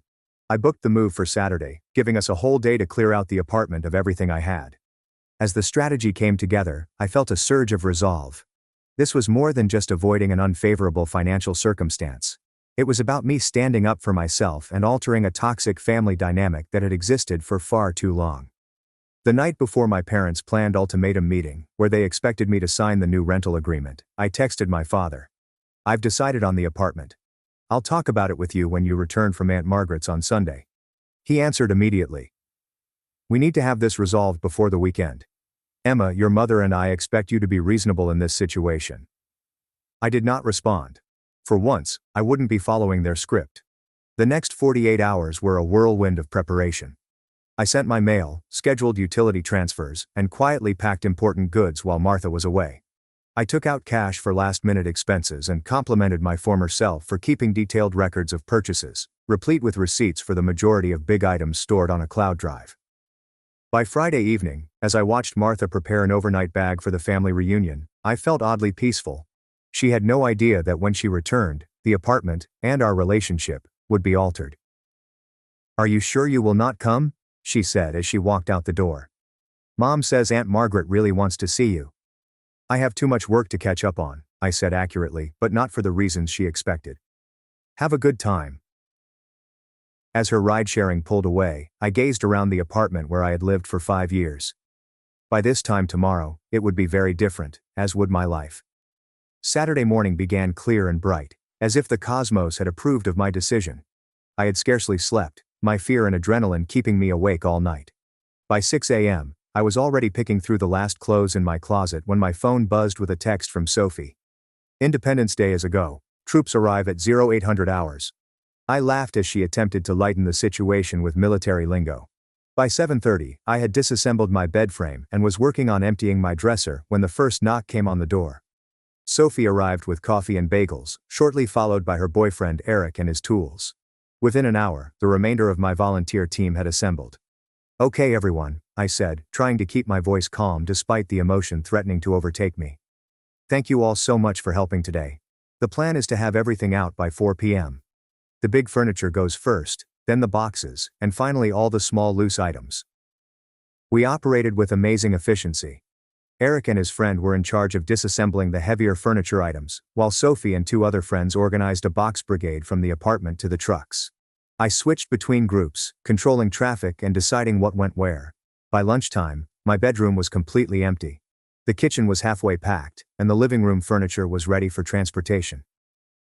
Speaker 1: I booked the move for Saturday, giving us a whole day to clear out the apartment of everything I had. As the strategy came together, I felt a surge of resolve. This was more than just avoiding an unfavorable financial circumstance. It was about me standing up for myself and altering a toxic family dynamic that had existed for far too long. The night before my parents' planned ultimatum meeting, where they expected me to sign the new rental agreement, I texted my father. "I've decided on the apartment. I'll talk about it with you when you return from Aunt Margaret's on Sunday." He answered immediately. "We need to have this resolved before the weekend. Emma, your mother and I expect you to be reasonable in this situation." I did not respond. For once, I wouldn't be following their script. The next 48 hours were a whirlwind of preparation. I sent my mail, scheduled utility transfers, and quietly packed important goods while Martha was away. I took out cash for last-minute expenses and complimented my former self for keeping detailed records of purchases, replete with receipts for the majority of big items stored on a cloud drive. By Friday evening, as I watched Martha prepare an overnight bag for the family reunion, I felt oddly peaceful. She had no idea that when she returned, the apartment, and our relationship, would be altered. "Are you sure you will not come?" she said as she walked out the door. "Mom says Aunt Margaret really wants to see you." "I have too much work to catch up on," I said accurately, but not for the reasons she expected. "Have a good time." As her ride-sharing pulled away, I gazed around the apartment where I had lived for 5 years. By this time tomorrow, it would be very different, as would my life. Saturday morning began clear and bright, as if the cosmos had approved of my decision. I had scarcely slept, my fear and adrenaline keeping me awake all night. By 6 a.m., I was already picking through the last clothes in my closet when my phone buzzed with a text from Sophie. "Independence Day is a go. Troops arrive at 0800 hours. I laughed as she attempted to lighten the situation with military lingo. By 7:30, I had disassembled my bed frame and was working on emptying my dresser when the first knock came on the door. Sophie arrived with coffee and bagels, shortly followed by her boyfriend Eric and his tools. Within an hour, the remainder of my volunteer team had assembled. "Okay everyone," I said, trying to keep my voice calm despite the emotion threatening to overtake me. "Thank you all so much for helping today. The plan is to have everything out by 4 p.m. The big furniture goes first, then the boxes, and finally all the small loose items." We operated with amazing efficiency. Eric and his friend were in charge of disassembling the heavier furniture items, while Sophie and two other friends organized a box brigade from the apartment to the trucks. I switched between groups, controlling traffic and deciding what went where. By lunchtime, my bedroom was completely empty. The kitchen was halfway packed, and the living room furniture was ready for transportation.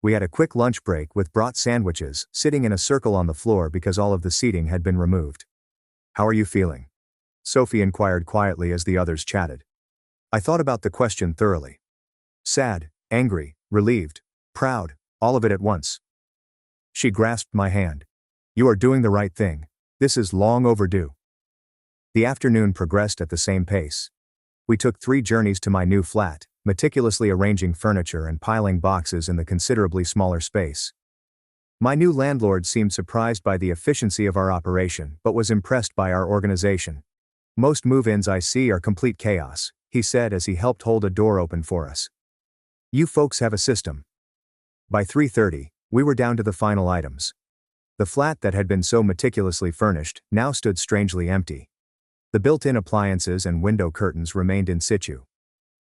Speaker 1: We had a quick lunch break with brought sandwiches, sitting in a circle on the floor because all of the seating had been removed. "How are you feeling?" Sophie inquired quietly as the others chatted. I thought about the question thoroughly. Sad, angry, relieved, proud, all of it at once. She grasped my hand. "You are doing the right thing. This is long overdue." The afternoon progressed at the same pace. We took 3 journeys to my new flat, meticulously arranging furniture and piling boxes in the considerably smaller space. My new landlord seemed surprised by the efficiency of our operation but was impressed by our organization. "Most move-ins I see are complete chaos," he said as he helped hold a door open for us. "You folks have a system." By 3:30, we were down to the final items. The flat that had been so meticulously furnished now stood strangely empty. The built-in appliances and window curtains remained in situ.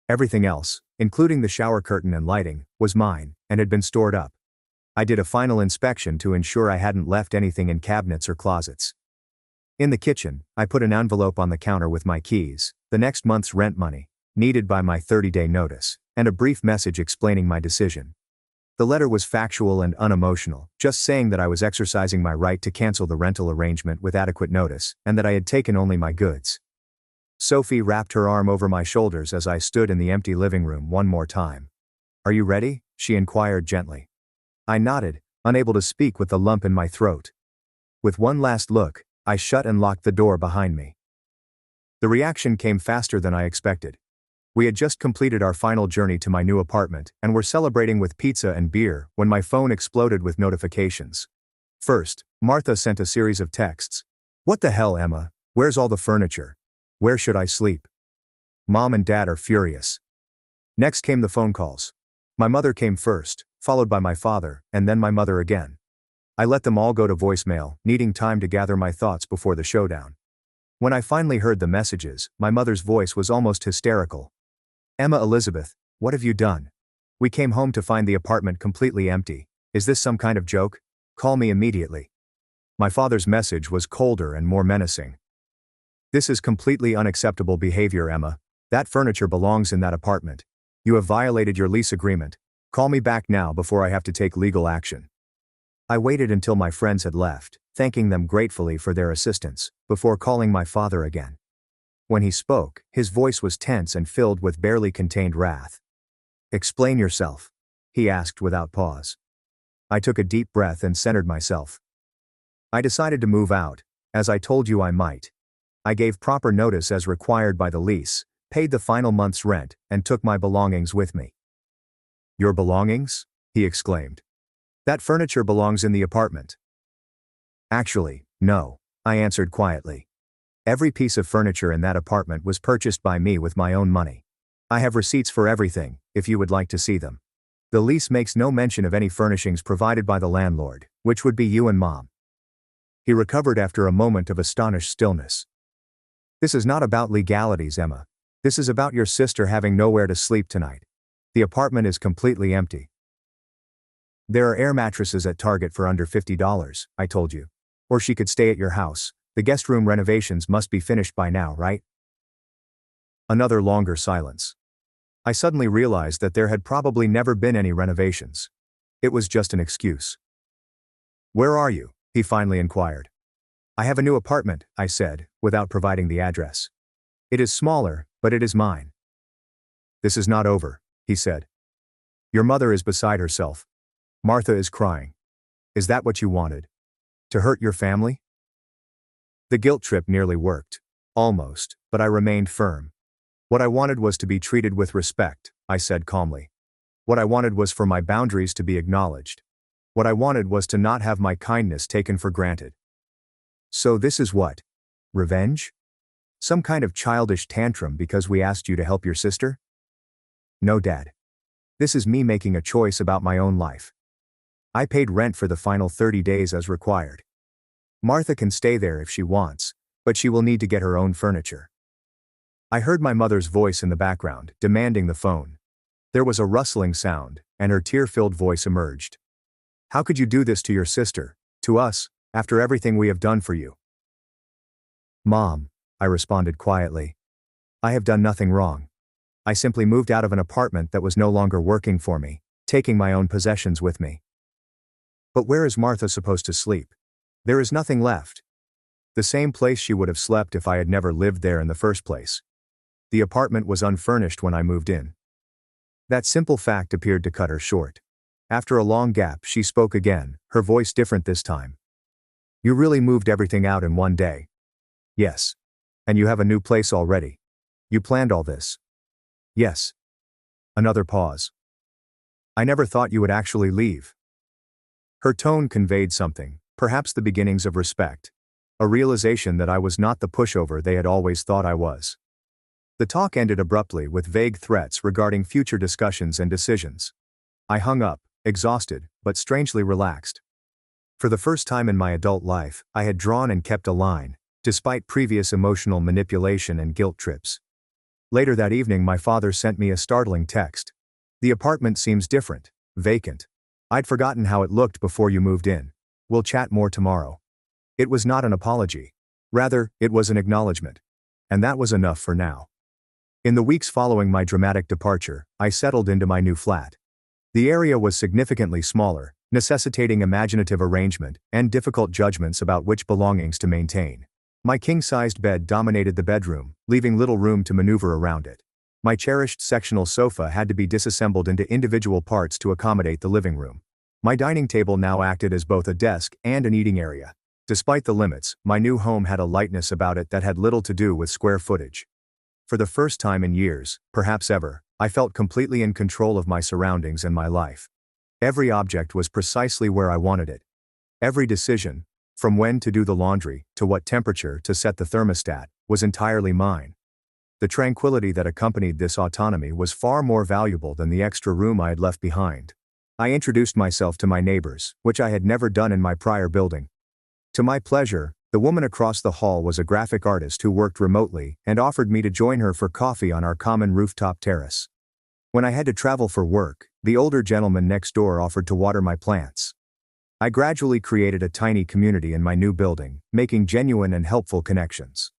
Speaker 1: Everything else, including the shower curtain and lighting, was mine, and had been stored up. I did a final inspection to ensure I hadn't left anything in cabinets or closets. In the kitchen, I put an envelope on the counter with my keys, the next month's rent money, needed by my 30-day notice, and a brief message explaining my decision. The letter was factual and unemotional, just saying that I was exercising my right to cancel the rental arrangement with adequate notice, and that I had taken only my goods. Sophie wrapped her arm over my shoulders as I stood in the empty living room one more time. "Are you ready?" she inquired gently. I nodded, unable to speak with the lump in my throat. With one last look, I shut and locked the door behind me. The reaction came faster than I expected. We had just completed our final journey to my new apartment and were celebrating with pizza and beer when my phone exploded with notifications. First, Martha sent a series of texts. "What the hell, Emma? Where's all the furniture? Where should I sleep? Mom and Dad are furious." Next came the phone calls. My mother came first, followed by my father, and then my mother again. I let them all go to voicemail, needing time to gather my thoughts before the showdown. When I finally heard the messages, my mother's voice was almost hysterical. "Emma Elizabeth, what have you done? We came home to find the apartment completely empty. Is this some kind of joke? Call me immediately." My father's message was colder and more menacing. "This is completely unacceptable behavior, Emma. That furniture belongs in that apartment. You have violated your lease agreement. Call me back now before I have to take legal action." I waited until my friends had left, thanking them gratefully for their assistance, before calling my father again. When he spoke, his voice was tense and filled with barely contained wrath. "Explain yourself," he asked without pause. I took a deep breath and centered myself. "I decided to move out, as I told you I might. I gave proper notice as required by the lease, paid the final month's rent, and took my belongings with me." "Your belongings?" he exclaimed. "That furniture belongs in the apartment." "Actually, no," I answered quietly. "Every piece of furniture in that apartment was purchased by me with my own money. I have receipts for everything, if you would like to see them. The lease makes no mention of any furnishings provided by the landlord, which would be you and Mom." He recovered after a moment of astonished stillness. "This is not about legalities, Emma. This is about your sister having nowhere to sleep tonight. The apartment is completely empty." "There are air mattresses at Target for under $50, I told you. Or she could stay at your house. The guest room renovations must be finished by now, right?" Another longer silence. I suddenly realized that there had probably never been any renovations. It was just an excuse. "Where are you?" he finally inquired. "I have a new apartment," I said, without providing the address. "It is smaller, but it is mine." "This is not over," he said. "Your mother is beside herself. Martha is crying. Is that what you wanted? To hurt your family?" The guilt trip nearly worked. Almost, but I remained firm. "What I wanted was to be treated with respect," I said calmly. "What I wanted was for my boundaries to be acknowledged. What I wanted was to not have my kindness taken for granted." "So this is what? Revenge? Some kind of childish tantrum because we asked you to help your sister?" "No, Dad. This is me making a choice about my own life. I paid rent for the final 30 days as required. Martha can stay there if she wants, but she will need to get her own furniture. I heard my mother's voice in the background, demanding the phone. There was a rustling sound, and her tear-filled voice emerged. "How could you do this to your sister, to us, after everything we have done for you?" "Mom," I responded quietly. "I have done nothing wrong. I simply moved out of an apartment that was no longer working for me, taking my own possessions with me." "But where is Martha supposed to sleep? There is nothing left." "The same place she would have slept if I had never lived there in the first place. The apartment was unfurnished when I moved in." That simple fact appeared to cut her short. After a long gap, she spoke again, her voice different this time. "You really moved everything out in one day?" "Yes. And you have a new place already? You planned all this?" "Yes." Another pause. "I never thought you would actually leave." Her tone conveyed something, perhaps the beginnings of respect. A realization that I was not the pushover they had always thought I was. The talk ended abruptly with vague threats regarding future discussions and decisions. I hung up, exhausted, but strangely relaxed. For the first time in my adult life, I had drawn and kept a line, despite previous emotional manipulation and guilt trips. Later that evening, my father sent me a startling text. "The apartment seems different, vacant. I'd forgotten how it looked before you moved in. We'll chat more tomorrow." It was not an apology. Rather, it was an acknowledgement. And that was enough for now. In the weeks following my dramatic departure, I settled into my new flat. The area was significantly smaller, necessitating imaginative arrangement and difficult judgments about which belongings to maintain. My king-sized bed dominated the bedroom, leaving little room to maneuver around it. My cherished sectional sofa had to be disassembled into individual parts to accommodate the living room. My dining table now acted as both a desk and an eating area. Despite the limits, my new home had a lightness about it that had little to do with square footage. For the first time in years, perhaps ever, I felt completely in control of my surroundings and my life. Every object was precisely where I wanted it. Every decision, from when to do the laundry, to what temperature to set the thermostat, was entirely mine. The tranquility that accompanied this autonomy was far more valuable than the extra room I had left behind. I introduced myself to my neighbors, which I had never done in my prior building. To my pleasure, the woman across the hall was a graphic artist who worked remotely and offered me to join her for coffee on our common rooftop terrace. When I had to travel for work, the older gentleman next door offered to water my plants. I gradually created a tiny community in my new building, making genuine and helpful connections.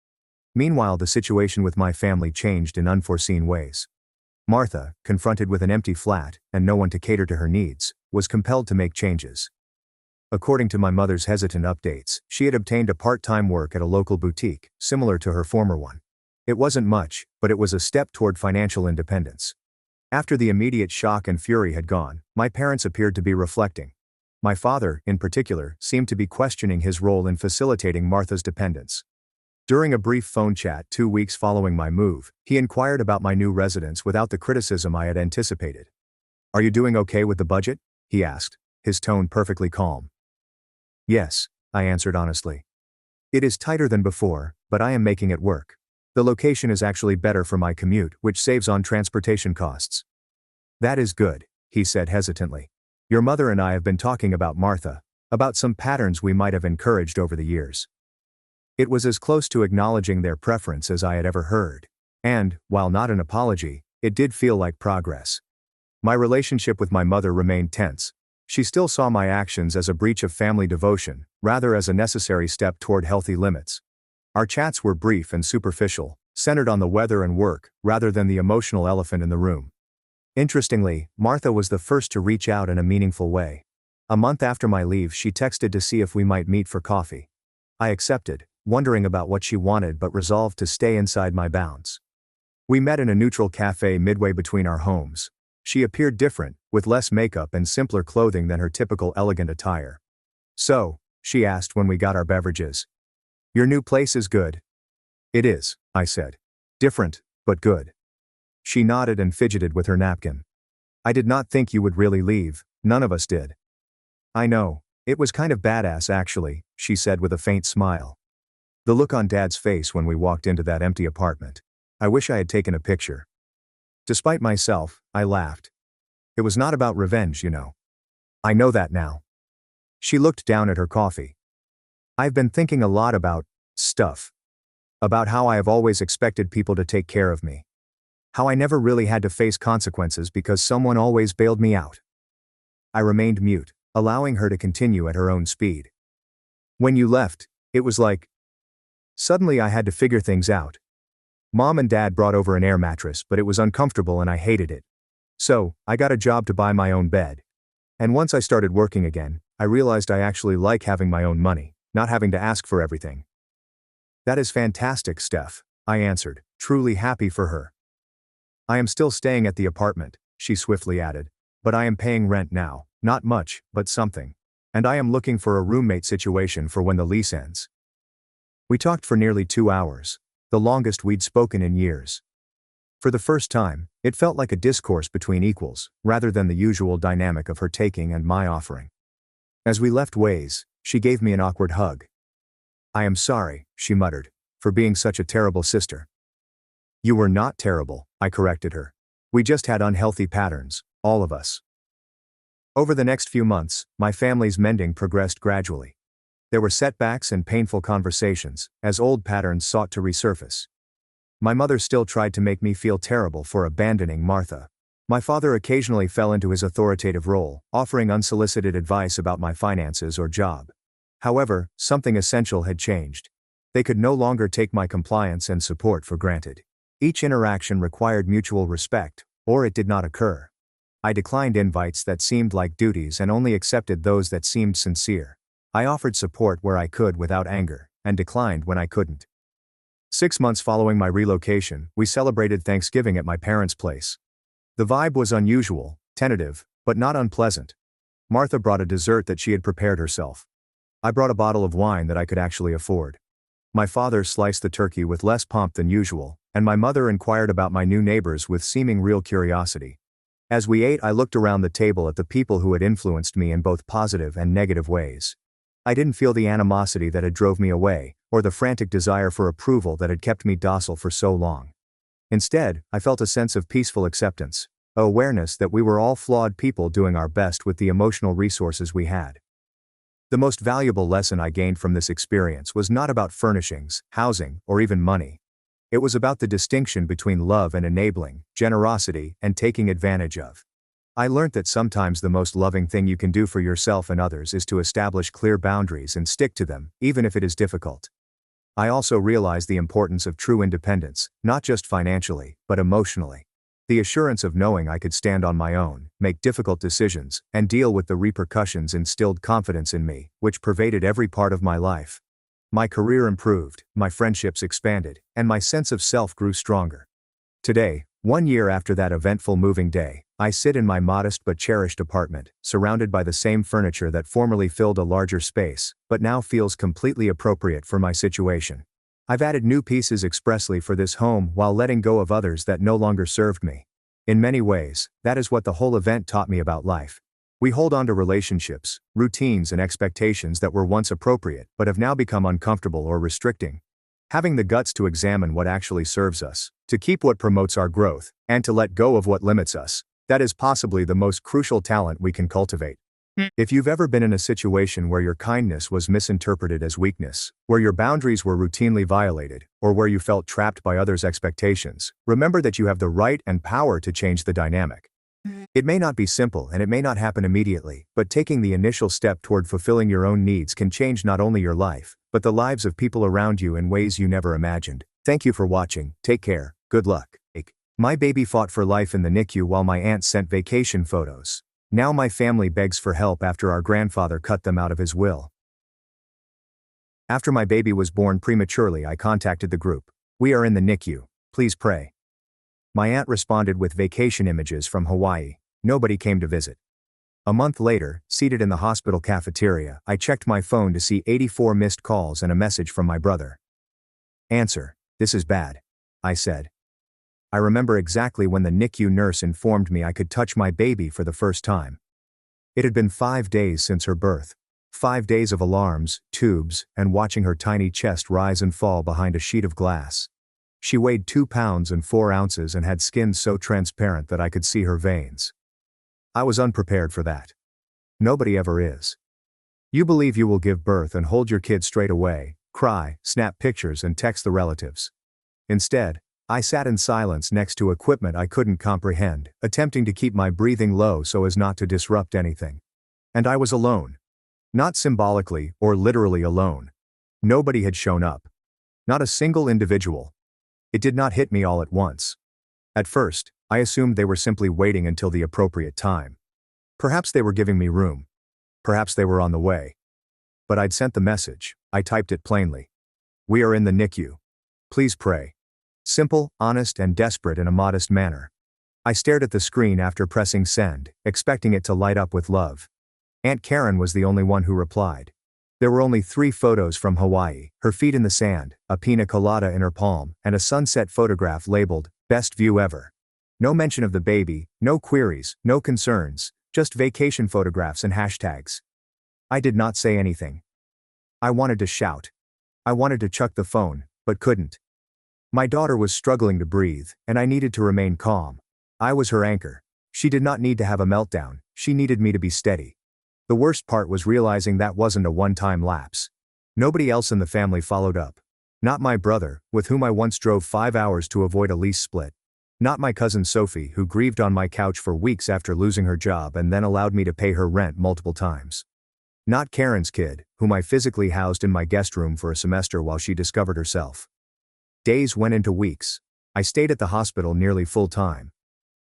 Speaker 1: Meanwhile, the situation with my family changed in unforeseen ways. Martha, confronted with an empty flat and no one to cater to her needs, was compelled to make changes. According to my mother's hesitant updates, she had obtained a part-time work at a local boutique, similar to her former one. It wasn't much, but it was a step toward financial independence. After the immediate shock and fury had gone, my parents appeared to be reflecting. My father, in particular, seemed to be questioning his role in facilitating Martha's dependence. During a brief phone chat 2 weeks following my move, he inquired about my new residence without the criticism I had anticipated. "Are you doing okay with the budget?" he asked, his tone perfectly calm. "Yes," I answered honestly. "It is tighter than before, but I am making it work. The location is actually better for my commute, which saves on transportation costs." "That is good," he said hesitantly. "Your mother and I have been talking about Martha, about some patterns we might have encouraged over the years." It was as close to acknowledging their preference as I had ever heard. And, while not an apology, it did feel like progress. My relationship with my mother remained tense. She still saw my actions as a breach of family devotion, rather as a necessary step toward healthy limits. Our chats were brief and superficial, centered on the weather and work, rather than the emotional elephant in the room. Interestingly, Martha was the first to reach out in a meaningful way. A month after my leave, she texted to see if we might meet for coffee. I accepted, wondering about what she wanted but resolved to stay inside my bounds. We met in a neutral cafe midway between our homes. She appeared different, with less makeup and simpler clothing than her typical elegant attire. "So," she asked when we got our beverages. "Your new place is good?" "It is," I said. "Different, but good." She nodded and fidgeted with her napkin. "I did not think you would really leave, none of us did." "I know, it was kind of badass actually," she said with a faint smile. The look on Dad's face when we walked into that empty apartment. I wish I had taken a picture. Despite myself, I laughed. It was not about revenge, you know. "I know that now." She looked down at her coffee. "I've been thinking a lot about stuff. About how I have always expected people to take care of me. How I never really had to face consequences because someone always bailed me out. I remained mute, allowing her to continue at her own speed. When you left, it was like, suddenly I had to figure things out. Mom and Dad brought over an air mattress, but it was uncomfortable and I hated it. So, I got a job to buy my own bed. And once I started working again, I realized I actually like having my own money, not having to ask for everything. That is fantastic, Steph, I answered, truly happy for her. I am still staying at the apartment, she swiftly added, but I am paying rent now, not much, but something. And I am looking for a roommate situation for when the lease ends. We talked for nearly 2 hours, the longest we'd spoken in years. For the first time, it felt like a discourse between equals, rather than the usual dynamic of her taking and my offering. As we left ways, she gave me an awkward hug. I am sorry, she muttered, for being such a terrible sister. You were not terrible, I corrected her. We just had unhealthy patterns, all of us. Over the next few months, my family's mending progressed gradually. There were setbacks and painful conversations, as old patterns sought to resurface. My mother still tried to make me feel terrible for abandoning Martha. My father occasionally fell into his authoritative role, offering unsolicited advice about my finances or job. However, something essential had changed. They could no longer take my compliance and support for granted. Each interaction required mutual respect, or it did not occur. I declined invites that seemed like duties and only accepted those that seemed sincere. I offered support where I could without anger, and declined when I couldn't. 6 months following my relocation, we celebrated Thanksgiving at my parents' place. The vibe was unusual, tentative, but not unpleasant. Martha brought a dessert that she had prepared herself. I brought a bottle of wine that I could actually afford. My father sliced the turkey with less pomp than usual, and my mother inquired about my new neighbors with seeming real curiosity. As we ate, I looked around the table at the people who had influenced me in both positive and negative ways. I didn't feel the animosity that had drove me away, or the frantic desire for approval that had kept me docile for so long. Instead, I felt a sense of peaceful acceptance, a awareness that we were all flawed people doing our best with the emotional resources we had. The most valuable lesson I gained from this experience was not about furnishings, housing, or even money. It was about the distinction between love and enabling, generosity and taking advantage of. I learned that sometimes the most loving thing you can do for yourself and others is to establish clear boundaries and stick to them, even if it is difficult. I also realized the importance of true independence, not just financially, but emotionally. The assurance of knowing I could stand on my own, make difficult decisions, and deal with the repercussions instilled confidence in me, which pervaded every part of my life. My career improved, my friendships expanded, and my sense of self grew stronger. Today, 1 year after that eventful moving day, I sit in my modest but cherished apartment, surrounded by the same furniture that formerly filled a larger space, but now feels completely appropriate for my situation. I've added new pieces expressly for this home while letting go of others that no longer served me. In many ways, that is what the whole event taught me about life. We hold on to relationships, routines and expectations that were once appropriate but have now become uncomfortable or restricting. Having the guts to examine what actually serves us, to keep what promotes our growth, and to let go of what limits us, that is possibly the most crucial talent we can cultivate. If you've ever been in a situation where your kindness was misinterpreted as weakness, where your boundaries were routinely violated, or where you felt trapped by others' expectations, remember that you have the right and power to change the dynamic. It may not be simple and it may not happen immediately, but taking the initial step toward fulfilling your own needs can change not only your life, but the lives of people around you in ways you never imagined. Thank you for watching, take care, good luck. My baby fought for life in the NICU while my aunt sent vacation photos. Now my family begs for help after our grandfather cut them out of his will. After my baby was born prematurely, I contacted the group. We are in the NICU, please pray. My aunt responded with vacation images from Hawaii. Nobody came to visit. A month later, seated in the hospital cafeteria, I checked my phone to see 84 missed calls and a message from my brother. Answer: this is bad, I said. I remember exactly when the NICU nurse informed me I could touch my baby for the first time. It had been 5 days since her birth. 5 days of alarms, tubes, and watching her tiny chest rise and fall behind a sheet of glass. She weighed 2 pounds and 4 ounces and had skin so transparent that I could see her veins. I was unprepared for that. Nobody ever is. You believe you will give birth and hold your kid straight away, cry, snap pictures, and text the relatives. Instead, I sat in silence next to equipment I couldn't comprehend, attempting to keep my breathing low so as not to disrupt anything. And I was alone. Not symbolically or literally alone. Nobody had shown up. Not a single individual. It did not hit me all at once. At first, I assumed they were simply waiting until the appropriate time. Perhaps they were giving me room. Perhaps they were on the way. But I'd sent the message. I typed it plainly. We are in the NICU. Please pray. Simple, honest, and desperate in a modest manner. I stared at the screen after pressing send, expecting it to light up with love. Aunt Karen was the only one who replied. There were only 3 photos from Hawaii, her feet in the sand, a pina colada in her palm, and a sunset photograph labeled, "Best view ever." No mention of the baby, no queries, no concerns, just vacation photographs and hashtags. I did not say anything. I wanted to shout. I wanted to chuck the phone, but couldn't. My daughter was struggling to breathe, and I needed to remain calm. I was her anchor. She did not need to have a meltdown, she needed me to be steady. The worst part was realizing that wasn't a one-time lapse. Nobody else in the family followed up. Not my brother, with whom I once drove 5 hours to avoid a lease split. Not my cousin Sophie, who grieved on my couch for weeks after losing her job and then allowed me to pay her rent multiple times. Not Karen's kid, whom I physically housed in my guest room for a semester while she discovered herself. Days went into weeks. I stayed at the hospital nearly full time.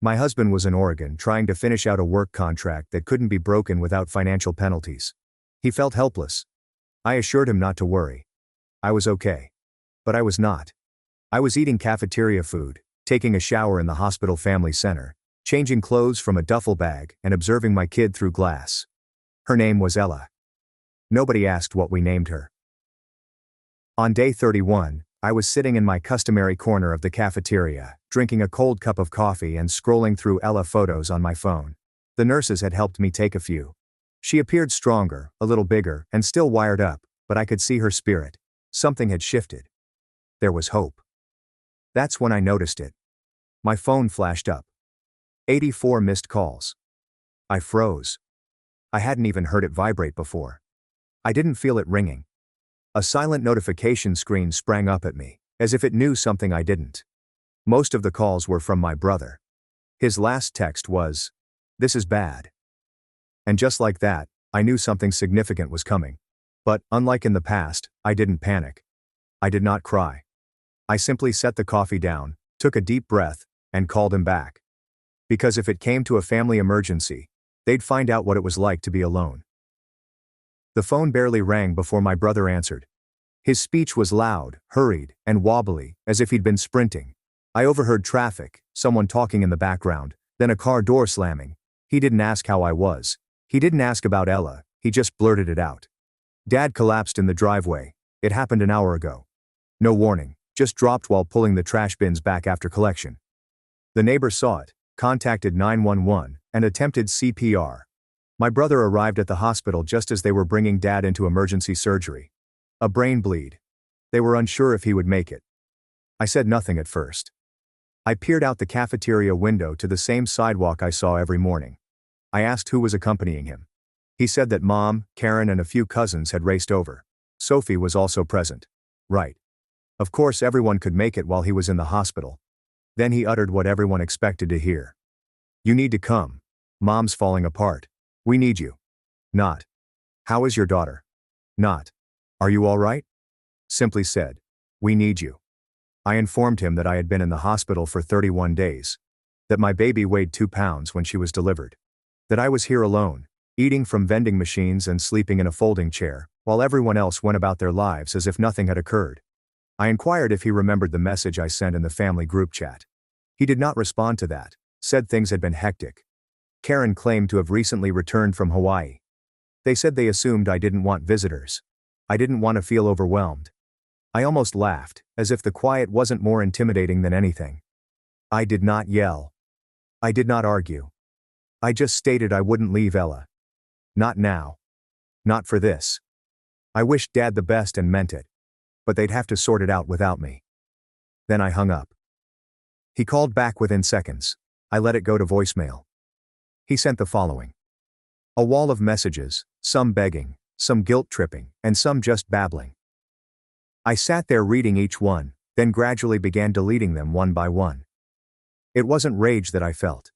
Speaker 1: My husband was in Oregon trying to finish out a work contract that couldn't be broken without financial penalties. He felt helpless. I assured him not to worry. I was okay. But I was not. I was eating cafeteria food, taking a shower in the hospital family center, changing clothes from a duffel bag, and observing my kid through glass. Her name was Ella. Nobody asked what we named her. On day 31, I was sitting in my customary corner of the cafeteria, drinking a cold cup of coffee and scrolling through Ella photos on my phone. The nurses had helped me take a few. She appeared stronger, a little bigger, and still wired up, but I could see her spirit. Something had shifted. There was hope. That's when I noticed it. My phone flashed up. 84 missed calls. I froze. I hadn't even heard it vibrate before. I didn't feel it ringing. A silent notification screen sprang up at me, as if it knew something I didn't. Most of the calls were from my brother. His last text was, "This is bad." And just like that, I knew something significant was coming. But, unlike in the past, I didn't panic. I did not cry. I simply set the coffee down, took a deep breath, and called him back. Because if it came to a family emergency, they'd find out what it was like to be alone. The phone barely rang before my brother answered. His speech was loud, hurried, and wobbly, as if he'd been sprinting. I overheard traffic, someone talking in the background, then a car door slamming. He didn't ask how I was. He didn't ask about Ella, he just blurted it out. Dad collapsed in the driveway. It happened an hour ago. No warning, just dropped while pulling the trash bins back after collection. The neighbor saw it, contacted 911, and attempted CPR. My brother arrived at the hospital just as they were bringing Dad into emergency surgery. A brain bleed. They were unsure if he would make it. I said nothing at first. I peered out the cafeteria window to the same sidewalk I saw every morning. I asked who was accompanying him. He said that Mom, Karen, and a few cousins had raced over. Sophie was also present. Right. Of course everyone could make it while he was in the hospital. Then he uttered what everyone expected to hear. "You need to come. Mom's falling apart. We need you." Not, "How is your daughter?" Not, "Are you all right?" Simply said, "We need you." I informed him that I had been in the hospital for 31 days. That my baby weighed 2 pounds when she was delivered. That I was here alone, eating from vending machines and sleeping in a folding chair, while everyone else went about their lives as if nothing had occurred. I inquired if he remembered the message I sent in the family group chat. He did not respond to that, said things had been hectic. Karen claimed to have recently returned from Hawaii. They said they assumed I didn't want visitors. I didn't want to feel overwhelmed. I almost laughed, as if the quiet wasn't more intimidating than anything. I did not yell. I did not argue. I just stated I wouldn't leave Ella. Not now. Not for this. I wished Dad the best and meant it. But they'd have to sort it out without me. Then I hung up. He called back within seconds. I let it go to voicemail. He sent the following. A wall of messages, some begging, some guilt-tripping, and some just babbling. I sat there reading each one, then gradually began deleting them one by one. It wasn't rage that I felt.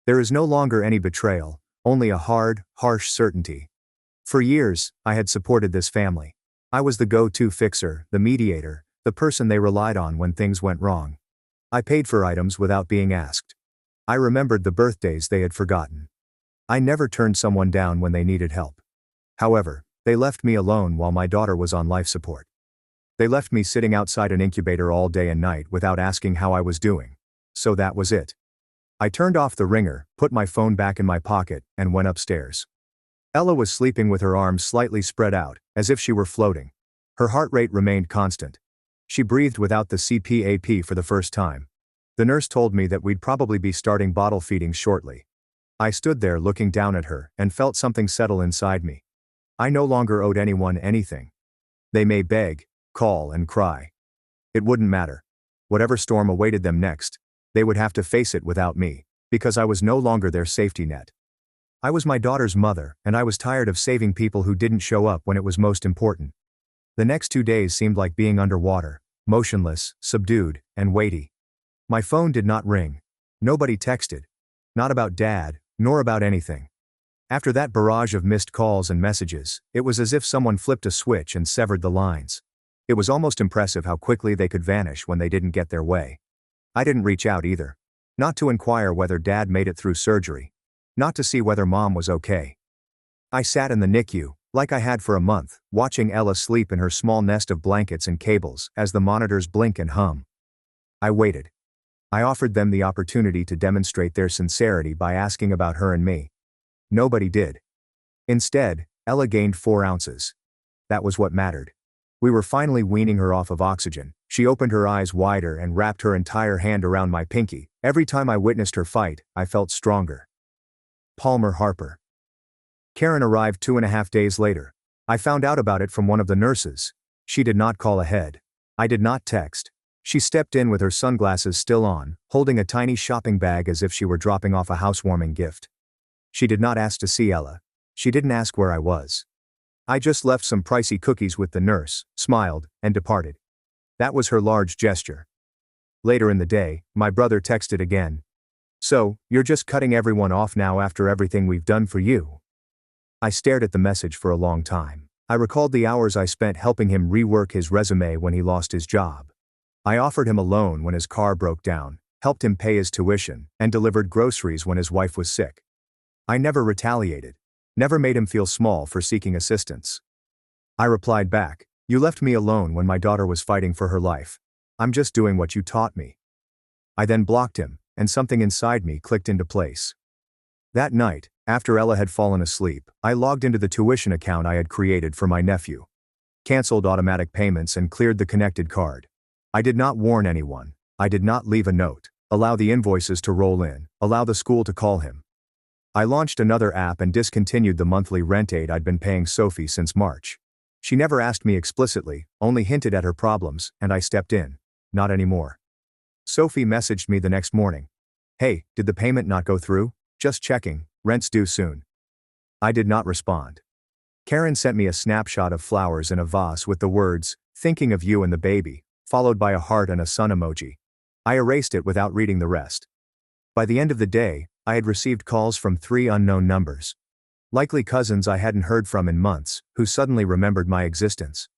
Speaker 1: There is no longer any betrayal, only a hard, harsh certainty. For years, I had supported this family. I was the go-to fixer, the mediator, the person they relied on when things went wrong. I paid for items without being asked. I remembered the birthdays they had forgotten. I never turned someone down when they needed help. However, they left me alone while my daughter was on life support. They left me sitting outside an incubator all day and night without asking how I was doing. So that was it. I turned off the ringer, put my phone back in my pocket, and went upstairs. Ella was sleeping with her arms slightly spread out, as if she were floating. Her heart rate remained constant. She breathed without the CPAP for the first time. The nurse told me that we'd probably be starting bottle feedings shortly. I stood there looking down at her and felt something settle inside me. I no longer owed anyone anything. They may beg, call, and cry. It wouldn't matter. Whatever storm awaited them next, they would have to face it without me, because I was no longer their safety net. I was my daughter's mother, and I was tired of saving people who didn't show up when it was most important. The next 2 days seemed like being underwater, motionless, subdued, and weighty. My phone did not ring. Nobody texted. Not about Dad, nor about anything. After that barrage of missed calls and messages, it was as if someone flipped a switch and severed the lines. It was almost impressive how quickly they could vanish when they didn't get their way. I didn't reach out either. Not to inquire whether Dad made it through surgery. Not to see whether Mom was okay. I sat in the NICU, like I had for a month, watching Ella sleep in her small nest of blankets and cables as the monitors blink and hum. I waited. I offered them the opportunity to demonstrate their sincerity by asking about her and me. Nobody did. Instead, Ella gained 4 ounces. That was what mattered. We were finally weaning her off of oxygen. She opened her eyes wider and wrapped her entire hand around my pinky. Every time I witnessed her fight, I felt stronger. Palmer Harper. Karen arrived 2.5 days later. I found out about it from one of the nurses. She did not call ahead. I did not text. She stepped in with her sunglasses still on, holding a tiny shopping bag as if she were dropping off a housewarming gift. She did not ask to see Ella. She didn't ask where I was. I just left some pricey cookies with the nurse, smiled, and departed. That was her large gesture. Later in the day, my brother texted again. "So, you're just cutting everyone off now after everything we've done for you?" I stared at the message for a long time. I recalled the hours I spent helping him rework his resume when he lost his job. I offered him a loan when his car broke down, helped him pay his tuition, and delivered groceries when his wife was sick. I never retaliated. Never made him feel small for seeking assistance. I replied back, "You left me alone when my daughter was fighting for her life. I'm just doing what you taught me." I then blocked him, and something inside me clicked into place. That night, after Ella had fallen asleep, I logged into the tuition account I had created for my nephew. Canceled automatic payments and cleared the connected card. I did not warn anyone. I did not leave a note. Allow the invoices to roll in. Allow the school to call him. I launched another app and discontinued the monthly rent aid I'd been paying Sophie since March. She never asked me explicitly, only hinted at her problems, and I stepped in. Not anymore. Sophie messaged me the next morning. "Hey, did the payment not go through? Just checking, rent's due soon." I did not respond. Karen sent me a snapshot of flowers in a vase with the words, "Thinking of you and the baby," followed by a heart and a sun emoji. I erased it without reading the rest. By the end of the day, I had received calls from 3 unknown numbers. Likely cousins I hadn't heard from in months, who suddenly remembered my existence.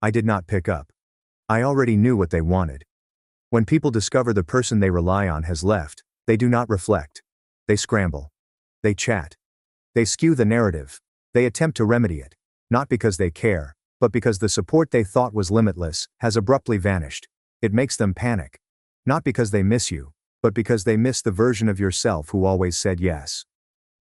Speaker 1: I did not pick up. I already knew what they wanted. When people discover the person they rely on has left, they do not reflect. They scramble. They chat. They skew the narrative. They attempt to remedy it. Not because they care, but because the support they thought was limitless has abruptly vanished. It makes them panic. Not because they miss you, but because they miss the version of yourself who always said yes.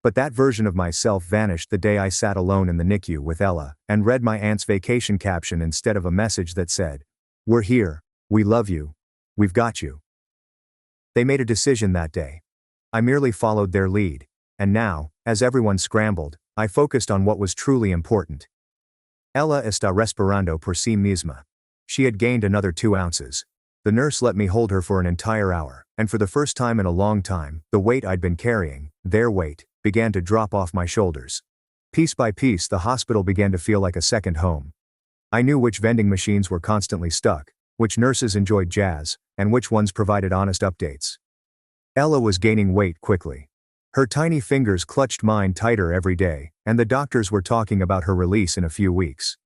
Speaker 1: But that version of myself vanished the day I sat alone in the NICU with Ella and read my aunt's vacation caption instead of a message that said, "We're here, we love you, we've got you." They made a decision that day. I merely followed their lead, and now, as everyone scrambled, I focused on what was truly important. Ella está respirando por sí misma. She had gained another 2 ounces. The nurse let me hold her for an entire hour, and for the first time in a long time, the weight I'd been carrying, their weight, began to drop off my shoulders. Piece by piece, the hospital began to feel like a second home. I knew which vending machines were constantly stuck, which nurses enjoyed jazz, and which ones provided honest updates. Ella was gaining weight quickly. Her tiny fingers clutched mine tighter every day, and the doctors were talking about her release in a few weeks.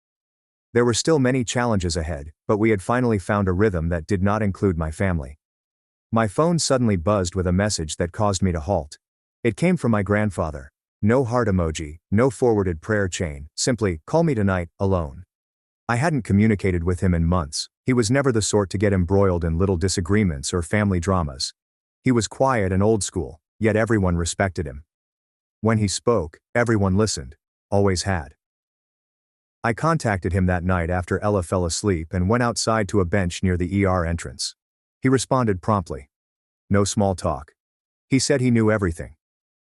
Speaker 1: There were still many challenges ahead, but we had finally found a rhythm that did not include my family. My phone suddenly buzzed with a message that caused me to halt. It came from my grandfather. No heart emoji, no forwarded prayer chain, simply, "Call me tonight, alone." I hadn't communicated with him in months. He was never the sort to get embroiled in little disagreements or family dramas. He was quiet and old school, yet everyone respected him. When he spoke, everyone listened. Always had. I contacted him that night after Ella fell asleep and went outside to a bench near the ER entrance. He responded promptly. No small talk. He said he knew everything.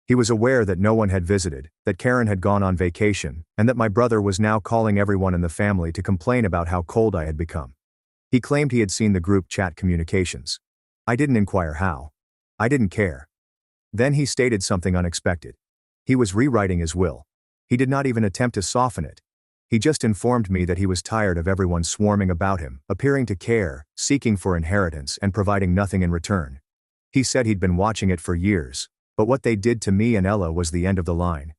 Speaker 1: He was aware that no one had visited, that Karen had gone on vacation, and that my brother was now calling everyone in the family to complain about how cold I had become. He claimed he had seen the group chat communications. I didn't inquire how. I didn't care. Then he stated something unexpected. He was rewriting his will. He did not even attempt to soften it. He just informed me that he was tired of everyone swarming about him, appearing to care, seeking for inheritance, and providing nothing in return. He said he'd been watching it for years, but what they did to me and Ella was the end of the line.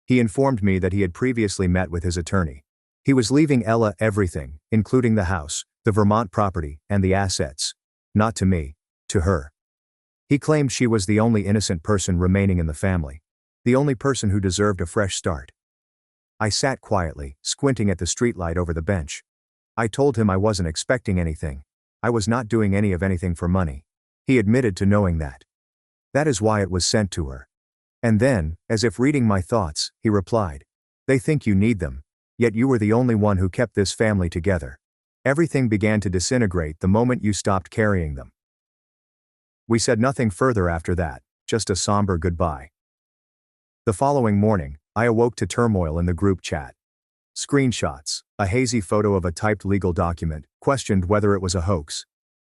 Speaker 1: He informed me that he had previously met with his attorney. He was leaving Ella everything, including the house, the Vermont property, and the assets. Not to me, to her. He claimed she was the only innocent person remaining in the family. The only person who deserved a fresh start. I sat quietly, squinting at the streetlight over the bench. I told him I wasn't expecting anything. I was not doing any of anything for money. He admitted to knowing that. That is why it was sent to her. And then, as if reading my thoughts, he replied, "They think you need them. Yet you were the only one who kept this family together. Everything began to disintegrate the moment you stopped carrying them." We said nothing further after that, just a somber goodbye. The following morning, I awoke to turmoil in the group chat. Screenshots, a hazy photo of a typed legal document, questioned whether it was a hoax.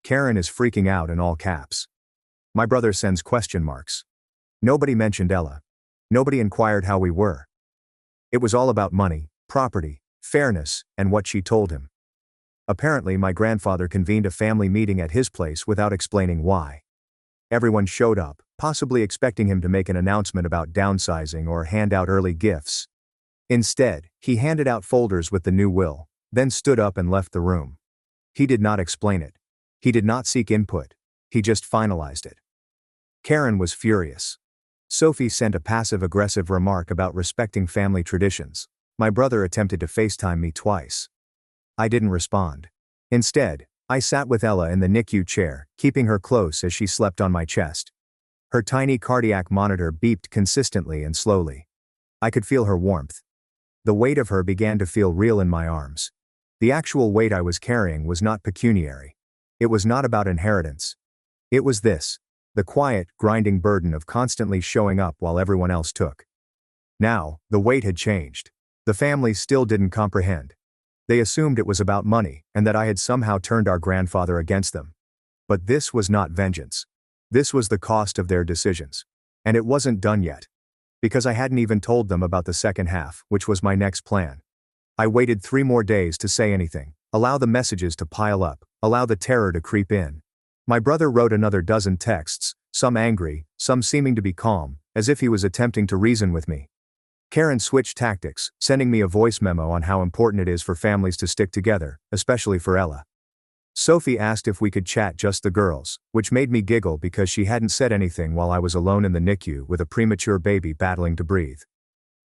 Speaker 1: Karen is freaking out in all caps. My brother sends question marks. Nobody mentioned Ella. Nobody inquired how we were. It was all about money, property, fairness, and what she told him. Apparently, my grandfather convened a family meeting at his place without explaining why. Everyone showed up, possibly expecting him to make an announcement about downsizing or hand out early gifts. Instead, he handed out folders with the new will, then stood up and left the room. He did not explain it. He did not seek input. He just finalized it. Karen was furious. Sophie sent a passive-aggressive remark about respecting family traditions. My brother attempted to FaceTime me twice. I didn't respond. Instead, I sat with Ella in the NICU chair, keeping her close as she slept on my chest. Her tiny cardiac monitor beeped consistently and slowly. I could feel her warmth. The weight of her began to feel real in my arms. The actual weight I was carrying was not pecuniary. It was not about inheritance. It was this, the quiet, grinding burden of constantly showing up while everyone else took. Now, the weight had changed. The family still didn't comprehend. They assumed it was about money, and that I had somehow turned our grandfather against them. But this was not vengeance. This was the cost of their decisions. And it wasn't done yet. Because I hadn't even told them about the second half, which was my next plan. I waited 3 more days to say anything, allow the messages to pile up, allow the terror to creep in. My brother wrote another dozen texts, some angry, some seeming to be calm, as if he was attempting to reason with me. Karen switched tactics, sending me a voice memo on how important it is for families to stick together, especially for Ella. Sophie asked if we could chat just the girls, which made me giggle because she hadn't said anything while I was alone in the NICU with a premature baby battling to breathe.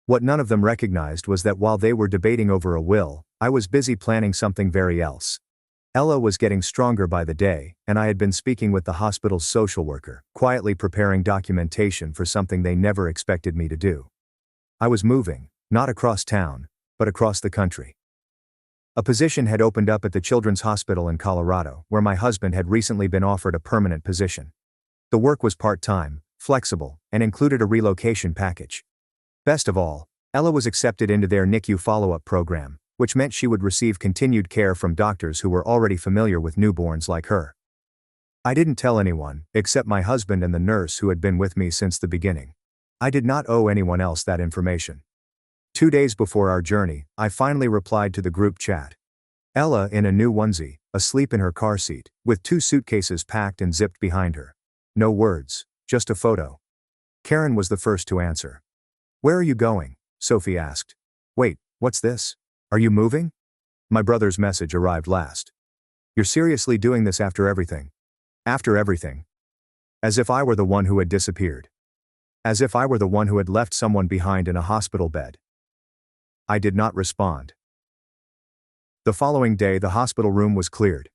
Speaker 1: What none of them recognized was that while they were debating over a will, I was busy planning something very else. Ella was getting stronger by the day, and I had been speaking with the hospital's social worker, quietly preparing documentation for something they never expected me to do. I was moving, not across town, but across the country. A position had opened up at the Children's Hospital in Colorado, where my husband had recently been offered a permanent position. The work was part-time, flexible, and included a relocation package. Best of all, Ella was accepted into their NICU follow-up program, which meant she would receive continued care from doctors who were already familiar with newborns like her. I didn't tell anyone, except my husband and the nurse who had been with me since the beginning. I did not owe anyone else that information. 2 days before our journey, I finally replied to the group chat. Ella in a new onesie, asleep in her car seat, with 2 suitcases packed and zipped behind her. No words, just a photo. Karen was the first to answer. "Where are you going?" Sophie asked. "Wait, what's this? Are you moving?" My brother's message arrived last. "You're seriously doing this after everything?" After everything. As if I were the one who had disappeared. As if I were the one who had left someone behind in a hospital bed. I did not respond. The following day the hospital room was cleared.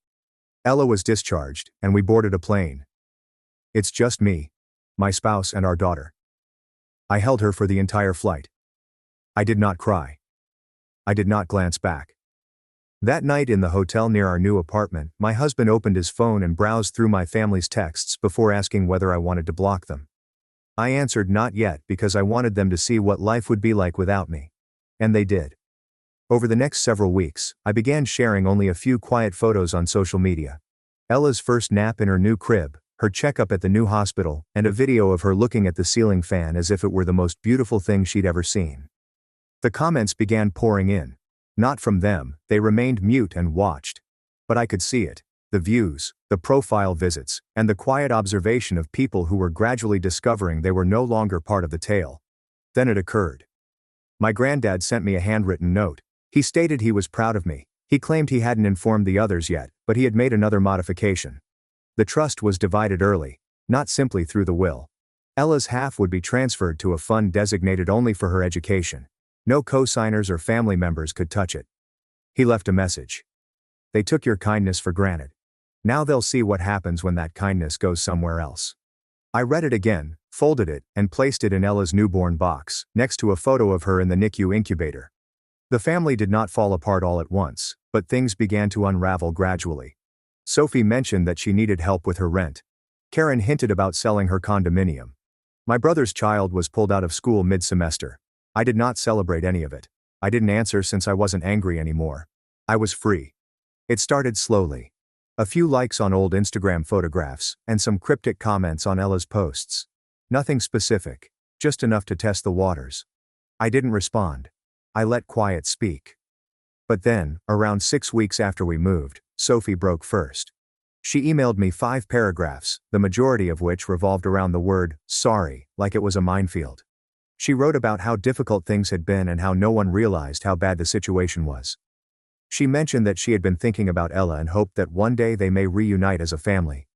Speaker 1: Ella was discharged, and we boarded a plane. It's just me, my spouse and our daughter. I held her for the entire flight. I did not cry. I did not glance back. That night in the hotel near our new apartment, my husband opened his phone and browsed through my family's texts before asking whether I wanted to block them. I answered not yet because I wanted them to see what life would be like without me. And they did. Over the next several weeks, I began sharing only a few quiet photos on social media. Ella's first nap in her new crib, her checkup at the new hospital, and a video of her looking at the ceiling fan as if it were the most beautiful thing she'd ever seen. The comments began pouring in. Not from them, they remained mute and watched. But I could see it. The views, the profile visits, and the quiet observation of people who were gradually discovering they were no longer part of the tale. Then it occurred. My granddad sent me a handwritten note. He stated he was proud of me. He claimed he hadn't informed the others yet, but he had made another modification. The trust was divided early, not simply through the will. Ella's half would be transferred to a fund designated only for her education. No co-signers or family members could touch it. He left a message. "They took your kindness for granted. Now they'll see what happens when that kindness goes somewhere else." I read it again, folded it, and placed it in Ella's newborn box, next to a photo of her in the NICU incubator. The family did not fall apart all at once, but things began to unravel gradually. Sophie mentioned that she needed help with her rent. Karen hinted about selling her condominium. My brother's child was pulled out of school mid-semester. I did not celebrate any of it. I didn't answer since I wasn't angry anymore. I was free. It started slowly. A few likes on old Instagram photographs, and some cryptic comments on Ella's posts. Nothing specific, just enough to test the waters. I didn't respond. I let quiet speak. But then, around 6 weeks after we moved, Sophie broke first. She emailed me 5 paragraphs, the majority of which revolved around the word, sorry, like it was a minefield. She wrote about how difficult things had been and how no one realized how bad the situation was. She mentioned that she had been thinking about Ella and hoped that one day they may reunite as a family.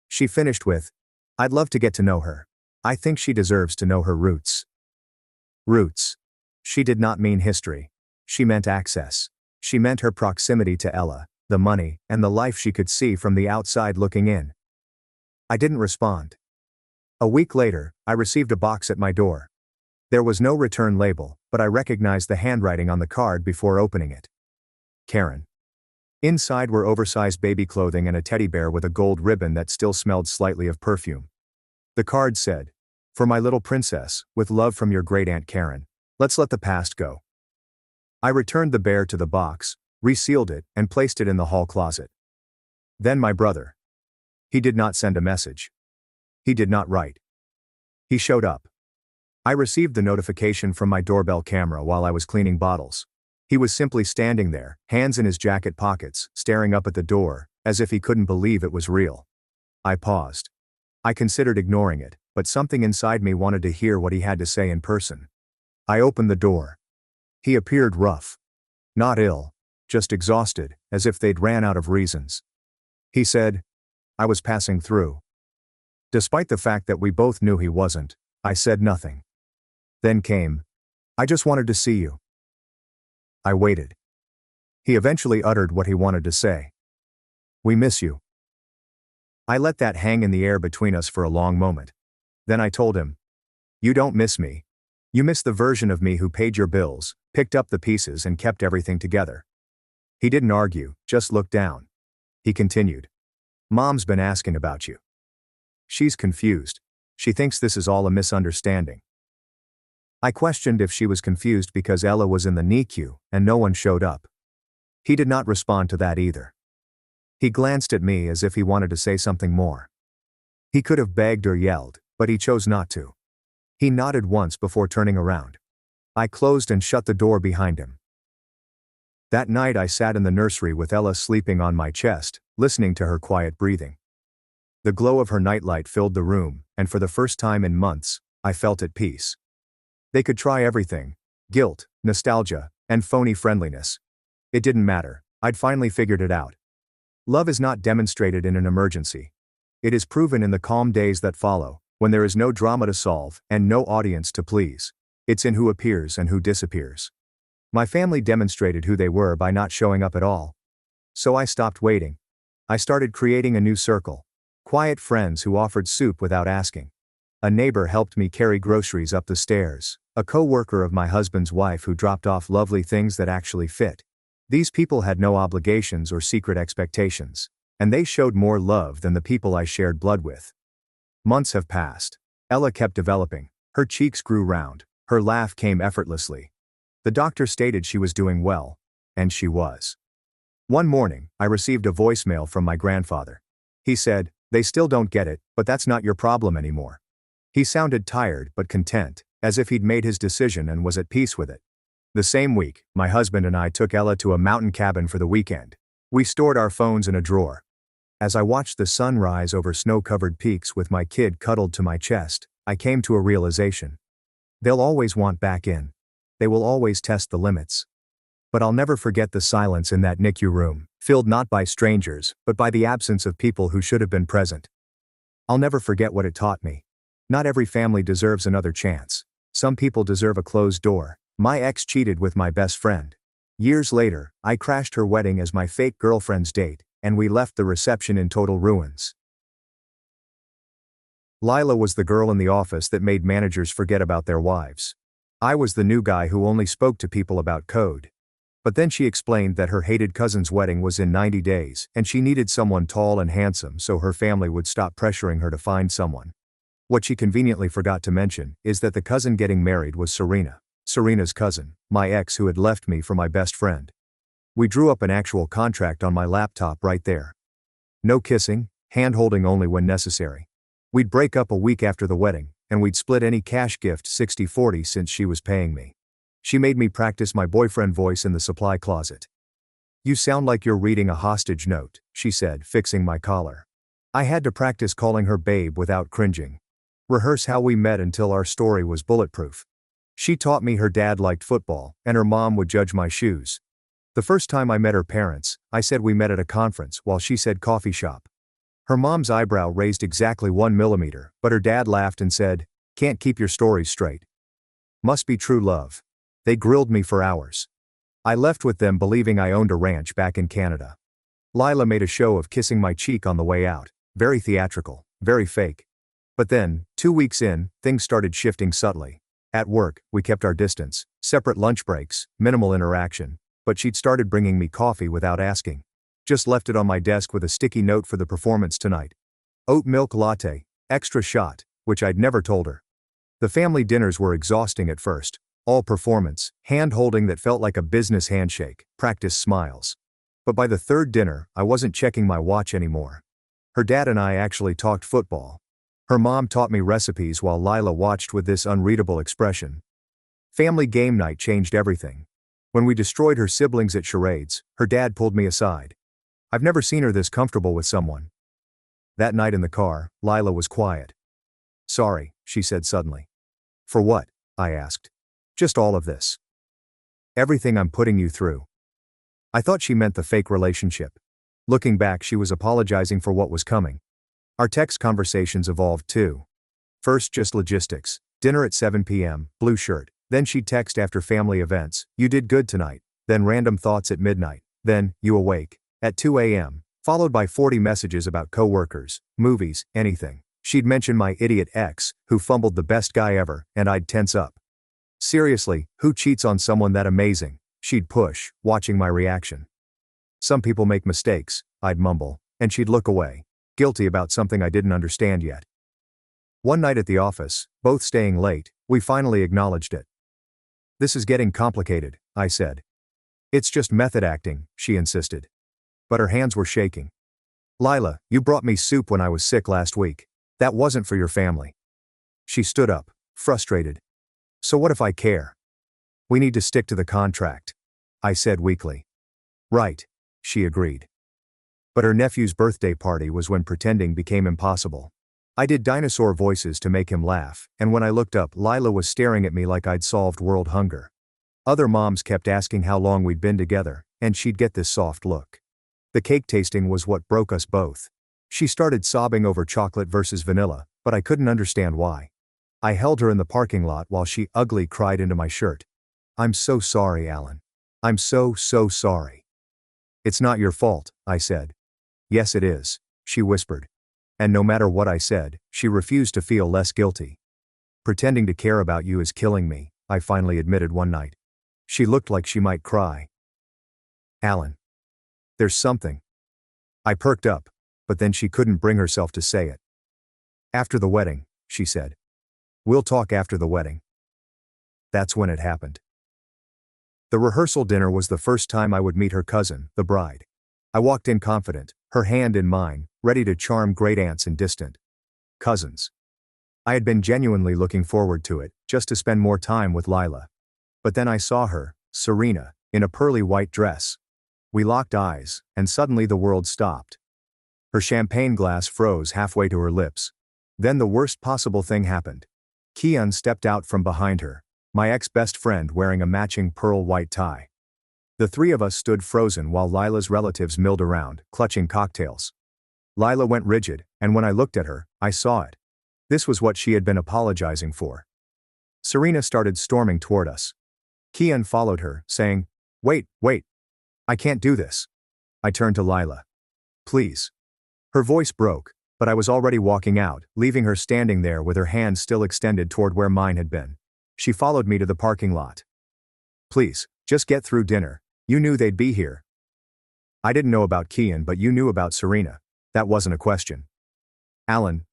Speaker 1: She finished with, "I'd love to get to know her. I think she deserves to know her roots." Roots. She did not mean history. She meant access. She meant her proximity to Ella, the money, and the life she could see from the outside looking in. I didn't respond. A week later, I received a box at my door. There was no return label, but I recognized the handwriting on the card before opening it. Karen. Inside were oversized baby clothing and a teddy bear with a gold ribbon that still smelled slightly of perfume. The card said, "For my little princess, with love from your great aunt Karen. Let's let the past go." I returned the bear to the box, resealed it, and placed it in the hall closet. Then my brother. He did not send a message. He did not write. He showed up. I received the notification from my doorbell camera while I was cleaning bottles. He was simply standing there, hands in his jacket pockets, staring up at the door, as if he couldn't believe it was real. I paused. I considered ignoring it, but something inside me wanted to hear what he had to say in person. I opened the door. He appeared rough. Not ill, just exhausted, as if they'd ran out of reasons. He said, "I was passing through." Despite the fact that we both knew he wasn't, I said nothing. Then came, "I just wanted to see you." I waited. He eventually uttered what he wanted to say. "We miss you." I let that hang in the air between us for a long moment. Then I told him, "You don't miss me. You miss the version of me who paid your bills, picked up the pieces and kept everything together." He didn't argue, just looked down. He continued, "Mom's been asking about you. She's confused. She thinks this is all a misunderstanding." I questioned if she was confused because Ella was in the NICU and no one showed up. He did not respond to that either. He glanced at me as if he wanted to say something more. He could have begged or yelled, but he chose not to. He nodded once before turning around. I closed and shut the door behind him. That night I sat in the nursery with Ella sleeping on my chest, listening to her quiet breathing. The glow of her nightlight filled the room, and for the first time in months, I felt at peace. They could try everything: guilt, nostalgia, and phony friendliness. It didn't matter. I'd finally figured it out. Love is not demonstrated in an emergency. It is proven in the calm days that follow, when there is no drama to solve and no audience to please. It's in who appears and who disappears. My family demonstrated who they were by not showing up at all. So I stopped waiting. I started creating a new circle. Quiet friends who offered soup without asking. A neighbor helped me carry groceries up the stairs. A co-worker of my husband's wife who dropped off lovely things that actually fit. These people had no obligations or secret expectations, and they showed more love than the people I shared blood with. Months have passed. Ella kept developing. Her cheeks grew round. Her laugh came effortlessly. The doctor stated she was doing well, and she was. One morning, I received a voicemail from my grandfather. He said, "They still don't get it, but that's not your problem anymore." He sounded tired but content, as if he'd made his decision and was at peace with it. The same week, my husband and I took Ella to a mountain cabin for the weekend. We stored our phones in a drawer. As I watched the sun rise over snow-covered peaks with my kid cuddled to my chest, I came to a realization. They'll always want back in. They will always test the limits. But I'll never forget the silence in that NICU room, filled not by strangers, but by the absence of people who should have been present. I'll never forget what it taught me. Not every family deserves another chance. Some people deserve a closed door. My ex cheated with my best friend. Years later, I crashed her wedding as my fake girlfriend's date, and we left the reception in total ruins. Lila was the girl in the office that made managers forget about their wives. I was the new guy who only spoke to people about code. But then she explained that her hated cousin's wedding was in 90 days, and she needed someone tall and handsome so her family would stop pressuring her to find someone. What she conveniently forgot to mention is that the cousin getting married was Serena's cousin, my ex who had left me for my best friend. We drew up an actual contract on my laptop right there. No kissing, hand-holding only when necessary. We'd break up a week after the wedding, and we'd split any cash gift 60-40 since she was paying me. She made me practice my boyfriend voice in the supply closet. "You sound like you're reading a hostage note," she said, fixing my collar. I had to practice calling her babe without cringing. Rehearse how we met until our story was bulletproof. She taught me her dad liked football, and her mom would judge my shoes. The first time I met her parents, I said we met at a conference while she said coffee shop. Her mom's eyebrow raised exactly 1 millimeter, but her dad laughed and said, "Can't keep your stories straight." Must be true love. They grilled me for hours. I left with them believing I owned a ranch back in Canada. Lila made a show of kissing my cheek on the way out. Very theatrical, very fake. But then, 2 weeks in, things started shifting subtly. At work, we kept our distance, separate lunch breaks, minimal interaction, but she'd started bringing me coffee without asking. Just left it on my desk with a sticky note for the performance tonight. Oat milk latte, extra shot, which I'd never told her. The family dinners were exhausting at first. All performance, hand-holding that felt like a business handshake, practice smiles. But by the third dinner, I wasn't checking my watch anymore. Her dad and I actually talked football. Her mom taught me recipes while Lila watched with this unreadable expression. Family game night changed everything. When we destroyed her siblings at charades, her dad pulled me aside. I've never seen her this comfortable with someone. That night in the car, Lila was quiet. "Sorry," she said suddenly. "For what?" I asked. "Just all of this. Everything I'm putting you through." I thought she meant the fake relationship. Looking back, she was apologizing for what was coming. Our text conversations evolved too. First just logistics, dinner at 7 p.m., blue shirt. Then she'd text after family events, "You did good tonight." Then random thoughts at midnight. Then, "You awake?" at 2 a.m., followed by 40 messages about coworkers, movies, anything. She'd mention my idiot ex, who fumbled the best guy ever, and I'd tense up. "Seriously, who cheats on someone that amazing?" she'd push, watching my reaction. "Some people make mistakes," I'd mumble, and she'd look away, guilty about something I didn't understand yet. One night at the office, both staying late, we finally acknowledged it. "This is getting complicated," I said. "It's just method acting," she insisted. But her hands were shaking. "Lila, you brought me soup when I was sick last week. That wasn't for your family." She stood up, frustrated. "So what if I care?" "We need to stick to the contract," I said weakly. Right, she agreed. But her nephew's birthday party was when pretending became impossible. I did dinosaur voices to make him laugh, and when I looked up, Lila was staring at me like I'd solved world hunger. Other moms kept asking how long we'd been together, and she'd get this soft look. The cake tasting was what broke us both. She started sobbing over chocolate versus vanilla, but I couldn't understand why. I held her in the parking lot while she ugly cried into my shirt. "I'm so sorry, Alan. I'm so sorry." "It's not your fault," I said. "Yes it is," she whispered. And no matter what I said, she refused to feel less guilty. "Pretending to care about you is killing me," I finally admitted one night. She looked like she might cry. "Alan. There's something." I perked up, but then she couldn't bring herself to say it. "After the wedding," she said. "We'll talk after the wedding." That's when it happened. The rehearsal dinner was the first time I would meet her cousin, the bride. I walked in confident, her hand in mine, ready to charm great aunts and distant cousins. I had been genuinely looking forward to it, just to spend more time with Lila. But then I saw her, Serena, in a pearly white dress. We locked eyes, and suddenly the world stopped. Her champagne glass froze halfway to her lips. Then the worst possible thing happened. Kian stepped out from behind her, my ex-best friend wearing a matching pearl white tie. The three of us stood frozen while Lila's relatives milled around, clutching cocktails. Lila went rigid, and when I looked at her, I saw it. This was what she had been apologizing for. Serena started storming toward us. Kian followed her, saying, Wait. I can't do this." I turned to Lila. "Please." Her voice broke, but I was already walking out, leaving her standing there with her hand still extended toward where mine had been. She followed me to the parking lot. "Please, just get through dinner. You knew they'd be here." "I didn't know about Kian, but you knew about Serena. That wasn't a question." "Alan,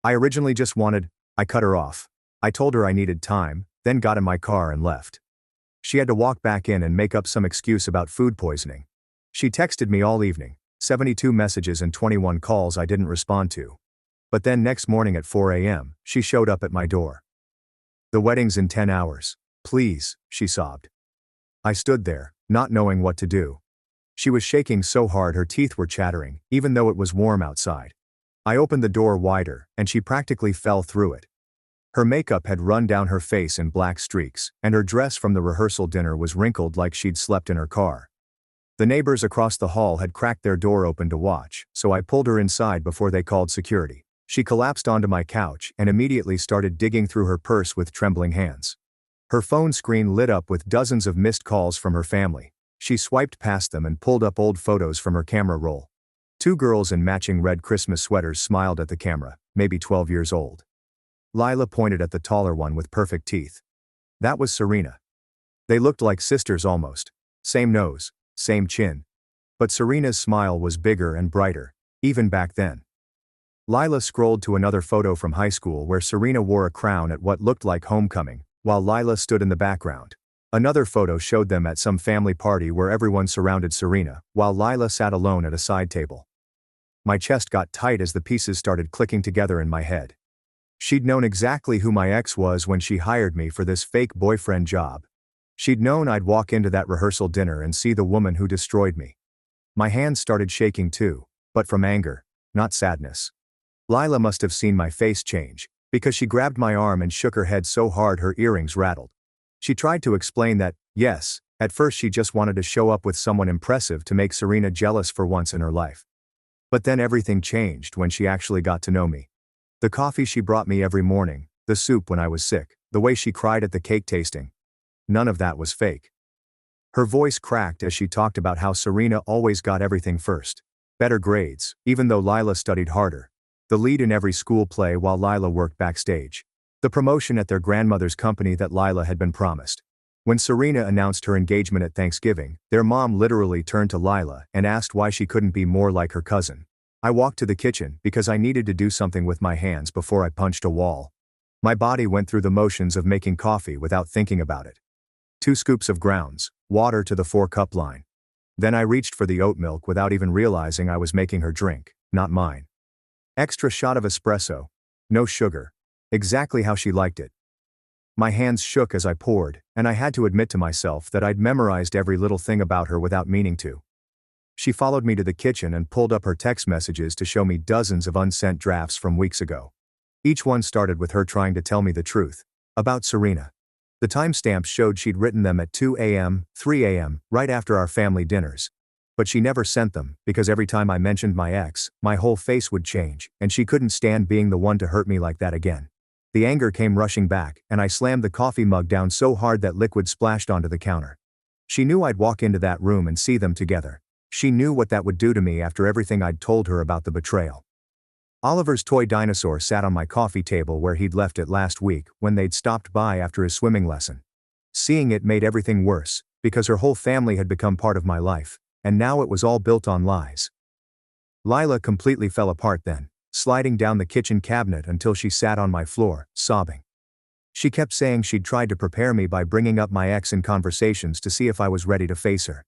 Speaker 1: I originally just wanted," I cut her off. I told her I needed time, then got in my car and left. She had to walk back in and make up some excuse about food poisoning. She texted me all evening, 72 messages and 21 calls I didn't respond to. But then next morning at 4 a.m., she showed up at my door. "The wedding's in 10 hours. Please," she sobbed. I stood there, not knowing what to do. She was shaking so hard her teeth were chattering, even though it was warm outside. I opened the door wider, and she practically fell through it. Her makeup had run down her face in black streaks, and her dress from the rehearsal dinner was wrinkled like she'd slept in her car. The neighbors across the hall had cracked their door open to watch, so I pulled her inside before they called security. She collapsed onto my couch and immediately started digging through her purse with trembling hands. Her phone screen lit up with dozens of missed calls from her family. She swiped past them and pulled up old photos from her camera roll. Two girls in matching red Christmas sweaters smiled at the camera, maybe 12 years old. Lila pointed at the taller one with perfect teeth. That was Serena. They looked like sisters almost. Same nose, same chin. But Serena's smile was bigger and brighter, even back then. Lila scrolled to another photo from high school where Serena wore a crown at what looked like homecoming, while Lila stood in the background. Another photo showed them at some family party where everyone surrounded Serena, while Lila sat alone at a side table. My chest got tight as the pieces started clicking together in my head. She'd known exactly who my ex was when she hired me for this fake boyfriend job. She'd known I'd walk into that rehearsal dinner and see the woman who destroyed me. My hands started shaking too, but from anger, not sadness. Lila must have seen my face change, because she grabbed my arm and shook her head so hard her earrings rattled. She tried to explain that, yes, at first she just wanted to show up with someone impressive to make Serena jealous for once in her life. But then everything changed when she actually got to know me. The coffee she brought me every morning, the soup when I was sick, the way she cried at the cake tasting. None of that was fake. Her voice cracked as she talked about how Serena always got everything first. Better grades, even though Lila studied harder. The lead in every school play while Lila worked backstage. The promotion at their grandmother's company that Lila had been promised. When Serena announced her engagement at Thanksgiving, their mom literally turned to Lila and asked why she couldn't be more like her cousin. I walked to the kitchen because I needed to do something with my hands before I punched a wall. My body went through the motions of making coffee without thinking about it. 2 scoops of grounds, water to the 4-cup line. Then I reached for the oat milk without even realizing I was making her drink, not mine. Extra shot of espresso. No sugar. Exactly how she liked it. My hands shook as I poured, and I had to admit to myself that I'd memorized every little thing about her without meaning to. She followed me to the kitchen and pulled up her text messages to show me dozens of unsent drafts from weeks ago. Each one started with her trying to tell me the truth about Serena. The timestamps showed she'd written them at 2 a.m., 3 a.m., right after our family dinners. But she never sent them, because every time I mentioned my ex, my whole face would change, and she couldn't stand being the one to hurt me like that again. The anger came rushing back, and I slammed the coffee mug down so hard that liquid splashed onto the counter. She knew I'd walk into that room and see them together. She knew what that would do to me after everything I'd told her about the betrayal. Oliver's toy dinosaur sat on my coffee table where he'd left it last week when they'd stopped by after his swimming lesson. Seeing it made everything worse, because her whole family had become part of my life, and now it was all built on lies. Lila completely fell apart then, sliding down the kitchen cabinet until she sat on my floor, sobbing. She kept saying she'd tried to prepare me by bringing up my ex in conversations to see if I was ready to face her.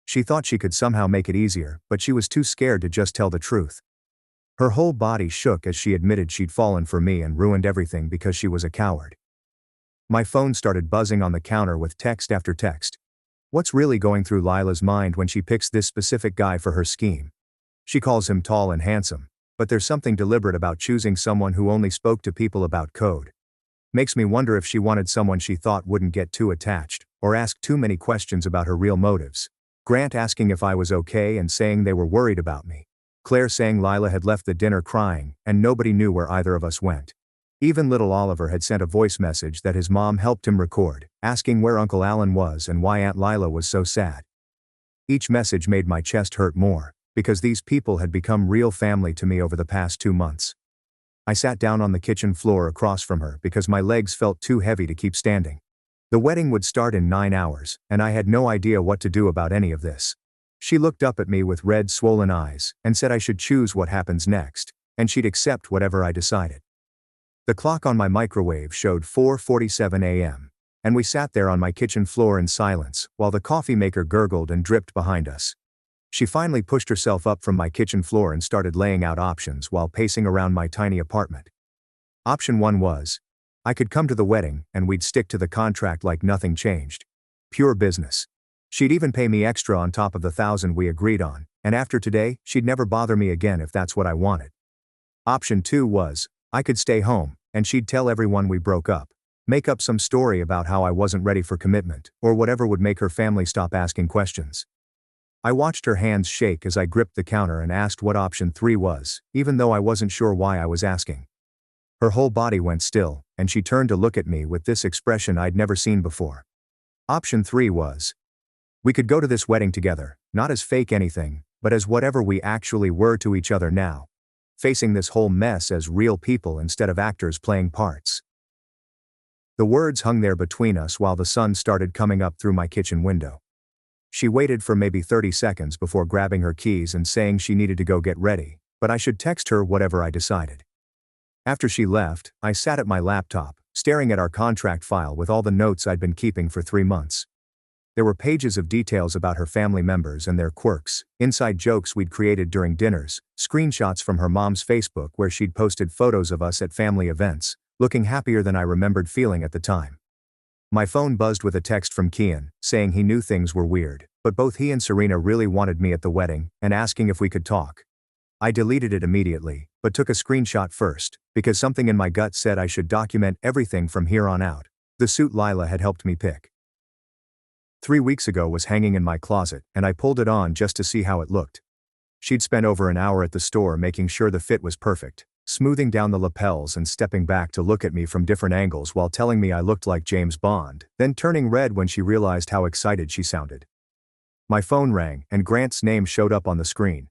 Speaker 1: She thought she could somehow make it easier, but she was too scared to just tell the truth. Her whole body shook as she admitted she'd fallen for me and ruined everything because she was a coward. My phone started buzzing on the counter with text after text. What's really going through Lila's mind when she picks this specific guy for her scheme? She calls him tall and handsome, but there's something deliberate about choosing someone who only spoke to people about code. Makes me wonder if she wanted someone she thought wouldn't get too attached, or ask too many questions about her real motives. Grant asking if I was okay and saying they were worried about me. Claire saying Lila had left the dinner crying, and nobody knew where either of us went. Even little Oliver had sent a voice message that his mom helped him record, asking where Uncle Alan was and why Aunt Lila was so sad. Each message made my chest hurt more, because these people had become real family to me over the past 2 months. I sat down on the kitchen floor across from her because my legs felt too heavy to keep standing. The wedding would start in 9 hours, and I had no idea what to do about any of this. She looked up at me with red, swollen eyes, and said I should choose what happens next, and she'd accept whatever I decided. The clock on my microwave showed 4:47 a.m., and we sat there on my kitchen floor in silence, while the coffee maker gurgled and dripped behind us. She finally pushed herself up from my kitchen floor and started laying out options while pacing around my tiny apartment. Option 1 was, I could come to the wedding, and we'd stick to the contract like nothing changed. Pure business. She'd even pay me extra on top of the $1,000 we agreed on, and after today, she'd never bother me again if that's what I wanted. Option 2 was, I could stay home, and she'd tell everyone we broke up, make up some story about how I wasn't ready for commitment, or whatever would make her family stop asking questions. I watched her hands shake as I gripped the counter and asked what option 3 was, even though I wasn't sure why I was asking. Her whole body went still, and she turned to look at me with this expression I'd never seen before. Option 3 was, we could go to this wedding together, not as fake anything, but as whatever we actually were to each other now. Facing this whole mess as real people instead of actors playing parts. The words hung there between us while the sun started coming up through my kitchen window. She waited for maybe 30 seconds before grabbing her keys and saying she needed to go get ready, but I should text her whatever I decided. After she left, I sat at my laptop, staring at our contract file with all the notes I'd been keeping for 3 months. There were pages of details about her family members and their quirks, inside jokes we'd created during dinners, screenshots from her mom's Facebook where she'd posted photos of us at family events, looking happier than I remembered feeling at the time. My phone buzzed with a text from Kian, saying he knew things were weird, but both he and Serena really wanted me at the wedding, and asking if we could talk. I deleted it immediately, but took a screenshot first, because something in my gut said I should document everything from here on out. The suit Lila had helped me pick 3 weeks ago was hanging in my closet, and I pulled it on just to see how it looked. She'd spent over an hour at the store making sure the fit was perfect, smoothing down the lapels and stepping back to look at me from different angles while telling me I looked like James Bond, then turning red when she realized how excited she sounded. My phone rang, and Grant's name showed up on the screen.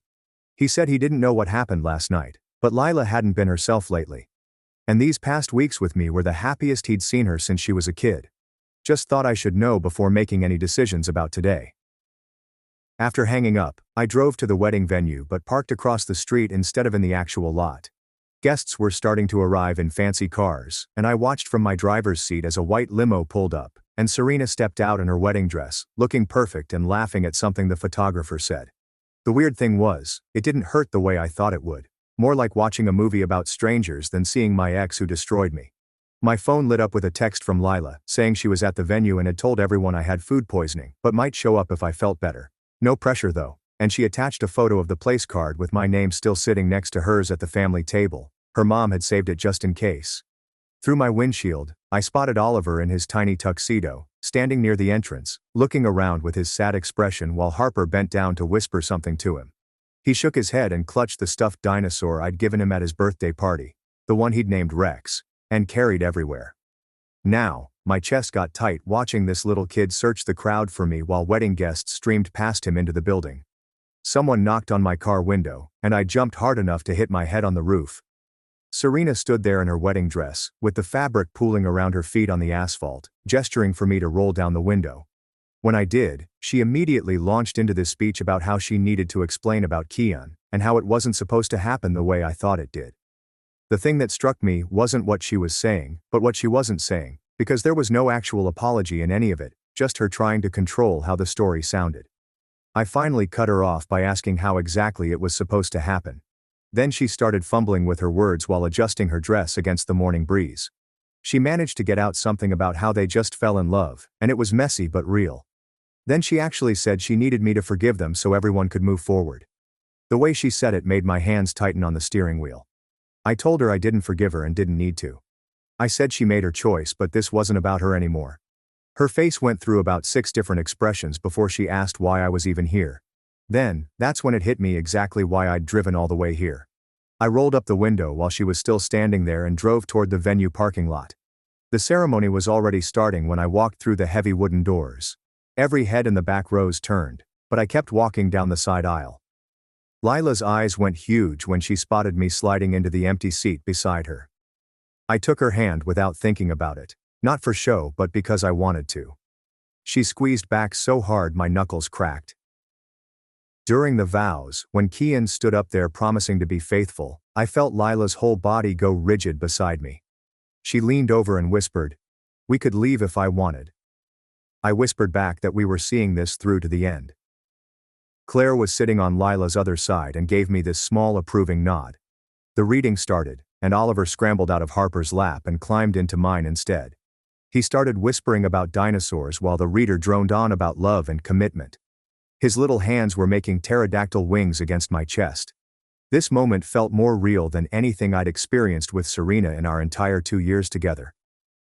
Speaker 1: He said he didn't know what happened last night, but Lila hadn't been herself lately. And these past weeks with me were the happiest he'd seen her since she was a kid. Just thought I should know before making any decisions about today. After hanging up, I drove to the wedding venue but parked across the street instead of in the actual lot. Guests were starting to arrive in fancy cars, and I watched from my driver's seat as a white limo pulled up, and Serena stepped out in her wedding dress, looking perfect and laughing at something the photographer said. The weird thing was, it didn't hurt the way I thought it would. More like watching a movie about strangers than seeing my ex who destroyed me. My phone lit up with a text from Lila, saying she was at the venue and had told everyone I had food poisoning, but might show up if I felt better. No pressure though, and she attached a photo of the place card with my name still sitting next to hers at the family table. Her mom had saved it just in case. Through my windshield, I spotted Oliver in his tiny tuxedo, standing near the entrance, looking around with his sad expression while Harper bent down to whisper something to him. He shook his head and clutched the stuffed dinosaur I'd given him at his birthday party, the one he'd named Rex, and carried everywhere. Now, my chest got tight watching this little kid search the crowd for me while wedding guests streamed past him into the building. Someone knocked on my car window, and I jumped hard enough to hit my head on the roof. Serena stood there in her wedding dress, with the fabric pooling around her feet on the asphalt, gesturing for me to roll down the window. When I did, she immediately launched into this speech about how she needed to explain about Kian, and how it wasn't supposed to happen the way I thought it did. The thing that struck me wasn't what she was saying, but what she wasn't saying, because there was no actual apology in any of it, just her trying to control how the story sounded. I finally cut her off by asking how exactly it was supposed to happen. Then she started fumbling with her words while adjusting her dress against the morning breeze. She managed to get out something about how they just fell in love, and it was messy but real. Then she actually said she needed me to forgive them so everyone could move forward. The way she said it made my hands tighten on the steering wheel. I told her I didn't forgive her and didn't need to. I said she made her choice, but this wasn't about her anymore. Her face went through about 6 different expressions before she asked why I was even here. Then, that's when it hit me exactly why I'd driven all the way here. I rolled up the window while she was still standing there and drove toward the venue parking lot. The ceremony was already starting when I walked through the heavy wooden doors. Every head in the back rows turned, but I kept walking down the side aisle. Lila's eyes went huge when she spotted me sliding into the empty seat beside her. I took her hand without thinking about it, not for show but because I wanted to. She squeezed back so hard my knuckles cracked. During the vows, when Kian stood up there promising to be faithful, I felt Lila's whole body go rigid beside me. She leaned over and whispered, "We could leave if I wanted." I whispered back that we were seeing this through to the end. Claire was sitting on Lila's other side and gave me this small approving nod. The reading started, and Oliver scrambled out of Harper's lap and climbed into mine instead. He started whispering about dinosaurs while the reader droned on about love and commitment. His little hands were making pterodactyl wings against my chest. This moment felt more real than anything I'd experienced with Serena in our entire 2 years together.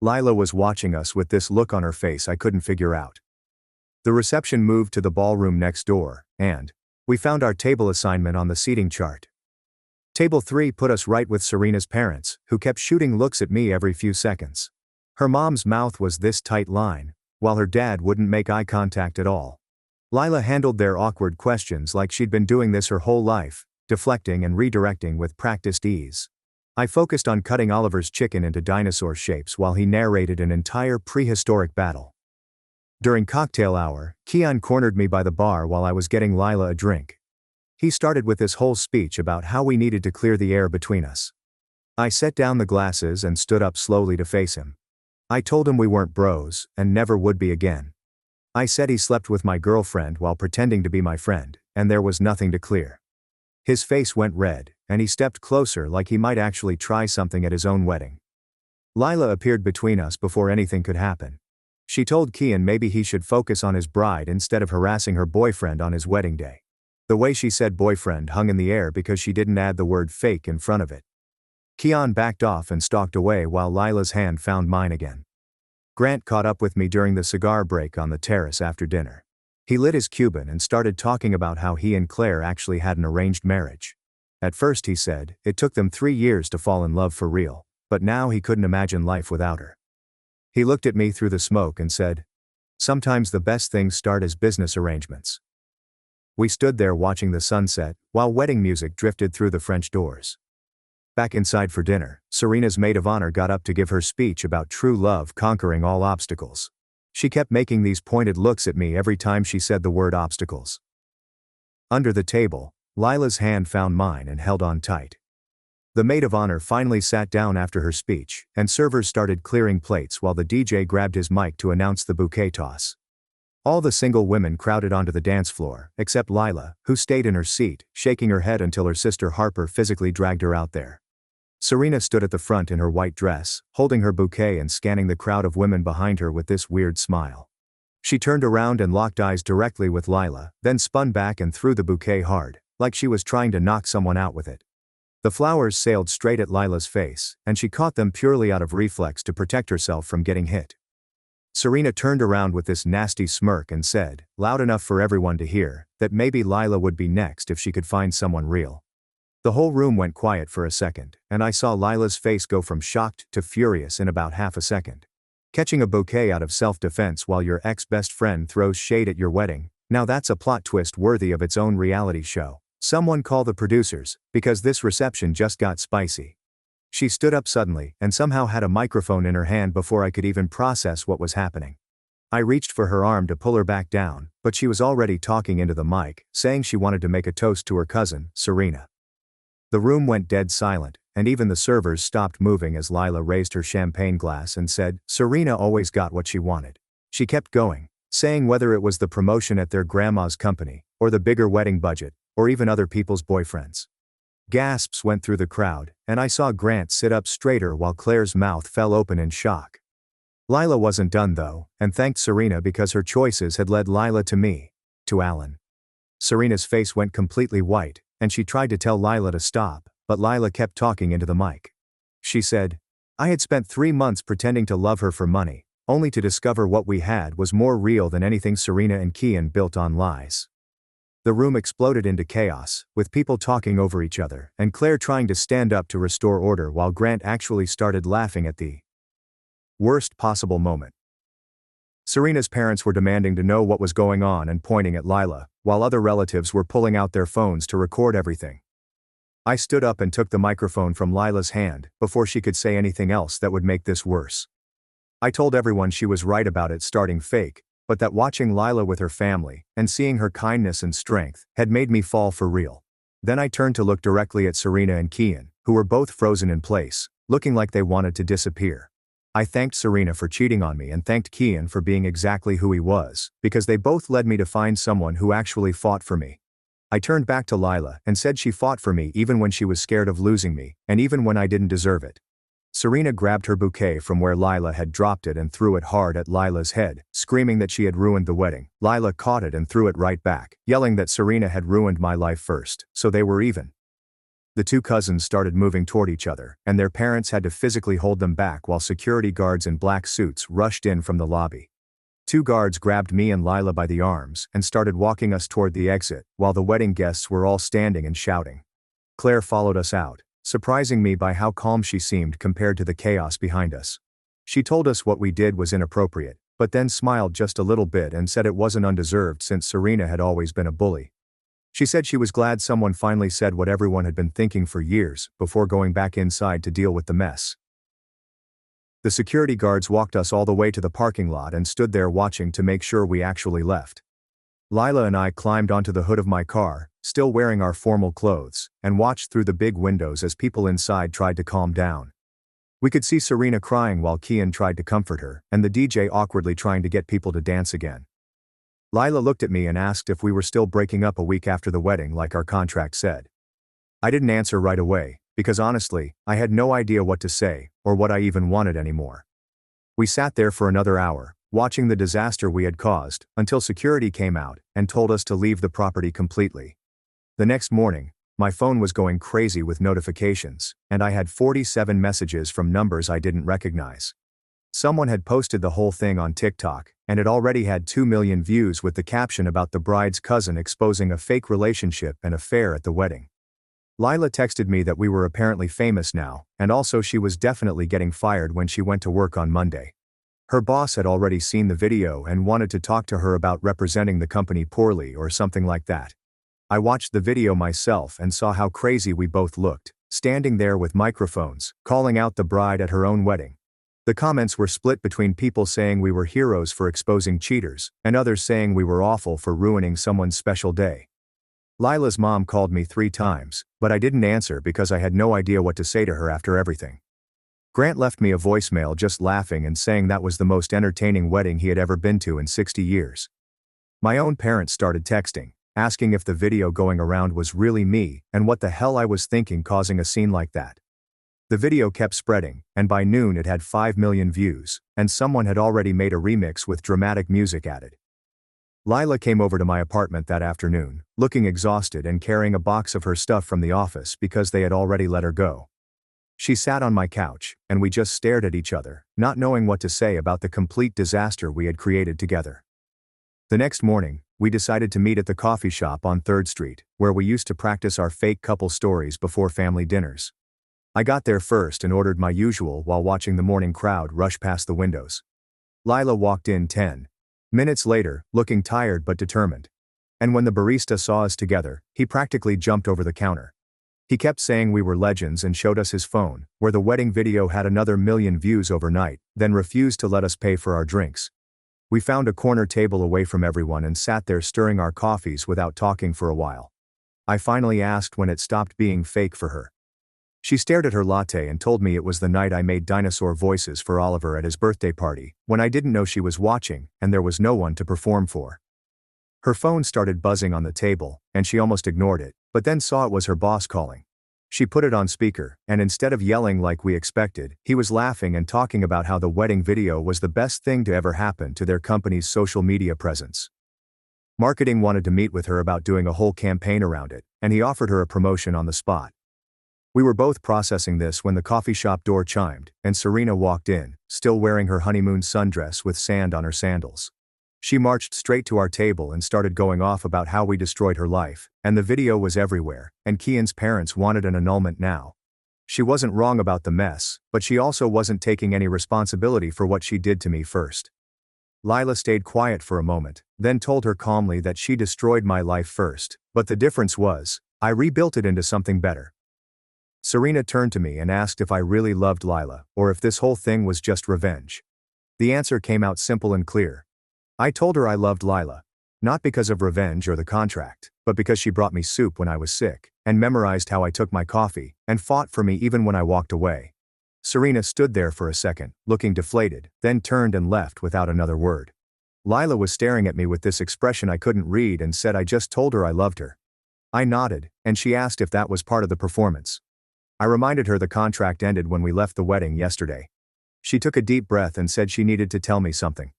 Speaker 1: Lila was watching us with this look on her face I couldn't figure out. The reception moved to the ballroom next door, and we found our table assignment on the seating chart. Table 3 put us right with Serena's parents, who kept shooting looks at me every few seconds. Her mom's mouth was this tight line, while her dad wouldn't make eye contact at all. Lila handled their awkward questions like she'd been doing this her whole life, deflecting and redirecting with practiced ease. I focused on cutting Oliver's chicken into dinosaur shapes while he narrated an entire prehistoric battle. During cocktail hour, Kian cornered me by the bar while I was getting Lila a drink. He started with this whole speech about how we needed to clear the air between us. I set down the glasses and stood up slowly to face him. I told him we weren't bros, and never would be again. I said he slept with my girlfriend while pretending to be my friend, and there was nothing to clear. His face went red, and he stepped closer like he might actually try something at his own wedding. Lila appeared between us before anything could happen. She told Kian maybe he should focus on his bride instead of harassing her boyfriend on his wedding day. The way she said boyfriend hung in the air because she didn't add the word fake in front of it. Kian backed off and stalked away while Lila's hand found mine again. Grant caught up with me during the cigar break on the terrace after dinner. He lit his Cuban and started talking about how he and Claire actually had an arranged marriage. At first, he said, it took them 3 years to fall in love for real, but now he couldn't imagine life without her. He looked at me through the smoke and said, "Sometimes the best things start as business arrangements." We stood there watching the sunset, while wedding music drifted through the French doors. Back inside for dinner, Serena's maid of honor got up to give her speech about true love conquering all obstacles. She kept making these pointed looks at me every time she said the word obstacles. Under the table, Lila's hand found mine and held on tight. The maid of honor finally sat down after her speech, and servers started clearing plates while the DJ grabbed his mic to announce the bouquet toss. All the single women crowded onto the dance floor, except Lila, who stayed in her seat, shaking her head until her sister Harper physically dragged her out there. Serena stood at the front in her white dress, holding her bouquet and scanning the crowd of women behind her with this weird smile. She turned around and locked eyes directly with Lila, then spun back and threw the bouquet hard, like she was trying to knock someone out with it. The flowers sailed straight at Lila's face, and she caught them purely out of reflex to protect herself from getting hit. Serena turned around with this nasty smirk and said, loud enough for everyone to hear, that maybe Lila would be next if she could find someone real. The whole room went quiet for a second, and I saw Lila's face go from shocked to furious in about half a second. Catching a bouquet out of self-defense while your ex-best friend throws shade at your wedding, now that's a plot twist worthy of its own reality show. Someone call the producers, because this reception just got spicy. She stood up suddenly and somehow had a microphone in her hand before I could even process what was happening. I reached for her arm to pull her back down, but she was already talking into the mic, saying she wanted to make a toast to her cousin, Serena. The room went dead silent, and even the servers stopped moving as Lila raised her champagne glass and said, Serena always got what she wanted. She kept going, saying whether it was the promotion at their grandma's company, or the bigger wedding budget, or even other people's boyfriends. Gasps went through the crowd, and I saw Grant sit up straighter while Claire's mouth fell open in shock. Lila wasn't done though, and thanked Serena because her choices had led Lila to me, to Alan. Serena's face went completely white, and she tried to tell Lila to stop, but Lila kept talking into the mic. She said, I had spent 3 months pretending to love her for money, only to discover what we had was more real than anything Serena and Kian built on lies. The room exploded into chaos, with people talking over each other, and Claire trying to stand up to restore order while Grant actually started laughing at the worst possible moment. Serena's parents were demanding to know what was going on and pointing at Lila, while other relatives were pulling out their phones to record everything. I stood up and took the microphone from Lila's hand, before she could say anything else that would make this worse. I told everyone she was right about it starting fake, but that watching Lila with her family, and seeing her kindness and strength, had made me fall for real. Then I turned to look directly at Serena and Kian, who were both frozen in place, looking like they wanted to disappear. I thanked Serena for cheating on me and thanked Kian for being exactly who he was, because they both led me to find someone who actually fought for me. I turned back to Lila and said she fought for me even when she was scared of losing me, and even when I didn't deserve it. Serena grabbed her bouquet from where Lila had dropped it and threw it hard at Lila's head, screaming that she had ruined the wedding. Lila caught it and threw it right back, yelling that Serena had ruined my life first, so they were even. The two cousins started moving toward each other, and their parents had to physically hold them back while security guards in black suits rushed in from the lobby. 2 guards grabbed me and Lila by the arms and started walking us toward the exit, while the wedding guests were all standing and shouting. Claire followed us out, surprising me by how calm she seemed compared to the chaos behind us. She told us what we did was inappropriate, but then smiled just a little bit and said it wasn't undeserved since Serena had always been a bully. She said she was glad someone finally said what everyone had been thinking for years, before going back inside to deal with the mess. The security guards walked us all the way to the parking lot and stood there watching to make sure we actually left. Lila and I climbed onto the hood of my car, still wearing our formal clothes, and watched through the big windows as people inside tried to calm down. We could see Serena crying while Kian tried to comfort her, and the DJ awkwardly trying to get people to dance again. Lila looked at me and asked if we were still breaking up a week after the wedding like our contract said. I didn't answer right away, because honestly, I had no idea what to say, or what I even wanted anymore. We sat there for another hour, watching the disaster we had caused, until security came out and told us to leave the property completely. The next morning, my phone was going crazy with notifications, and I had 47 messages from numbers I didn't recognize. Someone had posted the whole thing on TikTok, and it already had 2 million views with the caption about the bride's cousin exposing a fake relationship and affair at the wedding. Lila texted me that we were apparently famous now, and also she was definitely getting fired when she went to work on Monday. Her boss had already seen the video and wanted to talk to her about representing the company poorly or something like that. I watched the video myself and saw how crazy we both looked, standing there with microphones, calling out the bride at her own wedding. The comments were split between people saying we were heroes for exposing cheaters, and others saying we were awful for ruining someone's special day. Lila's mom called me 3 times, but I didn't answer because I had no idea what to say to her after everything. Grant left me a voicemail just laughing and saying that was the most entertaining wedding he had ever been to in 60 years. My own parents started texting, asking if the video going around was really me and what the hell I was thinking causing a scene like that. The video kept spreading, and by noon it had 5 million views, and someone had already made a remix with dramatic music added. Lila came over to my apartment that afternoon, looking exhausted and carrying a box of her stuff from the office because they had already let her go. She sat on my couch, and we just stared at each other, not knowing what to say about the complete disaster we had created together. The next morning, we decided to meet at the coffee shop on 3rd Street, where we used to practice our fake couple stories before family dinners. I got there first and ordered my usual while watching the morning crowd rush past the windows. Lila walked in 10 minutes later, looking tired but determined. And when the barista saw us together, he practically jumped over the counter. He kept saying we were legends and showed us his phone, where the wedding video had another 1 million views overnight, then refused to let us pay for our drinks. We found a corner table away from everyone and sat there stirring our coffees without talking for a while. I finally asked when it stopped being fake for her. She stared at her latte and told me it was the night I made dinosaur voices for Oliver at his birthday party, when I didn't know she was watching and there was no one to perform for. Her phone started buzzing on the table, and she almost ignored it, but then saw it was her boss calling. She put it on speaker, and instead of yelling like we expected, he was laughing and talking about how the wedding video was the best thing to ever happen to their company's social media presence. Marketing wanted to meet with her about doing a whole campaign around it, and he offered her a promotion on the spot. We were both processing this when the coffee shop door chimed, and Serena walked in, still wearing her honeymoon sundress with sand on her sandals. She marched straight to our table and started going off about how we destroyed her life, and the video was everywhere, and Kian's parents wanted an annulment now. She wasn't wrong about the mess, but she also wasn't taking any responsibility for what she did to me first. Lila stayed quiet for a moment, then told her calmly that she destroyed my life first, but the difference was, I rebuilt it into something better. Serena turned to me and asked if I really loved Lila, or if this whole thing was just revenge. The answer came out simple and clear. I told her I loved Lila, not because of revenge or the contract, but because she brought me soup when I was sick, and memorized how I took my coffee, and fought for me even when I walked away. Serena stood there for a second, looking deflated, then turned and left without another word. Lila was staring at me with this expression I couldn't read and said I just told her I loved her. I nodded, and she asked if that was part of the performance. I reminded her the contract ended when we left the wedding yesterday. She took a deep breath and said she needed to tell me something.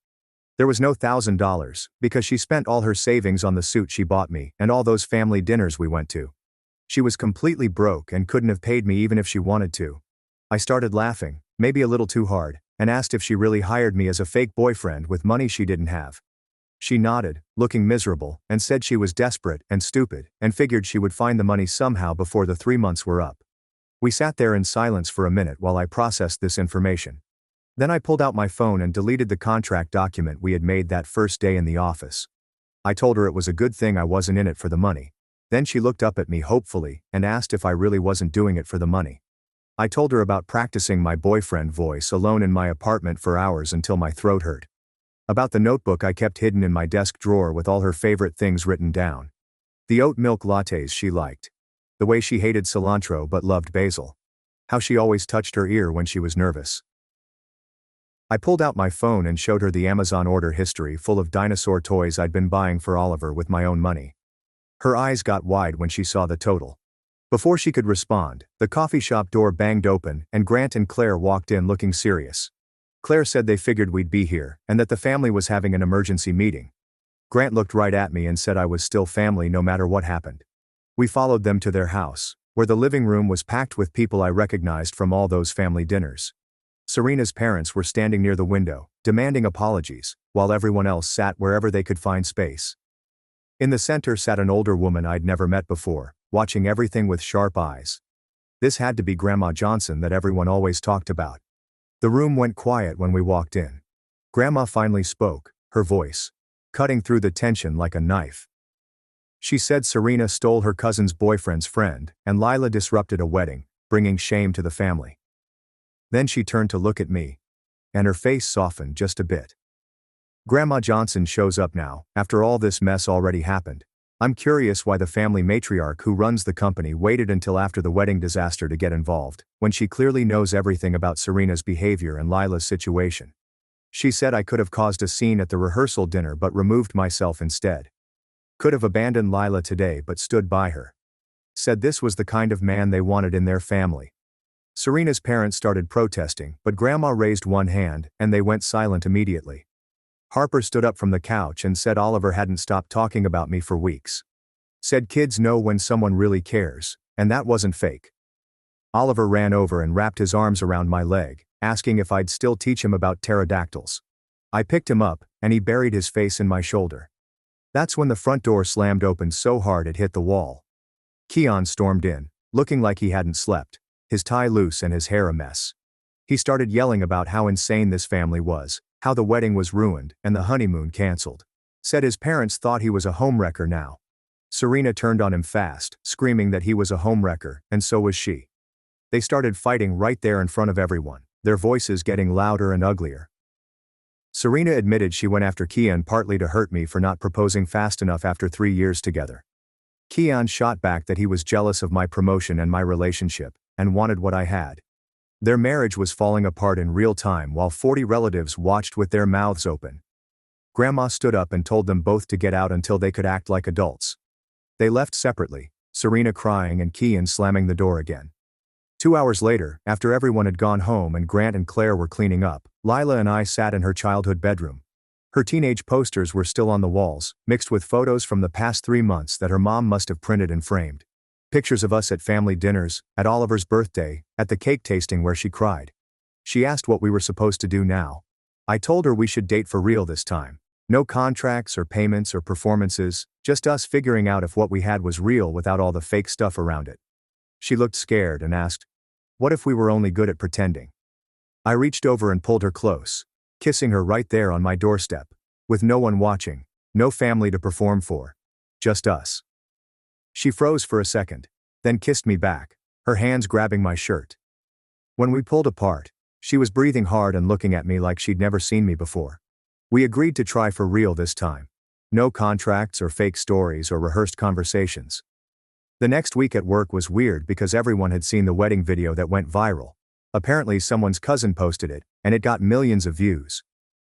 Speaker 1: There was no $1,000, because she spent all her savings on the suit she bought me and all those family dinners we went to. She was completely broke and couldn't have paid me even if she wanted to. I started laughing, maybe a little too hard, and asked if she really hired me as a fake boyfriend with money she didn't have. She nodded, looking miserable, and said she was desperate and stupid and figured she would find the money somehow before the 3 months were up. We sat there in silence for a minute while I processed this information. Then I pulled out my phone and deleted the contract document we had made that first day in the office. I told her it was a good thing I wasn't in it for the money. Then she looked up at me hopefully and asked if I really wasn't doing it for the money. I told her about practicing my boyfriend voice alone in my apartment for hours until my throat hurt. About the notebook I kept hidden in my desk drawer with all her favorite things written down. The oat milk lattes she liked. The way she hated cilantro but loved basil. How she always touched her ear when she was nervous. I pulled out my phone and showed her the Amazon order history full of dinosaur toys I'd been buying for Oliver with my own money. Her eyes got wide when she saw the total. Before she could respond, the coffee shop door banged open and Grant and Claire walked in looking serious. Claire said they figured we'd be here and that the family was having an emergency meeting. Grant looked right at me and said I was still family no matter what happened. We followed them to their house, where the living room was packed with people I recognized from all those family dinners. Serena's parents were standing near the window, demanding apologies, while everyone else sat wherever they could find space. In the center sat an older woman I'd never met before, watching everything with sharp eyes. This had to be Grandma Johnson that everyone always talked about. The room went quiet when we walked in. Grandma finally spoke, her voice cutting through the tension like a knife. She said Serena stole her cousin's boyfriend's friend, and Lila disrupted a wedding, bringing shame to the family. Then she turned to look at me, and her face softened just a bit. Grandma Johnson shows up now, after all this mess already happened. I'm curious why the family matriarch who runs the company waited until after the wedding disaster to get involved, when she clearly knows everything about Serena's behavior and Lila's situation. She said I could have caused a scene at the rehearsal dinner but removed myself instead. Could have abandoned Lila today but stood by her. Said this was the kind of man they wanted in their family. Serena's parents started protesting, but Grandma raised one hand, and they went silent immediately. Harper stood up from the couch and said Oliver hadn't stopped talking about me for weeks. Said kids know when someone really cares, and that wasn't fake. Oliver ran over and wrapped his arms around my leg, asking if I'd still teach him about pterodactyls. I picked him up, and he buried his face in my shoulder. That's when the front door slammed open so hard it hit the wall. Keon stormed in, looking like he hadn't slept, his tie loose and his hair a mess. He started yelling about how insane this family was, how the wedding was ruined and the honeymoon canceled. Said his parents thought he was a homewrecker now. Serena turned on him fast, screaming that he was a homewrecker, and so was she. They started fighting right there in front of everyone, their voices getting louder and uglier. Serena admitted she went after Keon partly to hurt me for not proposing fast enough after 3 years together. Keon shot back that he was jealous of my promotion and my relationship, and wanted what I had. Their marriage was falling apart in real time while 40 relatives watched with their mouths open. Grandma stood up and told them both to get out until they could act like adults. They left separately, Serena crying and Keon slamming the door again. 2 hours later, after everyone had gone home and Grant and Claire were cleaning up, Lila and I sat in her childhood bedroom. Her teenage posters were still on the walls, mixed with photos from the past 3 months that her mom must have printed and framed. Pictures of us at family dinners, at Oliver's birthday, at the cake tasting where she cried. She asked what we were supposed to do now. I told her we should date for real this time. No contracts or payments or performances, just us figuring out if what we had was real without all the fake stuff around it. She looked scared and asked, "What if we were only good at pretending?" I reached over and pulled her close, kissing her right there on my doorstep, with no one watching, no family to perform for. Just us. She froze for a second, then kissed me back, her hands grabbing my shirt. When we pulled apart, she was breathing hard and looking at me like she'd never seen me before. We agreed to try for real this time. No contracts or fake stories or rehearsed conversations. The next week at work was weird because everyone had seen the wedding video that went viral. Apparently someone's cousin posted it, and it got millions of views.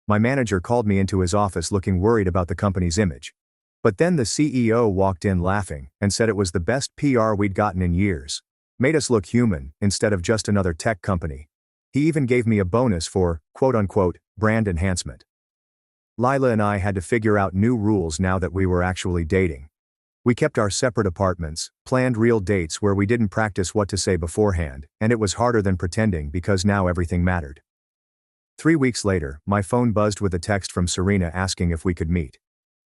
Speaker 1: My manager called me into his office looking worried about the company's image. But then the CEO walked in laughing and said it was the best PR we'd gotten in years. Made us look human, instead of just another tech company. He even gave me a bonus for, quote-unquote, brand enhancement. Lila and I had to figure out new rules now that we were actually dating. We kept our separate apartments, planned real dates where we didn't practice what to say beforehand, and it was harder than pretending because now everything mattered. 3 weeks later, my phone buzzed with a text from Serena asking if we could meet.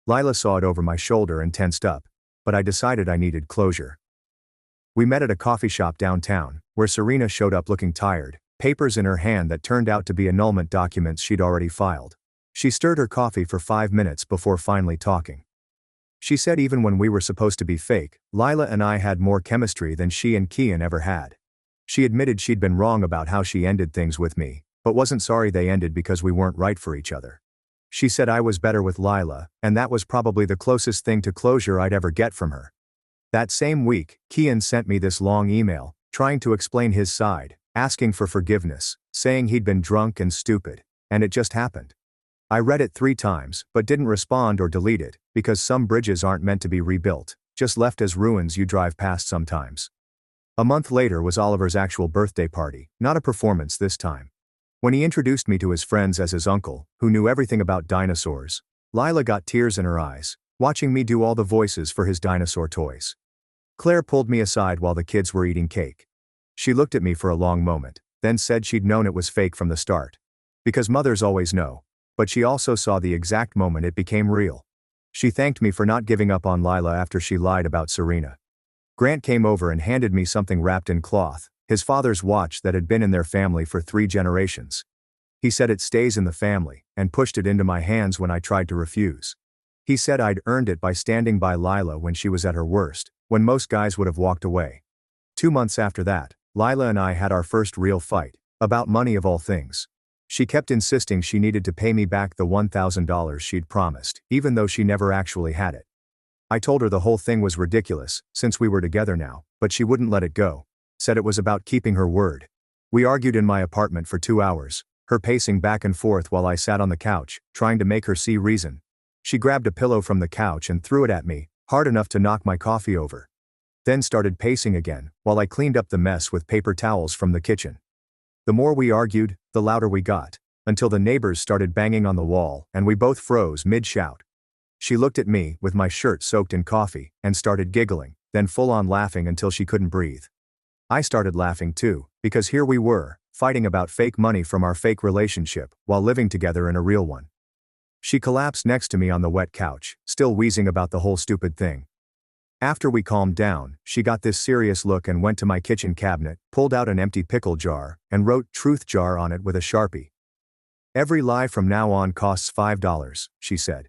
Speaker 1: Lila saw it over my shoulder and tensed up, but I decided I needed closure. We met at a coffee shop downtown, where Serena showed up looking tired, papers in her hand that turned out to be annulment documents she'd already filed. She stirred her coffee for 5 minutes before finally talking. She said even when we were supposed to be fake, Lila and I had more chemistry than she and Keon ever had. She admitted she'd been wrong about how she ended things with me, but wasn't sorry they ended because we weren't right for each other. She said I was better with Lila, and that was probably the closest thing to closure I'd ever get from her. That same week, Keon sent me this long email, trying to explain his side, asking for forgiveness, saying he'd been drunk and stupid, and it just happened. I read it 3 times, but didn't respond or delete it, because some bridges aren't meant to be rebuilt, just left as ruins you drive past sometimes. A month later was Oliver's actual birthday party, not a performance this time. When he introduced me to his friends as his uncle, who knew everything about dinosaurs, Lila got tears in her eyes, watching me do all the voices for his dinosaur toys. Claire pulled me aside while the kids were eating cake. She looked at me for a long moment, then said she'd known it was fake from the start. Because mothers always know. But she also saw the exact moment it became real. She thanked me for not giving up on Lila after she lied about Serena. Grant came over and handed me something wrapped in cloth, his father's watch that had been in their family for 3 generations. He said it stays in the family, and pushed it into my hands when I tried to refuse. He said I'd earned it by standing by Lila when she was at her worst, when most guys would have walked away. 2 months after that, Lila and I had our first real fight, about money of all things. She kept insisting she needed to pay me back the $1,000 she'd promised, even though she never actually had it. I told her the whole thing was ridiculous, since we were together now, but she wouldn't let it go. Said it was about keeping her word. We argued in my apartment for 2 hours, her pacing back and forth while I sat on the couch, trying to make her see reason. She grabbed a pillow from the couch and threw it at me, hard enough to knock my coffee over. then started pacing again, while I cleaned up the mess with paper towels from the kitchen. The more we argued, the louder we got, until the neighbors started banging on the wall and we both froze mid-shout. She looked at me, with my shirt soaked in coffee, and started giggling, then full-on laughing until she couldn't breathe. I started laughing too, because here we were, fighting about fake money from our fake relationship, while living together in a real one. She collapsed next to me on the wet couch, still wheezing about the whole stupid thing. After we calmed down, she got this serious look and went to my kitchen cabinet, pulled out an empty pickle jar, and wrote "Truth Jar" on it with a Sharpie. "Every lie from now on costs $5, she said.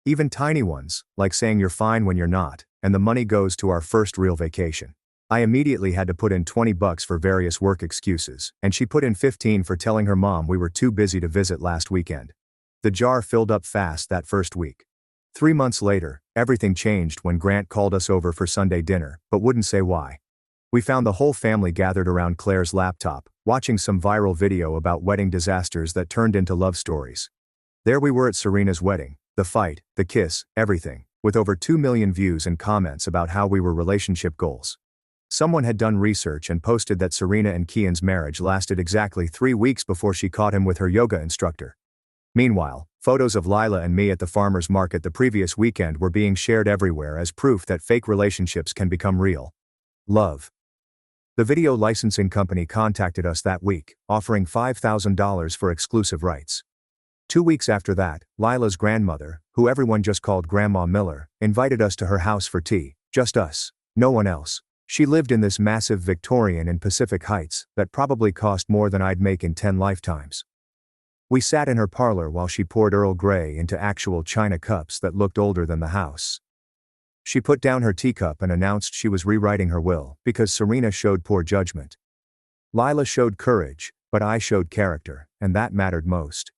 Speaker 1: "Even tiny ones, like saying you're fine when you're not, and the money goes to our first real vacation." I immediately had to put in $20 for various work excuses, and she put in 15 for telling her mom we were too busy to visit last weekend. The jar filled up fast that first week. 3 months later, everything changed when Grant called us over for Sunday dinner, but wouldn't say why. We found the whole family gathered around Claire's laptop, watching some viral video about wedding disasters that turned into love stories. There we were at Serena's wedding, the fight, the kiss, everything, with over 2 million views and comments about how we were relationship goals. Someone had done research and posted that Serena and Kian's marriage lasted exactly 3 weeks before she caught him with her yoga instructor. Meanwhile, photos of Lila and me at the farmer's market the previous weekend were being shared everywhere as proof that fake relationships can become real. Love. The video licensing company contacted us that week, offering $5,000 for exclusive rights. 2 weeks after that, Lila's grandmother, who everyone just called Grandma Miller, invited us to her house for tea, just us, no one else. She lived in this massive Victorian in Pacific Heights that probably cost more than I'd make in 10 lifetimes. We sat in her parlor while she poured Earl Grey into actual china cups that looked older than the house. She put down her teacup and announced she was rewriting her will because Serena showed poor judgment. Lila showed courage, but I showed character, and that mattered most.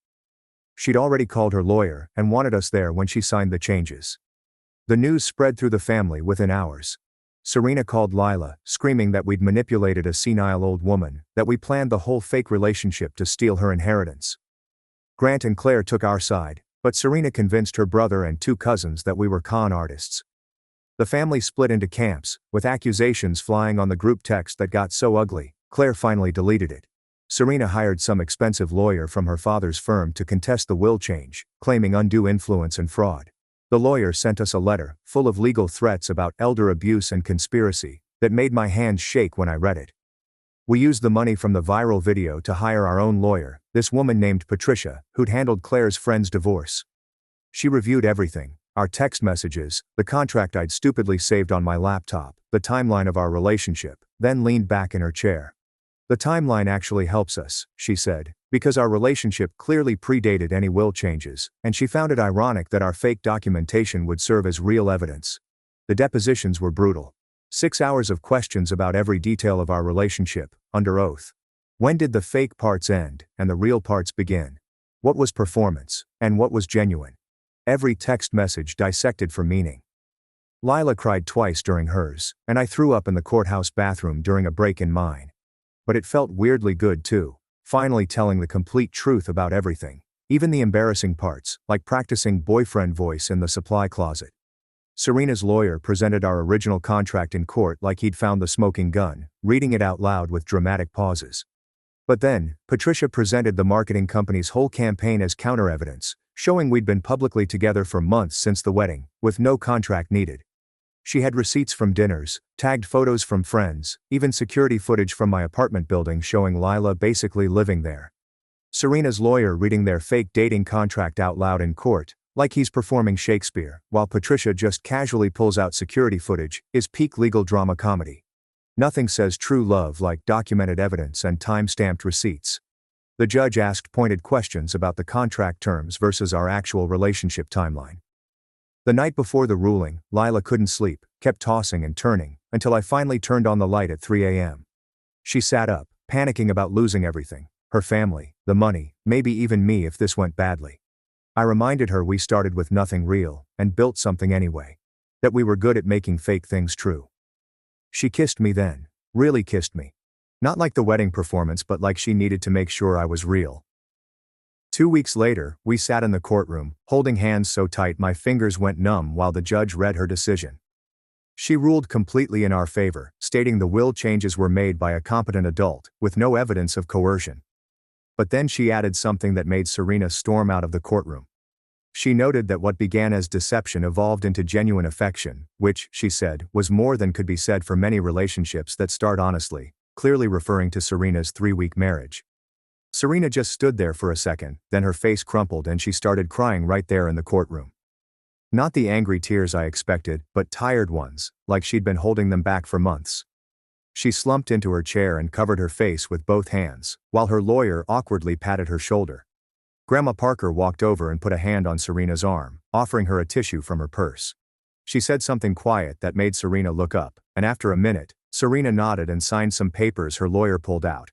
Speaker 1: She'd already called her lawyer and wanted us there when she signed the changes. The news spread through the family within hours. Serena called Lila, screaming that we'd manipulated a senile old woman, that we planned the whole fake relationship to steal her inheritance. Grant and Claire took our side, but Serena convinced her brother and 2 cousins that we were con artists. The family split into camps, with accusations flying on the group text that got so ugly, Claire finally deleted it. Serena hired some expensive lawyer from her father's firm to contest the will change, claiming undue influence and fraud. The lawyer sent us a letter, full of legal threats about elder abuse and conspiracy, that made my hands shake when I read it. We used the money from the viral video to hire our own lawyer, this woman named Patricia, who'd handled Claire's friend's divorce. She reviewed everything, our text messages, the contract I'd stupidly saved on my laptop, the timeline of our relationship, then leaned back in her chair. "The timeline actually helps us," she said, "because our relationship clearly predated any will changes, and she found it ironic that our fake documentation would serve as real evidence." The depositions were brutal. 6 hours of questions about every detail of our relationship, under oath. When did the fake parts end, and the real parts begin? What was performance, and what was genuine? Every text message dissected for meaning. Lila cried twice during hers, and I threw up in the courthouse bathroom during a break in mine. But it felt weirdly good too, finally telling the complete truth about everything, even the embarrassing parts, like practicing boyfriend voice in the supply closet. Serena's lawyer presented our original contract in court like he'd found the smoking gun, reading it out loud with dramatic pauses. But then, Patricia presented the marketing company's whole campaign as counter-evidence, showing we'd been publicly together for months since the wedding, with no contract needed. She had receipts from dinners, tagged photos from friends, even security footage from my apartment building showing Lila basically living there. Serena's lawyer reading their fake dating contract out loud in court, like he's performing Shakespeare, while Patricia just casually pulls out security footage, is peak legal drama comedy. Nothing says true love like documented evidence and time-stamped receipts. The judge asked pointed questions about the contract terms versus our actual relationship timeline. The night before the ruling, Lila couldn't sleep, kept tossing and turning, until I finally turned on the light at 3 a.m. She sat up, panicking about losing everything, her family, the money, maybe even me if this went badly. I reminded her we started with nothing real, and built something anyway. That we were good at making fake things true. She kissed me then, really kissed me. Not like the wedding performance but like she needed to make sure I was real. 2 weeks later, we sat in the courtroom, holding hands so tight my fingers went numb while the judge read her decision. She ruled completely in our favor, stating the will changes were made by a competent adult, with no evidence of coercion. But then she added something that made Serena storm out of the courtroom. She noted that what began as deception evolved into genuine affection, which, she said, was more than could be said for many relationships that start honestly, clearly referring to Serena's 3-week marriage. Serena just stood there for a second, then her face crumpled and she started crying right there in the courtroom. Not the angry tears I expected, but tired ones, like she'd been holding them back for months. She slumped into her chair and covered her face with both hands, while her lawyer awkwardly patted her shoulder. Grandma Parker walked over and put a hand on Serena's arm, offering her a tissue from her purse. She said something quiet that made Serena look up, and after a minute, Serena nodded and signed some papers her lawyer pulled out.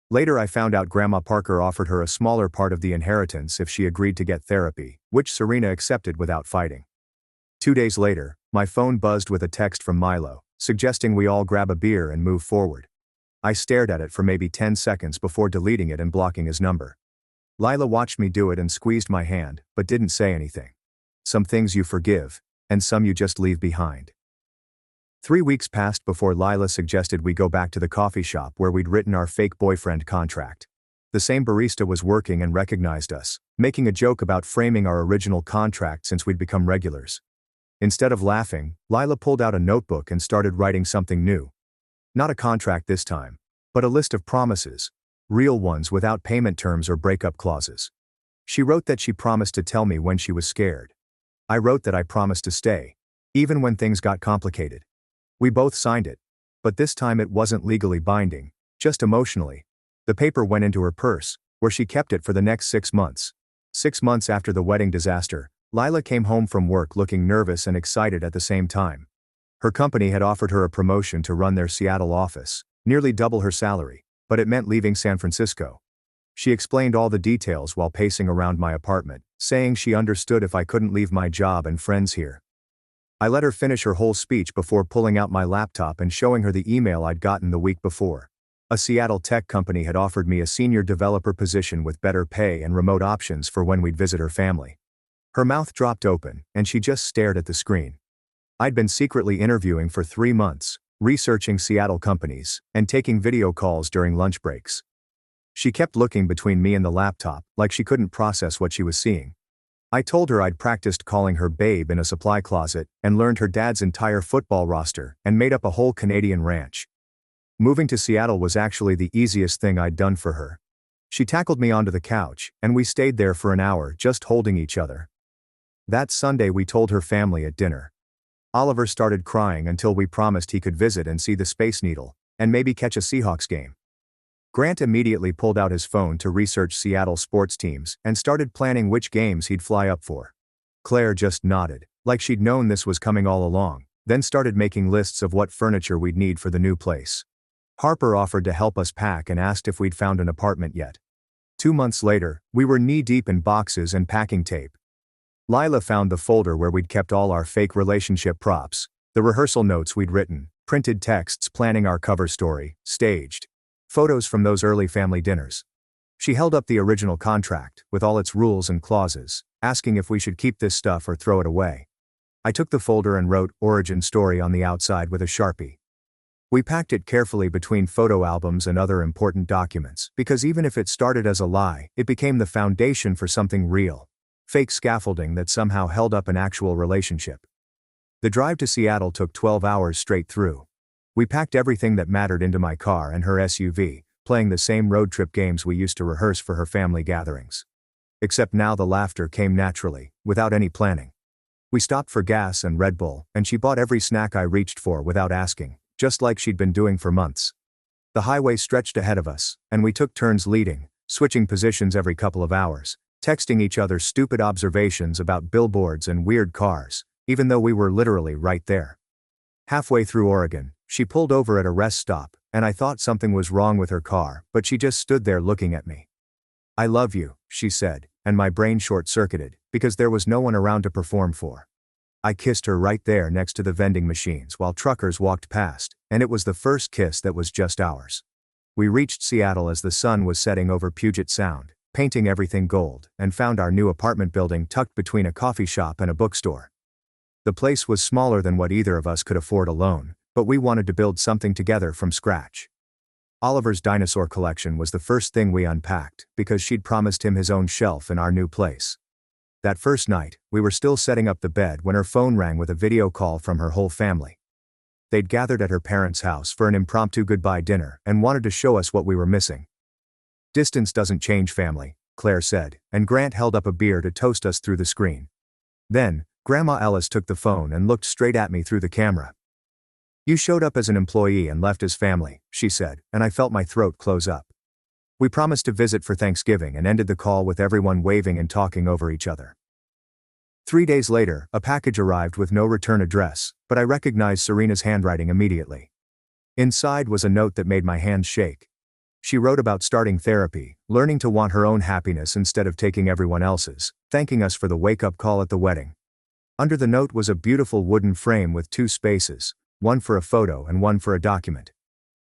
Speaker 1: Later I found out Grandma Parker offered her a smaller part of the inheritance if she agreed to get therapy, which Serena accepted without fighting. 2 days later, my phone buzzed with a text from Milo, suggesting we all grab a beer and move forward. I stared at it for maybe 10 seconds before deleting it and blocking his number. Lila watched me do it and squeezed my hand, but didn't say anything. Some things you forgive, and some you just leave behind. 3 weeks passed before Lila suggested we go back to the coffee shop where we'd written our fake boyfriend contract. The same barista was working and recognized us, making a joke about framing our original contract since we'd become regulars. Instead of laughing, Lila pulled out a notebook and started writing something new. Not a contract this time, but a list of promises, real ones without payment terms or breakup clauses. She wrote that she promised to tell me when she was scared. I wrote that I promised to stay, even when things got complicated. We both signed it, but this time it wasn't legally binding, just emotionally. The paper went into her purse, where she kept it for the next 6 months. 6 months after the wedding disaster, Lila came home from work looking nervous and excited at the same time. Her company had offered her a promotion to run their Seattle office, nearly double her salary, but it meant leaving San Francisco. She explained all the details while pacing around my apartment, saying she understood if I couldn't leave my job and friends here. I let her finish her whole speech before pulling out my laptop and showing her the email I'd gotten the week before. A Seattle tech company had offered me a senior developer position with better pay and remote options for when we'd visit her family. Her mouth dropped open, and she just stared at the screen. I'd been secretly interviewing for 3 months, researching Seattle companies, and taking video calls during lunch breaks. She kept looking between me and the laptop, like she couldn't process what she was seeing. I told her I'd practiced calling her babe in a supply closet, and learned her dad's entire football roster, and made up a whole Canadian ranch. Moving to Seattle was actually the easiest thing I'd done for her. She tackled me onto the couch, and we stayed there for an hour just holding each other. That Sunday we told her family at dinner. Oliver started crying until we promised he could visit and see the Space Needle, and maybe catch a Seahawks game. Grant immediately pulled out his phone to research Seattle sports teams and started planning which games he'd fly up for. Claire just nodded, like she'd known this was coming all along, then started making lists of what furniture we'd need for the new place. Harper offered to help us pack and asked if we'd found an apartment yet. 2 months later, we were knee-deep in boxes and packing tape. Lila found the folder where we'd kept all our fake relationship props, the rehearsal notes we'd written, printed texts planning our cover story, staged. Photos from those early family dinners. She held up the original contract, with all its rules and clauses, asking if we should keep this stuff or throw it away. I took the folder and wrote "Origin Story" on the outside with a Sharpie. We packed it carefully between photo albums and other important documents, because even if it started as a lie, it became the foundation for something real. Fake scaffolding that somehow held up an actual relationship. The drive to Seattle took 12 hours straight through. We packed everything that mattered into my car and her SUV, playing the same road trip games we used to rehearse for her family gatherings. Except now the laughter came naturally, without any planning. We stopped for gas and Red Bull, and she bought every snack I reached for without asking, just like she'd been doing for months. The highway stretched ahead of us, and we took turns leading, switching positions every couple of hours, texting each other stupid observations about billboards and weird cars, even though we were literally right there. Halfway through Oregon, she pulled over at a rest stop, and I thought something was wrong with her car, but she just stood there looking at me. "I love you," she said, and my brain short-circuited, because there was no one around to perform for. I kissed her right there next to the vending machines while truckers walked past, and it was the first kiss that was just ours. We reached Seattle as the sun was setting over Puget Sound, painting everything gold, and found our new apartment building tucked between a coffee shop and a bookstore. The place was smaller than what either of us could afford alone, but we wanted to build something together from scratch. Oliver's dinosaur collection was the first thing we unpacked, because she'd promised him his own shelf in our new place. That first night, we were still setting up the bed when her phone rang with a video call from her whole family. They'd gathered at her parents' house for an impromptu goodbye dinner and wanted to show us what we were missing. "Distance doesn't change family," Claire said, and Grant held up a beer to toast us through the screen. Then, Grandma Ellis took the phone and looked straight at me through the camera. "You showed up as an employee and left as family," she said, and I felt my throat close up. We promised to visit for Thanksgiving and ended the call with everyone waving and talking over each other. 3 days later, a package arrived with no return address, but I recognized Serena's handwriting immediately. Inside was a note that made my hands shake. She wrote about starting therapy, learning to want her own happiness instead of taking everyone else's, thanking us for the wake-up call at the wedding. Under the note was a beautiful wooden frame with 2 spaces, one for a photo and one for a document.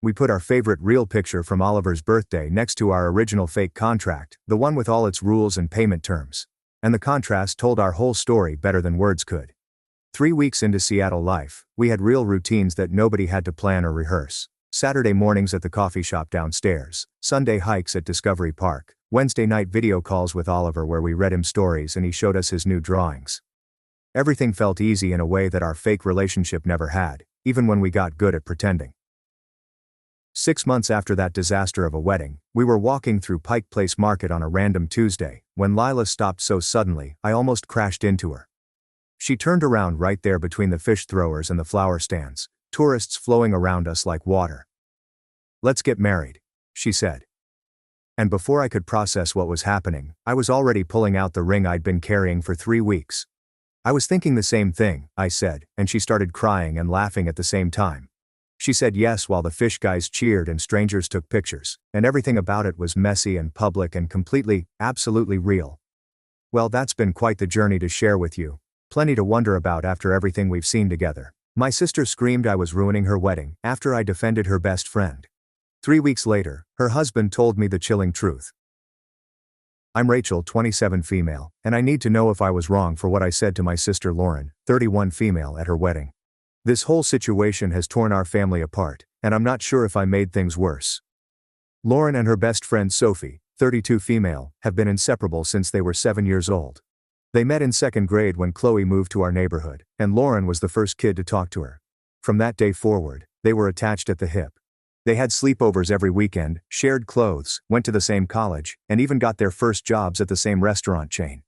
Speaker 1: We put our favorite real picture from Oliver's birthday next to our original fake contract, the one with all its rules and payment terms. And the contrast told our whole story better than words could. 3 weeks into Seattle life, we had real routines that nobody had to plan or rehearse. Saturday mornings at the coffee shop downstairs, Sunday hikes at Discovery Park, Wednesday night video calls with Oliver where we read him stories and he showed us his new drawings. Everything felt easy in a way that our fake relationship never had, even when we got good at pretending. 6 months after that disaster of a wedding, we were walking through Pike Place Market on a random Tuesday, when Lila stopped so suddenly, I almost crashed into her. She turned around right there between the fish throwers and the flower stands, tourists flowing around us like water. "Let's get married," she said. And before I could process what was happening, I was already pulling out the ring I'd been carrying for 3 weeks. "I was thinking the same thing," I said, and she started crying and laughing at the same time. She said yes while the fish guys cheered and strangers took pictures, and everything about it was messy and public and completely, absolutely real. Well, that's been quite the journey to share with you. Plenty to wonder about after everything we've seen together. My sister screamed I was ruining her wedding after I defended her best friend. 3 weeks later, her husband told me the chilling truth. "I'm Rachel, 27 female, and I need to know if I was wrong for what I said to my sister Lauren, 31 female, at her wedding. This whole situation has torn our family apart, and I'm not sure if I made things worse." Lauren and her best friend Sophie, 32 female, have been inseparable since they were 7 years old. They met in 2nd grade when Chloe moved to our neighborhood, and Lauren was the first kid to talk to her. From that day forward, they were attached at the hip. They had sleepovers every weekend, shared clothes, went to the same college, and even got their first jobs at the same restaurant chain.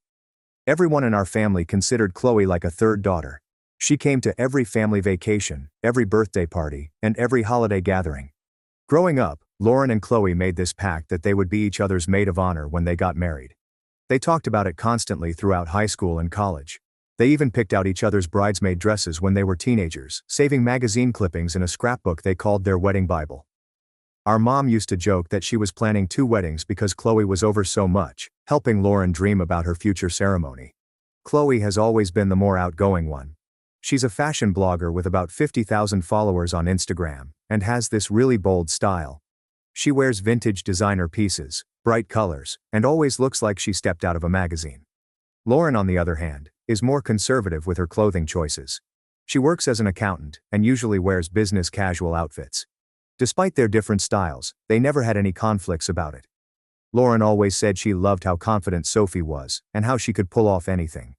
Speaker 1: Everyone in our family considered Chloe like a third daughter. She came to every family vacation, every birthday party, and every holiday gathering. Growing up, Lauren and Chloe made this pact that they would be each other's maid of honor when they got married. They talked about it constantly throughout high school and college. They even picked out each other's bridesmaid dresses when they were teenagers, saving magazine clippings in a scrapbook they called their wedding Bible. Our mom used to joke that she was planning 2 weddings because Chloe was over so much, helping Lauren dream about her future ceremony. Chloe has always been the more outgoing one. She's a fashion blogger with about 50,000 followers on Instagram, and has this really bold style. She wears vintage designer pieces, bright colors, and always looks like she stepped out of a magazine. Lauren, on the other hand, is more conservative with her clothing choices. She works as an accountant, and usually wears business casual outfits. Despite their different styles, they never had any conflicts about it. Lauren always said she loved how confident Sophie was, and how she could pull off anything.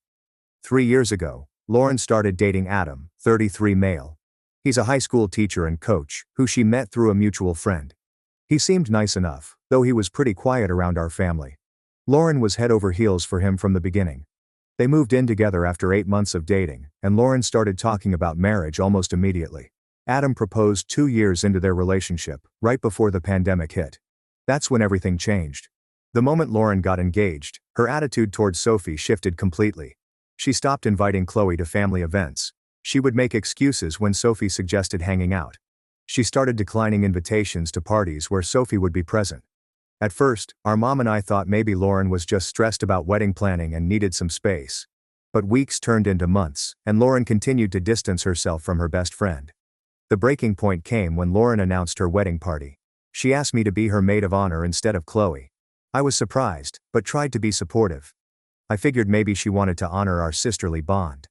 Speaker 1: 3 years ago, Lauren started dating Adam, 33 male. He's a high school teacher and coach, who she met through a mutual friend. He seemed nice enough, though he was pretty quiet around our family. Lauren was head over heels for him from the beginning. They moved in together after 8 months of dating, and Lauren started talking about marriage almost immediately. Adam proposed 2 years into their relationship, right before the pandemic hit. That's when everything changed. The moment Lauren got engaged, her attitude towards Sophie shifted completely. She stopped inviting Chloe to family events. She would make excuses when Sophie suggested hanging out. She started declining invitations to parties where Sophie would be present. At first, our mom and I thought maybe Lauren was just stressed about wedding planning and needed some space. But weeks turned into months, and Lauren continued to distance herself from her best friend. The breaking point came when Lauren announced her wedding party. She asked me to be her maid of honor instead of Chloe. I was surprised, but tried to be supportive. I figured maybe she wanted to honor our sisterly bond.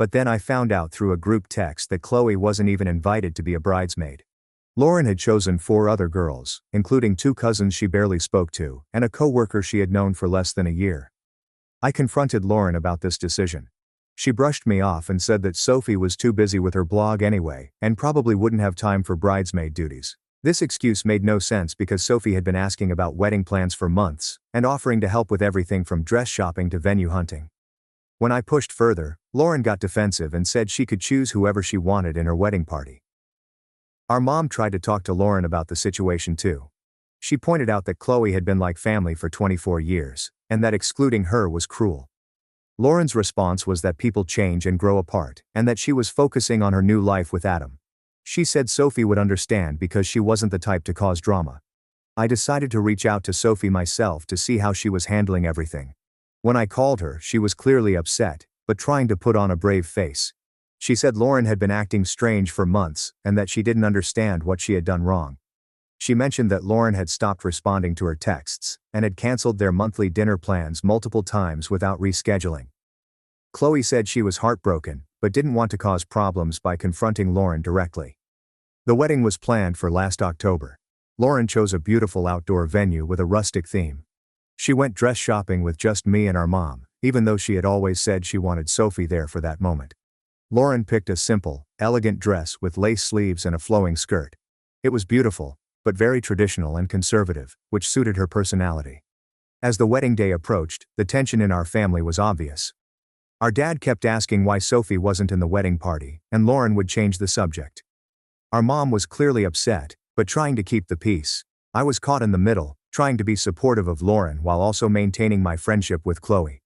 Speaker 1: But then I found out through a group text that Chloe wasn't even invited to be a bridesmaid. Lauren had chosen 4 other girls, including 2 cousins she barely spoke to, and a co-worker she had known for less than a year. I confronted Lauren about this decision. She brushed me off and said that Sophie was too busy with her blog anyway, and probably wouldn't have time for bridesmaid duties. This excuse made no sense because Sophie had been asking about wedding plans for months, and offering to help with everything from dress shopping to venue hunting. When I pushed further, Lauren got defensive and said she could choose whoever she wanted in her wedding party. Our mom tried to talk to Lauren about the situation too. She pointed out that Chloe had been like family for 24 years, and that excluding her was cruel. Lauren's response was that people change and grow apart, and that she was focusing on her new life with Adam. She said Sophie would understand because she wasn't the type to cause drama. I decided to reach out to Sophie myself to see how she was handling everything. When I called her, she was clearly upset, but trying to put on a brave face. She said Lauren had been acting strange for months, and that she didn't understand what she had done wrong. She mentioned that Lauren had stopped responding to her texts, and had canceled their monthly dinner plans multiple times without rescheduling. Chloe said she was heartbroken, but didn't want to cause problems by confronting Lauren directly. The wedding was planned for last October. Lauren chose a beautiful outdoor venue with a rustic theme. She went dress shopping with just me and our mom, even though she had always said she wanted Sophie there for that moment. Lauren picked a simple, elegant dress with lace sleeves and a flowing skirt. It was beautiful, but very traditional and conservative, which suited her personality. As the wedding day approached, the tension in our family was obvious. Our dad kept asking why Sophie wasn't in the wedding party, and Lauren would change the subject. Our mom was clearly upset, but trying to keep the peace. I was caught in the middle, trying to be supportive of Lauren while also maintaining my friendship with Chloe.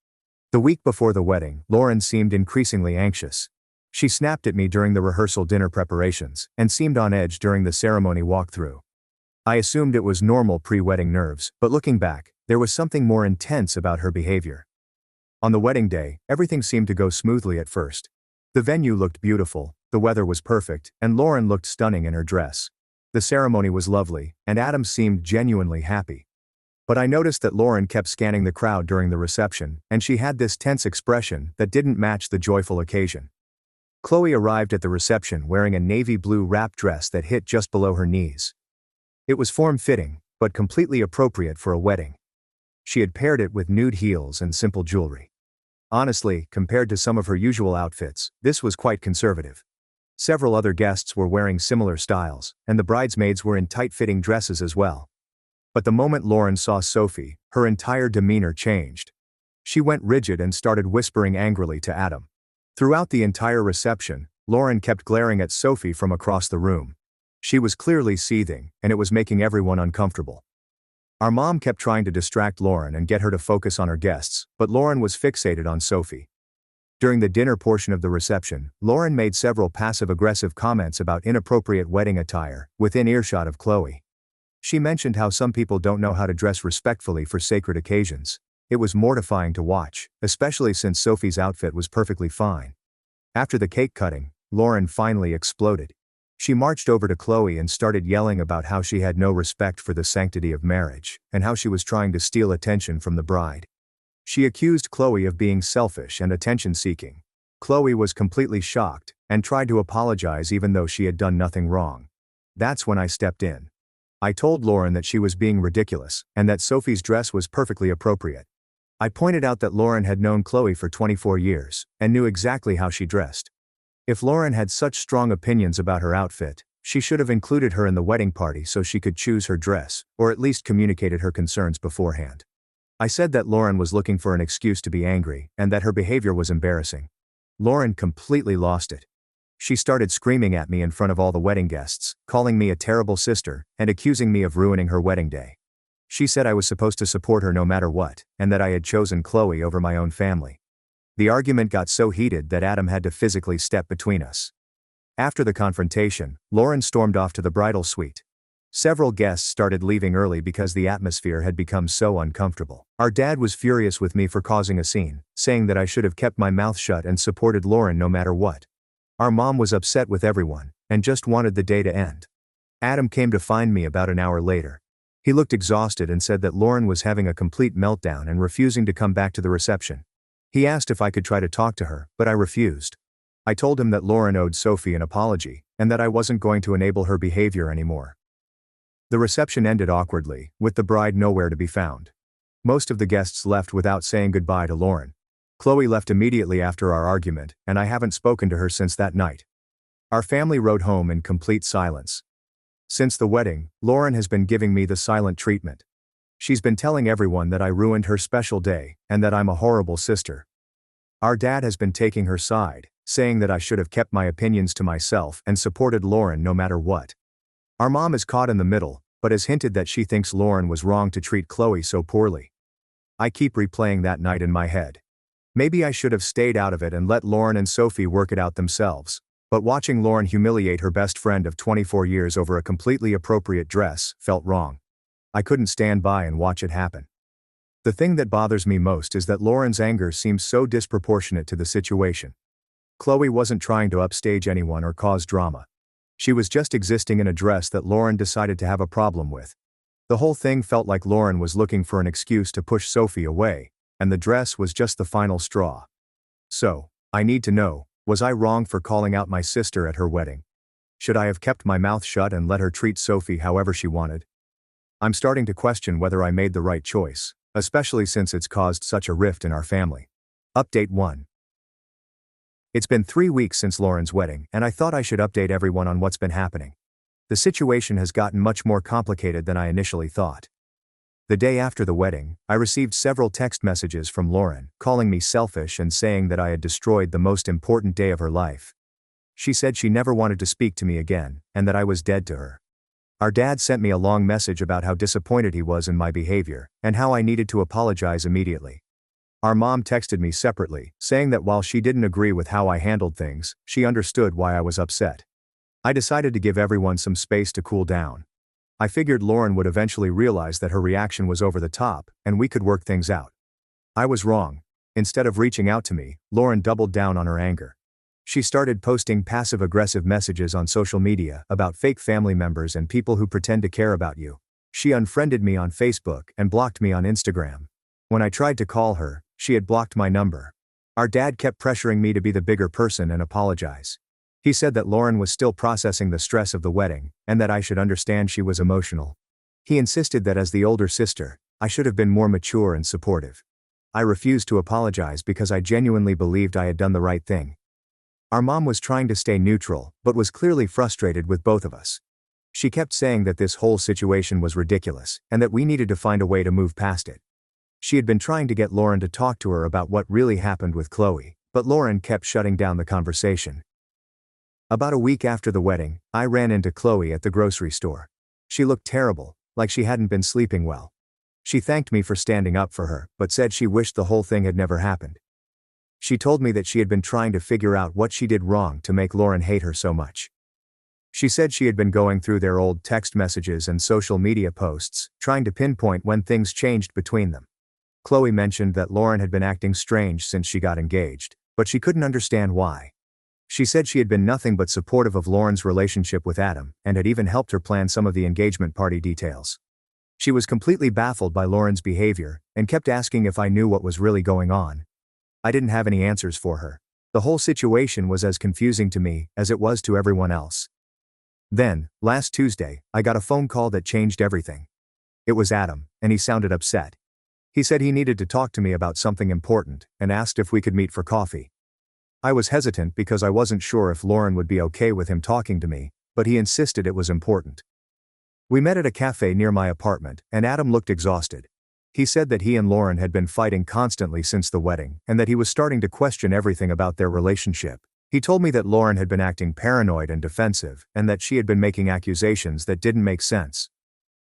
Speaker 1: The week before the wedding, Lauren seemed increasingly anxious. She snapped at me during the rehearsal dinner preparations, and seemed on edge during the ceremony walkthrough. I assumed it was normal pre-wedding nerves, but looking back, there was something more intense about her behavior. On the wedding day, everything seemed to go smoothly at first. The venue looked beautiful, the weather was perfect, and Lauren looked stunning in her dress. The ceremony was lovely, and Adam seemed genuinely happy. But I noticed that Lauren kept scanning the crowd during the reception, and she had this tense expression that didn't match the joyful occasion. Chloe arrived at the reception wearing a navy blue wrap dress that hit just below her knees. It was form-fitting, but completely appropriate for a wedding. She had paired it with nude heels and simple jewelry. Honestly, compared to some of her usual outfits, this was quite conservative. Several other guests were wearing similar styles, and the bridesmaids were in tight-fitting dresses as well. But the moment Lauren saw Sophie, her entire demeanor changed. She went rigid and started whispering angrily to Adam. Throughout the entire reception, Lauren kept glaring at Sophie from across the room. She was clearly seething, and it was making everyone uncomfortable. Our mom kept trying to distract Lauren and get her to focus on her guests, but Lauren was fixated on Sophie. During the dinner portion of the reception, Lauren made several passive-aggressive comments about inappropriate wedding attire, within earshot of Chloe. She mentioned how some people don't know how to dress respectfully for sacred occasions. It was mortifying to watch, especially since Sophie's outfit was perfectly fine. After the cake cutting, Lauren finally exploded. She marched over to Chloe and started yelling about how she had no respect for the sanctity of marriage, and how she was trying to steal attention from the bride. She accused Chloe of being selfish and attention-seeking. Chloe was completely shocked, and tried to apologize even though she had done nothing wrong. That's when I stepped in. I told Lauren that she was being ridiculous, and that Sophie's dress was perfectly appropriate. I pointed out that Lauren had known Chloe for 24 years, and knew exactly how she dressed. If Lauren had such strong opinions about her outfit, she should have included her in the wedding party so she could choose her dress, or at least communicated her concerns beforehand. I said that Lauren was looking for an excuse to be angry, and that her behavior was embarrassing. Lauren completely lost it. She started screaming at me in front of all the wedding guests, calling me a terrible sister, and accusing me of ruining her wedding day. She said I was supposed to support her no matter what, and that I had chosen Chloe over my own family. The argument got so heated that Adam had to physically step between us. After the confrontation, Lauren stormed off to the bridal suite. Several guests started leaving early because the atmosphere had become so uncomfortable. Our dad was furious with me for causing a scene, saying that I should have kept my mouth shut and supported Lauren no matter what. Our mom was upset with everyone, and just wanted the day to end. Adam came to find me about an hour later. He looked exhausted and said that Lauren was having a complete meltdown and refusing to come back to the reception. He asked if I could try to talk to her, but I refused. I told him that Lauren owed Sophie an apology, and that I wasn't going to enable her behavior anymore. The reception ended awkwardly, with the bride nowhere to be found. Most of the guests left without saying goodbye to Lauren. Chloe left immediately after our argument, and I haven't spoken to her since that night. Our family rode home in complete silence. Since the wedding, Lauren has been giving me the silent treatment. She's been telling everyone that I ruined her special day, and that I'm a horrible sister. Our dad has been taking her side, saying that I should have kept my opinions to myself and supported Lauren no matter what. Our mom is caught in the middle, but has hinted that she thinks Lauren was wrong to treat Chloe so poorly. I keep replaying that night in my head. Maybe I should have stayed out of it and let Lauren and Sophie work it out themselves, but watching Lauren humiliate her best friend of 24 years over a completely appropriate dress felt wrong. I couldn't stand by and watch it happen. The thing that bothers me most is that Lauren's anger seems so disproportionate to the situation. Chloe wasn't trying to upstage anyone or cause drama. She was just existing in a dress that Lauren decided to have a problem with. The whole thing felt like Lauren was looking for an excuse to push Sophie away, and the dress was just the final straw. So, I need to know, was I wrong for calling out my sister at her wedding? Should I have kept my mouth shut and let her treat Sophie however she wanted? I'm starting to question whether I made the right choice, especially since it's caused such a rift in our family. Update 1. It's been 3 weeks since Lauren's wedding, and I thought I should update everyone on what's been happening. The situation has gotten much more complicated than I initially thought. The day after the wedding, I received several text messages from Lauren, calling me selfish and saying that I had destroyed the most important day of her life. She said she never wanted to speak to me again, and that I was dead to her. Our dad sent me a long message about how disappointed he was in my behavior, and how I needed to apologize immediately. Our mom texted me separately, saying that while she didn't agree with how I handled things, she understood why I was upset. I decided to give everyone some space to cool down. I figured Lauren would eventually realize that her reaction was over the top, and we could work things out. I was wrong. Instead of reaching out to me, Lauren doubled down on her anger. She started posting passive-aggressive messages on social media about fake family members and people who pretend to care about you. She unfriended me on Facebook and blocked me on Instagram. When I tried to call her, she had blocked my number. Our dad kept pressuring me to be the bigger person and apologize. He said that Lauren was still processing the stress of the wedding, and that I should understand she was emotional. He insisted that as the older sister, I should have been more mature and supportive. I refused to apologize because I genuinely believed I had done the right thing. Our mom was trying to stay neutral, but was clearly frustrated with both of us. She kept saying that this whole situation was ridiculous, and that we needed to find a way to move past it. She had been trying to get Lauren to talk to her about what really happened with Chloe, but Lauren kept shutting down the conversation. About a week after the wedding, I ran into Chloe at the grocery store. She looked terrible, like she hadn't been sleeping well. She thanked me for standing up for her, but said she wished the whole thing had never happened. She told me that she had been trying to figure out what she did wrong to make Lauren hate her so much. She said she had been going through their old text messages and social media posts, trying to pinpoint when things changed between them. Chloe mentioned that Lauren had been acting strange since she got engaged, but she couldn't understand why. She said she had been nothing but supportive of Lauren's relationship with Adam, and had even helped her plan some of the engagement party details. She was completely baffled by Lauren's behavior, and kept asking if I knew what was really going on. I didn't have any answers for her. The whole situation was as confusing to me as it was to everyone else. Then, last Tuesday, I got a phone call that changed everything. It was Adam, and he sounded upset. He said he needed to talk to me about something important, and asked if we could meet for coffee. I was hesitant because I wasn't sure if Lauren would be okay with him talking to me, but he insisted it was important. We met at a cafe near my apartment, and Adam looked exhausted. He said that he and Lauren had been fighting constantly since the wedding, and that he was starting to question everything about their relationship. He told me that Lauren had been acting paranoid and defensive, and that she had been making accusations that didn't make sense.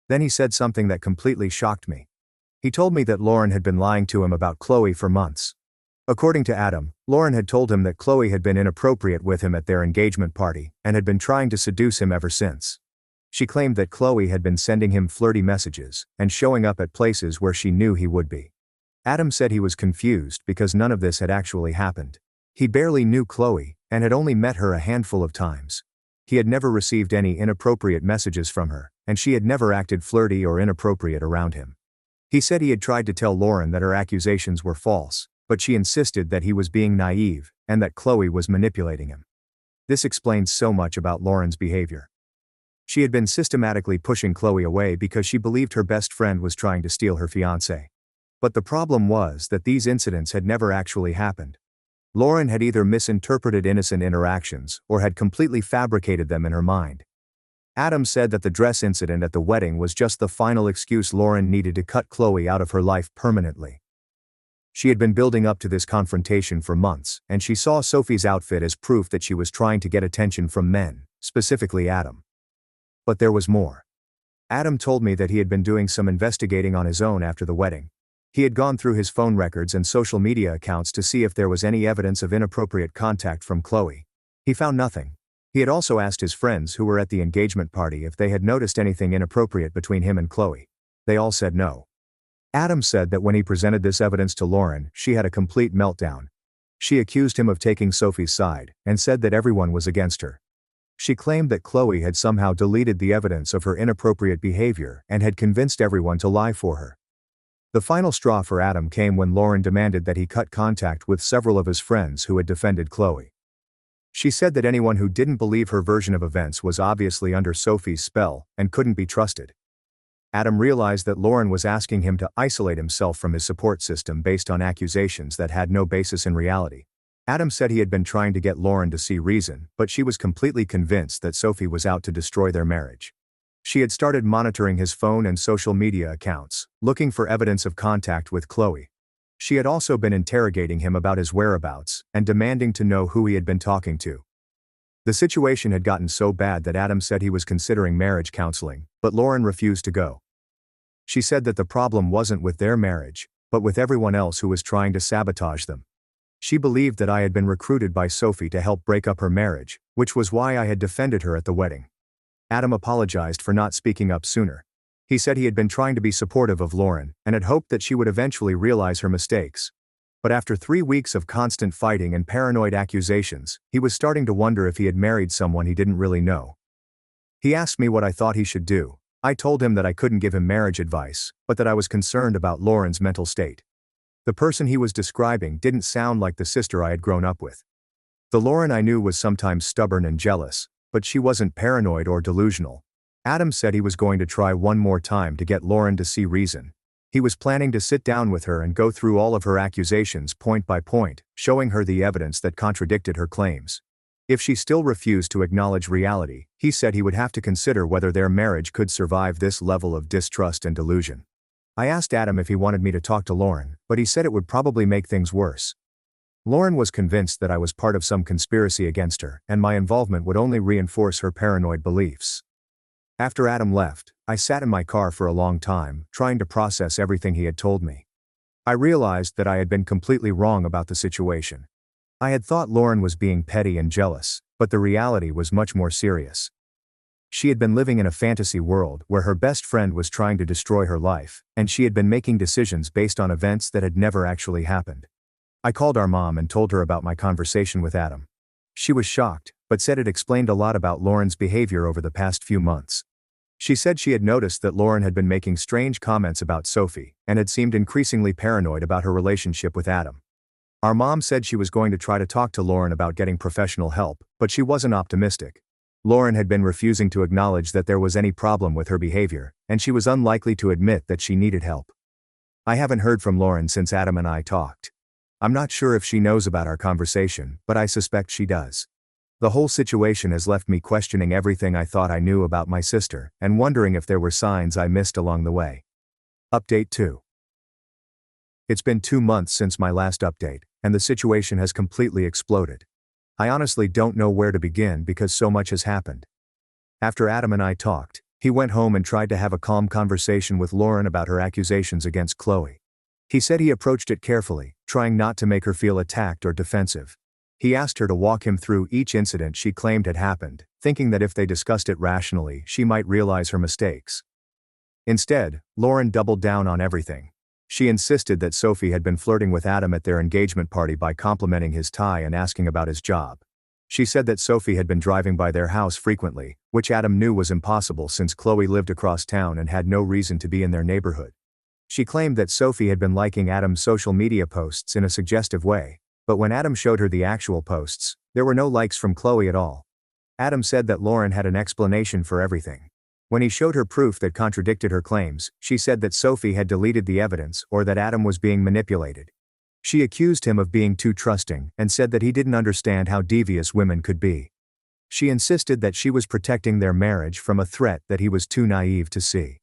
Speaker 1: Then he said something that completely shocked me. He told me that Lauren had been lying to him about Chloe for months. According to Adam, Lauren had told him that Chloe had been inappropriate with him at their engagement party, and had been trying to seduce him ever since. She claimed that Chloe had been sending him flirty messages, and showing up at places where she knew he would be. Adam said he was confused because none of this had actually happened. He barely knew Chloe, and had only met her a handful of times. He had never received any inappropriate messages from her, and she had never acted flirty or inappropriate around him. He said he had tried to tell Lauren that her accusations were false, but she insisted that he was being naive and that Chloe was manipulating him. This explains so much about Lauren's behavior. She had been systematically pushing Chloe away because she believed her best friend was trying to steal her fiancé. But the problem was that these incidents had never actually happened. Lauren had either misinterpreted innocent interactions or had completely fabricated them in her mind. Adam said that the dress incident at the wedding was just the final excuse Lauren needed to cut Chloe out of her life permanently. She had been building up to this confrontation for months, and she saw Sophie's outfit as proof that she was trying to get attention from men, specifically Adam. But there was more. Adam told me that he had been doing some investigating on his own after the wedding. He had gone through his phone records and social media accounts to see if there was any evidence of inappropriate contact from Chloe. He found nothing. He had also asked his friends who were at the engagement party if they had noticed anything inappropriate between him and Chloe. They all said no. Adam said that when he presented this evidence to Lauren, she had a complete meltdown. She accused him of taking Sophie's side and said that everyone was against her. She claimed that Chloe had somehow deleted the evidence of her inappropriate behavior and had convinced everyone to lie for her. The final straw for Adam came when Lauren demanded that he cut contact with several of his friends who had defended Chloe. She said that anyone who didn't believe her version of events was obviously under Sophie's spell and couldn't be trusted. Adam realized that Lauren was asking him to isolate himself from his support system based on accusations that had no basis in reality. Adam said he had been trying to get Lauren to see reason, but she was completely convinced that Sophie was out to destroy their marriage. She had started monitoring his phone and social media accounts, looking for evidence of contact with Chloe. She had also been interrogating him about his whereabouts and demanding to know who he had been talking to. The situation had gotten so bad that Adam said he was considering marriage counseling, but Lauren refused to go. She said that the problem wasn't with their marriage, but with everyone else who was trying to sabotage them. She believed that I had been recruited by Sophie to help break up her marriage, which was why I had defended her at the wedding. Adam apologized for not speaking up sooner. He said he had been trying to be supportive of Lauren and had hoped that she would eventually realize her mistakes. But after 3 weeks of constant fighting and paranoid accusations, he was starting to wonder if he had married someone he didn't really know. He asked me what I thought he should do. I told him that I couldn't give him marriage advice, but that I was concerned about Lauren's mental state. The person he was describing didn't sound like the sister I had grown up with. The Lauren I knew was sometimes stubborn and jealous, but she wasn't paranoid or delusional. Adam said he was going to try one more time to get Lauren to see reason. He was planning to sit down with her and go through all of her accusations point by point, showing her the evidence that contradicted her claims. If she still refused to acknowledge reality, he said he would have to consider whether their marriage could survive this level of distrust and delusion. I asked Adam if he wanted me to talk to Lauren, but he said it would probably make things worse. Lauren was convinced that I was part of some conspiracy against her, and my involvement would only reinforce her paranoid beliefs. After Adam left, I sat in my car for a long time, trying to process everything he had told me. I realized that I had been completely wrong about the situation. I had thought Lauren was being petty and jealous, but the reality was much more serious. She had been living in a fantasy world where her best friend was trying to destroy her life, and she had been making decisions based on events that had never actually happened. I called our mom and told her about my conversation with Adam. She was shocked, but said it explained a lot about Lauren's behavior over the past few months. She said she had noticed that Lauren had been making strange comments about Sophie and had seemed increasingly paranoid about her relationship with Adam. Our mom said she was going to try to talk to Lauren about getting professional help, but she wasn't optimistic. Lauren had been refusing to acknowledge that there was any problem with her behavior, and she was unlikely to admit that she needed help. I haven't heard from Lauren since Adam and I talked. I'm not sure if she knows about our conversation, but I suspect she does. The whole situation has left me questioning everything I thought I knew about my sister, and wondering if there were signs I missed along the way. Update 2. It's been 2 months since my last update, and the situation has completely exploded. I honestly don't know where to begin because so much has happened. After Adam and I talked, he went home and tried to have a calm conversation with Lauren about her accusations against Chloe. He said he approached it carefully, trying not to make her feel attacked or defensive. He asked her to walk him through each incident she claimed had happened, thinking that if they discussed it rationally, she might realize her mistakes. Instead, Lauren doubled down on everything. She insisted that Sophie had been flirting with Adam at their engagement party by complimenting his tie and asking about his job. She said that Sophie had been driving by their house frequently, which Adam knew was impossible since Chloe lived across town and had no reason to be in their neighborhood. She claimed that Sophie had been liking Adam's social media posts in a suggestive way, but when Adam showed her the actual posts, there were no likes from Chloe at all. Adam said that Lauren had an explanation for everything. When he showed her proof that contradicted her claims, she said that Sophie had deleted the evidence or that Adam was being manipulated. She accused him of being too trusting and said that he didn't understand how devious women could be. She insisted that she was protecting their marriage from a threat that he was too naive to see.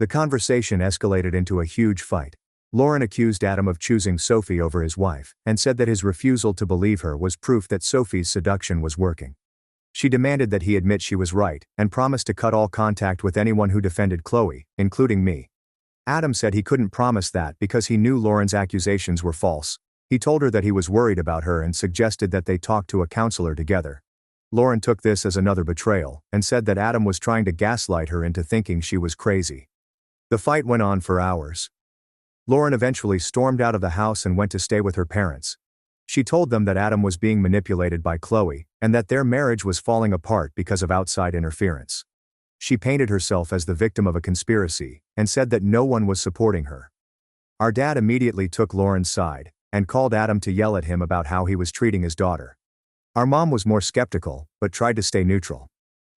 Speaker 1: The conversation escalated into a huge fight. Lauren accused Adam of choosing Sophie over his wife and said that his refusal to believe her was proof that Sophie's seduction was working. She demanded that he admit she was right and promised to cut all contact with anyone who defended Chloe, including me. Adam said he couldn't promise that because he knew Lauren's accusations were false. He told her that he was worried about her and suggested that they talk to a counselor together. Lauren took this as another betrayal and said that Adam was trying to gaslight her into thinking she was crazy. The fight went on for hours. Lauren eventually stormed out of the house and went to stay with her parents. She told them that Adam was being manipulated by Chloe and that their marriage was falling apart because of outside interference. She painted herself as the victim of a conspiracy and said that no one was supporting her. Our dad immediately took Lauren's side and called Adam to yell at him about how he was treating his daughter. Our mom was more skeptical, but tried to stay neutral.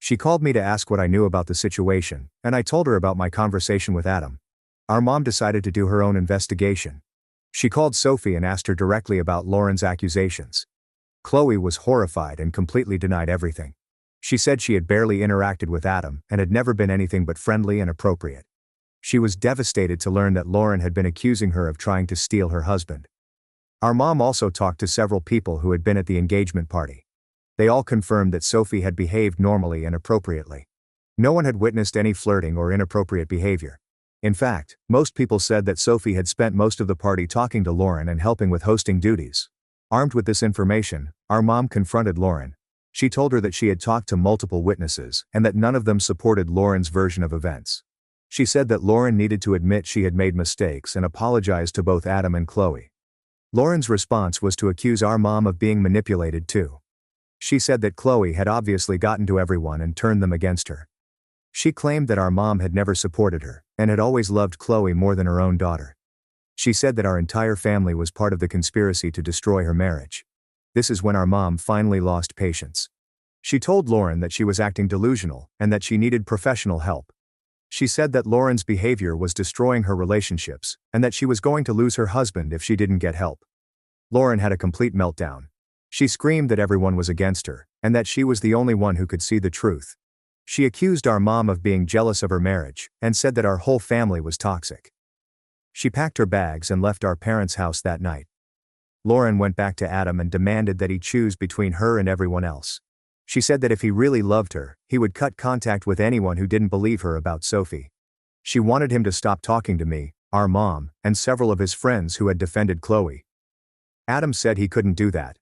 Speaker 1: She called me to ask what I knew about the situation, and I told her about my conversation with Adam. Our mom decided to do her own investigation. She called Sophie and asked her directly about Lauren's accusations. Chloe was horrified and completely denied everything. She said she had barely interacted with Adam and had never been anything but friendly and appropriate. She was devastated to learn that Lauren had been accusing her of trying to steal her husband. Our mom also talked to several people who had been at the engagement party. They all confirmed that Sophie had behaved normally and appropriately. No one had witnessed any flirting or inappropriate behavior. In fact, most people said that Sophie had spent most of the party talking to Lauren and helping with hosting duties. Armed with this information, our mom confronted Lauren. She told her that she had talked to multiple witnesses and that none of them supported Lauren's version of events. She said that Lauren needed to admit she had made mistakes and apologize to both Adam and Chloe. Lauren's response was to accuse our mom of being manipulated too. She said that Chloe had obviously gotten to everyone and turned them against her. She claimed that our mom had never supported her and had always loved Chloe more than her own daughter. She said that our entire family was part of the conspiracy to destroy her marriage. This is when our mom finally lost patience. She told Lauren that she was acting delusional and that she needed professional help. She said that Lauren's behavior was destroying her relationships and that she was going to lose her husband if she didn't get help. Lauren had a complete meltdown. She screamed that everyone was against her and that she was the only one who could see the truth. She accused our mom of being jealous of her marriage and said that our whole family was toxic. She packed her bags and left our parents' house that night. Lauren went back to Adam and demanded that he choose between her and everyone else. She said that if he really loved her, he would cut contact with anyone who didn't believe her about Sophie. She wanted him to stop talking to me, our mom, and several of his friends who had defended Chloe. Adam said he couldn't do that.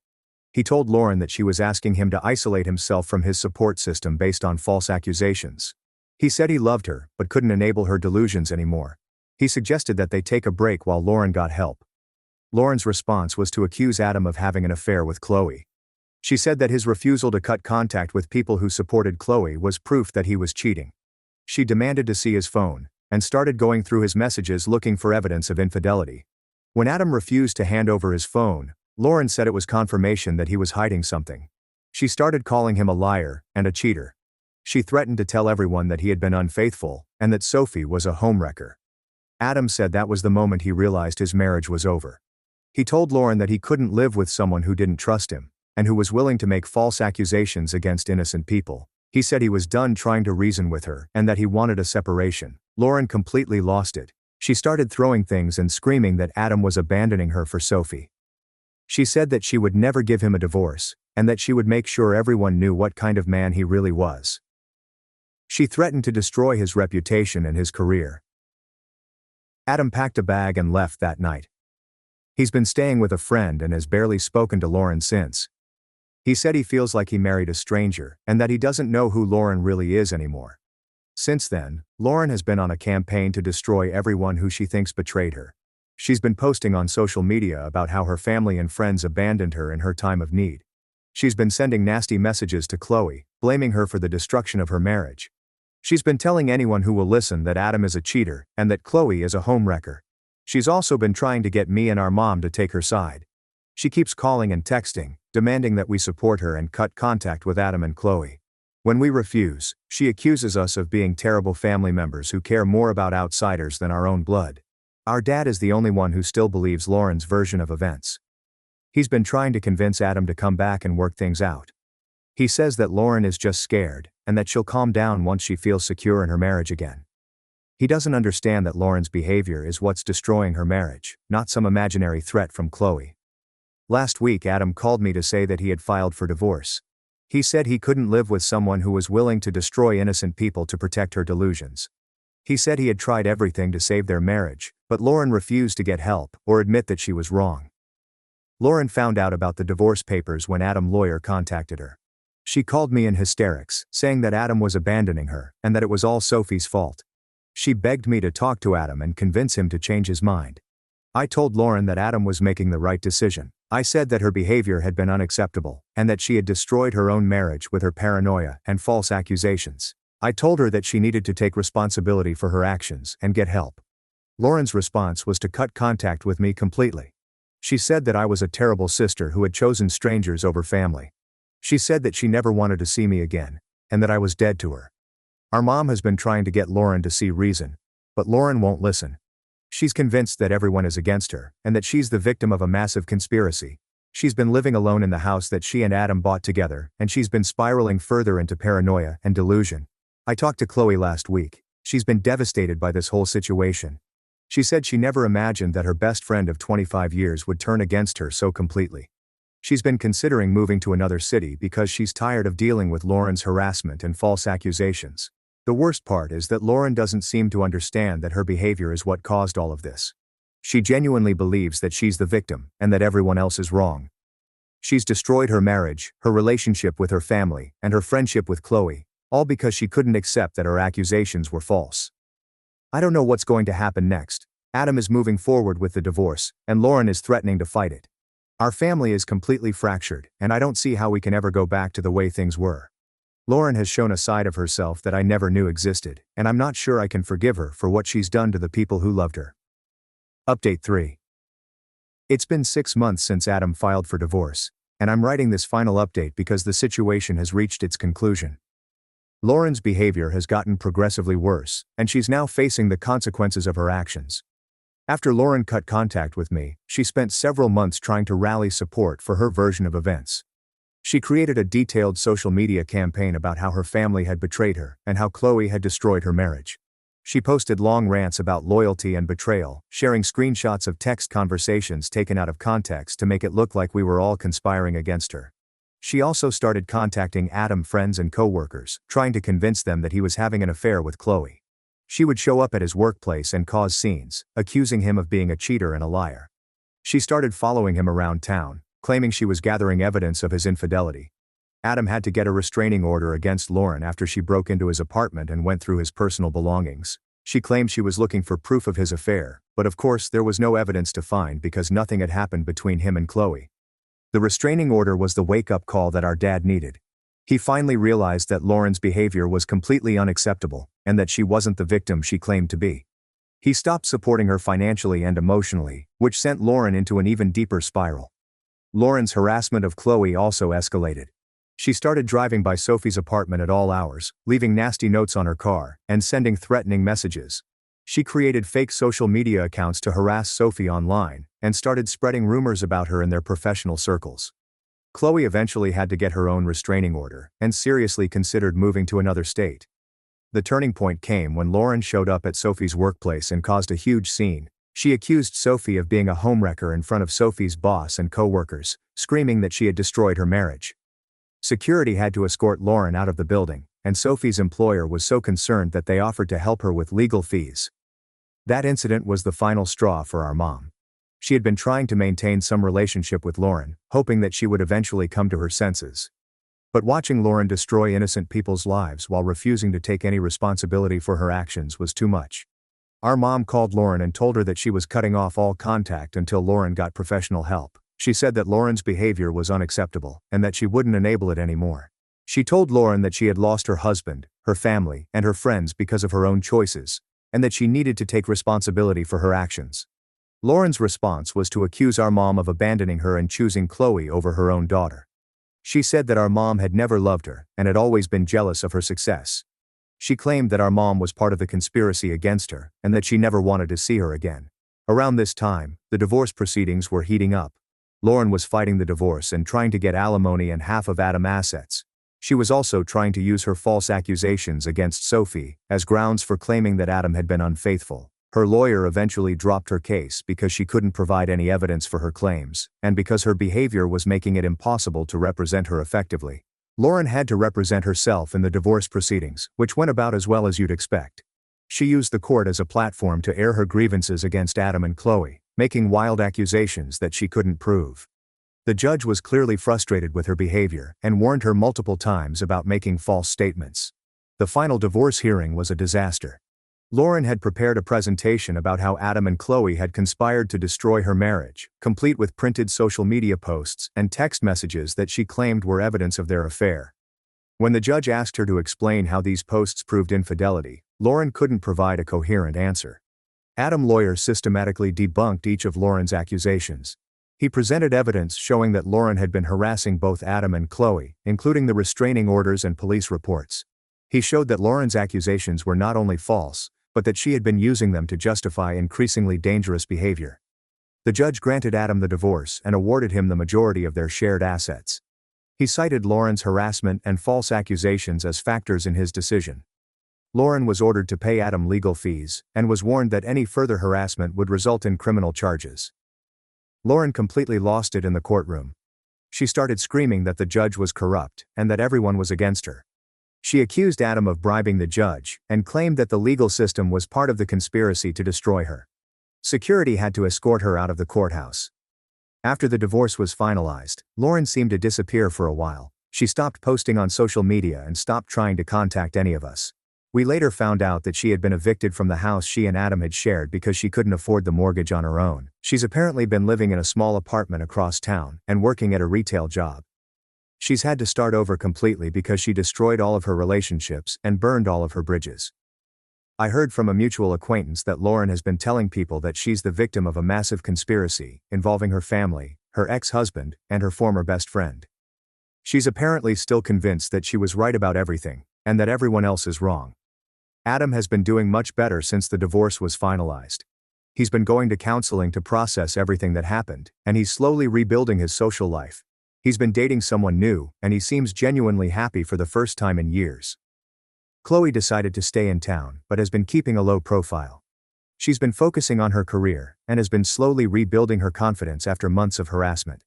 Speaker 1: He told Lauren that she was asking him to isolate himself from his support system based on false accusations. He said he loved her, but couldn't enable her delusions anymore. He suggested that they take a break while Lauren got help. Lauren's response was to accuse Adam of having an affair with Chloe. She said that his refusal to cut contact with people who supported Chloe was proof that he was cheating. She demanded to see his phone and started going through his messages looking for evidence of infidelity. When Adam refused to hand over his phone, Lauren said it was confirmation that he was hiding something. She started calling him a liar and a cheater. She threatened to tell everyone that he had been unfaithful and that Sophie was a homewrecker. Adam said that was the moment he realized his marriage was over. He told Lauren that he couldn't live with someone who didn't trust him and who was willing to make false accusations against innocent people. He said he was done trying to reason with her and that he wanted a separation. Lauren completely lost it. She started throwing things and screaming that Adam was abandoning her for Sophie. She said that she would never give him a divorce and that she would make sure everyone knew what kind of man he really was. She threatened to destroy his reputation and his career. Adam packed a bag and left that night. He's been staying with a friend and has barely spoken to Lauren since. He said he feels like he married a stranger and that he doesn't know who Lauren really is anymore. Since then, Lauren has been on a campaign to destroy everyone who she thinks betrayed her. She's been posting on social media about how her family and friends abandoned her in her time of need. She's been sending nasty messages to Chloe, blaming her for the destruction of her marriage. She's been telling anyone who will listen that Adam is a cheater and that Chloe is a homewrecker. She's also been trying to get me and our mom to take her side. She keeps calling and texting, demanding that we support her and cut contact with Adam and Chloe. When we refuse, she accuses us of being terrible family members who care more about outsiders than our own blood. Our dad is the only one who still believes Lauren's version of events. He's been trying to convince Adam to come back and work things out. He says that Lauren is just scared, and that she'll calm down once she feels secure in her marriage again. He doesn't understand that Lauren's behavior is what's destroying her marriage, not some imaginary threat from Chloe. Last week Adam called me to say that he had filed for divorce. He said he couldn't live with someone who was willing to destroy innocent people to protect her delusions. He said he had tried everything to save their marriage, but Lauren refused to get help or admit that she was wrong. Lauren found out about the divorce papers when Adam's lawyer contacted her. She called me in hysterics, saying that Adam was abandoning her and that it was all Sophie's fault. She begged me to talk to Adam and convince him to change his mind. I told Lauren that Adam was making the right decision. I said that her behavior had been unacceptable, and that she had destroyed her own marriage with her paranoia and false accusations. I told her that she needed to take responsibility for her actions and get help. Lauren's response was to cut contact with me completely. She said that I was a terrible sister who had chosen strangers over family. She said that she never wanted to see me again, and that I was dead to her. Our mom has been trying to get Lauren to see reason, but Lauren won't listen. She's convinced that everyone is against her, and that she's the victim of a massive conspiracy. She's been living alone in the house that she and Adam bought together, and she's been spiraling further into paranoia and delusion. I talked to Chloe last week. She's been devastated by this whole situation. She said she never imagined that her best friend of 25 years would turn against her so completely. She's been considering moving to another city because she's tired of dealing with Lauren's harassment and false accusations. The worst part is that Lauren doesn't seem to understand that her behavior is what caused all of this. She genuinely believes that she's the victim and that everyone else is wrong. She's destroyed her marriage, her relationship with her family, and her friendship with Chloe, all because she couldn't accept that her accusations were false. I don't know what's going to happen next. Adam is moving forward with the divorce, and Lauren is threatening to fight it. Our family is completely fractured, and I don't see how we can ever go back to the way things were. Lauren has shown a side of herself that I never knew existed, and I'm not sure I can forgive her for what she's done to the people who loved her. Update 3. It's been 6 months since Adam filed for divorce, and I'm writing this final update because the situation has reached its conclusion. Lauren's behavior has gotten progressively worse, and she's now facing the consequences of her actions. After Lauren cut contact with me, she spent several months trying to rally support for her version of events. She created a detailed social media campaign about how her family had betrayed her and how Chloe had destroyed her marriage. She posted long rants about loyalty and betrayal, sharing screenshots of text conversations taken out of context to make it look like we were all conspiring against her. She also started contacting Adam's friends and co-workers, trying to convince them that he was having an affair with Chloe. She would show up at his workplace and cause scenes, accusing him of being a cheater and a liar. She started following him around town, claiming she was gathering evidence of his infidelity. Adam had to get a restraining order against Lauren after she broke into his apartment and went through his personal belongings. She claimed she was looking for proof of his affair, but of course there was no evidence to find because nothing had happened between him and Chloe. The restraining order was the wake-up call that our dad needed. He finally realized that Lauren's behavior was completely unacceptable, and that she wasn't the victim she claimed to be. He stopped supporting her financially and emotionally, which sent Lauren into an even deeper spiral. Lauren's harassment of Chloe also escalated. She started driving by Sophie's apartment at all hours, leaving nasty notes on her car, and sending threatening messages. She created fake social media accounts to harass Sophie online, and started spreading rumors about her in their professional circles. Chloe eventually had to get her own restraining order, and seriously considered moving to another state. The turning point came when Lauren showed up at Sophie's workplace and caused a huge scene. She accused Sophie of being a homewrecker in front of Sophie's boss and co-workers, screaming that she had destroyed her marriage. Security had to escort Lauren out of the building, and Sophie's employer was so concerned that they offered to help her with legal fees. That incident was the final straw for our mom. She had been trying to maintain some relationship with Lauren, hoping that she would eventually come to her senses. But watching Lauren destroy innocent people's lives while refusing to take any responsibility for her actions was too much. Our mom called Lauren and told her that she was cutting off all contact until Lauren got professional help. She said that Lauren's behavior was unacceptable, and that she wouldn't enable it anymore. She told Lauren that she had lost her husband, her family, and her friends because of her own choices, and that she needed to take responsibility for her actions. Lauren's response was to accuse our mom of abandoning her and choosing Chloe over her own daughter. She said that our mom had never loved her and had always been jealous of her success. She claimed that our mom was part of the conspiracy against her and that she never wanted to see her again. Around this time, the divorce proceedings were heating up. Lauren was fighting the divorce and trying to get alimony and half of Adam's assets. She was also trying to use her false accusations against Sophie as grounds for claiming that Adam had been unfaithful. Her lawyer eventually dropped her case because she couldn't provide any evidence for her claims, and because her behavior was making it impossible to represent her effectively. Lauren had to represent herself in the divorce proceedings, which went about as well as you'd expect. She used the court as a platform to air her grievances against Adam and Chloe, making wild accusations that she couldn't prove. The judge was clearly frustrated with her behavior and warned her multiple times about making false statements. The final divorce hearing was a disaster. Lauren had prepared a presentation about how Adam and Chloe had conspired to destroy her marriage, complete with printed social media posts and text messages that she claimed were evidence of their affair. When the judge asked her to explain how these posts proved infidelity, Lauren couldn't provide a coherent answer. Adam's lawyer systematically debunked each of Lauren's accusations. He presented evidence showing that Lauren had been harassing both Adam and Chloe, including the restraining orders and police reports. He showed that Lauren's accusations were not only false, but that she had been using them to justify increasingly dangerous behavior. The judge granted Adam the divorce and awarded him the majority of their shared assets. He cited Lauren's harassment and false accusations as factors in his decision. Lauren was ordered to pay Adam legal fees and was warned that any further harassment would result in criminal charges. Lauren completely lost it in the courtroom. She started screaming that the judge was corrupt and that everyone was against her. She accused Adam of bribing the judge and claimed that the legal system was part of the conspiracy to destroy her. Security had to escort her out of the courthouse. After the divorce was finalized, Lauren seemed to disappear for a while. She stopped posting on social media and stopped trying to contact any of us. We later found out that she had been evicted from the house she and Adam had shared because she couldn't afford the mortgage on her own. She's apparently been living in a small apartment across town and working at a retail job. She's had to start over completely because she destroyed all of her relationships and burned all of her bridges. I heard from a mutual acquaintance that Lauren has been telling people that she's the victim of a massive conspiracy involving her family, her ex-husband, and her former best friend. She's apparently still convinced that she was right about everything, and that everyone else is wrong. Adam has been doing much better since the divorce was finalized. He's been going to counseling to process everything that happened, and he's slowly rebuilding his social life. He's been dating someone new, and he seems genuinely happy for the first time in years. Chloe decided to stay in town, but has been keeping a low profile. She's been focusing on her career, and has been slowly rebuilding her confidence after months of harassment.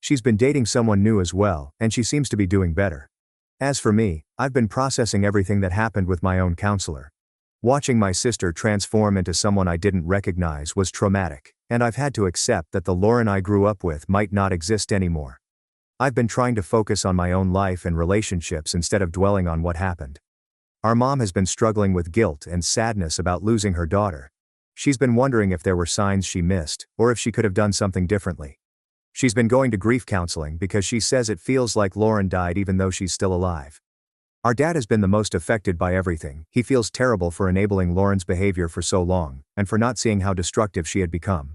Speaker 1: She's been dating someone new as well, and she seems to be doing better. As for me, I've been processing everything that happened with my own counselor. Watching my sister transform into someone I didn't recognize was traumatic, and I've had to accept that the Lauren I grew up with might not exist anymore. I've been trying to focus on my own life and relationships instead of dwelling on what happened. Our mom has been struggling with guilt and sadness about losing her daughter. She's been wondering if there were signs she missed, or if she could have done something differently. She's been going to grief counseling because she says it feels like Lauren died even though she's still alive. Our dad has been the most affected by everything. He feels terrible for enabling Lauren's behavior for so long, and for not seeing how destructive she had become.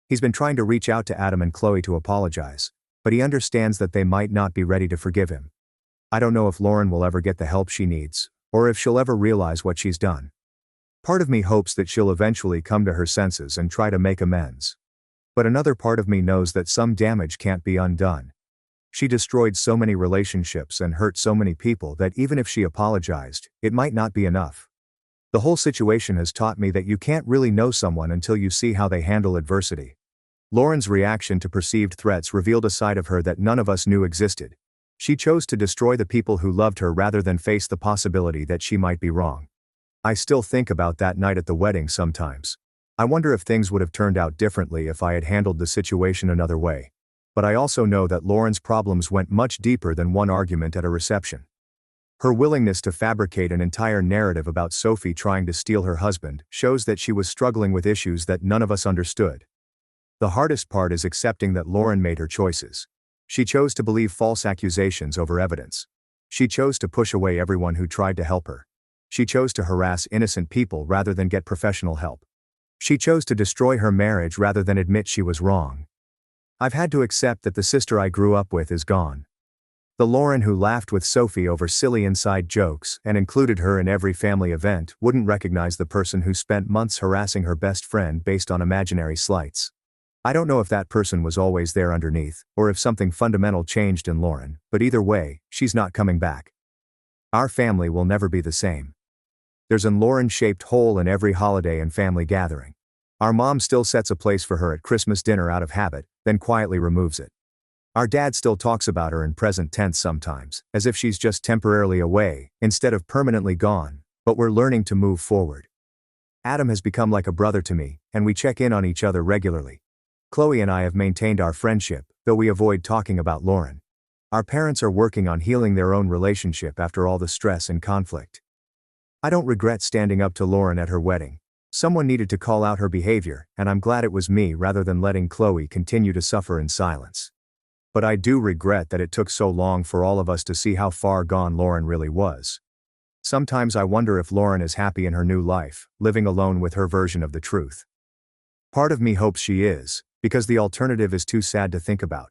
Speaker 1: He's been trying to reach out to Adam and Chloe to apologize, but he understands that they might not be ready to forgive him. I don't know if Lauren will ever get the help she needs, or if she'll ever realize what she's done. Part of me hopes that she'll eventually come to her senses and try to make amends. But another part of me knows that some damage can't be undone. She destroyed so many relationships and hurt so many people that even if she apologized, it might not be enough. The whole situation has taught me that you can't really know someone until you see how they handle adversity. Lauren's reaction to perceived threats revealed a side of her that none of us knew existed. She chose to destroy the people who loved her rather than face the possibility that she might be wrong. I still think about that night at the wedding sometimes. I wonder if things would have turned out differently if I had handled the situation another way. But I also know that Lauren's problems went much deeper than one argument at a reception. Her willingness to fabricate an entire narrative about Sophie trying to steal her husband shows that she was struggling with issues that none of us understood. The hardest part is accepting that Lauren made her choices. She chose to believe false accusations over evidence. She chose to push away everyone who tried to help her. She chose to harass innocent people rather than get professional help. She chose to destroy her marriage rather than admit she was wrong. I've had to accept that the sister I grew up with is gone. The Lauren who laughed with Sophie over silly inside jokes and included her in every family event wouldn't recognize the person who spent months harassing her best friend based on imaginary slights. I don't know if that person was always there underneath, or if something fundamental changed in Lauren, but either way, she's not coming back. Our family will never be the same. There's an Lauren-shaped hole in every holiday and family gathering. Our mom still sets a place for her at Christmas dinner out of habit, then quietly removes it. Our dad still talks about her in present tense sometimes, as if she's just temporarily away, instead of permanently gone, but we're learning to move forward. Adam has become like a brother to me, and we check in on each other regularly. Chloe and I have maintained our friendship, though we avoid talking about Lauren. Our parents are working on healing their own relationship after all the stress and conflict. I don't regret standing up to Lauren at her wedding. Someone needed to call out her behavior, and I'm glad it was me rather than letting Chloe continue to suffer in silence. But I do regret that it took so long for all of us to see how far gone Lauren really was. Sometimes I wonder if Lauren is happy in her new life, living alone with her version of the truth. Part of me hopes she is, because the alternative is too sad to think about.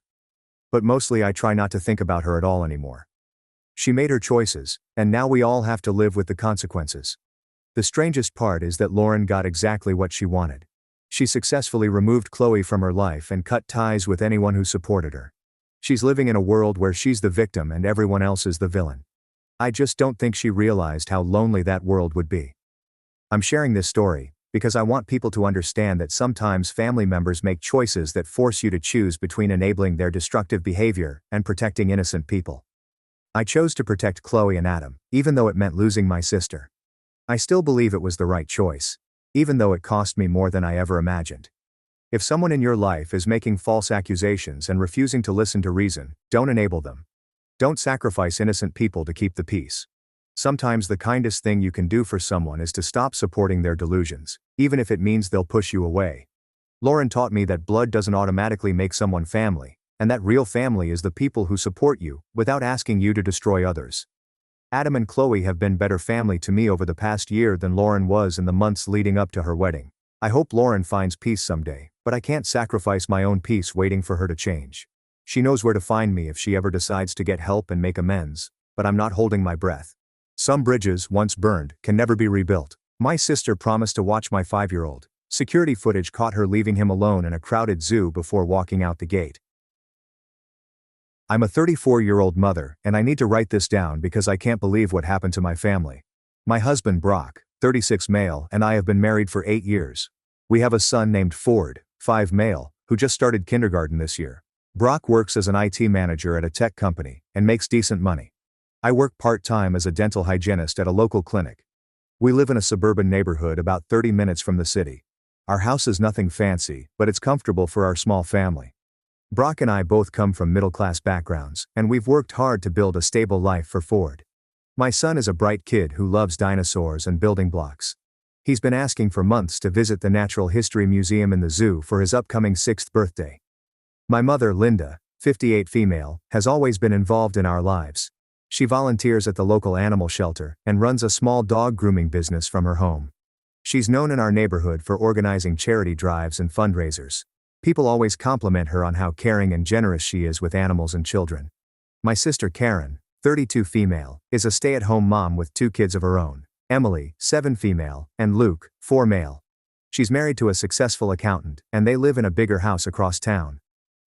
Speaker 1: But mostly I try not to think about her at all anymore. She made her choices, and now we all have to live with the consequences. The strangest part is that Lauren got exactly what she wanted. She successfully removed Chloe from her life and cut ties with anyone who supported her. She's living in a world where she's the victim and everyone else is the villain. I just don't think she realized how lonely that world would be. I'm sharing this story because I want people to understand that sometimes family members make choices that force you to choose between enabling their destructive behavior and protecting innocent people. I chose to protect Chloe and Adam, even though it meant losing my sister. I still believe it was the right choice, even though it cost me more than I ever imagined. If someone in your life is making false accusations and refusing to listen to reason, don't enable them. Don't sacrifice innocent people to keep the peace. Sometimes the kindest thing you can do for someone is to stop supporting their delusions, even if it means they'll push you away. Lauren taught me that blood doesn't automatically make someone family, and that real family is the people who support you, without asking you to destroy others. Adam and Chloe have been better family to me over the past year than Lauren was in the months leading up to her wedding. I hope Lauren finds peace someday, but I can't sacrifice my own peace waiting for her to change. She knows where to find me if she ever decides to get help and make amends, but I'm not holding my breath. Some bridges, once burned, can never be rebuilt. My sister promised to watch my 5-year-old. Security footage caught her leaving him alone in a crowded zoo before walking out the gate. I'm a 34-year-old mother, and I need to write this down because I can't believe what happened to my family. My husband Brock, 36 male, and I have been married for 8 years. We have a son named Ford, 5 male, who just started kindergarten this year. Brock works as an IT manager at a tech company and makes decent money. I work part-time as a dental hygienist at a local clinic. We live in a suburban neighborhood about 30 minutes from the city. Our house is nothing fancy, but it's comfortable for our small family. Brock and I both come from middle-class backgrounds, and we've worked hard to build a stable life for Ford. My son is a bright kid who loves dinosaurs and building blocks. He's been asking for months to visit the Natural History Museum in the zoo for his upcoming 6th birthday. My mother, Linda, 58 female, has always been involved in our lives. She volunteers at the local animal shelter and runs a small dog grooming business from her home. She's known in our neighborhood for organizing charity drives and fundraisers. People always compliment her on how caring and generous she is with animals and children. My sister Karen, 32 female, is a stay-at-home mom with 2 kids of her own, Emily, 7 female, and Luke, 4 male. She's married to a successful accountant, and they live in a bigger house across town.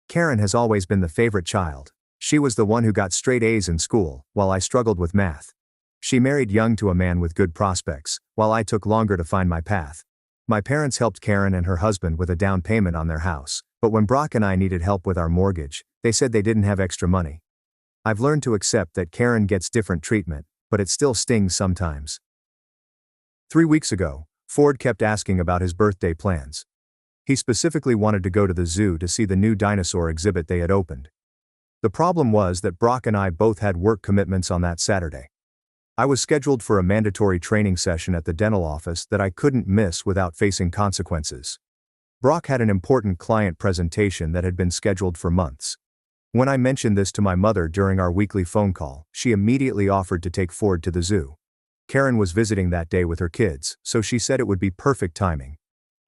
Speaker 1: Karen has always been the favorite child. She was the one who got straight A's in school, while I struggled with math. She married young to a man with good prospects, while I took longer to find my path. My parents helped Karen and her husband with a down payment on their house, but when Brock and I needed help with our mortgage, they said they didn't have extra money. I've learned to accept that Karen gets different treatment, but it still stings sometimes. 3 weeks ago, Ford kept asking about his birthday plans. He specifically wanted to go to the zoo to see the new dinosaur exhibit they had opened. The problem was that Brock and I both had work commitments on that Saturday. I was scheduled for a mandatory training session at the dental office that I couldn't miss without facing consequences. Brock had an important client presentation that had been scheduled for months. When I mentioned this to my mother during our weekly phone call, she immediately offered to take Ford to the zoo. Karen was visiting that day with her kids, so she said it would be perfect timing.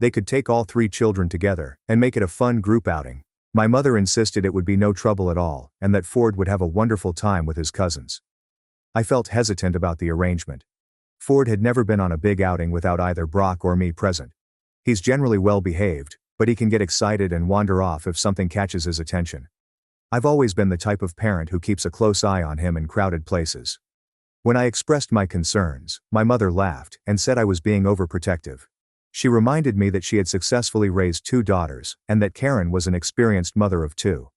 Speaker 1: They could take all 3 children together and make it a fun group outing. My mother insisted it would be no trouble at all and that Ford would have a wonderful time with his cousins. I felt hesitant about the arrangement. Ford had never been on a big outing without either Brock or me present. He's generally well behaved, but he can get excited and wander off if something catches his attention. I've always been the type of parent who keeps a close eye on him in crowded places. When I expressed my concerns, my mother laughed and said I was being overprotective. She reminded me that she had successfully raised 2 daughters and that Karen was an experienced mother of 2.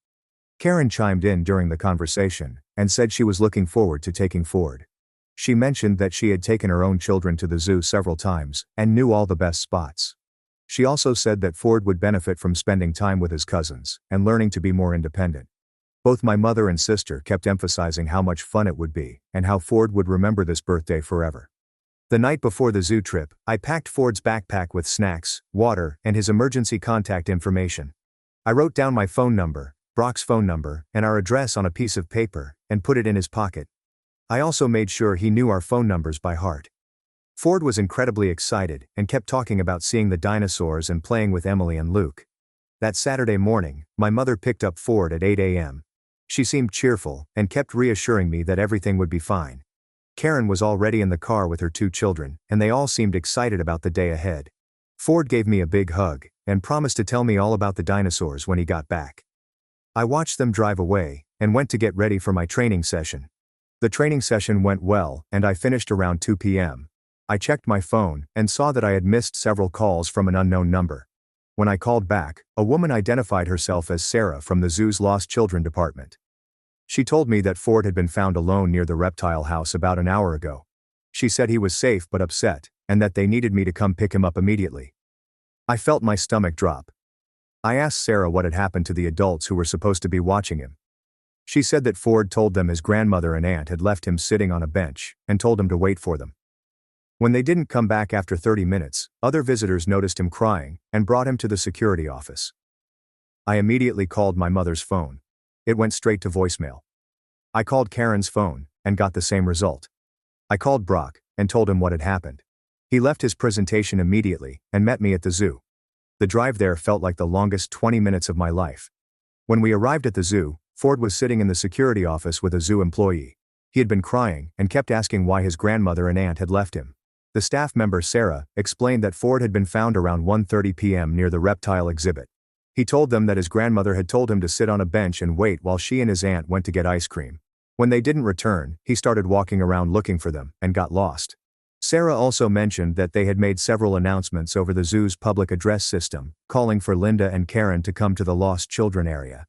Speaker 1: Karen chimed in during the conversation and said she was looking forward to taking Ford. She mentioned that she had taken her own children to the zoo several times and knew all the best spots. She also said that Ford would benefit from spending time with his cousins and learning to be more independent. Both my mother and sister kept emphasizing how much fun it would be and how Ford would remember this birthday forever. The night before the zoo trip, I packed Ford's backpack with snacks, water, and his emergency contact information. I wrote down my phone number, Brock's phone number, and our address on a piece of paper and put it in his pocket. I also made sure he knew our phone numbers by heart. Ford was incredibly excited and kept talking about seeing the dinosaurs and playing with Emily and Luke. That Saturday morning, my mother picked up Ford at 8 a.m. She seemed cheerful and kept reassuring me that everything would be fine. Karen was already in the car with her 2 children, and they all seemed excited about the day ahead. Ford gave me a big hug and promised to tell me all about the dinosaurs when he got back. I watched them drive away and went to get ready for my training session. The training session went well, and I finished around 2 p.m. I checked my phone and saw that I had missed several calls from an unknown number. When I called back, a woman identified herself as Sarah from the zoo's Lost Children department. She told me that Ford had been found alone near the reptile house about an hour ago. She said he was safe but upset, and that they needed me to come pick him up immediately. I felt my stomach drop. I asked Sarah what had happened to the adults who were supposed to be watching him. She said that Ford told them his grandmother and aunt had left him sitting on a bench and told him to wait for them. When they didn't come back after 30 minutes, other visitors noticed him crying and brought him to the security office. I immediately called my mother's phone. It went straight to voicemail. I called Karen's phone and got the same result. I called Brock and told him what had happened. He left his presentation immediately and met me at the zoo. The drive there felt like the longest 20 minutes of my life. When we arrived at the zoo, Ford was sitting in the security office with a zoo employee. He had been crying and kept asking why his grandmother and aunt had left him. The staff member Sarah explained that Ford had been found around 1:30 p.m. near the reptile exhibit. He told them that his grandmother had told him to sit on a bench and wait while she and his aunt went to get ice cream. When they didn't return, he started walking around looking for them and got lost. Sarah also mentioned that they had made several announcements over the zoo's public address system, calling for Linda and Karen to come to the lost children area.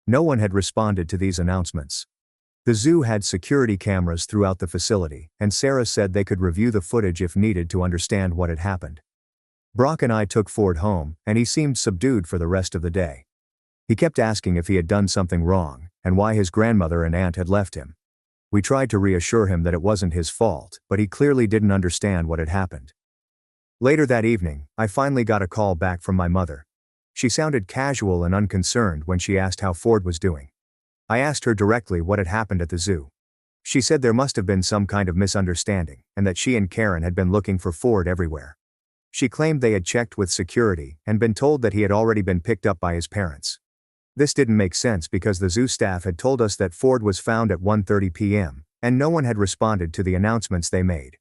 Speaker 1: No one had responded to these announcements. The zoo had security cameras throughout the facility, and Sarah said they could review the footage if needed to understand what had happened. Brock and I took Ford home, and he seemed subdued for the rest of the day. He kept asking if he had done something wrong, and why his grandmother and aunt had left him. We tried to reassure him that it wasn't his fault, but he clearly didn't understand what had happened. Later that evening, I finally got a call back from my mother. She sounded casual and unconcerned when she asked how Ford was doing. I asked her directly what had happened at the zoo. She said there must have been some kind of misunderstanding, and that she and Karen had been looking for Ford everywhere. She claimed they had checked with security and been told that he had already been picked up by his parents. This didn't make sense because the zoo staff had told us that Ford was found at 1:30 p.m., and no one had responded to the announcements they made.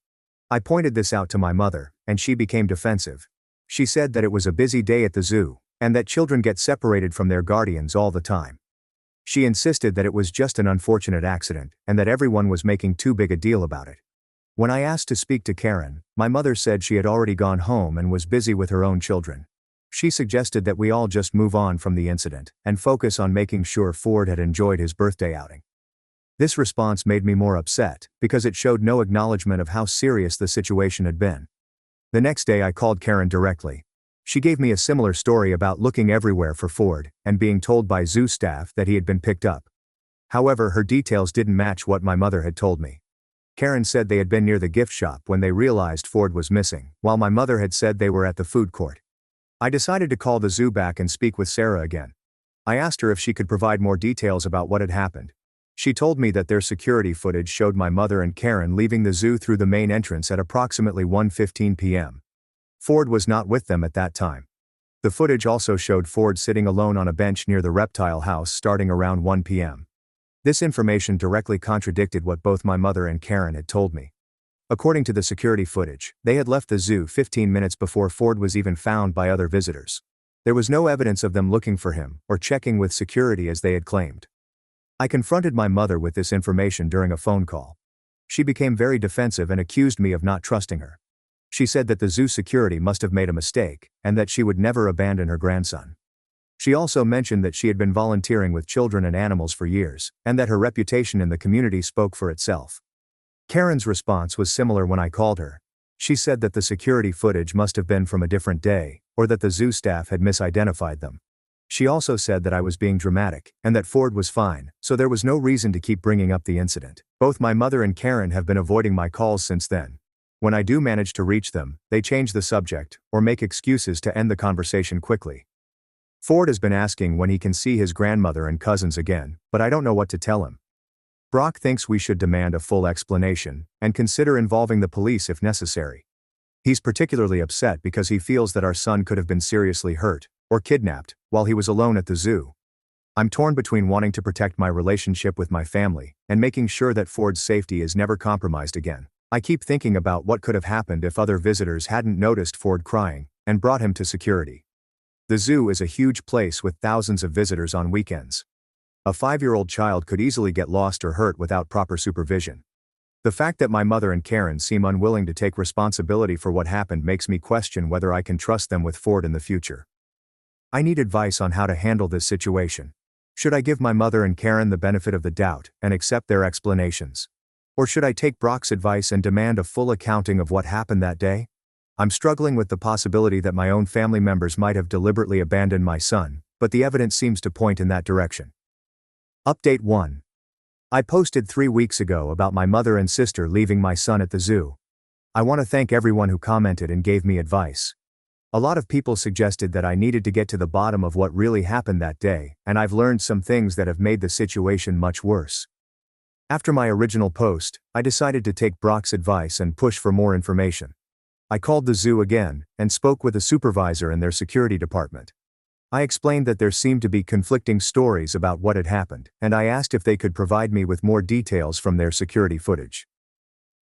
Speaker 1: I pointed this out to my mother, and she became defensive. She said that it was a busy day at the zoo, and that children get separated from their guardians all the time. She insisted that it was just an unfortunate accident, and that everyone was making too big a deal about it. When I asked to speak to Karen, my mother said she had already gone home and was busy with her own children. She suggested that we all just move on from the incident and focus on making sure Ford had enjoyed his birthday outing. This response made me more upset because it showed no acknowledgement of how serious the situation had been. The next day I called Karen directly. She gave me a similar story about looking everywhere for Ford and being told by zoo staff that he had been picked up. However, her details didn't match what my mother had told me. Karen said they had been near the gift shop when they realized Ford was missing, while my mother had said they were at the food court. I decided to call the zoo back and speak with Sarah again. I asked her if she could provide more details about what had happened. She told me that their security footage showed my mother and Karen leaving the zoo through the main entrance at approximately 1:15 p.m. Ford was not with them at that time. The footage also showed Ford sitting alone on a bench near the reptile house starting around 1 p.m. This information directly contradicted what both my mother and Karen had told me. According to the security footage, they had left the zoo 15 minutes before Ford was even found by other visitors. There was no evidence of them looking for him or checking with security as they had claimed. I confronted my mother with this information during a phone call. She became very defensive and accused me of not trusting her. She said that the zoo security must have made a mistake, and that she would never abandon her grandson. She also mentioned that she had been volunteering with children and animals for years, and that her reputation in the community spoke for itself. Karen's response was similar when I called her. She said that the security footage must have been from a different day, or that the zoo staff had misidentified them. She also said that I was being dramatic, and that Ford was fine, so there was no reason to keep bringing up the incident. Both my mother and Karen have been avoiding my calls since then. When I do manage to reach them, they change the subject, or make excuses to end the conversation quickly. Ford has been asking when he can see his grandmother and cousins again, but I don't know what to tell him. Brock thinks we should demand a full explanation, and consider involving the police if necessary. He's particularly upset because he feels that our son could have been seriously hurt, or kidnapped, while he was alone at the zoo. I'm torn between wanting to protect my relationship with my family, and making sure that Ford's safety is never compromised again. I keep thinking about what could have happened if other visitors hadn't noticed Ford crying, and brought him to security. The zoo is a huge place with thousands of visitors on weekends. A 5-year-old child could easily get lost or hurt without proper supervision. The fact that my mother and Karen seem unwilling to take responsibility for what happened makes me question whether I can trust them with Ford in the future. I need advice on how to handle this situation. Should I give my mother and Karen the benefit of the doubt and accept their explanations? Or should I take Brock's advice and demand a full accounting of what happened that day? I'm struggling with the possibility that my own family members might have deliberately abandoned my son, but the evidence seems to point in that direction. Update 1. I posted 3 weeks ago about my mother and sister leaving my son at the zoo. I want to thank everyone who commented and gave me advice. A lot of people suggested that I needed to get to the bottom of what really happened that day, and I've learned some things that have made the situation much worse. After my original post, I decided to take Brock's advice and push for more information. I called the zoo again, and spoke with a supervisor in their security department. I explained that there seemed to be conflicting stories about what had happened, and I asked if they could provide me with more details from their security footage.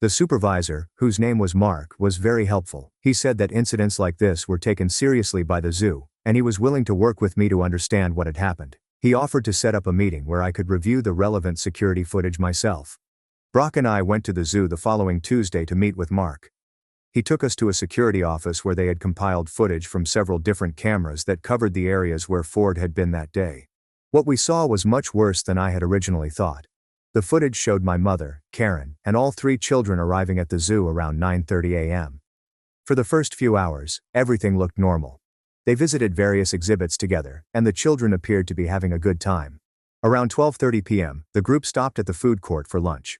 Speaker 1: The supervisor, whose name was Mark, was very helpful. He said that incidents like this were taken seriously by the zoo, and he was willing to work with me to understand what had happened. He offered to set up a meeting where I could review the relevant security footage myself. Brock and I went to the zoo the following Tuesday to meet with Mark. He took us to a security office where they had compiled footage from several different cameras that covered the areas where Ford had been that day. What we saw was much worse than I had originally thought. The footage showed my mother, Karen, and all 3 children arriving at the zoo around 9:30 a.m. For the first few hours, everything looked normal. They visited various exhibits together, and the children appeared to be having a good time. Around 12:30 p.m., the group stopped at the food court for lunch.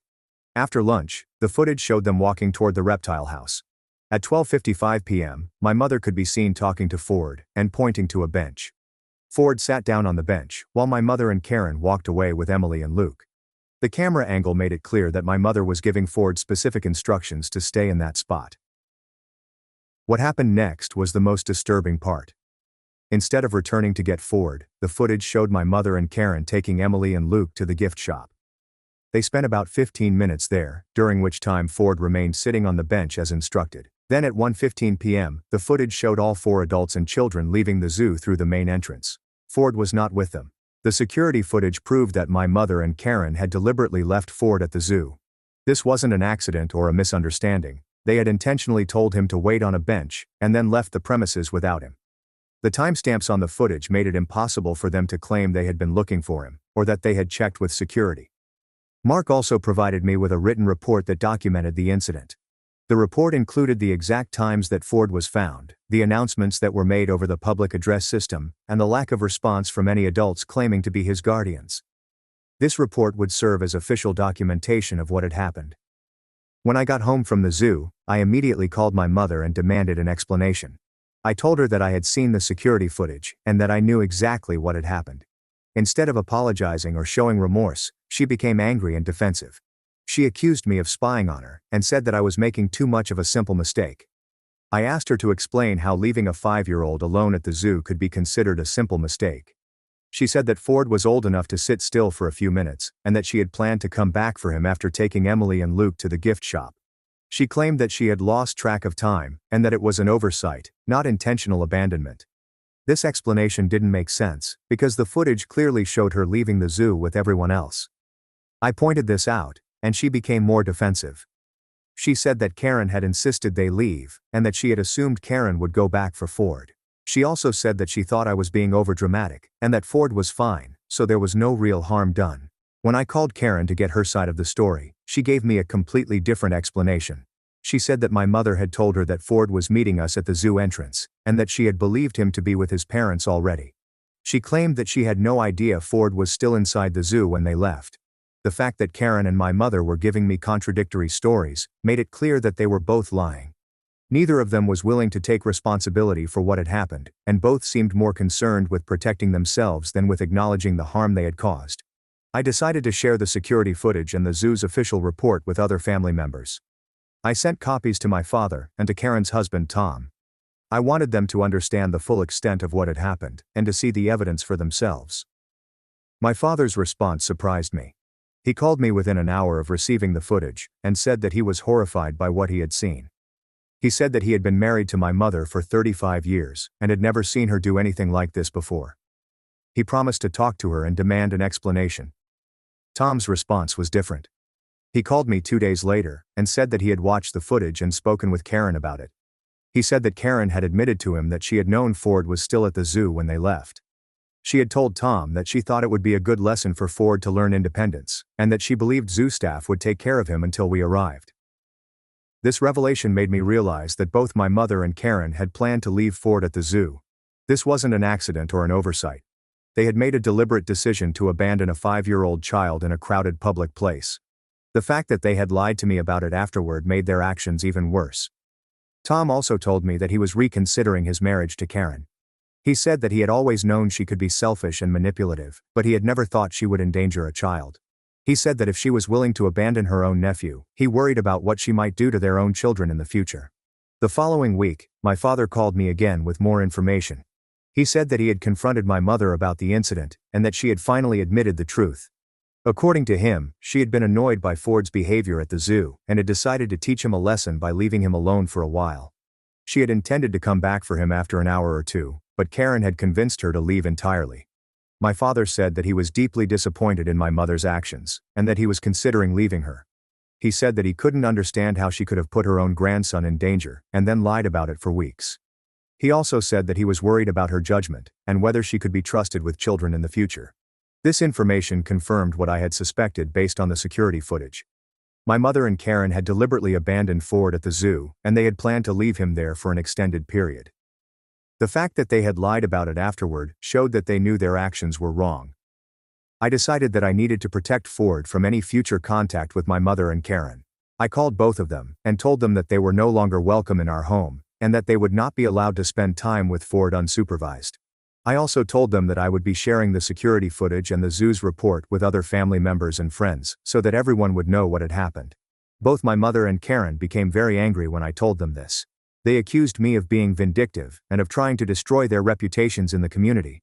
Speaker 1: After lunch, the footage showed them walking toward the reptile house. At 12:55 p.m., my mother could be seen talking to Ford and pointing to a bench. Ford sat down on the bench, while my mother and Karen walked away with Emily and Luke. The camera angle made it clear that my mother was giving Ford specific instructions to stay in that spot. What happened next was the most disturbing part. Instead of returning to get Ford, the footage showed my mother and Karen taking Emily and Luke to the gift shop. They spent about 15 minutes there, during which time Ford remained sitting on the bench as instructed. Then at 1:15 p.m., the footage showed all 4 adults and children leaving the zoo through the main entrance. Ford was not with them. The security footage proved that my mother and Karen had deliberately left Ford at the zoo. This wasn't an accident or a misunderstanding. They had intentionally told him to wait on a bench, and then left the premises without him. The timestamps on the footage made it impossible for them to claim they had been looking for him, or that they had checked with security. Mark also provided me with a written report that documented the incident. The report included the exact times that Ford was found, the announcements that were made over the public address system, and the lack of response from any adults claiming to be his guardians. This report would serve as official documentation of what had happened. When I got home from the zoo, I immediately called my mother and demanded an explanation. I told her that I had seen the security footage, and that I knew exactly what had happened. Instead of apologizing or showing remorse, she became angry and defensive. She accused me of spying on her and said that I was making too much of a simple mistake. I asked her to explain how leaving a 5-year-old alone at the zoo could be considered a simple mistake. She said that Ford was old enough to sit still for a few minutes, and that she had planned to come back for him after taking Emily and Luke to the gift shop. She claimed that she had lost track of time, and that it was an oversight, not intentional abandonment. This explanation didn't make sense, because the footage clearly showed her leaving the zoo with everyone else. I pointed this out, and she became more defensive. She said that Karen had insisted they leave, and that she had assumed Karen would go back for Ford. She also said that she thought I was being overdramatic, and that Ford was fine, so there was no real harm done. When I called Karen to get her side of the story, she gave me a completely different explanation. She said that my mother had told her that Ford was meeting us at the zoo entrance, and that she had believed him to be with his parents already. She claimed that she had no idea Ford was still inside the zoo when they left. The fact that Karen and my mother were giving me contradictory stories made it clear that they were both lying. Neither of them was willing to take responsibility for what had happened, and both seemed more concerned with protecting themselves than with acknowledging the harm they had caused. I decided to share the security footage and the zoo's official report with other family members. I sent copies to my father and to Karen's husband Tom. I wanted them to understand the full extent of what had happened and to see the evidence for themselves. My father's response surprised me. He called me within an hour of receiving the footage and said that he was horrified by what he had seen. He said that he had been married to my mother for 35 years and had never seen her do anything like this before. He promised to talk to her and demand an explanation. Tom's response was different. He called me 2 days later and said that he had watched the footage and spoken with Karen about it. He said that Karen had admitted to him that she had known Ford was still at the zoo when they left. She had told Tom that she thought it would be a good lesson for Ford to learn independence, and that she believed zoo staff would take care of him until we arrived. This revelation made me realize that both my mother and Karen had planned to leave Ford at the zoo. This wasn't an accident or an oversight. They had made a deliberate decision to abandon a 5-year-old child in a crowded public place. The fact that they had lied to me about it afterward made their actions even worse. Tom also told me that he was reconsidering his marriage to Karen. He said that he had always known she could be selfish and manipulative, but he had never thought she would endanger a child. He said that if she was willing to abandon her own nephew, he worried about what she might do to their own children in the future. The following week, my father called me again with more information. He said that he had confronted my mother about the incident, and that she had finally admitted the truth. According to him, she had been annoyed by Ford's behavior at the zoo, and had decided to teach him a lesson by leaving him alone for a while. She had intended to come back for him after an hour or two, but Karen had convinced her to leave entirely. My father said that he was deeply disappointed in my mother's actions, and that he was considering leaving her. He said that he couldn't understand how she could have put her own grandson in danger, and then lied about it for weeks. He also said that he was worried about her judgment, and whether she could be trusted with children in the future. This information confirmed what I had suspected based on the security footage. My mother and Karen had deliberately abandoned Ford at the zoo, and they had planned to leave him there for an extended period. The fact that they had lied about it afterward showed that they knew their actions were wrong. I decided that I needed to protect Ford from any future contact with my mother and Karen. I called both of them and told them that they were no longer welcome in our home, and that they would not be allowed to spend time with Ford unsupervised. I also told them that I would be sharing the security footage and the zoo's report with other family members and friends, so that everyone would know what had happened. Both my mother and Karen became very angry when I told them this. They accused me of being vindictive and of trying to destroy their reputations in the community.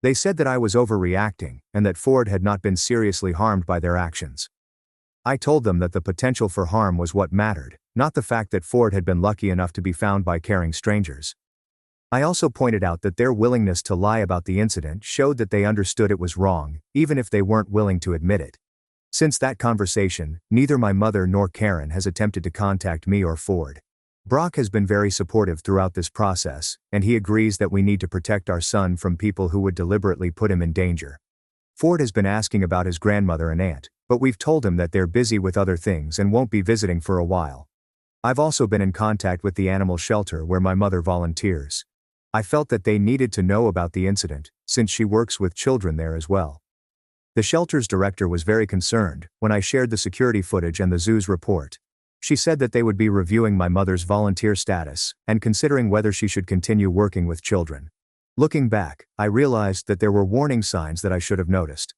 Speaker 1: They said that I was overreacting, and that Ford had not been seriously harmed by their actions. I told them that the potential for harm was what mattered, not the fact that Ford had been lucky enough to be found by caring strangers. I also pointed out that their willingness to lie about the incident showed that they understood it was wrong, even if they weren't willing to admit it. Since that conversation, neither my mother nor Karen has attempted to contact me or Ford. Brock has been very supportive throughout this process, and he agrees that we need to protect our son from people who would deliberately put him in danger. Ford has been asking about his grandmother and aunt, but we've told him that they're busy with other things and won't be visiting for a while. I've also been in contact with the animal shelter where my mother volunteers. I felt that they needed to know about the incident, since she works with children there as well. The shelter's director was very concerned when I shared the security footage and the zoo's report. She said that they would be reviewing my mother's volunteer status and considering whether she should continue working with children. Looking back, I realized that there were warning signs that I should have noticed.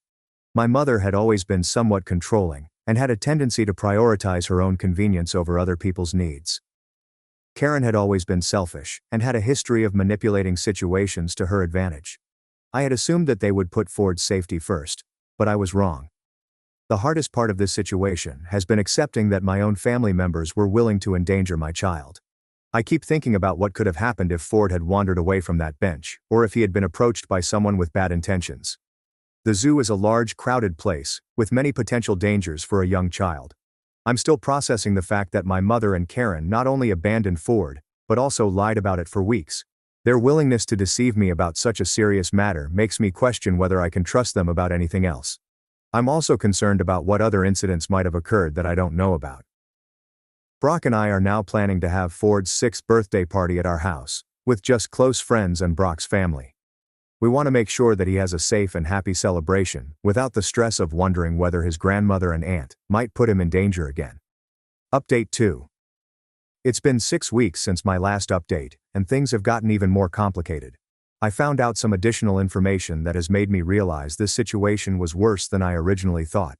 Speaker 1: My mother had always been somewhat controlling, and had a tendency to prioritize her own convenience over other people's needs. Karen had always been selfish, and had a history of manipulating situations to her advantage. I had assumed that they would put Ford's safety first, but I was wrong. The hardest part of this situation has been accepting that my own family members were willing to endanger my child. I keep thinking about what could have happened if Ford had wandered away from that bench, or if he had been approached by someone with bad intentions. The zoo is a large, crowded place, with many potential dangers for a young child. I'm still processing the fact that my mother and Karen not only abandoned Ford, but also lied about it for weeks. Their willingness to deceive me about such a serious matter makes me question whether I can trust them about anything else. I'm also concerned about what other incidents might have occurred that I don't know about. Brock and I are now planning to have Ford's 6th birthday party at our house, with just close friends and Brock's family. We want to make sure that he has a safe and happy celebration, without the stress of wondering whether his grandmother and aunt might put him in danger again. Update 2. It's been 6 weeks since my last update, and things have gotten even more complicated. I found out some additional information that has made me realize this situation was worse than I originally thought.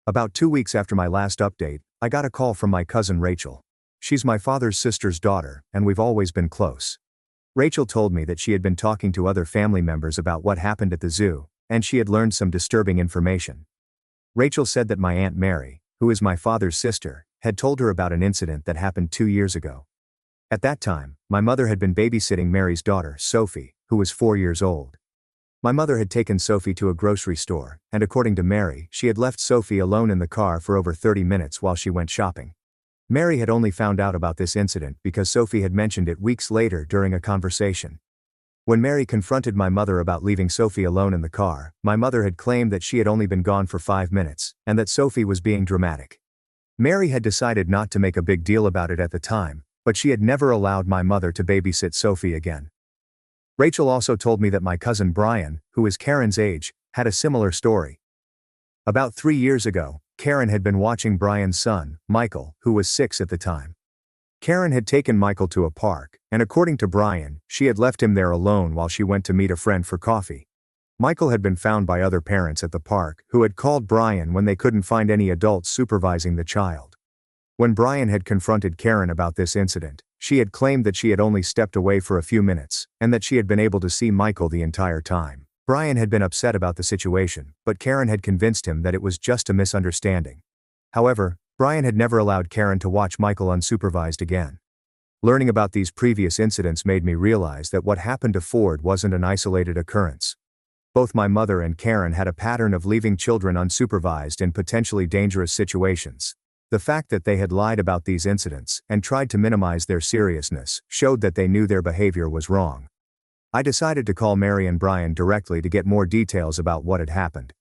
Speaker 1: About 2 weeks after my last update, I got a call from my cousin Rachel. She's my father's sister's daughter, and we've always been close. Rachel told me that she had been talking to other family members about what happened at the zoo, and she had learned some disturbing information. Rachel said that my Aunt Mary, who is my father's sister, had told her about an incident that happened 2 years ago. At that time, my mother had been babysitting Mary's daughter, Sophie, who was 4 years old. My mother had taken Sophie to a grocery store, and according to Mary, she had left Sophie alone in the car for over 30 minutes while she went shopping. Mary had only found out about this incident because Sophie had mentioned it weeks later during a conversation. When Mary confronted my mother about leaving Sophie alone in the car, my mother had claimed that she had only been gone for 5 minutes, and that Sophie was being dramatic. Mary had decided not to make a big deal about it at the time, but she had never allowed my mother to babysit Sophie again. Rachel also told me that my cousin Brian, who is Karen's age, had a similar story. About 3 years ago, Karen had been watching Brian's son, Michael, who was 6 at the time. Karen had taken Michael to a park, and according to Brian, she had left him there alone while she went to meet a friend for coffee. Michael had been found by other parents at the park, who had called Brian when they couldn't find any adults supervising the child. When Brian had confronted Karen about this incident, she had claimed that she had only stepped away for a few minutes, and that she had been able to see Michael the entire time. Brian had been upset about the situation, but Karen had convinced him that it was just a misunderstanding. However, Brian had never allowed Karen to watch Michael unsupervised again. Learning about these previous incidents made me realize that what happened to Ford wasn't an isolated occurrence. Both my mother and Karen had a pattern of leaving children unsupervised in potentially dangerous situations. The fact that they had lied about these incidents and tried to minimize their seriousness showed that they knew their behavior was wrong. I decided to call Mary and Brian directly to get more details about what had happened.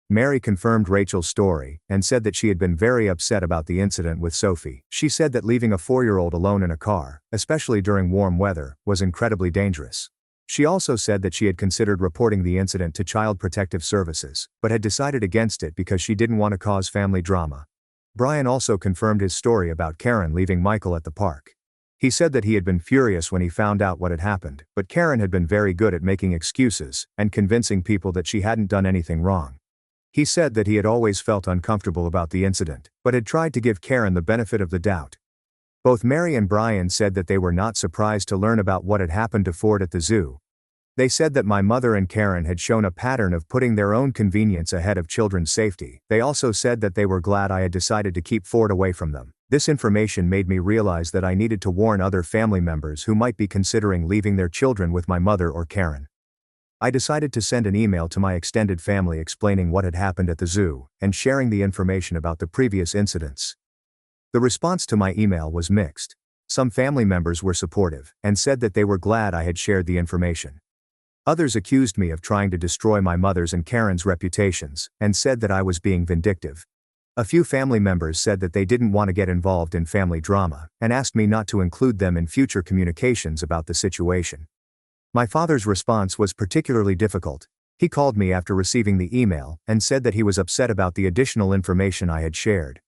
Speaker 1: Mary confirmed Rachel's story and said that she had been very upset about the incident with Sophie. She said that leaving a 4-year-old alone in a car, especially during warm weather, was incredibly dangerous. She also said that she had considered reporting the incident to Child Protective Services, but had decided against it because she didn't want to cause family drama. Brian also confirmed his story about Karen leaving Michael at the park. He said that he had been furious when he found out what had happened, but Karen had been very good at making excuses and convincing people that she hadn't done anything wrong. He said that he had always felt uncomfortable about the incident, but had tried to give Karen the benefit of the doubt. Both Mary and Brian said that they were not surprised to learn about what had happened to Ford at the zoo. They said that my mother and Karen had shown a pattern of putting their own convenience ahead of children's safety. They also said that they were glad I had decided to keep Ford away from them. This information made me realize that I needed to warn other family members who might be considering leaving their children with my mother or Karen. I decided to send an email to my extended family explaining what had happened at the zoo and sharing the information about the previous incidents. The response to my email was mixed. Some family members were supportive and said that they were glad I had shared the information. Others accused me of trying to destroy my mother's and Karen's reputations, and said that I was being vindictive. A few family members said that they didn't want to get involved in family drama, and asked me not to include them in future communications about the situation. My father's response was particularly difficult. He called me after receiving the email, and said that he was upset about the additional information I had shared.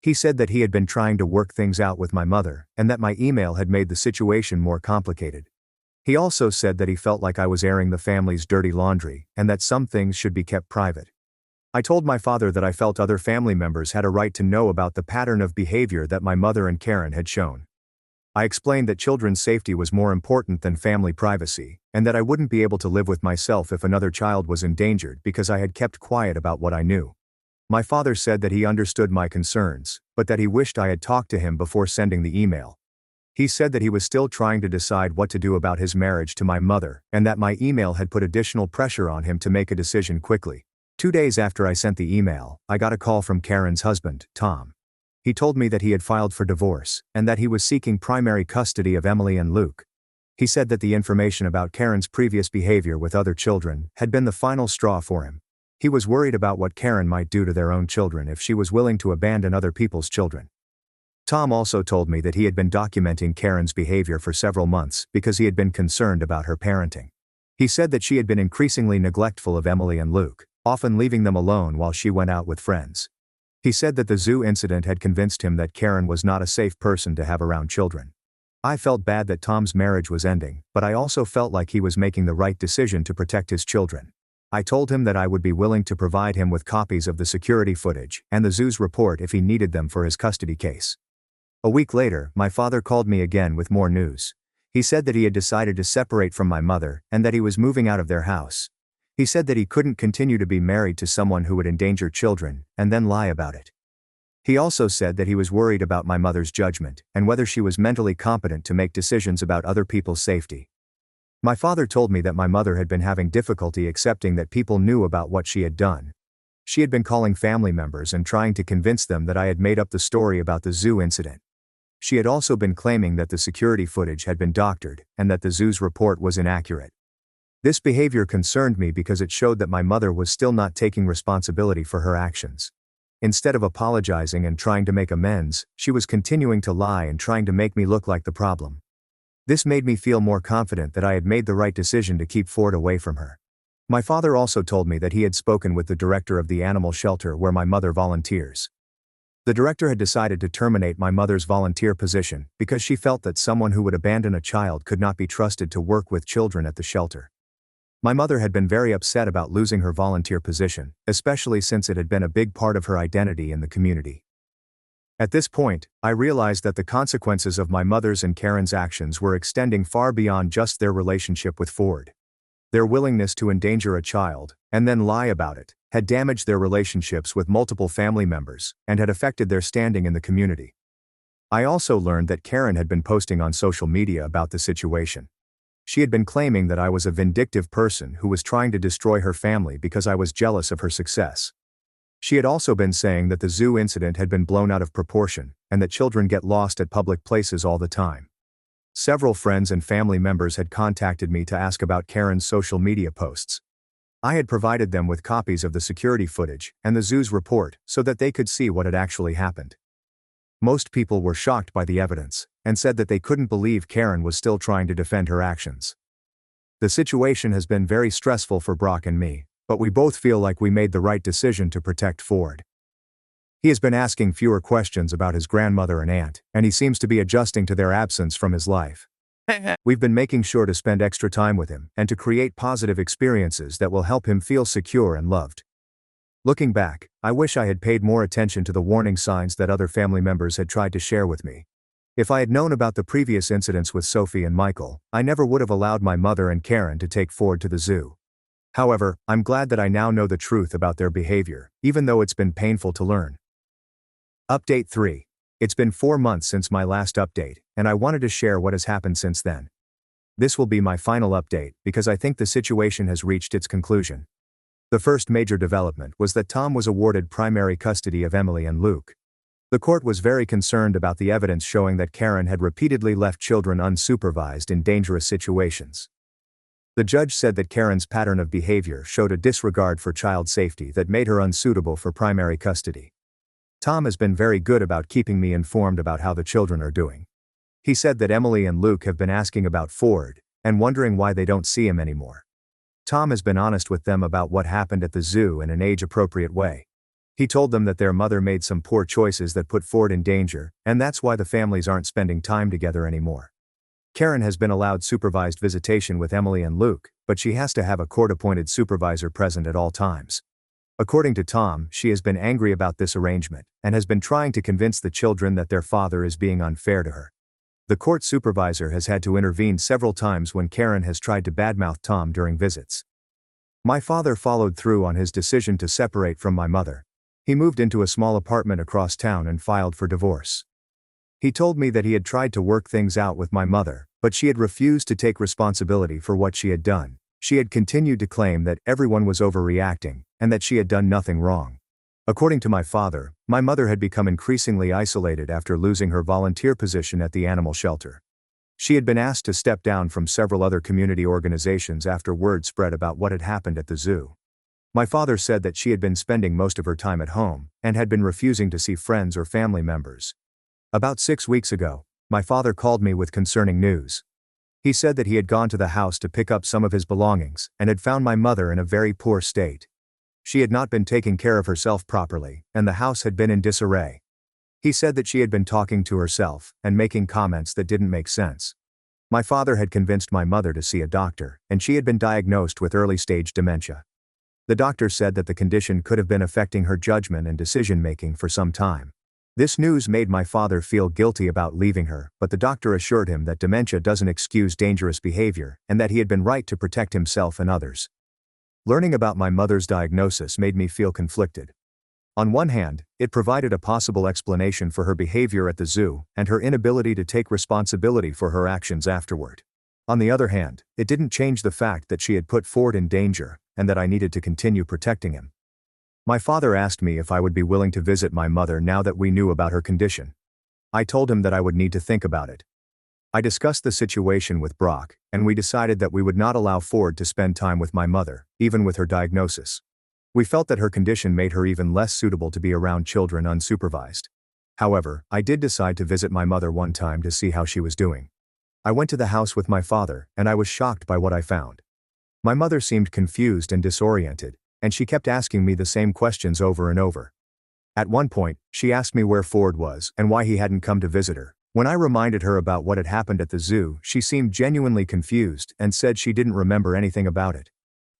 Speaker 1: He said that he had been trying to work things out with my mother, and that my email had made the situation more complicated. He also said that he felt like I was airing the family's dirty laundry, and that some things should be kept private. I told my father that I felt other family members had a right to know about the pattern of behavior that my mother and Karen had shown. I explained that children's safety was more important than family privacy, and that I wouldn't be able to live with myself if another child was endangered because I had kept quiet about what I knew. My father said that he understood my concerns, but that he wished I had talked to him before sending the email. He said that he was still trying to decide what to do about his marriage to my mother, and that my email had put additional pressure on him to make a decision quickly. 2 days after I sent the email, I got a call from Karen's husband, Tom. He told me that he had filed for divorce, and that he was seeking primary custody of Emily and Luke. He said that the information about Karen's previous behavior with other children had been the final straw for him. He was worried about what Karen might do to their own children if she was willing to abandon other people's children. Tom also told me that he had been documenting Karen's behavior for several months because he had been concerned about her parenting. He said that she had been increasingly neglectful of Emily and Luke, often leaving them alone while she went out with friends. He said that the zoo incident had convinced him that Karen was not a safe person to have around children. I felt bad that Tom's marriage was ending, but I also felt like he was making the right decision to protect his children. I told him that I would be willing to provide him with copies of the security footage and the zoo's report if he needed them for his custody case. A week later, my father called me again with more news. He said that he had decided to separate from my mother and that he was moving out of their house. He said that he couldn't continue to be married to someone who would endanger children and then lie about it. He also said that he was worried about my mother's judgment and whether she was mentally competent to make decisions about other people's safety. My father told me that my mother had been having difficulty accepting that people knew about what she had done. She had been calling family members and trying to convince them that I had made up the story about the zoo incident. She had also been claiming that the security footage had been doctored and that the zoo's report was inaccurate. This behavior concerned me because it showed that my mother was still not taking responsibility for her actions. Instead of apologizing and trying to make amends, she was continuing to lie and trying to make me look like the problem. This made me feel more confident that I had made the right decision to keep Ford away from her. My father also told me that he had spoken with the director of the animal shelter where my mother volunteers. The director had decided to terminate my mother's volunteer position because she felt that someone who would abandon a child could not be trusted to work with children at the shelter. My mother had been very upset about losing her volunteer position, especially since it had been a big part of her identity in the community. At this point, I realized that the consequences of my mother's and Karen's actions were extending far beyond just their relationship with Ford. Their willingness to endanger a child, and then lie about it, had damaged their relationships with multiple family members, and had affected their standing in the community. I also learned that Karen had been posting on social media about the situation. She had been claiming that I was a vindictive person who was trying to destroy her family because I was jealous of her success. She had also been saying that the zoo incident had been blown out of proportion, and that children get lost at public places all the time. Several friends and family members had contacted me to ask about Karen's social media posts. I had provided them with copies of the security footage and the zoo's report so that they could see what had actually happened. Most people were shocked by the evidence and said that they couldn't believe Karen was still trying to defend her actions. The situation has been very stressful for Brock and me, but we both feel like we made the right decision to protect Ford. He has been asking fewer questions about his grandmother and aunt, and he seems to be adjusting to their absence from his life. We've been making sure to spend extra time with him and to create positive experiences that will help him feel secure and loved. Looking back, I wish I had paid more attention to the warning signs that other family members had tried to share with me. If I had known about the previous incidents with Sophie and Michael, I never would have allowed my mother and Karen to take Ford to the zoo. However, I'm glad that I now know the truth about their behavior, even though it's been painful to learn. Update 3. It's been 4 months since my last update, and I wanted to share what has happened since then. This will be my final update because I think the situation has reached its conclusion. The first major development was that Tom was awarded primary custody of Emily and Luke. The court was very concerned about the evidence showing that Karen had repeatedly left children unsupervised in dangerous situations. The judge said that Karen's pattern of behavior showed a disregard for child safety that made her unsuitable for primary custody. Tom has been very good about keeping me informed about how the children are doing. He said that Emily and Luke have been asking about Ford and wondering why they don't see him anymore. Tom has been honest with them about what happened at the zoo in an age-appropriate way. He told them that their mother made some poor choices that put Ford in danger, and that's why the families aren't spending time together anymore. Karen has been allowed supervised visitation with Emily and Luke, but she has to have a court-appointed supervisor present at all times. According to Tom, she has been angry about this arrangement, and has been trying to convince the children that their father is being unfair to her. The court supervisor has had to intervene several times when Karen has tried to badmouth Tom during visits. My father followed through on his decision to separate from my mother. He moved into a small apartment across town and filed for divorce. He told me that he had tried to work things out with my mother, but she had refused to take responsibility for what she had done. She had continued to claim that everyone was overreacting, and that she had done nothing wrong. According to my father, my mother had become increasingly isolated after losing her volunteer position at the animal shelter. She had been asked to step down from several other community organizations after word spread about what had happened at the zoo. My father said that she had been spending most of her time at home, and had been refusing to see friends or family members. About 6 weeks ago, my father called me with concerning news. He said that he had gone to the house to pick up some of his belongings, and had found my mother in a very poor state. She had not been taking care of herself properly, and the house had been in disarray. He said that she had been talking to herself, and making comments that didn't make sense. My father had convinced my mother to see a doctor, and she had been diagnosed with early-stage dementia. The doctor said that the condition could have been affecting her judgment and decision-making for some time. This news made my father feel guilty about leaving her, but the doctor assured him that dementia doesn't excuse dangerous behavior, and that he had been right to protect himself and others. Learning about my mother's diagnosis made me feel conflicted. On one hand, it provided a possible explanation for her behavior at the zoo, and her inability to take responsibility for her actions afterward. On the other hand, it didn't change the fact that she had put Ford in danger, and that I needed to continue protecting him. My father asked me if I would be willing to visit my mother now that we knew about her condition. I told him that I would need to think about it. I discussed the situation with Brock, and we decided that we would not allow Ford to spend time with my mother, even with her diagnosis. We felt that her condition made her even less suitable to be around children unsupervised. However, I did decide to visit my mother one time to see how she was doing. I went to the house with my father, and I was shocked by what I found. My mother seemed confused and disoriented, and she kept asking me the same questions over and over. At one point, she asked me where Ford was and why he hadn't come to visit her. When I reminded her about what had happened at the zoo, she seemed genuinely confused and said she didn't remember anything about it.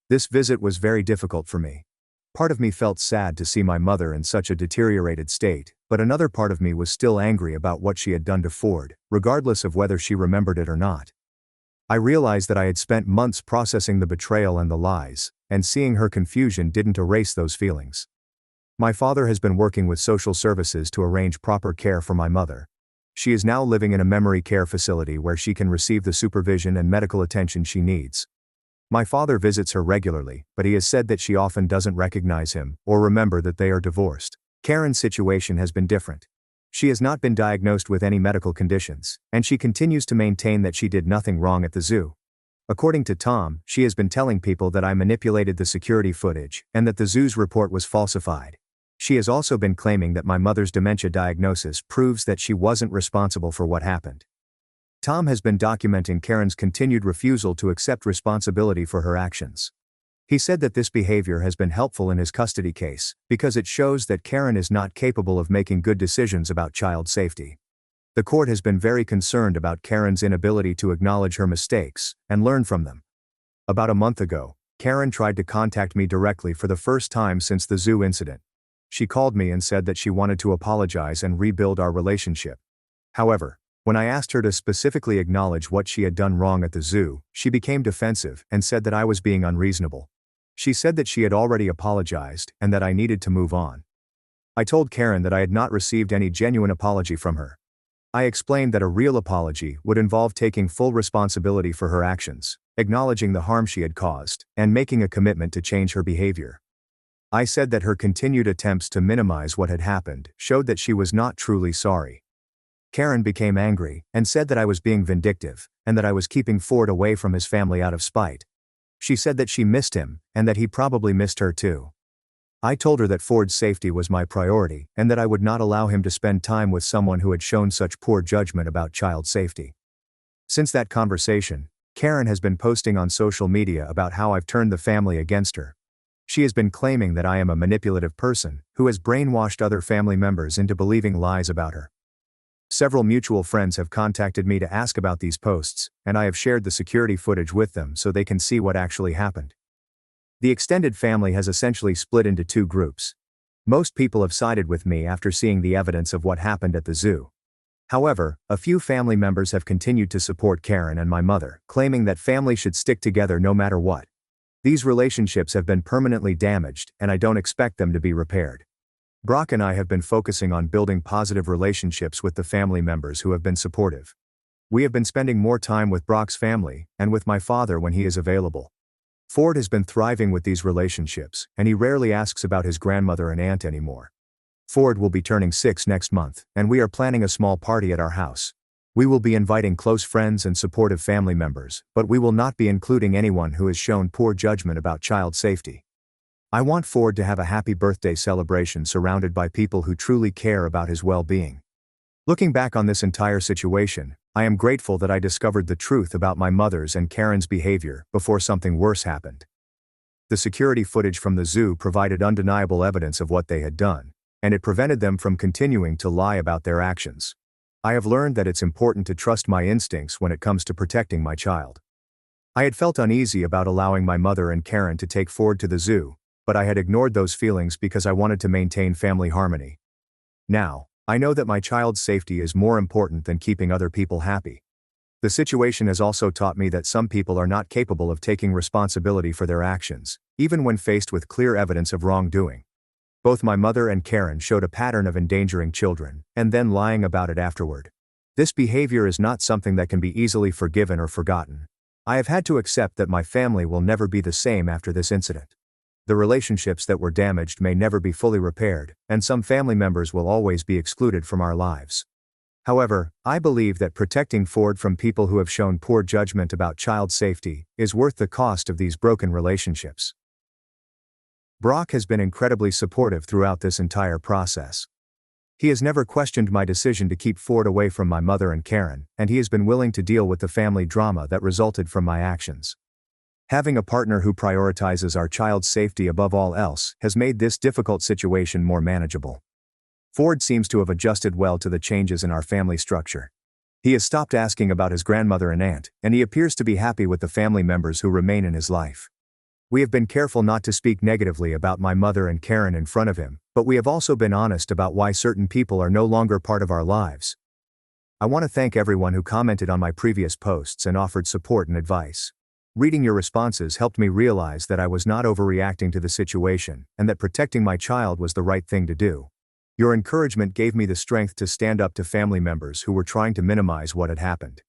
Speaker 1: This visit was very difficult for me. Part of me felt sad to see my mother in such a deteriorated state, but another part of me was still angry about what she had done to Ford, regardless of whether she remembered it or not. I realized that I had spent months processing the betrayal and the lies, and seeing her confusion didn't erase those feelings. My father has been working with social services to arrange proper care for my mother. She is now living in a memory care facility where she can receive the supervision and medical attention she needs. My father visits her regularly, but he has said that she often doesn't recognize him or remember that they are divorced. Karen's situation has been different. She has not been diagnosed with any medical conditions, and she continues to maintain that she did nothing wrong at the zoo. According to Tom, she has been telling people that I manipulated the security footage, and that the zoo's report was falsified. She has also been claiming that my mother's dementia diagnosis proves that she wasn't responsible for what happened. Tom has been documenting Karen's continued refusal to accept responsibility for her actions. He said that this behavior has been helpful in his custody case, because it shows that Karen is not capable of making good decisions about child safety. The court has been very concerned about Karen's inability to acknowledge her mistakes and learn from them. About a month ago, Karen tried to contact me directly for the first time since the zoo incident. She called me and said that she wanted to apologize and rebuild our relationship. However, when I asked her to specifically acknowledge what she had done wrong at the zoo, she became defensive and said that I was being unreasonable. She said that she had already apologized and that I needed to move on. I told Karen that I had not received any genuine apology from her. I explained that a real apology would involve taking full responsibility for her actions, acknowledging the harm she had caused, and making a commitment to change her behavior. I said that her continued attempts to minimize what had happened showed that she was not truly sorry. Karen became angry and said that I was being vindictive, and that I was keeping Ford away from his family out of spite. She said that she missed him, and that he probably missed her too. I told her that Ford's safety was my priority, and that I would not allow him to spend time with someone who had shown such poor judgment about child safety. Since that conversation, Karen has been posting on social media about how I've turned the family against her. She has been claiming that I am a manipulative person who has brainwashed other family members into believing lies about her. Several mutual friends have contacted me to ask about these posts, and I have shared the security footage with them so they can see what actually happened. The extended family has essentially split into two groups. Most people have sided with me after seeing the evidence of what happened at the zoo. However, a few family members have continued to support Karen and my mother, claiming that family should stick together no matter what. These relationships have been permanently damaged, and I don't expect them to be repaired. Brock and I have been focusing on building positive relationships with the family members who have been supportive. We have been spending more time with Brock's family, and with my father when he is available. Ford has been thriving with these relationships, and he rarely asks about his grandmother and aunt anymore. Ford will be turning 6 next month, and we are planning a small party at our house. We will be inviting close friends and supportive family members, but we will not be including anyone who has shown poor judgment about child safety. I want Ford to have a happy birthday celebration surrounded by people who truly care about his well-being. Looking back on this entire situation, I am grateful that I discovered the truth about my mother's and Karen's behavior before something worse happened. The security footage from the zoo provided undeniable evidence of what they had done, and it prevented them from continuing to lie about their actions. I have learned that it's important to trust my instincts when it comes to protecting my child. I had felt uneasy about allowing my mother and Karen to take Ford to the zoo, but I had ignored those feelings because I wanted to maintain family harmony. Now, I know that my child's safety is more important than keeping other people happy. The situation has also taught me that some people are not capable of taking responsibility for their actions, even when faced with clear evidence of wrongdoing. Both my mother and Karen showed a pattern of endangering children, and then lying about it afterward. This behavior is not something that can be easily forgiven or forgotten. I have had to accept that my family will never be the same after this incident. The relationships that were damaged may never be fully repaired, and some family members will always be excluded from our lives. However, I believe that protecting Ford from people who have shown poor judgment about child safety is worth the cost of these broken relationships. Brock has been incredibly supportive throughout this entire process. He has never questioned my decision to keep Ford away from my mother and Karen, and he has been willing to deal with the family drama that resulted from my actions. Having a partner who prioritizes our child's safety above all else has made this difficult situation more manageable. Ford seems to have adjusted well to the changes in our family structure. He has stopped asking about his grandmother and aunt, and he appears to be happy with the family members who remain in his life. We have been careful not to speak negatively about my mother and Karen in front of him, but we have also been honest about why certain people are no longer part of our lives. I want to thank everyone who commented on my previous posts and offered support and advice. Reading your responses helped me realize that I was not overreacting to the situation, and that protecting my child was the right thing to do. Your encouragement gave me the strength to stand up to family members who were trying to minimize what had happened.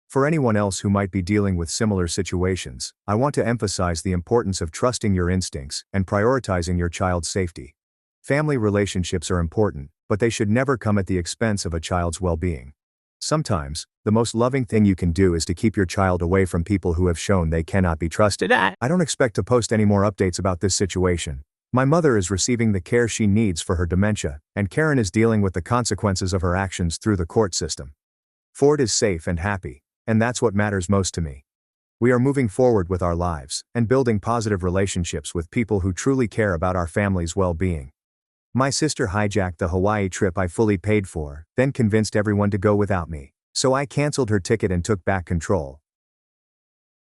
Speaker 1: For anyone else who might be dealing with similar situations, I want to emphasize the importance of trusting your instincts and prioritizing your child's safety. Family relationships are important, but they should never come at the expense of a child's well-being. Sometimes, the most loving thing you can do is to keep your child away from people who have shown they cannot be trusted. I don't expect to post any more updates about this situation. My mother is receiving the care she needs for her dementia, and Karen is dealing with the consequences of her actions through the court system. Ford is safe and happy, and that's what matters most to me. We are moving forward with our lives, and building positive relationships with people who truly care about our family's well-being. My sister hijacked the Hawaii trip I fully paid for, then convinced everyone to go without me, so I canceled her ticket and took back control.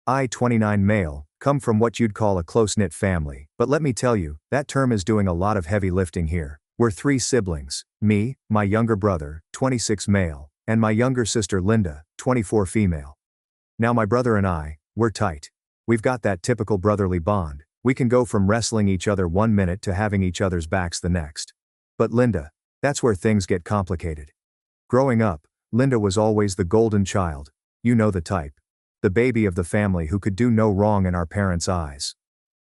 Speaker 1: I, 29 male, come from what you'd call a close-knit family, but let me tell you, that term is doing a lot of heavy lifting here. We're 3 siblings, me, my younger brother, 26 male, and my younger sister Linda, 24 female. Now my brother and I, we're tight. We've got that typical brotherly bond. We can go from wrestling each other 1 minute to having each other's backs the next. But Linda, that's where things get complicated. Growing up, Linda was always the golden child. You know the type. The baby of the family who could do no wrong in our parents' eyes.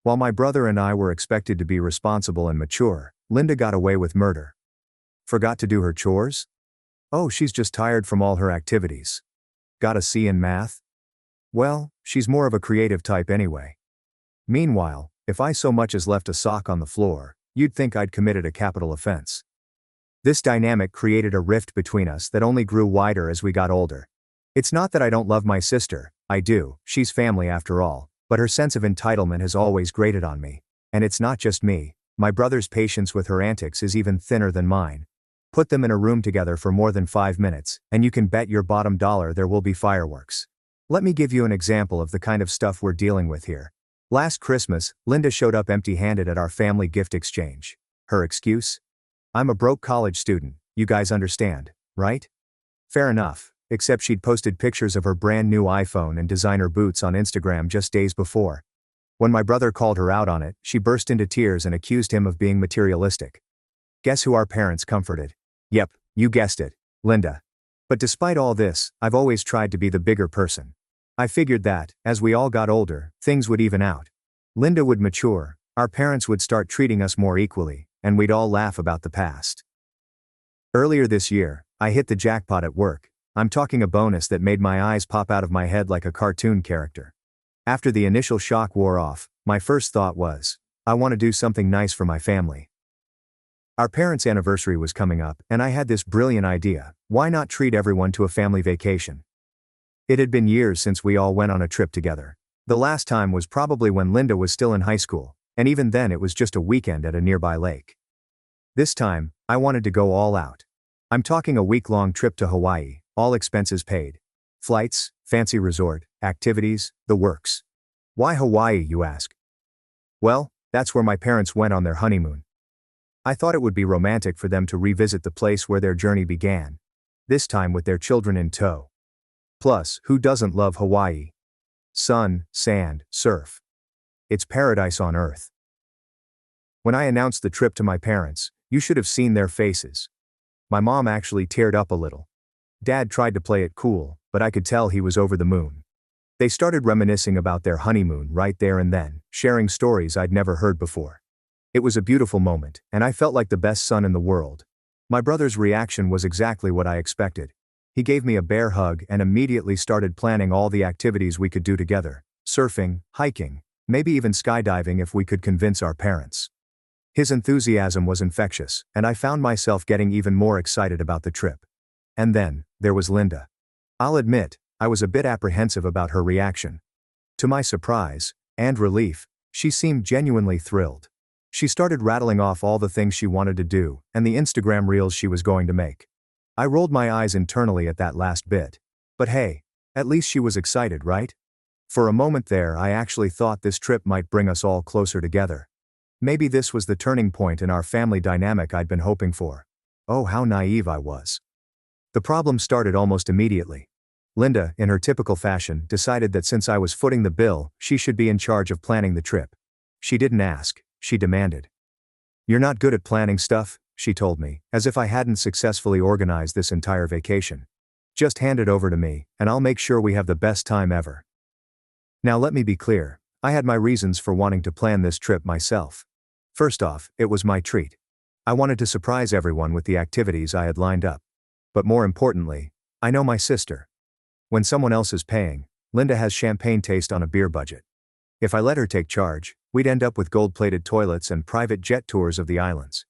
Speaker 1: While my brother and I were expected to be responsible and mature, Linda got away with murder. Forgot to do her chores? Oh, she's just tired from all her activities. Got a C in math? Well, she's more of a creative type anyway. Meanwhile, if I so much as left a sock on the floor, you'd think I'd committed a capital offense. This dynamic created a rift between us that only grew wider as we got older. It's not that I don't love my sister, I do, she's family after all, but her sense of entitlement has always grated on me. And it's not just me, my brother's patience with her antics is even thinner than mine. Put them in a room together for more than 5 minutes, and you can bet your bottom dollar there will be fireworks. Let me give you an example of the kind of stuff we're dealing with here. Last Christmas, Linda showed up empty-handed at our family gift exchange. Her excuse? I'm a broke college student, you guys understand, right? Fair enough, except she'd posted pictures of her brand new iPhone and designer boots on Instagram just days before. When my brother called her out on it, she burst into tears and accused him of being materialistic. Guess who our parents comforted? Yep, you guessed it, Linda. But despite all this, I've always tried to be the bigger person. I figured that, as we all got older, things would even out. Linda would mature, our parents would start treating us more equally, and we'd all laugh about the past. Earlier this year, I hit the jackpot at work. I'm talking a bonus that made my eyes pop out of my head like a cartoon character. After the initial shock wore off, my first thought was, I want to do something nice for my family. Our parents' anniversary was coming up, and I had this brilliant idea: why not treat everyone to a family vacation? It had been years since we all went on a trip together. The last time was probably when Linda was still in high school, and even then it was just a weekend at a nearby lake. This time, I wanted to go all out. I'm talking a week-long trip to Hawaii, all expenses paid. Flights, fancy resort, activities, the works. Why Hawaii, you ask? Well, that's where my parents went on their honeymoon. I thought it would be romantic for them to revisit the place where their journey began. This time with their children in tow. Plus, who doesn't love Hawaii? Sun, sand, surf. It's paradise on earth. When I announced the trip to my parents, you should have seen their faces. My mom actually teared up a little. Dad tried to play it cool, but I could tell he was over the moon. They started reminiscing about their honeymoon right there and then, sharing stories I'd never heard before. It was a beautiful moment, and I felt like the best son in the world. My brother's reaction was exactly what I expected. He gave me a bear hug and immediately started planning all the activities we could do together: surfing, hiking, maybe even skydiving if we could convince our parents. His enthusiasm was infectious, and I found myself getting even more excited about the trip. And then, there was Linda. I'll admit, I was a bit apprehensive about her reaction. To my surprise, and relief, she seemed genuinely thrilled. She started rattling off all the things she wanted to do, and the Instagram reels she was going to make. I rolled my eyes internally at that last bit. But hey, at least she was excited, right? For a moment there I actually thought this trip might bring us all closer together. Maybe this was the turning point in our family dynamic I'd been hoping for. Oh, how naive I was. The problem started almost immediately. Linda, in her typical fashion, decided that since I was footing the bill, she should be in charge of planning the trip. She didn't ask, she demanded. You're not good at planning stuff, she told me, as if I hadn't successfully organized this entire vacation. Just hand it over to me, and I'll make sure we have the best time ever. Now let me be clear, I had my reasons for wanting to plan this trip myself. First off, it was my treat. I wanted to surprise everyone with the activities I had lined up. But more importantly, I know my sister. When someone else is paying, Linda has champagne taste on a beer budget. If I let her take charge, we'd end up with gold-plated toilets and private jet tours of the islands.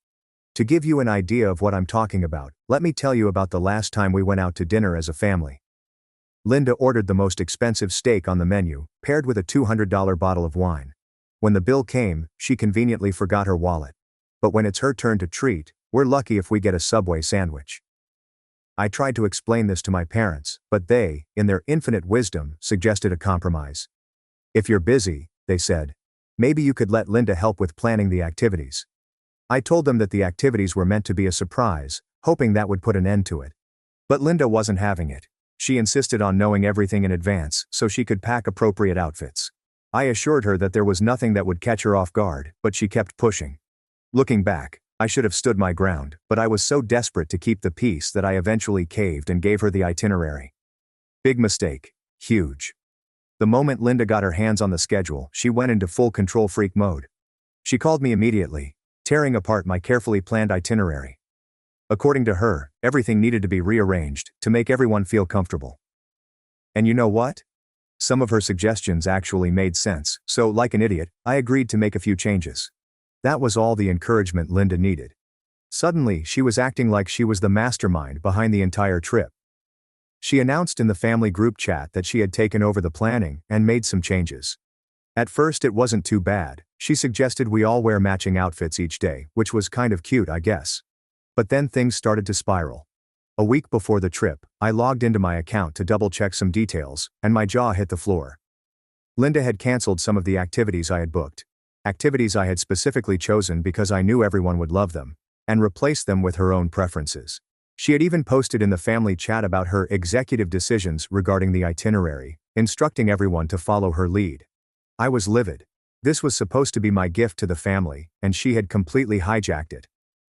Speaker 1: To give you an idea of what I'm talking about, let me tell you about the last time we went out to dinner as a family. Linda ordered the most expensive steak on the menu, paired with a $200 bottle of wine. When the bill came, she conveniently forgot her wallet. But when it's her turn to treat, we're lucky if we get a Subway sandwich. I tried to explain this to my parents, but they, in their infinite wisdom, suggested a compromise. If you're busy, they said, maybe you could let Linda help with planning the activities. I told them that the activities were meant to be a surprise, hoping that would put an end to it. But Linda wasn't having it. She insisted on knowing everything in advance so she could pack appropriate outfits. I assured her that there was nothing that would catch her off guard, but she kept pushing. Looking back, I should have stood my ground, but I was so desperate to keep the peace that I eventually caved and gave her the itinerary. Big mistake. Huge. The moment Linda got her hands on the schedule, she went into full control freak mode. She called me immediately, tearing apart my carefully planned itinerary. According to her, everything needed to be rearranged to make everyone feel comfortable. And you know what? Some of her suggestions actually made sense, so like an idiot, I agreed to make a few changes. That was all the encouragement Linda needed. Suddenly, she was acting like she was the mastermind behind the entire trip. She announced in the family group chat that she had taken over the planning and made some changes. At first it wasn't too bad. She suggested we all wear matching outfits each day, which was kind of cute, I guess. But then things started to spiral. A week before the trip, I logged into my account to double-check some details, and my jaw hit the floor. Linda had canceled some of the activities I had booked. Activities I had specifically chosen because I knew everyone would love them, and replaced them with her own preferences. She had even posted in the family chat about her executive decisions regarding the itinerary, instructing everyone to follow her lead. I was livid. This was supposed to be my gift to the family, and she had completely hijacked it.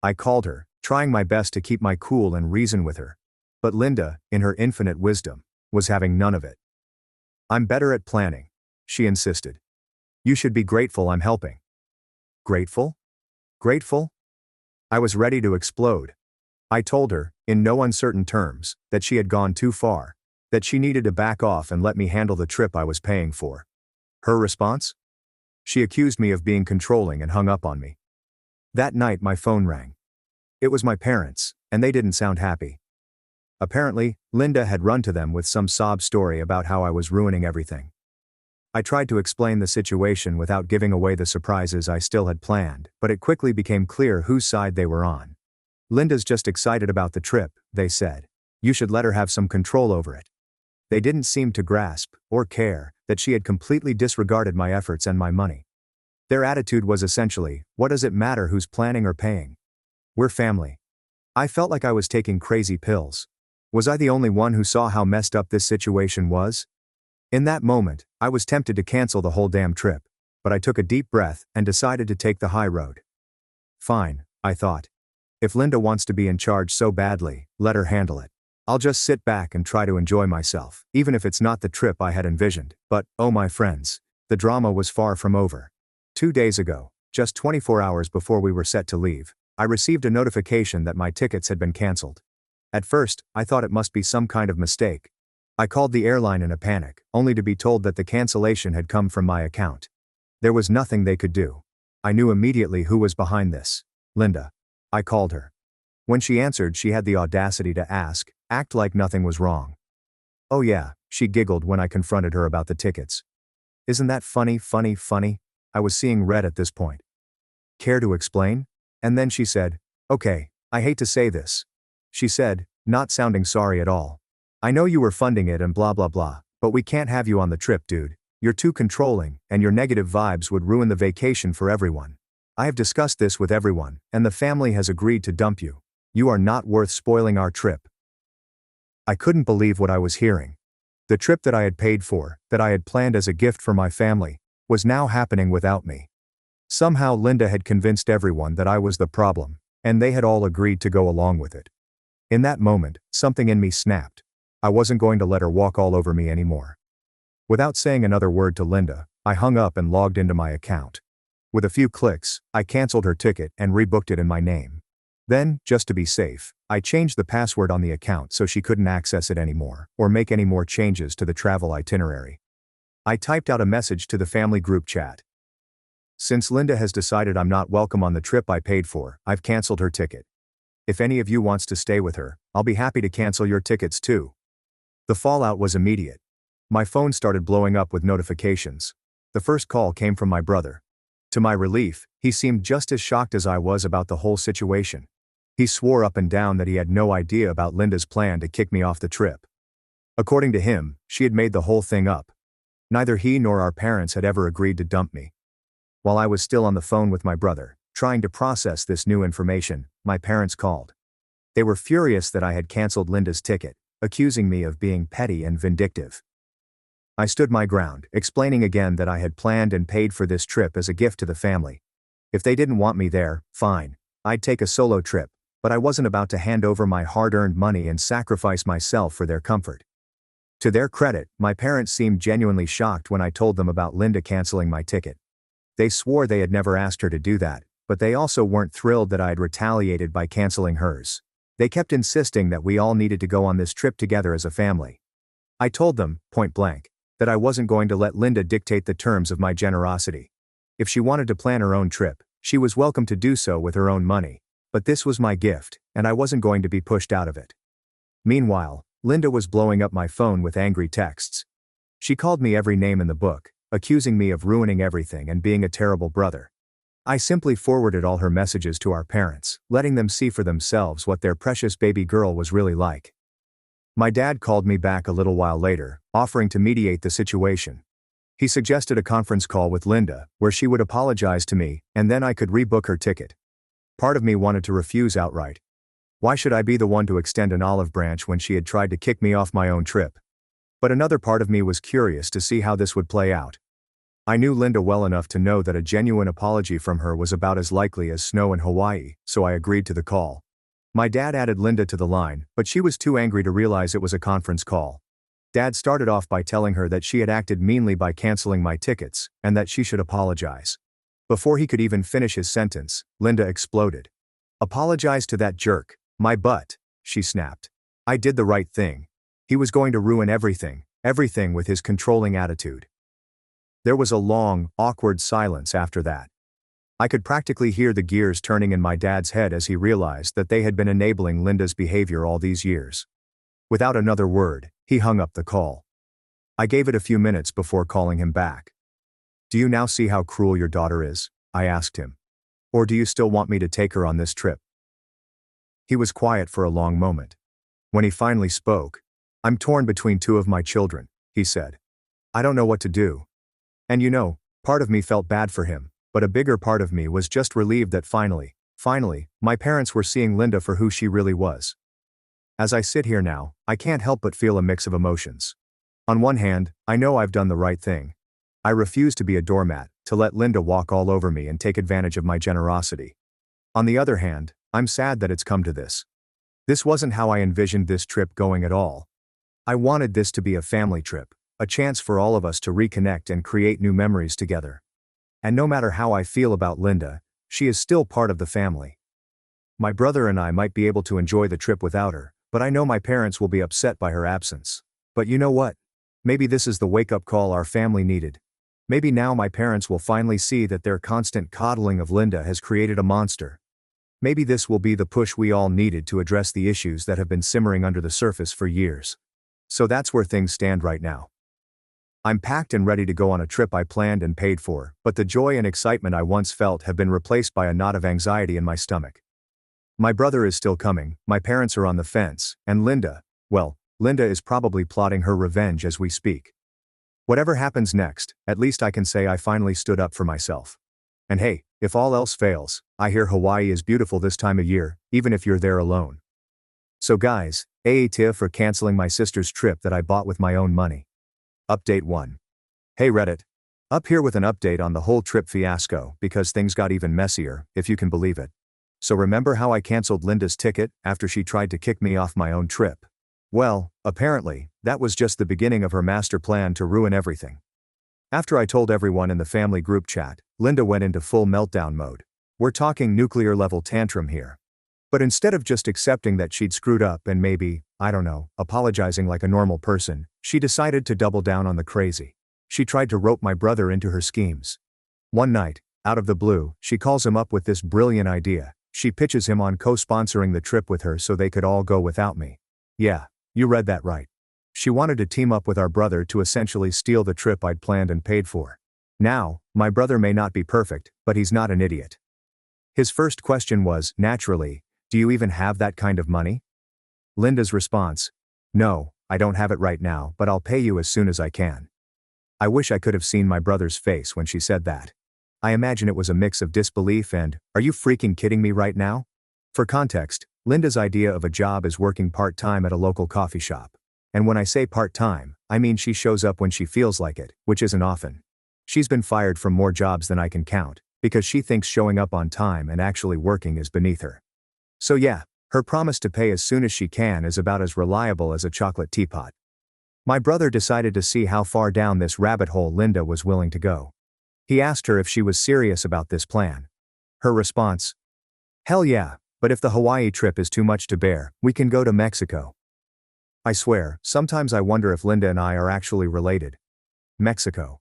Speaker 1: I called her, trying my best to keep my cool and reason with her. But Linda, in her infinite wisdom, was having none of it. "I'm better at planning," she insisted. "You should be grateful I'm helping." Grateful? Grateful? I was ready to explode. I told her, in no uncertain terms, that she had gone too far, that she needed to back off and let me handle the trip I was paying for. Her response? She accused me of being controlling and hung up on me. That night my phone rang. It was my parents, and they didn't sound happy. Apparently, Linda had run to them with some sob story about how I was ruining everything. I tried to explain the situation without giving away the surprises I still had planned, but it quickly became clear whose side they were on. "Linda's just excited about the trip," they said. "You should let her have some control over it." They didn't seem to grasp, or care, that she had completely disregarded my efforts and my money. Their attitude was essentially, "What does it matter who's planning or paying? We're family." I felt like I was taking crazy pills. Was I the only one who saw how messed up this situation was? In that moment, I was tempted to cancel the whole damn trip, but I took a deep breath and decided to take the high road. Fine, I thought. If Linda wants to be in charge so badly, let her handle it. I'll just sit back and try to enjoy myself, even if it's not the trip I had envisioned. But, oh my friends, the drama was far from over. 2 days ago, just 24 hours before we were set to leave, I received a notification that my tickets had been canceled. At first, I thought it must be some kind of mistake. I called the airline in a panic, only to be told that the cancellation had come from my account. There was nothing they could do. I knew immediately who was behind this. Linda. I called her. When she answered, she had the audacity to act like nothing was wrong. "Oh yeah," she giggled when I confronted her about the tickets. "Isn't that funny? I was seeing red at this point." "Care to explain?" And then she said, "Okay, I hate to say this," she said, not sounding sorry at all. "I know you were funding it and blah blah blah, but we can't have you on the trip, dude. You're too controlling, and your negative vibes would ruin the vacation for everyone. I have discussed this with everyone, and the family has agreed to dump you. You are not worth spoiling our trip." I couldn't believe what I was hearing. The trip that I had paid for, that I had planned as a gift for my family, was now happening without me. Somehow Linda had convinced everyone that I was the problem, and they had all agreed to go along with it. In that moment, something in me snapped. I wasn't going to let her walk all over me anymore. Without saying another word to Linda, I hung up and logged into my account. With a few clicks, I canceled her ticket and rebooked it in my name. Then, just to be safe, I changed the password on the account so she couldn't access it anymore, or make any more changes to the travel itinerary. I typed out a message to the family group chat. "Since Linda has decided I'm not welcome on the trip I paid for, I've canceled her ticket. If any of you wants to stay with her, I'll be happy to cancel your tickets too." The fallout was immediate. My phone started blowing up with notifications. The first call came from my brother. To my relief, he seemed just as shocked as I was about the whole situation. He swore up and down that he had no idea about Linda's plan to kick me off the trip. According to him, she had made the whole thing up. Neither he nor our parents had ever agreed to dump me. While I was still on the phone with my brother, trying to process this new information, my parents called. They were furious that I had canceled Linda's ticket, accusing me of being petty and vindictive. I stood my ground, explaining again that I had planned and paid for this trip as a gift to the family. If they didn't want me there, fine. I'd take a solo trip, but I wasn't about to hand over my hard-earned money and sacrifice myself for their comfort. To their credit, my parents seemed genuinely shocked when I told them about Linda canceling my ticket. They swore they had never asked her to do that, but they also weren't thrilled that I had retaliated by canceling hers. They kept insisting that we all needed to go on this trip together as a family. I told them, point blank, that I wasn't going to let Linda dictate the terms of my generosity. If she wanted to plan her own trip, she was welcome to do so with her own money, but this was my gift, and I wasn't going to be pushed out of it. Meanwhile, Linda was blowing up my phone with angry texts. She called me every name in the book, accusing me of ruining everything and being a terrible brother. I simply forwarded all her messages to our parents, letting them see for themselves what their precious baby girl was really like. My dad called me back a little while later, offering to mediate the situation. He suggested a conference call with Linda, where she would apologize to me, and then I could rebook her ticket. Part of me wanted to refuse outright. Why should I be the one to extend an olive branch when she had tried to kick me off my own trip? But another part of me was curious to see how this would play out. I knew Linda well enough to know that a genuine apology from her was about as likely as snow in Hawaii, so I agreed to the call. My dad added Linda to the line, but she was too angry to realize it was a conference call. Dad started off by telling her that she had acted meanly by canceling my tickets, and that she should apologize. Before he could even finish his sentence, Linda exploded. "Apologize to that jerk, my butt," she snapped. "I did the right thing. He was going to ruin everything with his controlling attitude." There was a long, awkward silence after that. I could practically hear the gears turning in my dad's head as he realized that they had been enabling Linda's behavior all these years. Without another word, he hung up the call. I gave it a few minutes before calling him back. "Do you now see how cruel your daughter is?" I asked him. "Or do you still want me to take her on this trip?" He was quiet for a long moment. When he finally spoke, "I'm torn between two of my children," he said. "I don't know what to do." And part of me felt bad for him, but a bigger part of me was just relieved that finally, my parents were seeing Linda for who she really was. As I sit here now, I can't help but feel a mix of emotions. On one hand, I know I've done the right thing. I refuse to be a doormat, to let Linda walk all over me and take advantage of my generosity. On the other hand, I'm sad that it's come to this. This wasn't how I envisioned this trip going at all. I wanted this to be a family trip, a chance for all of us to reconnect and create new memories together. And no matter how I feel about Linda, she is still part of the family. My brother and I might be able to enjoy the trip without her, but I know my parents will be upset by her absence. But you know what? Maybe this is the wake-up call our family needed. Maybe now my parents will finally see that their constant coddling of Linda has created a monster. Maybe this will be the push we all needed to address the issues that have been simmering under the surface for years. So that's where things stand right now. I'm packed and ready to go on a trip I planned and paid for, but the joy and excitement I once felt have been replaced by a knot of anxiety in my stomach. My brother is still coming, my parents are on the fence, and Linda is probably plotting her revenge as we speak. Whatever happens next, at least I can say I finally stood up for myself. And hey, if all else fails, I hear Hawaii is beautiful this time of year, even if you're there alone. So guys, AATA for canceling my sister's trip that I bought with my own money. Update 1. Hey Reddit. Up here with an update on the whole trip fiasco because things got even messier, if you can believe it. So remember how I canceled Linda's ticket after she tried to kick me off my own trip? Well, apparently, that was just the beginning of her master plan to ruin everything. After I told everyone in the family group chat, Linda went into full meltdown mode. We're talking nuclear level tantrum here. But instead of just accepting that she'd screwed up and maybe, apologizing like a normal person, she decided to double down on the crazy. She tried to rope my brother into her schemes. One night, out of the blue, she calls him up with this brilliant idea. She pitches him on co-sponsoring the trip with her so they could all go without me. Yeah, you read that right. She wanted to team up with our brother to essentially steal the trip I'd planned and paid for. Now, my brother may not be perfect, but he's not an idiot. His first question was, naturally, "Do you even have that kind of money?" Linda's response, "No, I don't have it right now, but I'll pay you as soon as I can." I wish I could have seen my brother's face when she said that. I imagine it was a mix of disbelief and, "Are you freaking kidding me right now?" For context, Linda's idea of a job is working part-time at a local coffee shop. And when I say part-time, I mean she shows up when she feels like it, which isn't often. She's been fired from more jobs than I can count, because she thinks showing up on time and actually working is beneath her. So yeah, her promise to pay as soon as she can is about as reliable as a chocolate teapot. My brother decided to see how far down this rabbit hole Linda was willing to go. He asked her if she was serious about this plan. Her response, "Hell yeah, but if the Hawaii trip is too much to bear, we can go to Mexico." I swear, sometimes I wonder if Linda and I are actually related. Mexico.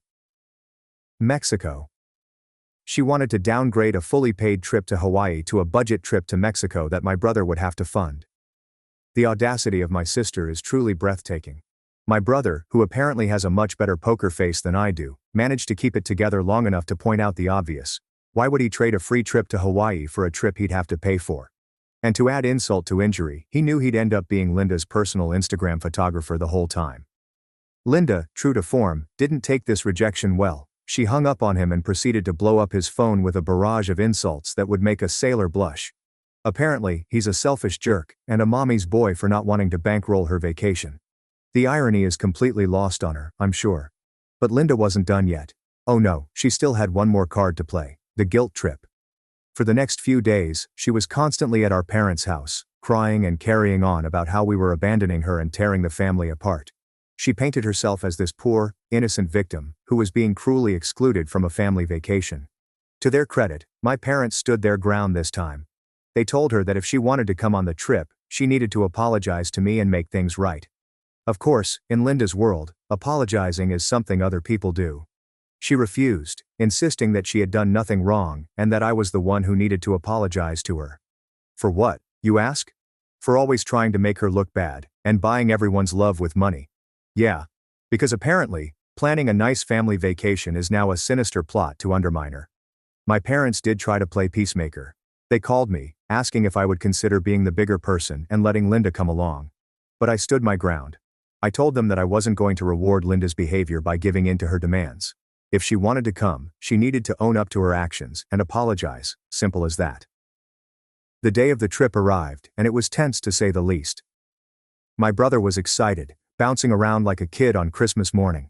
Speaker 1: She wanted to downgrade a fully paid trip to Hawaii to a budget trip to Mexico that my brother would have to fund. The audacity of my sister is truly breathtaking. My brother, who apparently has a much better poker face than I do, managed to keep it together long enough to point out the obvious. Why would he trade a free trip to Hawaii for a trip he'd have to pay for? And to add insult to injury, he knew he'd end up being Linda's personal Instagram photographer the whole time. Linda, true to form, didn't take this rejection well. She hung up on him and proceeded to blow up his phone with a barrage of insults that would make a sailor blush. Apparently, he's a selfish jerk, and a mommy's boy for not wanting to bankroll her vacation. The irony is completely lost on her, I'm sure. But Linda wasn't done yet. Oh no, she still had one more card to play, the guilt trip. For the next few days, she was constantly at our parents' house, crying and carrying on about how we were abandoning her and tearing the family apart. She painted herself as this poor, innocent victim, who was being cruelly excluded from a family vacation. To their credit, my parents stood their ground this time. They told her that if she wanted to come on the trip, she needed to apologize to me and make things right. Of course, in Linda's world, apologizing is something other people do. She refused, insisting that she had done nothing wrong and that I was the one who needed to apologize to her. For what, you ask? For always trying to make her look bad, and buying everyone's love with money. Yeah. Because apparently, planning a nice family vacation is now a sinister plot to undermine her. My parents did try to play peacemaker. They called me, asking if I would consider being the bigger person and letting Linda come along. But I stood my ground. I told them that I wasn't going to reward Linda's behavior by giving in to her demands. If she wanted to come, she needed to own up to her actions and apologize, simple as that. The day of the trip arrived, and it was tense to say the least. My brother was excited, bouncing around like a kid on Christmas morning.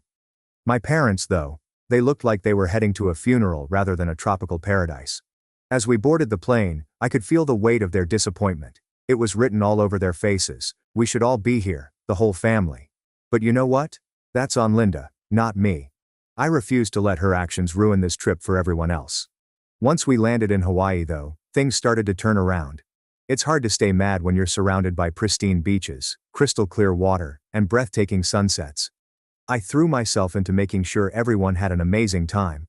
Speaker 1: My parents, though, they looked like they were heading to a funeral rather than a tropical paradise. As we boarded the plane, I could feel the weight of their disappointment. It was written all over their faces. We should all be here, the whole family. But you know what? That's on Linda, not me. I refused to let her actions ruin this trip for everyone else. Once we landed in Hawaii, though, things started to turn around. It's hard to stay mad when you're surrounded by pristine beaches, crystal clear water, and breathtaking sunsets. I threw myself into making sure everyone had an amazing time.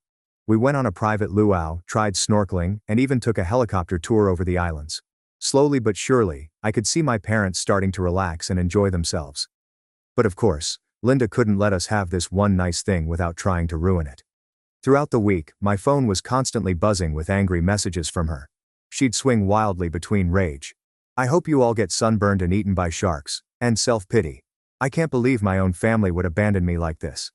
Speaker 1: We went on a private luau, tried snorkeling, and even took a helicopter tour over the islands. Slowly but surely, I could see my parents starting to relax and enjoy themselves. But of course, Linda couldn't let us have this one nice thing without trying to ruin it. Throughout the week, my phone was constantly buzzing with angry messages from her. She'd swing wildly between rage. I hope you all get sunburned and eaten by sharks, and self-pity. I can't believe my own family would abandon me like this.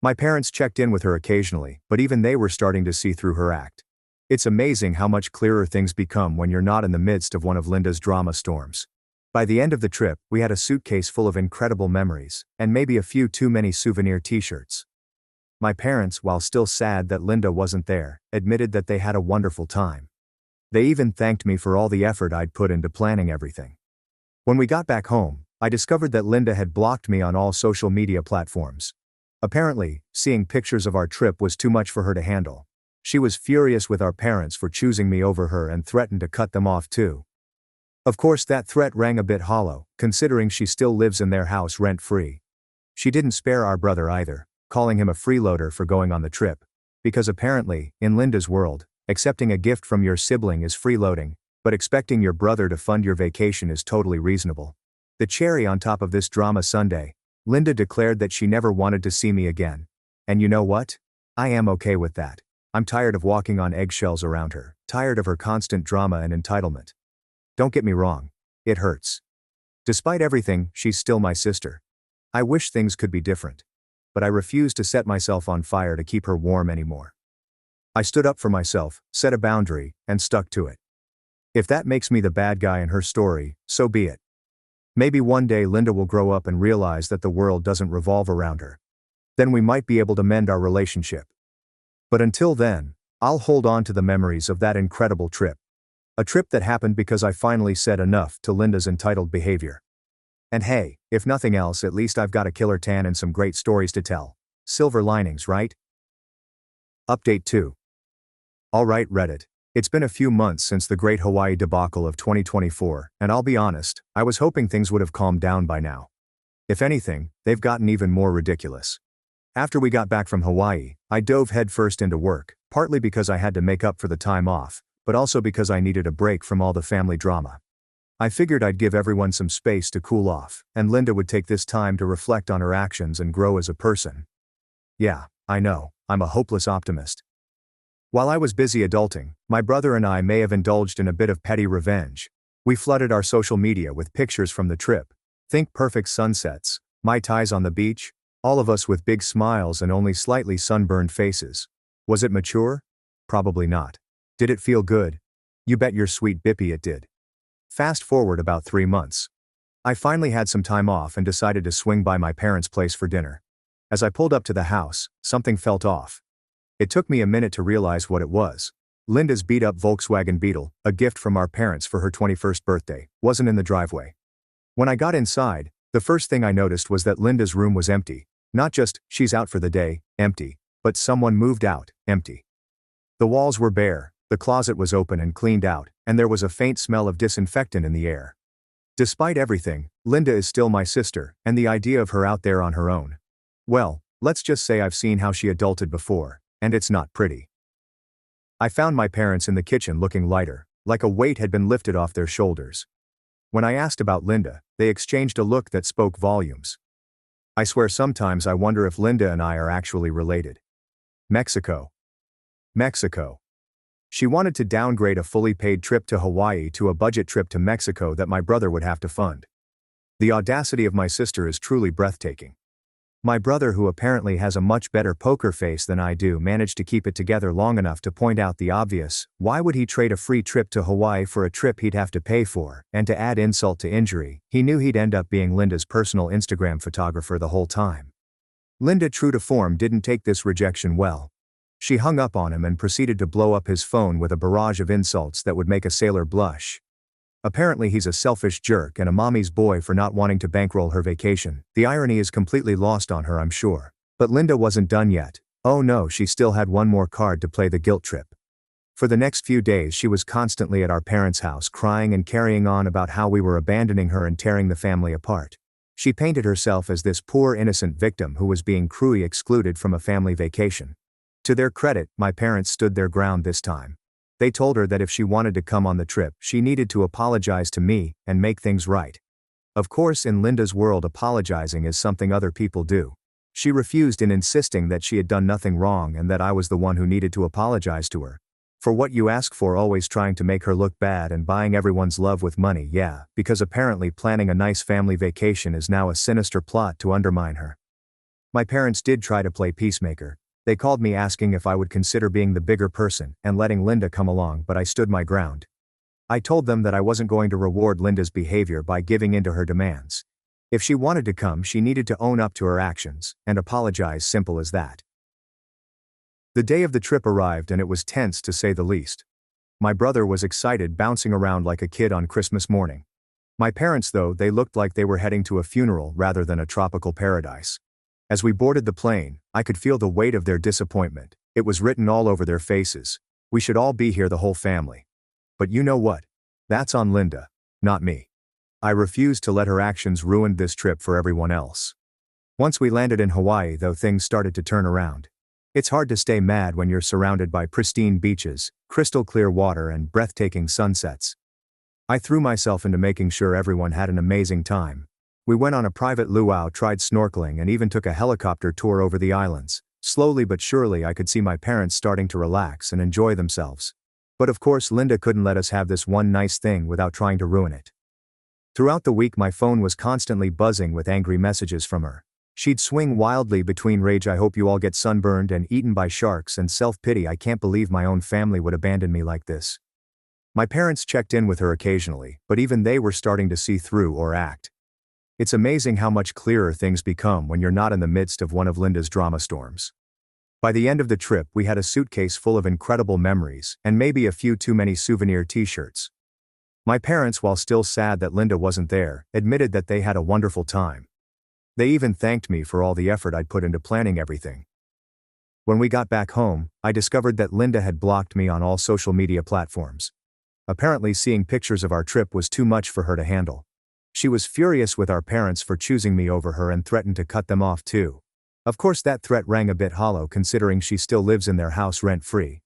Speaker 1: My parents checked in with her occasionally, but even they were starting to see through her act. It's amazing how much clearer things become when you're not in the midst of one of Linda's drama storms. By the end of the trip, we had a suitcase full of incredible memories, and maybe a few too many souvenir t-shirts. My parents, while still sad that Linda wasn't there, admitted that they had a wonderful time. They even thanked me for all the effort I'd put into planning everything. When we got back home, I discovered that Linda had blocked me on all social media platforms. Apparently, seeing pictures of our trip was too much for her to handle. She was furious with our parents for choosing me over her and threatened to cut them off too. Of course, that threat rang a bit hollow, considering she still lives in their house rent-free. She didn't spare our brother either, calling him a freeloader for going on the trip. Because apparently, in Linda's world, accepting a gift from your sibling is freeloading, but expecting your brother to fund your vacation is totally reasonable. The cherry on top of this drama Sunday, Linda declared that she never wanted to see me again. And you know what? I am okay with that. I'm tired of walking on eggshells around her, tired of her constant drama and entitlement. Don't get me wrong. It hurts. Despite everything, she's still my sister. I wish things could be different. But I refuse to set myself on fire to keep her warm anymore. I stood up for myself, set a boundary, and stuck to it. If that makes me the bad guy in her story, so be it. Maybe one day Linda will grow up and realize that the world doesn't revolve around her. Then we might be able to mend our relationship. But until then, I'll hold on to the memories of that incredible trip. A trip that happened because I finally said enough to Linda's entitled behavior. And hey, if nothing else, at least I've got a killer tan and some great stories to tell. Silver linings, right? Update 2. Alright Reddit. It's been a few months since the great Hawaii debacle of 2024, and I'll be honest, I was hoping things would have calmed down by now. If anything, they've gotten even more ridiculous. After we got back from Hawaii, I dove headfirst into work, partly because I had to make up for the time off, but also because I needed a break from all the family drama. I figured I'd give everyone some space to cool off, and Linda would take this time to reflect on her actions and grow as a person. Yeah, I know, I'm a hopeless optimist. While I was busy adulting, my brother and I may have indulged in a bit of petty revenge. We flooded our social media with pictures from the trip. Think perfect sunsets, mai tais on the beach, all of us with big smiles and only slightly sunburned faces. Was it mature? Probably not. Did it feel good? You bet your sweet bippy it did. Fast forward about 3 months. I finally had some time off and decided to swing by my parents' place for dinner. As I pulled up to the house, something felt off. It took me a minute to realize what it was. Linda's beat-up Volkswagen Beetle, a gift from our parents for her 21st birthday, wasn't in the driveway. When I got inside, the first thing I noticed was that Linda's room was empty. Not just, she's out for the day, empty, but someone moved out, empty. The walls were bare, the closet was open and cleaned out, and there was a faint smell of disinfectant in the air. Despite everything, Linda is still my sister, and the idea of her out there on her own. Well, let's just say I've seen how she adulted before, and it's not pretty. I found my parents in the kitchen looking lighter, like a weight had been lifted off their shoulders. When I asked about Linda, they exchanged a look that spoke volumes. I swear sometimes I wonder if Linda and I are actually related. Mexico. She wanted to downgrade a fully paid trip to Hawaii to a budget trip to Mexico that my brother would have to fund. The audacity of my sister is truly breathtaking. My brother, who apparently has a much better poker face than I do, managed to keep it together long enough to point out the obvious: why would he trade a free trip to Hawaii for a trip he'd have to pay for? And to add insult to injury, he knew he'd end up being Linda's personal Instagram photographer the whole time. Linda, true to form, didn't take this rejection well. She hung up on him and proceeded to blow up his phone with a barrage of insults that would make a sailor blush. Apparently he's a selfish jerk and a mommy's boy for not wanting to bankroll her vacation. The irony is completely lost on her, I'm sure. But Linda wasn't done yet. Oh no, she still had one more card to play: the guilt trip. For the next few days she was constantly at our parents' house, crying and carrying on about how we were abandoning her and tearing the family apart. She painted herself as this poor innocent victim who was being cruelly excluded from a family vacation. To their credit, my parents stood their ground this time. They told her that if she wanted to come on the trip, she needed to apologize to me and make things right. Of course, in Linda's world, apologizing is something other people do. She refused, in insisting that she had done nothing wrong and that I was the one who needed to apologize to her. For what you ask for, always trying to make her look bad and buying everyone's love with money, yeah, because apparently planning a nice family vacation is now a sinister plot to undermine her. My parents did try to play peacemaker. They called me asking if I would consider being the bigger person and letting Linda come along, but I stood my ground. I told them that I wasn't going to reward Linda's behavior by giving in to her demands. If she wanted to come, she needed to own up to her actions and apologize, simple as that. The day of the trip arrived and it was tense, to say the least. My brother was excited, bouncing around like a kid on Christmas morning. My parents, though, they looked like they were heading to a funeral rather than a tropical paradise. As we boarded the plane, I could feel the weight of their disappointment. It was written all over their faces. We should all be here, the whole family. But you know what? That's on Linda, not me. I refused to let her actions ruin this trip for everyone else. Once we landed in Hawaii, though, things started to turn around. It's hard to stay mad when you're surrounded by pristine beaches, crystal clear water, and breathtaking sunsets. I threw myself into making sure everyone had an amazing time. We went on a private luau, tried snorkeling, and even took a helicopter tour over the islands. Slowly but surely I could see my parents starting to relax and enjoy themselves. But of course Linda couldn't let us have this one nice thing without trying to ruin it. Throughout the week my phone was constantly buzzing with angry messages from her. She'd swing wildly between rage, "I hope you all get sunburned and eaten by sharks," and self-pity, "I can't believe my own family would abandon me like this." My parents checked in with her occasionally, but even they were starting to see through or act. It's amazing how much clearer things become when you're not in the midst of one of Linda's drama storms. By the end of the trip, we had a suitcase full of incredible memories, and maybe a few too many souvenir t-shirts. My parents, while still sad that Linda wasn't there, admitted that they had a wonderful time. They even thanked me for all the effort I'd put into planning everything. When we got back home, I discovered that Linda had blocked me on all social media platforms. Apparently seeing pictures of our trip was too much for her to handle. She was furious with our parents for choosing me over her and threatened to cut them off too. Of course that threat rang a bit hollow, considering she still lives in their house rent-free.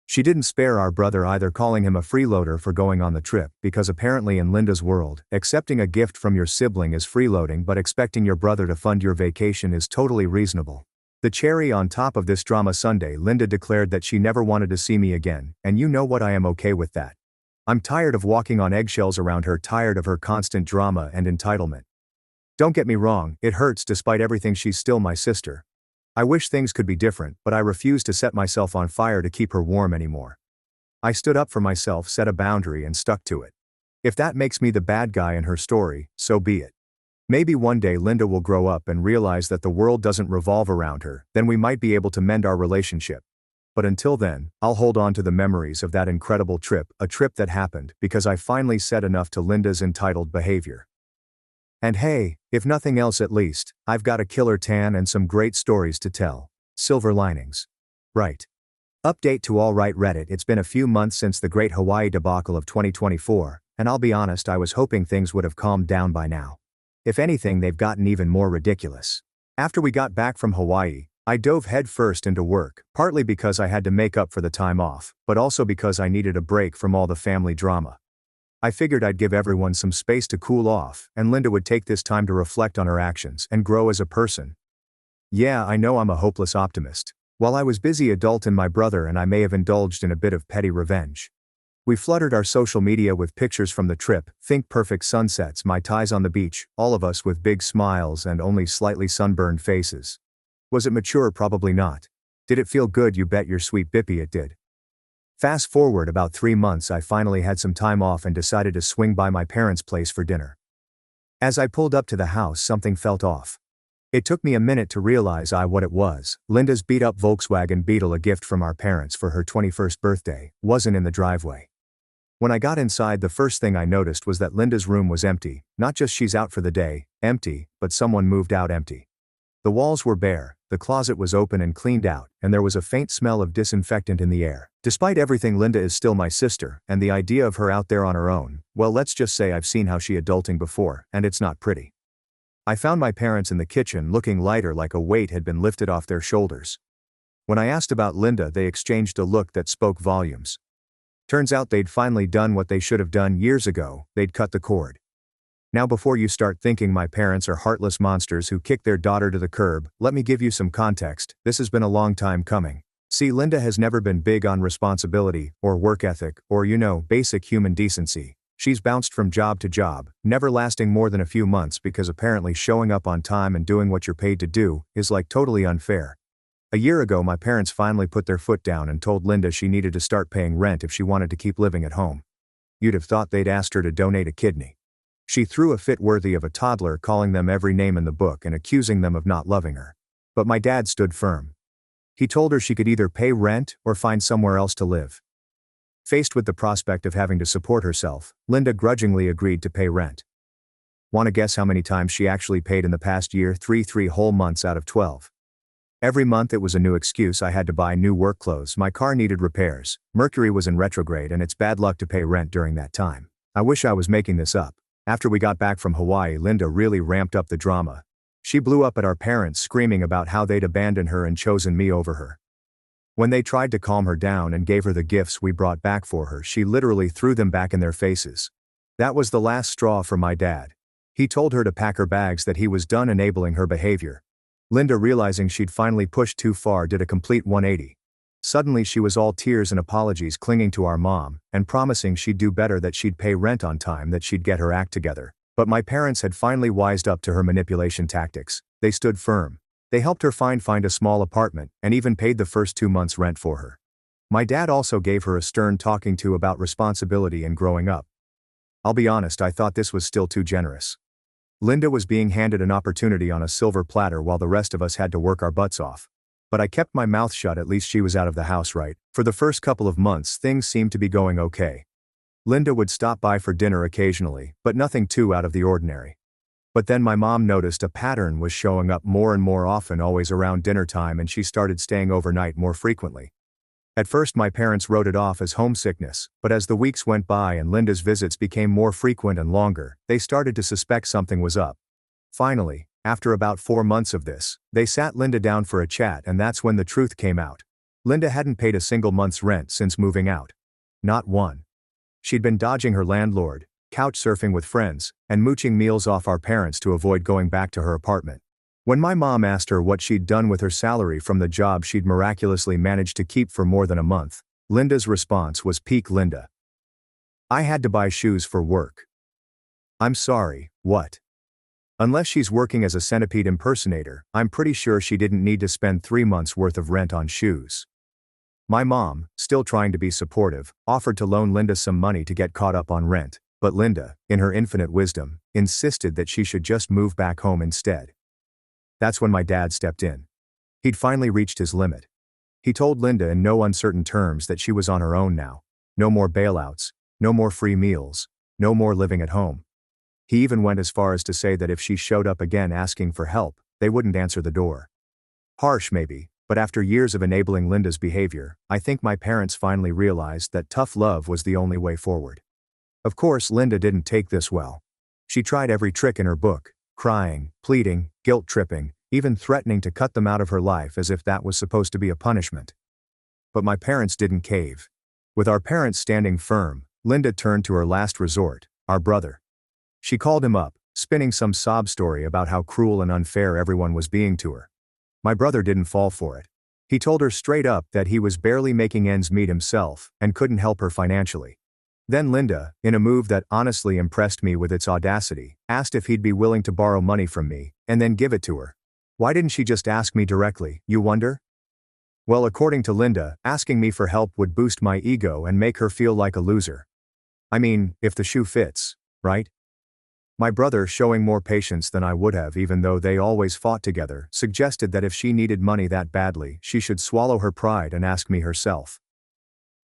Speaker 1: She didn't spare our brother either, calling him a freeloader for going on the trip, because apparently in Linda's world, accepting a gift from your sibling is freeloading, but expecting your brother to fund your vacation is totally reasonable. The cherry on top of this drama Sunday, Linda declared that she never wanted to see me again, and you know what, I am okay with that. I'm tired of walking on eggshells around her, tired of her constant drama and entitlement. Don't get me wrong, it hurts. Despite everything, she's still my sister. I wish things could be different, but I refuse to set myself on fire to keep her warm anymore. I stood up for myself, set a boundary, and stuck to it. If that makes me the bad guy in her story, so be it. Maybe one day Linda will grow up and realize that the world doesn't revolve around her, then we might be able to mend our relationship. But until then, I'll hold on to the memories of that incredible trip, a trip that happened because I finally said enough to Linda's entitled behavior. And hey, if nothing else, at least, I've got a killer tan and some great stories to tell. Silver linings. Right. Update to All Right Reddit. It's been a few months since the great Hawaii debacle of 2024, and I'll be honest, I was hoping things would have calmed down by now. If anything, they've gotten even more ridiculous. After we got back from Hawaii, I dove headfirst into work, partly because I had to make up for the time off, but also because I needed a break from all the family drama. I figured I'd give everyone some space to cool off, and Linda would take this time to reflect on her actions and grow as a person. Yeah, I know I'm a hopeless optimist. While I was busy adulting my brother and I may have indulged in a bit of petty revenge. We flooded our social media with pictures from the trip, think perfect sunsets, mai tais on the beach, all of us with big smiles and only slightly sunburned faces. Was it mature? Probably not. Did it feel good? You bet your sweet bippy it did. Fast forward about 3 months, I finally had some time off and decided to swing by my parents' place for dinner. As I pulled up to the house, something felt off. It took me a minute to realize what it was. Linda's beat-up Volkswagen Beetle, a gift from our parents for her 21st birthday, wasn't in the driveway. When I got inside, the first thing I noticed was that Linda's room was empty. Not just she's out for the day, empty, but someone moved out empty. The walls were bare, the closet was open and cleaned out, and there was a faint smell of disinfectant in the air. Despite everything, Linda is still my sister, and the idea of her out there on her own, well, let's just say I've seen how she adulting before, and it's not pretty. I found my parents in the kitchen looking lighter, like a weight had been lifted off their shoulders. When I asked about Linda, they exchanged a look that spoke volumes. Turns out they'd finally done what they should have done years ago, they'd cut the cord. Now, before you start thinking my parents are heartless monsters who kicked their daughter to the curb, let me give you some context. This has been a long time coming. See, Linda has never been big on responsibility, or work ethic, or basic human decency. She's bounced from job to job, never lasting more than a few months because apparently showing up on time and doing what you're paid to do is like totally unfair. A year ago, my parents finally put their foot down and told Linda she needed to start paying rent if she wanted to keep living at home. You'd have thought they'd asked her to donate a kidney. She threw a fit worthy of a toddler, calling them every name in the book and accusing them of not loving her. But my dad stood firm. He told her she could either pay rent or find somewhere else to live. Faced with the prospect of having to support herself, Linda grudgingly agreed to pay rent. Want to guess how many times she actually paid in the past year? 3 whole months out of 12. Every month it was a new excuse. I had to buy new work clothes, my car needed repairs, Mercury was in retrograde, and it's bad luck to pay rent during that time. I wish I was making this up. After we got back from Hawaii, Linda really ramped up the drama. She blew up at our parents, screaming about how they'd abandoned her and chosen me over her. When they tried to calm her down and gave her the gifts we brought back for her, she literally threw them back in their faces. That was the last straw for my dad. He told her to pack her bags, that he was done enabling her behavior. Linda, realizing she'd finally pushed too far, did a complete 180. Suddenly she was all tears and apologies, clinging to our mom, and promising she'd do better, that she'd pay rent on time, that she'd get her act together. But my parents had finally wised up to her manipulation tactics. They stood firm. They helped her find a small apartment, and even paid the first 2 months' rent for her. My dad also gave her a stern talking to about responsibility and growing up. I'll be honest, I thought this was still too generous. Linda was being handed an opportunity on a silver platter while the rest of us had to work our butts off. But I kept my mouth shut. At least she was out of the house, right? For the first couple of months, things seemed to be going okay. Linda would stop by for dinner occasionally, but nothing too out of the ordinary. But then my mom noticed a pattern was showing up more and more often, always around dinner time, and she started staying overnight more frequently. At first my parents wrote it off as homesickness, but as the weeks went by and Linda's visits became more frequent and longer, they started to suspect something was up. Finally, after about 4 months of this, they sat Linda down for a chat, and that's when the truth came out. Linda hadn't paid a single month's rent since moving out. Not one. She'd been dodging her landlord, couch surfing with friends, and mooching meals off our parents to avoid going back to her apartment. When my mom asked her what she'd done with her salary from the job she'd miraculously managed to keep for more than a month, Linda's response was peak Linda. I had to buy shoes for work. I'm sorry, what? Unless she's working as a centipede impersonator, I'm pretty sure she didn't need to spend 3 months' worth of rent on shoes. My mom, still trying to be supportive, offered to loan Linda some money to get caught up on rent, but Linda, in her infinite wisdom, insisted that she should just move back home instead. That's when my dad stepped in. He'd finally reached his limit. He told Linda in no uncertain terms that she was on her own now. No more bailouts, no more free meals, no more living at home. He even went as far as to say that if she showed up again asking for help, they wouldn't answer the door. Harsh maybe, but after years of enabling Linda's behavior, I think my parents finally realized that tough love was the only way forward. Of course, Linda didn't take this well. She tried every trick in her book, crying, pleading, guilt-tripping, even threatening to cut them out of her life as if that was supposed to be a punishment. But my parents didn't cave. With our parents standing firm, Linda turned to her last resort, our brother. She called him up, spinning some sob story about how cruel and unfair everyone was being to her. My brother didn't fall for it. He told her straight up that he was barely making ends meet himself and couldn't help her financially. Then Linda, in a move that honestly impressed me with its audacity, asked if he'd be willing to borrow money from me, and then give it to her. Why didn't she just ask me directly, you wonder? Well, according to Linda, asking me for help would boost my ego and make her feel like a loser. I mean, if the shoe fits, right? My brother, showing more patience than I would have even though they always fought together, suggested that if she needed money that badly, she should swallow her pride and ask me herself.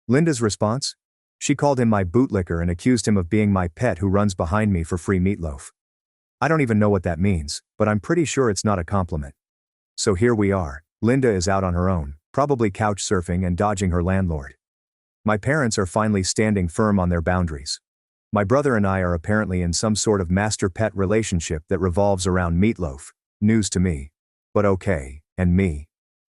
Speaker 1: Linda's response? She called him my bootlicker and accused him of being my pet who runs behind me for free meatloaf. I don't even know what that means, but I'm pretty sure it's not a compliment. So here we are. Linda is out on her own, probably couch surfing and dodging her landlord. My parents are finally standing firm on their boundaries. My brother and I are apparently in some sort of master-pet relationship that revolves around meatloaf. News to me. But okay, and me.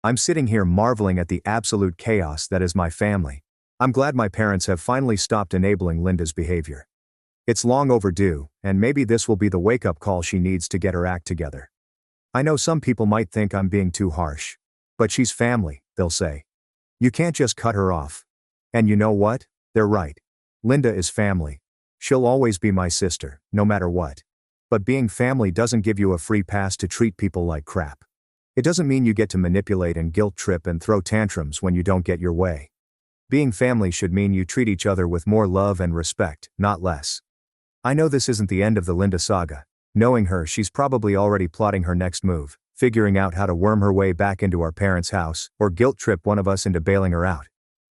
Speaker 1: I'm sitting here marveling at the absolute chaos that is my family. I'm glad my parents have finally stopped enabling Linda's behavior. It's long overdue, and maybe this will be the wake-up call she needs to get her act together. I know some people might think I'm being too harsh. But she's family, they'll say. You can't just cut her off. And you know what? They're right. Linda is family. She'll always be my sister, no matter what. But being family doesn't give you a free pass to treat people like crap. It doesn't mean you get to manipulate and guilt-trip and throw tantrums when you don't get your way. Being family should mean you treat each other with more love and respect, not less. I know this isn't the end of the Linda saga. Knowing her, she's probably already plotting her next move, figuring out how to worm her way back into our parents' house, or guilt-trip one of us into bailing her out.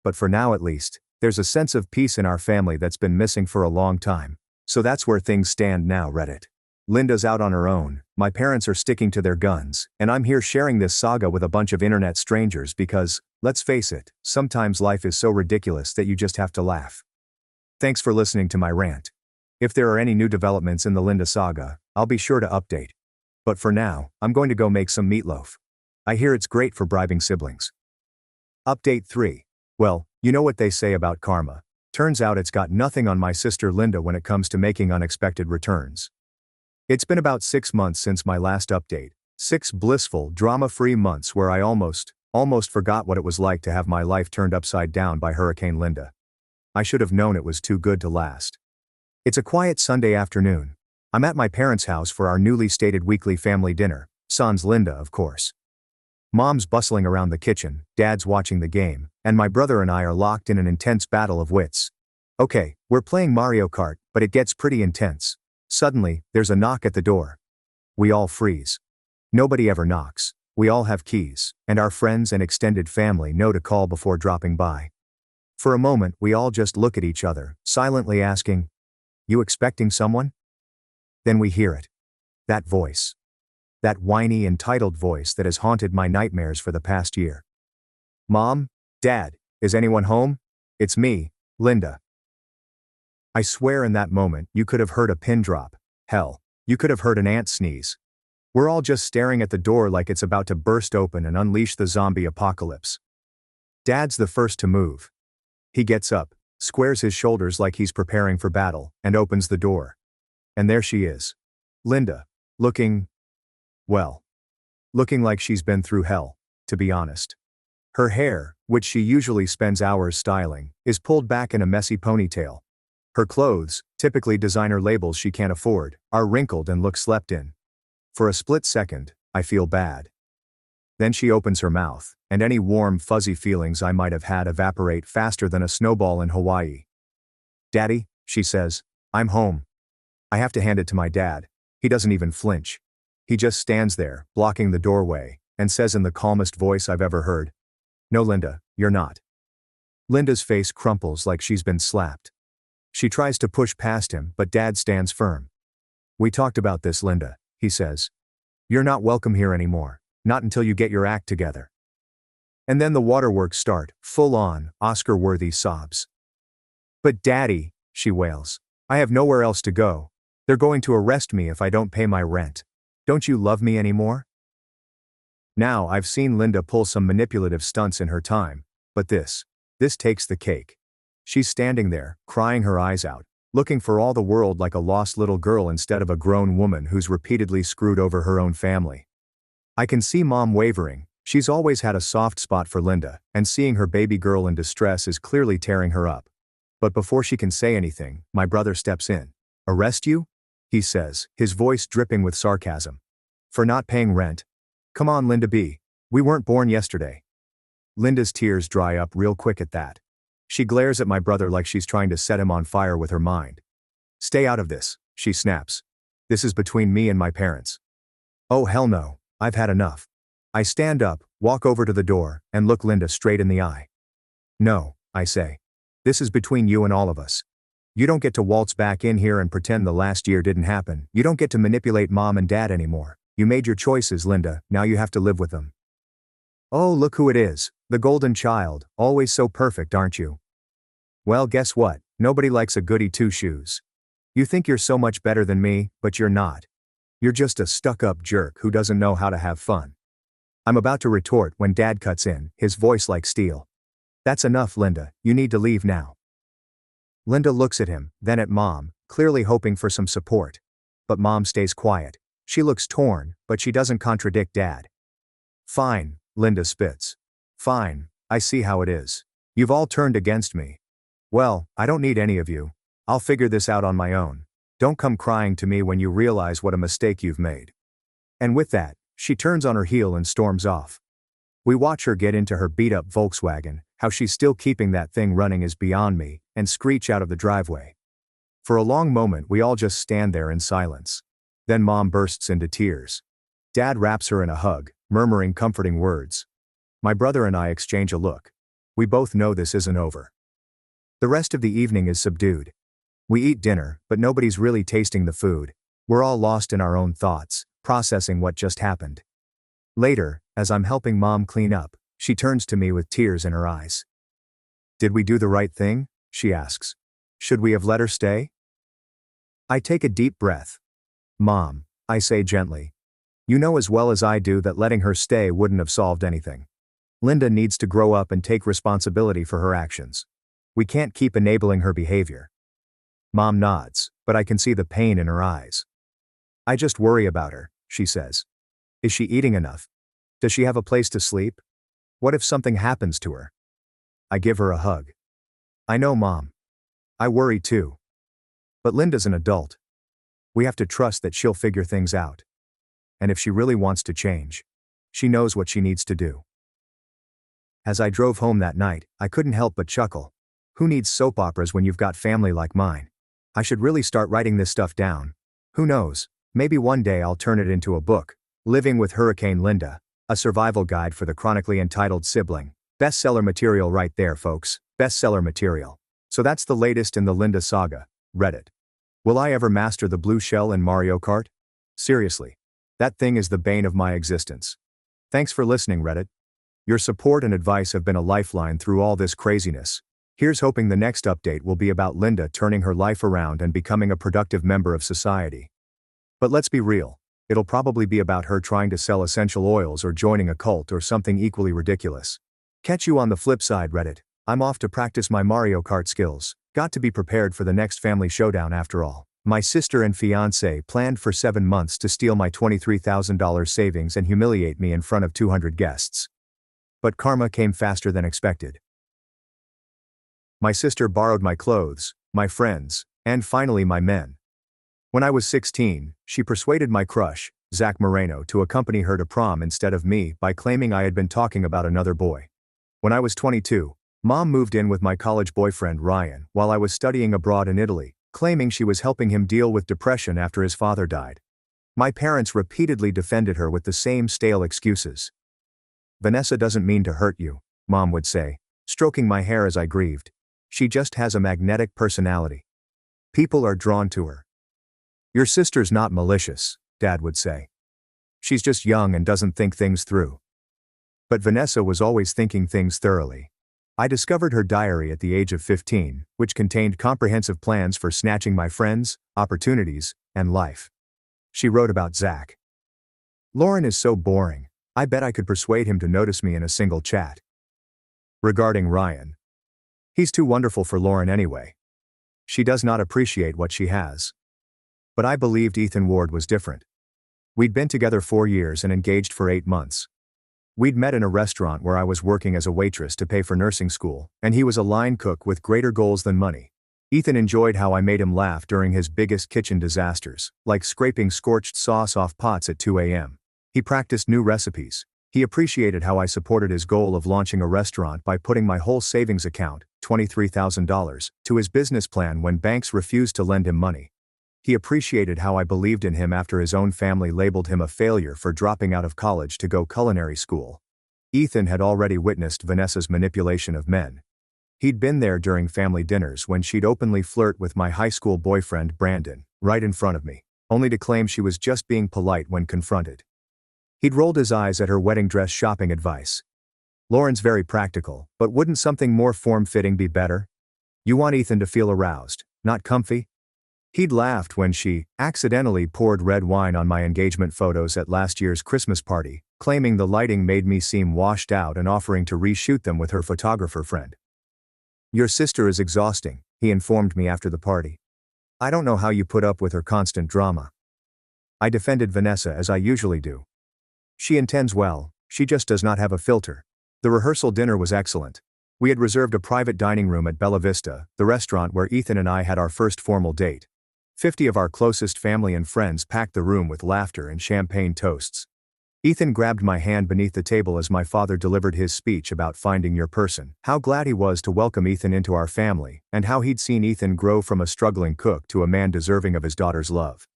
Speaker 1: But for now at least, there's a sense of peace in our family that's been missing for a long time. So that's where things stand now, Reddit. Linda's out on her own, my parents are sticking to their guns, and I'm here sharing this saga with a bunch of internet strangers because, let's face it, sometimes life is so ridiculous that you just have to laugh. Thanks for listening to my rant. If there are any new developments in the Linda saga, I'll be sure to update. But for now, I'm going to go make some meatloaf. I hear it's great for bribing siblings. Update 3. Well, you know what they say about karma. Turns out it's got nothing on my sister Linda when it comes to making unexpected returns. It's been about 6 months since my last update. 6 blissful, drama-free months where I almost forgot what it was like to have my life turned upside down by Hurricane Linda. I should have known it was too good to last. It's a quiet Sunday afternoon. I'm at my parents' house for our newly stated weekly family dinner, sans Linda of course. Mom's bustling around the kitchen, Dad's watching the game, and my brother and I are locked in an intense battle of wits. Okay, we're playing Mario Kart, but it gets pretty intense. Suddenly, there's a knock at the door. We all freeze. Nobody ever knocks. We all have keys, and our friends and extended family know to call before dropping by. For a moment, we all just look at each other, silently asking, "You expecting someone?" Then we hear it. That voice. That whiny, entitled voice that has haunted my nightmares for the past year. "Mom? Dad? Is anyone home? It's me, Linda." I swear in that moment, you could have heard a pin drop. Hell, you could have heard an ant sneeze. We're all just staring at the door like it's about to burst open and unleash the zombie apocalypse. Dad's the first to move. He gets up, squares his shoulders like he's preparing for battle, and opens the door. And there she is. Linda. Looking, well, looking like she's been through hell, to be honest. Her hair, which she usually spends hours styling, is pulled back in a messy ponytail. Her clothes, typically designer labels she can't afford, are wrinkled and look slept in. For a split second, I feel bad. Then she opens her mouth, and any warm, fuzzy feelings I might have had evaporate faster than a snowball in Hawaii. "Daddy," she says, "I'm home." I have to hand it to my dad. He doesn't even flinch. He just stands there, blocking the doorway, and says in the calmest voice I've ever heard, "No, Linda, you're not." Linda's face crumples like she's been slapped. She tries to push past him, but Dad stands firm. "We talked about this, Linda," he says. "You're not welcome here anymore, not until you get your act together." And then the waterworks start, full-on, Oscar-worthy sobs. "But Daddy," she wails, "I have nowhere else to go. They're going to arrest me if I don't pay my rent. Don't you love me anymore?" Now, I've seen Linda pull some manipulative stunts in her time, but this takes the cake. She's standing there, crying her eyes out, looking for all the world like a lost little girl instead of a grown woman who's repeatedly screwed over her own family. I can see Mom wavering. She's always had a soft spot for Linda, and seeing her baby girl in distress is clearly tearing her up. But before she can say anything, my brother steps in. "Arrest you?" he says, his voice dripping with sarcasm. "For not paying rent? Come on, Linda B. We weren't born yesterday." Linda's tears dry up real quick at that. She glares at my brother like she's trying to set him on fire with her mind. "Stay out of this," she snaps. "This is between me and my parents." "Oh hell no, I've had enough." I stand up, walk over to the door, and look Linda straight in the eye. "No," I say. "This is between you and all of us. You don't get to waltz back in here and pretend the last year didn't happen. You don't get to manipulate Mom and Dad anymore. You made your choices, Linda, now you have to live with them." "Oh, look who it is, the golden child, always so perfect, aren't you?" "Well, guess what? Nobody likes a goody two-shoes. You think you're so much better than me, but you're not. You're just a stuck-up jerk who doesn't know how to have fun." I'm about to retort when Dad cuts in, his voice like steel. "That's enough, Linda, you need to leave now." Linda looks at him, then at Mom, clearly hoping for some support. But Mom stays quiet. She looks torn, but she doesn't contradict Dad. "Fine," Linda spits. "Fine, I see how it is. You've all turned against me. Well, I don't need any of you. I'll figure this out on my own. Don't come crying to me when you realize what a mistake you've made." And with that, she turns on her heel and storms off. We watch her get into her beat-up Volkswagen. How she's still keeping that thing running is beyond me, and screech out of the driveway. For a long moment we all just stand there in silence. Then Mom bursts into tears. Dad wraps her in a hug, murmuring comforting words. My brother and I exchange a look. We both know this isn't over. The rest of the evening is subdued. We eat dinner, but nobody's really tasting the food. We're all lost in our own thoughts, processing what just happened. Later, as I'm helping Mom clean up, she turns to me with tears in her eyes. "Did we do the right thing?" she asks. "Should we have let her stay?" I take a deep breath. "Mom," I say gently, "you know as well as I do that letting her stay wouldn't have solved anything. Linda needs to grow up and take responsibility for her actions. We can't keep enabling her behavior." Mom nods, but I can see the pain in her eyes. "I just worry about her," she says. "Is she eating enough? Does she have a place to sleep? What if something happens to her?" I give her a hug. "I know, Mom. I worry too. But Linda's an adult. We have to trust that she'll figure things out. And if she really wants to change, she knows what she needs to do." As I drove home that night, I couldn't help but chuckle. Who needs soap operas when you've got family like mine? I should really start writing this stuff down. Who knows, maybe one day I'll turn it into a book. Living with Hurricane Linda, a survival guide for the chronically entitled sibling. Bestseller material right there, folks. Bestseller material. So that's the latest in the Linda saga. Reddit. Will I ever master the blue shell in Mario Kart? Seriously. That thing is the bane of my existence. Thanks for listening, Reddit. Your support and advice have been a lifeline through all this craziness. Here's hoping the next update will be about Linda turning her life around and becoming a productive member of society. But let's be real. It'll probably be about her trying to sell essential oils or joining a cult or something equally ridiculous. Catch you on the flip side, Reddit. I'm off to practice my Mario Kart skills. Got to be prepared for the next family showdown after all. My sister and fiancé planned for 7 months to steal my $23,000 savings and humiliate me in front of 200 guests. But karma came faster than expected. My sister borrowed my clothes, my friends, and finally my men. When I was 16, she persuaded my crush, Zach Moreno, to accompany her to prom instead of me by claiming I had been talking about another boy. When I was 22, Mom moved in with my college boyfriend Ryan while I was studying abroad in Italy, claiming she was helping him deal with depression after his father died. My parents repeatedly defended her with the same stale excuses. "Vanessa doesn't mean to hurt you," Mom would say, stroking my hair as I grieved. "She just has a magnetic personality. People are drawn to her." "Your sister's not malicious," Dad would say. "She's just young and doesn't think things through." But Vanessa was always thinking things thoroughly. I discovered her diary at the age of 15, which contained comprehensive plans for snatching my friends, opportunities, and life. She wrote about Zach. "Lauren is so boring. I bet I could persuade him to notice me in a single chat." Regarding Ryan, "He's too wonderful for Lauren anyway. She does not appreciate what she has." But I believed Ethan Ward was different. We'd been together 4 years and engaged for 8 months. We'd met in a restaurant where I was working as a waitress to pay for nursing school, and he was a line cook with greater goals than money. Ethan enjoyed how I made him laugh during his biggest kitchen disasters, like scraping scorched sauce off pots at 2 a.m. He practiced new recipes. He appreciated how I supported his goal of launching a restaurant by putting my whole savings account, $23,000, to his business plan when banks refused to lend him money. He appreciated how I believed in him after his own family labeled him a failure for dropping out of college to go culinary school. Ethan had already witnessed Vanessa's manipulation of men. He'd been there during family dinners when she'd openly flirt with my high school boyfriend Brandon, right in front of me, only to claim she was just being polite when confronted. He'd rolled his eyes at her wedding dress shopping advice. "Lauren's very practical, but wouldn't something more form-fitting be better? You want Ethan to feel aroused, not comfy?" He'd laughed when she accidentally poured red wine on my engagement photos at last year's Christmas party, claiming the lighting made me seem washed out and offering to reshoot them with her photographer friend. "Your sister is exhausting," he informed me after the party. "I don't know how you put up with her constant drama." I defended Vanessa as I usually do. "She intends well, she just does not have a filter." The rehearsal dinner was excellent. We had reserved a private dining room at Bella Vista, the restaurant where Ethan and I had our first formal date. 50 of our closest family and friends packed the room with laughter and champagne toasts. Ethan grabbed my hand beneath the table as my father delivered his speech about finding your person, how glad he was to welcome Ethan into our family, and how he'd seen Ethan grow from a struggling cook to a man deserving of his daughter's love.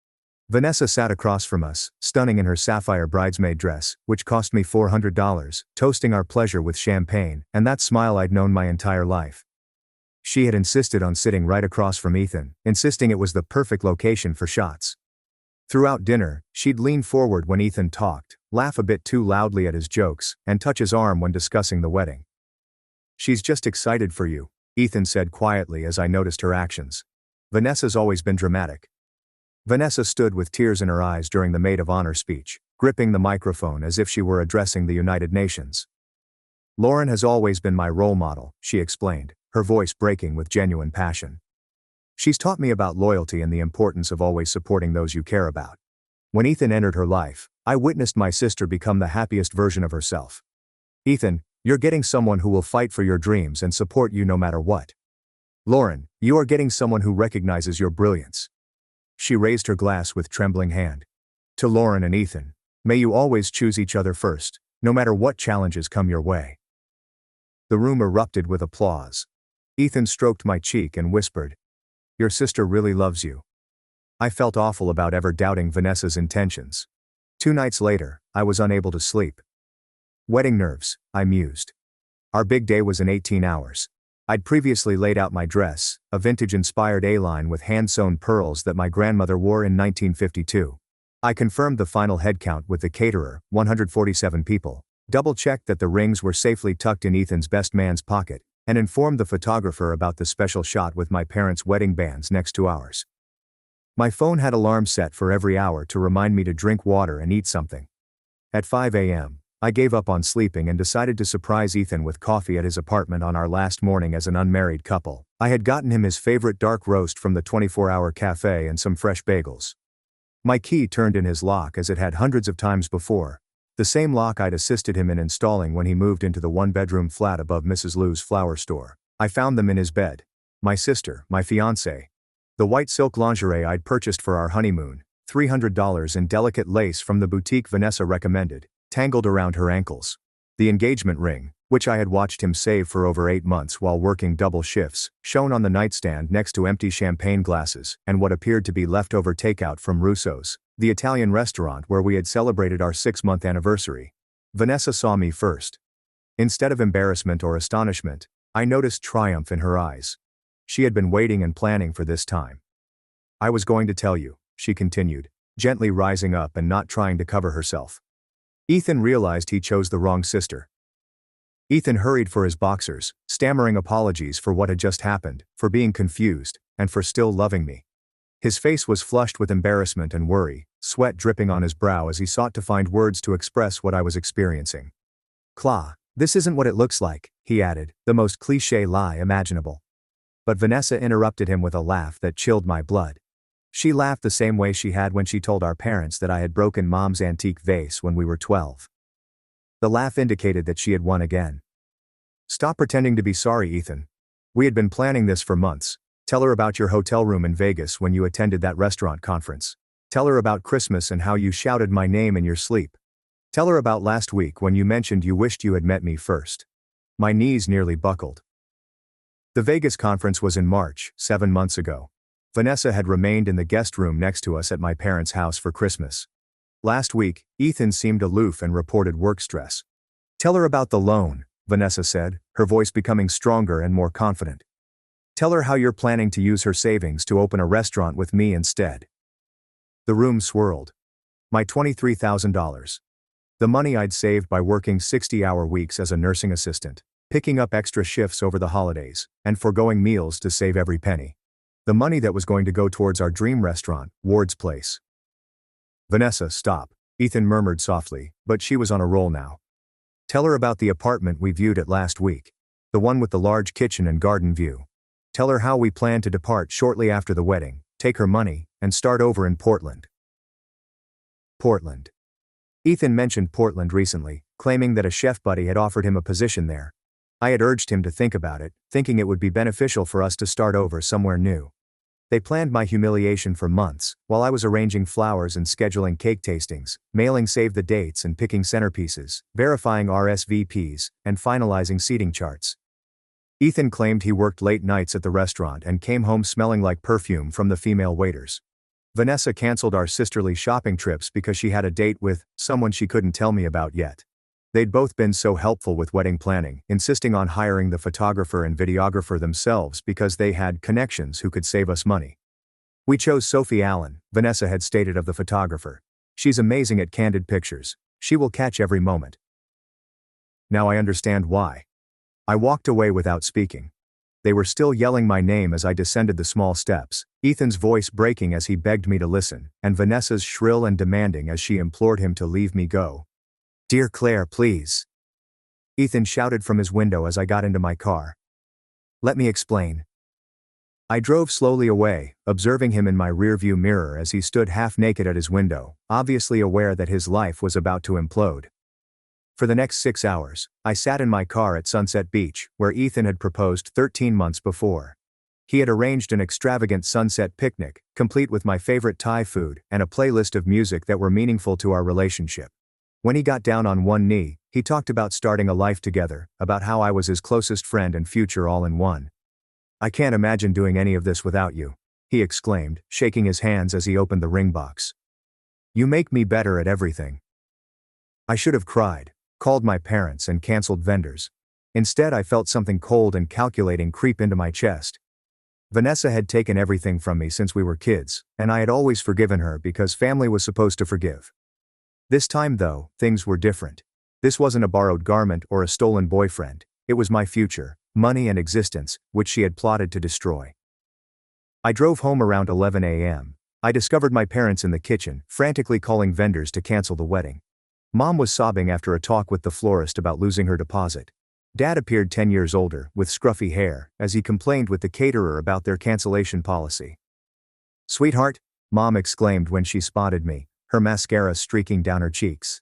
Speaker 1: Vanessa sat across from us, stunning in her sapphire bridesmaid dress, which cost me $400, toasting our pleasure with champagne, and that smile I'd known my entire life. She had insisted on sitting right across from Ethan, insisting it was the perfect location for shots. Throughout dinner, she'd lean forward when Ethan talked, laugh a bit too loudly at his jokes, and touch his arm when discussing the wedding. "She's just excited for you," Ethan said quietly as I noticed her actions. "Vanessa's always been dramatic." Vanessa stood with tears in her eyes during the maid of honor speech, gripping the microphone as if she were addressing the United Nations. "Lauren has always been my role model," she explained, her voice breaking with genuine passion. "She's taught me about loyalty and the importance of always supporting those you care about." When Ethan entered her life, I witnessed my sister become the happiest version of herself. "Ethan, you're getting someone who will fight for your dreams and support you no matter what. Lauren, you are getting someone who recognizes your brilliance." She raised her glass with trembling hand. "To Lauren and Ethan, may you always choose each other first, no matter what challenges come your way." The room erupted with applause. Ethan stroked my cheek and whispered, "Your sister really loves you." I felt awful about ever doubting Vanessa's intentions. 2 nights later, I was unable to sleep. Wedding nerves, I mused. Our big day was in 18 hours. I'd previously laid out my dress, a vintage-inspired A-line with hand-sewn pearls that my grandmother wore in 1952. I confirmed the final headcount with the caterer, 147 people, double-checked that the rings were safely tucked in Ethan's best man's pocket, and informed the photographer about the special shot with my parents' wedding bands next to ours. My phone had alarms set for every hour to remind me to drink water and eat something. At 5 a.m., I gave up on sleeping and decided to surprise Ethan with coffee at his apartment on our last morning as an unmarried couple. I had gotten him his favorite dark roast from the 24-hour cafe and some fresh bagels. My key turned in his lock as it had hundreds of times before. The same lock I'd assisted him in installing when he moved into the one-bedroom flat above Mrs. Lou's flower store. I found them in his bed. My sister, my fiancée. The white silk lingerie I'd purchased for our honeymoon, $300 in delicate lace from the boutique Vanessa recommended, tangled around her ankles. The engagement ring, which I had watched him save for over 8 months while working double shifts, shone on the nightstand next to empty champagne glasses and what appeared to be leftover takeout from Russo's, the Italian restaurant where we had celebrated our 6-month anniversary. Vanessa saw me first. Instead of embarrassment or astonishment, I noticed triumph in her eyes. She had been waiting and planning for this time. "I was going to tell you," she continued, gently rising up and not trying to cover herself. Ethan realized he chose the wrong sister. Ethan hurried for his boxers, stammering apologies for what had just happened, for being confused, and for still loving me. His face was flushed with embarrassment and worry, sweat dripping on his brow as he sought to find words to express what I was experiencing. "Cla, this isn't what it looks like," he added, the most cliché lie imaginable. But Vanessa interrupted him with a laugh that chilled my blood. She laughed the same way she had when she told our parents that I had broken Mom's antique vase when we were 12. The laugh indicated that she had won again. "Stop pretending to be sorry, Ethan. We had been planning this for months. Tell her about your hotel room in Vegas when you attended that restaurant conference. Tell her about Christmas and how you shouted my name in your sleep. Tell her about last week when you mentioned you wished you had met me first." My knees nearly buckled. The Vegas conference was in March, 7 months ago. Vanessa had remained in the guest room next to us at my parents' house for Christmas. Last week, Ethan seemed aloof and reported work stress. "Tell her about the loan," Vanessa said, her voice becoming stronger and more confident. "Tell her how you're planning to use her savings to open a restaurant with me instead." The room swirled. My $23,000. The money I'd saved by working 60-hour weeks as a nursing assistant, picking up extra shifts over the holidays, and foregoing meals to save every penny. The money that was going to go towards our dream restaurant, Ward's Place. "Vanessa, stop," Ethan murmured softly, but she was on a roll now. "Tell her about the apartment we viewed at last week. The one with the large kitchen and garden view. Tell her how we plan to depart shortly after the wedding, take her money, and start over in Portland." Portland. Ethan mentioned Portland recently, claiming that a chef buddy had offered him a position there. I had urged him to think about it, thinking it would be beneficial for us to start over somewhere new. They planned my humiliation for months, while I was arranging flowers and scheduling cake tastings, mailing save the dates and picking centerpieces, verifying RSVPs, and finalizing seating charts. Ethan claimed he worked late nights at the restaurant and came home smelling like perfume from the female waiters. Vanessa canceled our sisterly shopping trips because she had a date with someone she couldn't tell me about yet. They'd both been so helpful with wedding planning, insisting on hiring the photographer and videographer themselves because they had connections who could save us money. "We chose Sophie Allen," Vanessa had stated of the photographer. "She's amazing at candid pictures. She will catch every moment." Now I understand why. I walked away without speaking. They were still yelling my name as I descended the small steps, Ethan's voice breaking as he begged me to listen, and Vanessa's shrill and demanding as she implored him to leave me go. "Dear Claire, please," Ethan shouted from his window as I got into my car. "Let me explain." I drove slowly away, observing him in my rearview mirror as he stood half-naked at his window, obviously aware that his life was about to implode. For the next 6 hours, I sat in my car at Sunset Beach, where Ethan had proposed 13 months before. He had arranged an extravagant sunset picnic, complete with my favorite Thai food and a playlist of music that were meaningful to our relationship. When he got down on one knee, he talked about starting a life together, about how I was his closest friend and future all in one. "I can't imagine doing any of this without you," he exclaimed, shaking his hands as he opened the ring box. "You make me better at everything." I should have cried, called my parents and canceled vendors. Instead, I felt something cold and calculating creep into my chest. Vanessa had taken everything from me since we were kids, and I had always forgiven her because family was supposed to forgive. This time though, things were different. This wasn't a borrowed garment or a stolen boyfriend, it was my future, money and existence, which she had plotted to destroy. I drove home around 11 a.m. I discovered my parents in the kitchen, frantically calling vendors to cancel the wedding. Mom was sobbing after a talk with the florist about losing her deposit. Dad appeared 10 years older, with scruffy hair, as he complained with the caterer about their cancellation policy. "Sweetheart," Mom exclaimed when she spotted me, her mascara streaking down her cheeks.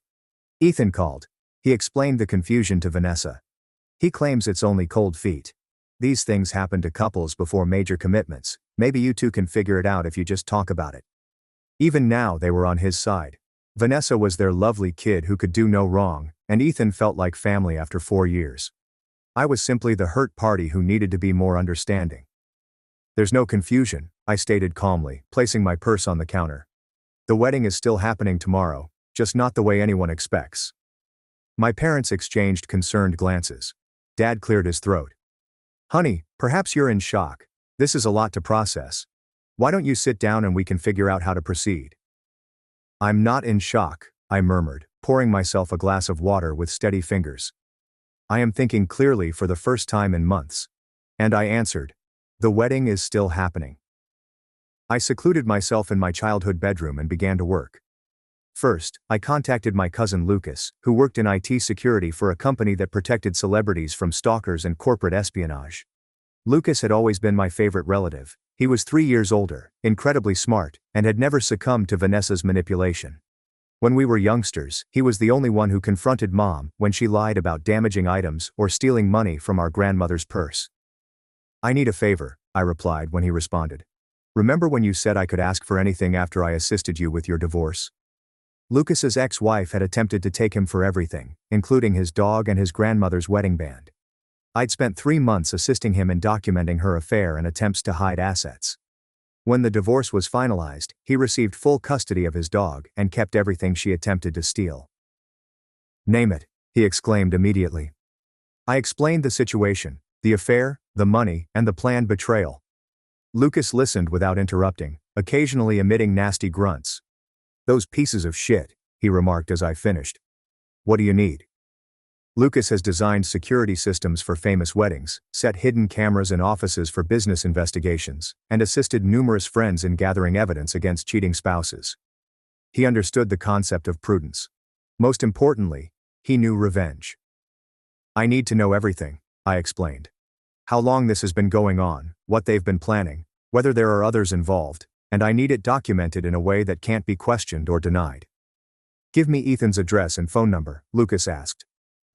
Speaker 1: "Ethan called." He explained the confusion to Vanessa. "He claims it's only cold feet. These things happen to couples before major commitments. Maybe you two can figure it out if you just talk about it." Even now they were on his side. Vanessa was their lovely kid who could do no wrong, and Ethan felt like family after 4 years. I was simply the hurt party who needed to be more understanding. "There's no confusion," I stated calmly, placing my purse on the counter. "The wedding is still happening tomorrow, just not the way anyone expects." My parents exchanged concerned glances. Dad cleared his throat. "Honey, perhaps you're in shock. This is a lot to process. Why don't you sit down and we can figure out how to proceed?" "I'm not in shock," I murmured, pouring myself a glass of water with steady fingers. "I am thinking clearly for the first time in months." And I answered, "The wedding is still happening." I secluded myself in my childhood bedroom and began to work. First, I contacted my cousin Lucas, who worked in IT security for a company that protected celebrities from stalkers and corporate espionage. Lucas had always been my favorite relative. He was 3 years older, incredibly smart, and had never succumbed to Vanessa's manipulation. When we were youngsters, he was the only one who confronted Mom when she lied about damaging items or stealing money from our grandmother's purse. "I need a favor," I replied when he responded. "Remember when you said I could ask for anything after I assisted you with your divorce?" Lucas's ex-wife had attempted to take him for everything, including his dog and his grandmother's wedding band. I'd spent 3 months assisting him in documenting her affair and attempts to hide assets. When the divorce was finalized, he received full custody of his dog and kept everything she attempted to steal. "Name it," he exclaimed immediately. I explained the situation, the affair, the money, and the planned betrayal. Lucas listened without interrupting, occasionally emitting nasty grunts. "Those pieces of shit," he remarked as I finished. "What do you need?" Lucas has designed security systems for famous weddings, set hidden cameras in offices for business investigations, and assisted numerous friends in gathering evidence against cheating spouses. He understood the concept of prudence. Most importantly, he knew revenge. "I need to know everything," I explained. "How long this has been going on, what they've been planning, whether there are others involved, and I need it documented in a way that can't be questioned or denied." "Give me Ethan's address and phone number," Lucas asked.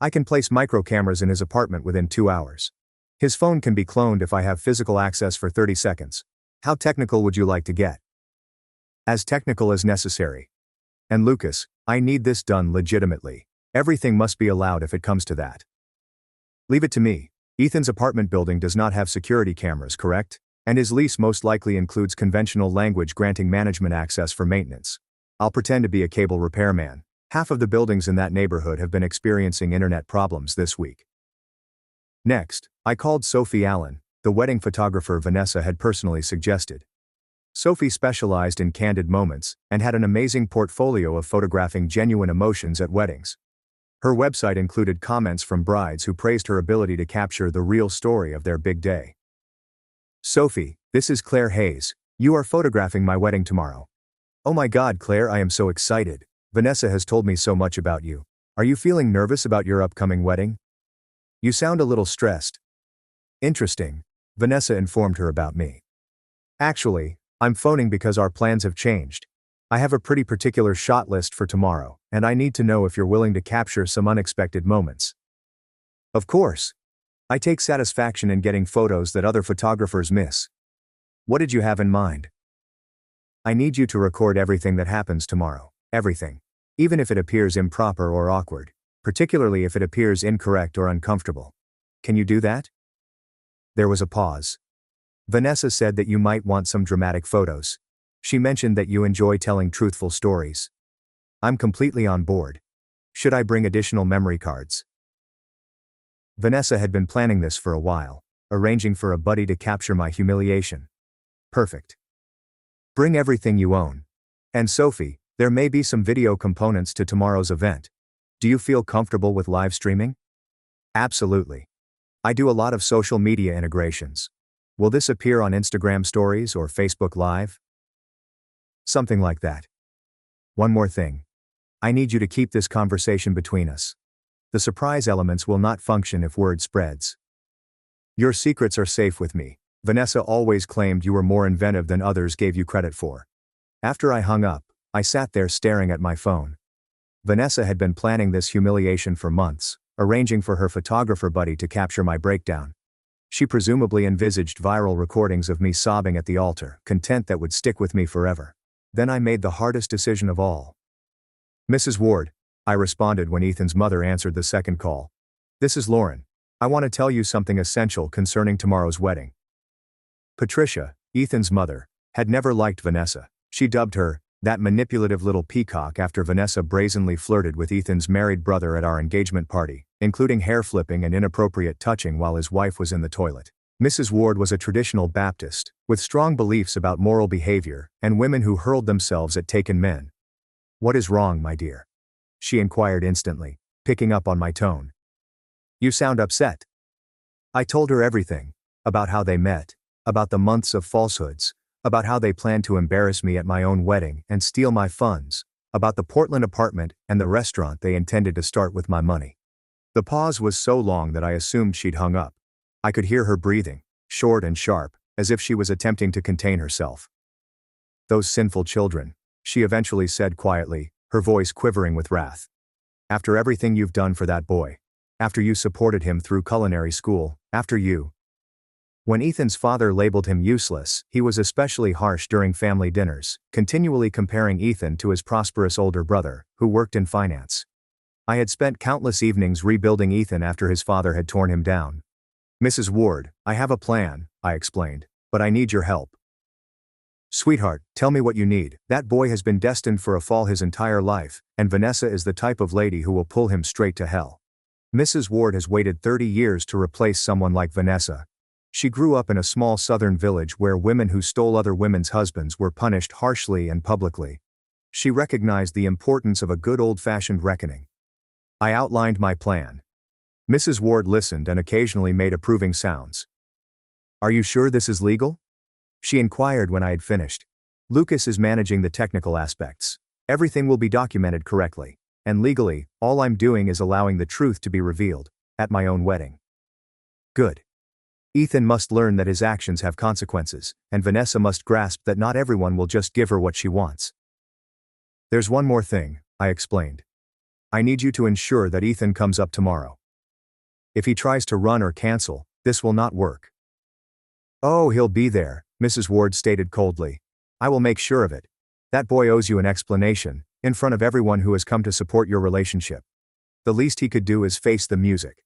Speaker 1: "I can place micro cameras in his apartment within 2 hours. His phone can be cloned if I have physical access for 30 seconds. How technical would you like to get?" "As technical as necessary. And Lucas, I need this done legitimately. Everything must be allowed if it comes to that." "Leave it to me. Ethan's apartment building does not have security cameras, correct? And his lease most likely includes conventional language granting management access for maintenance. I'll pretend to be a cable repairman. Half of the buildings in that neighborhood have been experiencing internet problems this week." Next, I called Sophie Allen, the wedding photographer Vanessa had personally suggested. Sophie specialized in candid moments and had an amazing portfolio of photographing genuine emotions at weddings. Her website included comments from brides who praised her ability to capture the real story of their big day. "Sophie, this is Claire Hayes. You are photographing my wedding tomorrow." "Oh my God, Claire, I am so excited. Vanessa has told me so much about you. Are you feeling nervous about your upcoming wedding? You sound a little stressed." "Interesting," Vanessa informed her about me. "Actually, I'm phoning because our plans have changed. I have a pretty particular shot list for tomorrow, and I need to know if you're willing to capture some unexpected moments." "Of course. I take satisfaction in getting photos that other photographers miss. What did you have in mind?" "I need you to record everything that happens tomorrow. Everything. Even if it appears improper or awkward. Particularly if it appears incorrect or uncomfortable. Can you do that?" There was a pause. "Vanessa said that you might want some dramatic photos. She mentioned that you enjoy telling truthful stories. I'm completely on board. Should I bring additional memory cards?" Vanessa had been planning this for a while, arranging for a buddy to capture my humiliation. Perfect. "Bring everything you own. And Sophie, there may be some video components to tomorrow's event. Do you feel comfortable with live streaming?" "Absolutely. I do a lot of social media integrations. Will this appear on Instagram stories or Facebook Live?" "Something like that. One more thing. I need you to keep this conversation between us. The surprise elements will not function if word spreads. Your secrets are safe with me. Vanessa always claimed you were more inventive than others gave you credit for. After I hung up, I sat there staring at my phone. Vanessa had been planning this humiliation for months, arranging for her photographer buddy to capture my breakdown. She presumably envisaged viral recordings of me sobbing at the altar, content that would stick with me forever. Then I made the hardest decision of all. Mrs. Ward, I responded when Ethan's mother answered the second call. This is Lauren. I want to tell you something essential concerning tomorrow's wedding. Patricia, Ethan's mother, had never liked Vanessa. She dubbed her, that manipulative little peacock, after Vanessa brazenly flirted with Ethan's married brother at our engagement party, including hair flipping and inappropriate touching while his wife was in the toilet. Mrs. Ward was a traditional Baptist, with strong beliefs about moral behavior, and women who hurled themselves at taken men. What is wrong, my dear? She inquired instantly, picking up on my tone. You sound upset. I told her everything, about how they met, about the months of falsehoods, about how they planned to embarrass me at my own wedding and steal my funds, about the Portland apartment and the restaurant they intended to start with my money. The pause was so long that I assumed she'd hung up. I could hear her breathing, short and sharp, as if she was attempting to contain herself. Those sinful children, she eventually said quietly, her voice quivering with wrath. After everything you've done for that boy, after you supported him through culinary school, after you. When Ethan's father labeled him useless, he was especially harsh during family dinners, continually comparing Ethan to his prosperous older brother, who worked in finance. I had spent countless evenings rebuilding Ethan after his father had torn him down. Mrs. Ward, I have a plan, I explained, but I need your help. Sweetheart, tell me what you need. That boy has been destined for a fall his entire life, and Vanessa is the type of lady who will pull him straight to hell. Mrs. Ward has waited 30 years to replace someone like Vanessa. She grew up in a small southern village where women who stole other women's husbands were punished harshly and publicly. She recognized the importance of a good old-fashioned reckoning. I outlined my plan. Mrs. Ward listened and occasionally made approving sounds. Are you sure this is legal? She inquired when I had finished. Lucas is managing the technical aspects. Everything will be documented correctly. And legally, all I'm doing is allowing the truth to be revealed, at my own wedding. Good. Ethan must learn that his actions have consequences, and Vanessa must grasp that not everyone will just give her what she wants. There's one more thing, I explained. I need you to ensure that Ethan comes up tomorrow. If he tries to run or cancel, this will not work. Oh, he'll be there, Mrs. Ward stated coldly. I will make sure of it. That boy owes you an explanation, in front of everyone who has come to support your relationship. The least he could do is face the music.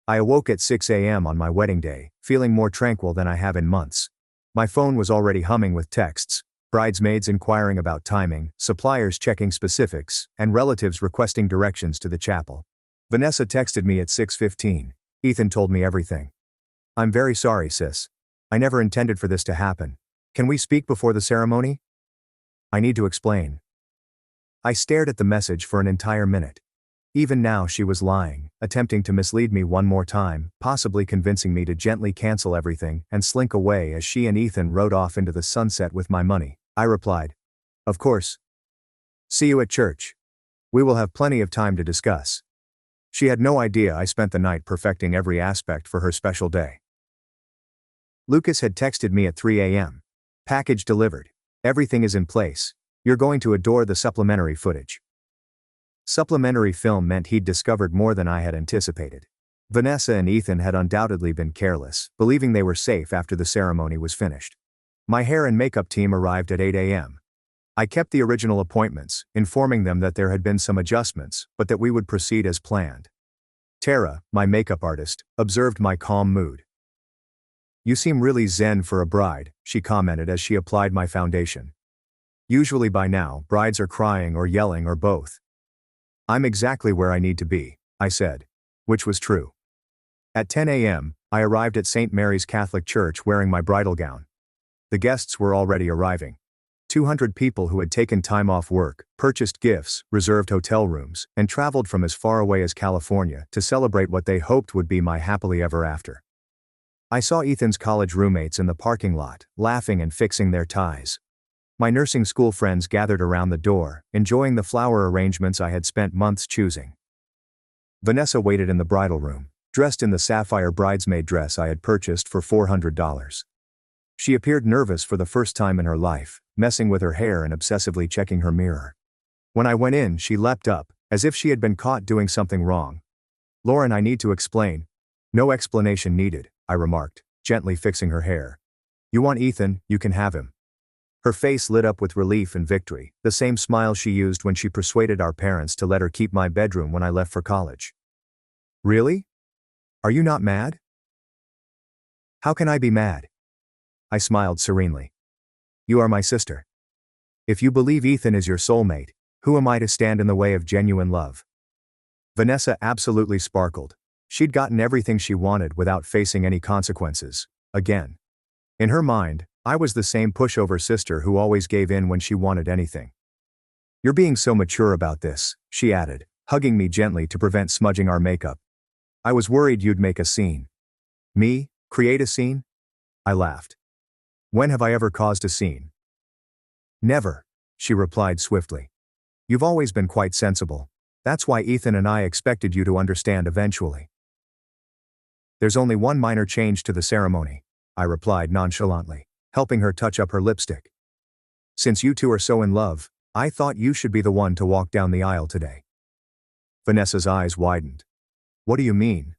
Speaker 1: I awoke at 6 a.m. on my wedding day, feeling more tranquil than I have in months. My phone was already humming with texts, bridesmaids inquiring about timing, suppliers checking specifics, and relatives requesting directions to the chapel. Vanessa texted me at 6:15. Ethan told me everything. I'm very sorry, sis. I never intended for this to happen. Can we speak before the ceremony? I need to explain. I stared at the message for an entire minute. Even now she was lying, attempting to mislead me one more time, possibly convincing me to gently cancel everything and slink away as she and Ethan rode off into the sunset with my money. I replied, of course. See you at church. We will have plenty of time to discuss. She had no idea I spent the night perfecting every aspect for her special day. Lucas had texted me at 3 a.m. Package delivered. Everything is in place. You're going to adore the supplementary footage. Supplementary film meant he'd discovered more than I had anticipated. Vanessa and Ethan had undoubtedly been careless, believing they were safe after the ceremony was finished. My hair and makeup team arrived at 8 a.m. I kept the original appointments, informing them that there had been some adjustments, but that we would proceed as planned. Tara, my makeup artist, observed my calm mood. You seem really zen for a bride, she commented as she applied my foundation. Usually by now, brides are crying or yelling or both. I'm exactly where I need to be, I said. Which was true. At 10 a.m., I arrived at St. Mary's Catholic Church wearing my bridal gown. The guests were already arriving. 200 people who had taken time off work, purchased gifts, reserved hotel rooms, and traveled from as far away as California to celebrate what they hoped would be my happily ever after. I saw Ethan's college roommates in the parking lot, laughing and fixing their ties. My nursing school friends gathered around the door, enjoying the flower arrangements I had spent months choosing. Vanessa waited in the bridal room, dressed in the sapphire bridesmaid dress I had purchased for $400. She appeared nervous for the first time in her life, messing with her hair and obsessively checking her mirror. When I went in, she leapt up, as if she had been caught doing something wrong. "Lauren, I need to explain." "No explanation needed," I remarked, gently fixing her hair. "You want Ethan, you can have him." Her face lit up with relief and victory, the same smile she used when she persuaded our parents to let her keep my bedroom when I left for college. "Really? Are you not mad?" "How can I be mad?" I smiled serenely. "You are my sister. If you believe Ethan is your soulmate, who am I to stand in the way of genuine love?" Vanessa absolutely sparkled. She'd gotten everything she wanted without facing any consequences, again. In her mind, I was the same pushover sister who always gave in when she wanted anything. "You're being so mature about this," she added, hugging me gently to prevent smudging our makeup. "I was worried you'd make a scene." "Me? Create a scene?" I laughed. "When have I ever caused a scene?" "Never," she replied swiftly. "You've always been quite sensible. That's why Ethan and I expected you to understand eventually." "There's only one minor change to the ceremony," I replied nonchalantly, helping her touch up her lipstick. "Since you two are so in love, I thought you should be the one to walk down the aisle today." Vanessa's eyes widened. "What do you mean?"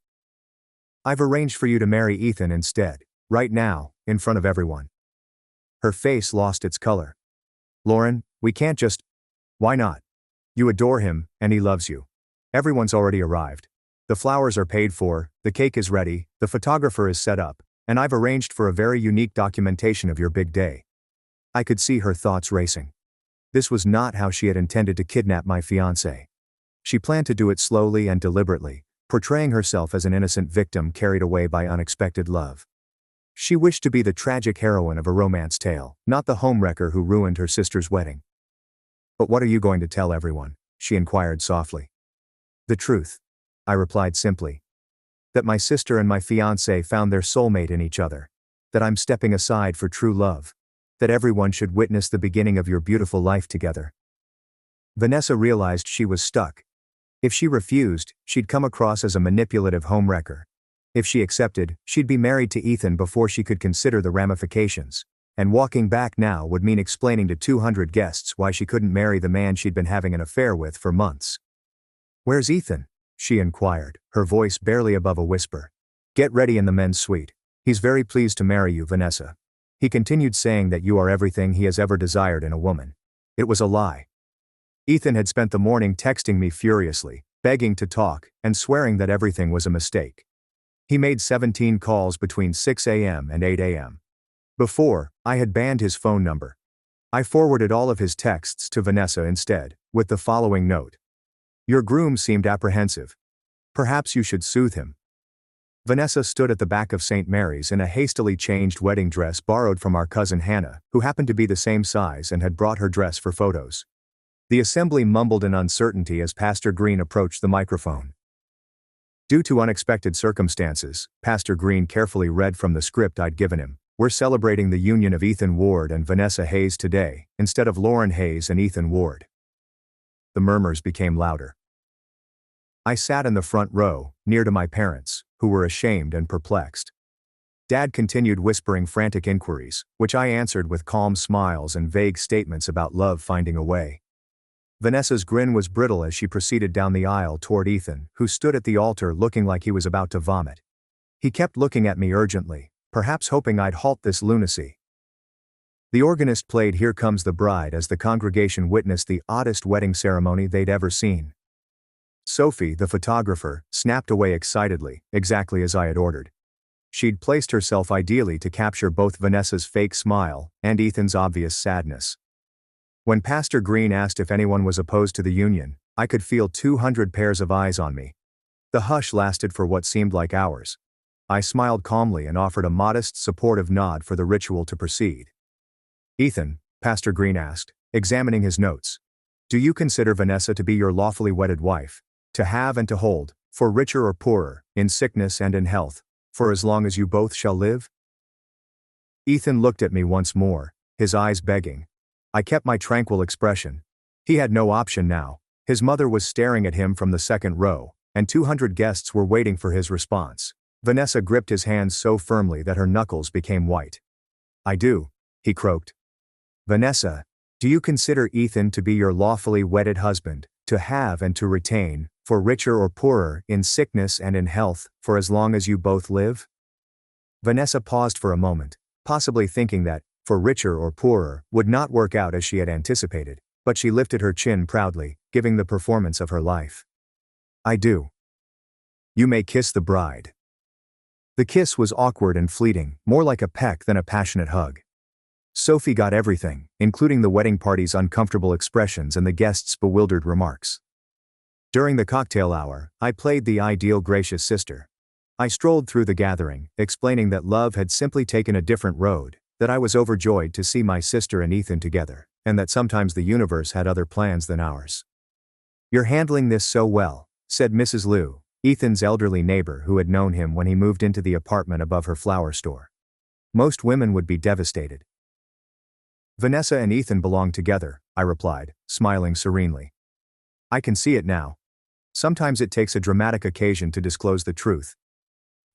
Speaker 1: "I've arranged for you to marry Ethan instead, right now, in front of everyone." Her face lost its color. "Lauren, we can't just—" "Why not? You adore him, and he loves you. Everyone's already arrived. The flowers are paid for, the cake is ready, the photographer is set up, and I've arranged for a very unique documentation of your big day." I could see her thoughts racing. This was not how she had intended to kidnap my fiancé. She planned to do it slowly and deliberately, portraying herself as an innocent victim carried away by unexpected love. She wished to be the tragic heroine of a romance tale, not the homewrecker who ruined her sister's wedding. "But what are you going to tell everyone?" she inquired softly. "The truth," I replied simply. "That my sister and my fiancé found their soulmate in each other. That I'm stepping aside for true love. That everyone should witness the beginning of your beautiful life together." Vanessa realized she was stuck. If she refused, she'd come across as a manipulative homewrecker. If she accepted, she'd be married to Ethan before she could consider the ramifications. And walking back now would mean explaining to 200 guests why she couldn't marry the man she'd been having an affair with for months. "Where's Ethan?" she inquired, her voice barely above a whisper. "Get ready in the men's suite. He's very pleased to marry you, Vanessa." He continued saying that you are everything he has ever desired in a woman. It was a lie. Ethan had spent the morning texting me furiously, begging to talk, and swearing that everything was a mistake. He made 17 calls between 6 a.m. and 8 a.m. Before, I had banned his phone number. I forwarded all of his texts to Vanessa instead, with the following note. "Your groom seemed apprehensive. Perhaps you should soothe him." Vanessa stood at the back of St. Mary's in a hastily changed wedding dress borrowed from our cousin Hannah, who happened to be the same size and had brought her dress for photos. The assembly mumbled in uncertainty as Pastor Green approached the microphone. Due to unexpected circumstances, Pastor Green carefully read from the script I'd given him. "We're celebrating the union of Ethan Ward and Vanessa Hayes today, instead of Lauren Hayes and Ethan Ward." The murmurs became louder. I sat in the front row, near to my parents, who were ashamed and perplexed. Dad continued whispering frantic inquiries, which I answered with calm smiles and vague statements about love finding a way. Vanessa's grin was brittle as she proceeded down the aisle toward Ethan, who stood at the altar looking like he was about to vomit. He kept looking at me urgently, perhaps hoping I'd halt this lunacy. The organist played "Here Comes the Bride" as the congregation witnessed the oddest wedding ceremony they'd ever seen. Sophie, the photographer, snapped away excitedly, exactly as I had ordered. She'd placed herself ideally to capture both Vanessa's fake smile and Ethan's obvious sadness. When Pastor Green asked if anyone was opposed to the union, I could feel 200 pairs of eyes on me. The hush lasted for what seemed like hours. I smiled calmly and offered a modest, supportive nod for the ritual to proceed. "Ethan," Pastor Green asked, examining his notes, "do you consider Vanessa to be your lawfully wedded wife, to have and to hold, for richer or poorer, in sickness and in health, for as long as you both shall live?" Ethan looked at me once more, his eyes begging. I kept my tranquil expression. He had no option now. His mother was staring at him from the second row, and 200 guests were waiting for his response. Vanessa gripped his hands so firmly that her knuckles became white. "I do," he croaked. "Vanessa, do you consider Ethan to be your lawfully wedded husband, to have and to retain, for richer or poorer, in sickness and in health, for as long as you both live?" Vanessa paused for a moment, possibly thinking that, for richer or poorer, would not work out as she had anticipated, but she lifted her chin proudly, giving the performance of her life. "I do. You may kiss the bride." The kiss was awkward and fleeting, more like a peck than a passionate hug. Sophie got everything, including the wedding party's uncomfortable expressions and the guests' bewildered remarks. During the cocktail hour, I played the ideal gracious sister. I strolled through the gathering, explaining that love had simply taken a different road, that I was overjoyed to see my sister and Ethan together, and that sometimes the universe had other plans than ours. "You're handling this so well," said Mrs. Liu, Ethan's elderly neighbor who had known him when he moved into the apartment above her flower store. "Most women would be devastated." "Vanessa and Ethan belong together," I replied, smiling serenely. "I can see it now. Sometimes it takes a dramatic occasion to disclose the truth."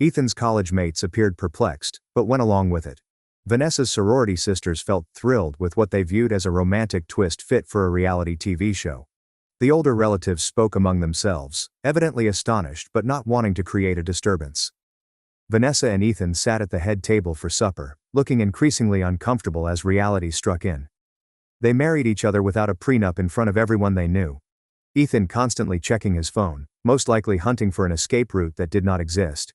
Speaker 1: Ethan's college mates appeared perplexed, but went along with it. Vanessa's sorority sisters felt thrilled with what they viewed as a romantic twist fit for a reality TV show. The older relatives spoke among themselves, evidently astonished but not wanting to create a disturbance. Vanessa and Ethan sat at the head table for supper, looking increasingly uncomfortable as reality struck in. They married each other without a prenup in front of everyone they knew. Ethan constantly checking his phone, most likely hunting for an escape route that did not exist.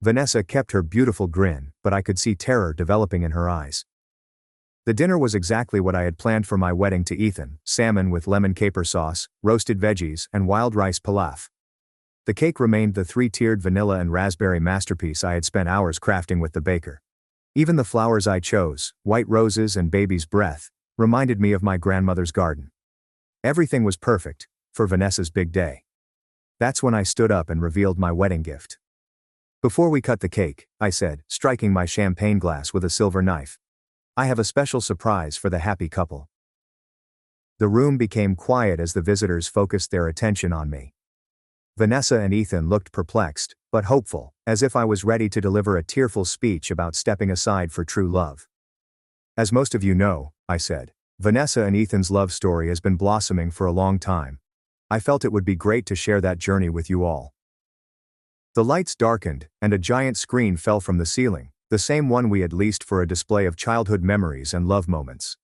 Speaker 1: Vanessa kept her beautiful grin, but I could see terror developing in her eyes. The dinner was exactly what I had planned for my wedding to Ethan: salmon with lemon caper sauce, roasted veggies, and wild rice pilaf. The cake remained the three-tiered vanilla and raspberry masterpiece I had spent hours crafting with the baker. Even the flowers I chose, white roses and baby's breath, reminded me of my grandmother's garden. Everything was perfect for Vanessa's big day. That's when I stood up and revealed my wedding gift. "Before we cut the cake," I said, striking my champagne glass with a silver knife, "I have a special surprise for the happy couple." The room became quiet as the visitors focused their attention on me. Vanessa and Ethan looked perplexed, but hopeful, as if I was ready to deliver a tearful speech about stepping aside for true love. "As most of you know," I said, "Vanessa and Ethan's love story has been blossoming for a long time. I felt it would be great to share that journey with you all." The lights darkened, and a giant screen fell from the ceiling, the same one we had leased for a display of childhood memories and love moments.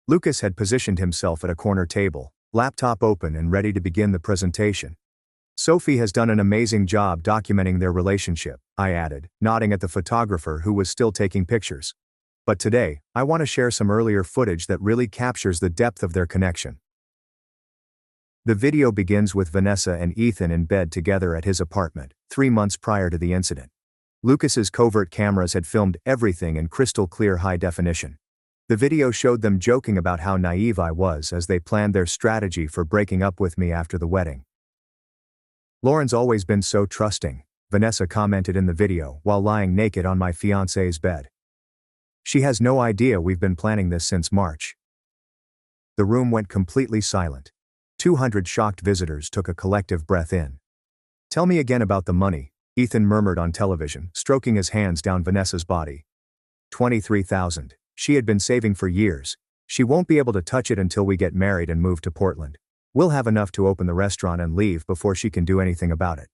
Speaker 1: Lucas had positioned himself at a corner table, laptop open and ready to begin the presentation. "Sophie has done an amazing job documenting their relationship," I added, nodding at the photographer who was still taking pictures. "But today, I want to share some earlier footage that really captures the depth of their connection." The video begins with Vanessa and Ethan in bed together at his apartment, 3 months prior to the incident. Lucas's covert cameras had filmed everything in crystal clear high definition. The video showed them joking about how naive I was as they planned their strategy for breaking up with me after the wedding. "Lauren's always been so trusting," Vanessa commented in the video while lying naked on my fiancé's bed. "She has no idea we've been planning this since March." The room went completely silent. 200 shocked visitors took a collective breath in. "Tell me again about the money," Ethan murmured on television, stroking his hands down Vanessa's body. 23,000. She had been saving for years. "She won't be able to touch it until we get married and move to Portland. We'll have enough to open the restaurant and leave before she can do anything about it."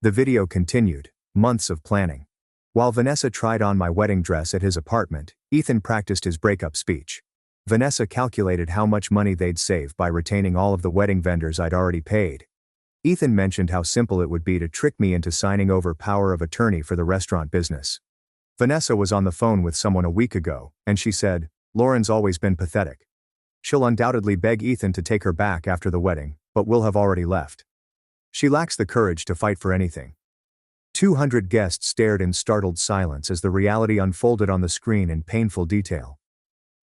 Speaker 1: The video continued, months of planning. While Vanessa tried on my wedding dress at his apartment, Ethan practiced his breakup speech. Vanessa calculated how much money they'd save by retaining all of the wedding vendors I'd already paid. Ethan mentioned how simple it would be to trick me into signing over power of attorney for the restaurant business. Vanessa was on the phone with someone a week ago, and she said, "Lauren's always been pathetic. She'll undoubtedly beg Ethan to take her back after the wedding, but we'll have already left. She lacks the courage to fight for anything." 200 guests stared in startled silence as the reality unfolded on the screen in painful detail.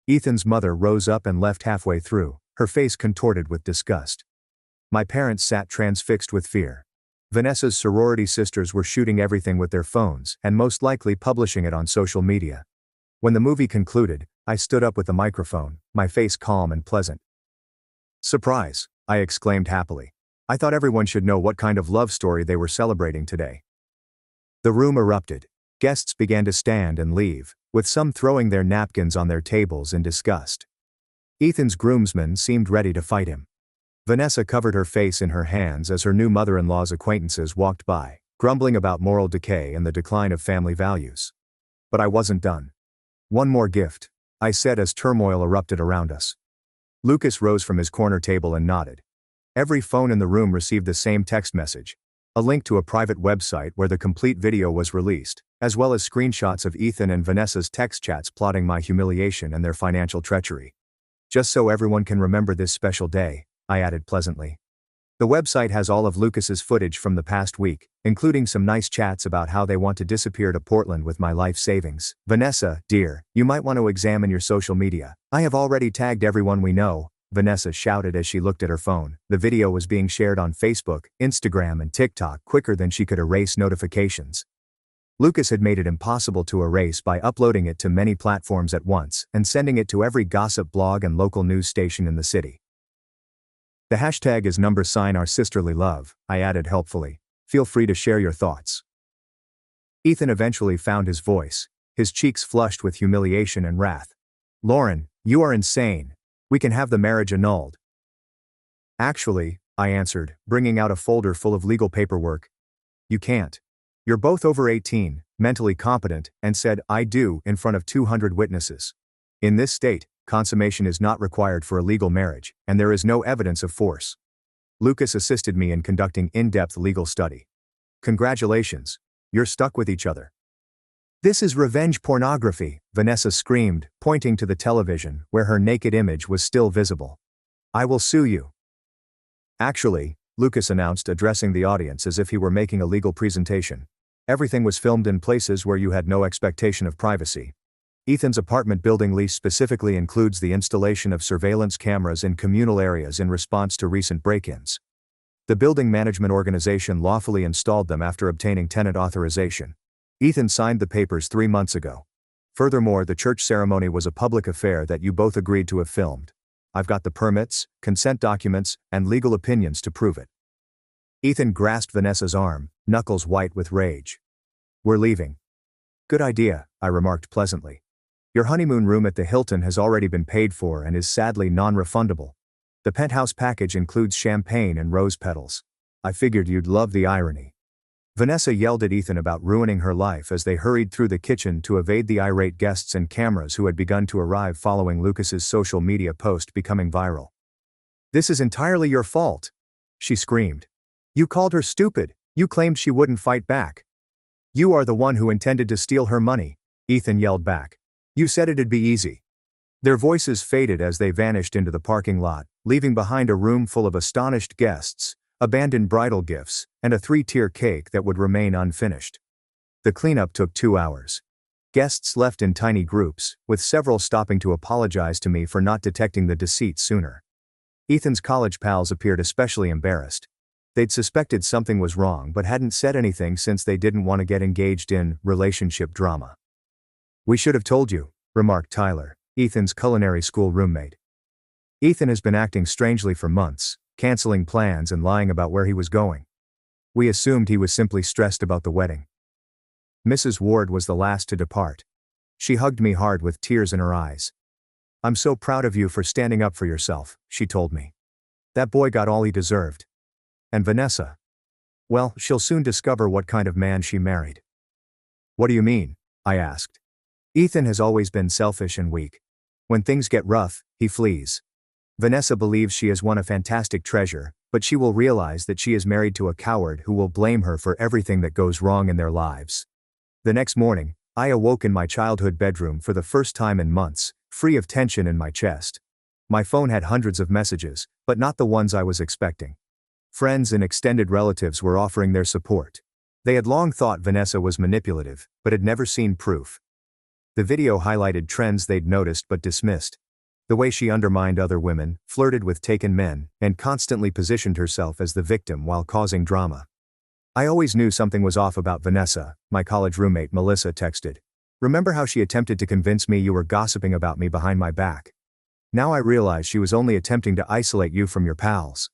Speaker 1: Ethan's mother rose up and left halfway through, her face contorted with disgust. My parents sat transfixed with fear. Vanessa's sorority sisters were shooting everything with their phones and most likely publishing it on social media. When the movie concluded, I stood up with the microphone, my face calm and pleasant. "Surprise," I exclaimed happily. "I thought everyone should know what kind of love story they were celebrating today." The room erupted. Guests began to stand and leave, with some throwing their napkins on their tables in disgust. Ethan's groomsmen seemed ready to fight him. Vanessa covered her face in her hands as her new mother-in-law's acquaintances walked by, grumbling about moral decay and the decline of family values. But I wasn't done. "One more gift," I said as turmoil erupted around us. Lucas rose from his corner table and nodded. Every phone in the room received the same text message, a link to a private website where the complete video was released, as well as screenshots of Ethan and Vanessa's text chats plotting my humiliation and their financial treachery. "Just so everyone can remember this special day," I added pleasantly. "The website has all of Lucas's footage from the past week, including some nice chats about how they want to disappear to Portland with my life savings. Vanessa, dear, you might want to examine your social media. I have already tagged everyone we know," Vanessa shouted as she looked at her phone. The video was being shared on Facebook, Instagram and TikTok quicker than she could erase notifications. Lucas had made it impossible to erase by uploading it to many platforms at once and sending it to every gossip blog and local news station in the city. "The hashtag is #our sisterly love," I added helpfully. "Feel free to share your thoughts." Ethan eventually found his voice, his cheeks flushed with humiliation and wrath. "Lauren, you are insane. We can have the marriage annulled." "Actually," I answered, bringing out a folder full of legal paperwork, "you can't. You're both over 18, mentally competent, and said 'I do' in front of 200 witnesses. In this state, consummation is not required for a legal marriage, and there is no evidence of force." Lucas assisted me in conducting in-depth legal study. "Congratulations. You're stuck with each other." "This is revenge pornography," Vanessa screamed, pointing to the television where her naked image was still visible. "I will sue you." "Actually," Lucas announced, addressing the audience as if he were making a legal presentation, "everything was filmed in places where you had no expectation of privacy. Ethan's apartment building lease specifically includes the installation of surveillance cameras in communal areas in response to recent break-ins. The building management organization lawfully installed them after obtaining tenant authorization. Ethan signed the papers 3 months ago. Furthermore, the church ceremony was a public affair that you both agreed to have filmed. I've got the permits, consent documents, and legal opinions to prove it." Ethan grasped Vanessa's arm, knuckles white with rage. "We're leaving." "Good idea," I remarked pleasantly. "Your honeymoon room at the Hilton has already been paid for and is sadly non-refundable. The penthouse package includes champagne and rose petals. I figured you'd love the irony." Vanessa yelled at Ethan about ruining her life as they hurried through the kitchen to evade the irate guests and cameras who had begun to arrive following Lucas's social media post becoming viral. "This is entirely your fault," she screamed. "You called her stupid, you claimed she wouldn't fight back. You are the one who intended to steal her money," Ethan yelled back. "You said it'd be easy." Their voices faded as they vanished into the parking lot, leaving behind a room full of astonished guests, abandoned bridal gifts, and a 3-tier cake that would remain unfinished. The cleanup took 2 hours. Guests left in tiny groups, with several stopping to apologize to me for not detecting the deceit sooner. Ethan's college pals appeared especially embarrassed. They'd suspected something was wrong but hadn't said anything since they didn't want to get engaged in relationship drama. "We should have told you," remarked Tyler, Ethan's culinary school roommate. "Ethan has been acting strangely for months, canceling plans and lying about where he was going. We assumed he was simply stressed about the wedding." Mrs. Ward was the last to depart. She hugged me hard with tears in her eyes. "I'm so proud of you for standing up for yourself," she told me. "That boy got all he deserved. And Vanessa? Well, she'll soon discover what kind of man she married." "What do you mean?" I asked. "Ethan has always been selfish and weak. When things get rough, he flees. Vanessa believes she has won a fantastic treasure, but she will realize that she is married to a coward who will blame her for everything that goes wrong in their lives." The next morning, I awoke in my childhood bedroom for the first time in months, free of tension in my chest. My phone had hundreds of messages, but not the ones I was expecting. Friends and extended relatives were offering their support. They had long thought Vanessa was manipulative, but had never seen proof. The video highlighted trends they'd noticed but dismissed. The way she undermined other women, flirted with taken men, and constantly positioned herself as the victim while causing drama. "I always knew something was off about Vanessa," my college roommate Melissa texted. Remember how she attempted to convince me you were gossiping about me behind my back? Now I realize she was only attempting to isolate you from your pals.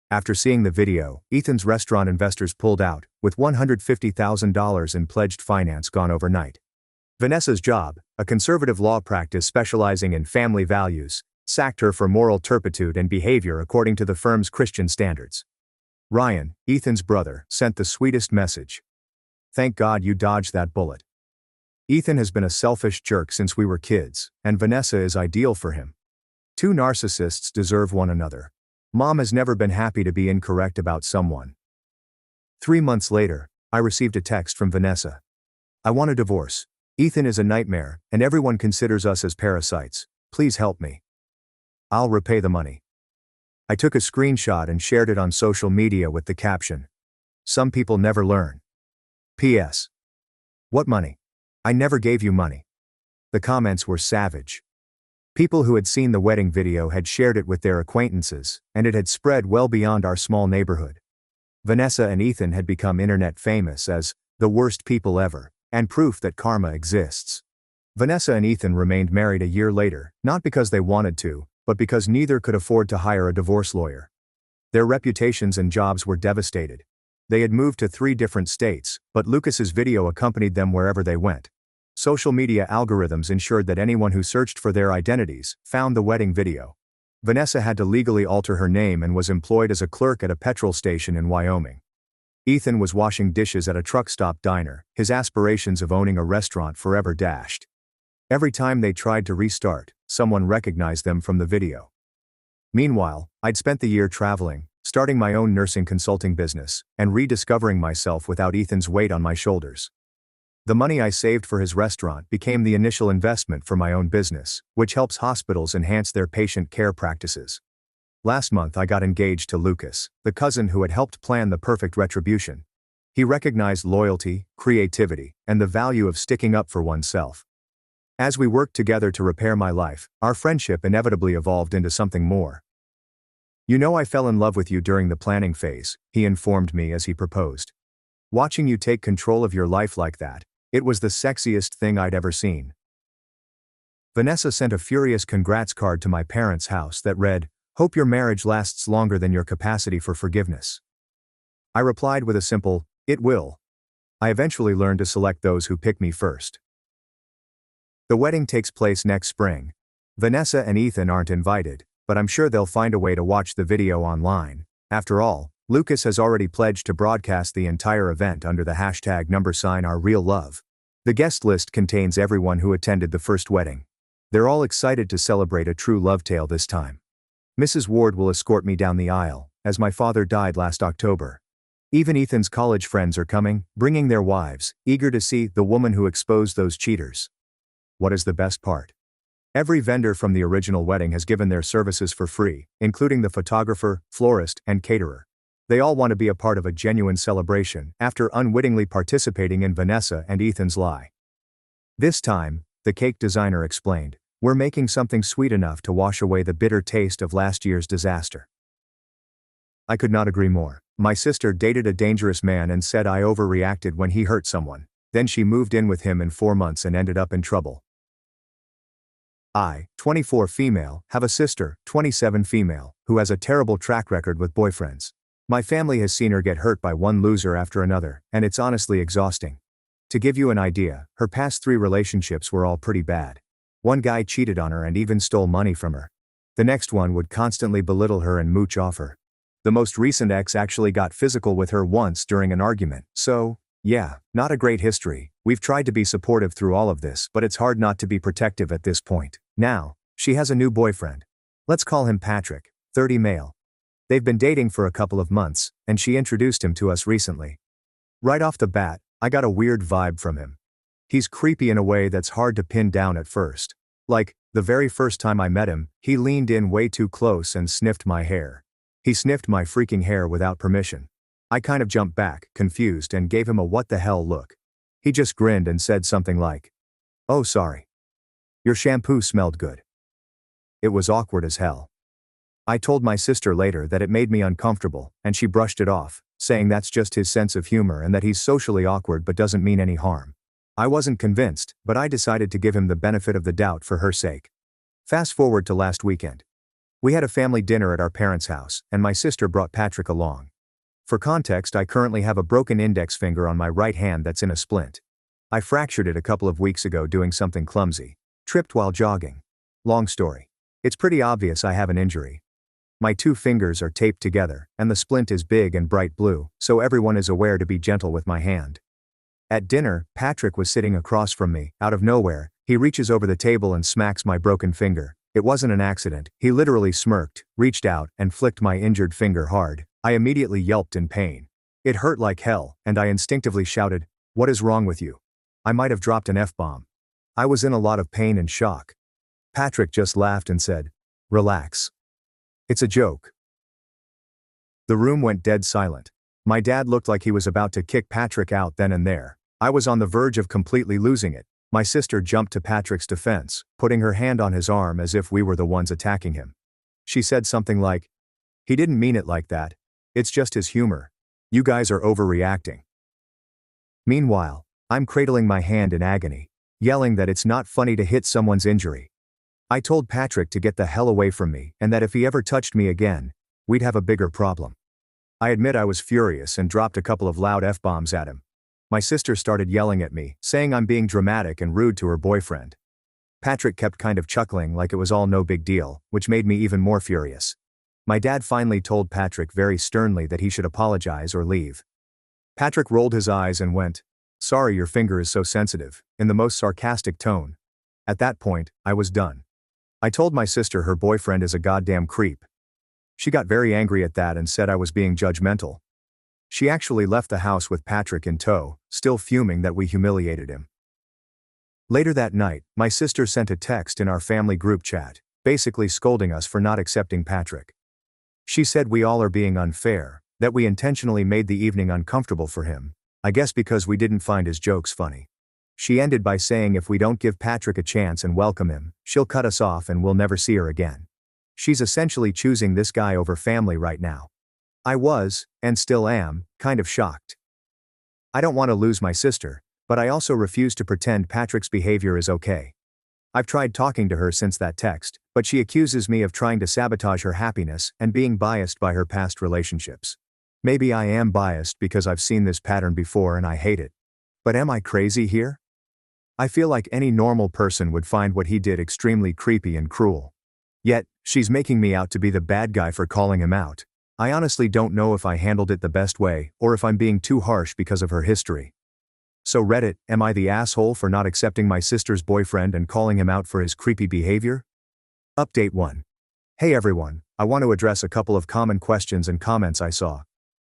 Speaker 1: After seeing the video, Ethan's restaurant investors pulled out, with $150,000 in pledged finance gone overnight. Vanessa's job, a conservative law practice specializing in family values, sacked her for moral turpitude and behavior according to the firm's Christian standards. Ryan, Ethan's brother, sent the sweetest message. Thank God you dodged that bullet. Ethan has been a selfish jerk since we were kids, and Vanessa is ideal for him. Two narcissists deserve one another. Mom has never been happy to be incorrect about someone. 3 months later, I received a text from Vanessa. I want a divorce. Ethan is a nightmare, and everyone considers us as parasites. Please help me. I'll repay the money. I took a screenshot and shared it on social media with the caption, "Some people never learn. P.S. What money? I never gave you money." The comments were savage. People who had seen the wedding video had shared it with their acquaintances, and it had spread well beyond our small neighborhood. Vanessa and Ethan had become internet famous as the worst people ever, and proof that karma exists. Vanessa and Ethan remained married a year later, not because they wanted to, but because neither could afford to hire a divorce lawyer. Their reputations and jobs were devastated. They had moved to 3 different states, but Lucas's video accompanied them wherever they went. Social media algorithms ensured that anyone who searched for their identities found the wedding video. Vanessa had to legally alter her name and was employed as a clerk at a petrol station in Wyoming. Ethan was washing dishes at a truck stop diner, his aspirations of owning a restaurant forever dashed. Every time they tried to restart, someone recognized them from the video. Meanwhile, I'd spent the year traveling, starting my own nursing consulting business, and rediscovering myself without Ethan's weight on my shoulders. The money I saved for his restaurant became the initial investment for my own business, which helps hospitals enhance their patient care practices. Last month I got engaged to Lucas, the cousin who had helped plan the perfect retribution. He recognized loyalty, creativity, and the value of sticking up for oneself. As we worked together to repair my life, our friendship inevitably evolved into something more. "You know I fell in love with you during the planning phase," he informed me as he proposed. "Watching you take control of your life like that, it was the sexiest thing I'd ever seen." Vanessa sent a furious congrats card to my parents' house that read, "Hope your marriage lasts longer than your capacity for forgiveness." I replied with a simple, "It will." I eventually learned to select those who pick me first. The wedding takes place next spring. Vanessa and Ethan aren't invited, but I'm sure they'll find a way to watch the video online. After all, Lucas has already pledged to broadcast the entire event under the hashtag #OurRealLove. The guest list contains everyone who attended the first wedding. They're all excited to celebrate a true love tale this time. Mrs. Ward will escort me down the aisle, as my father died last October. Even Ethan's college friends are coming, bringing their wives, eager to see the woman who exposed those cheaters. What is the best part? Every vendor from the original wedding has given their services for free, including the photographer, florist, and caterer. They all want to be a part of a genuine celebration after unwittingly participating in Vanessa and Ethan's lie. This time, the cake designer explained, "We're making something sweet enough to wash away the bitter taste of last year's disaster." I could not agree more. My sister dated a dangerous man and said I overreacted when he hurt someone. Then she moved in with him in 4 months and ended up in trouble. I, 24 female, have a sister, 27 female, who has a terrible track record with boyfriends. My family has seen her get hurt by one loser after another, and it's honestly exhausting. To give you an idea, her past 3 relationships were all pretty bad. One guy cheated on her and even stole money from her. The next one would constantly belittle her and mooch off her. The most recent ex actually got physical with her once during an argument, so, yeah, not a great history. We've tried to be supportive through all of this, but it's hard not to be protective at this point. Now, she has a new boyfriend. Let's call him Patrick, 30 male. They've been dating for a couple of months, and she introduced him to us recently. Right off the bat, I got a weird vibe from him. He's creepy in a way that's hard to pin down at first. Like, the very first time I met him, he leaned in way too close and sniffed my hair. He sniffed my freaking hair without permission. I kind of jumped back, confused, and gave him a what the hell look. He just grinned and said something like, "Oh, sorry. Your shampoo smelled good." It was awkward as hell. I told my sister later that it made me uncomfortable, and she brushed it off, saying that's just his sense of humor and that he's socially awkward but doesn't mean any harm. I wasn't convinced, but I decided to give him the benefit of the doubt for her sake. Fast forward to last weekend. We had a family dinner at our parents' house, and my sister brought Patrick along. For context, I currently have a broken index finger on my right hand that's in a splint. I fractured it a couple of weeks ago doing something clumsy. Tripped while jogging. Long story. It's pretty obvious I have an injury. My two fingers are taped together, and the splint is big and bright blue, so everyone is aware to be gentle with my hand. At dinner, Patrick was sitting across from me. Out of nowhere, he reaches over the table and smacks my broken finger. It wasn't an accident. He literally smirked, reached out, and flicked my injured finger hard. I immediately yelped in pain. It hurt like hell, and I instinctively shouted, "What is wrong with you?" I might have dropped an F-bomb. I was in a lot of pain and shock. Patrick just laughed and said, "Relax. It's a joke." The room went dead silent. My dad looked like he was about to kick Patrick out then and there. I was on the verge of completely losing it. My sister jumped to Patrick's defense, putting her hand on his arm as if we were the ones attacking him. She said something like, "He didn't mean it like that. It's just his humor. You guys are overreacting." Meanwhile, I'm cradling my hand in agony, yelling that it's not funny to hit someone's injury. I told Patrick to get the hell away from me and that if he ever touched me again, we'd have a bigger problem. I admit I was furious and dropped a couple of loud F-bombs at him. My sister started yelling at me, saying I'm being dramatic and rude to her boyfriend. Patrick kept kind of chuckling like it was all no big deal, which made me even more furious. My dad finally told Patrick very sternly that he should apologize or leave. Patrick rolled his eyes and went, "Sorry, your finger is so sensitive," in the most sarcastic tone. At that point, I was done. I told my sister her boyfriend is a goddamn creep. She got very angry at that and said I was being judgmental. She actually left the house with Patrick in tow, still fuming that we humiliated him. Later that night, my sister sent a text in our family group chat, basically scolding us for not accepting Patrick. She said we all are being unfair, that we intentionally made the evening uncomfortable for him, I guess because we didn't find his jokes funny. She ended by saying if we don't give Patrick a chance and welcome him, she'll cut us off and we'll never see her again. She's essentially choosing this guy over family right now. I was, and still am, kind of shocked. I don't want to lose my sister, but I also refuse to pretend Patrick's behavior is okay. I've tried talking to her since that text, but she accuses me of trying to sabotage her happiness and being biased by her past relationships. Maybe I am biased because I've seen this pattern before and I hate it. But am I crazy here? I feel like any normal person would find what he did extremely creepy and cruel. Yet, she's making me out to be the bad guy for calling him out. I honestly don't know if I handled it the best way, or if I'm being too harsh because of her history. So Reddit, am I the asshole for not accepting my sister's boyfriend and calling him out for his creepy behavior? Update 1. Hey everyone, I want to address a couple of common questions and comments I saw.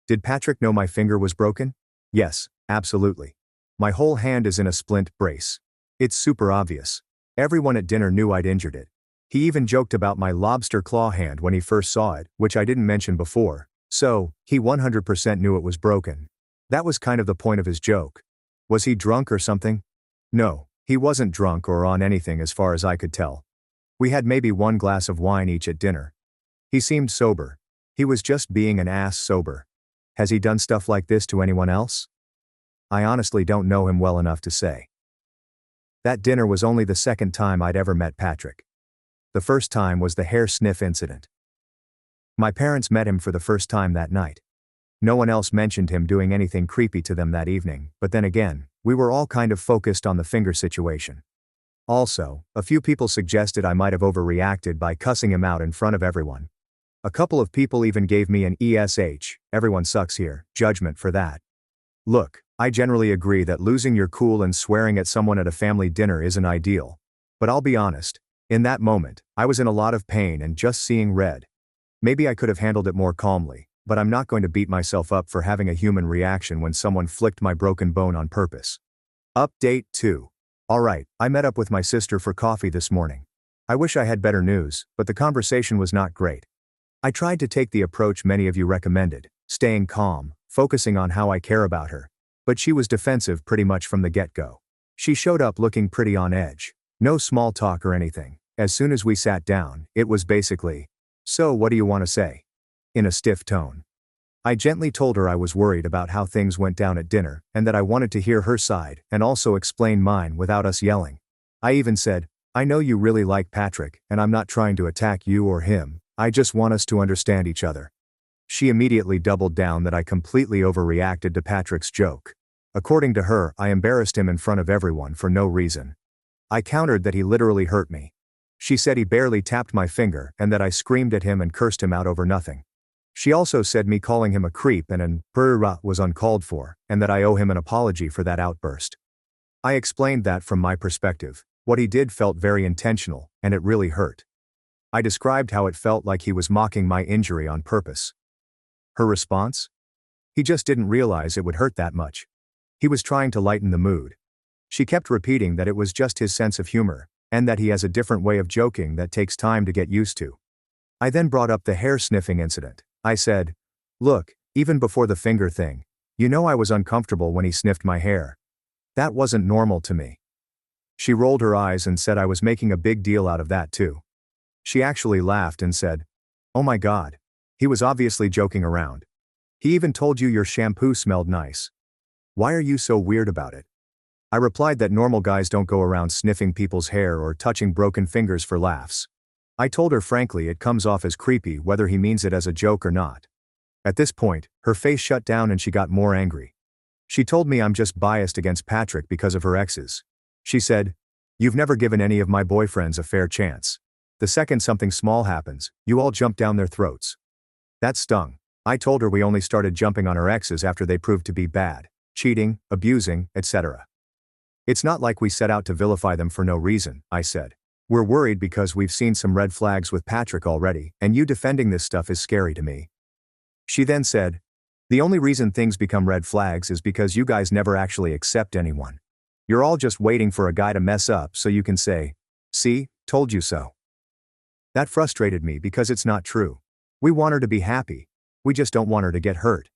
Speaker 1: Did Patrick know my finger was broken? Yes, absolutely. My whole hand is in a splint brace. It's super obvious. Everyone at dinner knew I'd injured it. He even joked about my lobster claw hand when he first saw it, which I didn't mention before, so, he 100% knew it was broken. That was kind of the point of his joke. Was he drunk or something? No, he wasn't drunk or on anything as far as I could tell. We had maybe one glass of wine each at dinner. He seemed sober. He was just being an ass sober. Has he done stuff like this to anyone else? I honestly don't know him well enough to say. That dinner was only the second time I'd ever met Patrick. The first time was the hair sniff incident. My parents met him for the first time that night. No one else mentioned him doing anything creepy to them that evening, but then again, we were all kind of focused on the finger situation. Also, a few people suggested I might have overreacted by cussing him out in front of everyone. A couple of people even gave me an ESH, everyone sucks here, judgment for that. Look, I generally agree that losing your cool and swearing at someone at a family dinner isn't ideal. But I'll be honest, in that moment, I was in a lot of pain and just seeing red. Maybe I could have handled it more calmly, but I'm not going to beat myself up for having a human reaction when someone flicked my broken bone on purpose. Update 2. Alright, I met up with my sister for coffee this morning. I wish I had better news, but the conversation was not great. I tried to take the approach many of you recommended, staying calm, focusing on how I care about her. But she was defensive pretty much from the get-go. She showed up looking pretty on edge. No small talk or anything. As soon as we sat down, it was basically, "So what do you want to say?" in a stiff tone. I gently told her I was worried about how things went down at dinner, and that I wanted to hear her side, and also explain mine without us yelling. I even said, I know you really like Patrick, and I'm not trying to attack you or him, I just want us to understand each other. She immediately doubled down that I completely overreacted to Patrick's joke. According to her, I embarrassed him in front of everyone for no reason. I countered that he literally hurt me. She said he barely tapped my finger and that I screamed at him and cursed him out over nothing. She also said me calling him a creep and an brrrr was uncalled for, and that I owe him an apology for that outburst. I explained that from my perspective, what he did felt very intentional, and it really hurt. I described how it felt like he was mocking my injury on purpose. Her response? He just didn't realize it would hurt that much. He was trying to lighten the mood. She kept repeating that it was just his sense of humor, and that he has a different way of joking that takes time to get used to. I then brought up the hair sniffing incident. I said, look, even before the finger thing, you know I was uncomfortable when he sniffed my hair. That wasn't normal to me. She rolled her eyes and said I was making a big deal out of that too. She actually laughed and said, oh my God. He was obviously joking around. He even told you your shampoo smelled nice. Why are you so weird about it? I replied that normal guys don't go around sniffing people's hair or touching broken fingers for laughs. I told her frankly it comes off as creepy whether he means it as a joke or not. At this point, her face shut down and she got more angry. She told me I'm just biased against Patrick because of her exes. She said, you've never given any of my boyfriends a fair chance. The second something small happens, you all jump down their throats. That stung. I told her we only started jumping on our exes after they proved to be bad, cheating, abusing, etc. It's not like we set out to vilify them for no reason, I said. We're worried because we've seen some red flags with Patrick already, and you defending this stuff is scary to me. She then said, the only reason things become red flags is because you guys never actually accept anyone. You're all just waiting for a guy to mess up so you can say, see, told you so. That frustrated me because it's not true. We want her to be happy. We just don't want her to get hurt.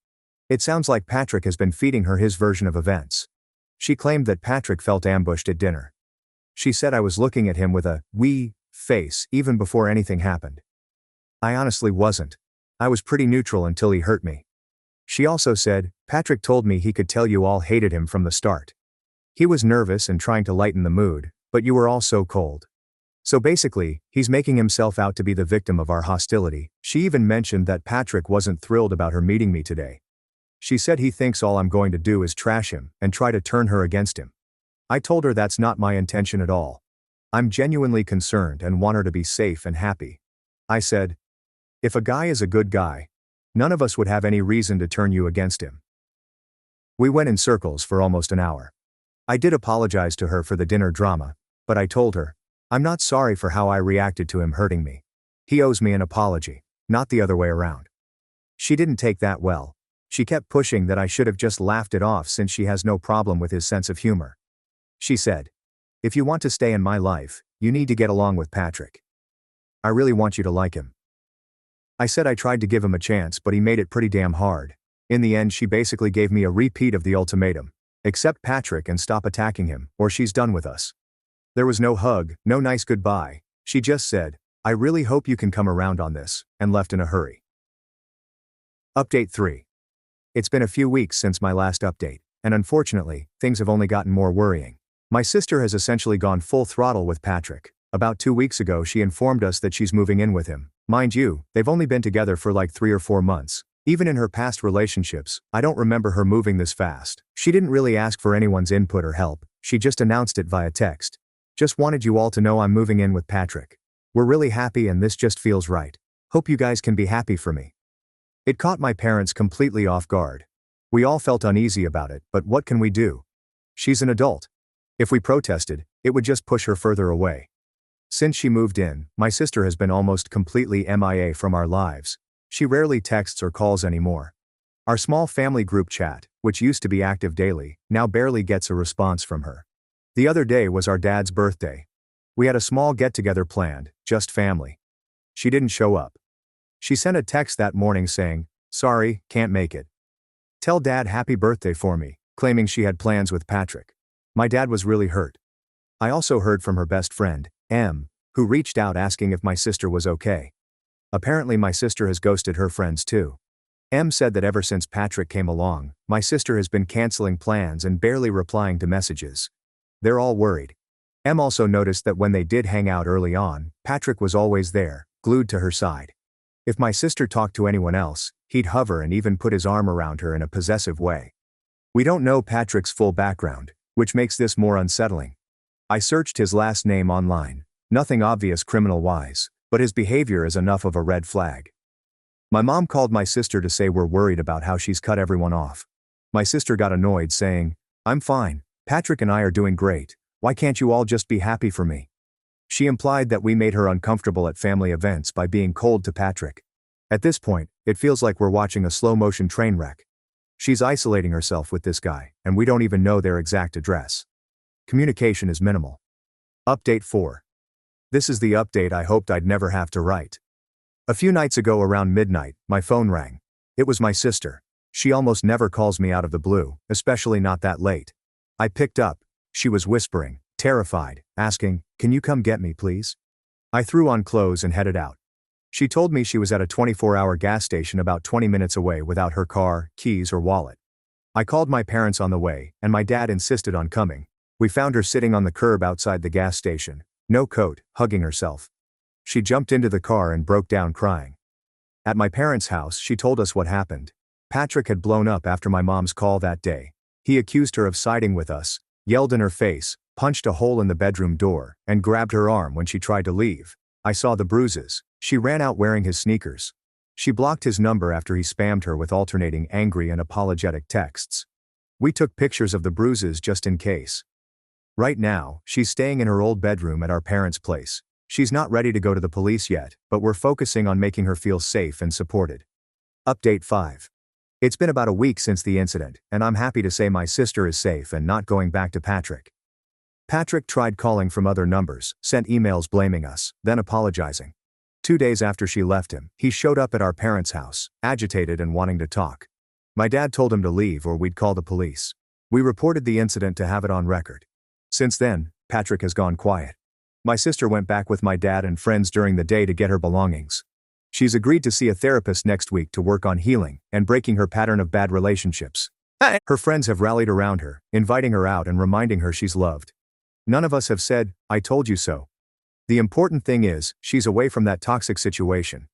Speaker 1: It sounds like Patrick has been feeding her his version of events. She claimed that Patrick felt ambushed at dinner. She said I was looking at him with a "we" face even before anything happened. I honestly wasn't. I was pretty neutral until he hurt me. She also said, Patrick told me he could tell you all hated him from the start. He was nervous and trying to lighten the mood, but you were all so cold. So basically, he's making himself out to be the victim of our hostility. She even mentioned that Patrick wasn't thrilled about her meeting me today. She said he thinks all I'm going to do is trash him and try to turn her against him. I told her that's not my intention at all. I'm genuinely concerned and want her to be safe and happy. I said, if a guy is a good guy, none of us would have any reason to turn you against him. We went in circles for almost an hour. I did apologize to her for the dinner drama, but I told her, I'm not sorry for how I reacted to him hurting me. He owes me an apology, not the other way around. She didn't take that well. She kept pushing that I should have just laughed it off since she has no problem with his sense of humor. She said, if you want to stay in my life, you need to get along with Patrick. I really want you to like him. I said I tried to give him a chance, but he made it pretty damn hard. In the end, she basically gave me a repeat of the ultimatum. Accept Patrick and stop attacking him, or she's done with us. There was no hug, no nice goodbye. She just said, I really hope you can come around on this, and left in a hurry. Update 3. It's been a few weeks since my last update, and unfortunately, things have only gotten more worrying. My sister has essentially gone full throttle with Patrick. About 2 weeks ago she informed us that she's moving in with him. Mind you, they've only been together for like 3 or 4 months. Even in her past relationships, I don't remember her moving this fast. She didn't really ask for anyone's input or help, she just announced it via text. Just wanted you all to know I'm moving in with Patrick. We're really happy and this just feels right. Hope you guys can be happy for me. It caught my parents completely off guard. We all felt uneasy about it, but what can we do? She's an adult. If we protested, it would just push her further away. Since she moved in, my sister has been almost completely MIA from our lives. She rarely texts or calls anymore. Our small family group chat, which used to be active daily, now barely gets a response from her. The other day was our dad's birthday. We had a small get-together planned, just family. She didn't show up. She sent a text that morning saying, sorry, can't make it. Tell Dad happy birthday for me, claiming she had plans with Patrick. My dad was really hurt. I also heard from her best friend, M, who reached out asking if my sister was okay. Apparently my sister has ghosted her friends too. M said that ever since Patrick came along, my sister has been canceling plans and barely replying to messages. They're all worried. M also noticed that when they did hang out early on, Patrick was always there, glued to her side. If my sister talked to anyone else, he'd hover and even put his arm around her in a possessive way. We don't know Patrick's full background, which makes this more unsettling. I searched his last name online. Nothing obvious criminal-wise, but his behavior is enough of a red flag. My mom called my sister to say we're worried about how she's cut everyone off. My sister got annoyed saying, "I'm fine, Patrick and I are doing great, why can't you all just be happy for me?" She implied that we made her uncomfortable at family events by being cold to Patrick. At this point, it feels like we're watching a slow-motion train wreck. She's isolating herself with this guy, and we don't even know their exact address. Communication is minimal. Update 4. This is the update I hoped I'd never have to write. A few nights ago around midnight, my phone rang. It was my sister. She almost never calls me out of the blue, especially not that late. I picked up. She was whispering, terrified, asking, "Can you come get me, please?" I threw on clothes and headed out. She told me she was at a 24-hour gas station about 20 minutes away without her car, keys, or wallet. I called my parents on the way, and my dad insisted on coming. We found her sitting on the curb outside the gas station, no coat, hugging herself. She jumped into the car and broke down crying. At my parents' house, she told us what happened. Patrick had blown up after my mom's call that day. He accused her of siding with us, yelled in her face, punched a hole in the bedroom door, and grabbed her arm when she tried to leave. I saw the bruises. She ran out wearing his sneakers. She blocked his number after he spammed her with alternating angry and apologetic texts. We took pictures of the bruises just in case. Right now, she's staying in her old bedroom at our parents' place. She's not ready to go to the police yet, but we're focusing on making her feel safe and supported. Update 5. It's been about a week since the incident, and I'm happy to say my sister is safe and not going back to Patrick. Patrick tried calling from other numbers, sent emails blaming us, then apologizing. 2 days after she left him, he showed up at our parents' house, agitated and wanting to talk. My dad told him to leave or we'd call the police. We reported the incident to have it on record. Since then, Patrick has gone quiet. My sister went back with my dad and friends during the day to get her belongings. She's agreed to see a therapist next week to work on healing and breaking her pattern of bad relationships. Her friends have rallied around her, inviting her out and reminding her she's loved. None of us have said, "I told you so." The important thing is, she's away from that toxic situation,